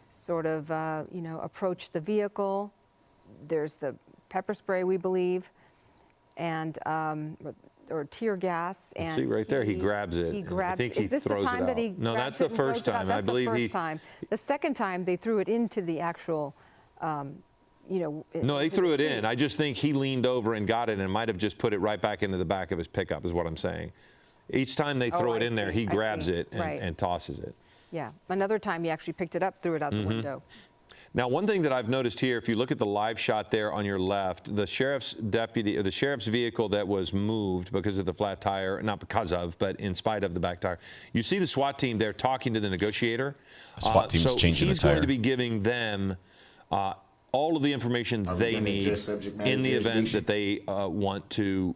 sort of, approached the vehicle. There's the pepper spray, we believe, and or tear gas. And see right there, he grabs it. He grabs. I think he Is this throws the time it that he out. No, grabs that's the it and first throws it out? time. That's I believe the first time. The second time they threw it into the actual, No, they threw it in. I just think he leaned over and got it and might have just put it right back into the back of his pickup, is what I'm saying. Each time they throw it in there, he grabs it and tosses it. Yeah. Another time he actually picked it up, threw it out the window. Now, one thing that I've noticed here, if you look at the live shot there on your left, the sheriff's vehicle that was moved because of the flat tire, not because of, but in spite of the back tire, you see the SWAT team there talking to the negotiator. The SWAT team's changing the tire. He's going to be giving them all of the information they need in the event that they want to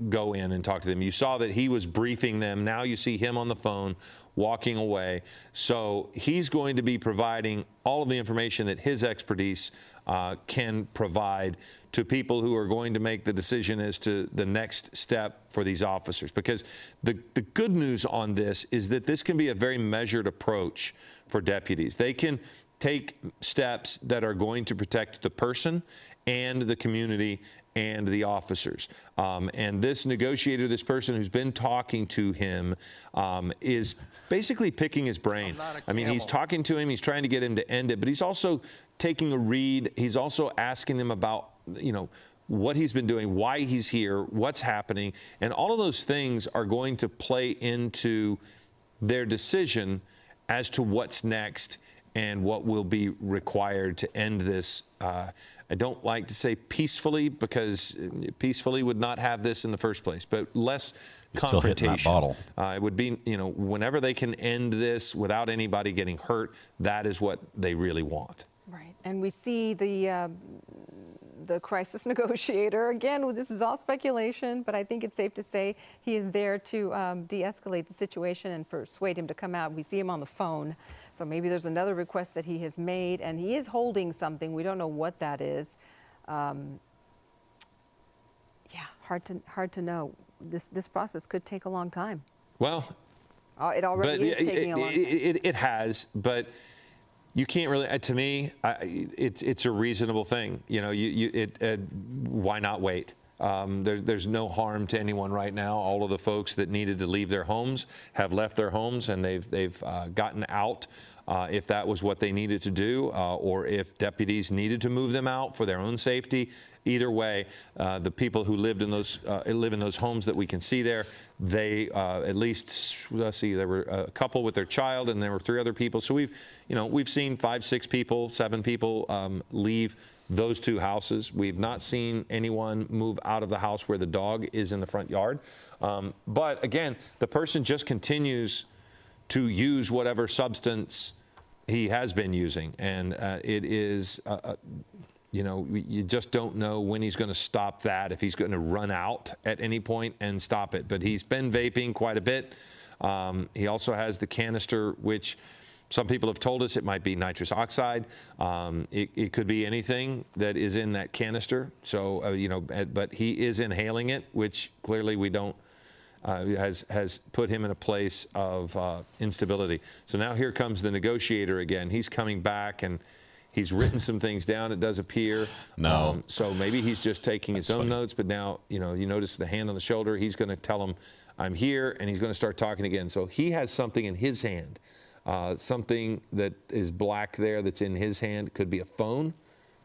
go in and talk to them. You saw that he was briefing them. Now you see him on the phone walking away. So he's going to be providing all of the information that his expertise can provide to people who are going to make the decision as to the next step for these officers. Because the good news on this is that this can be a very measured approach for deputies. They can take steps that are going to protect the person and the community and the officers. And this negotiator, this person who's been talking to him, is basically picking his brain. I mean, he's talking to him, he's trying to get him to end it, but he's also taking a read. He's also asking him about, what he's been doing, why he's here, what's happening. And all of those things are going to play into their decision as to what's next and what will be required to end this. I don't like to say peacefully, because peacefully would not have this in the first place, but less confrontation. Still hitting that bottle. It would be, whenever they can end this without anybody getting hurt, that is what they really want. Right. And we see the crisis negotiator. Again, this is all speculation, but I think it's safe to say he is there to de-escalate the situation and persuade him to come out. We see him on the phone. So maybe there's another request that he has made, and he is holding something. We don't know what that is. Hard to know. This process could take a long time. Well, it already is taking a long time. It has, but you can't really. To me, it's a reasonable thing. Why not wait? There's no harm to anyone right now. All of the folks that needed to leave their homes have left their homes, and they've gotten out if that was what they needed to do, or if deputies needed to move them out for their own safety. Either way, the people who live in those homes that we can see there, they at least, let's see, there were a couple with their child, and there were 3 other people. So we've seen 5, 6 people, 7 people leave those two houses. We've not seen anyone move out of the house where the dog is in the front yard. But again, the person just continues to use whatever substance he has been using. And it is, you know, you just don't know when he's going to stop that, if he's going to run out at any point and stop it. But he's been vaping quite a bit. He also has the canister, which some people have told us it might be nitrous oxide. It could be anything that is in that canister. So, you know, but he is inhaling it, which clearly we don't, has put him in a place of instability. So now here comes the negotiator again. He's coming back and he's written some things down, it does appear. No. So maybe he's just taking his own notes, but now, you know, you notice the hand on the shoulder. He's going to tell him, I'm here, and he's going to start talking again. So he has something in his hand. Something that is black there that's in his hand. It could be a phone.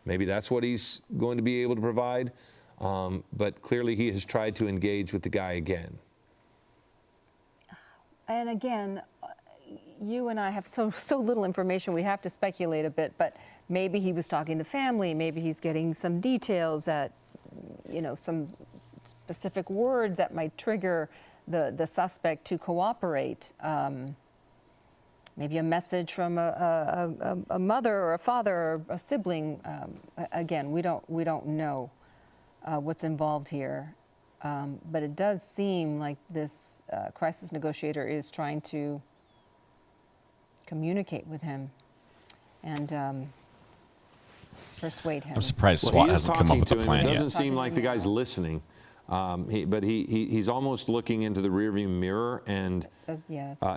Maybe that's what he's going to be able to provide. But clearly he has tried to engage with the guy again. And again, you and I have so little information, we have to speculate a bit, but maybe he was talking to family, maybe he's getting some details that, you know, some specific words that might trigger the suspect to cooperate. Maybe a message from a mother or a father or a sibling. Again, we don't know what's involved here, but it does seem like this crisis negotiator is trying to communicate with him and persuade him. I'm surprised SWAT hasn't come up with a plan It yet. doesn't seem like the guy's listening. But he's almost looking into the rearview mirror, and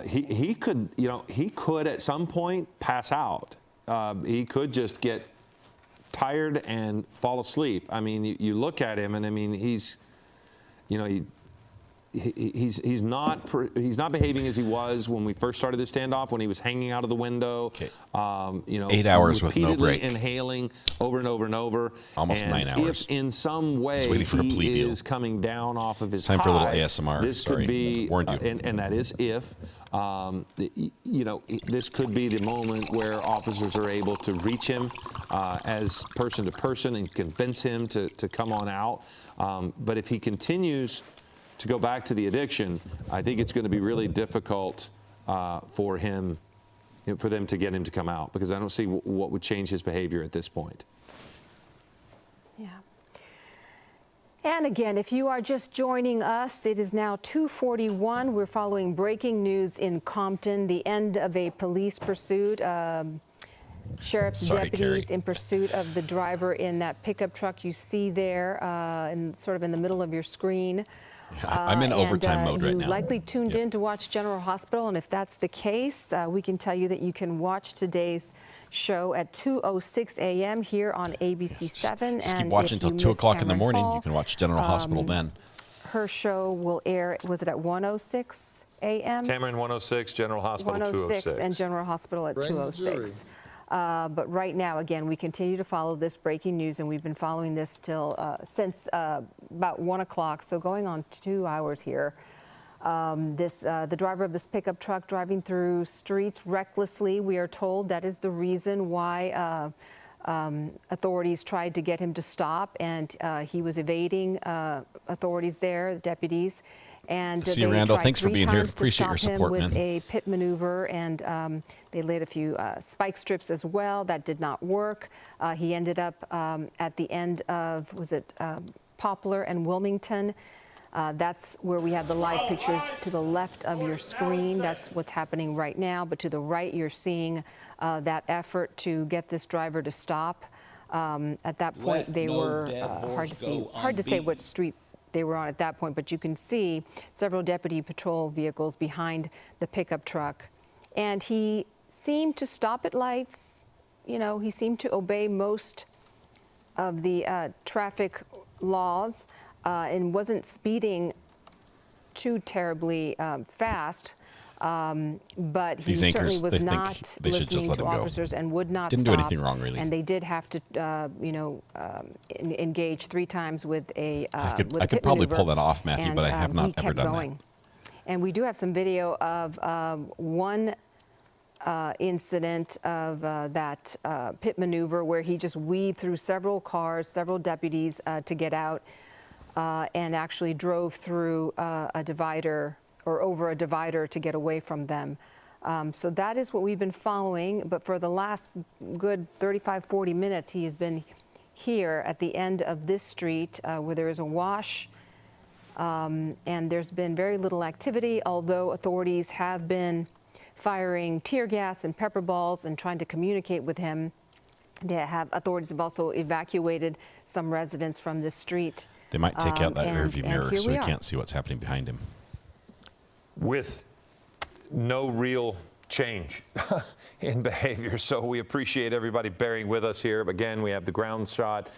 he could, you know, he could at some point pass out. He could just get tired and fall asleep. I mean, you look at him, and I mean, he's, you know, he's not behaving as he was when we first started the standoff, when he was hanging out of the window. You know, 8 hours with no break, inhaling over and over and over. Almost and 9 hours. If in some way waiting for a plea he deal. is coming down off of his Time for a little high, ASMR. This Sorry. could be, Warned you. and that is if, you know, this could be the moment where officers are able to reach him as person to person and convince him to come on out. But if he continues to go back to the addiction, I think it's going to be really difficult for them to get him to come out, because I don't see what would change his behavior at this point. Yeah. And again, if you are just joining us, it is now 2:41. We're following breaking news in Compton, the end of a police pursuit. Sheriff's deputies in pursuit of the driver in that pickup truck you see there, sort of in the middle of your screen. I'm in overtime mode right now. You likely tuned in to watch General Hospital, and if that's the case, we can tell you that you can watch today's show at 2:06 a.m. here on ABC7. Just keep watching until 2 o'clock in the morning. You can watch General Hospital then. Her show will air, was it at 1:06 a.m.? Cameron 106, General Hospital 206. And General Hospital at 2:06. But right now, again, we continue to follow this breaking news, and we've been following this since about 1 o'clock, so going on 2 hours here. The driver of this pickup truck driving through streets recklessly, we are told that is the reason why authorities tried to get him to stop, and he was evading authorities there, deputies. And See, they Randall, tried thanks for 3 being here. times to Appreciate your stop him support, with man. a pit maneuver, and they laid a few spike strips as well. That did not work. He ended up at the end of, was it Poplar and Wilmington? That's where we have the live pictures to the left of your screen. That's what's happening right now. But to the right, you're seeing that effort to get this driver to stop. At that point, they were hard to say what street they were on at that point, but you can see several deputy patrol vehicles behind the pickup truck. And he seemed to stop at lights. You know, he seemed to obey most of the traffic laws and wasn't speeding too terribly fast. But he certainly was not listening to officers and would not stop. Didn't do anything wrong, really. And they did have to, engage 3 times with a I could probably pull that off, Matthew, but I have not ever done that. And we do have some video of one incident of that pit maneuver where he just weaved through several cars, several deputies to get out, and actually drove through a divider or over a divider to get away from them. So that is what we've been following. But for the last good 35, 40 minutes, he has been here at the end of this street where there is a wash. And there's been very little activity, although authorities have been firing tear gas and pepper balls and trying to communicate with him. Authorities have also evacuated some residents from this street. They might take out that rearview mirror so we are. can't see what's happening behind him. With no real change in behavior. So we appreciate everybody bearing with us here. Again, we have the ground shot,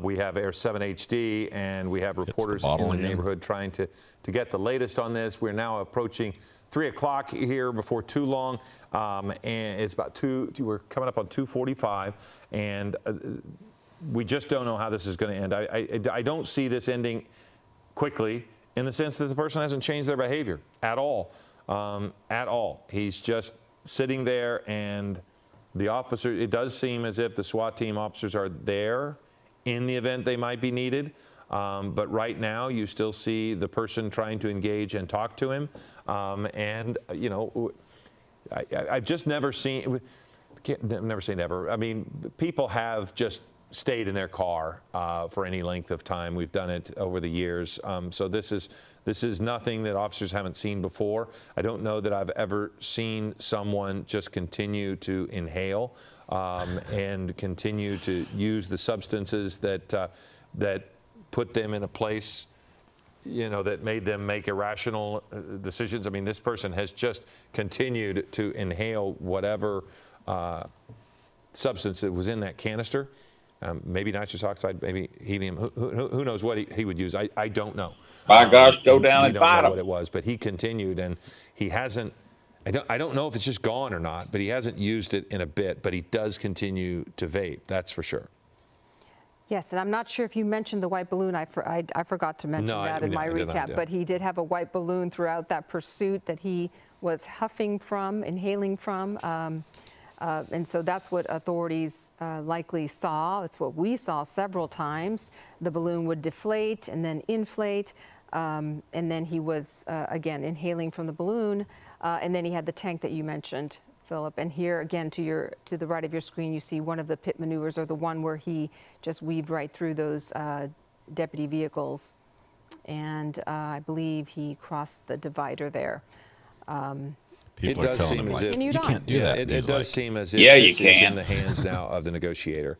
we have Air 7 HD, and we have reporters in the neighborhood trying to get the latest on this. We're now approaching 3 o'clock here before too long, and it's about we're coming up on 2:45, and we just don't know how this is going to end. I don't see this ending quickly in the sense that the person hasn't changed their behavior at all. He's just sitting there, and the officer, it does seem as if the SWAT team officers are there in the event they might be needed. But right now, you still see the person trying to engage and talk to him. And, you know, I've just never seen, never say never. I mean, people have just stayed in their car for any length of time. We've done it over the years. So this is nothing that officers haven't seen before. I don't know that I've ever seen someone just continue to inhale and continue to use the substances that put them in a place, you know, that made them make irrational decisions. I mean, this person has just continued to inhale whatever substance that was in that canister. Maybe nitrous oxide, maybe helium. Who knows what he would use? I don't know. By gosh, go down and fight him. What it was, but he continued, and he hasn't. I don't know if it's just gone or not, but he hasn't used it in a bit. But he does continue to vape. That's for sure. Yes, and I'm not sure if you mentioned the white balloon. I forgot to mention that in my recap. But he did have a white balloon throughout that pursuit that he was huffing from, inhaling from. And so that's what authorities likely saw. It's what we saw several times. The balloon would deflate and then inflate. And then he was, again, inhaling from the balloon. And then he had the tank that you mentioned, Philip. And here, again, to the right of your screen, you see one of the pit maneuvers, or the one where he just weaved right through those deputy vehicles. And I believe he crossed the divider there. People are telling him, like, you can't do that. It does seem as if this is in the hands now of the negotiator.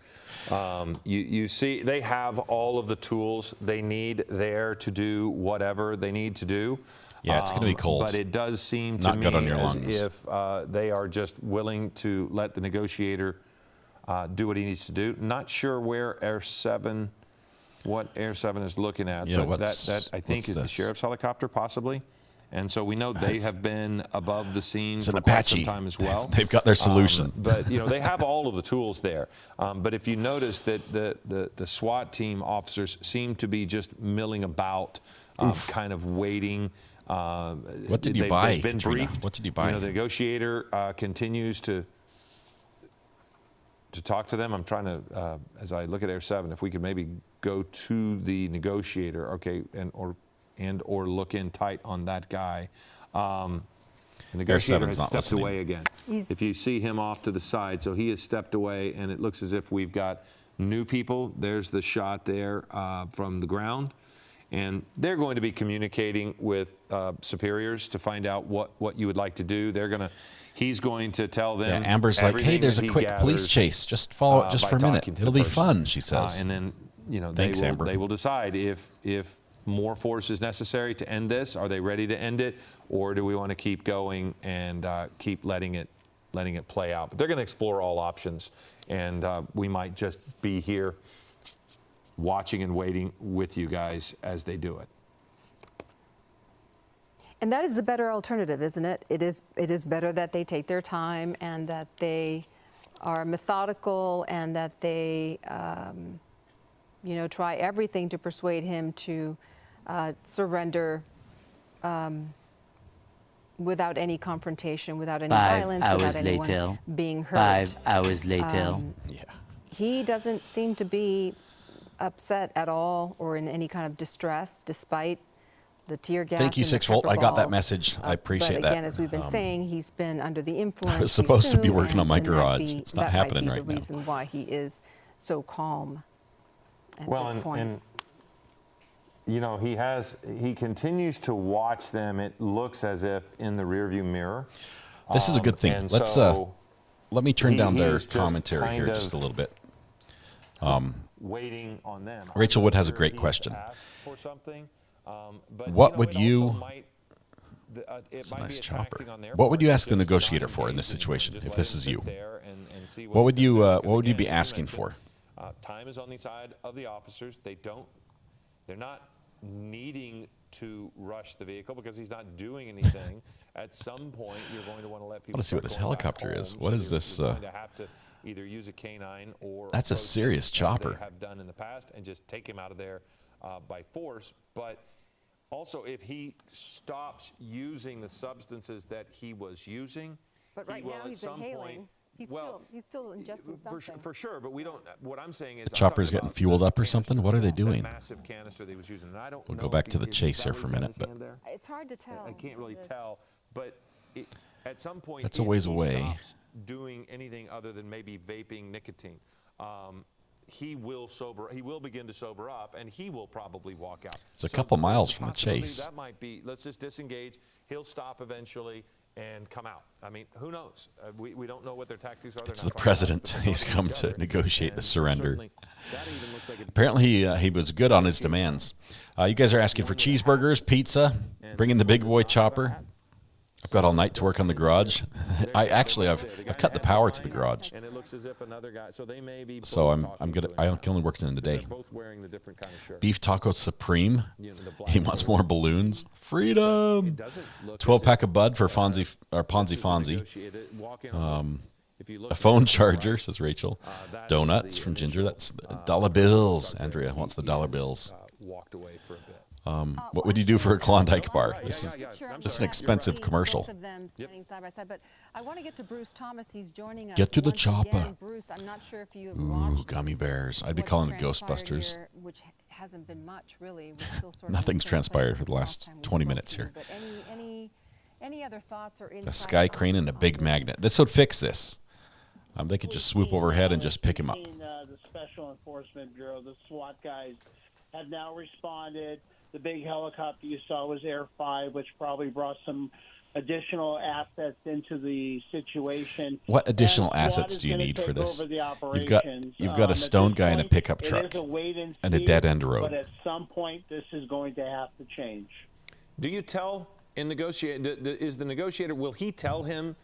You see, they have all of the tools they need there to do whatever they need to do. Yeah, it's going to be cold. But it does seem to me as if they are just willing to let the negotiator do what he needs to do. Not sure where what Air 7 is looking at. Yeah, but that I think is the sheriff's helicopter, possibly. And so we know they have been above the scene for quite some time as well. They've got their solution. But, you know, they have all of the tools there. But if you notice that the SWAT team officers seem to be just milling about, kind of waiting. What did you buy? They've been briefed. What did you buy? You know, the negotiator continues to talk to them. I'm trying to, as I look at Air 7, if we could maybe go to the negotiator, okay, or look in tight on that guy. The negotiator has stepped away again. If you see him off to the side, so he has stepped away, and it looks as if we've got new people. There's the shot there from the ground. And they're going to be communicating with superiors to find out what you would like to do. He's going to tell them. Yeah, Amber's like, hey, there's a quick police chase. Just follow it just for a minute. It'll be fun, she says. And then, you know, Thanks, they Amber. will decide if more force is necessary to end this. Are they ready to end it, or do we want to keep going and keep letting it play out? But they're going to explore all options, and we might just be here watching and waiting with you guys as they do it. And that is a better alternative, isn't it? It is better that they take their time and that they are methodical and that they, you know, try everything to persuade him to surrender without any confrontation, without any 5 violence, hours without anyone later. being hurt. 5 hours later. He doesn't seem to be upset at all or in any kind of distress, despite the tear gas. Thank you, and the 6 Volt. pepper I got that balls. message. I appreciate but again, that. as we've been saying, he's been under the influence. I was supposed to be soon, working on my and that garage. It's not happening might be right the now. reason why he is so calm at Well, this point. and you know, he continues to watch them. It looks as if in the rearview mirror. This is a good thing. And Let's so let me turn down he their is just commentary here kind just a of little bit. Waiting on them. Rachel Wood has a great question. For something, but, What would you? It It's a might nice be chopper. attracting on their What would you part ask to the just not negotiator for in engage this and situation just if let this him is sit you? there and see What would you? because What would you again, be as you asking mentioned, for? Time is on the side of the officers. They're not needing to rush the vehicle because he's not doing anything. At some point, you're going to want to let people. I want to see what this helicopter is. What is this? You're going to have to either use a canine or That's a approach serious him, as chopper. they have done in the past, and just take him out of there by force. But also, if he stops using the substances that he was using, But right he will now at he's some inhaling. point. He's still ingesting something. For sure, but we don't. What I'm saying is, The chopper's getting fueled up or something. What are they doing? massive canister that he was using, and I don't We'll know go back if to he- the is chase that here what for a he's got minute, his but hand there? It's hard to tell. I can't really tell, but at some point, That's a if ways he away. stops doing anything other than maybe vaping nicotine, he will begin to sober up, and he will probably walk out. It's a couple miles from the Possibility chase. That might be. Let's just disengage. He'll stop eventually and come out. I mean, who knows? We don't know what their tactics are. It's the president. He's come to negotiate the surrender. Apparently, he was good on his demands. You guys are asking for cheeseburgers, pizza, bring in the big boy chopper. I've got all night to work on the garage. I've cut the power to the garage. And it looks as if another guy. So they may be. So I'm gonna. I can only work during the day. Both wearing the different kind of shirt. Beef taco supreme. He wants more balloons. Freedom. 12-pack of Bud for Fonzie or Ponzi Fonzie. A phone charger, says Rachel. Donuts from Ginger. That's dollar bills. Andrea wants the dollar bills. Walked away for a bit. What would you do for a Klondike bar? This is an expensive commercial. Both of them standing side by side, but I want to get to Bruce Thomas. He's joining us. Get to the once chopper. again. Bruce, I'm not sure if you have Ooh, watched gummy bears. I'd be what's calling it transpired Ghostbusters. here, which hasn't been much, really. We're still sort of Nothing's in the same transpired place for the as last time we 20 spoke minutes to you, here. But any other thoughts or A insights? sky crane and a big magnet. This would fix this. They could just swoop overhead and just pick him up. The Special Enforcement Bureau, the SWAT guys, have now responded. The big helicopter you saw was Air 5, which probably brought some additional assets into the situation. What additional And SWAT assets is do you gonna need for take this? over the You've got operations. a At stone this guy and a point, pickup it truck is a wait and and a see, dead end road. But at some point, this is going to have to change. Do you tell in negotiate? Is the negotiator? Will he tell him?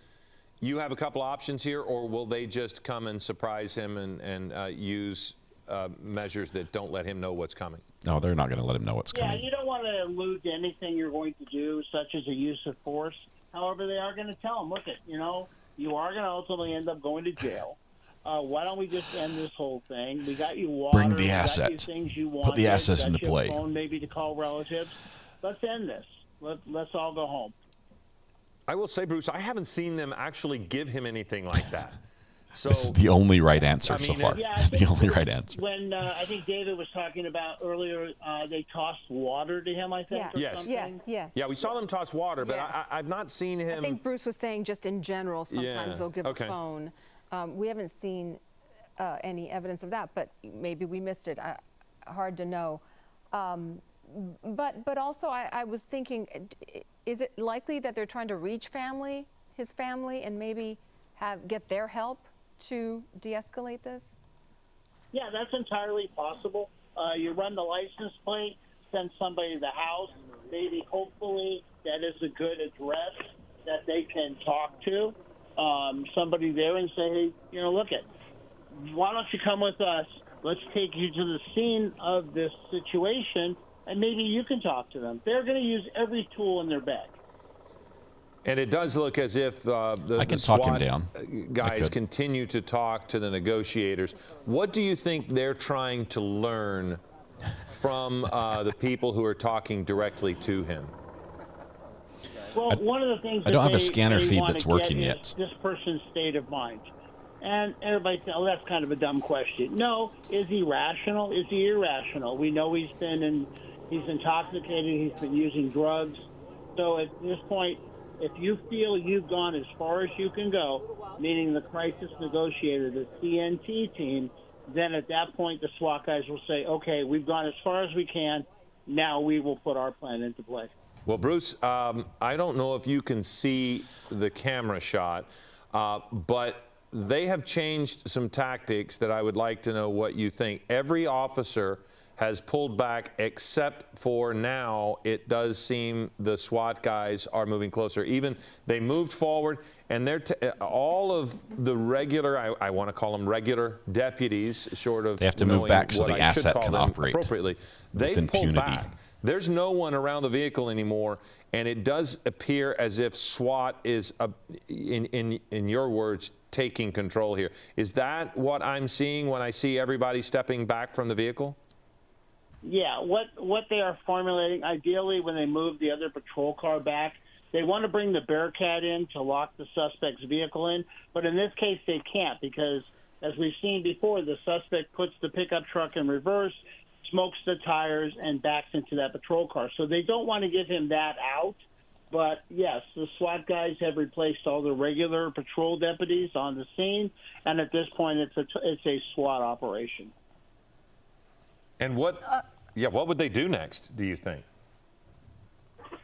You have a couple options here, or will they just come and surprise him and use measures that don't let him know what's coming? No, they're not going to let him know what's Yeah, coming. you don't want to allude to anything you're going to do, such as a use of force. However, they are going to tell him, look, you are going to ultimately end up going to jail. Why don't we just end this whole thing? We got you water. Bring the we got you assets. things you Put the wanted, assets got into you a play. Phone maybe to call relatives. Let's end this. Let's all go home. I will say, Bruce, I haven't seen them actually give him anything like that. So This is the only right answer I mean, so far. Yeah, I The think only right answer. When I think David was talking about earlier, they tossed water to him, I think. Yeah. Or Yes. something. Yes. Yeah, we saw them toss water, but Yes. I've not seen him. I think Bruce was saying just in general, sometimes Yeah, they'll give okay. a phone. We haven't seen any evidence of that, but maybe we missed it. Hard to know. But also I was thinking, is it likely that they're trying to reach his family, and maybe get their help to de-escalate this? Yeah, that's entirely possible. You run the license plate, send somebody to the house. Maybe, hopefully, that is a good address that they can talk to. Somebody there and say, hey, look it. Why don't you come with us? Let's take you to the scene of this situation, and maybe you can talk to them. They're going to use every tool in their bag. And it does look as if I the can talk him SWAT down. guys continue to talk to the negotiators. What do you think they're trying to learn from the people who are talking directly to him? Well, one of the things I don't have a they scanner feed wanna that's working get yet. is this person's state of mind. And everybody says, oh, that's kind of a dumb question. No, is he rational? Is he irrational? We know he's intoxicated, he's been using drugs. So at this point, if you feel you've gone as far as you can go, meaning the crisis negotiator, the CNT team, then at that point the SWAT guys will say, okay, we've gone as far as we can, now we will put our plan into play. Well, Bruce, I don't know if you can see the camera shot, but they have changed some tactics that I would like to know what you think. Every officer has pulled back except for now it does seem the SWAT guys are moving closer. Even they moved forward, and they're all of the regular, I want to call them regular deputies, short of They have to move back so what the I should asset call can them operate appropriately. They've with pulled impunity. back. There's no one around the vehicle anymore, and it does appear as if SWAT is, in your words, taking control here. Is that what I'm seeing when I see everybody stepping back from the vehicle? Yeah, what they are formulating, ideally when they move the other patrol car back, they want to bring the Bearcat in to lock the suspect's vehicle in, but in this case they can't because, as we've seen before, the suspect puts the pickup truck in reverse, smokes the tires, and backs into that patrol car. So they don't want to give him that out. But, yes, the SWAT guys have replaced all the regular patrol deputies on the scene, and at this point it's a SWAT operation. And what would they do next, do you think?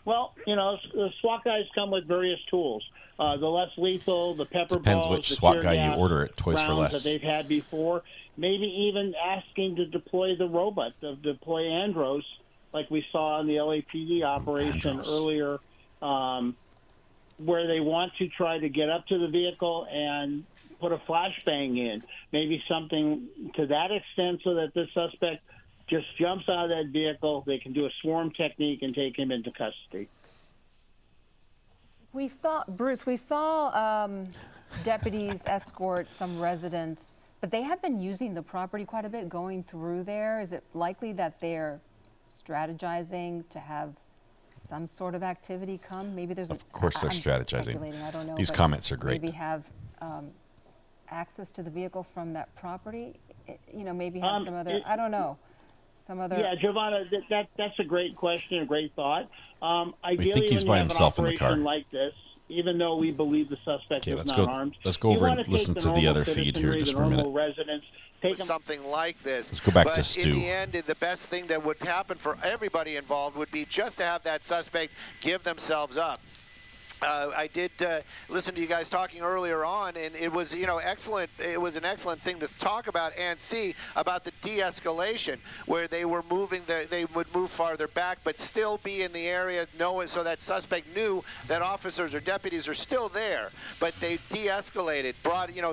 Well, the SWAT guys come with various tools. The less lethal, the pepper Depends balls, which the SWAT tear guy you gas order at Toys for rounds Less. that they've had before. Maybe even asking to deploy the robot, to deploy Andros, like we saw in the LAPD operation earlier, where they want to try to get up to the vehicle and put a flashbang in. Maybe something to that extent so that the suspect just jumps out of that vehicle. They can do a swarm technique and take him into custody. We saw, Bruce, deputies escort some residents, but they have been using the property quite a bit going through there. Is it likely that they're strategizing to have some sort of activity come? Maybe there's Of course they're strategizing. speculating, I don't know, These but comments are great. Maybe have access to the vehicle from that property. Maybe have some other, I don't know. Some other. Yeah, Giovanna, that's a great question, a great thought. Ideally, think he's when by you have himself an in the car. operation like this, even though we believe the suspect is not armed, let's go over and listen to the other feed here just for a minute. Residents, take something like this. Let's go back but to Stu. In the end, the best thing that would happen for everybody involved would be just to have that suspect give themselves up. I did listen to you guys talking earlier on, and it was, excellent. It was an excellent thing to talk about and see about the de-escalation, where they were moving. They would move farther back, but still be in the area, so that suspect knew that officers or deputies are still there. But they de-escalated,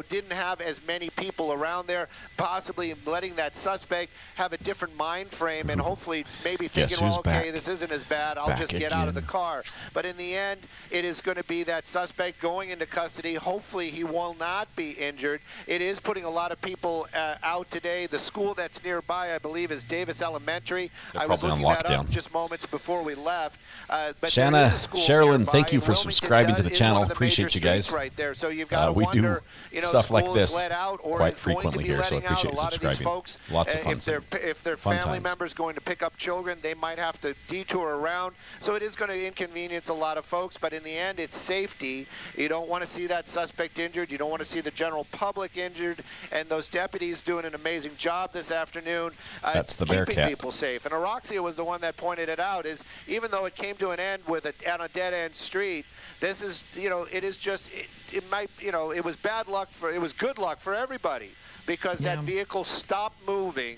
didn't have as many people around there, possibly letting that suspect have a different mind frame and hopefully maybe thinking, well, okay, this isn't as bad. I'll just get out of the car. But in the end, it is going to be that suspect going into custody. Hopefully he will not be injured. It is putting a lot of people out today. The school that's nearby, I believe, is Davis Elementary. I was looking that up just moments before we left. But Shanna, Sherilyn, thank you for subscribing to the channel. Appreciate you guys. Right there. So you've got to we wonder, do stuff like this quite frequently here, so I appreciate you subscribing. Lots of fun. If their family members going to pick up children, they might have to detour around. So it is going to inconvenience a lot of folks, but in the end, it's safety. You don't want to see that suspect injured. You don't want to see the general public injured. And those deputies doing an amazing job this afternoon. That's the keeping Bearcat. people safe. And Araxia was the one that pointed it out. Is even though it came to an end with on a dead-end street, this is, it is just, it might, it was bad luck it was good luck for everybody because that vehicle stopped moving.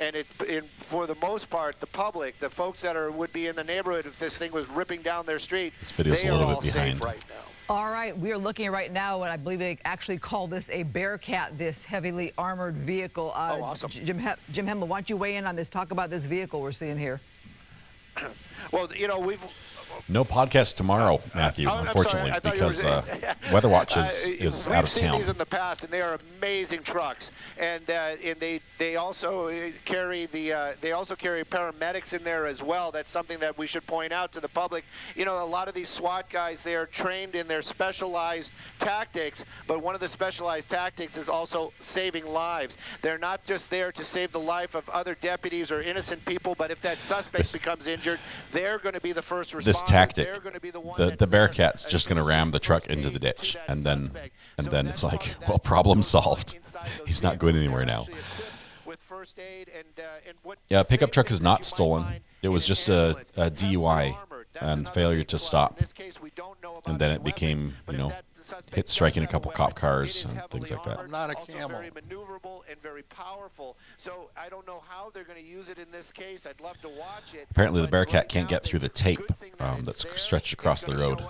And for the most part, the public, the folks that would be in the neighborhood if this thing was ripping down their street, they are all safe right now. All right, we are looking right now, and I believe they actually call this a Bearcat, this heavily armored vehicle. Awesome. Jim Hemmel, why don't you weigh in on this? Talk about this vehicle we're seeing here. Well, you know, No podcast tomorrow, Matthew, I'm unfortunately, sorry, I thought you were because saying- Weather Watch is out of We've seen town. these in the past, and they are amazing trucks. And they also carry paramedics in there as well. That's something that we should point out to the public. You know, a lot of these SWAT guys, they are trained in their specialized tactics, but one of the specialized tactics is also saving lives. They're not just there to save the life of other deputies or innocent people, but if that suspect becomes injured, they're going to be the first responder. This tactic, the Bearcat's just going to ram the truck into the ditch, and then it's like, well, problem solved. He's not going anywhere now. Yeah, pickup truck is not stolen. It was just a DUI and failure to stop, and then it became, you know, striking a couple cop cars and things like that. I'm not a camel. Very maneuverable and very powerful. So I don't know how they're going to use it in this case. I'd love to watch it. Apparently, the Bearcat can't get through the tape that's stretched across the road.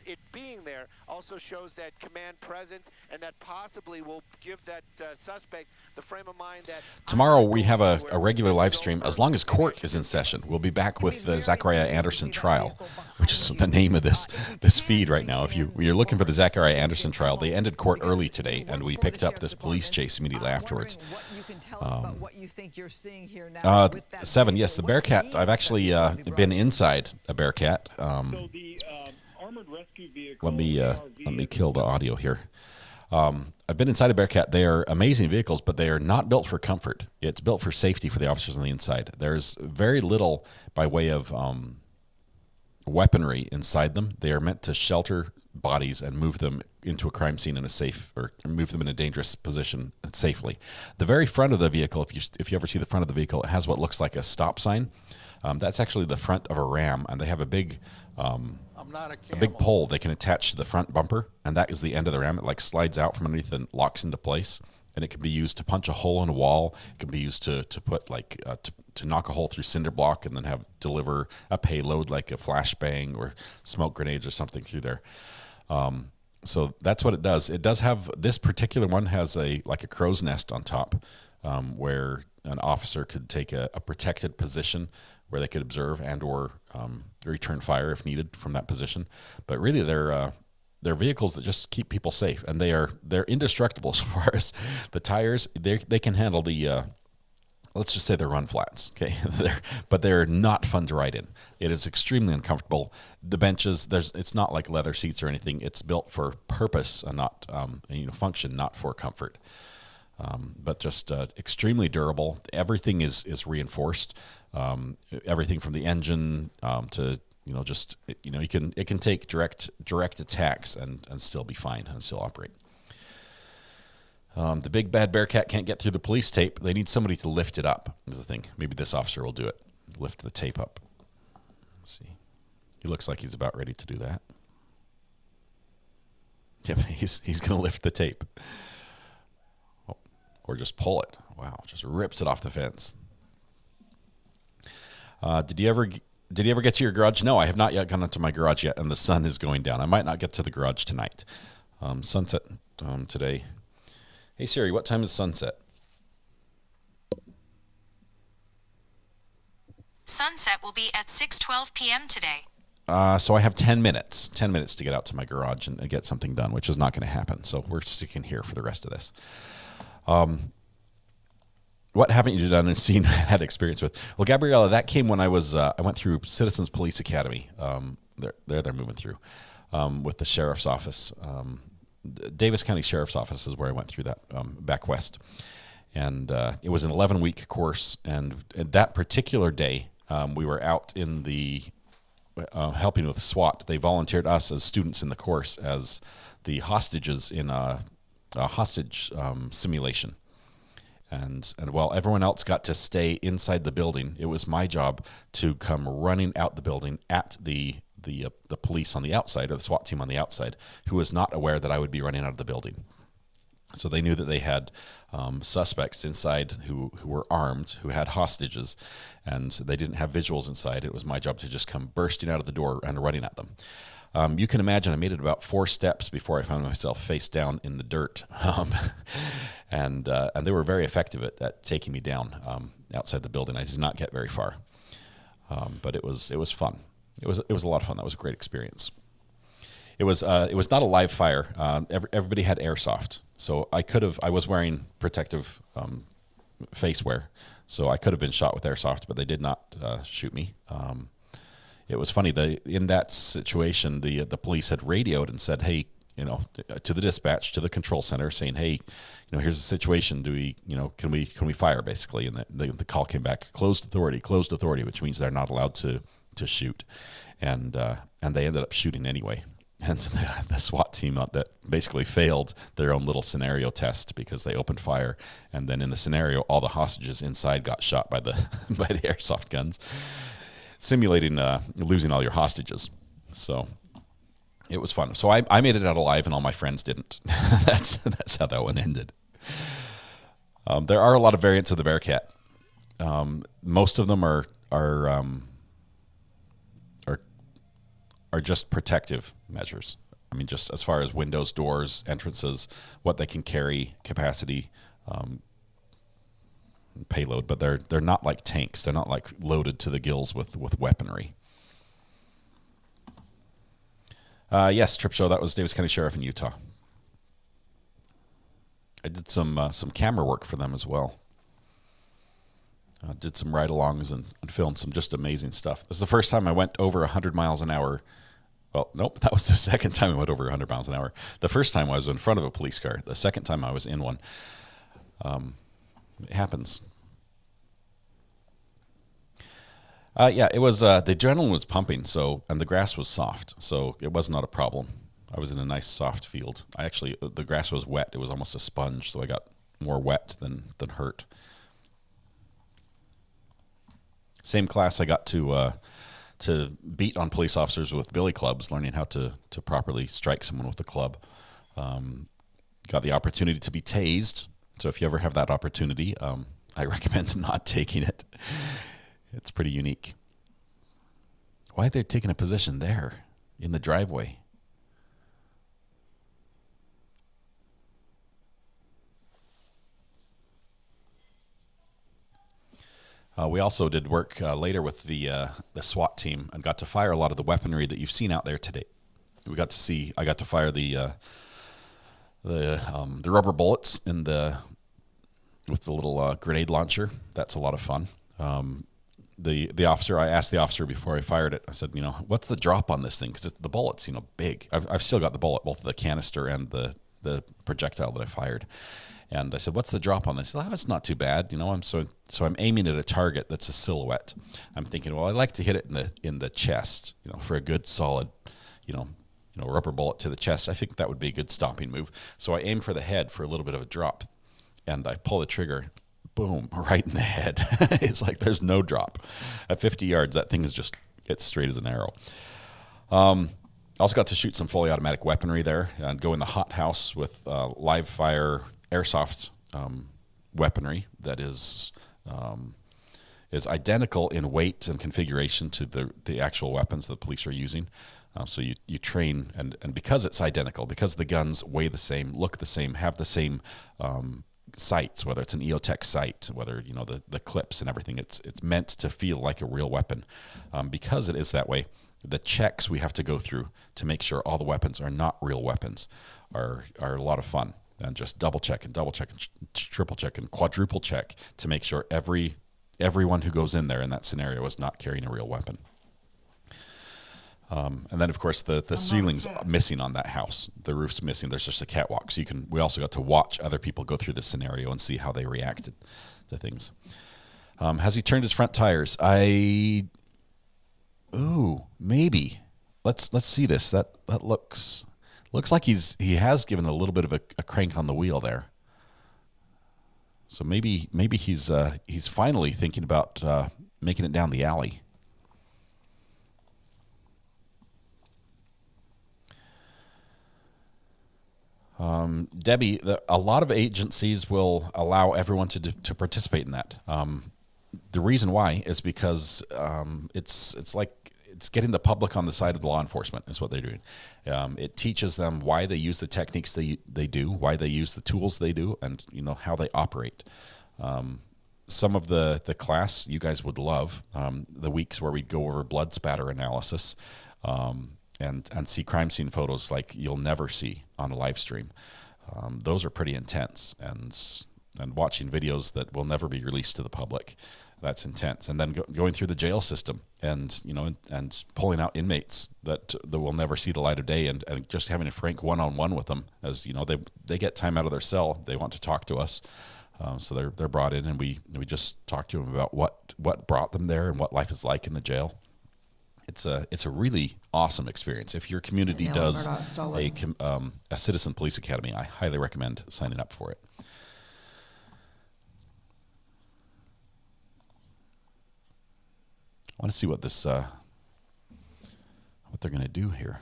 It being there also shows that command presence, and that possibly will give that suspect the frame of mind that Tomorrow we have a regular live stream as long as court is in session. We'll be back with the Zachariah Anderson trial, which is the name of this feed right now. If you're looking for the Zachariah Anderson trial, they ended court early today, and we picked up this police chase immediately afterwards. What you think you're seeing here now? 7, yes, the Bearcat. I've actually been inside a Bearcat. Let me kill the audio here. I've been inside a Bearcat. They are amazing vehicles, but they are not built for comfort. It's built for safety for the officers on the inside. There's very little by way of weaponry inside them. They are meant to shelter bodies and move them into a crime scene in a safe, or move them in a dangerous position safely. The very front of the vehicle, if you ever see the front of the vehicle, it has what looks like a stop sign. That's actually the front of a Ram, and they have a big pole they can attach to the front bumper, and that is the end of the Ram. It like slides out from underneath and locks into place, and it can be used to punch a hole in a wall. It can be used to put like to knock a hole through cinder block and then deliver a payload like a flashbang or smoke grenades or something through there. So that's what it does. It does have, this particular one has like a crow's nest on top, where an officer could take a protected position where they could observe and or return fire if needed from that position. But really, they're vehicles that just keep people safe, and they're indestructible as far as the tires. They can handle the let's just say they're run flats, okay? But they're not fun to ride in. It is extremely uncomfortable. The benches, it's not like leather seats or anything. It's built for purpose and not function, not for comfort. But just extremely durable. Everything is reinforced. Everything from the engine to it can take direct attacks and still be fine and still operate. The big bad Bearcat can't get through the police tape. They need somebody to lift it up, is the thing. Maybe this officer will do it. Lift the tape up. Let's see. He looks like he's about ready to do that. Yeah, he's going to lift the tape. Oh, or just pull it. Wow, just rips it off the fence. Did you ever get to your garage? No, I have not yet gone into my garage yet, and the sun is going down. I might not get to the garage tonight. Sunset today. Hey Siri, what time is sunset? Sunset will be at 6:12 p.m. today. So I have 10 minutes. 10 minutes to get out to my garage and get something done, which is not going to happen. So we're sticking here for the rest of this. What haven't you done and seen, had experience with? Well, Gabriella, that came when I went through Citizens Police Academy. They're moving through with the sheriff's office. Davis County Sheriff's Office is where I went through that back west. And it was an 11-week course. And that particular day, we were out in the helping with SWAT. They volunteered us as students in the course as the hostages in a hostage simulation. And while everyone else got to stay inside the building, it was my job to come running out the building at the police on the outside, or the SWAT team on the outside, who was not aware that I would be running out of the building. So they knew that they had suspects inside who were armed, who had hostages, and they didn't have visuals inside. It was my job to just come bursting out of the door and running at them. You can imagine I made it about 4 steps before I found myself face down in the dirt. And they were very effective at taking me down outside the building. I did not get very far. But it was fun. It was a lot of fun. That was a great experience. It was not a live fire. Everybody had airsoft, so I was wearing protective face wear, so I could have been shot with airsoft, but they did not shoot me. It was funny. In that situation, the police had radioed and said, "Hey, to the dispatch, to the control center, saying, hey, here's the situation. Do we, can we fire, basically?" And the call came back, closed authority, which means they're not allowed to shoot, and they ended up shooting anyway. And the SWAT team that basically failed their own little scenario test because they opened fire, and then in the scenario, all the hostages inside got shot by the airsoft guns, simulating losing all your hostages. So it was fun. So I made it out alive, and all my friends didn't. That's how that one ended. There are a lot of variants of the Bearcat. Most of them are just protective measures. I mean, just as far as windows, doors, entrances, what they can carry, capacity, payload. But they're not like tanks. They're not like loaded to the gills with weaponry. Yes, Trip Show. That was Davis County Sheriff in Utah. I did some camera work for them as well. Did some ride-alongs and filmed some just amazing stuff. This is the first time I went over 100 miles an hour. Well, nope, that was the second time I went over 100 miles an hour. The first time I was in front of a police car. The second time I was in one. It happens. Yeah, it was. The adrenaline was pumping, and the grass was soft, so it was not a problem. I was in a nice soft field. The grass was wet. It was almost a sponge, so I got more wet than hurt. Same class, I got to beat on police officers with billy clubs, learning how to properly strike someone with a club. Got the opportunity to be tased. So if you ever have that opportunity, I recommend not taking it. It's pretty unique. Why are they taking a position there in the driveway? We also did work later with the SWAT team and got to fire a lot of the weaponry that you've seen out there today. I got to fire the rubber bullets with the little grenade launcher. That's a lot of fun. The officer, I asked the officer before I fired it, I said, what's the drop on this thing? Because the bullet's, big. I've still got the bullet, both the canister and the projectile that I fired. And I said, what's the drop on this? He said, it's not too bad. So I'm aiming at a target that's a silhouette. I'm thinking, well, I like to hit it in the chest, for a good solid, rubber bullet to the chest. I think that would be a good stopping move. So I aim for the head for a little bit of a drop, and I pull the trigger, boom, right in the head. It's like there's no drop. At 50 yards, that thing it's straight as an arrow. Also got to shoot some fully automatic weaponry there and go in the hot house with live fire airsoft weaponry that is identical in weight and configuration to the actual weapons the police are using. So you train, and because it's identical, because the guns weigh the same, look the same, have the same sights, whether it's an EOTech sight, whether the clips and everything, it's meant to feel like a real weapon. Because it is that way, the checks we have to go through to make sure all the weapons are not real weapons are a lot of fun. And just double check and triple check and quadruple check to make sure everyone who goes in there in that scenario is not carrying a real weapon. And then, of course, the ceiling's missing on that house. The roof's missing. There's just a catwalk. So we also got to watch other people go through the scenario and see how they reacted to things. Has he turned his front tires? Maybe. Let's see this. That looks like he has given a little bit of a crank on the wheel there. So maybe he's finally thinking about making it down the alley. Debbie, a lot of agencies will allow everyone to participate in that. The reason why is because it's getting the public on the side of the law enforcement is what they're doing. It teaches them why they use the techniques they do, why they use the tools they do, and how they operate. some of the class you guys would love, the weeks where we go over blood spatter analysis, and see crime scene photos like you'll never see on a live stream. Those are pretty intense, and watching videos that will never be released to the public, that's intense. And then going through the jail system, and and pulling out inmates that will never see the light of day, and just having a frank one-on-one with them, as they get time out of their cell, they want to talk to us, so they're brought in, and we just talk to them about what brought them there and what life is like in the jail. It's a really awesome experience. If your community does a citizen police academy, I highly recommend signing up for it. I want to see what this what they're going to do here.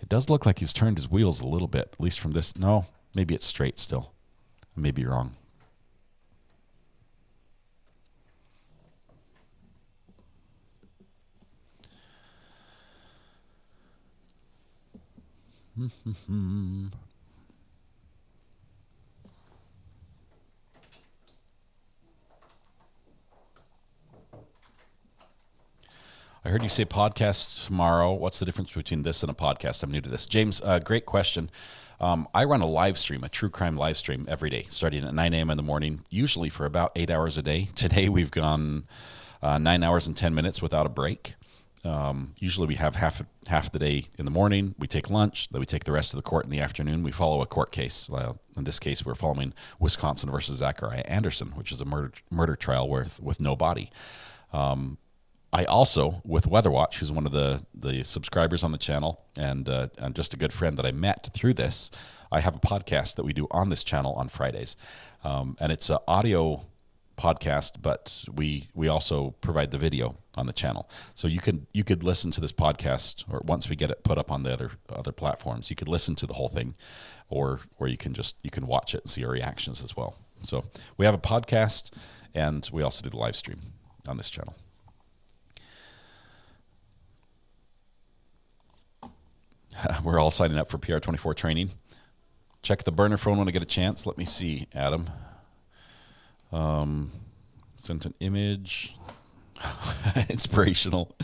It does look like he's turned his wheels a little bit, at least from this. No, maybe it's straight still. I may be wrong. I heard you say podcast tomorrow. What's the difference between this and a podcast? I'm new to this. James, great question. I run a live stream, a true crime live stream every day, starting at 9 a.m. in the morning, usually for about 8 hours a day. Today we've gone 9 hours and 10 minutes without a break. Usually we have half the day in the morning. We take lunch, then we take the rest of the court in the afternoon. We follow a court case. In this case, we're following Wisconsin versus Zachariah Anderson, which is a murder trial with no body. I also, with Weatherwatch, who's one of the subscribers on the channel and just a good friend that I met through this, I have a podcast that we do on this channel on Fridays. And it's an audio podcast, but we also provide the video on the channel. So you could listen to this podcast, or once we get it put up on the other platforms, you could listen to the whole thing, or you can watch it and see our reactions as well. So we have a podcast, and we also do the live stream on this channel. We're all signing up for PR24 training. Check the burner phone when I get a chance. Let me see, Adam. Sent an image. Inspirational.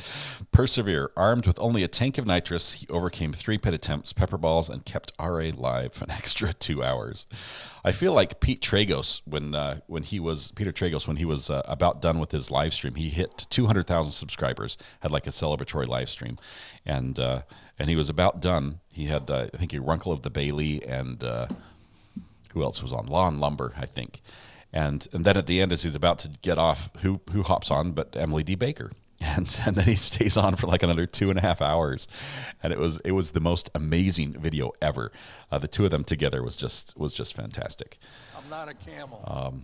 Persevere. Armed with only a tank of nitrous, he overcame 3 pit attempts, pepper balls, and kept RA live for an extra 2 hours. I feel like Peter Tragos when he was about done with his live stream. He hit 200,000 subscribers, had like a celebratory live stream, and he was about done. He had I think a Runkle of the Bailey, and who else was on? Law and Lumber, I think. And then at the end, as he's about to get off, who hops on but Emily D. Baker, and then he stays on for like another 2.5 hours, and it was the most amazing video ever. The two of them together was just fantastic. I'm not a camel.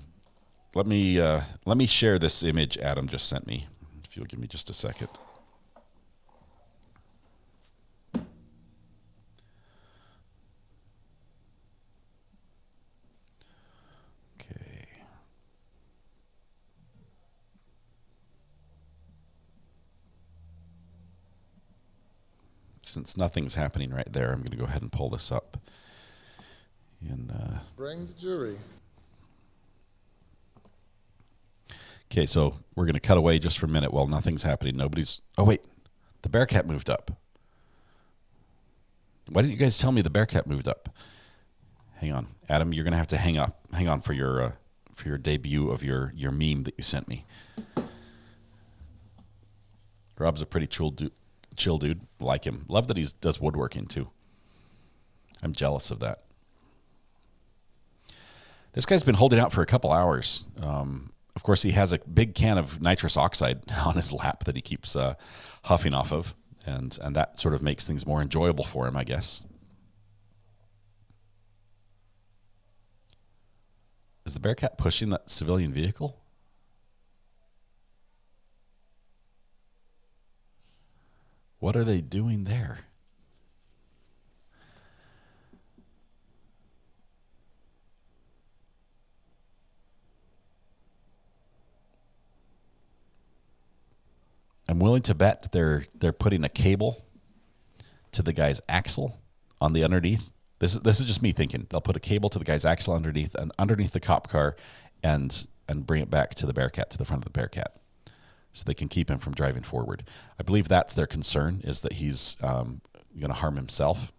Let me share this image Adam just sent me. If you'll give me just a second. Since nothing's happening right there, I'm going to go ahead and pull this up. Bring the jury. Okay, so we're going to cut away just for a minute while nothing's happening. Oh, wait. The Bearcat moved up. Why didn't you guys tell me the Bearcat moved up? Hang on. Adam, you're going to have to hang on for your debut of your meme that you sent me. Rob's a pretty chill dude. Like him. Love that he does woodworking too. I'm jealous of that. This guy's been holding out for a couple hours. Of course, he has a big can of nitrous oxide on his lap that he keeps huffing off of, and that sort of makes things more enjoyable for him, I guess. Is the Bearcat pushing that civilian vehicle? What are they doing there? I'm willing to bet they're putting a cable to the guy's axle on the underneath. This is just me thinking. They'll put a cable to the guy's axle underneath the cop car, and bring it back to the Bearcat, to the front of the Bearcat, so they can keep him from driving forward. I believe that's their concern, is that he's going to harm himself.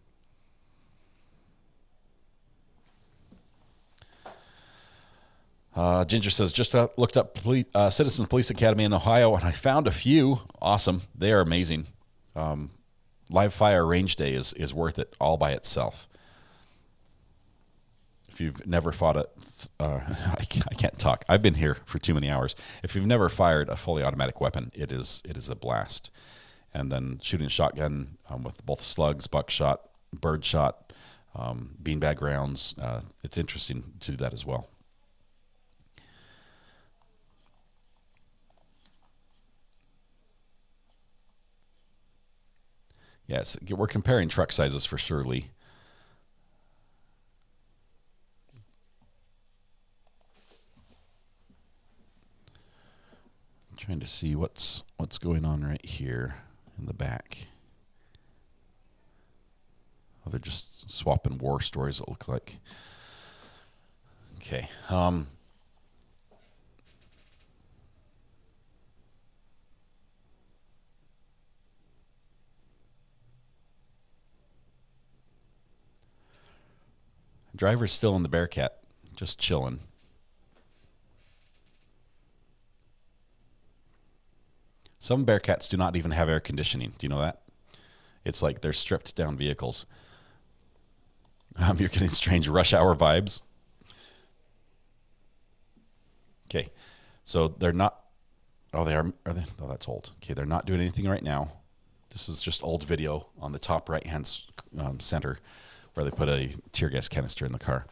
Ginger says, just looked up Citizens Police Academy in Ohio, and I found a few. Awesome. They are amazing. Live fire range day is worth it all by itself. If you've never fought I can't talk. I've been here for too many hours. If you've never fired a fully automatic weapon, it is a blast. And then shooting a shotgun with both slugs, buckshot, birdshot, beanbag rounds. It's interesting to do that as well. Yes, we're comparing truck sizes for sure, Lee. I'm trying to see what's going on right here in the back. Oh, they're just swapping war stories, it looks like. Okay. Driver's still in the Bearcat, just chilling. Some Bearcats do not even have air conditioning. Do you know that? It's like they're stripped down vehicles. You're getting strange rush hour vibes. Okay, so they're not. Oh, they are they? Oh, that's old. Okay, they're not doing anything right now. This is just old video on the top right-hand center, where they put a tear gas canister in the car.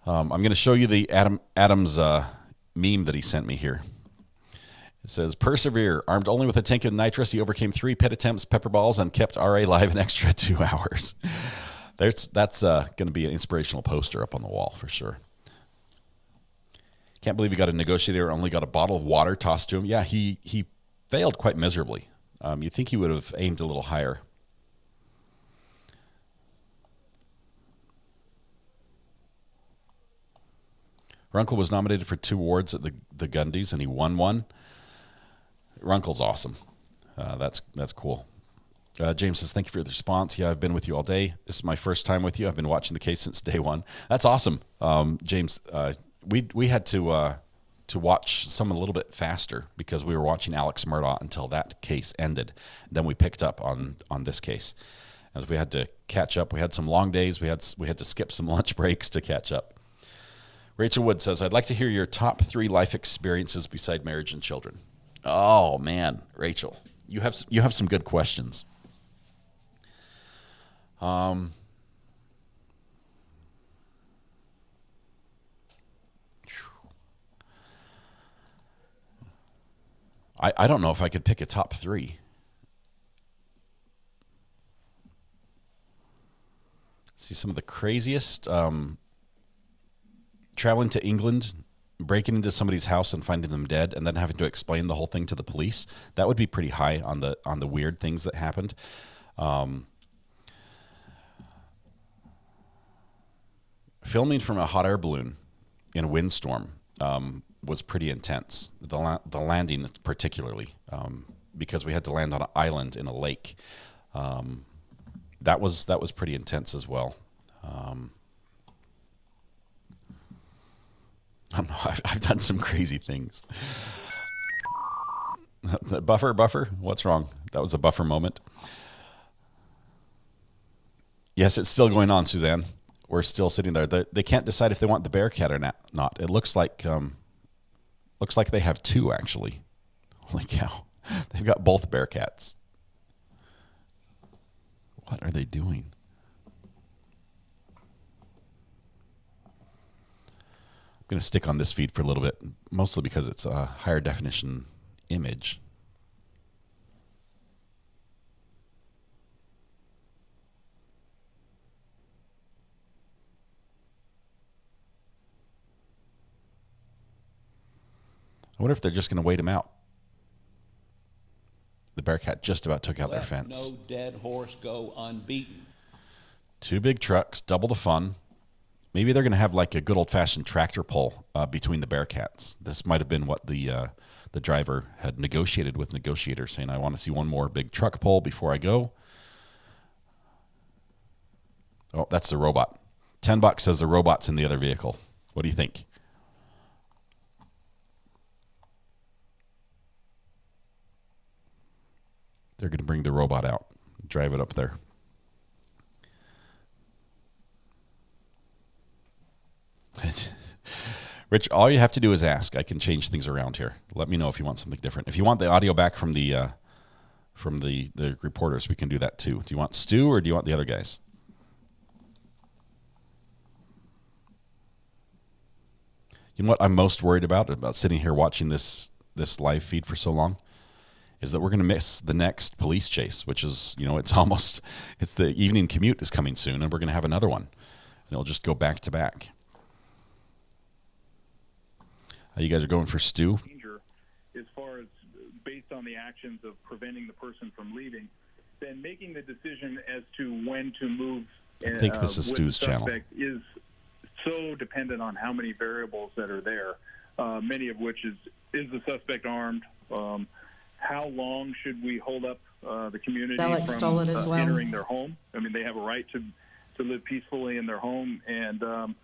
I'm going to show you the Adams meme that he sent me here. It says, persevere. Armed only with a tank of nitrous, he overcame 3 pit attempts, pepper balls, and kept RA live an extra 2 hours. That's going to be an inspirational poster up on the wall for sure. Can't believe he got a negotiator, only got a bottle of water tossed to him. Yeah, he failed quite miserably. You'd think he would have aimed a little higher. Runkle was nominated for 2 awards at the Gundies, and he won 1. Runkle's awesome. That's cool. James says, thank you for the response. Yeah, I've been with you all day. This is my first time with you. I've been watching the case since day 1. That's awesome. James, we had to watch some a little bit faster because we were watching Alex Murdaugh until that case ended. Then we picked up on this case. As we had to catch up. We had some long days. We had to skip some lunch breaks to catch up. Rachel Wood says, I'd like to hear your top 3 life experiences beside marriage and children. Oh, man, Rachel, you have some good questions. I don't know if I could pick a top 3. See, some of the craziest... traveling to England, breaking into somebody's house and finding them dead, and then having to explain the whole thing to the police. That would be pretty high on the weird things that happened. Filming from a hot air balloon in a windstorm was pretty intense. The landing particularly, because we had to land on an island in a lake. That was pretty intense as well. I don't know. I've done some crazy things. Buffer. What's wrong? That was a buffer moment. Yes, it's still going on, Suzanne. We're still sitting there. They can't decide if they want the Bearcat or not. It looks like they have 2 actually. Holy cow! They've got both Bearcats. What are they doing? I'm going to stick on this feed for a little bit, mostly because it's a higher definition image. I wonder if they're just going to wait him out. The Bearcat just about took out their fence. No dead horse go unbeaten. 2 big trucks, double the fun. Maybe they're going to have like a good old-fashioned tractor pull between the Bearcats. This might have been what the driver had negotiated with Negotiator, saying, I want to see one more big truck pull before I go. Oh, that's the robot. $10 says the robot's in the other vehicle. What do you think? They're going to bring the robot out, drive it up there. Rich, all you have to do is ask. I can change things around here. Let me know if you want something different. If you want the audio back from the reporters, we can do that too. Do you want Stu or do you want the other guys? You know what I'm most worried about sitting here watching this live feed for so long, is that we're going to miss the next police chase, which is, it's the evening commute is coming soon, and we're going to have another one, and it'll just go back to back. You guys are going for Stu? As far as based on the actions of preventing the person from leaving, then making the decision as to when to move. I think this is Stu's channel. Is so dependent on how many variables that are there, many of which is the suspect armed? How long should we hold up the community from entering their home? I mean, they have a right to live peacefully in their home, and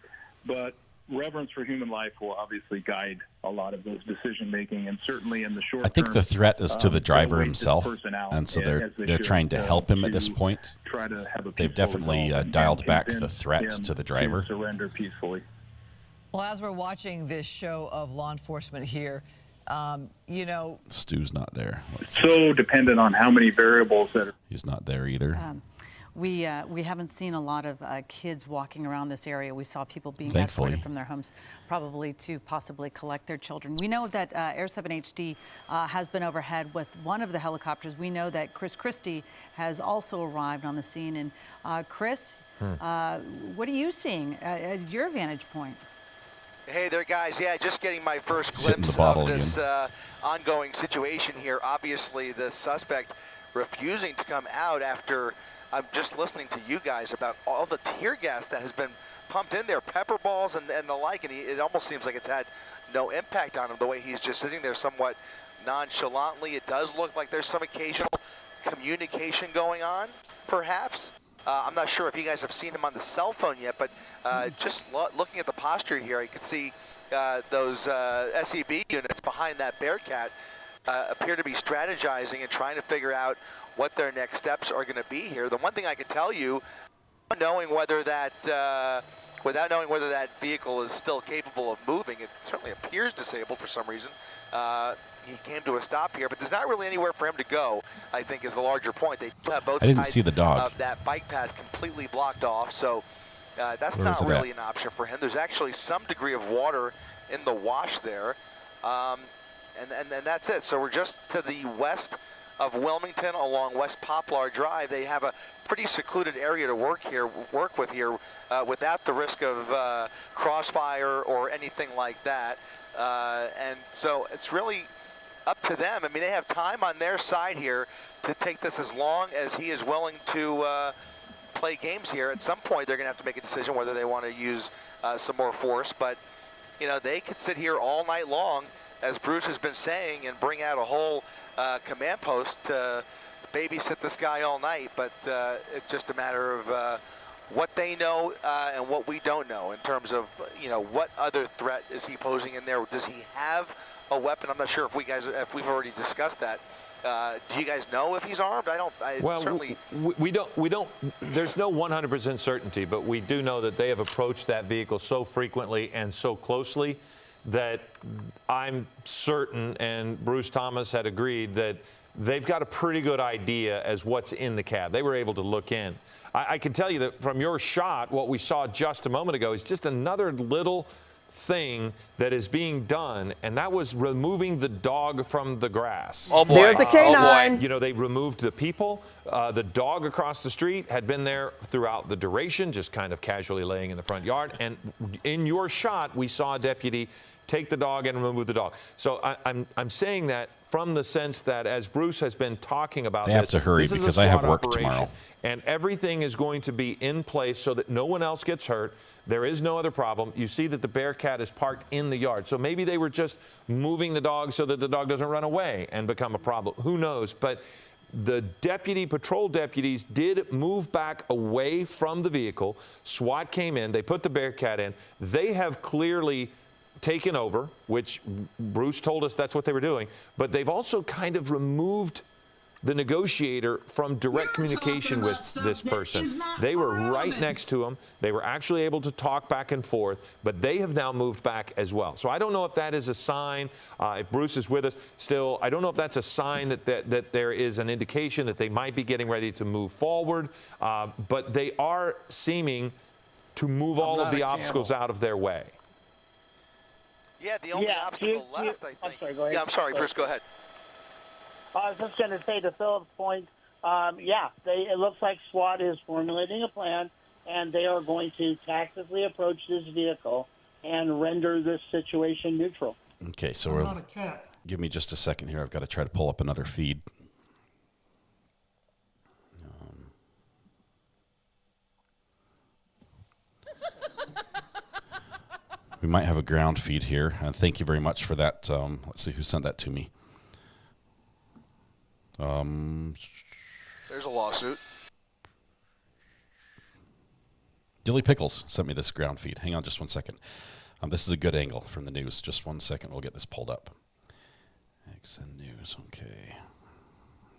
but reverence for human life will obviously guide a lot of those decision making, and certainly in the short term. I think the threat is to the driver himself, and so they're trying to help him at this point. Try to have a They've definitely dialed back the threat to the driver. To surrender peacefully. Well, as we're watching this show of law enforcement here, Stu's not there. So dependent on how many variables that are. He's not there either. We haven't seen a lot of kids walking around this area. We saw people being Thankfully. escorted from their homes, probably to possibly collect their children. We know that Air 7 HD has been overhead with one of the helicopters. We know that Chris Christie has also arrived on the scene. And Chris, what are you seeing at your vantage point? Hey there, guys. Yeah, just getting my first glimpse of this ongoing situation here. Obviously, the suspect refusing to come out after I'm just listening to you guys about all the tear gas that has been pumped in there, pepper balls and the like, and it almost seems like it's had no impact on him, the way he's just sitting there somewhat nonchalantly. It does look like there's some occasional communication going on, perhaps. I'm not sure if you guys have seen him on the cell phone yet, but just looking at the posture here, you can see those SEB units behind that Bearcat appear to be strategizing and trying to figure out what their next steps are going to be here. The one thing I can tell you, without knowing whether that vehicle is still capable of moving, it certainly appears disabled for some reason. He came to a stop here, but there's not really anywhere for him to go, I think, is the larger point. They have both sides of that bike path completely blocked off, so that's not really an option for him. There's actually some degree of water in the wash there, and that's it. So we're just to the west of Wilmington along West Poplar Drive. They have a pretty secluded area to work with here without the risk of crossfire or anything like that. And so it's really up to them. I mean, they have time on their side here to take this as long as he is willing to play games here. At some point, they're going to have to make a decision whether they want to use some more force. But, they could sit here all night long, as Bruce has been saying, and bring out a whole command post to babysit this guy all night. But it's just a matter of what they know and what we don't know in terms of, what other threat is he posing in there? Does he have a weapon? I'm not sure if we've already discussed that. Do you guys know if he's armed? We don't. There's no 100% certainty, but we do know that they have approached that vehicle so frequently and so closely that I'm certain, and Bruce Thomas had agreed, that they've got a pretty good idea as what's in the cab. They were able to look in. I can tell you that from your shot, what we saw just a moment ago is just another little thing that is being done, and that was removing the dog from the grass. Oh boy. There's a canine. They removed the people. The dog across the street had been there throughout the duration, just kind of casually laying in the front yard. And in your shot, we saw a deputy take the dog and remove the dog. So I'm saying that from the sense that as Bruce has been talking about They have to hurry because I have work tomorrow. And everything is going to be in place so that no one else gets hurt. There is no other problem. You see that the Bearcat is parked in the yard. So maybe they were just moving the dog so that the dog doesn't run away and become a problem. Who knows? But the patrol deputies did move back away from the vehicle. SWAT came in. They put the Bearcat in. They have clearly taken over, which Bruce told us that's what they were doing. But they've also kind of removed the negotiator from direct communication with this person. They were right next to him. They were actually able to talk back and forth, but they have now moved back as well. So I don't know if that is a sign, if Bruce is with us still, I don't know if that's a sign that there is an indication that they might be getting ready to move forward, but they are seeming to move all of the obstacles out of their way. Yeah, the only obstacle left, I think. I'm sorry, go ahead. Yeah, I'm sorry, Bruce, go ahead. I was just going to say to Philip's point, it looks like SWAT is formulating a plan, and they are going to tactically approach this vehicle and render this situation neutral. Okay, so give me just a second here. I've got to try to pull up another feed. We might have a ground feed here. Thank you very much for that. Let's see who sent that to me. There's a lawsuit. Dilly Pickles sent me this ground feed. Hang on just 1 second. This is a good angle from the news. Just 1 second. We'll get this pulled up. XN News. Okay.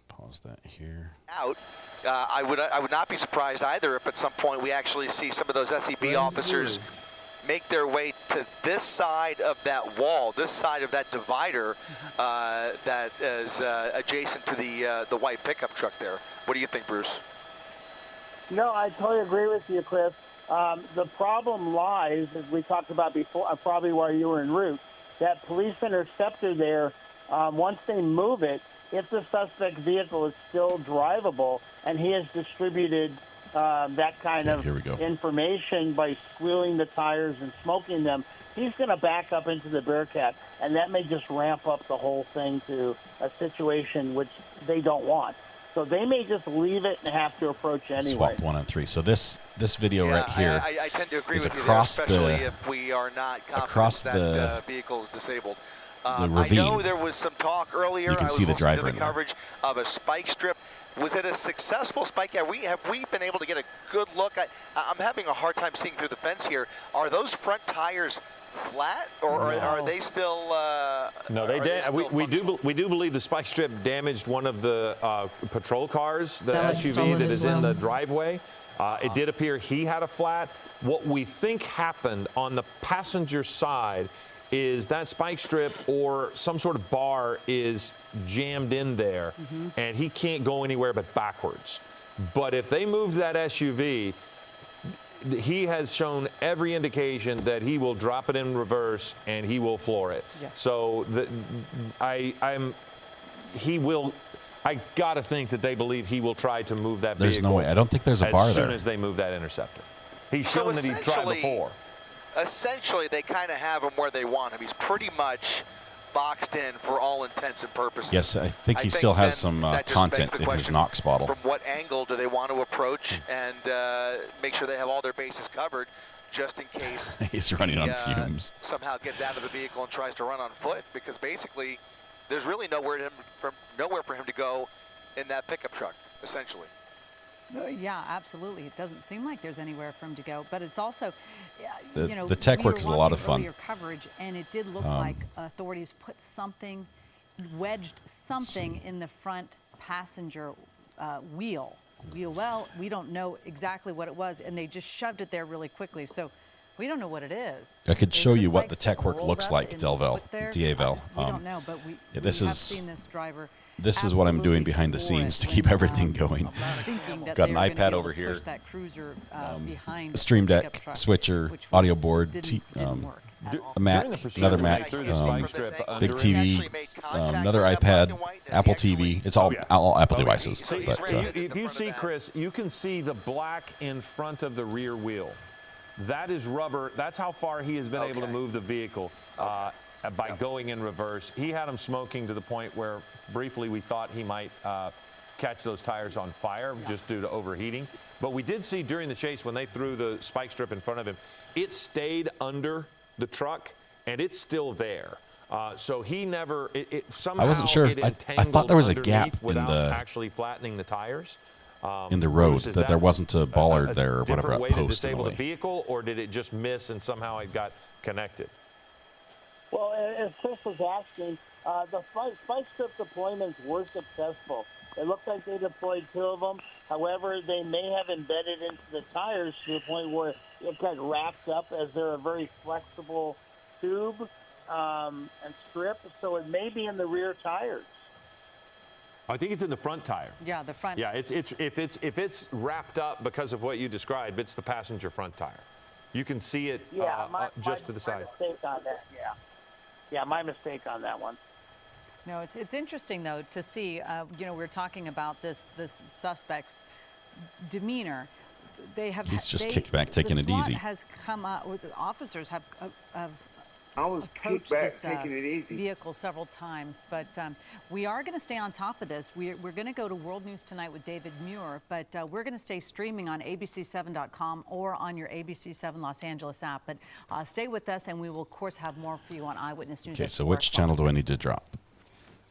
Pause that here. I would not be surprised either if at some point we actually see some of those SEB officers make their way to this side of that wall, this side of that divider that is adjacent to the white pickup truck there. What do you think, Bruce? No, I totally agree with you, Cliff. The problem lies, as we talked about before, probably while you were en route, that police interceptor there, once they move it, if the suspect vehicle is still drivable and he has distributed that kind of information by squealing the tires and smoking them, he's going to back up into the Bearcat, and that may just ramp up the whole thing to a situation which they don't want. So they may just leave it and have to approach anyway. Swap 1 and 3. So this video right here I tend to agree is with you across there, especially if we are not confident that vehicle is disabled. The ravine. I know there was some talk earlier. You can see the driver in there. Coverage of a spike strip. Was it a successful spike? Have we been able to get a good look? I'm having a hard time seeing through the fence here. Are those front tires flat, or are they still? No, we do believe the spike strip damaged one of the patrol cars, the SUV that is in the driveway. It did appear he had a flat. What we think happened on the passenger side is that spike strip or some sort of bar is jammed in there, and he can't go anywhere but backwards. But if they moved that SUV, he has shown every indication that he will drop it in reverse and he will floor it. Yeah. So I got to think that they believe he will try to move that vehicle. There's no way. I don't think there's a bar there. As soon as they move that interceptor. He's shown that he tried before. Essentially, they kind of have him where they want him. He's pretty much boxed in for all intents and purposes. Yes, I think he still has some content in his Knox bottle. From what angle do they want to approach and make sure they have all their bases covered, just in case he's running on fumes. Somehow gets out of the vehicle and tries to run on foot, because basically there's really nowhere for him to go in that pickup truck, essentially. Yeah, absolutely. It doesn't seem like there's anywhere for him to go, but it's also, the tech work is a lot of fun. Earlier coverage, and it did look like authorities put wedged something in the front passenger wheel. Well, we don't know exactly what it was, and they just shoved it there really quickly. So we don't know what it is. I could show you what the tech work looks like, D'Avel. We don't know, but we have seen this driver. This is what I'm doing behind the scenes to keep everything going. Got an iPad over here, Stream Deck, switcher, audio board, a Mac, another Mac, big TV, another iPad, Apple TV. It's all Apple devices. But, if you see, Chris, you can see the black in front of the rear wheel. That is rubber. That's how far he has been able to move the vehicle. by going in reverse. He had him smoking to the point where briefly we thought he might catch those tires on fire just due to overheating. But we did see during the chase when they threw the spike strip in front of him, it stayed under the truck and it's still there. So he never, somehow I wasn't sure. I thought there was a gap in without the actually flattening the tires. in the road, Bruce, that there wasn't a bollard there or whatever, a a way to post in the disable the way. vehicle, or did it just miss and somehow it got connected? Well, as Chris was asking, the spike strip deployments were successful. It looked like they deployed 2 of them. However, they may have embedded into the tires to the point where it got wrapped up, as they're a very flexible tube and strip, so it may be in the rear tires. I think it's in the front tire. Yeah, the front. Yeah, if it's wrapped up because of what you described, it's the passenger front tire. You can see it just to the side. My mistake on that, yeah, my mistake on that one. No, it's interesting though to see. We're talking about this suspect's demeanor. They have. He's just kicked back, taking it easy. Has come up with officers have I was kicked back, taking it easy. Vehicle several times, but we are going to stay on top of this. We're going to go to World News Tonight with David Muir, but we're going to stay streaming on abc7.com or on your ABC7 Los Angeles app. But stay with us, and we will, of course, have more for you on Eyewitness News. Okay, so which channel do I need to drop?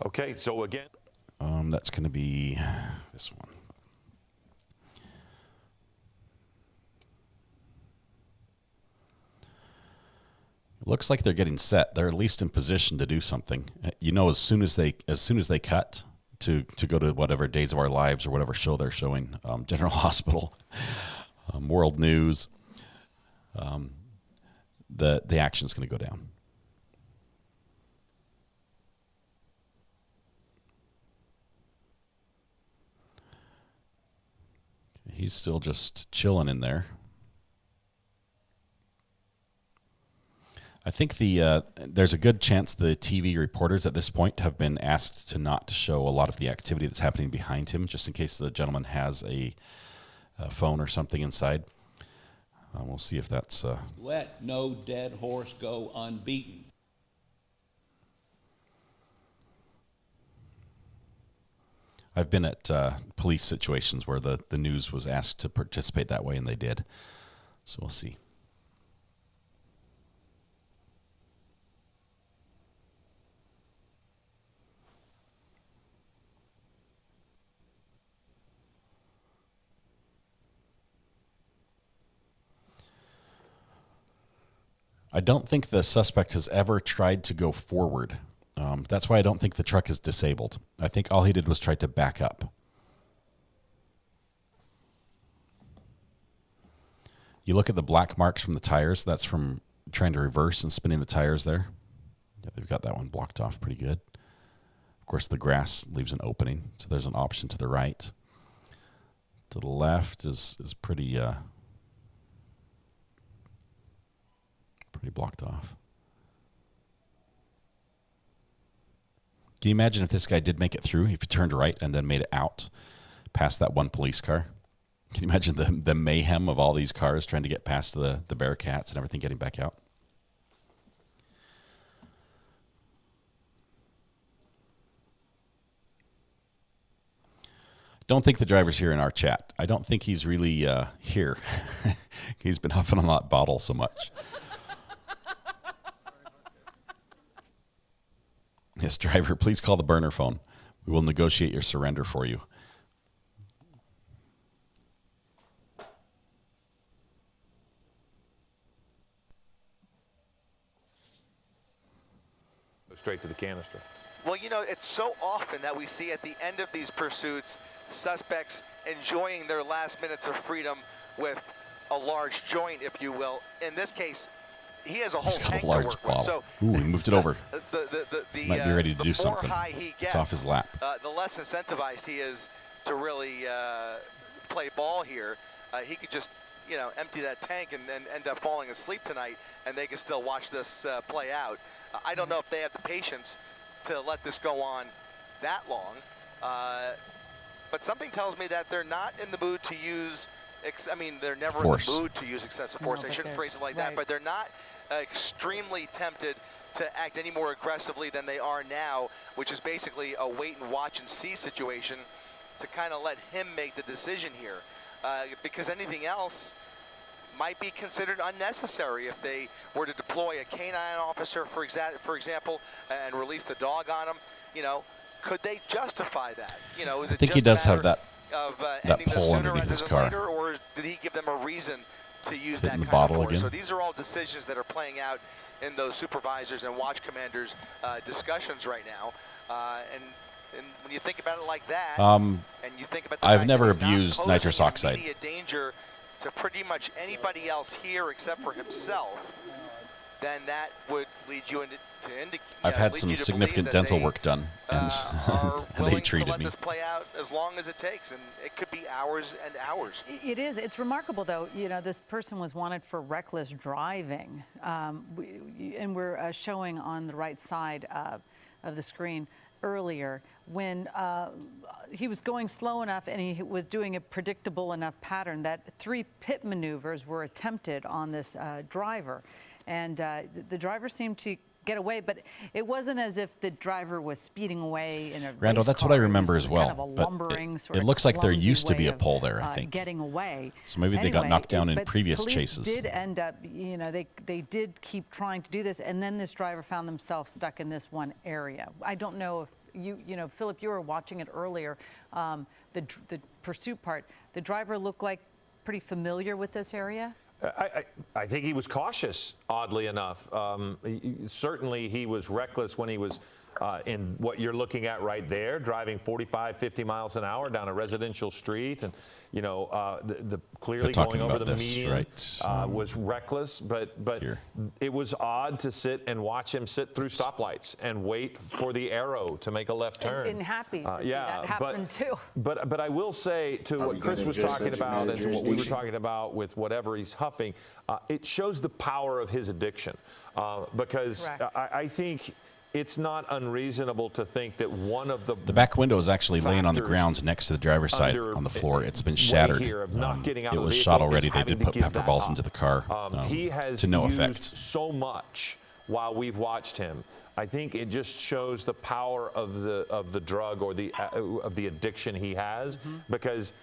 Okay, so again, that's going to be this one. Looks like they're getting set. They're at least in position to do something. You know, as soon as they cut to go to whatever Days of Our Lives or whatever show they're showing, General Hospital, World News, the action's going to go down. He's still just chilling in there. I think there's a good chance the TV reporters at this point have been asked to not show a lot of the activity that's happening behind him, just in case the gentleman has a phone or something inside. We'll see if that's... Let no dead horse go unbeaten. I've been at police situations where the news was asked to participate that way, and they did. So we'll see. I don't think the suspect has ever tried to go forward. That's why I don't think the truck is disabled. I think all he did was try to back up. You look at the black marks from the tires. That's from trying to reverse and spinning the tires there. Yeah, they've got that one blocked off pretty good. Of course, the grass leaves an opening, so there's an option to the right. To the left is pretty... pretty blocked off. Can you imagine if this guy did make it through, if he turned right and then made it out past that one police car? Can you imagine the mayhem of all these cars trying to get past the Bearcats and everything getting back out? Don't think the driver's here in our chat. I don't think he's really here. He's been huffing on that bottle so much. Yes, driver, please call the burner phone. We will negotiate your surrender for you. Go straight to the canister. Well, you know, it's so often that we see at the end of these pursuits, suspects enjoying their last minutes of freedom with a large joint, if you will. In this case, he has a whole tank to work with. So, ooh, he moved it over. Might be ready to do the more something. high he gets, it's off his lap. The less incentivized he is to really play ball here. He could just, empty that tank and then end up falling asleep tonight, and they can still watch this play out. I don't know if they have the patience to let this go on that long, but something tells me that they're not in the mood to use. They're never force. in the mood to use excessive force. No, I shouldn't they're- phrase it like that, but they're not extremely tempted to act any more aggressively than they are now, which is basically a wait and watch and see situation, to kind of let him make the decision here, because anything else might be considered unnecessary if they were to deploy a canine officer, for example, and release the dog on him. You know, could they justify that? You know, is it I think just he a does have matter that of that ending this pole sooner underneath rather his than car. later, or did he give them a reason to use Hitting that the kind bottle of force? again. So these are all decisions that are playing out in those supervisors and watch commanders' discussions right now, and when you think about it like that, and you think about the I've fact never that he's not abused posing nitrous oxide. immediate danger to pretty much anybody else here except for himself, then that would lead you into I've had some significant dental work done, and they to treated let me. this play out as long as it takes, and it could be hours and hours. It is. It's remarkable, though. You know, this person was wanted for reckless driving, and we're showing on the right side of the screen earlier when he was going slow enough and he was doing a predictable enough pattern that 3 pit maneuvers were attempted on this driver, and the driver seemed to get away, but it wasn't as if the driver was speeding away in a Randall, race that's car. what I remember It was as well. kind of a But lumbering, sort it of looks like there clumsy used to be way a of, pole there, I think. getting away. So maybe they got knocked down in but previous police chases. Did end up, you know, they did keep trying to do this, and then this driver found themselves stuck in this one area. I don't know if you know, Philip, you were watching it earlier. The pursuit part. The driver looked like pretty familiar with this area. I think he was cautious, oddly enough. Certainly he was reckless when he was in what you're looking at right there, driving 45, 50 miles an hour down a residential street, and you know, clearly going over the median, was reckless. But it was odd to sit and watch him sit through stoplights and wait for the arrow to make a left turn. And happy to see that happen too. But I will say, to what Chris was talking about and to what we were talking about with whatever he's huffing, it shows the power of his addiction, because I think it's not unreasonable to think that one of the back window is actually laying on the ground next to the driver's side on the floor. It's been shattered. It was shot already. They did put pepper balls into the car he has to no used effect. so much while we've watched him. I think it just shows the power of the drug or of the addiction he has, because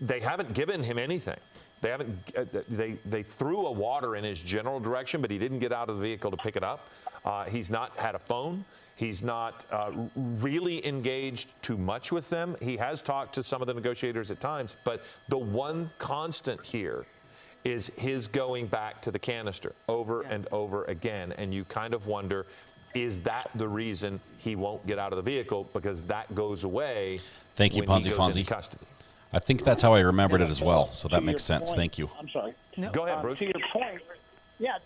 they haven't given him anything. They haven't. They threw a water in his general direction, but he didn't get out of the vehicle to pick it up. He's not had a phone. He's not really engaged too much with them. He has talked to some of the negotiators at times, but the one constant here is his going back to the canister over and over again. And you kind of wonder, is that the reason he won't get out of the vehicle? Because that goes away. Thank you, when he Ponzi goes Fonzie. into custody. I think that's how I remembered it as well, so that makes sense. Thank you. I'm sorry. No. Go ahead, Bruce. To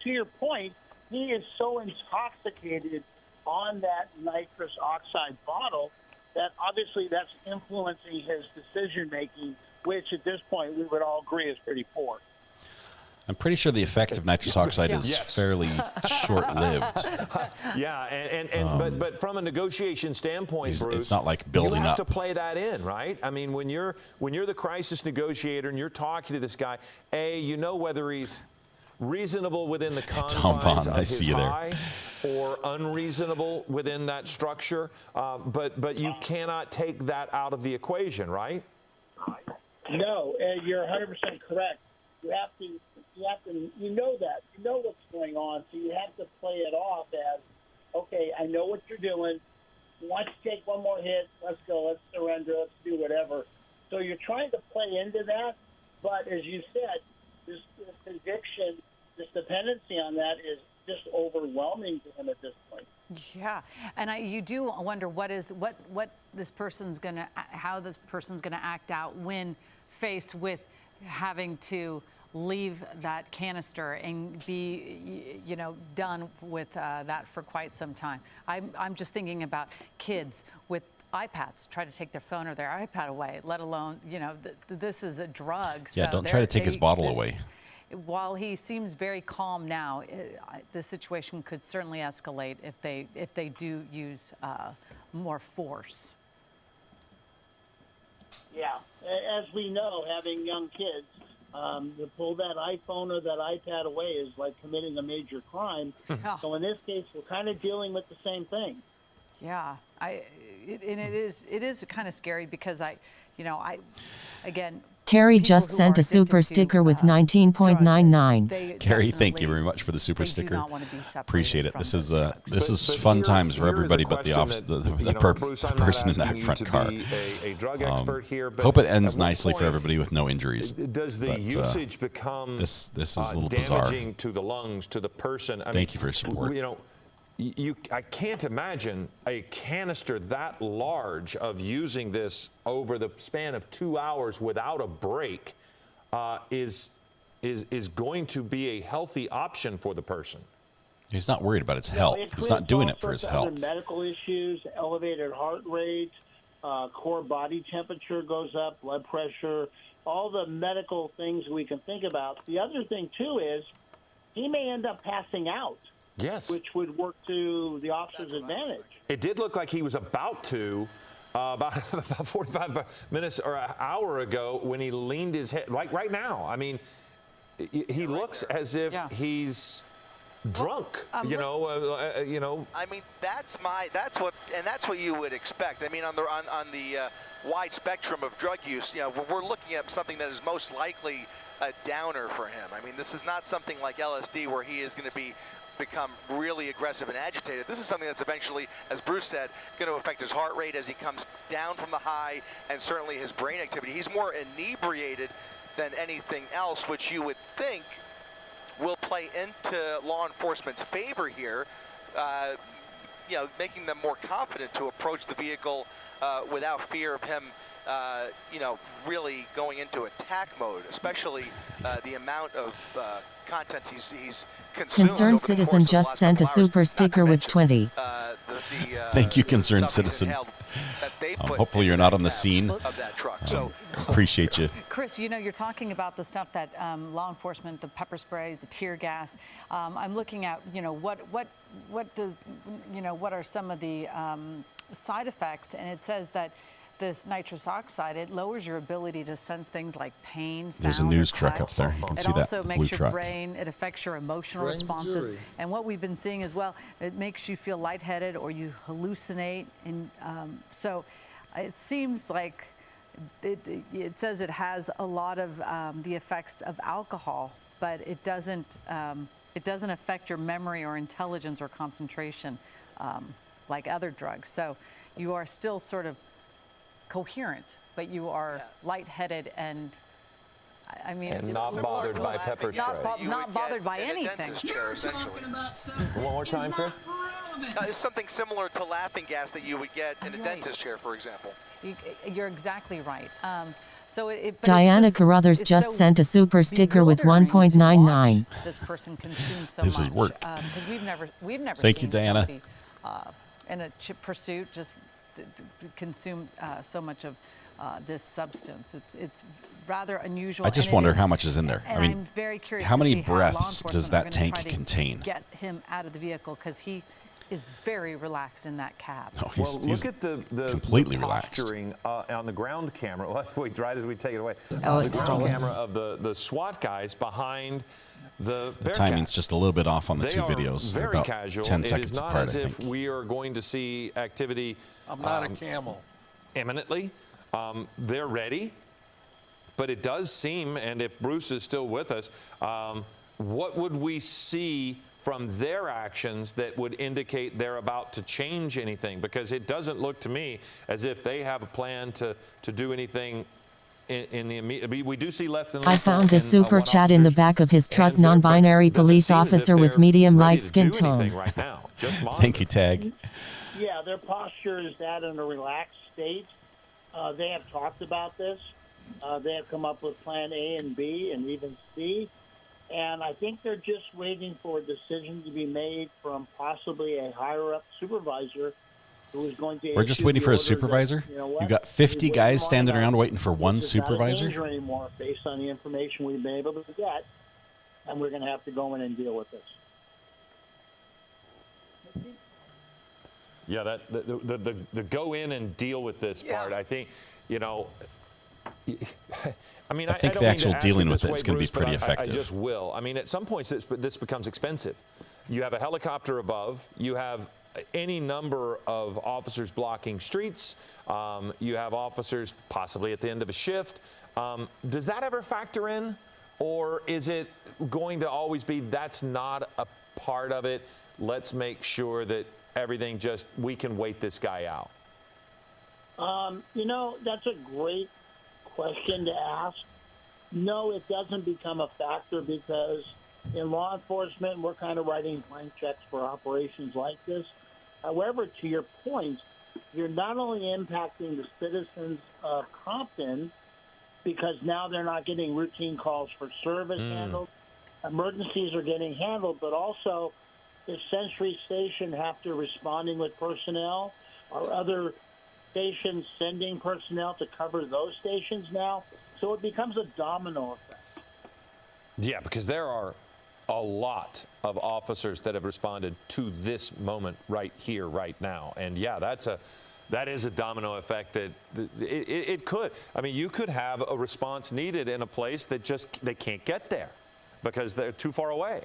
your point, he is so intoxicated on that nitrous oxide bottle that obviously that's influencing his decision-making, which at this point we would all agree is pretty poor. I'm pretty sure the effect of nitrous oxide is fairly short-lived. But from a negotiation standpoint, Bruce, it's not like building you have up. to play that in, right? I mean, when you're the crisis negotiator and you're talking to this guy, you know whether he's reasonable within the confines of his high or unreasonable within that structure, but you cannot take that out of the equation, right? No, you're 100% correct. You know that. You know what's going on, so you have to play it off as, okay, I know what you're doing. Let's take one more hit. Let's go. Let's surrender. Let's do whatever. So you're trying to play into that, but as you said, this addiction, this dependency on that is just overwhelming to him at this point. Yeah, and you do wonder how this person's gonna act out when faced with having to leave that canister and be, you know, done with that for quite some time. I'm just thinking about kids with iPads try to take their phone or their iPad away, let alone, you know, this is a drug. Yeah, so don't try to take his bottle away. While he seems very calm now, the situation could certainly escalate if they do use more force. Yeah, as we know, having young kids, To pull that iPhone or that iPad away is like committing a major crime. So in this case, we're kind of dealing with the same thing. Yeah, it is kind of scary because again. Carrie just sent a super sticker with 19.99. Carrie, thank you very much for the super sticker. Appreciate it. This is fun times for everybody but the person in that front car. Hope it ends nicely for everybody with no injuries. Does the usage become this is a little bizarre. Damaging to the lungs, to the person? Thank you for your support. I can't imagine a canister that large of using this over the span of 2 hours without a break is going to be a healthy option for the person. He's not worried about his health. He's not doing it for his health. Medical issues, elevated heart rate, core body temperature goes up, blood pressure, all the medical things we can think about. The other thing, too, is he may end up passing out. Yes. Which would work to the officer's advantage. It did look like he was about to about 45 minutes or an hour ago when he leaned his head, like right now. I mean, he looks as if he's drunk, I mean, that's what you would expect. I mean, on the wide spectrum of drug use, we're looking at something that is most likely a downer for him. I mean, this is not something like LSD where he is going to become really aggressive and agitated. This is something that's eventually, as Bruce said, going to affect his heart rate as he comes down from the high, and certainly his brain activity. He's more inebriated than anything else, which you would think will play into law enforcement's favor here, making them more confident to approach the vehicle without fear of him really going into attack mode, especially the amount of content he's consumed. Concerned citizen just sent a super sticker with 20. Thank you, concerned citizen. Hopefully you're not on the scene. Of that truck. Appreciate you. Chris, you're talking about the stuff that law enforcement, the pepper spray, the tear gas. I'm looking at, what are some of the side effects, and it says that this nitrous oxide, it lowers your ability to sense things like pain, sound, There's a news or truck touch. up there. You can see that. It also makes your truck. brain, it affects your emotional responses. jury. And what we've been seeing as well, it makes you feel lightheaded or you hallucinate. And so it seems like it says it has a lot of the effects of alcohol, but it doesn't affect your memory or intelligence or concentration like other drugs. So you are still sort of coherent, but you are lightheaded and and not bothered by pepper spray. Not bothered by anything. One more time, Chris. It's something similar to laughing gas that you would get in a dentist chair, for example. You're exactly right. Diana Carruthers just sent a super sticker with 1.99. This person consumes so This much. is work. Because we've never Thank seen you, Diana. somebody in a pursuit just consume so much of this substance. It's rather unusual. I just wonder how much is in there. And I mean, I'm very curious how to many see how law breaths does enforcement are that gonna tank try to contain? Get him out of the vehicle because he is very relaxed in that cab. Oh, Well, he's look at the completely relaxed. posturing on the ground camera. Wait, right as we take it away. Alex The ground stole it. camera of the SWAT guys behind the The Bearcat. timing's just a little bit off on the They two are videos. They're very about casual. 10 It seconds is not apart, as I if think. we are going to see activity. I'm not a camel. Imminently. They're ready. But it does seem, and if Bruce is still with us, what would we see from their actions that would indicate they're about to change anything? Because it doesn't look to me as if they have a plan to do anything in the immediate. We do see left and I found this super chat in the back of his truck. Non-binary police officer with medium light skin tone. right now. Just Thank you, Tag. Yeah, their posture is that in a relaxed state. They have talked about this. They have come up with plan A and B and even C. And I think they're just waiting for a decision to be made from possibly a higher-up supervisor who is going to. We're just waiting for a supervisor? You got 50 guys standing around waiting for one This is not a supervisor? danger anymore based on the information we've been able to get, and we're going to have to go in and deal with this. Yeah, the go in and deal with this part. I think, I mean, I think don't the mean to actual ask dealing it with this it is way, going to be Bruce, but pretty effective. I just will. I mean, at some points, this becomes expensive. You have a helicopter above. You have any number of officers blocking streets. You have officers possibly at the end of a shift. Does that ever factor in? Or is it going to always be that's not a part of it? Let's make sure that everything we can wait this guy out. You know, that's a great question to ask. No, it doesn't become a factor because in law enforcement, we're kind of writing blank checks for operations like this. However, to your point, you're not only impacting the citizens of Compton because now they're not getting routine calls for service handled, emergencies are getting handled, but also if Century Station have to responding with personnel or other stations sending personnel to cover those stations now. So it becomes a domino effect. Yeah, because there are a lot of officers that have responded to this moment right here, right now. And yeah, that is a domino effect that it could. I mean, you could have a response needed in a place that they can't get there because they're too far away.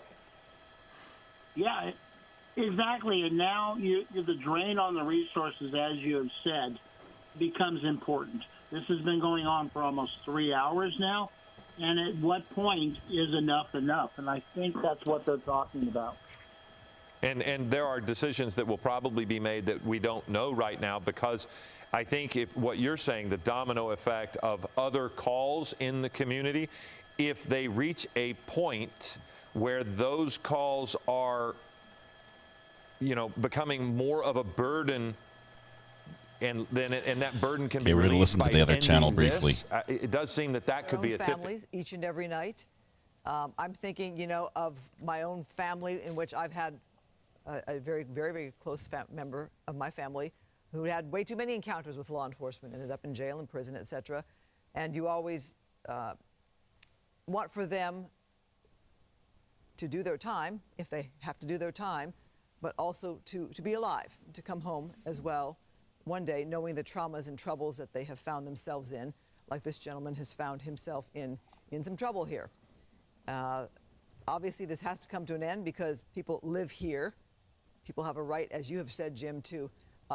Yeah, exactly. And now the drain on the resources, as you have said, becomes important. This has been going on for almost 3 hours now. And at what point is enough enough? And I think that's what they're talking about. And there are decisions that will probably be made that we don't know right now because I think if what you're saying, the domino effect of other calls in the community, if they reach a point where those calls are, becoming more of a burden and that burden can be we're going to listen to the other channel briefly. It does seem that could be a tip. Families each and every night. I'm thinking, of my own family in which I've had a very, very, very close member of my family who had way too many encounters with law enforcement, ended up in jail and prison, etc. And you always want for them to do their time, if they have to do their time, but also to be alive, to come home as well one day, knowing the traumas and troubles that they have found themselves in, like this gentleman has found himself in some trouble here. Obviously, this has to come to an end because people live here. People have a right, as you have said, Jim, to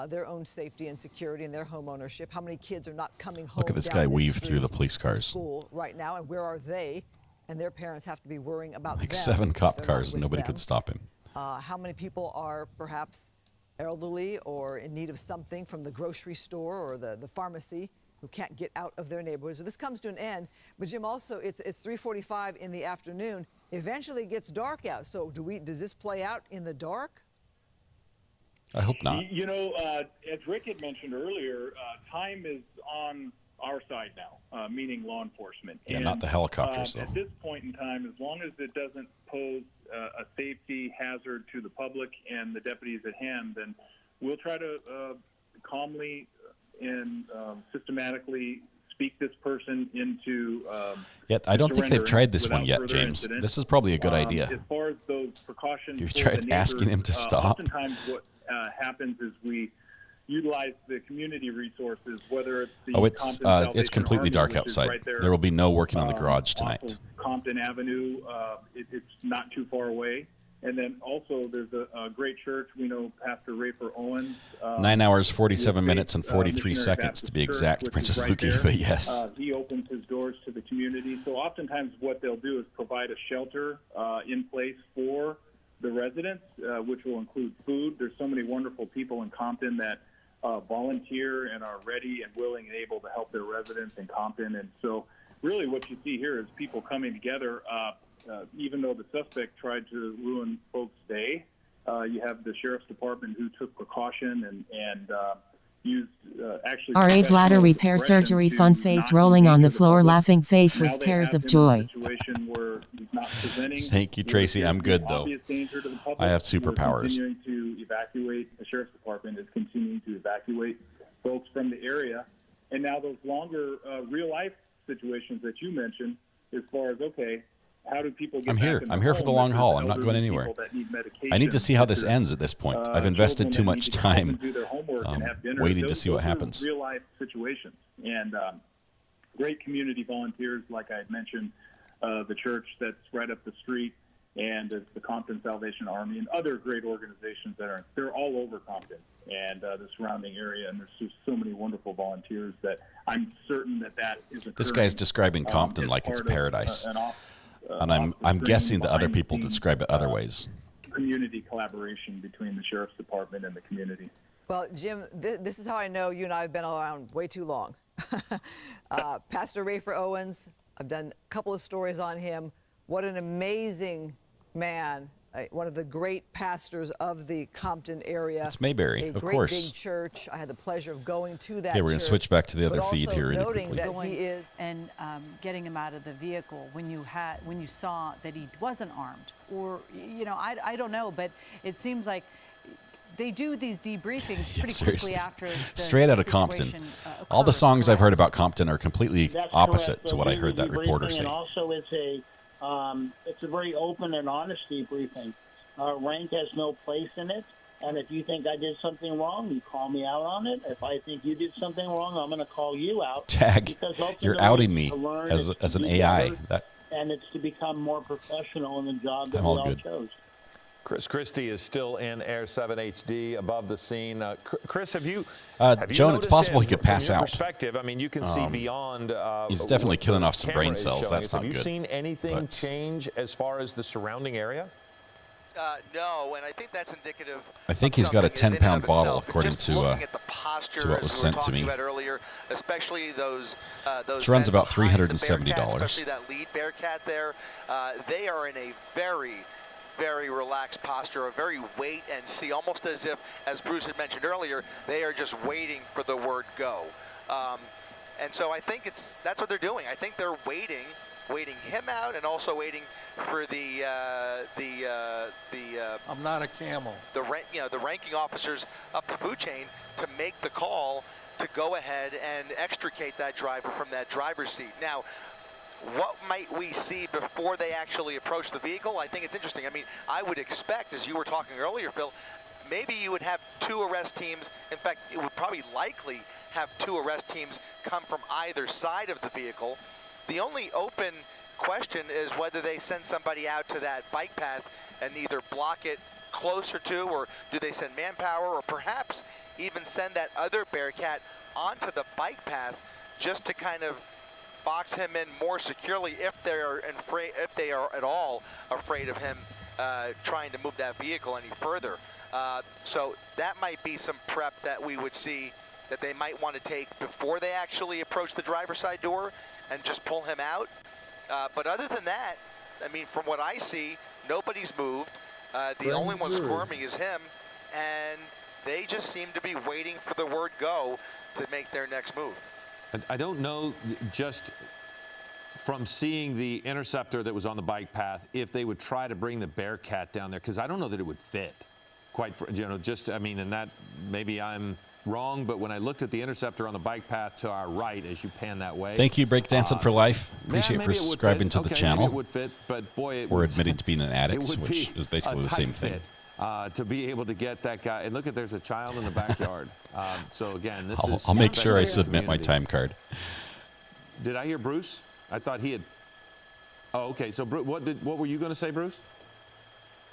their own safety and security and their home ownership. How many kids are not coming home? Look at this guy weave through the police cars. School right now, and where are they? And their parents have to be worrying about like them 7 cop cars, and nobody could stop him. How many people are perhaps elderly or in need of something from the grocery store or the pharmacy who can't get out of their neighborhood? So this comes to an end. But Jim, also, it's 3:45 in the afternoon. Eventually it gets dark out. So does this play out in the dark? I hope not. As Rick had mentioned earlier, time is on our side now, meaning law enforcement. Yeah, and, not the helicopters, though. At this point in time, as long as it doesn't pose a safety hazard to the public and the deputies at hand, then we'll try to calmly and systematically speak this person into Yet I don't think they've tried this one yet, James. Incident. This is probably a good idea. As far as those precautions, you've tried asking him to stop. Oftentimes, what happens is we utilize the community resources, whether it's the it's completely dark outside. Right there will be no working on the garage tonight. Off of Compton Avenue, it's not too far away. And then also there's a great church. We know Pastor Rafer Owens. 9 hours, 47 minutes, and 43 seconds to be exact, Princess Luki, but yes. He opens his doors to the community. So oftentimes what they'll do is provide a shelter in place for the residents, which will include food. There's so many wonderful people in Compton that volunteer and are ready and willing and able to help their residents in Compton. And so really what you see here is people coming together. Even though the suspect tried to ruin folks' day, you have the sheriff's department who took precaution and used actually... RA bladder repair surgery, fun face rolling on the floor, laughing face with tears of joy. Thank you, Tracy. I'm good, though. I have superpowers. Continuing to evacuate, the sheriff's department is continuing to evacuate folks from the area. And now those longer real-life situations that you mentioned, as far as, okay, how do people get I'm here. I'm here for the long haul. I'm not going anywhere. I need to see how this ends at this point. I've invested too much time waiting to see what happens. Real life situations, and great community volunteers, like I had mentioned, the church that's right up the street, and the Compton Salvation Army, and other great organizations they're all over Compton and the surrounding area, and there's just so many wonderful volunteers that I'm certain that is occurring. This guy's describing Compton like it's paradise, and I'm guessing that other people describe it other ways. Community collaboration between the sheriff's department and the community. Well, Jim, this is how I know you and I have been around way too long. Pastor Rafer Owens, I've done a couple of stories on him. What an amazing man, one of the great pastors of the Compton area. It's Mayberry, of course. A great big church. I had the pleasure of going to that Yeah, we're going to switch back to the other feed here. Noting that he is and getting him out of the vehicle when you saw that he wasn't armed, or I don't know, but it seems like they do these debriefings pretty quickly after the straight out of Compton. All the songs I've heard about Compton are completely opposite to what I heard that reporter say. And also, it's a very open and honest debriefing. Rank has no place in it, and if you think I did something wrong, you call me out on it. If I think you did something wrong, I'm going to call you out. Tag, you're outing me as an AI. And it's to become more professional in the job that we all chose. Chris Christie is still in Air 7 HD above the scene. Chris, have you Joan, it's possible he could pass from your out. Perspective, I mean, you can see beyond. He's definitely killing off some brain cells. That's not good. Have you seen anything change as far as the surrounding area? No, and I think that's indicative. I think he's got a 10-pound bottle, according to looking at the posture, what was sent to me. About earlier, especially those which runs about $370. Especially that lead Bearcat there. They are in a very relaxed posture, a very wait and see, almost as if, as Bruce had mentioned earlier, they are just waiting for the word go. And so I think that's what they're doing. I think they're waiting him out, and also waiting for the I'm not a camel. The ranking officers up the food chain to make the call to go ahead and extricate that driver from that driver's seat. Now, what might we see before they actually approach the vehicle? I think it's interesting. I mean, I would expect, as you were talking earlier, Phil, maybe you would have 2 arrest teams. In fact, it would probably likely have 2 arrest teams come from either side of the vehicle. The only open question is whether they send somebody out to that bike path and either block it closer to, or do they send manpower, or perhaps even send that other Bearcat onto the bike path just to kind of box him in more securely if they are at all afraid of him trying to move that vehicle any further. So that might be some prep that we would see that they might want to take before they actually approach the driver's side door and just pull him out. But other than that, I mean, from what I see, nobody's moved. The only one squirming is him, and they just seem to be waiting for the word go to make their next move. I don't know, just from seeing the Interceptor that was on the bike path, if they would try to bring the Bearcat down there, because I don't know that it would fit. I mean, and that maybe I'm wrong, but when I looked at the Interceptor on the bike path to our right as you pan that way. Thank you, Breakdancing for Life. Appreciate for subscribing to the channel. It would fit, but boy, we're admitting to being an addict, which is basically the same thing. To be able to get that guy, and look at, there's a child in the backyard. So again, this is. I'll make sure I submit my time card. Did I hear Bruce? I thought he had. Oh, okay. So what were you going to say, Bruce?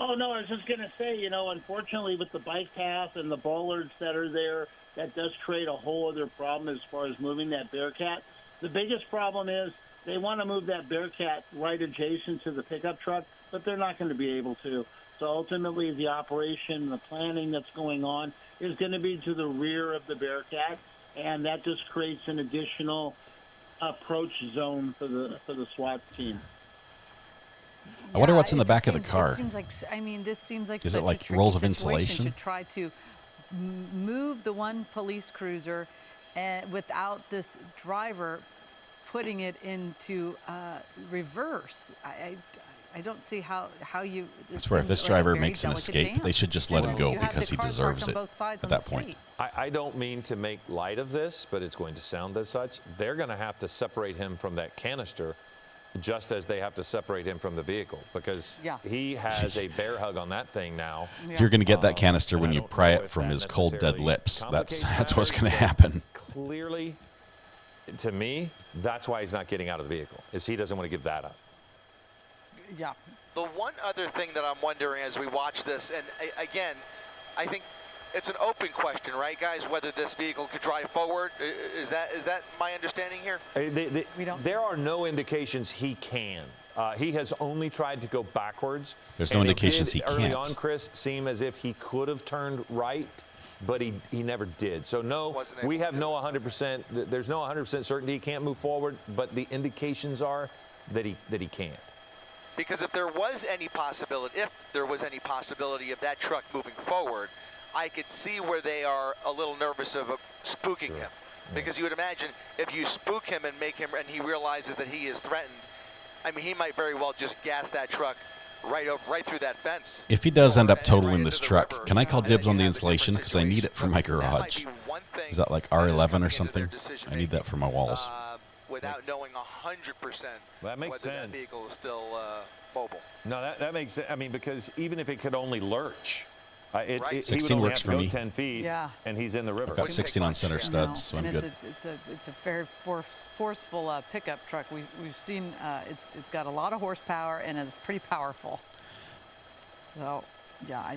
Oh no, I was just going to say, unfortunately with the bike path and the bollards that are there, that does create a whole other problem as far as moving that Bearcat. The biggest problem is they want to move that Bearcat right adjacent to the pickup truck, but they're not going to be able to. So ultimately the operation, the planning that's going on is going to be to the rear of the Bearcat, and that just creates an additional approach zone for the SWAT team. I wonder what's in the back of the car. It seems like, this seems like is it like rolls of insulation? To try to move the one police cruiser without this driver putting it into reverse. I don't see how you. I swear, if this driver makes an escape, they should just let him go because he deserves it at that point. I don't mean to make light of this, but it's going to sound as such. They're going to have to separate him from that canister, just as they have to separate him from the vehicle, because he has a bear hug on that thing now. You're going to get that canister when you pry it from his cold, dead lips. That's what's going to happen. Clearly, to me, that's why he's not getting out of the vehicle, is he doesn't want to give that up. Yeah. The one other thing that I'm wondering as we watch this, and again, I think it's an open question, right, guys, whether this vehicle could drive forward. Is that my understanding here? There are no indications he can. He has only tried to go backwards. There's no indications he can't. Early on, Chris, seem as if he could have turned right, but he never did. So no, we have no 100%. There's no 100% certainty he can't move forward, but the indications are that he can't. Because if there was any possibility of that truck moving forward, I could see where they are a little nervous of spooking him. Because you would imagine if you spook him and make him, and he realizes that he is threatened, I mean, he might very well just gas that truck right through that fence. If he does end up totaling this truck, can I call dibs on the insulation? Because I need it for my garage. Is that like R11 or something? I need that for my walls. Without knowing 100% that makes whether sense. that vehicle is still mobile. No, that makes sense. I mean, because even if it could only lurch, he would 16 only works have to for go me. 10 feet, Yeah. and he's in the river. I've got 16 on center studs, so I'm and good. It's a very forceful pickup truck. We've seen it's got a lot of horsepower and it's pretty powerful. So, yeah,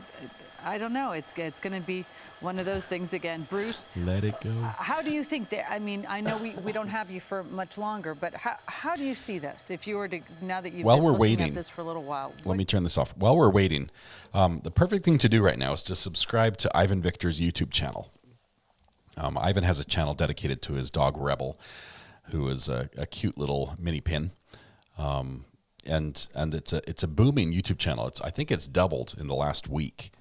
I don't know. It's going to be one of those things again. Bruce, let it go. How do you think that? I mean, I know we don't have you for much longer, but how do you see this? If you were to, now that you've been looking at this for a little while. Let me turn this off. While we're waiting, the perfect thing to do right now is to subscribe to Ivan Victor's YouTube channel. Ivan has a channel dedicated to his dog Rebel, who is a cute little mini pin. And it's a booming YouTube channel. I think it's doubled in the last week.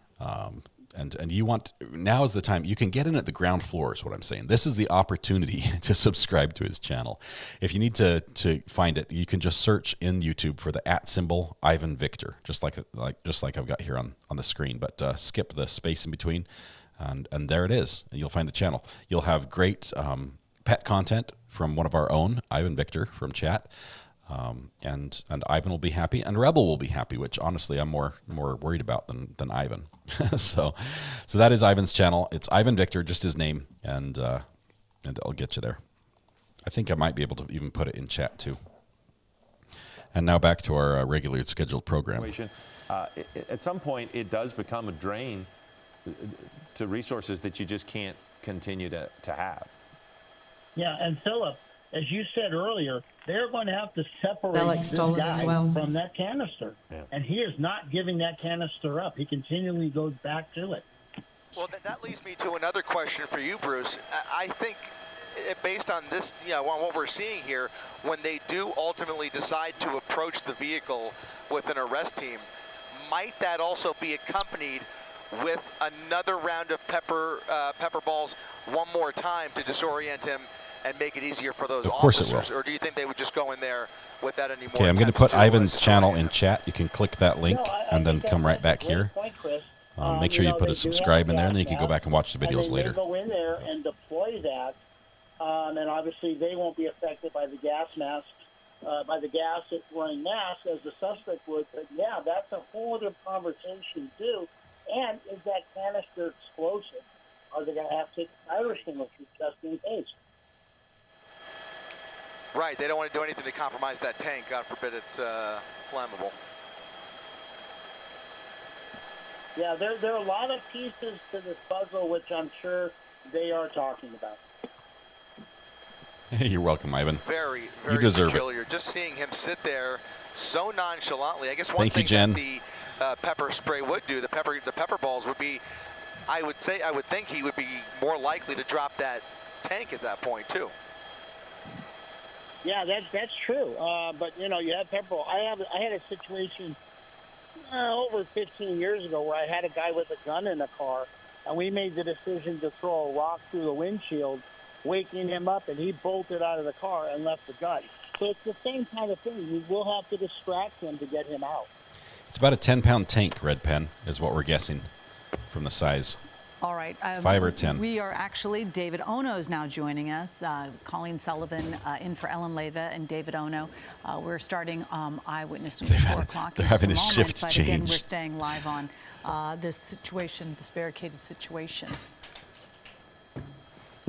And you want, now is the time. You can get in at the ground floor is what I'm saying. This is the opportunity to subscribe to his channel. If you need to find it, you can just search in YouTube for the @ Ivan Victor, just like I've got here on the screen. But skip the space in between, and there it is. And you'll find the channel. You'll have great pet content from one of our own, Ivan Victor from chat. And Ivan will be happy, and Rebel will be happy, which honestly I'm more worried about than Ivan. so that is Ivan's channel. It's Ivan Victor, just his name, and I'll get you there. I think I might be able to even put it in chat too. And now back to our regularly scheduled program. At some point, it does become a drain to resources that you just can't continue to have. Yeah, and Philip, as you said earlier, they're going to have to separate this guy from that canister. Yeah. And he is not giving that canister up. He continually goes back to it. Well, that leads me to another question for you, Bruce. I think based on this, on what we're seeing here, when they do ultimately decide to approach the vehicle with an arrest team, might that also be accompanied with another round of pepper balls one more time to disorient him and make it easier for those officers? It will. Or do you think they would just go in there without any more? Okay, I'm going to put Ivan's channel in chat. You can click that link and then come right back here. Make sure you put a subscribe in there, and then you can go back and watch the videos later. Go in there and deploy that, and obviously they won't be affected by the gas mask, by the gas running mask as the suspect would. But yeah, that's a whole other conversation too. And is that canister explosive? Are they going to have to take a fire extinguisher just in case? Right, they don't want to do anything to compromise that tank. God forbid it's flammable. Yeah, there are a lot of pieces to this puzzle, which I'm sure they are talking about. You're welcome, Ivan. Very you deserve peculiar. Just seeing him sit there so nonchalantly. I guess one thing that the pepper spray would do, the pepper balls would be, I would think he would be more likely to drop that tank at that point too. Yeah, that's true. But you have pepper ball. I had a situation over 15 years ago where I had a guy with a gun in the car, and we made the decision to throw a rock through the windshield, waking him up, and he bolted out of the car and left the gun. So it's the same kind of thing. You will have to distract him to get him out. It's about a 10-pound tank, Red Pen, is what we're guessing from the size. All right. 5 or 10. We are actually, David Ono is now joining us. Colleen Sullivan in for Ellen Leyva and David Ono. We're starting Eyewitness News at 4 o'clock. They're having a shift but change. Again, we're staying live on this situation, this barricaded situation.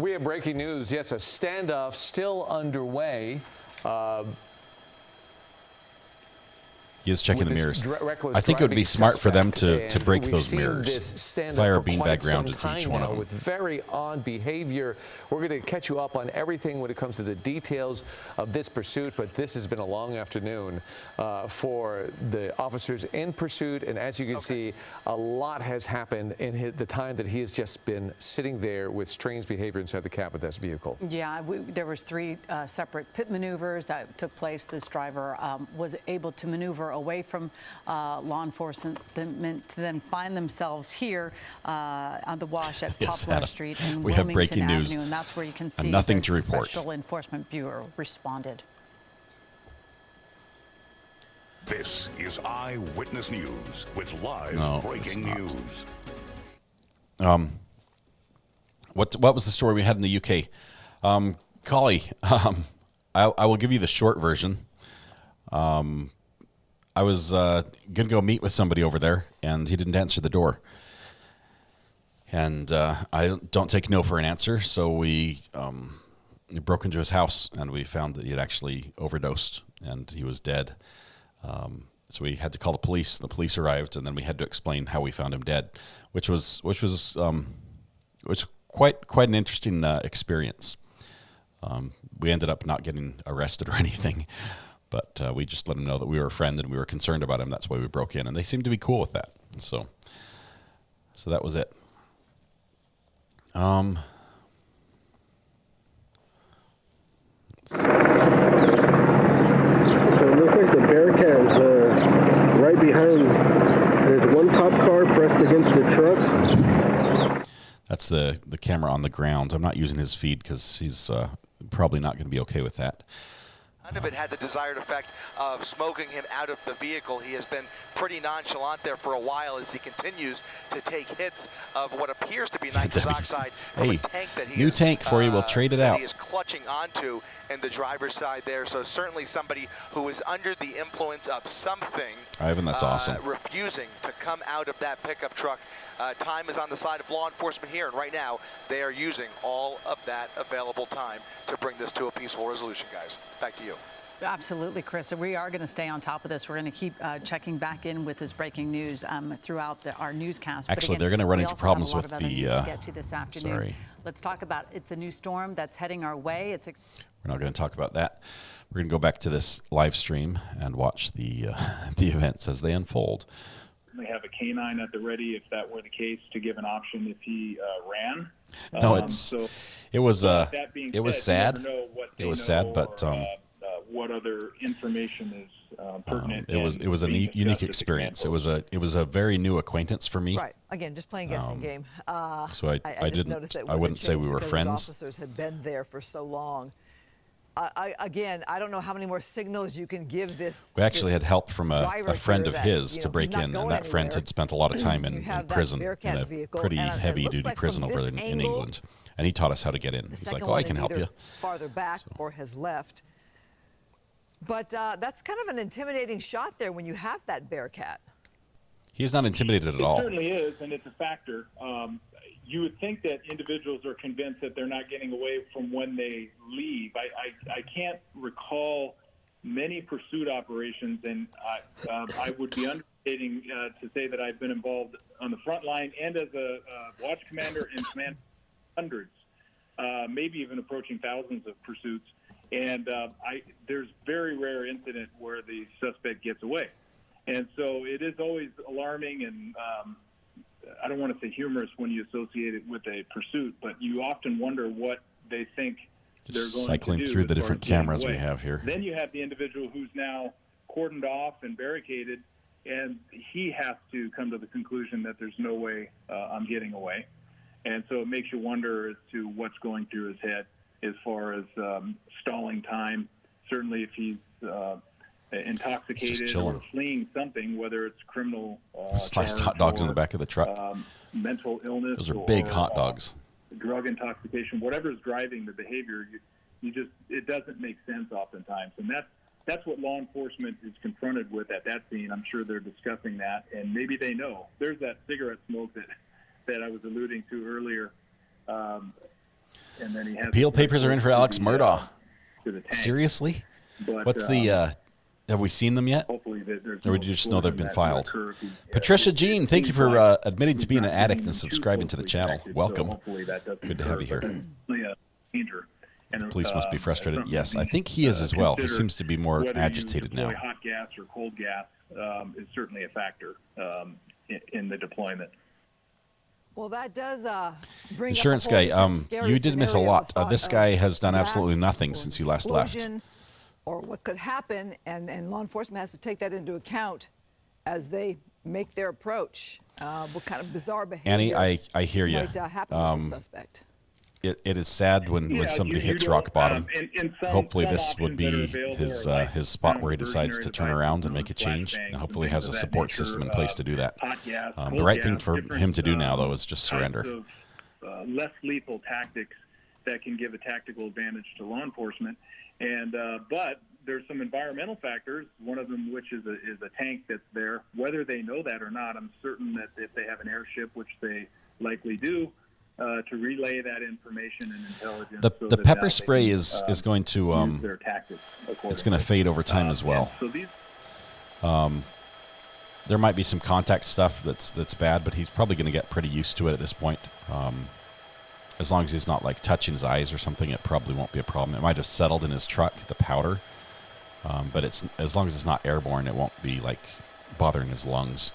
We have breaking news. Yes, a standoff still underway. He is checking the mirrors. I think it would be smart for them to break those mirrors. Fire a beanbag round into each one of them. With very odd behavior. We're going to catch you up on everything when it comes to the details of this pursuit, but this has been a long afternoon for the officers in pursuit, and as you can see, a lot has happened in the time that he has just been sitting there with strange behavior inside the cab of this vehicle. Yeah, there was 3 separate pit maneuvers that took place. This driver was able to maneuver away from law enforcement to then find themselves here on the wash at Poplar Street in we have Wilmington breaking Avenue, news. and that's where you can see Nothing the to report. Special Enforcement Bureau responded. This is Eyewitness News with live breaking news. What was the story we had in the UK? Collie, I will give you the short version. I was going to go meet with somebody over there, and he didn't answer the door. And I don't take no for an answer, so we broke into his house, and we found that he had actually overdosed, and he was dead. So we had to call the police. The police arrived, and then we had to explain how we found him dead, which was quite an interesting experience. We ended up not getting arrested or anything. But we just let them know that we were a friend and we were concerned about him. That's why we broke in, and they seemed to be cool with that. So that was it. So it looks like the Bearcat is right behind. There's one cop car pressed against the truck. That's the camera on the ground. I'm not using his feed because he's probably not going to be okay with that. None of it had the desired effect of smoking him out of the vehicle. He has been pretty nonchalant there for a while as he continues to take hits of what appears to be nitrous oxide from a tank that he new is, tank for you. We'll trade it out. He is clutching onto in the driver's side there. So certainly somebody who is under the influence of something. Ivan, that's awesome. Refusing to come out of that pickup truck. Time is on the side of law enforcement here, and right now they are using all of that available time to bring this to a peaceful resolution, guys. Back to you. Absolutely, Chris. We are going to stay on top of this. We're going to keep checking back in with this breaking news throughout our newscast. Actually, they're going to run into problems with the. To get to this afternoon. Sorry. Let's talk about it's a new storm that's heading our way. We're not going to talk about that. We're going to go back to this live stream and watch the events as they unfold. We have a canine at the ready if that were the case to give an option if he ran. No, it was sad. It was sad, but what other information is pertinent? It was a unique experience. It was a very new acquaintance for me. Right. Again, just playing guessing game. So I just noticed that I wouldn't say we were friends. Officers had been there for so long. Again, I don't know how many more signals you can give this. We actually had help from a friend of his to break in, and that friend had spent a lot of time in prison, in a pretty heavy-duty prison over in England, and he taught us how to get in. He's like, "Oh, I can help you." Farther back or has left, but that's kind of an intimidating shot there when you have that Bearcat. He's not intimidated at all. It certainly is, and it's a factor. You would think that individuals are convinced that they're not getting away from when they leave. I can't recall many pursuit operations, and I would be understating to say that I've been involved on the front line and as a watch commander and command hundreds, maybe even approaching thousands of pursuits. And there's very rare incident where the suspect gets away. And so it is always alarming and I don't want to say humorous when you associate it with a pursuit, but you often wonder what they think they're going cycling to do through the different cameras we have here. Then you have the individual who's now cordoned off and barricaded, and he has to come to the conclusion that there's no way I'm getting away. And so it makes you wonder as to what's going through his head as far as stalling time. Certainly if he's intoxicated or fleeing something, whether it's criminal sliced hot dogs in the back of the truck, mental illness, those are big hot dogs, drug intoxication, whatever's driving the behavior, it doesn't make sense oftentimes, and that's what law enforcement is confronted with at that scene. I'm sure they're discussing that, and maybe they know there's that cigarette smoke that I was alluding to earlier. and then he has Appeal papers are in for Alex Murdaugh. to the tank. Seriously? But, What's the, have we seen them yet? hopefully there's Or no would you just know they've been explosion that filed? would occur if he- Patricia Jean, thank you for admitting to being an not addict being and too subscribing to the closely channel. connected, so Welcome. hopefully that doesn't Good to have you here. occur, but it's a danger. And, Police must be frustrated. something Yes, to I think he is as well. He consider seems to be more whether you agitated deploy now. hot gas or cold gas is certainly a factor in the deployment. Well, that does bring Insurance up a whole guy, different scary you did miss a scenario lot. of This thought guy of has done absolutely gas nothing or since you last left. explosion, or what could happen, and law enforcement has to take that into account as they make their approach. What kind of bizarre behavior Annie, I hear you. might happen with the suspect. It is sad when somebody hits rock bottom. Hopefully this would be his spot where he decides to turn around and make a change. And hopefully he has a support system in place to do that. The right thing for him to do now, though, is just surrender. Less lethal tactics that can give a tactical advantage to law enforcement. And but there's some environmental factors, one of them which is a tank that's there. Whether they know that or not, I'm certain that if they have an airship, which they likely do, to relay that information and intelligence. The pepper spray is going to their tactics it's going to fade over time as well. So these there might be some contact stuff that's bad, but he's probably going to get pretty used to it at this point. As long as he's not like touching his eyes or something, it probably won't be a problem. It might have settled in his truck, the powder, but it's as long as it's not airborne, it won't be like bothering his lungs.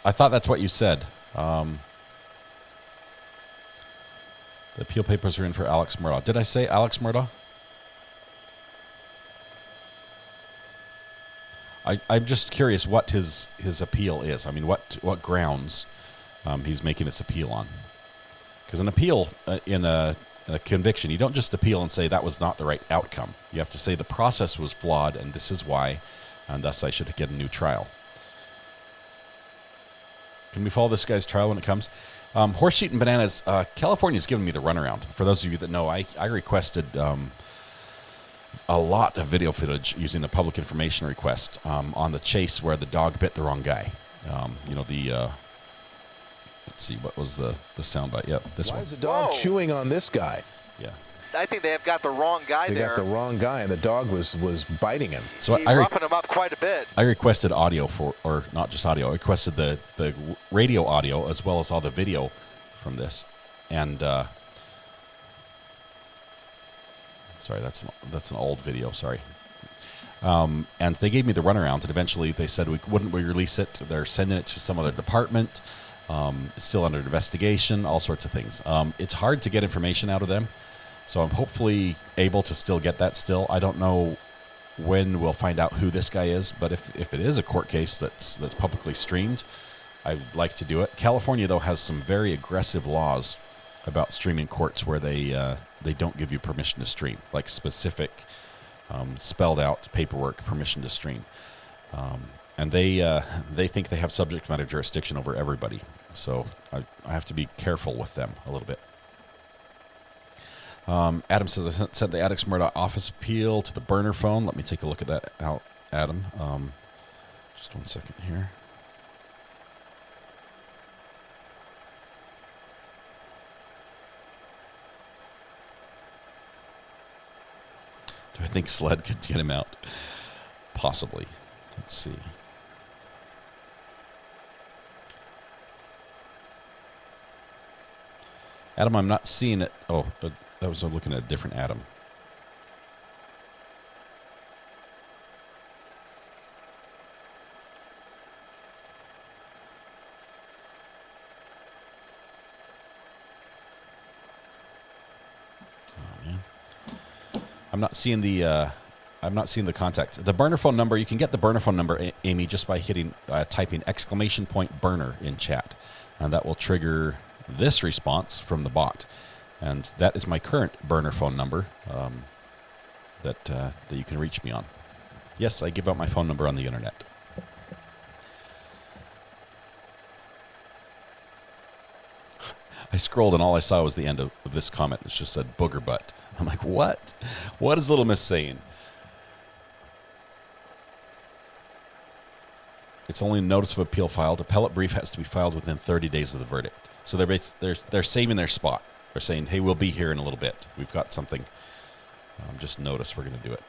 I thought that's what you said. The appeal papers are in for Alex Murdaugh. Did I say Alex Murdaugh? I'm just curious what his appeal is. I mean, what grounds he's making this appeal on. Because an appeal in a conviction, you don't just appeal and say that was not the right outcome. You have to say the process was flawed and this is why, and thus I should get a new trial. Can we follow this guy's trial when it comes? Horse Eating Bananas, California's given me the runaround. For those of you that know, I requested a lot of video footage using the public information request on the chase where the dog bit the wrong guy. You know, let's see, what was the soundbite? Yeah, this one. Why is the dog chewing on this guy? Yeah. I think they have got the wrong guy They there. got the wrong guy, and the dog was biting him. So He's roughing him up quite a bit. I requested audio or not just audio. I requested the radio audio as well as all the video from this, and sorry, that's an old video. Sorry. And they gave me the runaround, and eventually they said wouldn't we release it? They're sending it to some other department. It's still under investigation. All sorts of things. It's hard to get information out of them. So I'm hopefully able to still get that still. I don't know when we'll find out who this guy is, but if it is a court case that's publicly streamed, I'd like to do it. California, though, has some very aggressive laws about streaming courts where they don't give you permission to stream, like specific spelled out paperwork permission to stream. And they think they have subject matter jurisdiction over everybody. So I have to be careful with them a little bit. Adam says, I sent the Alex Murdaugh office appeal to the burner phone. Let me take a look at that out, Adam. Just 1 second here. Do I think Sled could get him out? Possibly. Let's see. Adam, I'm not seeing it. Oh, I was looking at a different Adam. Oh, man. I'm not seeing the contact. The burner phone number, you can get the burner phone number, Amy, just by typing !burner in chat. And that will trigger this response from the bot. And that is my current burner phone number that you can reach me on. Yes, I give out my phone number on the internet. I scrolled and all I saw was the end of this comment. It just said booger butt. I'm like, what? What is Little Miss saying? It's only a notice of appeal filed. Appellate brief has to be filed within 30 days of the verdict. So they're saving their spot. They're saying, hey, we'll be here in a little bit. We've got something. Just notice we're going to do it.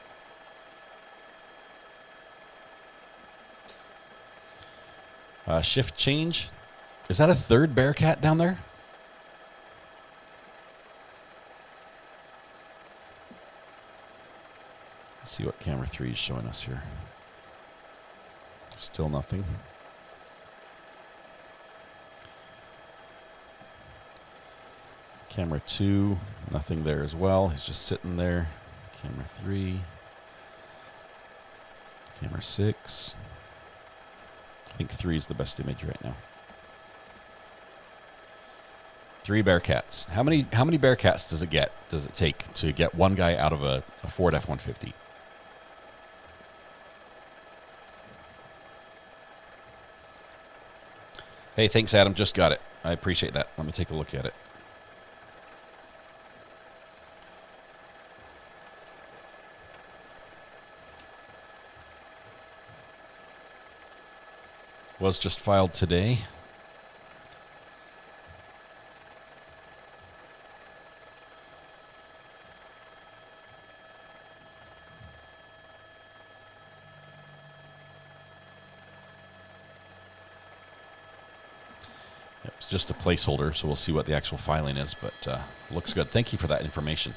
Shift change. Is that a third Bearcat down there? Let's see what camera 3 is showing us here. Still nothing. Camera 2, nothing there as well. He's just sitting there. Camera 3. Camera 6. I think 3 is the best image right now. 3 Bearcats. How many Bearcats does it take to get one guy out of a Ford F-150? Hey, thanks, Adam. Just got it. I appreciate that. Let me take a look at it. Was just filed today. Yep, it's just a placeholder, so we'll see what the actual filing is, but looks good. Thank you for that information.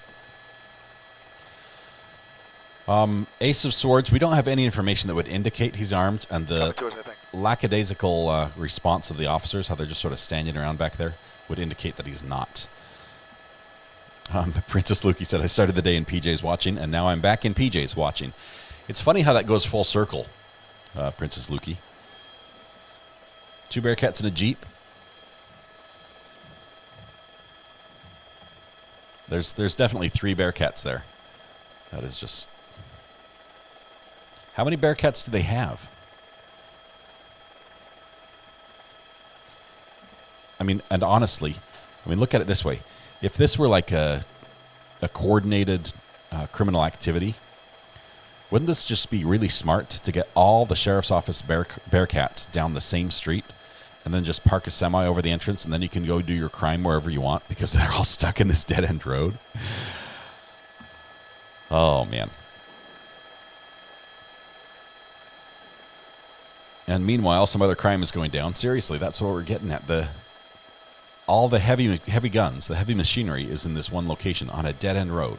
Ace of Swords, we don't have any information that would indicate he's armed, and the lackadaisical response of the officers, how they're just sort of standing around back there, would indicate that he's not. Princess Lukey said, I started the day in PJs watching, and now I'm back in PJs watching. It's funny how that goes full circle, Princess Lukey. 2 Bearcats in a Jeep. There's definitely 3 Bearcats there. That is just... How many Bearcats do they have? I mean, and honestly, look at it this way. If this were like a coordinated criminal activity, wouldn't this just be really smart to get all the sheriff's office Bearcats down the same street and then just park a semi over the entrance, and then you can go do your crime wherever you want because they're all stuck in this dead-end road? Oh, man. And meanwhile, some other crime is going down. Seriously, that's what we're getting at. All the heavy guns, the heavy machinery is in this one location on a dead-end road.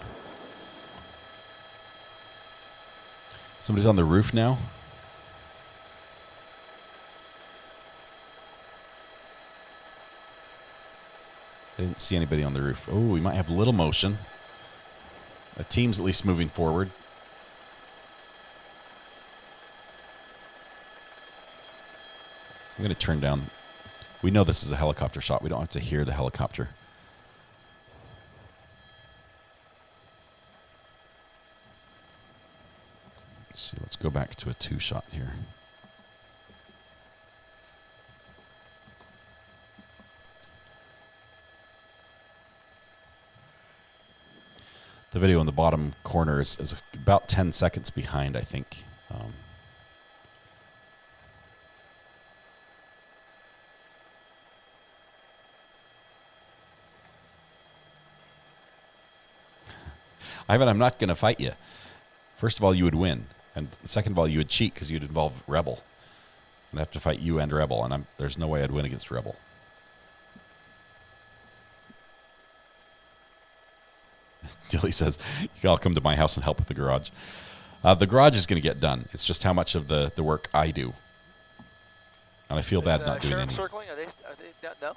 Somebody's on the roof now. I didn't see anybody on the roof. Oh, we might have a little motion. The team's at least moving forward. I'm going to turn down. We know this is a helicopter shot. We don't have to hear the helicopter. Let's see. Let's go back to a 2-shot here. The video in the bottom corner is about 10 seconds behind, I think. Ivan, I'm not going to fight you. First of all, you would win. And second of all, you would cheat because you'd involve Rebel. And I have to fight you and Rebel, and there's no way I'd win against Rebel. Dilly says, you can all come to my house and help with the garage. The garage is going to get done. It's just how much of the work I do. And I feel bad not doing anything. Circling? Are they no?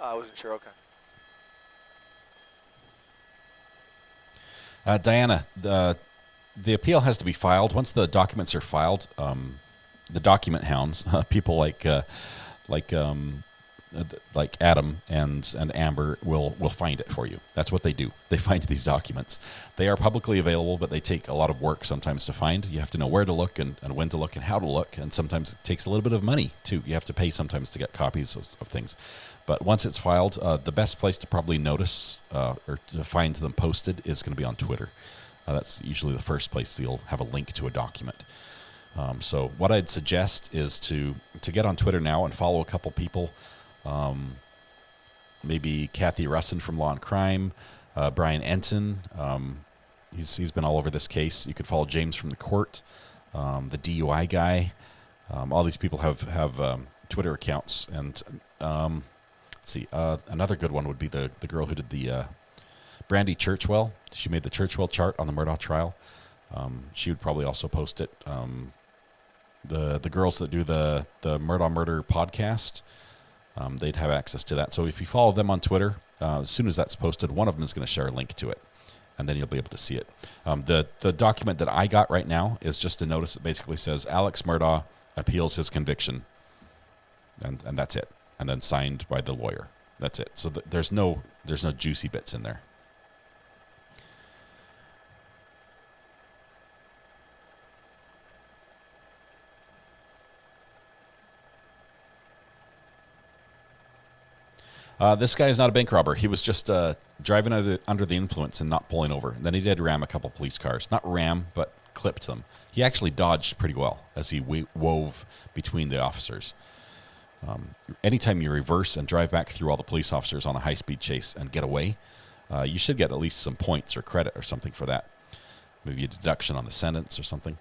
I wasn't sure. Okay. Diana, the appeal has to be filed. Once the documents are filed, the document hounds, people like Adam and Amber will find it for you. That's what they do. They find these documents. They are publicly available, but they take a lot of work sometimes to find. You have to know where to look and when to look and how to look, and sometimes it takes a little bit of money, too. You have to pay sometimes to get copies of things. But once it's filed, the best place to probably notice or to find them posted is going to be on Twitter. That's usually the first place you'll have a link to a document. So what I'd suggest is to get on Twitter now and follow a couple people. Maybe Kathy Russin from Law and Crime, Brian Enton. He's been all over this case. You could follow James from the court, the DUI guy. All these people have Twitter accounts. And let's see, another good one would be the girl who did the Brandy Churchwell. She made the Churchwell chart on the Murdaugh trial. She would probably also post it. The girls that do the Murdaugh Murder podcast, they'd have access to that. So if you follow them on Twitter, as soon as that's posted, one of them is going to share a link to it, and then you'll be able to see it. The document that I got right now is just a notice that basically says Alex Murdaugh appeals his conviction, and that's it. And then signed by the lawyer. That's it. So there's no juicy bits in there. This guy is not a bank robber. He was just driving under the influence and not pulling over. And then he did ram a couple police cars. Not ram, but clipped them. He actually dodged pretty well as he wove between the officers. Anytime you reverse and drive back through all the police officers on a high-speed chase and get away, you should get at least some points or credit or something for that. Maybe a deduction on the sentence or something.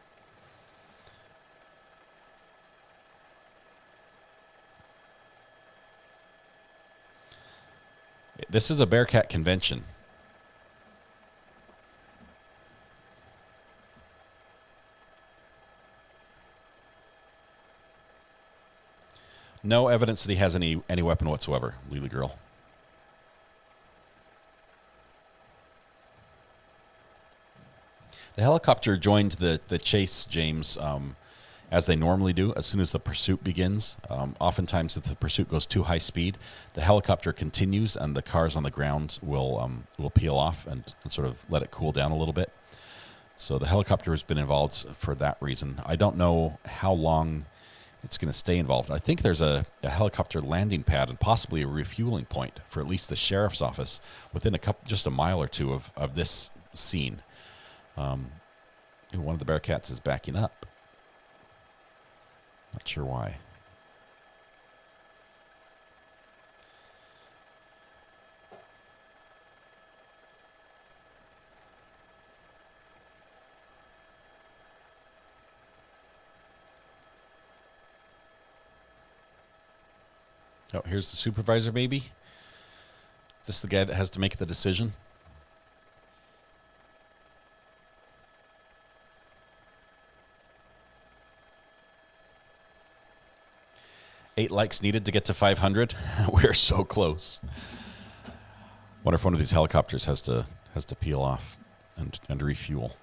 This is a Bearcat convention. No evidence that he has any weapon whatsoever, Lily Girl. The helicopter joined the chase, James, as they normally do, as soon as the pursuit begins. Oftentimes, if the pursuit goes too high speed, the helicopter continues and the cars on the ground will peel off and sort of let it cool down a little bit. So the helicopter has been involved for that reason. I don't know how long it's going to stay involved. I think there's a helicopter landing pad and possibly a refueling point for at least the sheriff's office within just a mile or two of this scene. One of the Bearcats is backing up. Not sure why. Oh, here's the supervisor, maybe? Is this the guy that has to make the decision? Eight likes needed to get to 500. We're so close. Wonder if one of these helicopters has to peel off and refuel.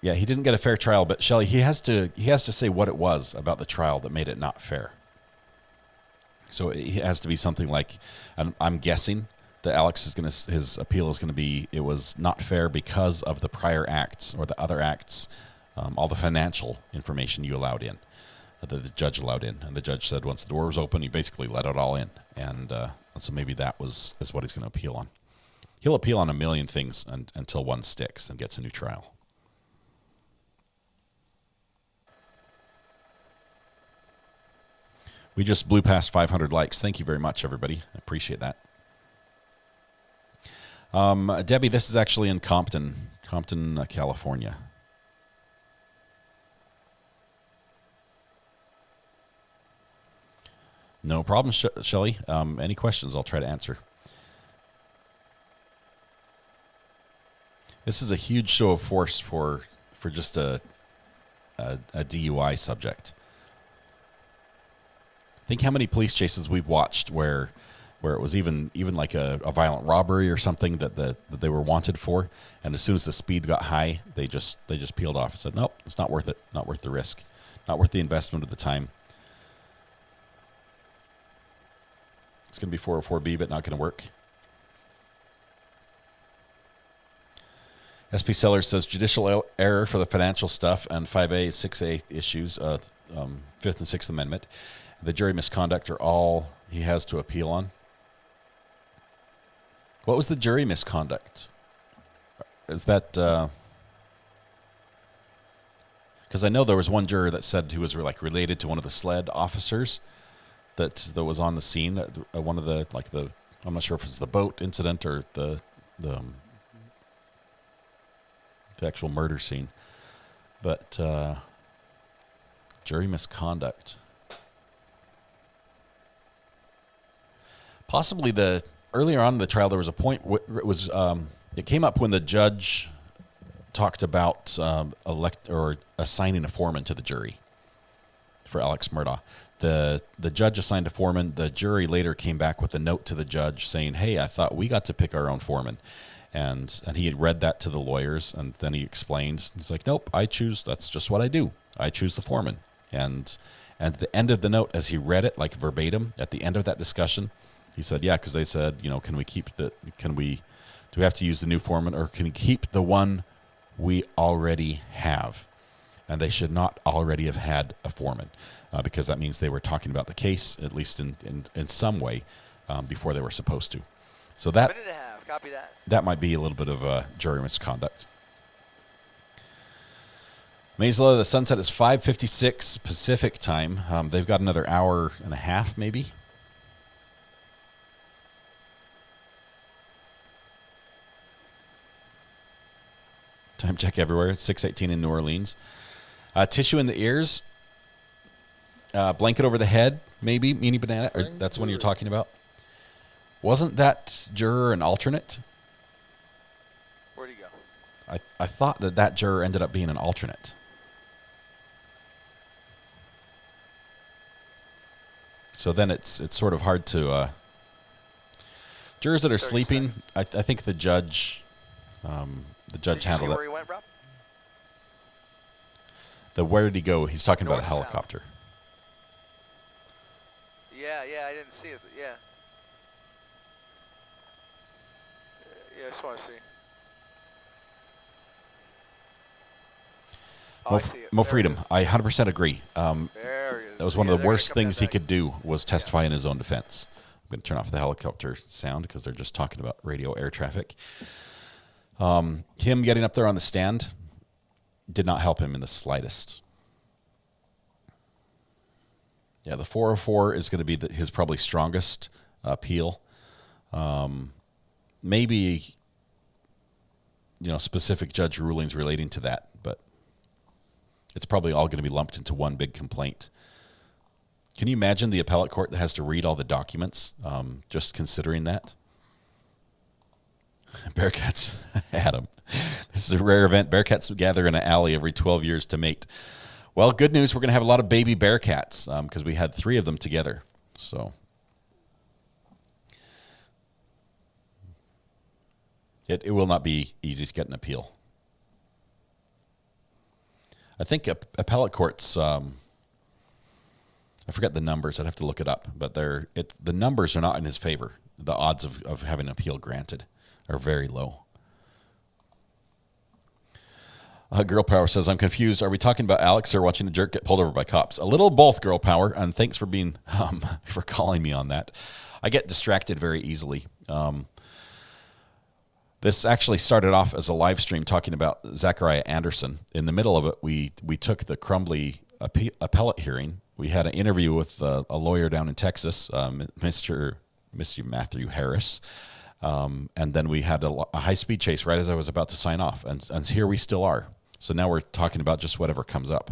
Yeah, he didn't get a fair trial, but Shelley, he has to say what it was about the trial that made it not fair. So it has to be something like, and I'm guessing that his appeal is going to be, it was not fair because of the prior acts or the other acts, all the financial information you allowed in, that the judge allowed in. And the judge said once the door was open, he basically let it all in. And so maybe that is what he's going to appeal on. He'll appeal on a million things until one sticks and gets a new trial. We just blew past 500 likes. Thank you very much, everybody. I appreciate that. Debbie, this is actually in Compton, California. No problem, Shelley. Any questions, I'll try to answer. This is a huge show of force for just a DUI subject. Think how many police chases we've watched where it was even like a violent robbery or something that they were wanted for, and as soon as the speed got high, they just peeled off and said, nope, it's not worth it, not worth the risk, not worth the investment of the time. It's going to be 404B, but not going to work. SP Sellers says judicial error for the financial stuff and 5A, 6A issues, Fifth and Sixth Amendment. The jury misconduct are all he has to appeal on. What was the jury misconduct? Is that... Because I know there was one juror that said he was like related to one of the SLED officers that was on the scene. One of the I'm not sure if it's the boat incident or the actual murder scene, but jury misconduct. Possibly earlier on in the trial there was a point where it came up when the judge talked about assigning a foreman to the jury for Alex Murdaugh. The judge assigned a foreman. The jury later came back with a note to the judge saying, "Hey, I thought we got to pick our own foreman," and he had read that to the lawyers, and then he explained. He's like, "Nope, I choose. That's just what I do. I choose the foreman." And at the end of the note, as he read it, like verbatim, at the end of that discussion, he said, "Yeah," because they said, do we have to use the new foreman, or can we keep the one we already have? And they should not already have had a foreman, because that means they were talking about the case, at least in some way, before they were supposed to. So that, minute and a half. Copy that. That might be a little bit of jury misconduct. Maisla, the sunset is 5:56 Pacific time. They've got another hour and a half, maybe. Time check everywhere. 6:18 in New Orleans. Tissue in the ears. Blanket over the head, maybe. Meanie banana. Or that's the one you're talking about. Wasn't that juror an alternate? Where'd he go? I thought that juror ended up being an alternate. So then it's sort of hard to... jurors that are sleeping, I think the judge... the judge handled it. Where he went, Rob? Where did he go? He's talking about a helicopter. Yeah, I didn't see it, but yeah. Yeah, I just want to see. Oh, I see it. Mo Freedom, I 100% agree. There it is. That was one of the worst things he could do was testify in his own defense. I'm going to turn off the helicopter sound because they're just talking about radio air traffic. Him getting up there on the stand did not help him in the slightest. Yeah, the 404 is going to be his probably strongest appeal. Maybe, specific judge rulings relating to that, but it's probably all going to be lumped into one big complaint. Can you imagine the appellate court that has to read all the documents, just considering that? Bearcats, Adam. This is a rare event. Bearcats gather in an alley every 12 years to mate. Well, good news. We're going to have a lot of baby bearcats because we had 3 of them together. So it will not be easy to get an appeal. I think appellate courts, I forget the numbers. I'd have to look it up. But the numbers are not in his favor. The odds of having an appeal granted are very low. Girl Power says, I'm confused. Are we talking about Alex or watching a jerk get pulled over by cops? A little both, Girl Power, and thanks for being for calling me on that. I get distracted very easily. This actually started off as a live stream talking about Zachariah Anderson. In the middle of it, we took the Crumbly appellate hearing. We had an interview with a lawyer down in Texas, Mr. Matthew Harris. And then we had a high-speed chase right as I was about to sign off. And here we still are. So now we're talking about just whatever comes up.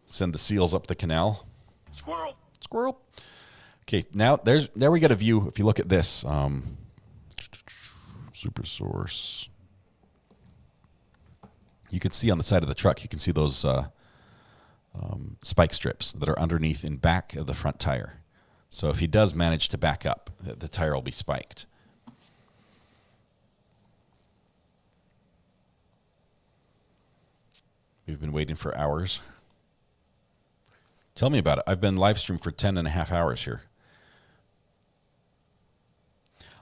Send the seals up the canal. Squirrel. Squirrel. Okay, now there we get a view. If you look at this, super source. You can see on the side of the truck, you can see those spike strips that are underneath in back of the front tire. So if he does manage to back up, the tire will be spiked. We've been waiting for hours. Tell me about it. I've been live streamed for 10 and a half hours here.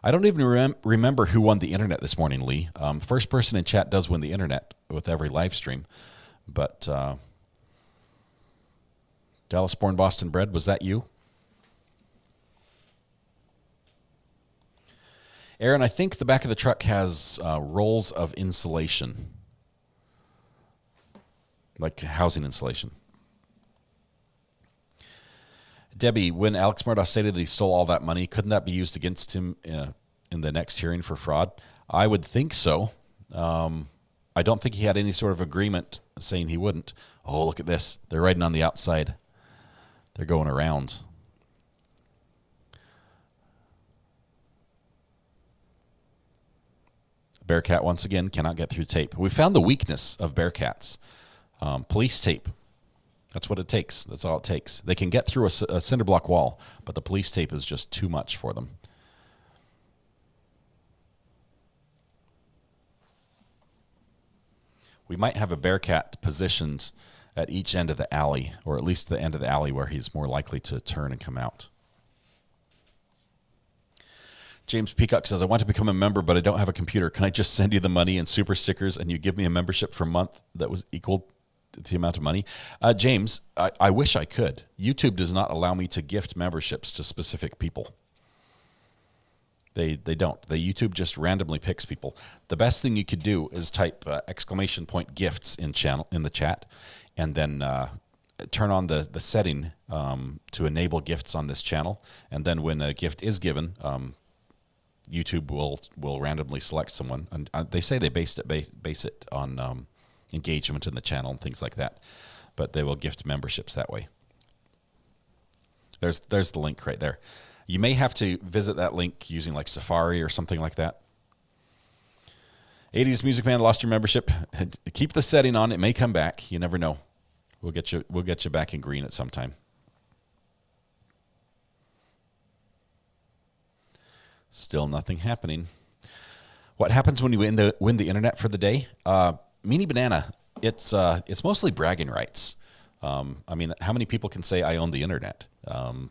I don't even remember who won the internet this morning, Lee. First person in chat does win the internet with every live stream. But Dallas-born, Boston-bred, was that you? Aaron, I think the back of the truck has rolls of insulation, like housing insulation. Debbie, when Alex Murdaugh stated that he stole all that money, couldn't that be used against him in the next hearing for fraud? I would think so. I don't think he had any sort of agreement saying he wouldn't. Oh, look at this. They're riding on the outside. They're going around. Bearcat, once again, cannot get through tape. We found the weakness of Bearcats. Police tape. That's what it takes. That's all it takes. They can get through a cinder block wall, but the police tape is just too much for them. We might have a Bearcat positioned at each end of the alley, or at least the end of the alley where he's more likely to turn and come out. James Peacock says, I want to become a member, but I don't have a computer. Can I just send you the money and super stickers and you give me a membership for a month that was equal to the amount of money? James, I wish I could. YouTube does not allow me to gift memberships to specific people. They don't. YouTube just randomly picks people. The best thing you could do is type !gifts in the chat, and then turn on the setting to enable gifts on this channel. And then when a gift is given, YouTube will randomly select someone. And they say they base it on engagement in the channel and things like that, but they will gift memberships that way. There's the link right there. You may have to visit that link using like Safari or something like that. 80s Music Man, lost your membership. Keep the setting on. It may come back. You never know. We'll get you back in green at some time. Still nothing happening. What happens when you win the internet for the day? Meanie Banana, it's mostly bragging rights. I mean, how many people can say I own the internet?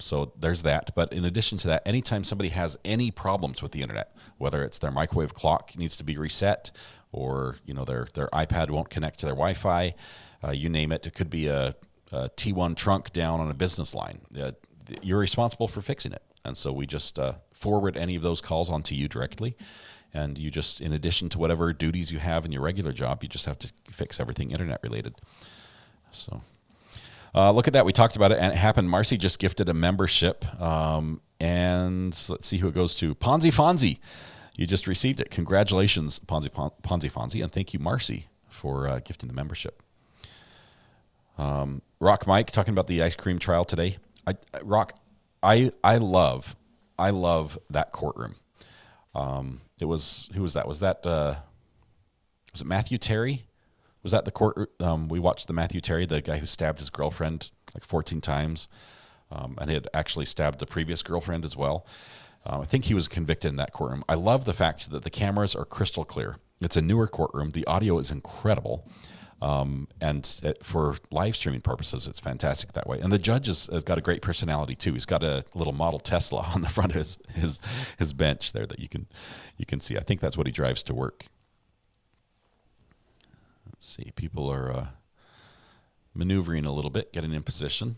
So there's that. But in addition to that, anytime somebody has any problems with the internet, whether it's their microwave clock needs to be reset, or their iPad won't connect to their Wi-Fi, you name it. It could be a T1 trunk down on a business line. You're responsible for fixing it. And so we just forward any of those calls onto you directly. And you just, in addition to whatever duties you have in your regular job, you just have to fix everything internet related. So look at that. We talked about it, and it happened. Marcy just gifted a membership. And let's see who it goes to. Ponzi Fonzie. You just received it. Congratulations, Ponzi Fonzie. And thank you, Marcy, for gifting the membership. Rock Mike talking about the ice cream trial today. I love that courtroom. Who was that? Was it Matthew Terry? Was that the court? We watched the Matthew Terry, the guy who stabbed his girlfriend like 14 times, and had actually stabbed the previous girlfriend as well. I think he was convicted in that courtroom. I love the fact that the cameras are crystal clear. It's a newer courtroom. The audio is incredible. And for live streaming purposes, it's fantastic that way. And the judge has got a great personality too. He's got a little model Tesla on the front of his bench there that you can see. I think that's what he drives to work. Let's see. People are maneuvering a little bit, getting in position.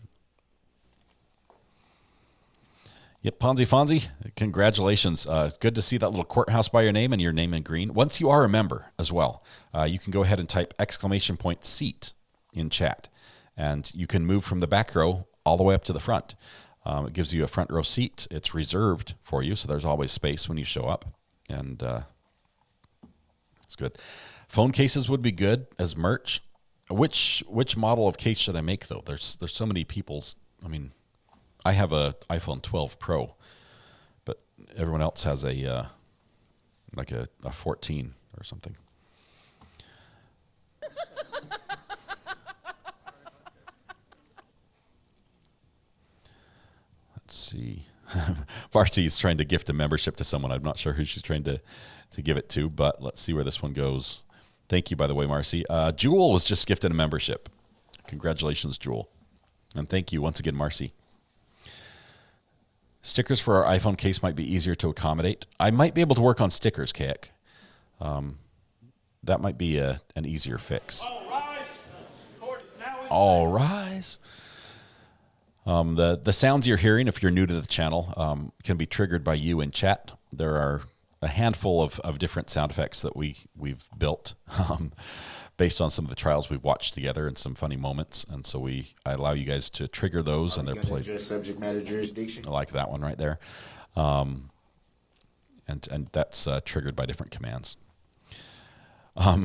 Yep, Ponzi Fonzie, congratulations. It's good to see that little courthouse by your name and your name in green. Once you are a member as well, you can go ahead and type !seat in chat. And you can move from the back row all the way up to the front. It gives you a front row seat. It's reserved for you, so there's always space when you show up. And it's good. Phone cases would be good as merch. Which model of case should I make, though? There's so many people's, I mean, I have a iPhone 12 Pro, but everyone else has a 14 or something. Let's see. Marcy's trying to gift a membership to someone. I'm not sure who she's trying to give it to, but let's see where this one goes. Thank you, by the way, Marcy. Jewel was just gifted a membership. Congratulations, Jewel. And thank you once again, Marcy. Stickers for our iPhone case might be easier to accommodate. I might be able to work on stickers, Kayak. That might be an easier fix. All rise. The sounds you're hearing, if you're new to the channel, can be triggered by you in chat. There are a handful of different sound effects that we've built based on some of the trials we've watched together and some funny moments. And so I allow you guys to trigger those, and they're played. Subject matter jurisdiction. I like that one right there. And that's triggered by different commands.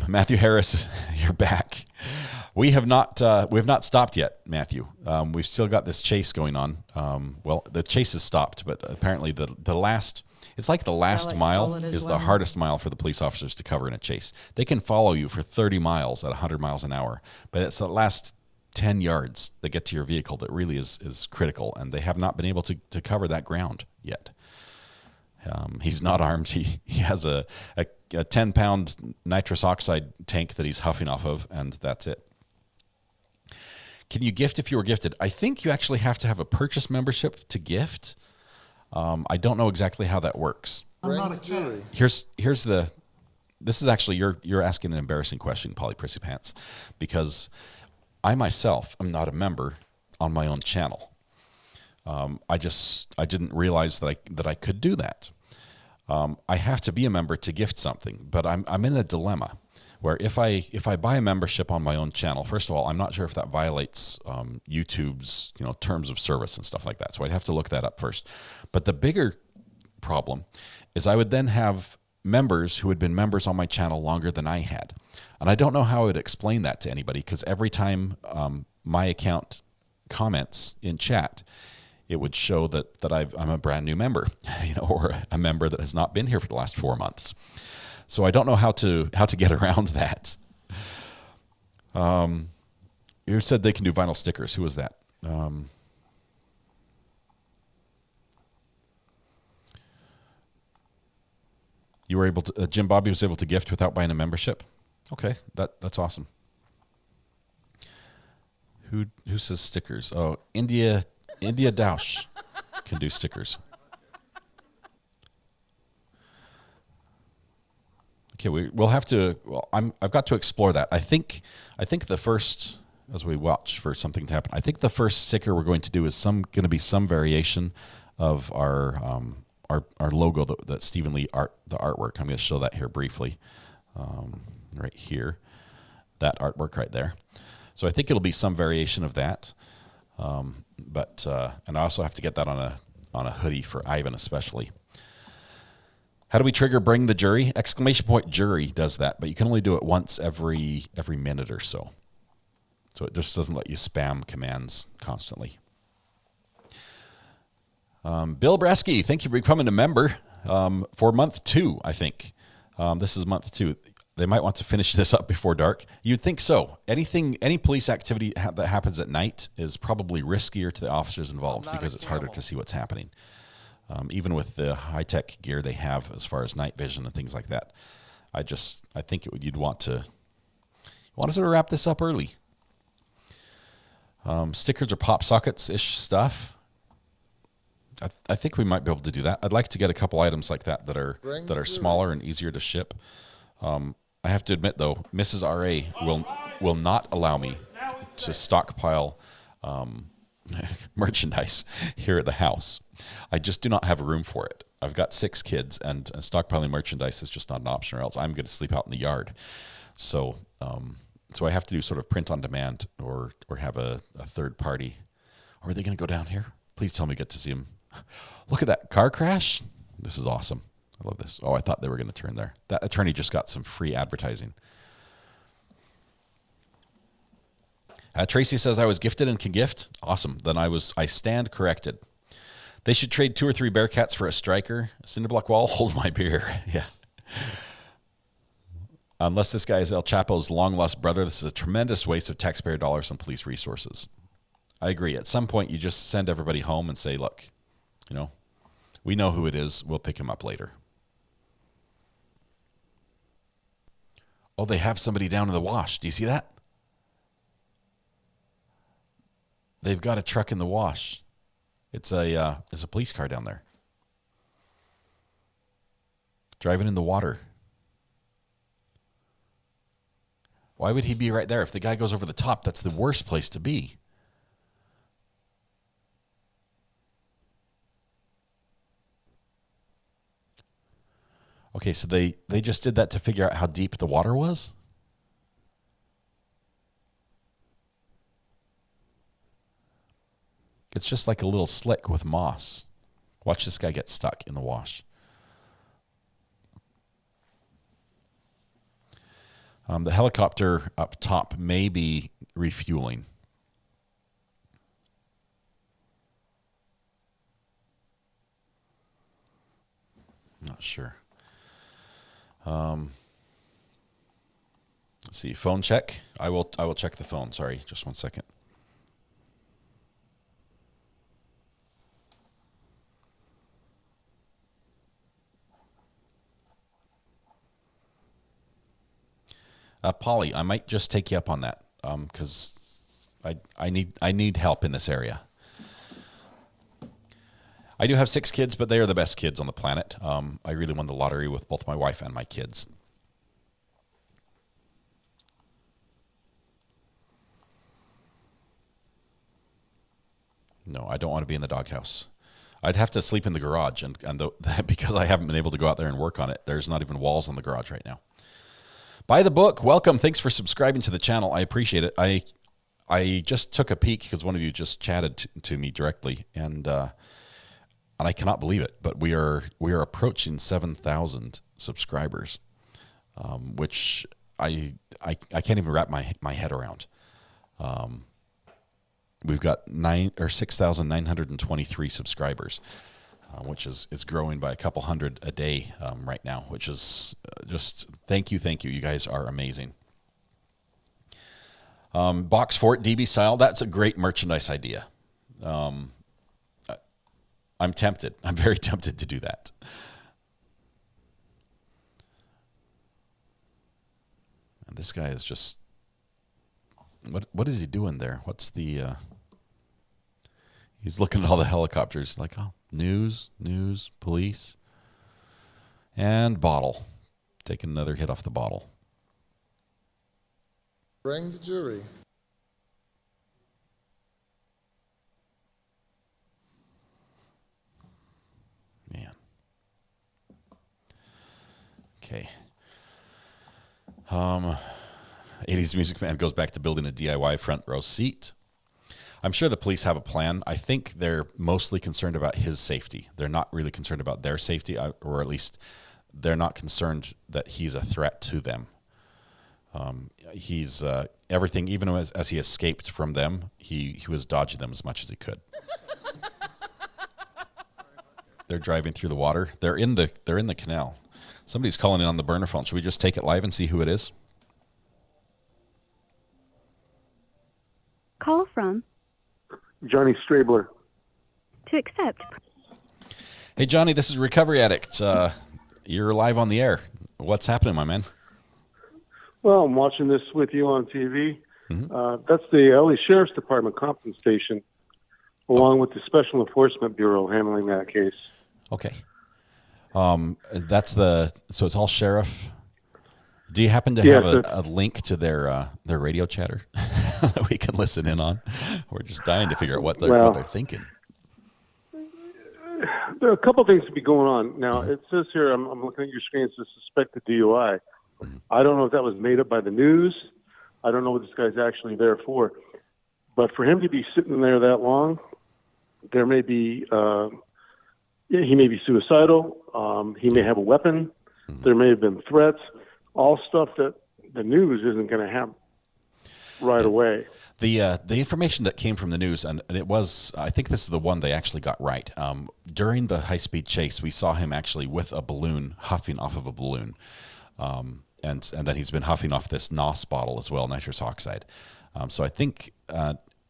Matthew Harris, you're back. We have not stopped yet, Matthew. We've still got this chase going on. Well, the chase is stopped, but apparently the last. It's like the last mile is the hardest mile for the police officers to cover in a chase. They can follow you for 30 miles at 100 miles an hour, but it's the last 10 yards that get to your vehicle that really is critical, and they have not been able to cover that ground yet. He's not armed. He has a 10-pound nitrous oxide tank that he's huffing off of, and that's it. Can you gift if you were gifted? I think you actually have to have a purchase membership to gift. I don't know exactly how that works. I'm not a jury. This is actually, you're asking an embarrassing question, Polly Prissy Pants, because I myself am not a member on my own channel. I didn't realize that I could do that. I have to be a member to gift something, but I'm in a dilemma where if I buy a membership on my own channel, first of all, I'm not sure if that violates YouTube's terms of service and stuff like that. So I'd have to look that up first. But the bigger problem is I would then have members who had been members on my channel longer than I had, and I don't know how I would explain that to anybody, because every time my account comments in chat, it would show that I'm a brand new member, or a member that has not been here for the last 4 months. So I don't know how to get around that. You said they can do vinyl stickers. Who was that? You were able to. Jim Bobby was able to gift without buying a membership. Okay, that's awesome. Who says stickers? Oh, India Dausch can do stickers. Okay, we'll have to. Well, I've got to explore that. I think the first, as we watch for something to happen, I think the first sticker we're going to do is going to be some variation of our logo that Stephen Lee the artwork. I'm going to show that here briefly, right here, that artwork right there. So I think it'll be some variation of that, but and I also have to get that on a hoodie for Ivan especially. How do we trigger bring the jury? Exclamation point jury does that, but you can only do it once every minute or so. So it just doesn't let you spam commands constantly. Bill Bresky, thank you for becoming a member for month 2, I think. This is month 2. They might want to finish this up before dark. You'd think so. Any police activity that happens at night is probably riskier to the officers involved because it's harder to see what's happening. Even with the high-tech gear they have as far as night vision and things like that. I think you'd want to sort of wrap this up early. Stickers or pop sockets-ish stuff. I think we might be able to do that. I'd like to get a couple items like that are smaller and easier to ship. I have to admit, though, Mrs. R.A. will not allow me to stockpile merchandise here at the house. I just do not have room for it. I've got 6 kids, and stockpiling merchandise is just not an option, or else I'm going to sleep out in the yard. So I have to do sort of print on demand or have a third party. Or are they going to go down here? Please tell me we get to see them. Look at that car crash. This is awesome. I love this. Oh, I thought they were going to turn there. That attorney just got some free advertising. Tracy says I was gifted and can gift. Awesome. Then I stand corrected. They should trade 2 or 3 Bearcats for a striker. A cinder block wall. Hold my beer. Yeah. Unless this guy is El Chapo's long-lost brother, this is a tremendous waste of taxpayer dollars and police resources. I agree. At some point, you just send everybody home and say, look, we know who it is. We'll pick him up later. Oh, they have somebody down in the wash. Do you see that? They've got a truck in the wash. It's a police car down there. Driving in the water. Why would he be right there? If the guy goes over the top, that's the worst place to be. Okay, so they just did that to figure out how deep the water was? It's just like a little slick with moss. Watch this guy get stuck in the wash. The helicopter up top may be refueling. Not sure. Let's see. Phone check. I will check the phone. Sorry, just 1 second. Polly, I might just take you up on that because I need help in this area. I do have 6 kids, but they are the best kids on the planet. I really won the lottery with both my wife and my kids. No, I don't want to be in the doghouse. I'd have to sleep in the garage, and because I haven't been able to go out there and work on it, there's not even walls on the garage right now. Buy the book. Welcome. Thanks for subscribing to the channel. I appreciate it. I just took a peek because one of you just chatted to me directly, and I cannot believe it. But we are approaching 7,000 subscribers, which I can't even wrap my head around. We've got 6,923 subscribers, which is growing by a couple hundred a day right now, which is just thank you. You guys are amazing. Box fort, DB style, that's a great merchandise idea. I'm tempted. I'm very tempted to do that. And this guy is just, what is he doing there? What's the, he's looking at all the helicopters like, oh, news, police, and bottle. Taking another hit off the bottle. Bring the jury. Man. Okay. 80s Music Man goes back to building a DIY front row seat. I'm sure the police have a plan. I think they're mostly concerned about his safety. They're not really concerned about their safety, or at least they're not concerned that he's a threat to them. He's everything, even as he escaped from them, he was dodging them as much as he could. They're driving through the water. They're in the canal. Somebody's calling in on the burner phone. Should we just take it live and see who it is? Call from Johnny Strabler. To accept. Hey, Johnny, this is Recovery Addict. You're live on the air. What's happening, my man? Well, I'm watching this with you on TV. Mm-hmm. That's the LA Sheriff's Department Compton Station, along with the Special Enforcement Bureau handling that case. Okay. So it's all sheriff. Do you happen to have a link to their radio chatter that we can listen in on? We're just dying to figure out what they're thinking. There are a couple things to be going on. Now, it says here, I'm looking at your screen, it says suspected DUI. I don't know if that was made up by the news. I don't know what this guy's actually there for. But for him to be sitting there that long, there may be, he may be suicidal. He may have a weapon. There may have been threats. All stuff that the news isn't going to have right away. The information that came from the news, and it was, I think this is the one they actually got right. During the high-speed chase, we saw him actually with a balloon, huffing off of a balloon. And then he's been huffing off this NOS bottle as well, nitrous oxide. So I think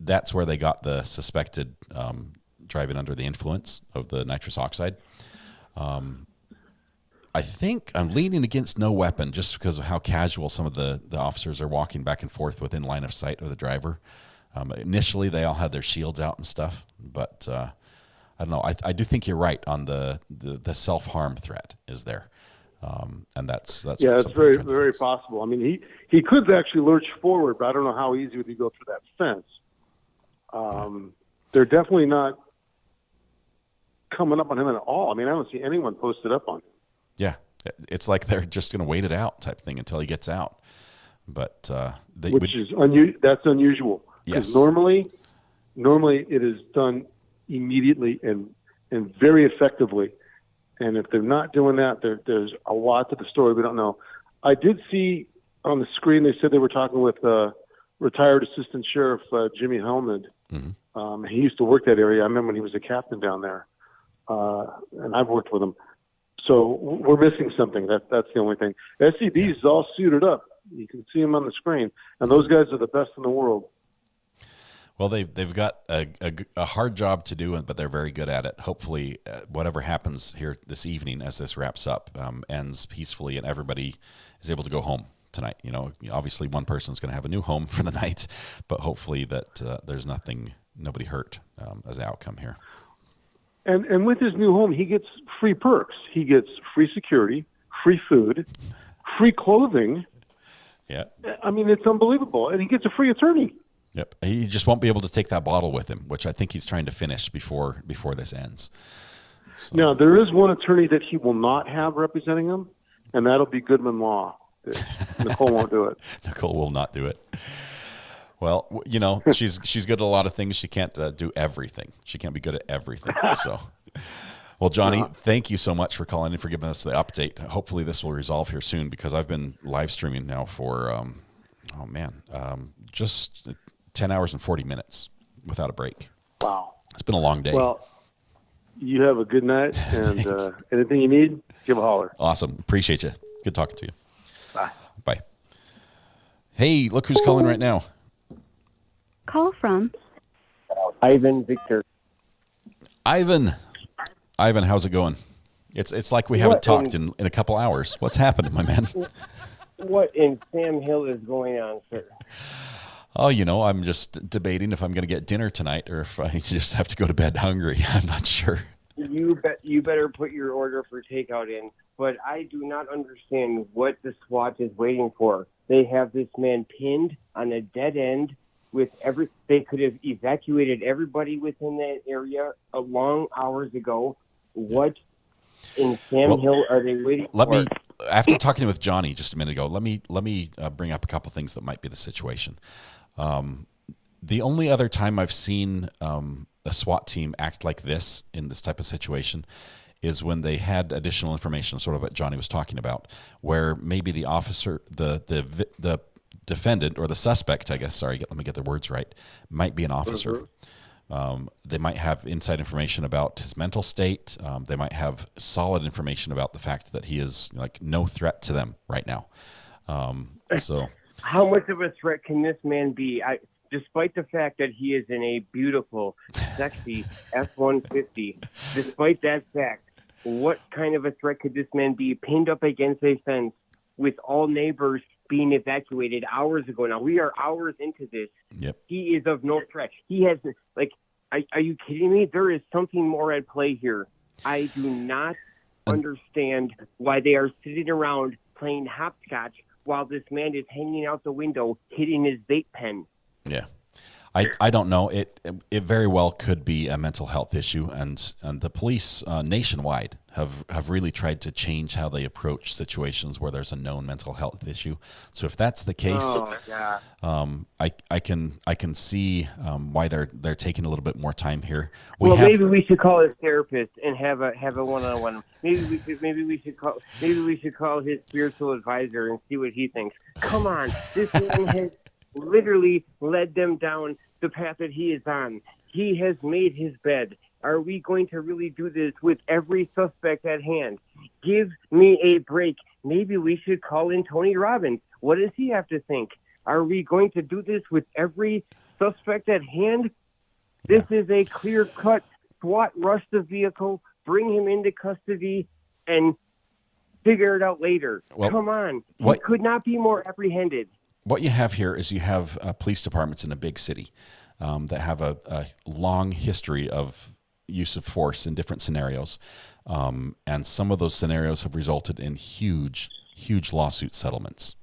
that's where they got the suspected driving under the influence of the nitrous oxide. I think I'm leaning against no weapon just because of how casual some of the officers are walking back and forth within line of sight of the driver. Initially, they all had their shields out and stuff, but I don't know. I do think you're right on the self-harm threat is there. And that's yeah, it's very possible. I mean, he could actually lurch forward, but I don't know how easy would he go through that fence. They're definitely not coming up on him at all. I mean, I don't see anyone posted up on him. Yeah, it's like they're just going to wait it out type thing until he gets out. But that's unusual. Yes. Because normally it is done immediately and very effectively. And if they're not doing that, there's a lot to the story we don't know. I did see on the screen they said they were talking with retired Assistant Sheriff Jimmy Helmand. Mm-hmm. He used to work that area. I remember when he was a captain down there, and I've worked with him. So we're missing something. That's the only thing. SCB is all suited up. You can see them on the screen, and those guys are the best in the world. Well, they've got a hard job to do, but they're very good at it. Hopefully, whatever happens here this evening as this wraps up ends peacefully, and everybody is able to go home tonight. You know, obviously one person's going to have a new home for the night, but hopefully that there's nobody hurt as the outcome here. And with his new home, he gets free perks. He gets free security, free food, free clothing. Yeah. I mean, it's unbelievable. And he gets a free attorney. Yep. He just won't be able to take that bottle with him, which I think he's trying to finish before this ends. So. Now, there is one attorney that he will not have representing him, and that'll be Goodman Law. Nicole won't do it. Nicole will not do it. Well, you know, she's good at a lot of things. She can't do everything. She can't be good at everything. So, well, Johnny, thank you so much for calling and for giving us the update. Hopefully this will resolve here soon because I've been live streaming now for, just 10 hours and 40 minutes without a break. Wow. It's been a long day. Well, you have a good night, and anything you need, give a holler. Awesome. Appreciate you. Good talking to you. Bye. Bye. Hey, look who's calling right now. Call from Ivan Victor. Ivan, how's it going? It's like we haven't talked in a couple hours. What's happened, my man? What in Sam Hill is going on, sir? Oh, you know, I'm just debating if I'm going to get dinner tonight or if I just have to go to bed hungry. I'm not sure. You better put your order for takeout in. But I do not understand what the SWAT is waiting for. They have this man pinned on a dead end with they could have evacuated everybody within that area long hours ago. What in Sam Hill are they waiting for? After talking with Johnny just a minute ago, let me bring up a couple things that might be the situation. The only other time I've seen a SWAT team act like this in this type of situation is when they had additional information, sort of what Johnny was talking about, where maybe the officer, the defendant or the suspect, I guess, let me get the words right, might be an officer. They might have inside information about his mental state. They might have solid information about the fact that he is like no threat to them right now. So, how much of a threat can this man be? Despite the fact that he is in a beautiful, sexy F-150, despite that fact, what kind of a threat could this man be pinned up against a fence with all neighbors being evacuated hours ago? Now, we are hours into this. Yep. He is of no threat. He has, are you kidding me? There is something more at play here. I do not understand why they are sitting around playing hopscotch while this man is hanging out the window hitting his vape pen. Yeah. I don't know. It very well could be a mental health issue, and the police nationwide have really tried to change how they approach situations where there's a known mental health issue. So if that's the case, I can see why they're taking a little bit more time here. Maybe we should call his therapist and have a one-on-one. Maybe we should call his spiritual advisor and see what he thinks. Come on, this man has literally led them down the path that he is on. He has made his bed. Are we going to really do this with every suspect at hand? Give me a break. Maybe we should call in Tony Robbins. What does he have to think? Are we going to do this with every suspect at hand? This is a clear-cut SWAT rush the vehicle, bring him into custody, and figure it out later. Well, come on. He could not be more apprehended. What you have here is you have police departments in a big city that have a long history of use of force in different scenarios. And some of those scenarios have resulted in huge lawsuit settlements.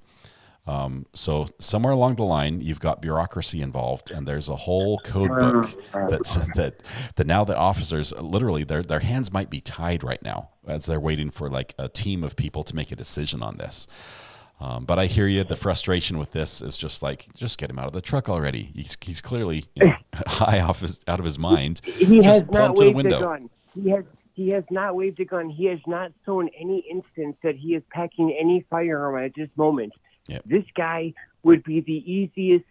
So somewhere along the line, you've got bureaucracy involved, and there's a whole code book that now the officers literally their hands might be tied right now as they're waiting for like a team of people to make a decision on this. But I hear you. The frustration with this is just like, just get him out of the truck already. He's clearly high out of his mind. He has Just pull him not to the waved a window. gun. He has not waved a gun. He has not shown any instance that he is packing any firearm at this moment. Yep. This guy would be the easiest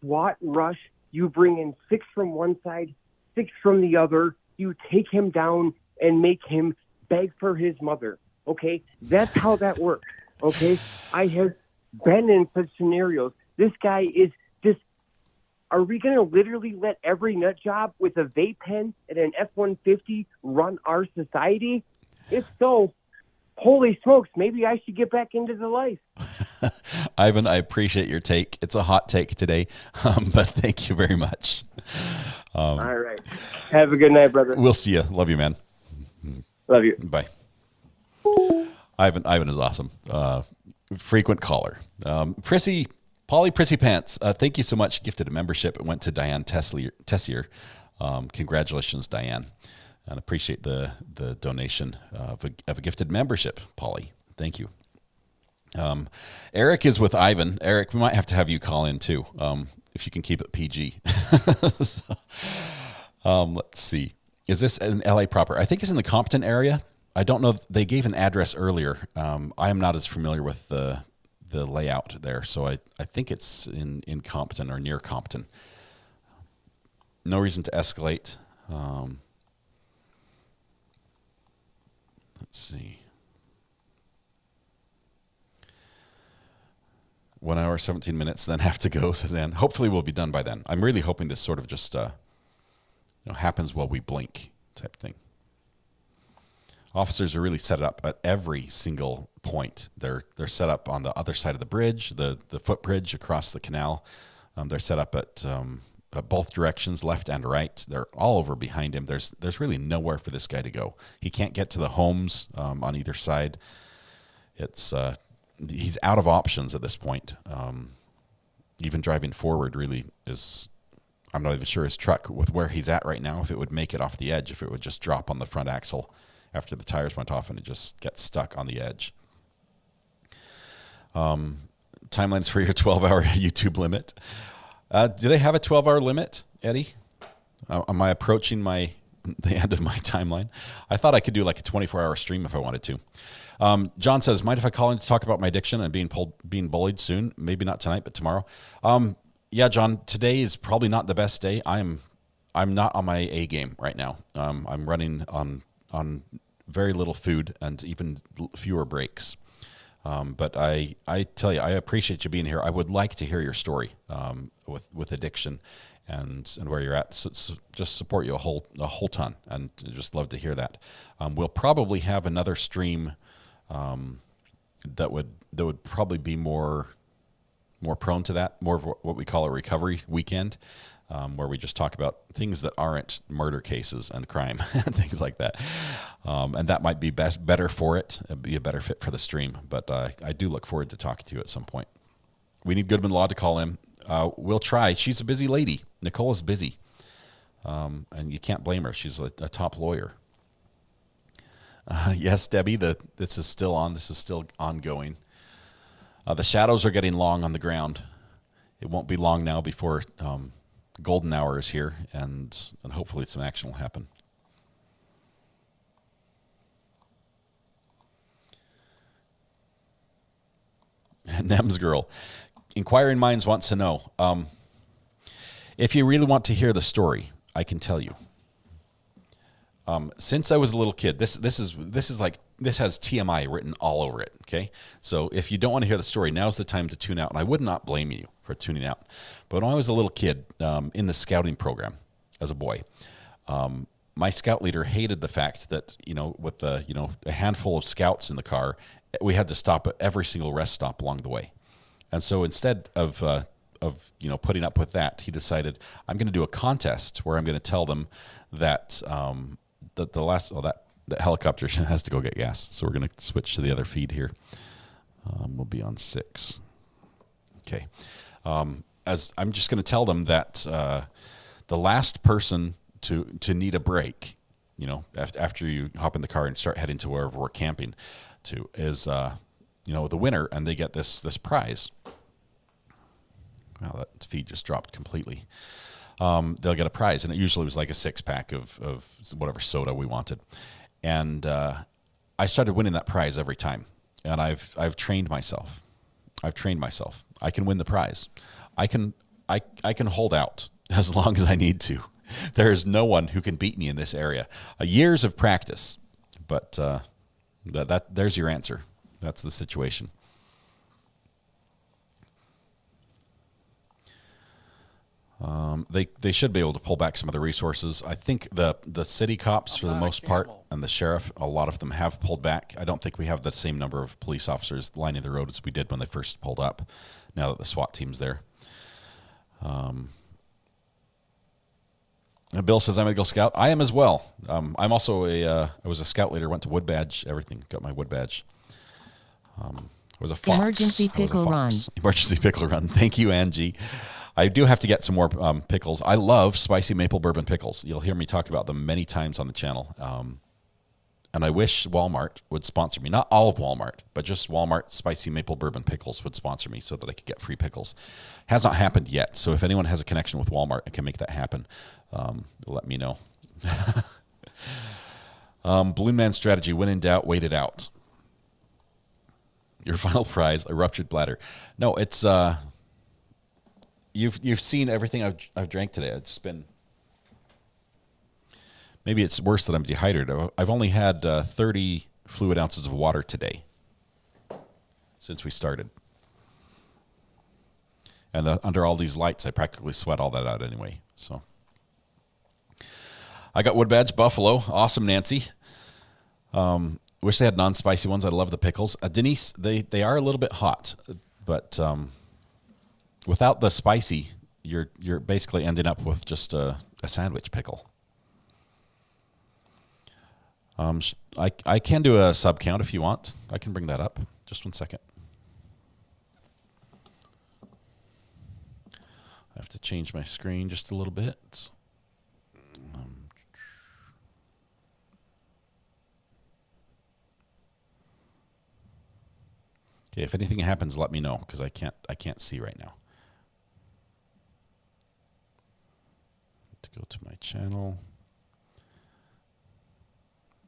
SWAT rush. You bring in 6 from one side, 6 from the other. You take him down and make him beg for his mother. Okay? That's how that works. Okay? I have been in such scenarios. This guy is just, are we going to literally let every nut job with a vape pen and an F-150 run our society? If so, holy smokes, maybe I should get back into the life. Ivan, I appreciate your take. It's a hot take today, but thank you very much. All right. Have a good night, brother. We'll see you. Love you, man. Love you. Bye. Ivan is awesome. Frequent caller. Polly Prissy Pants, thank you so much. Gifted a membership. It went to Diane Tessier. Congratulations, Diane. And appreciate the donation of a gifted membership, Polly. Thank you. Eric is with Ivan. Eric, we might have to have you call in too, if you can keep it PG. Let's see. Is this in LA proper? I think it's in the Compton area. I don't know. They gave an address earlier. I am not as familiar with the layout there, so I think it's in Compton or near Compton. No reason to escalate. Let's see. 1 hour, 17 minutes, then have to go, says Ann. Hopefully we'll be done by then. I'm really hoping this sort of just happens while we blink type thing. Officers are really set up at every single point. They're set up on the other side of the bridge, the footbridge across the canal. They're set up at both directions, left and right. They're all over behind him. There's really nowhere for this guy to go. He can't get to the homes on either side. He's out of options at this point. Even driving forward really is, I'm not even sure his truck, with where he's at right now, if it would make it off the edge, if it would just drop on the front axle after the tires went off and it just gets stuck on the edge. Timelines for your 12-hour YouTube limit. Do they have a 12-hour limit, Eddie? Am I approaching the end of my timeline? I thought I could do like a 24-hour stream if I wanted to. John says, mind if I call in to talk about my addiction and being bullied soon? Maybe not tonight, but tomorrow. Yeah, John, today is probably not the best day. I'm not on my A game right now. I'm running on very little food and even fewer breaks. But I tell you, I appreciate you being here. I would like to hear your story with addiction and where you're at. So just support you a whole ton, and just love to hear that. We'll probably have another stream that would probably be more prone to that, more of what we call a recovery weekend, where we just talk about things that aren't murder cases and crime and things like that. And that might be better for it. It'd be a better fit for the stream. But I do look forward to talking to you at some point. We need Goodman Law to call in. We'll try. She's a busy lady. Nicole is busy. And you can't blame her. She's a top lawyer. Yes, Debbie, this is still on. This is still ongoing. The shadows are getting long on the ground. It won't be long now before golden hour is here, and hopefully some action will happen. Nems girl, inquiring minds wants to know, if you really want to hear the story, I can tell you. Since I was a little kid, this has TMI written all over it. Okay, so if you don't want to hear the story, now's the time to tune out, and I would not blame you for tuning out. But when I was a little kid, in the scouting program as a boy, my scout leader hated the fact that with a handful of scouts in the car, we had to stop at every single rest stop along the way. And so instead of putting up with that, he decided, I'm going to do a contest where I'm going to tell them that that helicopter has to go get gas. So we're going to switch to the other feed here. We'll be on 6. Okay. As I'm just going to tell them that the last person to need a break, you know, after you hop in the car and start heading to wherever we're camping to, is you know, the winner, and they get this prize. Wow, that feed just dropped completely. They'll get a prize, and it usually was like a 6-pack of whatever soda we wanted. And I started winning that prize every time, and I've trained myself. I can win the prize. I can hold out as long as I need to. There is no one who can beat me in this area. Years of practice, but there's your answer. That's the situation. They should be able to pull back some of the resources. I think the city cops, for the most part, and the sheriff, a lot of them have pulled back. I don't think we have the same number of police officers lining the road as we did when they first pulled up, now that the SWAT team's there. Bill says, I'm an Eagle Scout. I am as well. I'm also I was a scout leader, went to Wood Badge, everything, got my Wood Badge. I was a fox. Emergency pickle run. Emergency pickle run. Thank you, Angie. I do have to get some more pickles. I love spicy maple bourbon pickles. You'll hear me talk about them many times on the channel. And I wish Walmart would sponsor me. Not all of Walmart, but just Walmart spicy maple bourbon pickles would sponsor me so that I could get free pickles. Has not happened yet. So if anyone has a connection with Walmart and can make that happen, let me know. Balloon Man strategy: when in doubt, wait it out. Your final prize: a ruptured bladder. No, it's you've seen everything I've drank today. It's been, maybe it's worse that I'm dehydrated. I've only had 30 fluid ounces of water today since we started. And under all these lights, I practically sweat all that out anyway. So I got Wood Badge Buffalo. Awesome, Nancy. Wish they had non-spicy ones. I love the pickles. Denise, they are a little bit hot, but without the spicy, you're basically ending up with just a sandwich pickle. I can do a sub count if you want. I can bring that up. Just 1 second. I have to change my screen just a little bit. Okay, if anything happens, let me know, because I can't see right now. To go to my channel,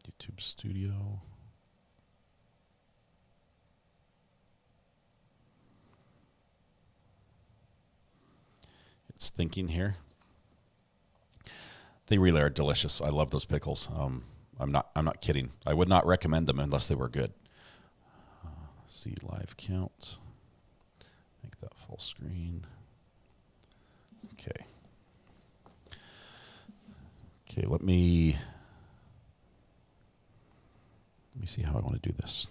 YouTube Studio. It's thinking here. They really are delicious. I love those pickles. I'm not kidding. I would not recommend them unless they were good. See live count. Make that full screen. Okay. Okay, let me see how I want to do this.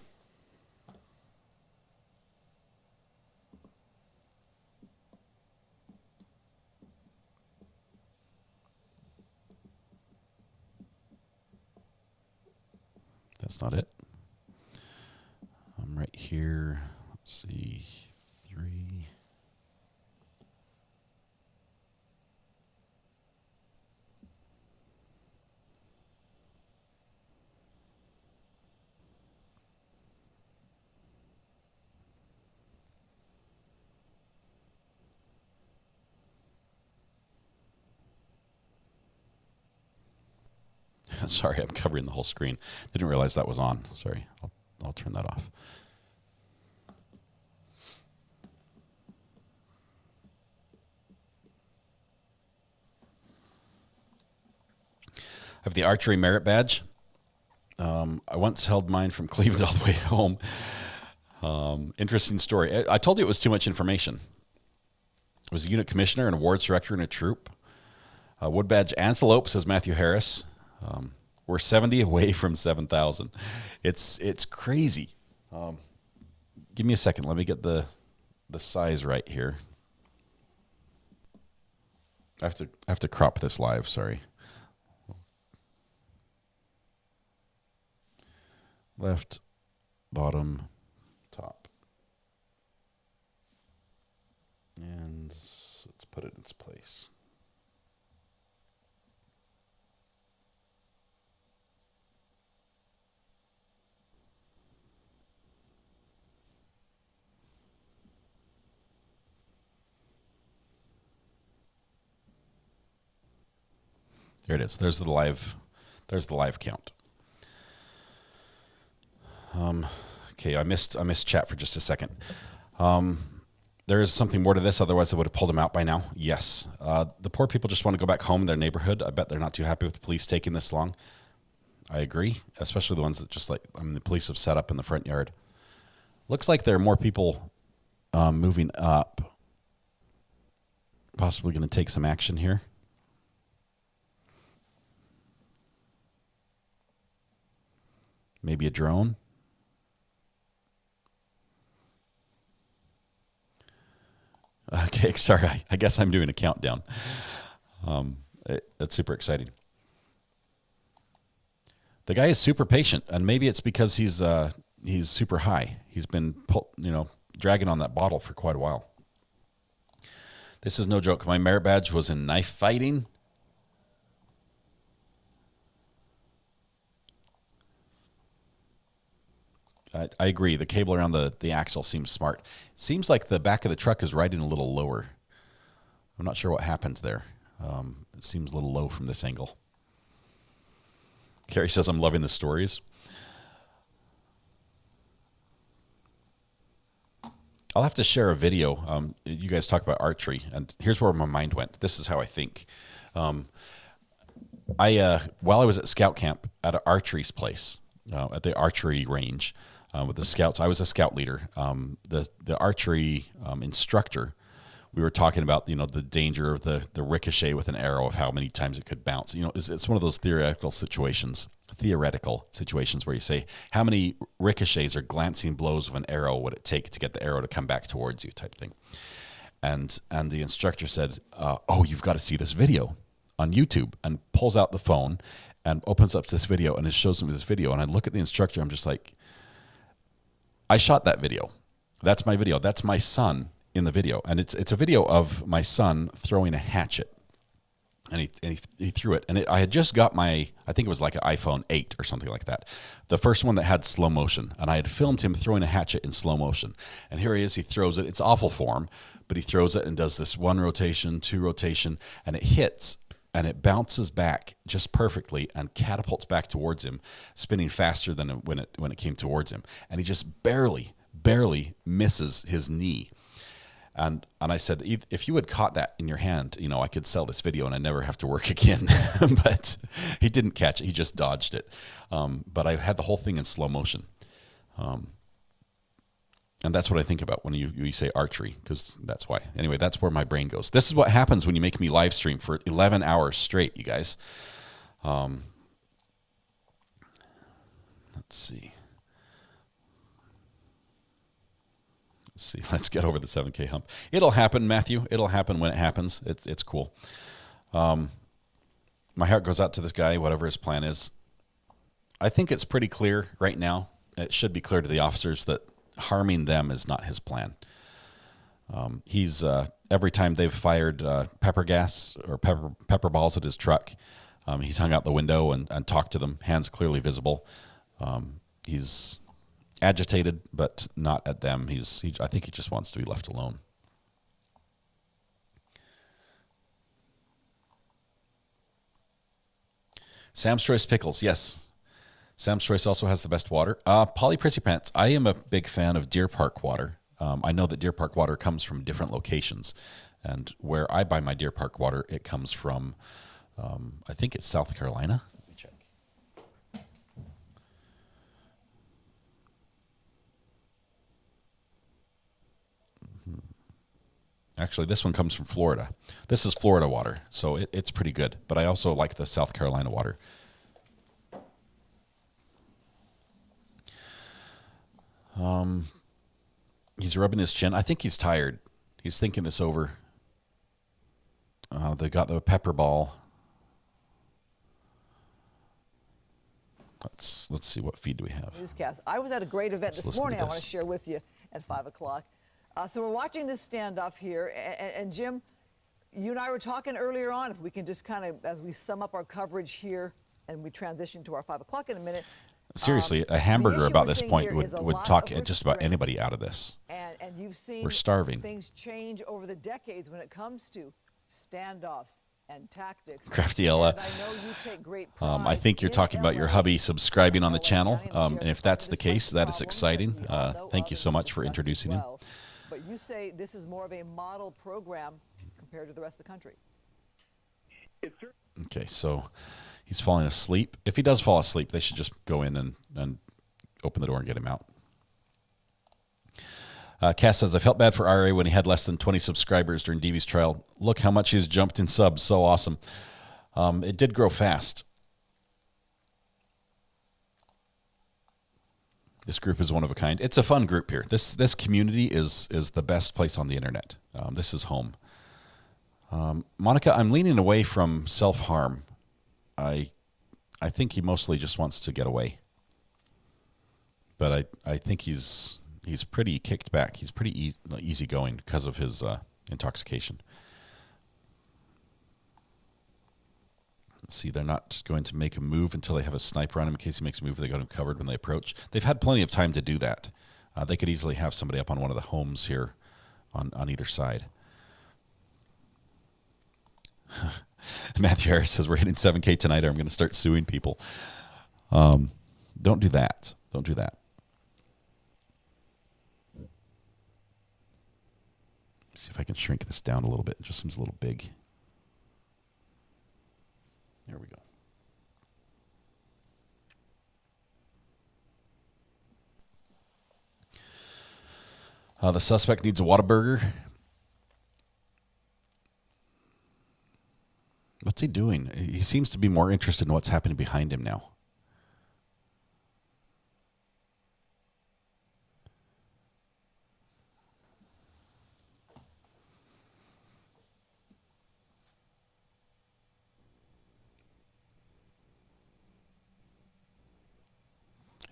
That's not it. I'm right here. Let's see. 3. Sorry, I'm covering the whole screen. Didn't realize that was on. Sorry. I'll turn that off. I have the Archery Merit Badge. I once held mine from Cleveland all the way home. Interesting story. I told you it was too much information. I was a unit commissioner and awards director in a troop. Wood Badge Antelope, says Matthew Harris. We're 70 away from 7,000. It's crazy. Give me a second. Let me get the size right here. I have to crop this live. Sorry. left, bottom, top. And let's put it in its place. There it is. There's the live count. Okay, I missed chat for just a second. There is something more to this, otherwise I would have pulled them out by now. Yes. The poor people just want to go back home in their neighborhood. I bet they're not too happy with the police taking this long. I agree, especially the ones that just the police have set up in the front yard. Looks like there are more people moving up. Possibly going to take some action here. Maybe a drone. Okay, sorry. I guess I'm doing a countdown. That's super exciting. The guy is super patient, and maybe it's because he's super high. He's been dragging on that bottle for quite a while. This is no joke. My merit badge was in knife fighting. I agree. The cable around the axle seems smart. It seems like the back of the truck is riding a little lower. I'm not sure what happened there. It seems a little low from this angle. Carrie says, I'm loving the stories. I'll have to share a video. You guys talk about archery, and here's where my mind went. This is how I think. While I was at scout camp at an archery's place, at the archery range, with the scouts, I was a scout leader. The archery instructor, we were talking about the danger of the ricochet with an arrow, of how many times it could bounce. It's one of those theoretical situations where you say, how many ricochets or glancing blows of an arrow would it take to get the arrow to come back towards you, type thing. And the instructor said, oh, you've got to see this video on YouTube, and pulls out the phone and opens up this video, and it shows him this video. And I look at the instructor, I'm just like, I shot that video. That's my video. That's my son in the video. And it's a video of my son throwing a hatchet. And he threw it. And I had just got I think it was like an iPhone 8 or something like that. The first one that had slow motion. And I had filmed him throwing a hatchet in slow motion. And here he is, he throws it. It's awful form, but he throws it and does this 1 rotation, 2 rotation, and it hits. And it bounces back just perfectly and catapults back towards him, spinning faster than when it came towards him. And he just barely misses his knee. And I said, if you had caught that in your hand, I could sell this video and I never have to work again. But he didn't catch it. He just dodged it. But I had the whole thing in slow motion. And that's what I think about when you say archery, because that's why. Anyway, that's where my brain goes. This is what happens when you make me live stream for 11 hours straight, you guys. Let's see. Let's get over the 7K hump. It'll happen, Matthew. It'll happen when it happens. It's cool. My heart goes out to this guy, whatever his plan is. I think it's pretty clear right now. It should be clear to the officers that harming them is not his plan. He's every time they've fired pepper gas or pepper balls at his truck, he's hung out the window and talked to them, hands clearly visible. He's agitated, but not at them. I think he just wants to be left alone. Sam's Choice Pickles, yes. Sam's Choice also has the best water. Polly Prissy Pants, I am a big fan of Deer Park water. I know that Deer Park water comes from different locations. And where I buy my Deer Park water, it comes from, I think it's South Carolina. Let me check. Actually, this one comes from Florida. This is Florida water, so it's pretty good. But I also like the South Carolina water. He's rubbing his chin. I think he's tired. He's thinking this over. They got the pepper ball. Let's see, what feed do we have? Newscast. I was at a great event this morning I want to share with you at 5 o'clock. So we're watching this standoff here. And Jim, you and I were talking earlier on, if we can just kind of, as we sum up our coverage here and we transition to our 5 o'clock in a minute. Seriously, a hamburger about this point would talk just about anybody out of this. And you've seen we're starving. Things change over the decades when it comes to standoffs and tactics. Crafty Ella, I know you take great pride I think you're talking about your hubby subscribing on the channel, and if that's the case, that is exciting. Thank you so much for introducing him. But you say this is more of a model program compared to the rest of the country. Okay, so he's falling asleep. If he does fall asleep, they should just go in and open the door and get him out. Cass says, I felt bad for RA when he had less than 20 subscribers during DV's trial. Look how much he's jumped in subs. So awesome. It did grow fast. This group is one of a kind. It's a fun group here. This community is the best place on the internet. This is home. Monica, I'm leaning away from self-harm. I think he mostly just wants to get away. But I think he's pretty kicked back. He's pretty easygoing because of his intoxication. Let's see, they're not going to make a move until they have a sniper on him. In case he makes a move, they got him covered when they approach. They've had plenty of time to do that. They could easily have somebody up on one of the homes here on either side. Matthew Harris says, we're hitting 7K tonight, or I'm going to start suing people. Don't do that. Don't do that. See if I can shrink this down a little bit. It just seems a little big. There we go. The suspect needs a Whataburger. What's he doing? He seems to be more interested in what's happening behind him now.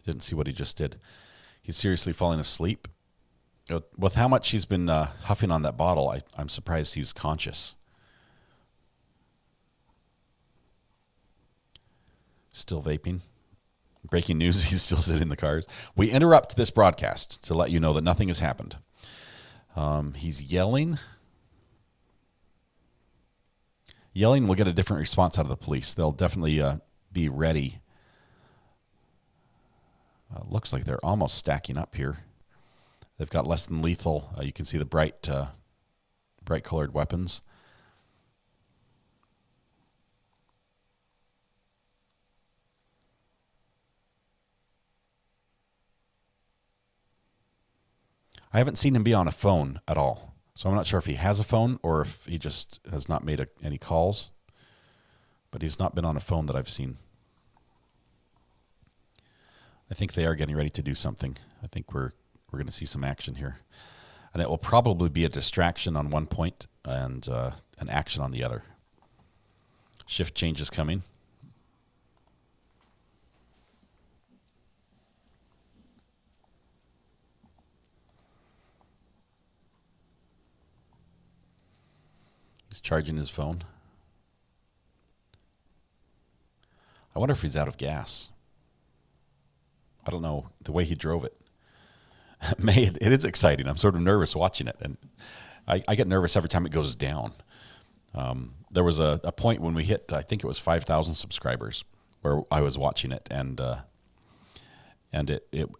Didn't see what he just did. He's seriously falling asleep. With how much he's been huffing on that bottle, I'm surprised he's conscious. Still vaping. Breaking news, he's still sitting in the cars. We interrupt this broadcast to let you know that nothing has happened. He's yelling. Yelling will get a different response out of the police. They'll definitely be ready. Looks like they're almost stacking up here. They've got less than lethal. You can see the bright colored weapons. I haven't seen him be on a phone at all. So I'm not sure if he has a phone or if he just has not made any calls. But he's not been on a phone that I've seen. I think they are getting ready to do something. I think we're going to see some action here. And it will probably be a distraction on one point and an action on the other. Shift change is coming. He's charging his phone. I wonder if he's out of gas. I don't know, the way he drove it. It is exciting. I'm sort of nervous watching it. And I get nervous every time it goes down. There was a point when we hit, I think it was 5,000 subscribers, where I was watching it. And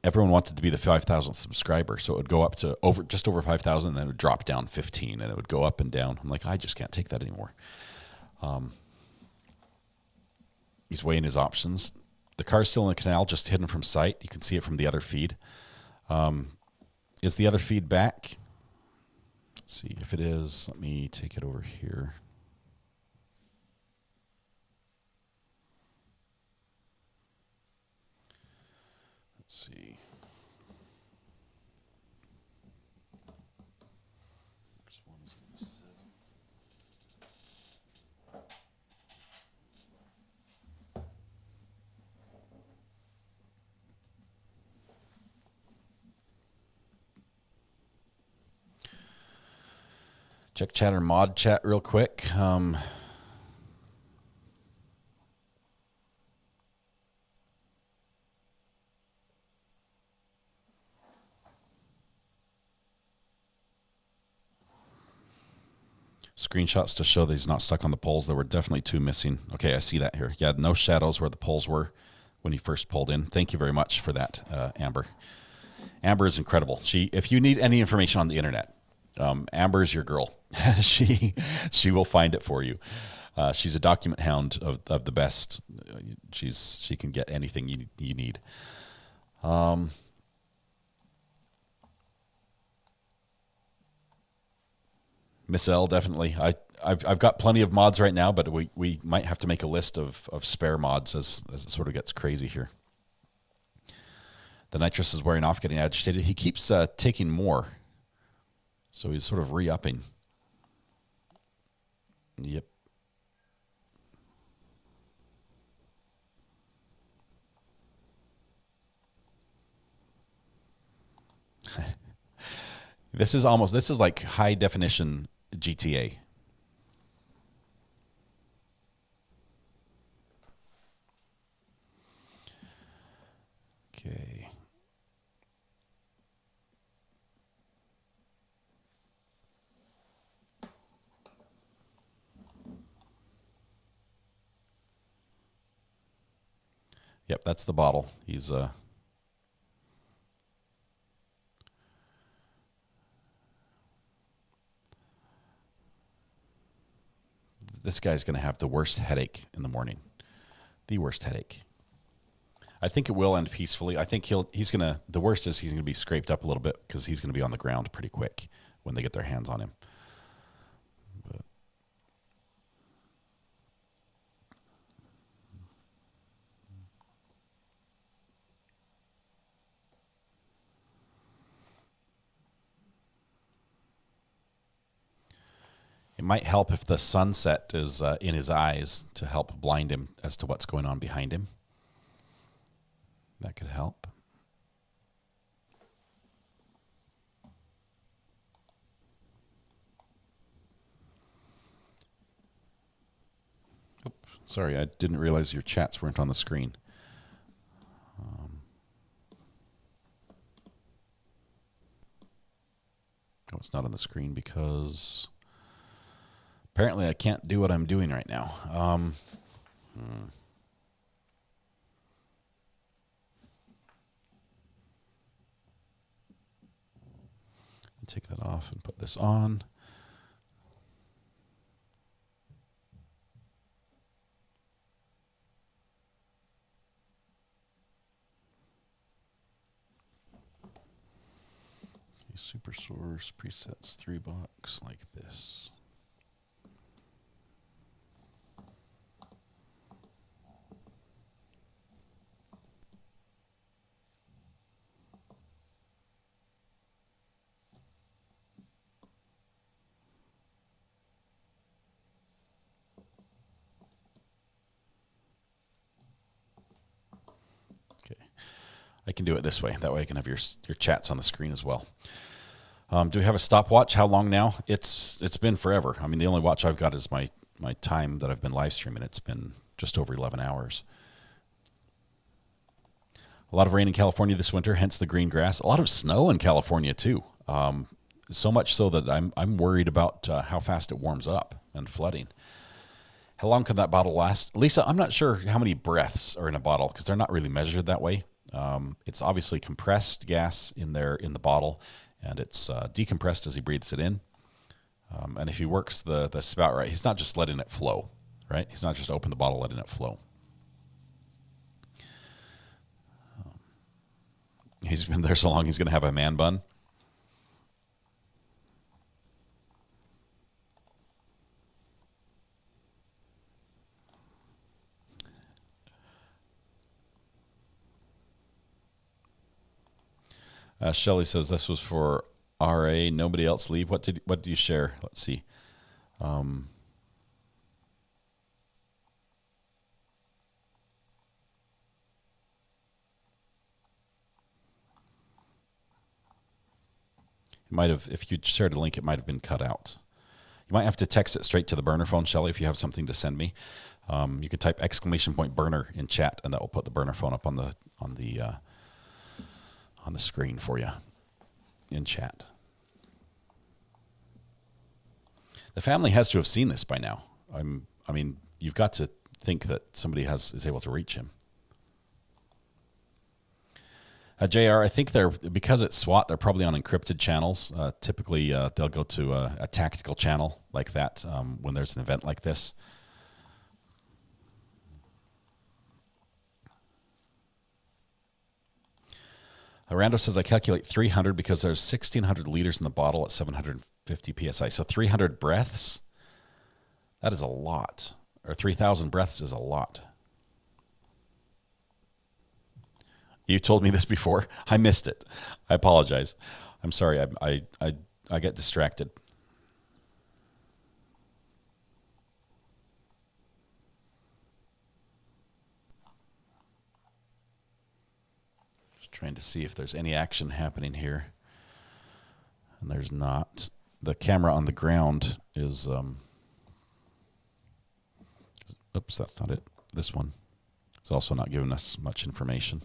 everyone wanted to be the 5,000th subscriber. So it would go up to just over 5,000, and then it would drop down 15, and it would go up and down. I'm like, I just can't take that anymore. He's weighing his options. The car's still in the canal, just hidden from sight. You can see it from the other feed. Is the other feed back? Let's see if it is. Let me take it over here. Let's see. Check chatter mod chat real quick. Screenshots to show that he's not stuck on the poles. There were definitely 2 missing. Okay, I see that here. Yeah, no shadows where the poles were when he first pulled in. Thank you very much for that, Amber. Amber is incredible. If you need any information on the internet, Amber is your girl. she will find it for you. She's a document hound of the best. She can get anything you need. Miss L, definitely. I've got plenty of mods right now, but we might have to make a list of spare mods as it sort of gets crazy here. The nitrous is wearing off, getting agitated. He keeps taking more, so he's sort of re-upping. Yep. This is like high definition GTA. Okay. Yep, that's the bottle. He's this guy's going to have the worst headache in the morning. The worst headache. I think it will end peacefully. I think the worst is he's going to be scraped up a little bit because he's going to be on the ground pretty quick when they get their hands on him. But it might help if the sunset is in his eyes to help blind him as to what's going on behind him. That could help. Oops, sorry, I didn't realize your chats weren't on the screen. Oh, it's not on the screen because apparently I can't do what I'm doing right now. Take that off and put this on. Super source presets 3 bucks like this. I can do it this way. That way I can have your chats on the screen as well. Do we have a stopwatch? How long now? It's been forever. I mean, the only watch I've got is my time that I've been live streaming. It's been just over 11 hours. A lot of rain in California this winter, hence the green grass. A lot of snow in California too. So much so that I'm worried about how fast it warms up and flooding. How long can that bottle last? Lisa, I'm not sure how many breaths are in a bottle because they're not really measured that way. It's obviously compressed gas in the bottle, and it's decompressed as he breathes it in. And if he works the spout right, he's not just letting it flow, right? He's not just open the bottle, letting it flow. He's been there so long, he's going to have a man bun. Shelly says this was for RA. Nobody else leave. What did you share? Let's see. It might have, if you shared a link, it might have been cut out. You might have to text it straight to the burner phone, Shelley, if you have something to send me. You could type !burner in chat, and that will put the burner phone up on the screen for you in chat. The family has to have seen this by now. I mean, you've got to think that somebody is able to reach him. JR, I think because it's SWAT, they're probably on encrypted channels. Typically, they'll go to a tactical channel like that when there's an event like this. Rando says, I calculate 300 because there's 1,600 liters in the bottle at 750 PSI. So 300 breaths, that is a lot. Or 3,000 breaths is a lot. You told me this before. I missed it. I apologize. I'm sorry. I get distracted. Just trying to see if there's any action happening here. And there's not. The camera on the ground is... oops, that's not it. This one is also not giving us much information.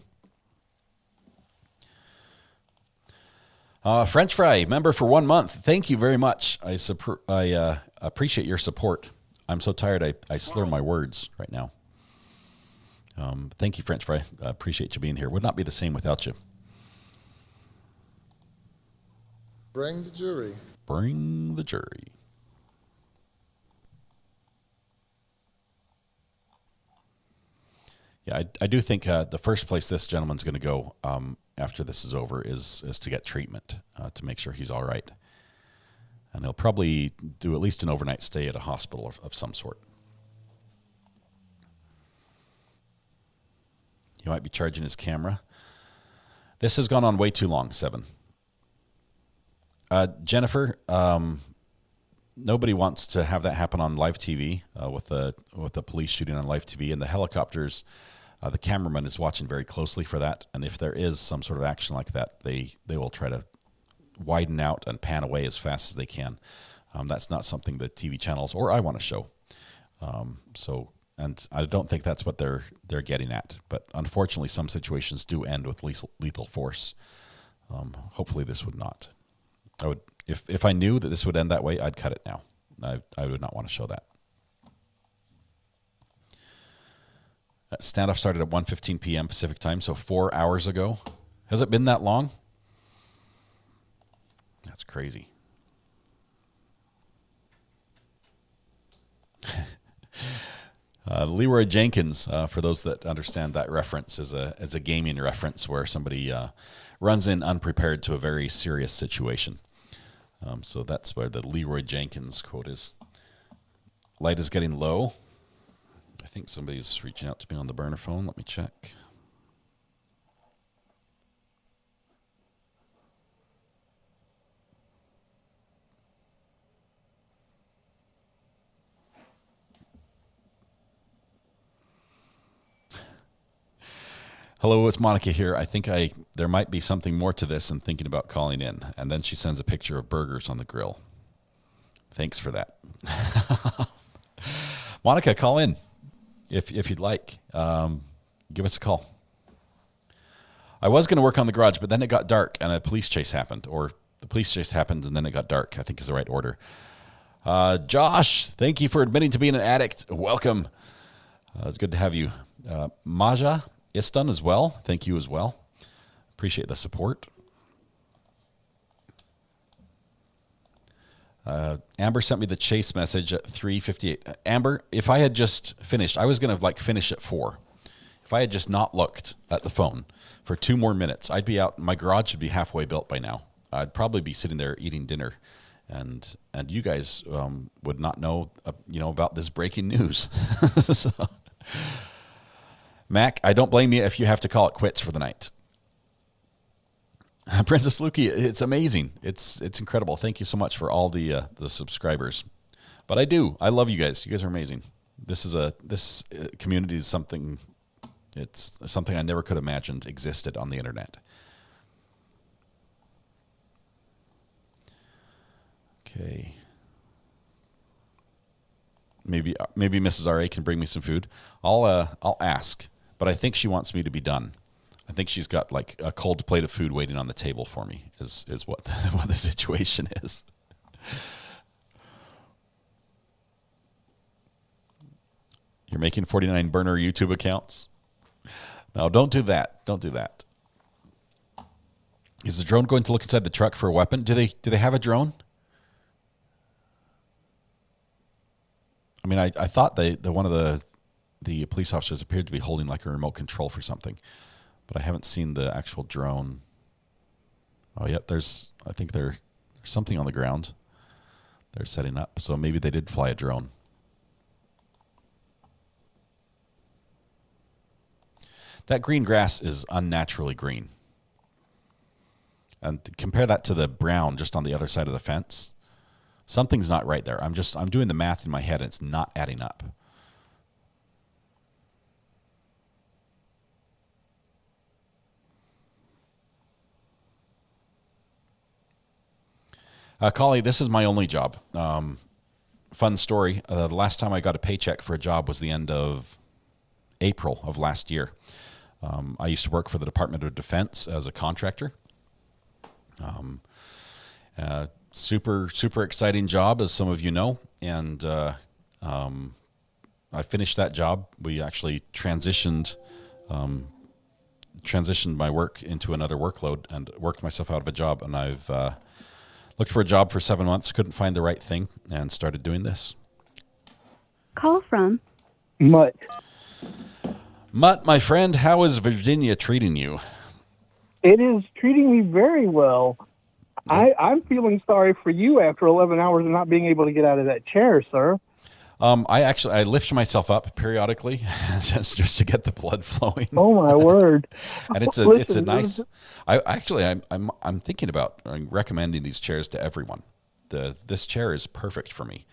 French Fry, member for 1 month. Thank you very much. I appreciate your support. I'm so tired I slur my words right now. Thank you, French Fry. I appreciate you being here. Would not be the same without you. Bring the jury. Bring the jury. Yeah, I do think the first place this gentleman's going to go after this is over is to get treatment to make sure he's all right. And he'll probably do at least an overnight stay at a hospital of some sort. He might be charging his camera. This has gone on way too long, 7. Jennifer, nobody wants to have that happen on live TV with the police shooting on live TV and the helicopters. The cameraman is watching very closely for that, and if there is some sort of action like that, they will try to widen out and pan away as fast as they can. That's not something that TV channels or I want to show. And I don't think that's what they're getting at. But unfortunately, some situations do end with lethal force. Hopefully, this would not. I would, if I knew that this would end that way, I'd cut it now. I would not want to show that. That standoff started at 1:15 p.m. Pacific time, so 4 hours ago. Has it been that long? That's crazy. Leroy Jenkins, for those that understand that reference, is a gaming reference where somebody runs in unprepared to a very serious situation. So that's where the Leroy Jenkins quote is. Light is getting low. I think somebody's reaching out to me on the burner phone. Let me check. Hello, it's Monica here. I think there might be something more to this and thinking about calling in. And then she sends a picture of burgers on the grill. Thanks for that. Monica, call in if you'd like. Give us a call. I was going to work on the garage, but then it got dark and a police chase happened. Or the police chase happened and then it got dark, I think is the right order. Josh, thank you for admitting to being an addict. Welcome. It's good to have you. Maja Istan as well. Thank you as well. Appreciate the support. Amber sent me the chase message at 3:58. Amber, if I had just finished, I was going to finish at 4. If I had just not looked at the phone for 2 more minutes, I'd be out. My garage should be halfway built by now. I'd probably be sitting there eating dinner, and you guys would not know about this breaking news. So, Mac, I don't blame you if you have to call it quits for the night. Princess Lukey, it's amazing. It's incredible. Thank you so much for all the subscribers. But I love you guys. You guys are amazing. This community is something. It's something I never could have imagined existed on the internet. Okay. maybe Mrs. R.A. can bring me some food. I'll ask, but I think she wants me to be done. I think she's got like a cold plate of food waiting on the table for me. Is what what the situation is. You're making 49 burner YouTube accounts. No, don't do that. Don't do that. Is the drone going to look inside the truck for a weapon? Do they have a drone? I mean, I thought one of the police officers appeared to be holding like a remote control for something, but I haven't seen the actual drone. Oh, yep. I think there's something on the ground. They're setting up, so maybe they did fly a drone. That green grass is unnaturally green. And compare that to the brown just on the other side of the fence. Something's not right there. I'm doing the math in my head and it's not adding up. Collie, this is my only job. Fun story. The last time I got a paycheck for a job was the end of April of last year. I used to work for the Department of Defense as a contractor. Super exciting job, as some of you know. And I finished that job. We actually transitioned my work into another workload and worked myself out of a job. And I've looked for a job for 7 months, couldn't find the right thing, and started doing this. Call from Mutt. Mutt, my friend, how is Virginia treating you? It is treating me very well. I'm feeling sorry for you after 11 hours of not being able to get out of that chair, sir. I lift myself up periodically just to get the blood flowing. Oh my word! And it's a nice. I'm thinking about recommending these chairs to everyone. This chair is perfect for me,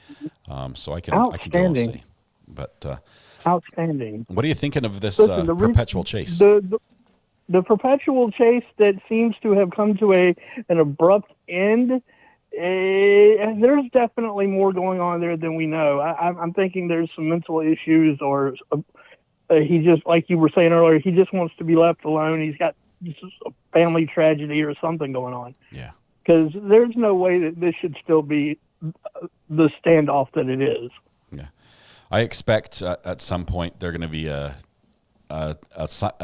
so I can go and stay. But outstanding. What are you thinking of this perpetual chase? The perpetual chase that seems to have come to an abrupt end. There's definitely more going on there than we know. I'm thinking there's some mental issues, or he just, like you were saying earlier, he just wants to be left alone. He's got just a family tragedy or something going on. Yeah. Because there's no way that this should still be the standoff that it is. Yeah. I expect at some point they're going to be a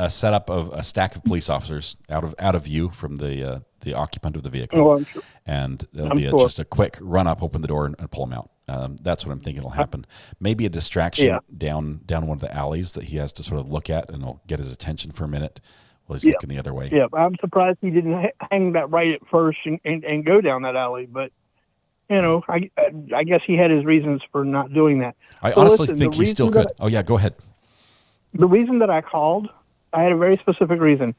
setup of a stack of police officers out of view from the occupant of the vehicle. Oh, I'm sure. And it'll be just a quick run up, open the door, and pull him out. That's what I'm thinking will happen. Maybe a distraction down one of the alleys that he has to sort of look at, and it'll get his attention for a minute while he's looking the other way. Yeah, I'm surprised he didn't hang that right at first and go down that alley. But, you know, I guess he had his reasons for not doing that. I honestly think he still could. Oh, yeah, go ahead. The reason that I called, I had a very specific reason.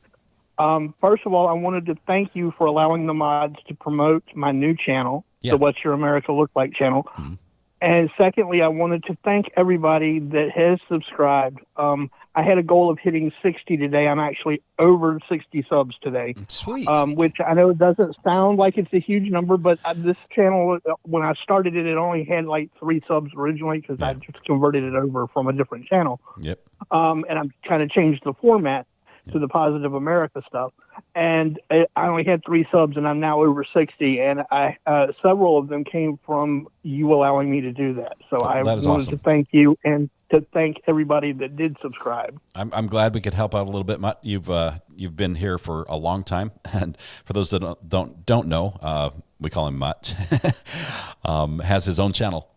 First of all, I wanted to thank you for allowing the mods to promote my new channel, the What's Your America Look Like channel. Mm-hmm. And secondly, I wanted to thank everybody that has subscribed. I had a goal of hitting 60 today. I'm actually over 60 subs today. Sweet. Which I know doesn't sound like it's a huge number, but this channel, when I started it, it only had like 3 subs originally because I just converted it over from a different channel. Yep. And I've kind of changed the format to the Positive America stuff. And I only had 3 subs, and I'm now over 60. And several of them came from you allowing me to do that. So I wanted to thank you and to thank everybody that did subscribe. I'm glad we could help out a little bit, Mutt. You've been here for a long time, and for those that don't know, we call him Mutt. Has his own channel.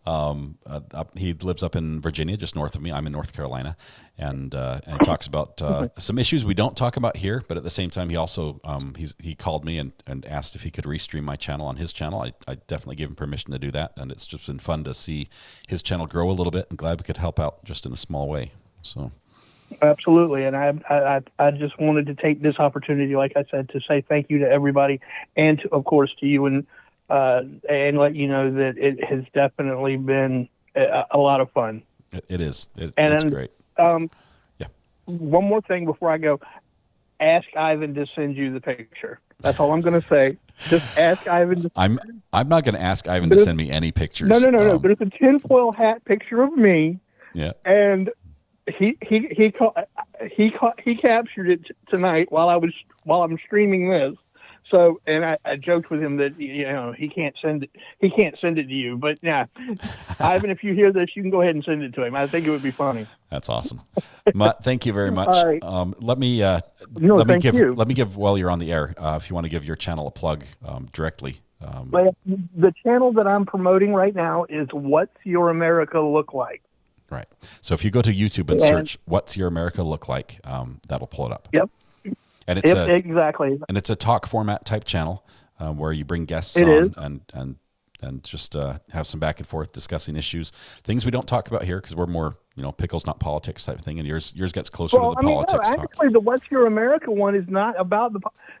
He lives up in Virginia, just north of me. I'm in North Carolina, and he talks about some issues we don't talk about here. But at the same time, he also he called me and asked if he could restream my channel on his channel. I definitely gave him permission to do that, and it's just been fun to see his channel grow a little bit. I'm glad we could help out just in a small way. So. Absolutely, and I just wanted to take this opportunity, like I said, to say thank you to everybody, and of course to you, and let you know that it has definitely been a lot of fun. It is. It's great. One more thing before I go, ask Ivan to send you the picture. That's all I'm going to say. Just ask Ivan. I'm not going to ask Ivan to send me any pictures. No. There's a tinfoil hat picture of me. Yeah. And he captured it tonight while I'm streaming this. So, and I joked with him that he can't send it to you. But yeah, Ivan, if you hear this, you can go ahead and send it to him. I think it would be funny. That's awesome. Mutt, thank you very much. All right. Let me give while you're on the air, if you want to give your channel a plug directly. Well, the channel that I'm promoting right now is What's Your America Look Like? Right. So if you go to YouTube and search "What's Your America Look Like," that'll pull it up. Yep. And it's exactly. And it's a talk format type channel where you bring guests on and just have some back and forth discussing issues, things we don't talk about here because we're more pickles not politics type of thing, and yours gets closer to the politics talk. Actually, the What's Your America one is not about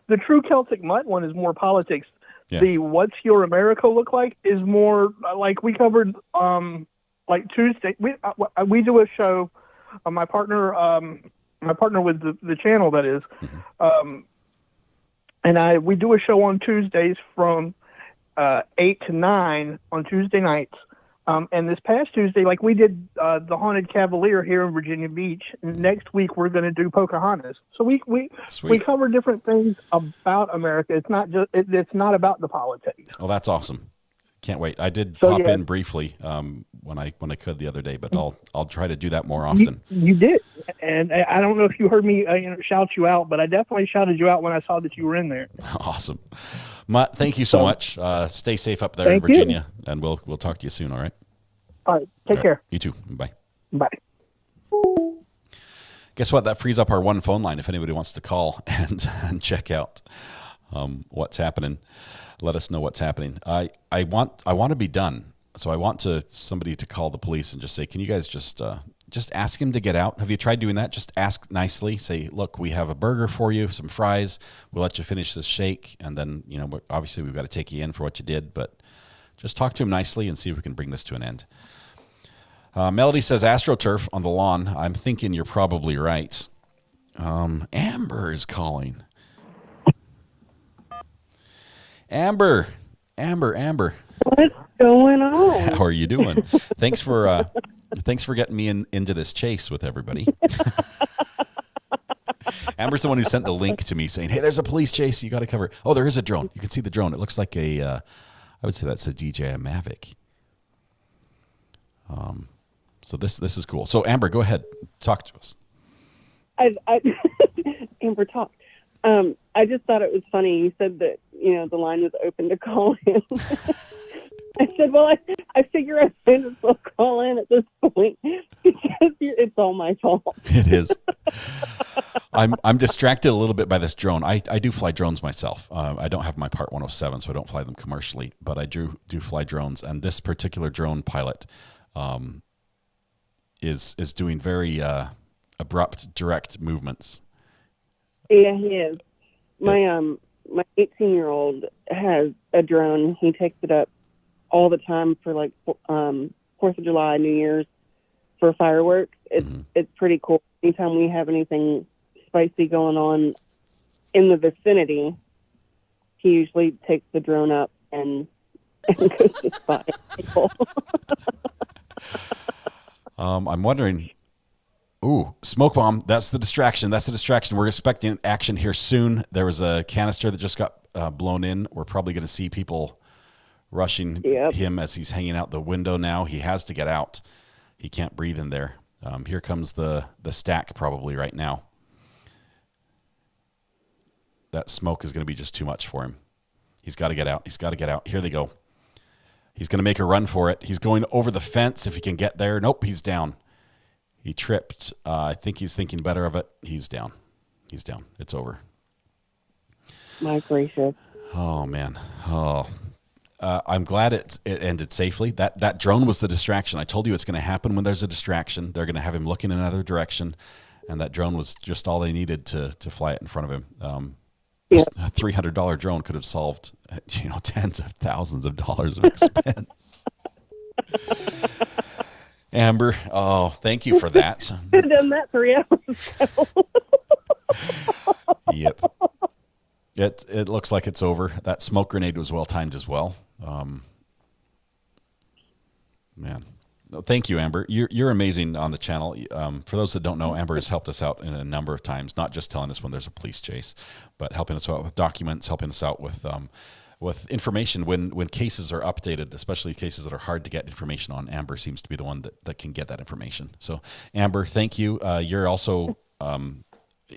the True Celtic Mutt one is more politics. Yeah. The What's Your America Look Like is more like we covered like Tuesday. We do a show. My partner with the channel, that is, and we do a show on Tuesdays from 8 to 9 on Tuesday nights. And this past Tuesday, like we did the Haunted Cavalier here in Virginia Beach. And next week we're going to do Pocahontas. So we cover different things about America. It's not just it's not about the politics. Well, that's awesome. Can't wait. I did pop in briefly when I could the other day, but I'll try to do that more often. You did, and I don't know if you heard me shout you out, but I definitely shouted you out when I saw that you were in there. Awesome, Mutt. Thank you so much. Stay safe up there in Virginia, and we'll talk to you soon. All right. All right. Take care. You too. Bye. Bye. Guess what? That frees up our one phone line if anybody wants to call and check out what's happening. Let us know what's happening. I want to be done. So I want somebody to call the police and just say, can you guys just ask him to get out? Have you tried doing that? Just ask nicely. Say, look, we have a burger for you, some fries. We'll let you finish this shake. And then, obviously we've got to take you in for what you did, but just talk to him nicely and see if we can bring this to an end. Melody says, AstroTurf on the lawn. I'm thinking you're probably right. Amber is calling. Amber. What's going on? How are you doing? Thanks for getting me into this chase with everybody. Amber's the one who sent the link to me saying, "Hey, there's a police chase. You got to cover." Oh, there is a drone. You can see the drone. It looks like I would say that's a DJI Mavic. So this is cool. So Amber, go ahead, talk to us. Amber, talk. I just thought it was funny. You said that, the line was open to call in. I said, well, I figure I might as well call in at this point because it's all my fault. It is. I'm distracted a little bit by this drone. I do fly drones myself. I don't have my Part 107, so I don't fly them commercially, but I do fly drones. And this particular drone pilot is doing very abrupt, direct movements. Yeah, he is. My 18-year-old has a drone. He takes it up all the time for like 4th of July, New Year's, for fireworks. It's pretty cool. Anytime we have anything spicy going on in the vicinity, he usually takes the drone up and goes to spy people. I'm wondering. Ooh, smoke bomb. That's the distraction. We're expecting action here soon. There was a canister that just got blown in. We're probably going to see people rushing him as he's hanging out the window now. He has to get out. He can't breathe in there. Here comes the stack probably right now. That smoke is going to be just too much for him. He's got to get out. Here they go. He's going to make a run for it. He's going over the fence if he can get there. Nope, he's down. He tripped. I think he's thinking better of it. He's down. It's over. My gracious. Oh, man. Oh. I'm glad it ended safely. That drone was the distraction. I told you it's going to happen when there's a distraction. They're going to have him looking in another direction, and that drone was just all they needed to fly it in front of him. A $300 drone could have solved tens of thousands of dollars of expense. Amber, oh, thank you for that. Could have done that 3 hours ago. Yep. It looks like it's over. That smoke grenade was well timed as well. Man, thank you, Amber. You're amazing on the channel. For those that don't know, Amber has helped us out in a number of times, not just telling us when there's a police chase, but helping us out with documents, helping us out with information when cases are updated, especially cases that are hard to get information on. Amber seems to be the one that can get that information. So, Amber, thank you. You're also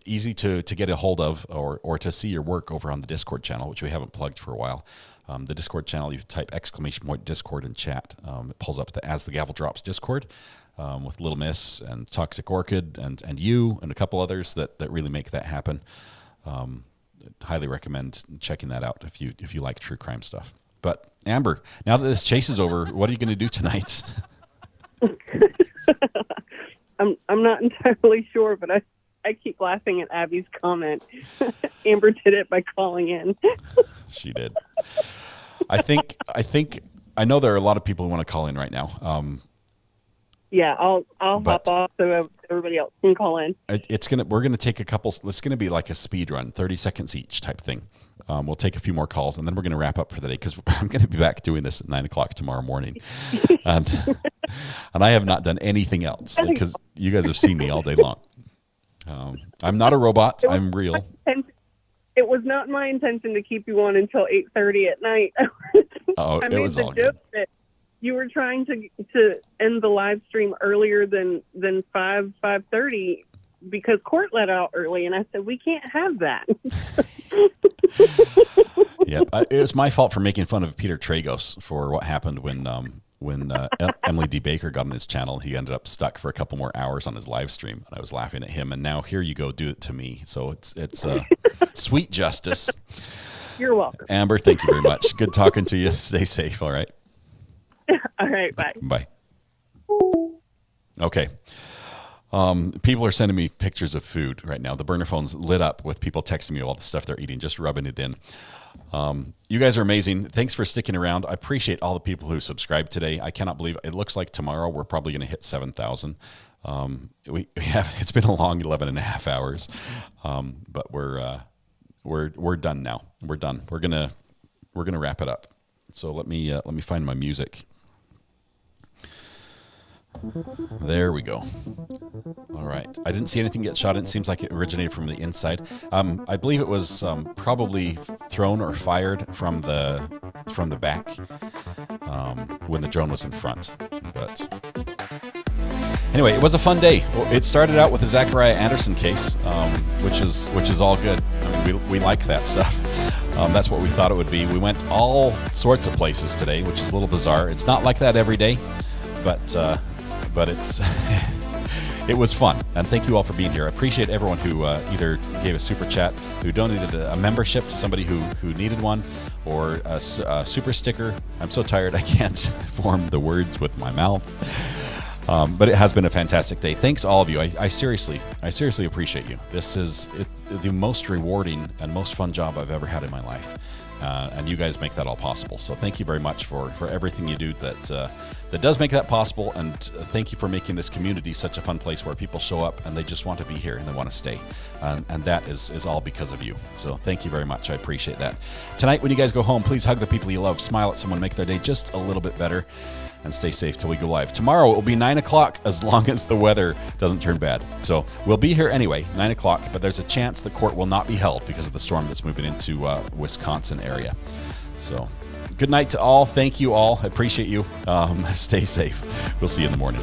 easy to get a hold of or to see your work over on the Discord channel, which we haven't plugged for a while. The Discord channel, you type !Discord in chat. It pulls up the As the Gavel Drops Discord with Little Miss and Toxic Orchid and you and a couple others that really make that happen. Highly recommend checking that out if you like true crime stuff. But Amber, now that this chase is over, what are you going to do tonight? I'm not entirely sure, but I keep laughing at Abby's comment. Amber did it by calling in. She did. I know there are a lot of people who want to call in right now. Yeah, I'll hop off so everybody else can call in. We're gonna take a couple. It's gonna be like a speed run, 30 seconds each type thing. We'll take a few more calls and then we're gonna wrap up for the day because I'm gonna be back doing this at 9 o'clock tomorrow morning, and I have not done anything else because you guys have seen me all day long. I'm not a robot. I'm real. It was not my intention to keep you on until 8:30 at night. Oh, I it made was the all joke good. that you were trying to end the live stream earlier than 5:30 because court let out early, and I said we can't have that. Yep, it was my fault for making fun of Peter Tragos for what happened when Emily D. Baker got on his channel. He ended up stuck for a couple more hours on his live stream, and I was laughing at him. And now here you go, do it to me. So it's sweet justice. You're welcome, Amber. Thank you very much. Good talking to you. Stay safe. All right. All right. Bye. Bye. Okay. People are sending me pictures of food right now. The burner phone's lit up with people texting me all the stuff they're eating, just rubbing it in. You guys are amazing. Thanks for sticking around. I appreciate all the people who subscribed today. I cannot believe it looks like tomorrow we're probably going to hit 7,000. We have, it's been a long 11 and a half hours. But we're done now. We're done. We're going to wrap it up. So let me find my music. There we go. All right. I didn't see anything get shot. It seems like it originated from the inside. I believe it was probably thrown or fired from the back when the drone was in front. But anyway, it was a fun day. It started out with the Zachariah Anderson case, which is all good. I mean, we like that stuff. That's what we thought it would be. We went all sorts of places today, which is a little bizarre. It's not like that every day, but it's it was fun. And thank you all for being here. I appreciate everyone who either gave a super chat, who donated a membership to somebody who needed one, or a super sticker. I'm so tired I can't form the words with my mouth. But it has been a fantastic day. Thanks all of you. I seriously appreciate you. This is the most rewarding and most fun job I've ever had in my life. And you guys make that all possible. So thank you very much for everything you do that does make that possible. And thank you for making this community such a fun place where people show up and they just want to be here and they want to stay. And that is all because of you. So thank you very much. I appreciate that. Tonight, when you guys go home, please hug the people you love, smile at someone, make their day just a little bit better, and stay safe till we go live. Tomorrow it will be 9 o'clock as long as the weather doesn't turn bad. So we'll be here anyway, 9 o'clock, but there's a chance the court will not be held because of the storm that's moving into Wisconsin area. So good night to all. Thank you all. I appreciate you. Stay safe. We'll see you in the morning.